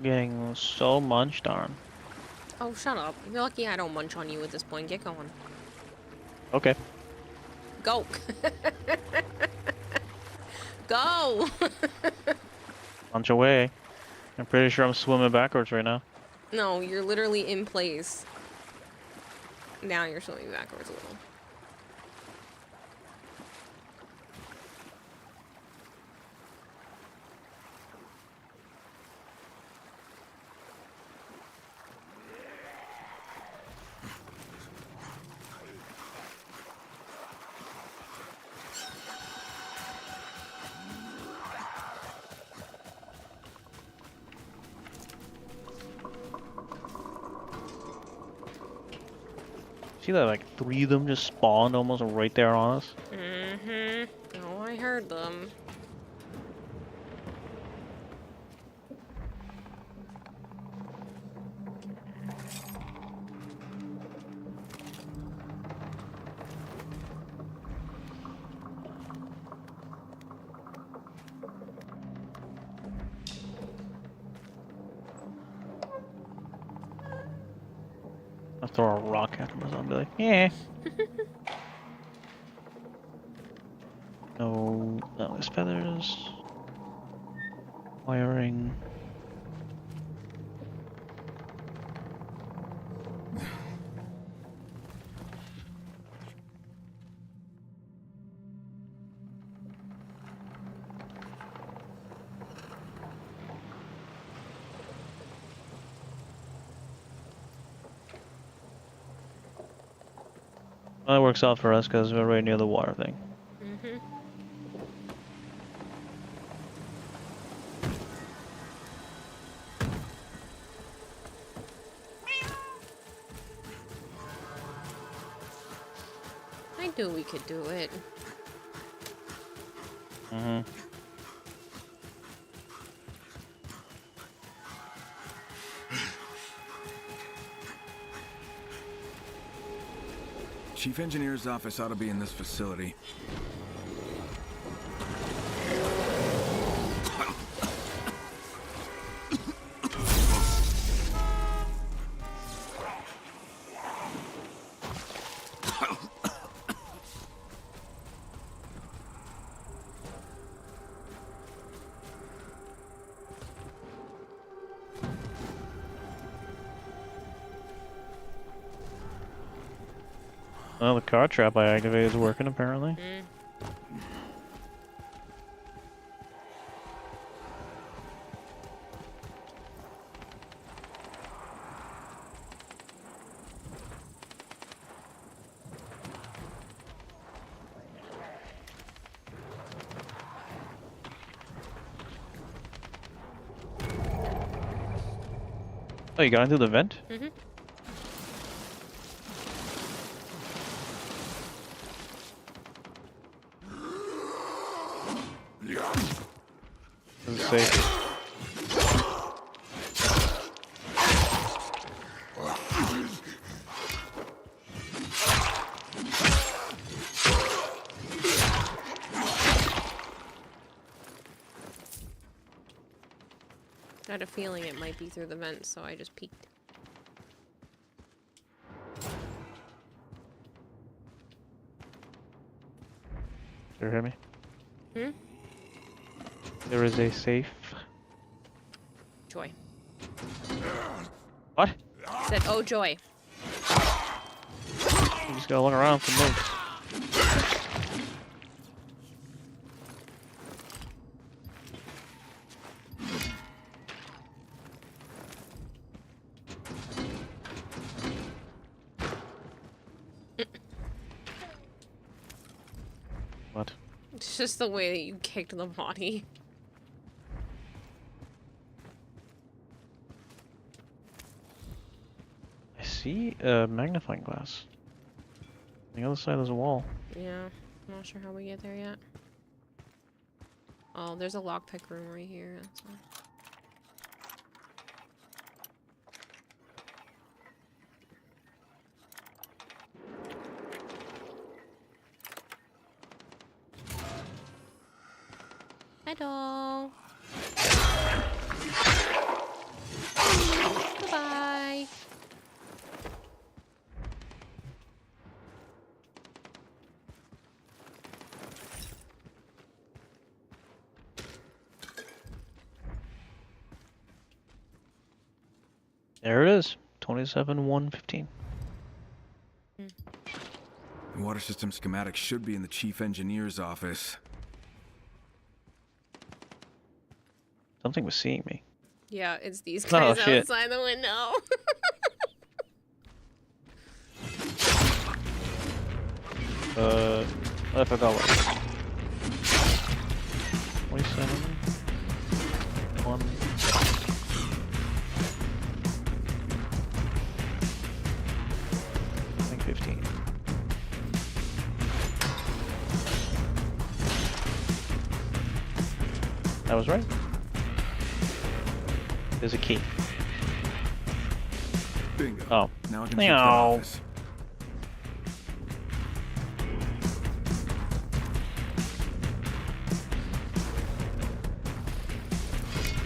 Getting so munched on. Oh, shut up. You're lucky I don't munch on you at this point. Get going. Okay. Go. Go. Munch away. I'm pretty sure I'm swimming backwards right now. No, you're literally in place. Now you're swimming backwards a little. See that, like, 3 of them just spawned almost right there on us? Mm-hmm. Oh, I heard them. I'll throw a rock at him or something, be like, yeah. No, there's feathers. Wiring. Well, that works out for us because we're right near the water thing. Mm-hmm. I knew we could do it. Mm-hmm. Chief Engineer's office ought to be in this facility. Well, the car trap I activated is working apparently. Oh, you got into the vent? Mm-hmm. This is safe. I had a feeling it might be through the vent, so I just peeked. You hear me? Hmm? There is a safe. Joy. What? Said, oh joy. You just gotta look around for notes. What? It's just the way that you kicked the body. I see a magnifying glass. On the other side there's a wall. Yeah, I'm not sure how we get there yet. Oh, there's a lockpick room right here. That's why. Hello. Goodbye. There it is. 27-115. The water system schematic should be in the Chief Engineer's office. Something was seeing me. Yeah, it's these guys shit. outside the window. I forgot what. 27. 1. I think 15. I was right. There's a key. Bingo. Oh. Now I can check the office.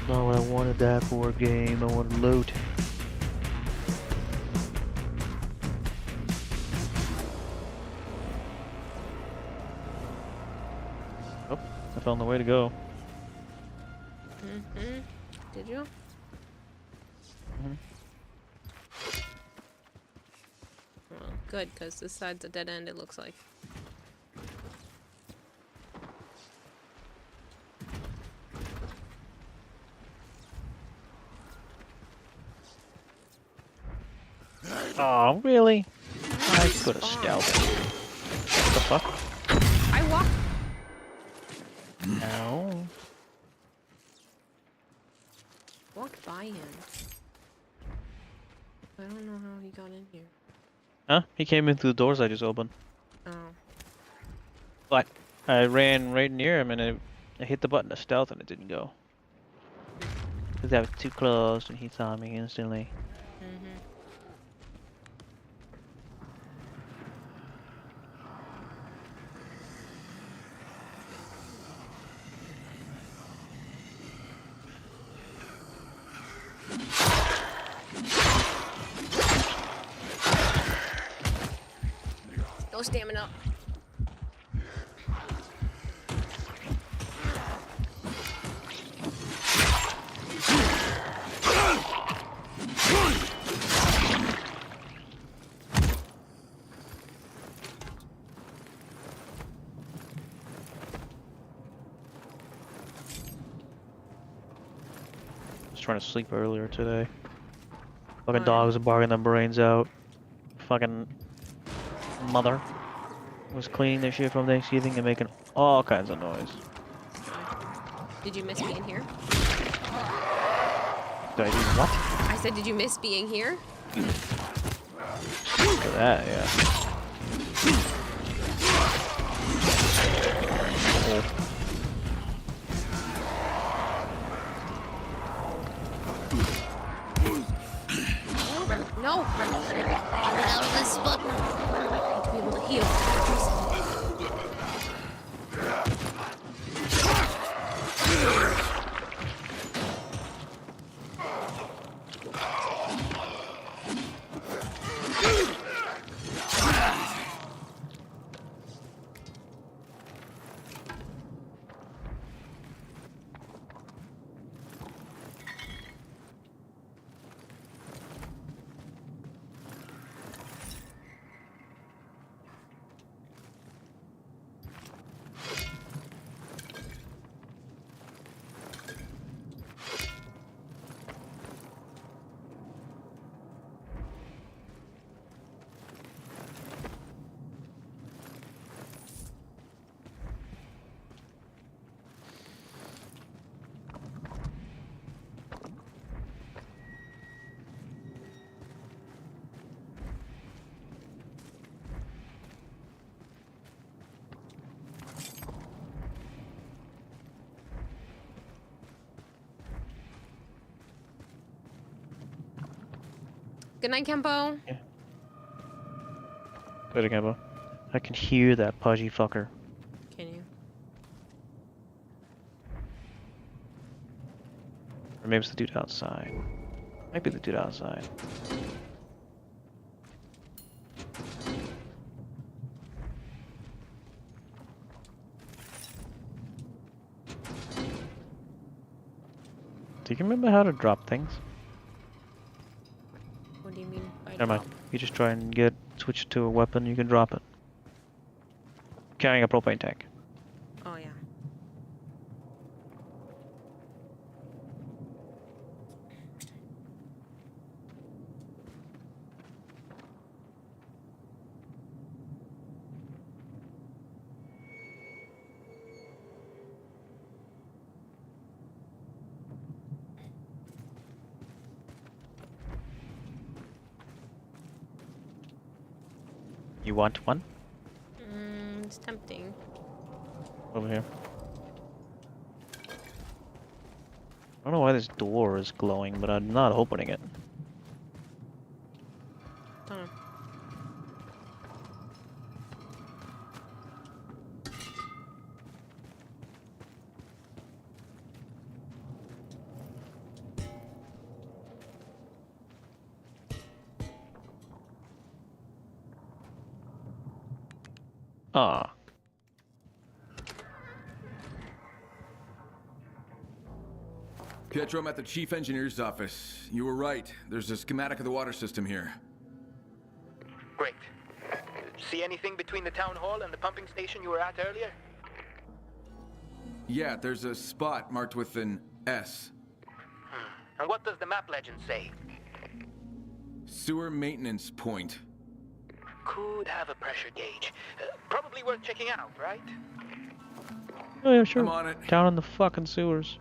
Not what I wanted that for a game. I wanted loot. Oh, I found the way to go. Mm-hmm. Did you? Mm-hmm. Well, good, because this side's a dead end, it looks like. Oh, really? I could have stealthed. What the fuck? I walked. No. Walked by him. I don't know how he got in here. Huh? He came in through the doors I just opened. Oh. But I ran right near him and I hit the button to stealth and it didn't go. Because I was too close and he saw me instantly. Mm-hmm. no stamina. Trying to sleep earlier today. Fucking dogs are barking their brains out. Fucking mother was cleaning their shit from Thanksgiving and making all kinds of noise. Did you miss being here? Did I do what? I said, did you miss being here? For that, yeah. Oh. No! Get out of this spot! I need to be able to heal. Good night, Kempo. Yeah. Good again, Kempo. I can hear that pudgy fucker. Can you? Or maybe it's the dude outside. Might be the dude outside. Do you remember how to drop things? What do you mean by Never mind. You just try and switch to a weapon, you can drop it. Carrying a propane tank. Oh, yeah. You want one? It's tempting. Over here. I don't know why this door is glowing, but I'm not opening it. Don't know. Ah. Pietro, I'm at the chief engineer's office. You were right. There's a schematic of the water system here. Great. See anything between the town hall and the pumping station you were at earlier? Yeah, there's a spot marked with an S. And what does the map legend say? Sewer maintenance point. Could have a pressure gauge. Probably worth checking out, right? Oh yeah, sure. I'm on it. Down in the fucking sewers.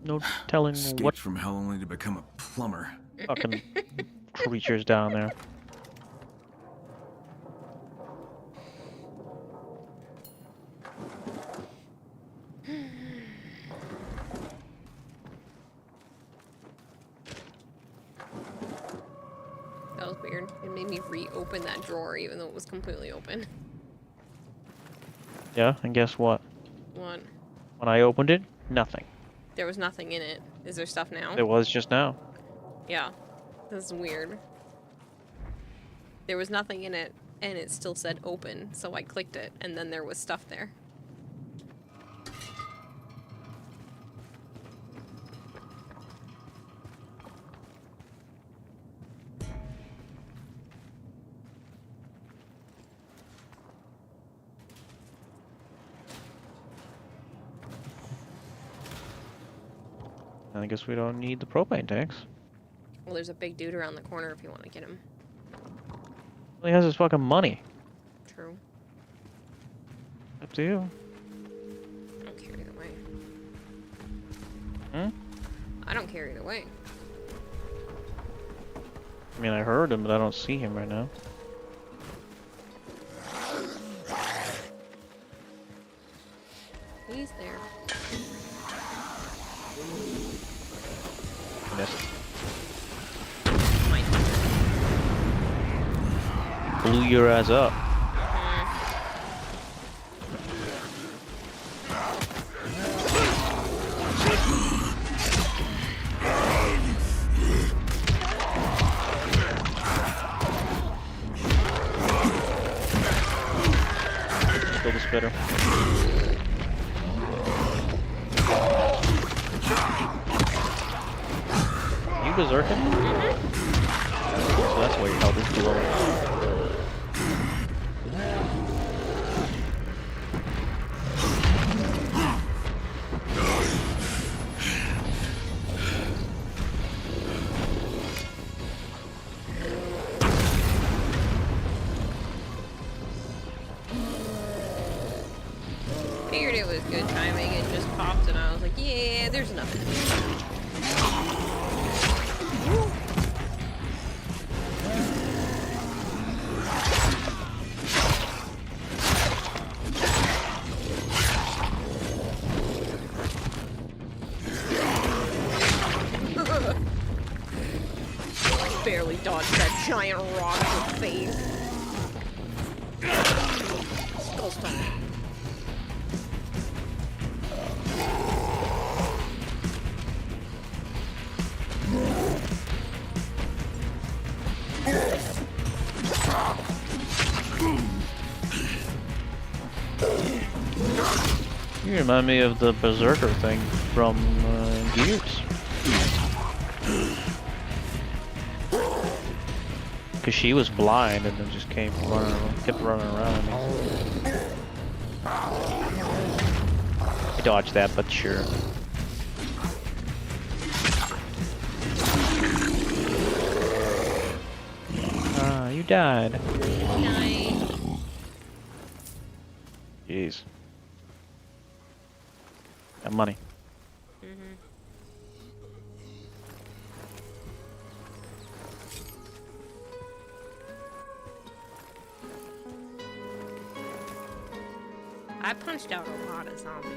No telling Escaped what from hell only to become a plumber. fucking creatures down there. That was weird. It made me reopen that drawer even though it was completely open. Yeah, and guess what? What? When I opened it, nothing. There was nothing in it. Is there stuff now? There was just now. Yeah. This is weird. There was nothing in it, and it still said open, so I clicked it, and then there was stuff there. I guess we don't need the propane tanks. Well, there's a big dude around the corner if you want to get him. Well, he has his fucking money. True. Up to you. I don't care either way. Hmm? I don't care either way. I mean, I heard him, but I don't see him right now. He's there. Missed. Blew your ass up. Kill the spitter. You berserking? So that's why your health is low. Figured it was good timing and just popped, and I was like, yeah, there's nothing. Barely dodged that giant rock in the face. Skull stomp. You remind me of the berserker thing from Gears. Because she was blind and then just kept running around. I dodged that, but sure. Ah, you died. Jeez. Got money. I punched out a lot of zombies.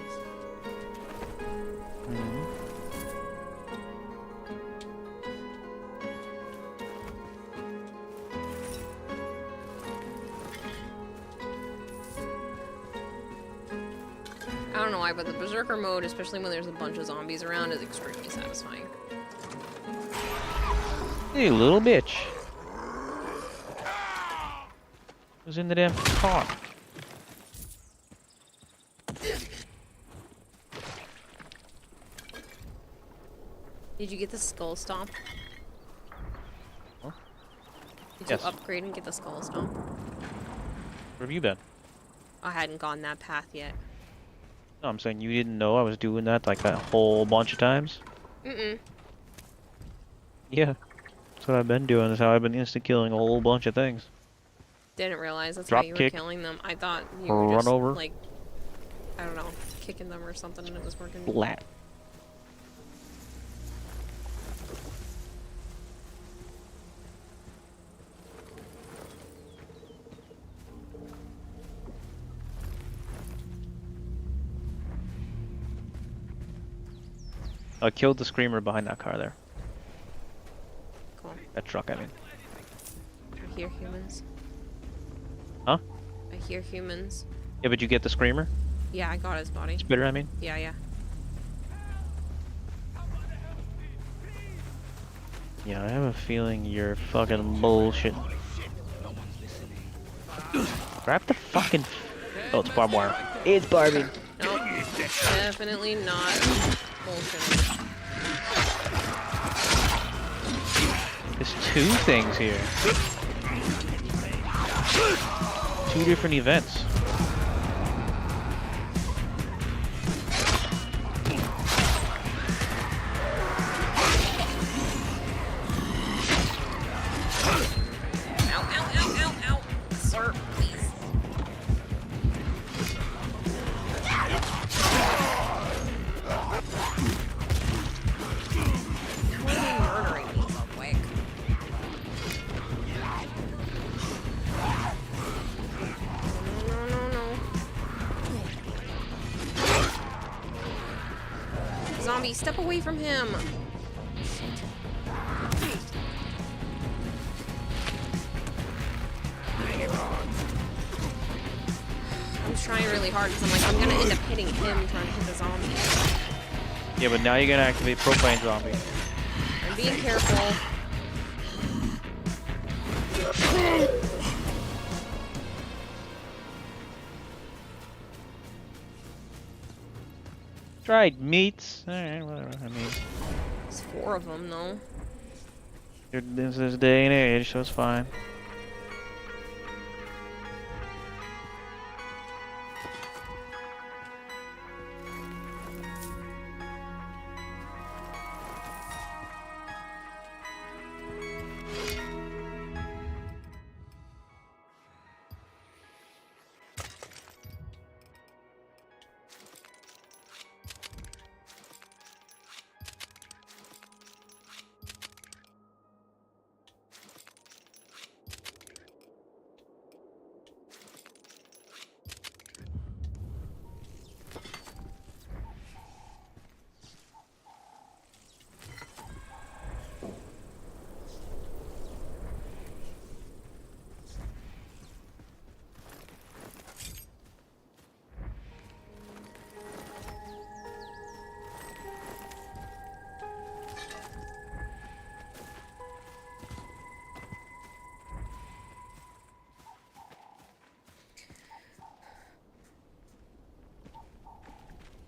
I don't know why, but the berserker mode, especially when there's a bunch of zombies around, is extremely satisfying. Hey, little bitch. Who's in the damn car? Did you get the skull stomp? Huh? Did Yes. you upgrade and get the skull stomp? Where have you been? I hadn't gone that path yet. No, I'm saying you didn't know I was doing that like a whole bunch of times? Mm-mm. Yeah. That's what I've been doing. That's how I've been insta-killing a whole bunch of things. Didn't realize that's Drop how you kick. were killing them. I thought you Or were run just, over. like, I don't know, kicking them or something and it was working. Flat. I killed the screamer behind that car there. Cool. That truck, I mean. I hear humans. Huh? I hear humans. Yeah, but you get the screamer? Yeah, I got his body. Spitter, I mean? Yeah, yeah. Yeah, I have a feeling you're fucking bullshit. Grab the fucking... Oh, it's barbed wire. It's Barbie. Nope. Definitely not bullshit. There's two things here. Two different events. Sir, please. Why are you murdering me so quick? No. Zombie, step away from him. Shit. I'm trying really hard because I'm like, I'm gonna end up hitting him trying to hit the zombie. Yeah, but now you're gonna activate propane zombie. I'm being careful. Dried meats. Alright, whatever. I mean, There's 4 of them though. this is day and age, so it's fine.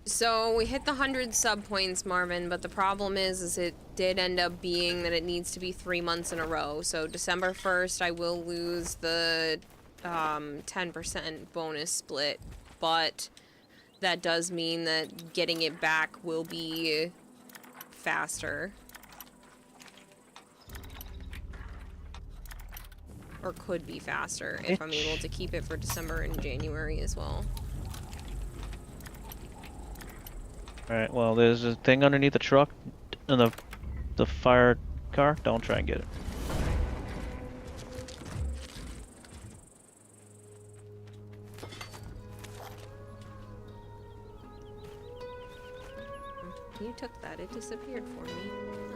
So we hit the 100 sub points, Marvin, but the problem is it did end up being that it needs to be 3 months in a row. So December 1st, I will lose the 10% bonus split, but that does mean that getting it back will be faster. Or could be faster if I'm able to keep it for December and January as well. Alright, well, there's a thing underneath the truck in the fire car. Don't try and get it. You took that. It disappeared for me.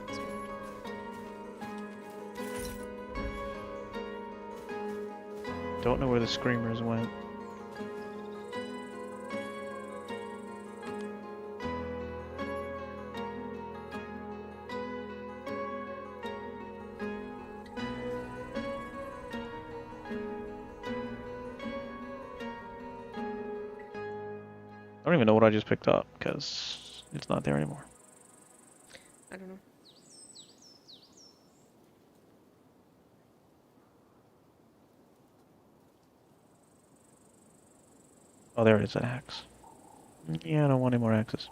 That's weird. Don't know where the screamers went. I don't even know what I just picked up because it's not there anymore. I don't know. Oh, there it is, an axe. Yeah, I don't want any more axes.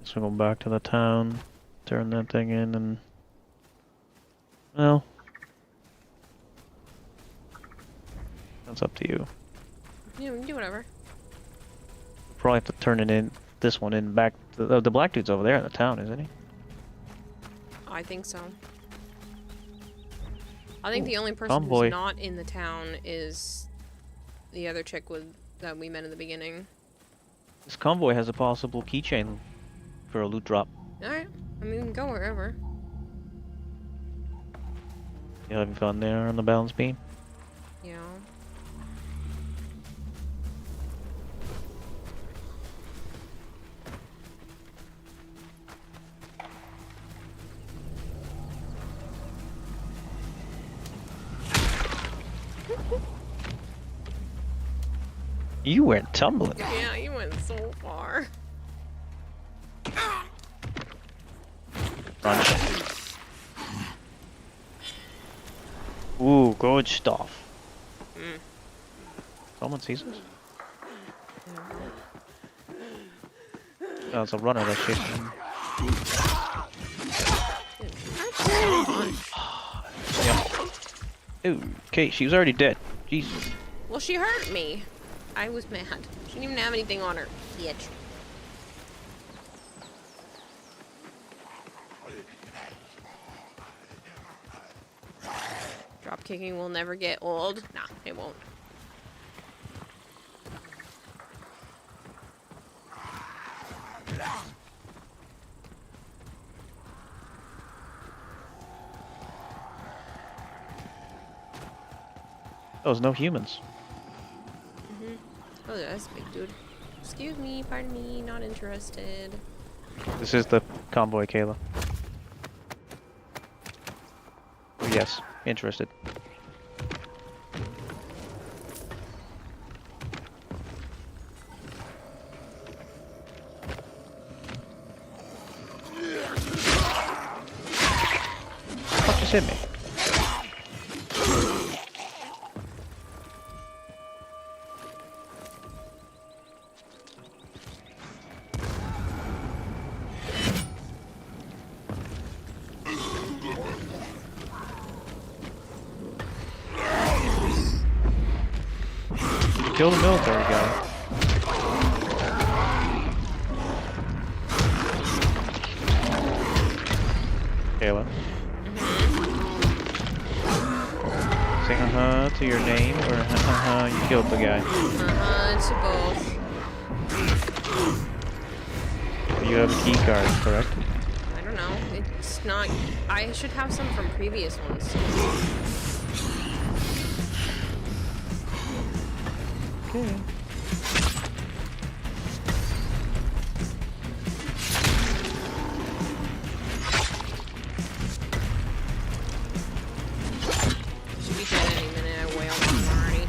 So go back to the town, turn that thing in, and well, that's up to you. You do whatever. Probably have to turn it in, this one in back. The black dude's over there in the town, isn't he? I think so. I think the only person convoy. who's not in the town is the other chick that we met in the beginning. This convoy has a possible keychain for a loot drop. Alright. I mean, we can go wherever. You having fun there on the balance beam? Yeah. You went tumbling. Yeah, you went so far. Crunch. Ooh, good stuff. Someone sees us? Oh, it's a runner that's chasing him. Yeah. Ooh, okay, she was already dead. Jesus. Well, she hurt me. I was mad. She didn't even have anything on her. Bitch. Drop kicking will never get old. Nah, it won't. Oh, there's no humans. Oh, that's a big dude. Excuse me, pardon me, not interested. This is the convoy, Kayla. Oh, yes, interested. Fuck just hit me. Kill the military guy. Kayla. Say to your name, or you killed the guy. To both. You have a key card, correct? I don't know. It's not. I should have some from previous ones. Okay. Should be dead any minute. I wailed on him already.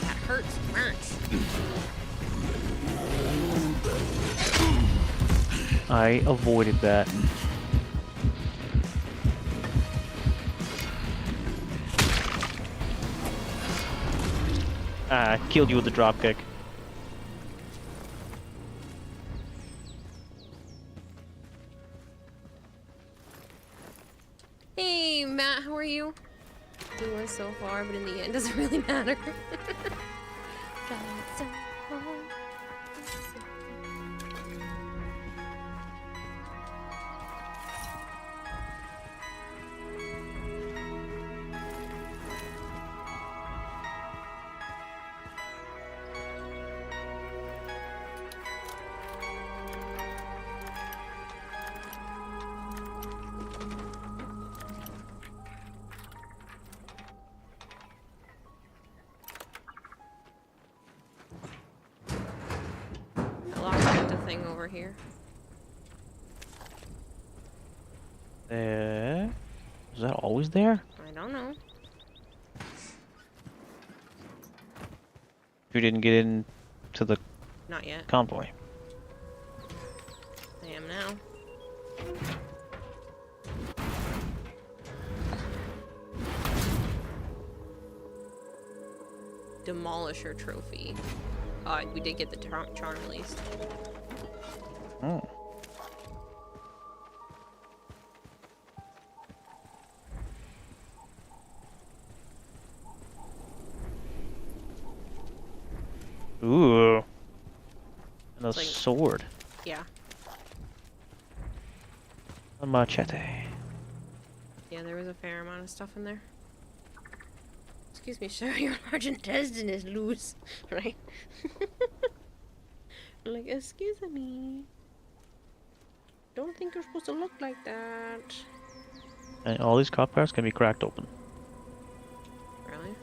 That hurts so much. I avoided that. I killed you with the dropkick. Hey, Matt, how are you? We went so far, but in the end, doesn't really matter. Thing over here. Was that always there? I don't know. You didn't get in to the Not yet. convoy. I am now. Demolisher trophy. We did get the charm released. Oh. a it's like sword. yeah. A machete. Yeah, there was a fair amount of stuff in there. Excuse me, sir, your large intestine is loose. Right? Like, excuse me. Don't think you're supposed to look like that. And all these cop cars can be cracked open. Really?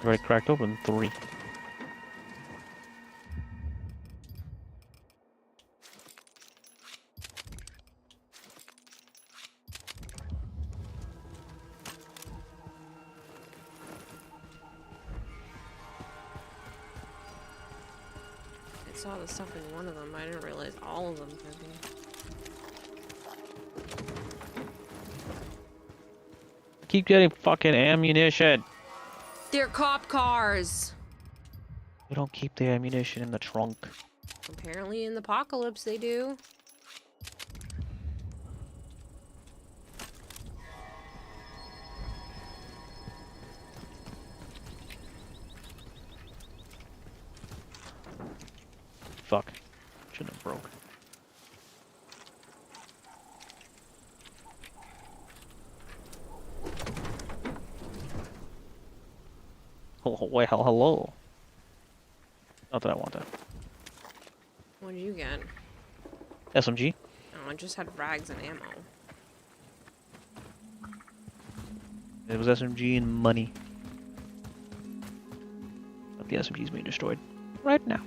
Already cracked open 3. I saw the stuff in one of them. I didn't realize all of them could be. Keep getting fucking ammunition. They're cop cars. We don't keep the ammunition in the trunk. Apparently in the apocalypse they do. Fuck. Shouldn't have broke. Oh, well, hello. Not that I want that. What did you get? SMG? Oh, I just had rags and ammo. It was SMG and money. But the SMG is being destroyed right now.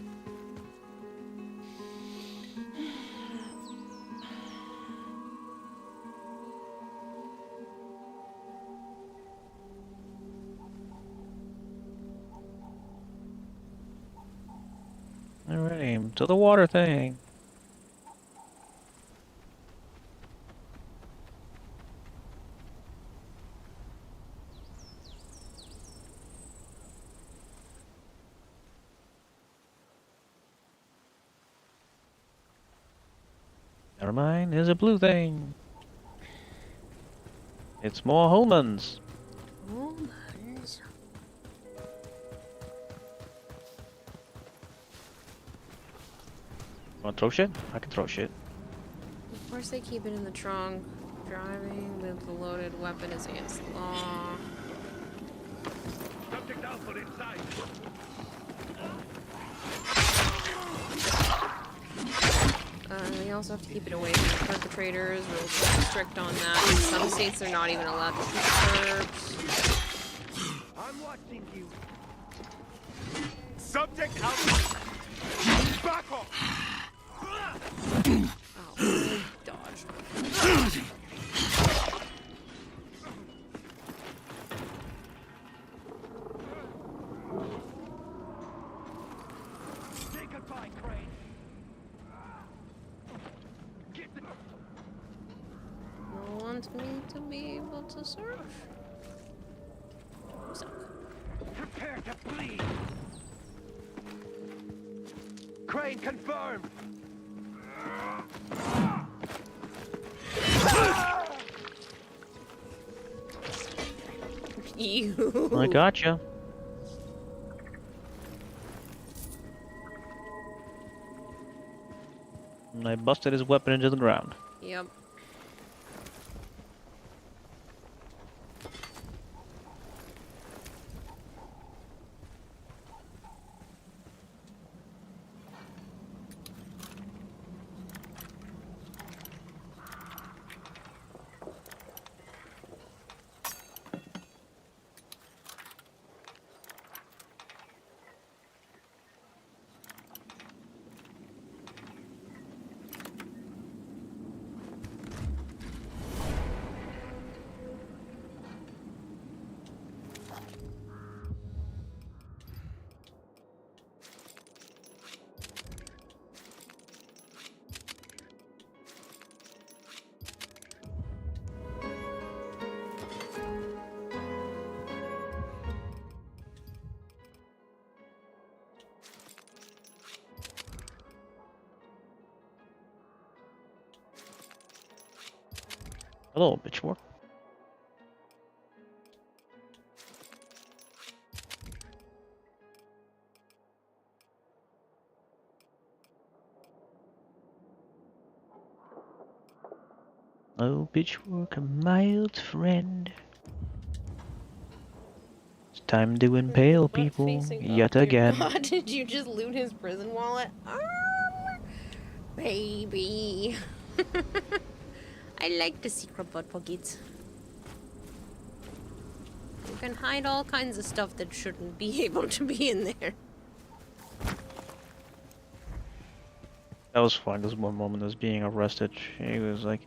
Alright, to the water thing. Never mind, there's a blue thing. It's more humans. Humans. Want to throw shit? I can throw shit. Of course they keep it in the trunk. Driving with a loaded weapon is against the law. Subject Alpha inside. They also have to keep it away from the perpetrators. Rules are strict on that. In some states they're not even allowed to shoot perps. I'm watching you. Subject Alpha. Back off. Oh, dodge. Take a bite, Crane. No wants me to be able to surf. Suck. Prepare to bleed. Crane confirmed. Ew. I gotcha. And I busted his weapon into the ground. Yep. Hello, bitch. Oh, pitchfork, my old friend. It's time to impale people yet again. God, did you just loot his prison wallet? Baby. I like the secret butt pockets. You can hide all kinds of stuff that shouldn't be able to be in there. That was fun. This one woman was being arrested. She was like,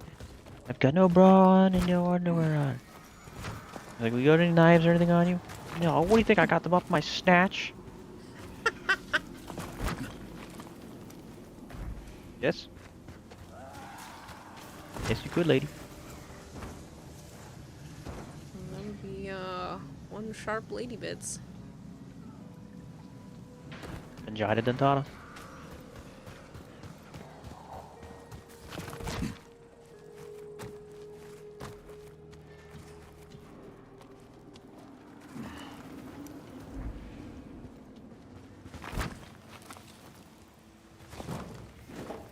I've got no bra on and no underwear on. Like, we got any knives or anything on you? No, what do you think? I got them off my snatch? Yes? Yes, you could, lady. That would be, one sharp lady bits. Angina dentata.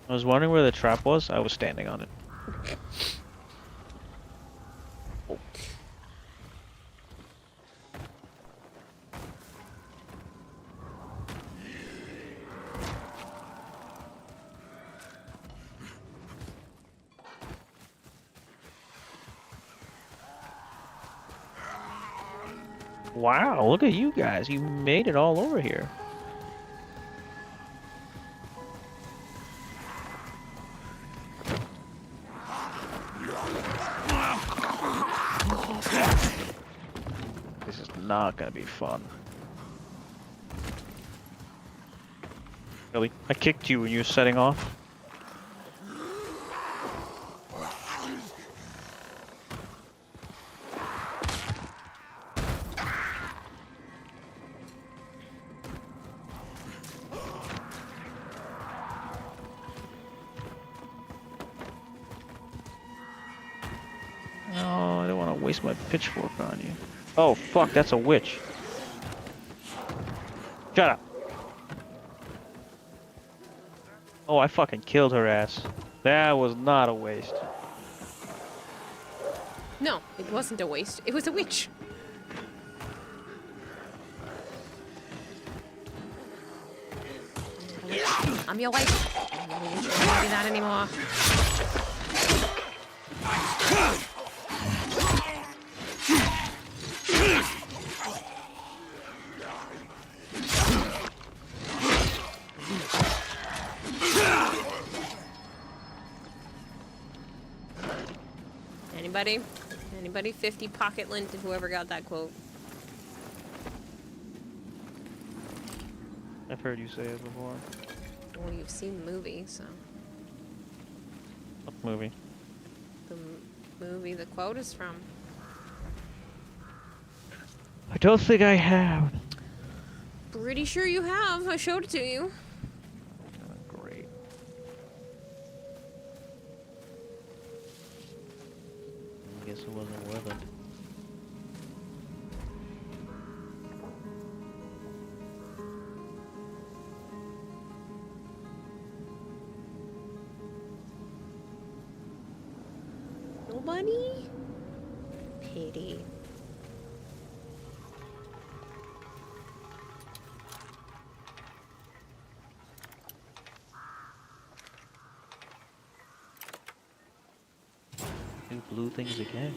I was wondering where the trap was. I was standing on it. Wow, look at you guys. You made it all over here. This is not gonna be fun. Really? I kicked you when you were setting off? No, I don't want to waste my pitchfork on you. Oh, fuck, that's a witch. Shut up. Oh, I fucking killed her ass. That was not a waste. No, it wasn't a waste. It was a witch. I'm your wife. I don't need to do that anymore. Anybody? Anybody 50 pocket lint to whoever got that quote? I've heard you say it before. Well, you've seen the movie, so. What movie? The movie the quote is from. I don't think I have. Pretty sure you have. I showed it to you. Great. I guess it wasn't worth it. Nobody? Pity. New blue things again.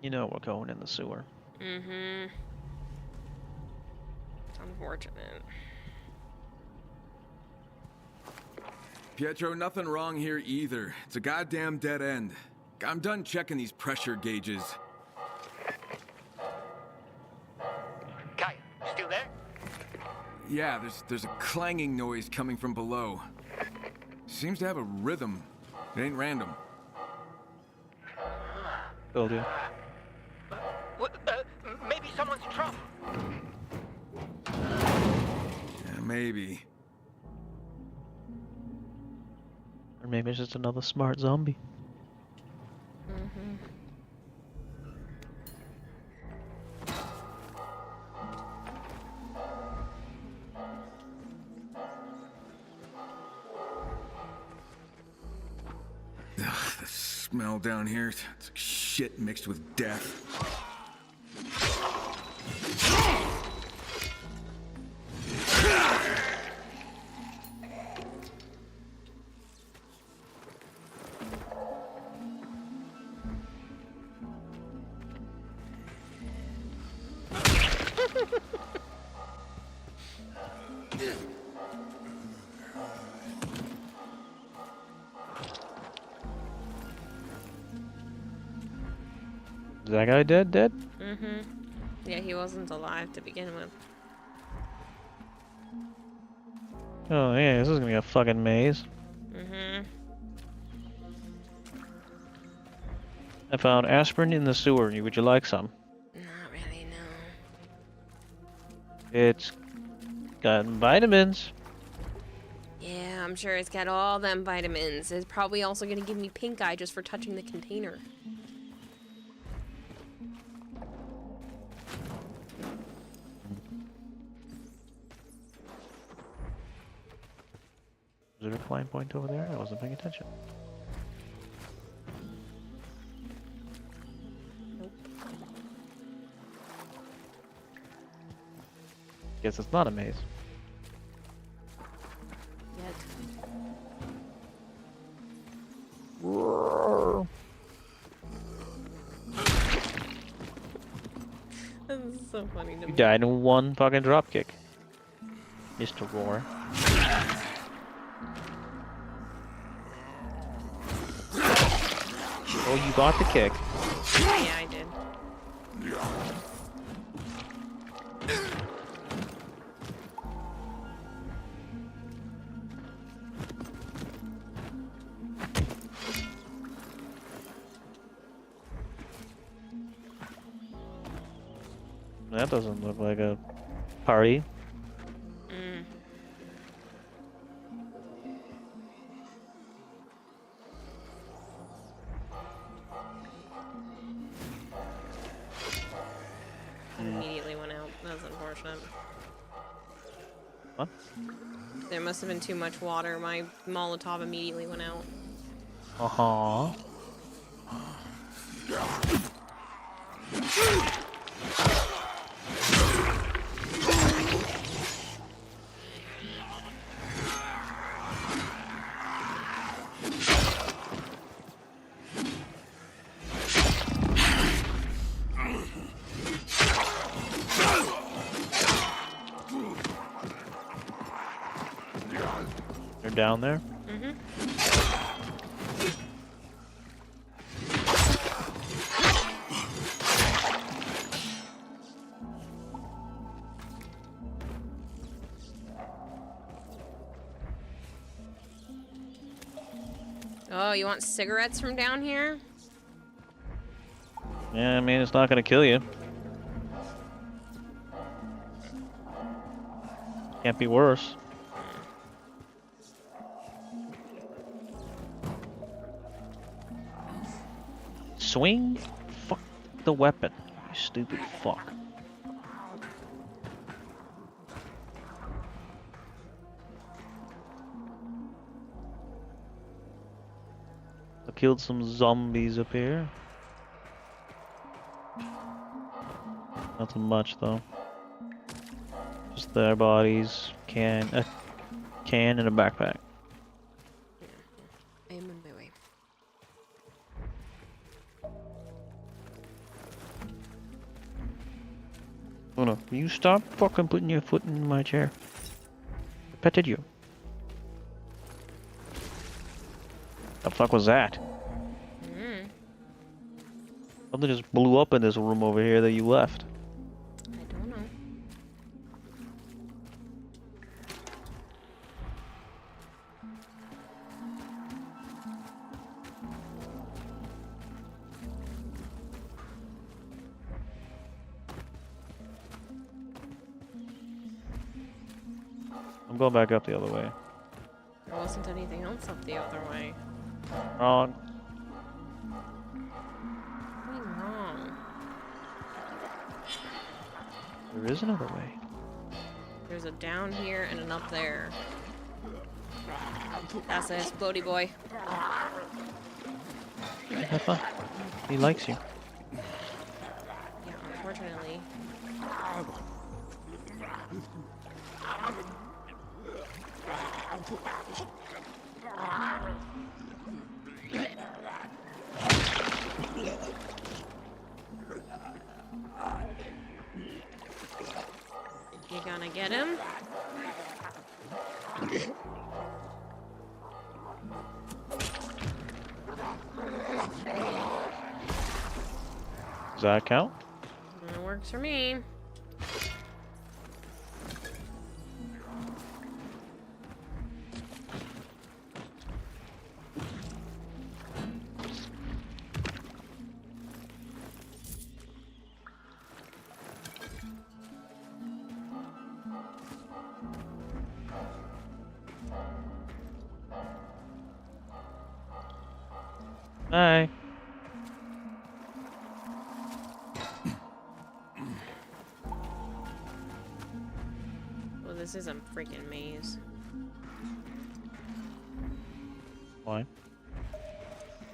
You know we're going in the sewer. Mm-hmm. It's unfortunate. Pietro, nothing wrong here either. It's a goddamn dead end. I'm done checking these pressure gauges. Kai, still there? Yeah, there's a clanging noise coming from below. Seems to have a rhythm. It ain't random. Told you. Maybe someone's in trouble. Yeah, maybe. Or maybe it's just another smart zombie. Mm-hmm. Smell down here. It's like shit mixed with death. Is that guy dead? Mm-hmm. Yeah, he wasn't alive to begin with. Oh yeah, this is gonna be a fucking maze. Mm-hmm. I found aspirin in the sewer. Would you like some? Not really, no. It's got vitamins. Yeah, I'm sure it's got all them vitamins. It's probably also gonna give me pink eye just for touching the container. Is there a flying point over there? I wasn't paying attention. Nope. Guess it's not a maze. Yet. This is so funny to me. You died in one fucking dropkick, Mr. Roar. Oh, you got the kick. Yeah, I did. That doesn't look like a party. Mm. Immediately went out. That was unfortunate. What? There must have been too much water. My Molotov immediately went out. Uh-huh. They're down there? Mm-hmm. Oh, you want cigarettes from down here? Yeah, I mean, it's not gonna kill you. Can't be worse. Swing? Fuck the weapon, you stupid fuck. I killed some zombies up here. Nothing much though. Just their bodies, a can and a backpack. I am on my way. Oh no, will you stop fucking putting your foot in my chair? I petted you. The fuck was that? Something just blew up in this room over here that you left. I don't know. I'm going back up the other way. There wasn't anything else up the other way. Wrong. What wrong? There is another way. There's a down here and an up there. That's a explodey boy. Have fun. He likes you. Yeah, unfortunately. You gonna get him? Does that count? It works for me. Bye. Well, this is a freaking maze. Why?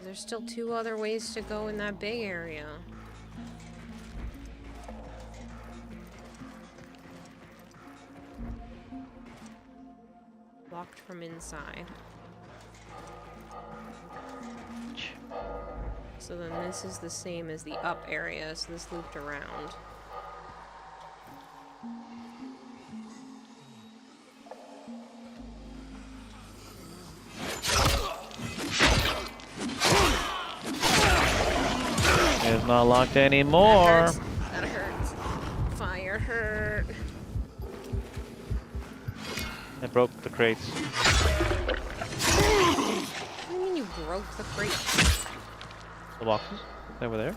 There's still 2 other ways to go in that big area. Locked from inside. So then this is the same as the up area, so this looped around. It's not locked anymore. That hurts. Fire hurt. I broke the crates. What do you mean you broke the crate? The boxes? They were there.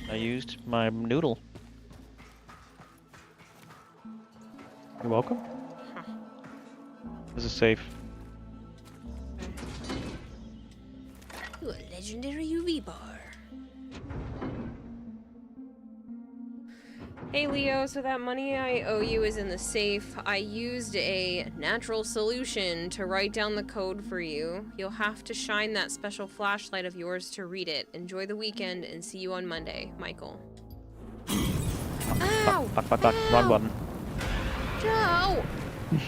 I used my noodle. You're welcome. Huh. This is safe. Ooh, a legendary UV bar. Hey Leo, so that money I owe you is in the safe. I used a natural solution to write down the code for you. You'll have to shine that special flashlight of yours to read it. Enjoy the weekend and see you on Monday, Michael. Ow! Fuck. Wrong button. Joe!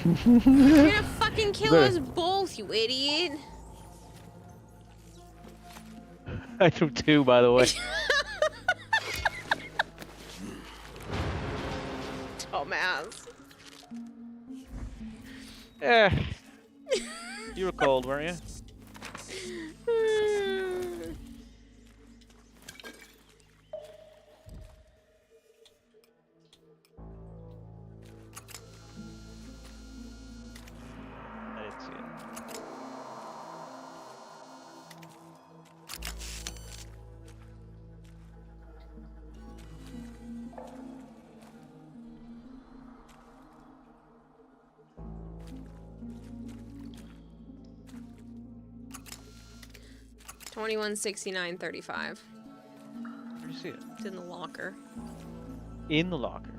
You're gonna fucking kill us both, you idiot! I threw 2, by the way. Dumbass. You were cold, weren't you? I didn't see it. 2169.35. Where do you see it? It's in the locker. In the locker.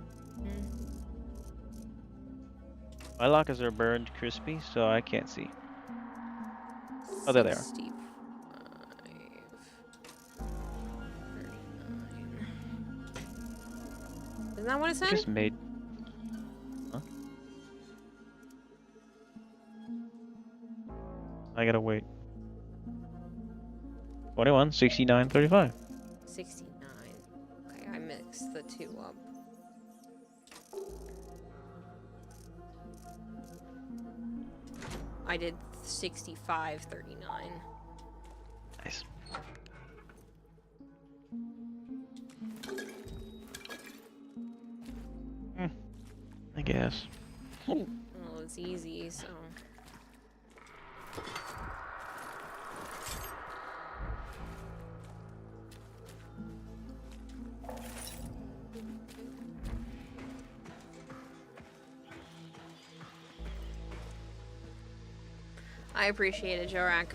My lockers are burned crispy, so I can't see. Oh, there they are. 65, 39. Isn't that what it said? Just made. Huh? I gotta wait. 21, 69, 35. 69. Okay, I mixed the 2 up. I did 65.39. Nice. I guess. Well, it's easy, so. I appreciate it, Jorak.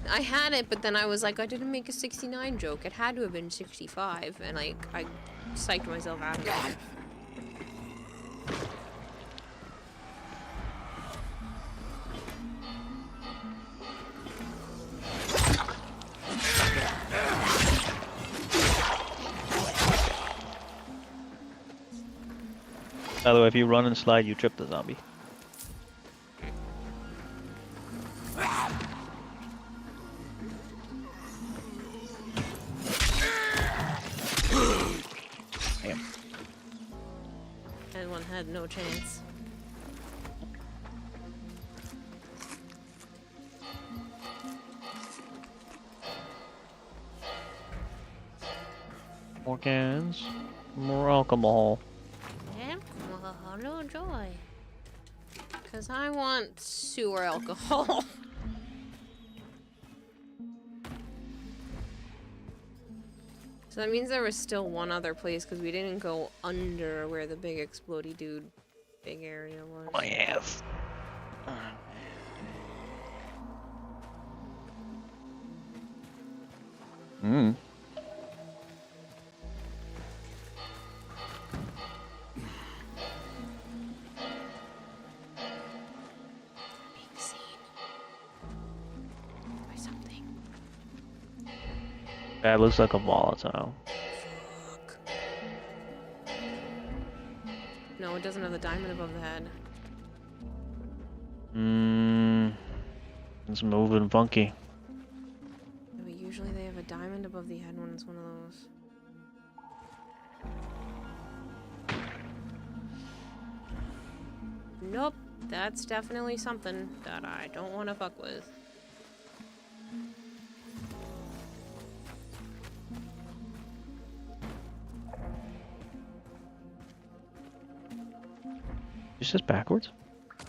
I had it, but then I was like, I didn't make a 69 joke. It had to have been 65, and like, I psyched myself out of it. By the way, if you run and slide, you trip the zombie. Damn. And one had no chance. More cans. More alcohol. Alcohol, no joy. Because I want sewer alcohol. So that means there was still one other place because we didn't go under where the big explodey dude big area was. My ass. Hmm. Being seen by something. That looks like a volatile. Fuck. No, it doesn't have the diamond above the head. It's moving funky. Yeah, but usually they have a diamond above the head when it's one of those. Nope, that's definitely something that I don't want to fuck with. It's just backwards. It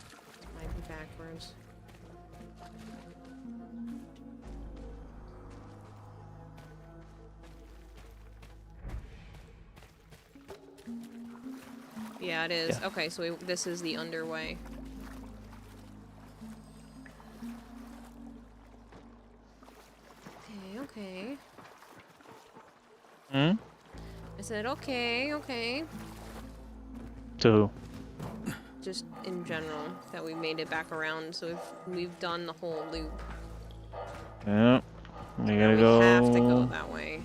might be backwards. Yeah, it is. Yeah. Okay, so this is the underway. Okay, okay. Hmm? I said, okay, okay. To who? Just in general, that we made it back around, so we've done the whole loop. Yeah. We Now gotta go. We have to go that way.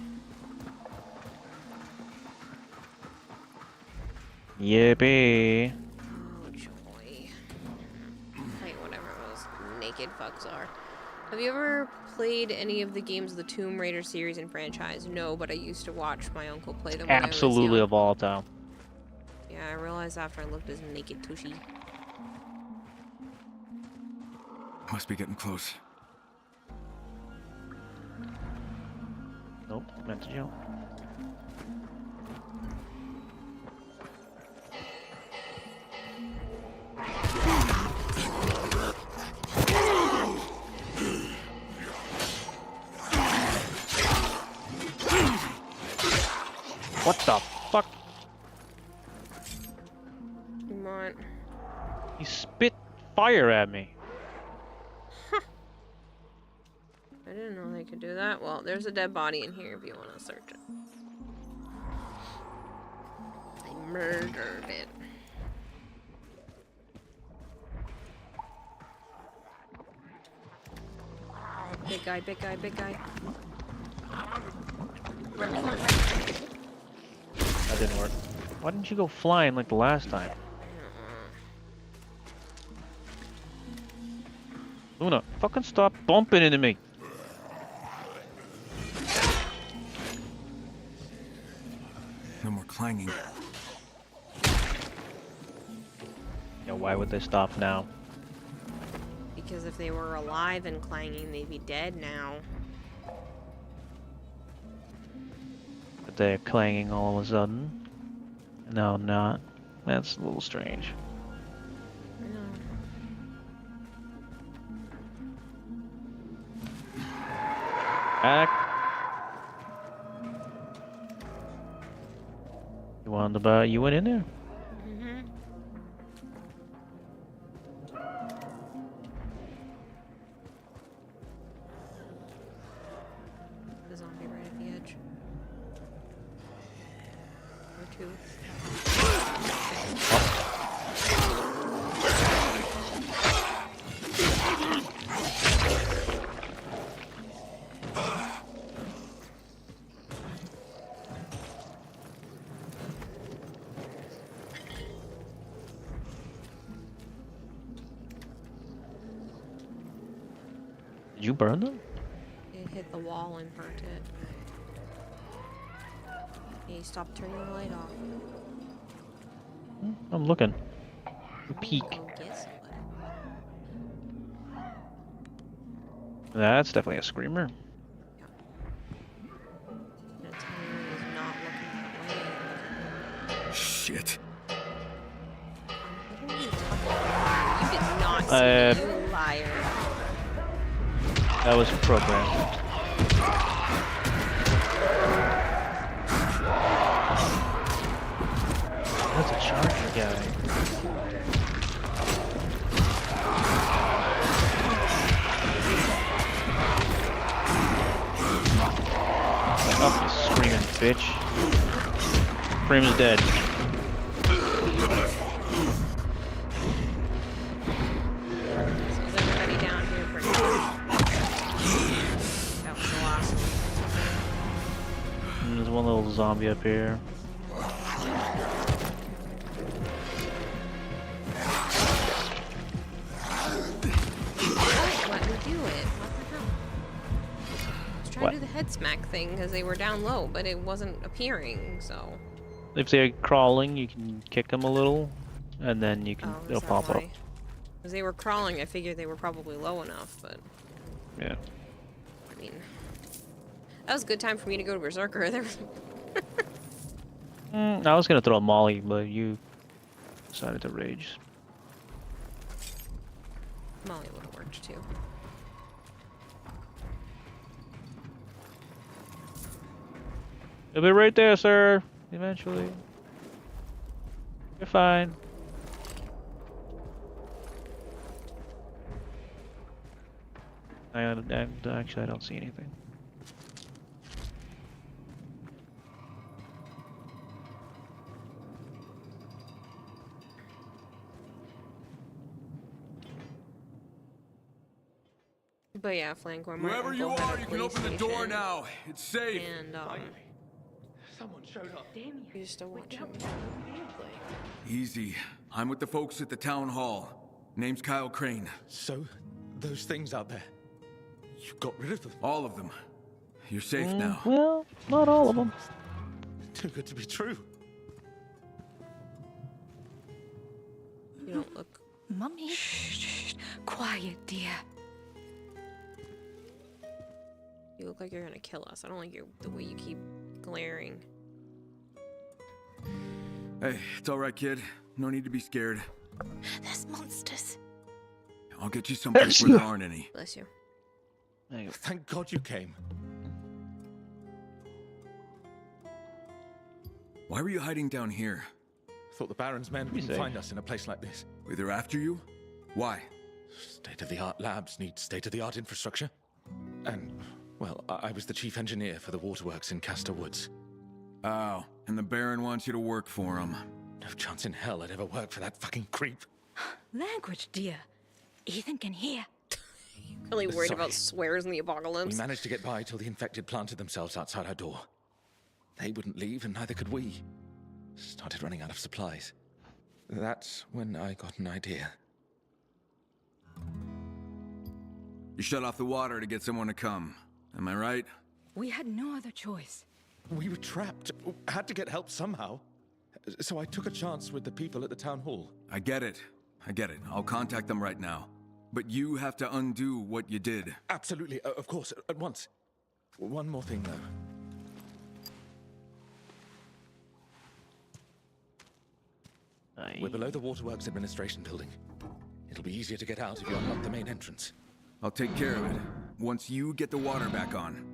Yippee. Oh, joy. Fight whatever those naked fucks are. Have you ever played any of the games of the Tomb Raider series and franchise? No, but I used to watch my uncle play them when Absolutely I was young. a volatile. Yeah, I realized after I looked at his naked tushy. Must be getting close. Nope, meant to jump. What the fuck? Come on. He spit fire at me. I didn't know they could do that. Well, there's a dead body in here if you want to search it. I murdered it. Big guy, big guy, big guy. That didn't work. Why didn't you go flying like the last time? Luna, fucking stop bumping into me. No more clanging. Yeah, why would they stop now? Because if they were alive and clanging, they'd be dead now. But they're clanging all of a sudden. No, not. That's a little strange. I know. Back. You wanted about you went in there? Mm-hmm. The zombie right at the edge. Or two. Did you burn them? It hit the wall and burnt it. Hey, stop turning the light off. I'm looking. Peek. Go get somebody. That's definitely a screamer. Shit. You did not see me, you liar. That was programmed. That's a charger guy. Up, you screaming bitch. Frame is dead. And there's one little zombie up here. Let me do it. What the hell? I was trying to do the head smack thing because they were down low, but it wasn't appearing, so. If they're crawling, you can kick them a little, and then you can it'll pop up. Because they were crawling, I figured they were probably low enough, but. Yeah. I mean, that was a good time for me to go to Berserker. There. I was gonna throw a molly, but you decided to rage. Molly would have worked too. It'll be right there, sir. Eventually. You're fine. Actually, I don't see anything. But yeah, Flancor. Whoever you are, you can open the door now. It's safe. And Someone showed up. Damien, you still watch him. Easy. I'm with the folks at the town hall. Name's Kyle Crane. So, those things out there, you got rid of them? All of them. You're safe now. Well, not all of them. Too good to be true. You don't look. Mummy? Shh, quiet, dear. You look like you're gonna kill us. I don't like the way you keep glaring. Hey, it's all right, kid. No need to be scared. There's monsters. I'll get you someplace where there aren't any. Bless you. Thank God you came. Why were you hiding down here? Thought the Baron's men wouldn't find us in a place like this. Were they after you? Why? State-of-the-art labs need state-of-the-art infrastructure. And, well, I was the chief engineer for the waterworks in Castor Woods. Oh, and the Baron wants you to work for him. No chance in hell I'd ever work for that fucking creep. Language, dear. Ethan can hear. Really worried Sorry. about swears in the apocalypse. We managed to get by till the infected planted themselves outside our door. They wouldn't leave, and neither could we. Started running out of supplies. That's when I got an idea. You shut off the water to get someone to come. Am I right? We had no other choice. We were trapped. Had to get help somehow. So I took a chance with the people at the town hall. I get it. I get it. I'll contact them right now. But you have to undo what you did. Absolutely. Of course. At once. One more thing, though. We're below the Waterworks Administration building. It'll be easier to get out if you unlock the main entrance. I'll take care of it. Once you get the water back on.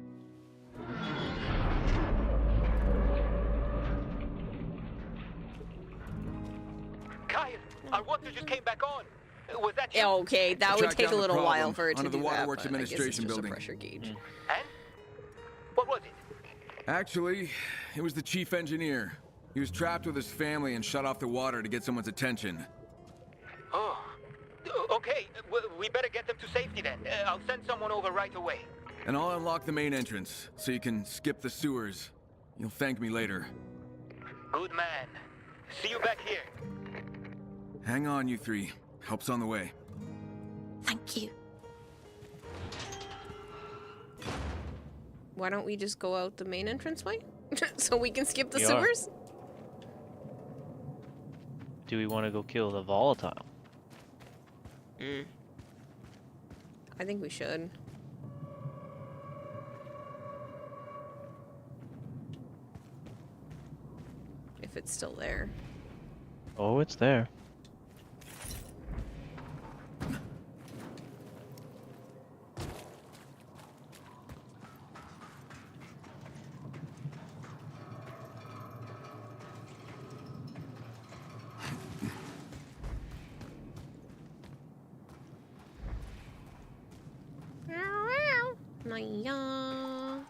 Kyle, our water just came back on. Was that you? Yeah, okay, that would Track take a down the little problem while for it to under do the that, Waterworks but I guess it's Administration just a building. pressure gauge. And? What was it? Actually, it was the chief engineer. He was trapped with his family and shut off the water to get someone's attention. Oh. Okay, we better get them to safety then. I'll send someone over right away. And I'll unlock the main entrance, so you can skip the sewers. You'll thank me later. Good man. See you back here. Hang on, you three. Help's on the way. Thank you. Why don't we just go out the main entranceway? So we can skip the We are. sewers? Do we want to go kill the volatile? I think we should. If it's still there. Oh, it's there. Naya.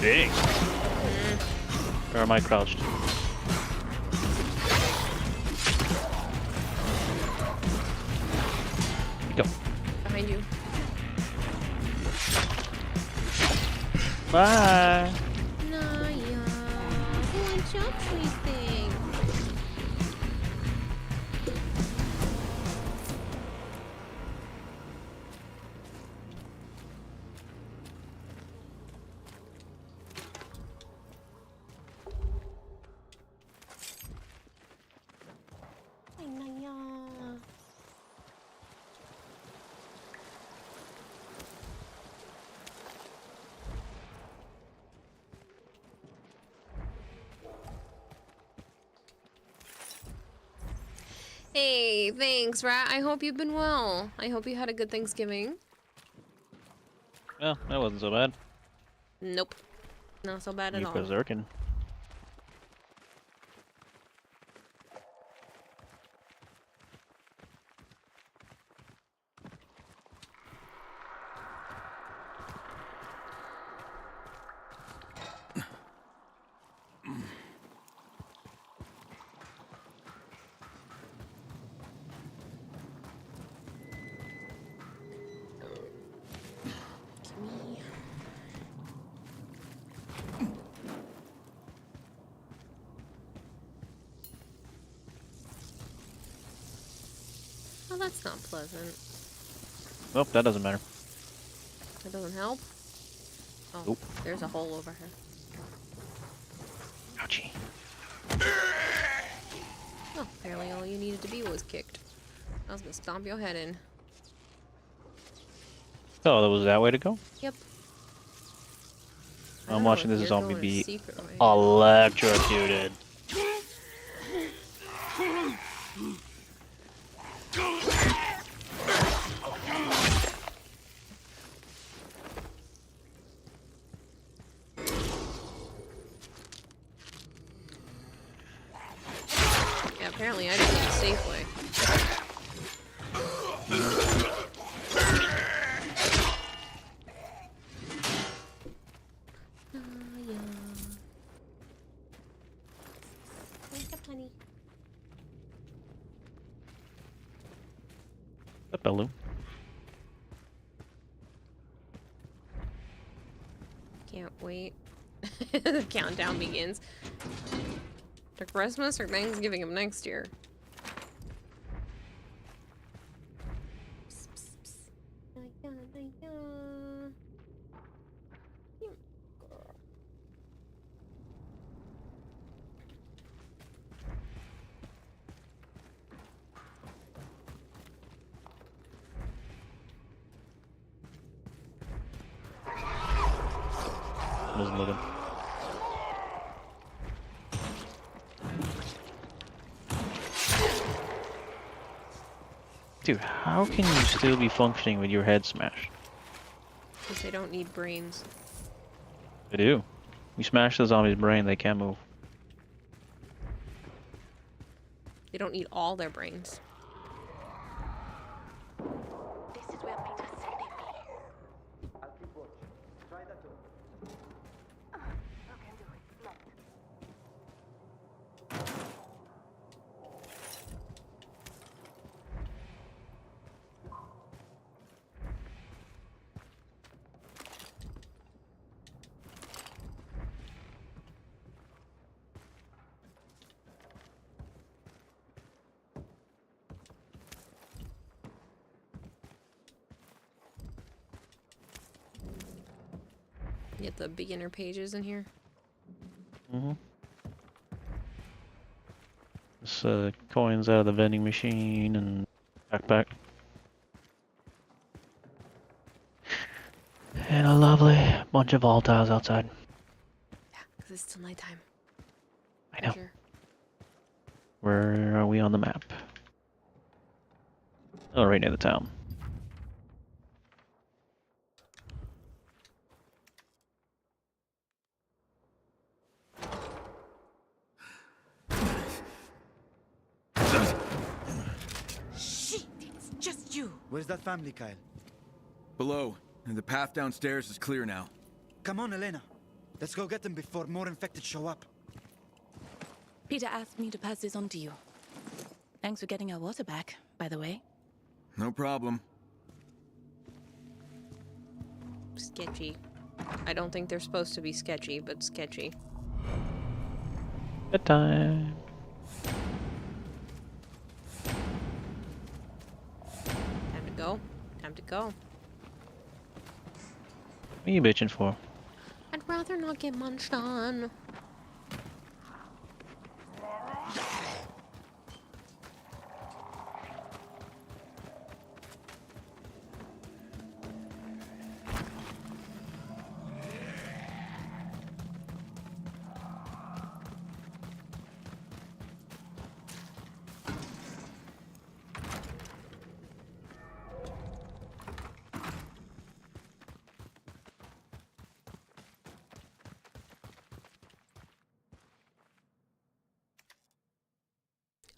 Big. Or am I crouched? Go. Behind you. Bye. Naya. Watch out, sweet thing. Hi, Naya. Hey, thanks, Rat. I hope you've been well. I hope you had a good Thanksgiving. Well, that wasn't so bad. Nope. Not so bad at You all. berserking. Oh, that's not pleasant. Nope, that doesn't matter. That doesn't help? Oh, Nope. There's a hole over here. Ouchie. Oh, apparently all you needed to be was kicked. I was gonna stomp your head in. Oh, that was that way to go? Yep. I I'm don't know watching if this you're zombie going a be secret way. electrocuted. Yeah, apparently I just need a safe way. Wake up, honey. A balloon. Can't wait. The countdown begins. To Christmas or Thanksgiving of next year. Psst, psst, psst. Naya, Naya. Here, girl. Wasn't looking. Dude, how can you still be functioning with your head smashed? Because they don't need brains. They do. You smash the zombie's brain, they can't move. They don't need all their brains. This is where Peter's sending me. Get the beginner pages in here. Mm-hmm. This coins out of the vending machine and backpack. And a lovely bunch of volatiles outside. Yeah, because it's still nighttime. I know. Sure. Where are we on the map? Oh, right near the town. Shit, it's just you. Where's that family, Kyle? Below, and the path downstairs is clear now. Come on, Elena. Let's go get them before more infected show up. Peter asked me to pass this on to you. Thanks for getting our water back, by the way. No problem. Sketchy. I don't think they're supposed to be sketchy, but sketchy. Bedtime. Time to go. Time to go. What are you bitching for? I'd rather not get munched on.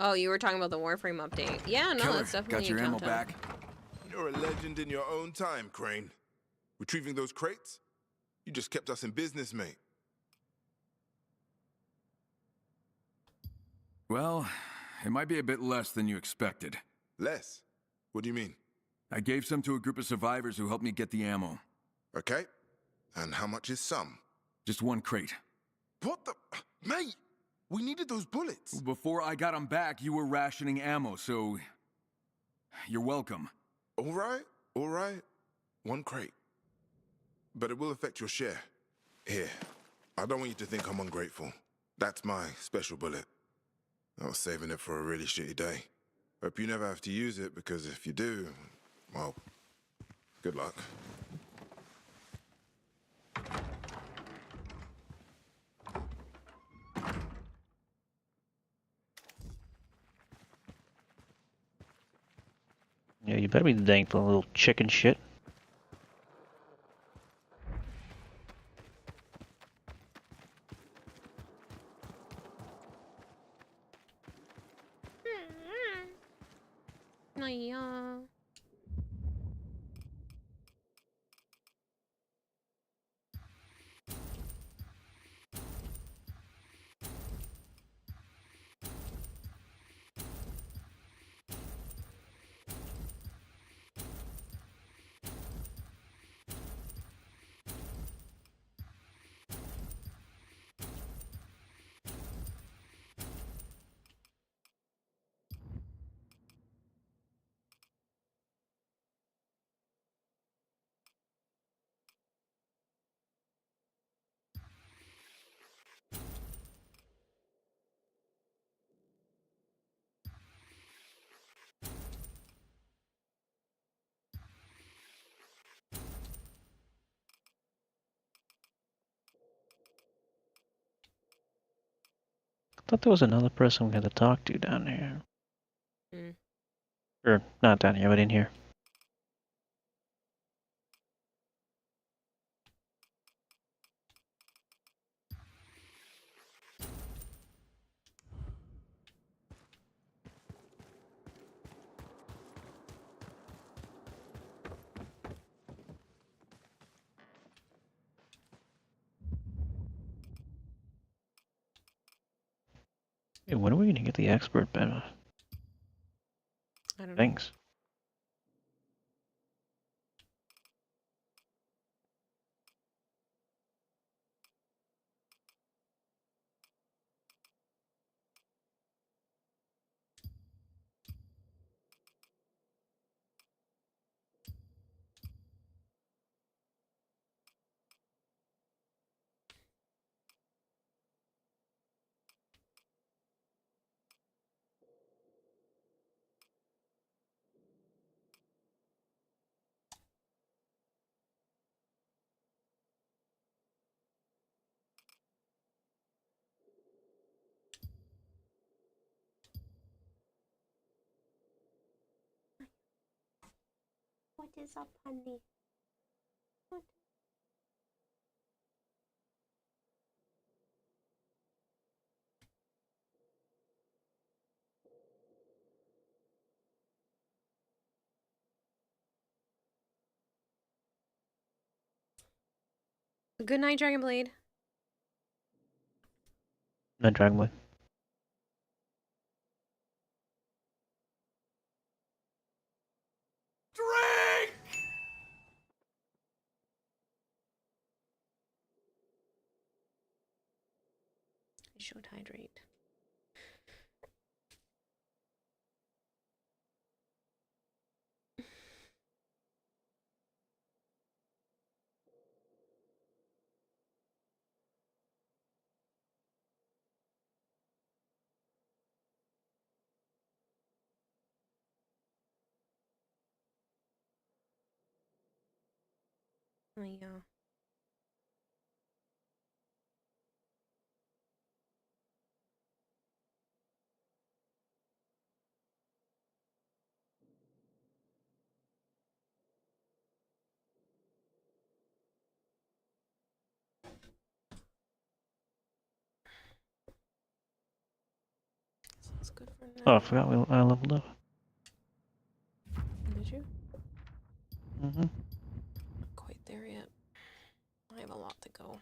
Oh, you were talking about the Warframe update. Yeah, no, Killer, that's definitely got your a ammo countdown. back? You're a legend in your own time, Crane. Retrieving those crates? You just kept us in business, mate. Well, it might be a bit less than you expected. Less? What do you mean? I gave some to a group of survivors who helped me get the ammo. Okay. And how much is some? Just one crate. What the... Mate! We needed those bullets. Before I got them back, you were rationing ammo, so... You're welcome. All right. One crate. But it will affect your share. Here, I don't want you to think I'm ungrateful. That's my special bullet. I was saving it for a really shitty day. Hope you never have to use it, because if you do, well, good luck. Yeah, you better be thankful, little chicken shit. Yeah. I thought there was another person we had to talk to down here. Mm. Or, not down here, but in here. Hey, when are we gonna get the expert banner? I don't know. Thanks. is up, honey? What? Good night, Dragonblade. Not Dragon Boy. Drink! I should hydrate. Oh, yeah. That's good for now. Oh, I forgot I leveled up. Did you? Mm-hmm. Not quite there yet. I have a lot to go.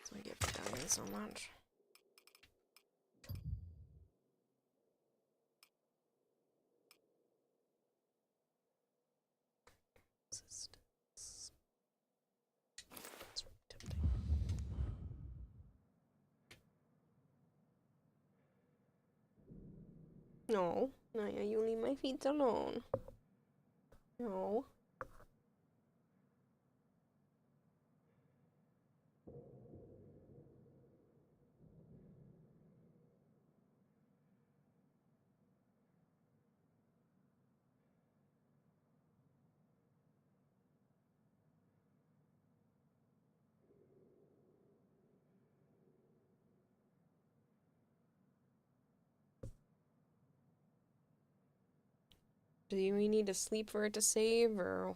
So I get dying so much. Resistance. That's really tempting. No, Naya, you leave my feet alone. No. Do we need to sleep for it to save, or?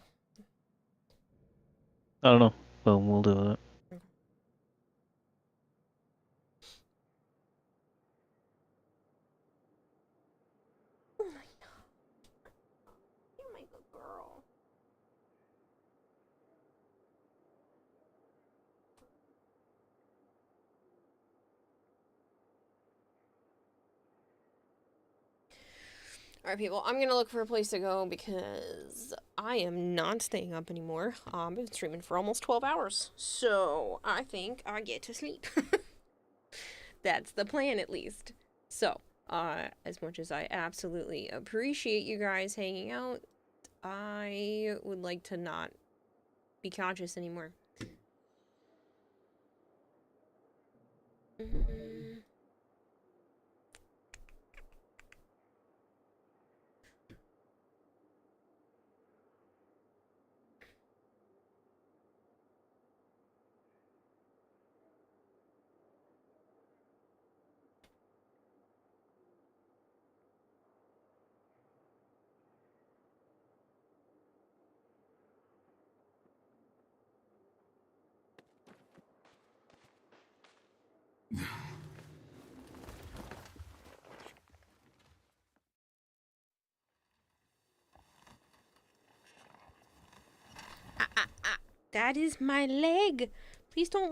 I don't know. Well, we'll do that. Oh my god. You're my good girl. Alright, people, I'm gonna look for a place to go because I am not staying up anymore. I've been streaming for almost 12 hours, so I think I get to sleep. That's the plan, at least. So, as much as I absolutely appreciate you guys hanging out, I would like to not be conscious anymore. That is my leg. Please don't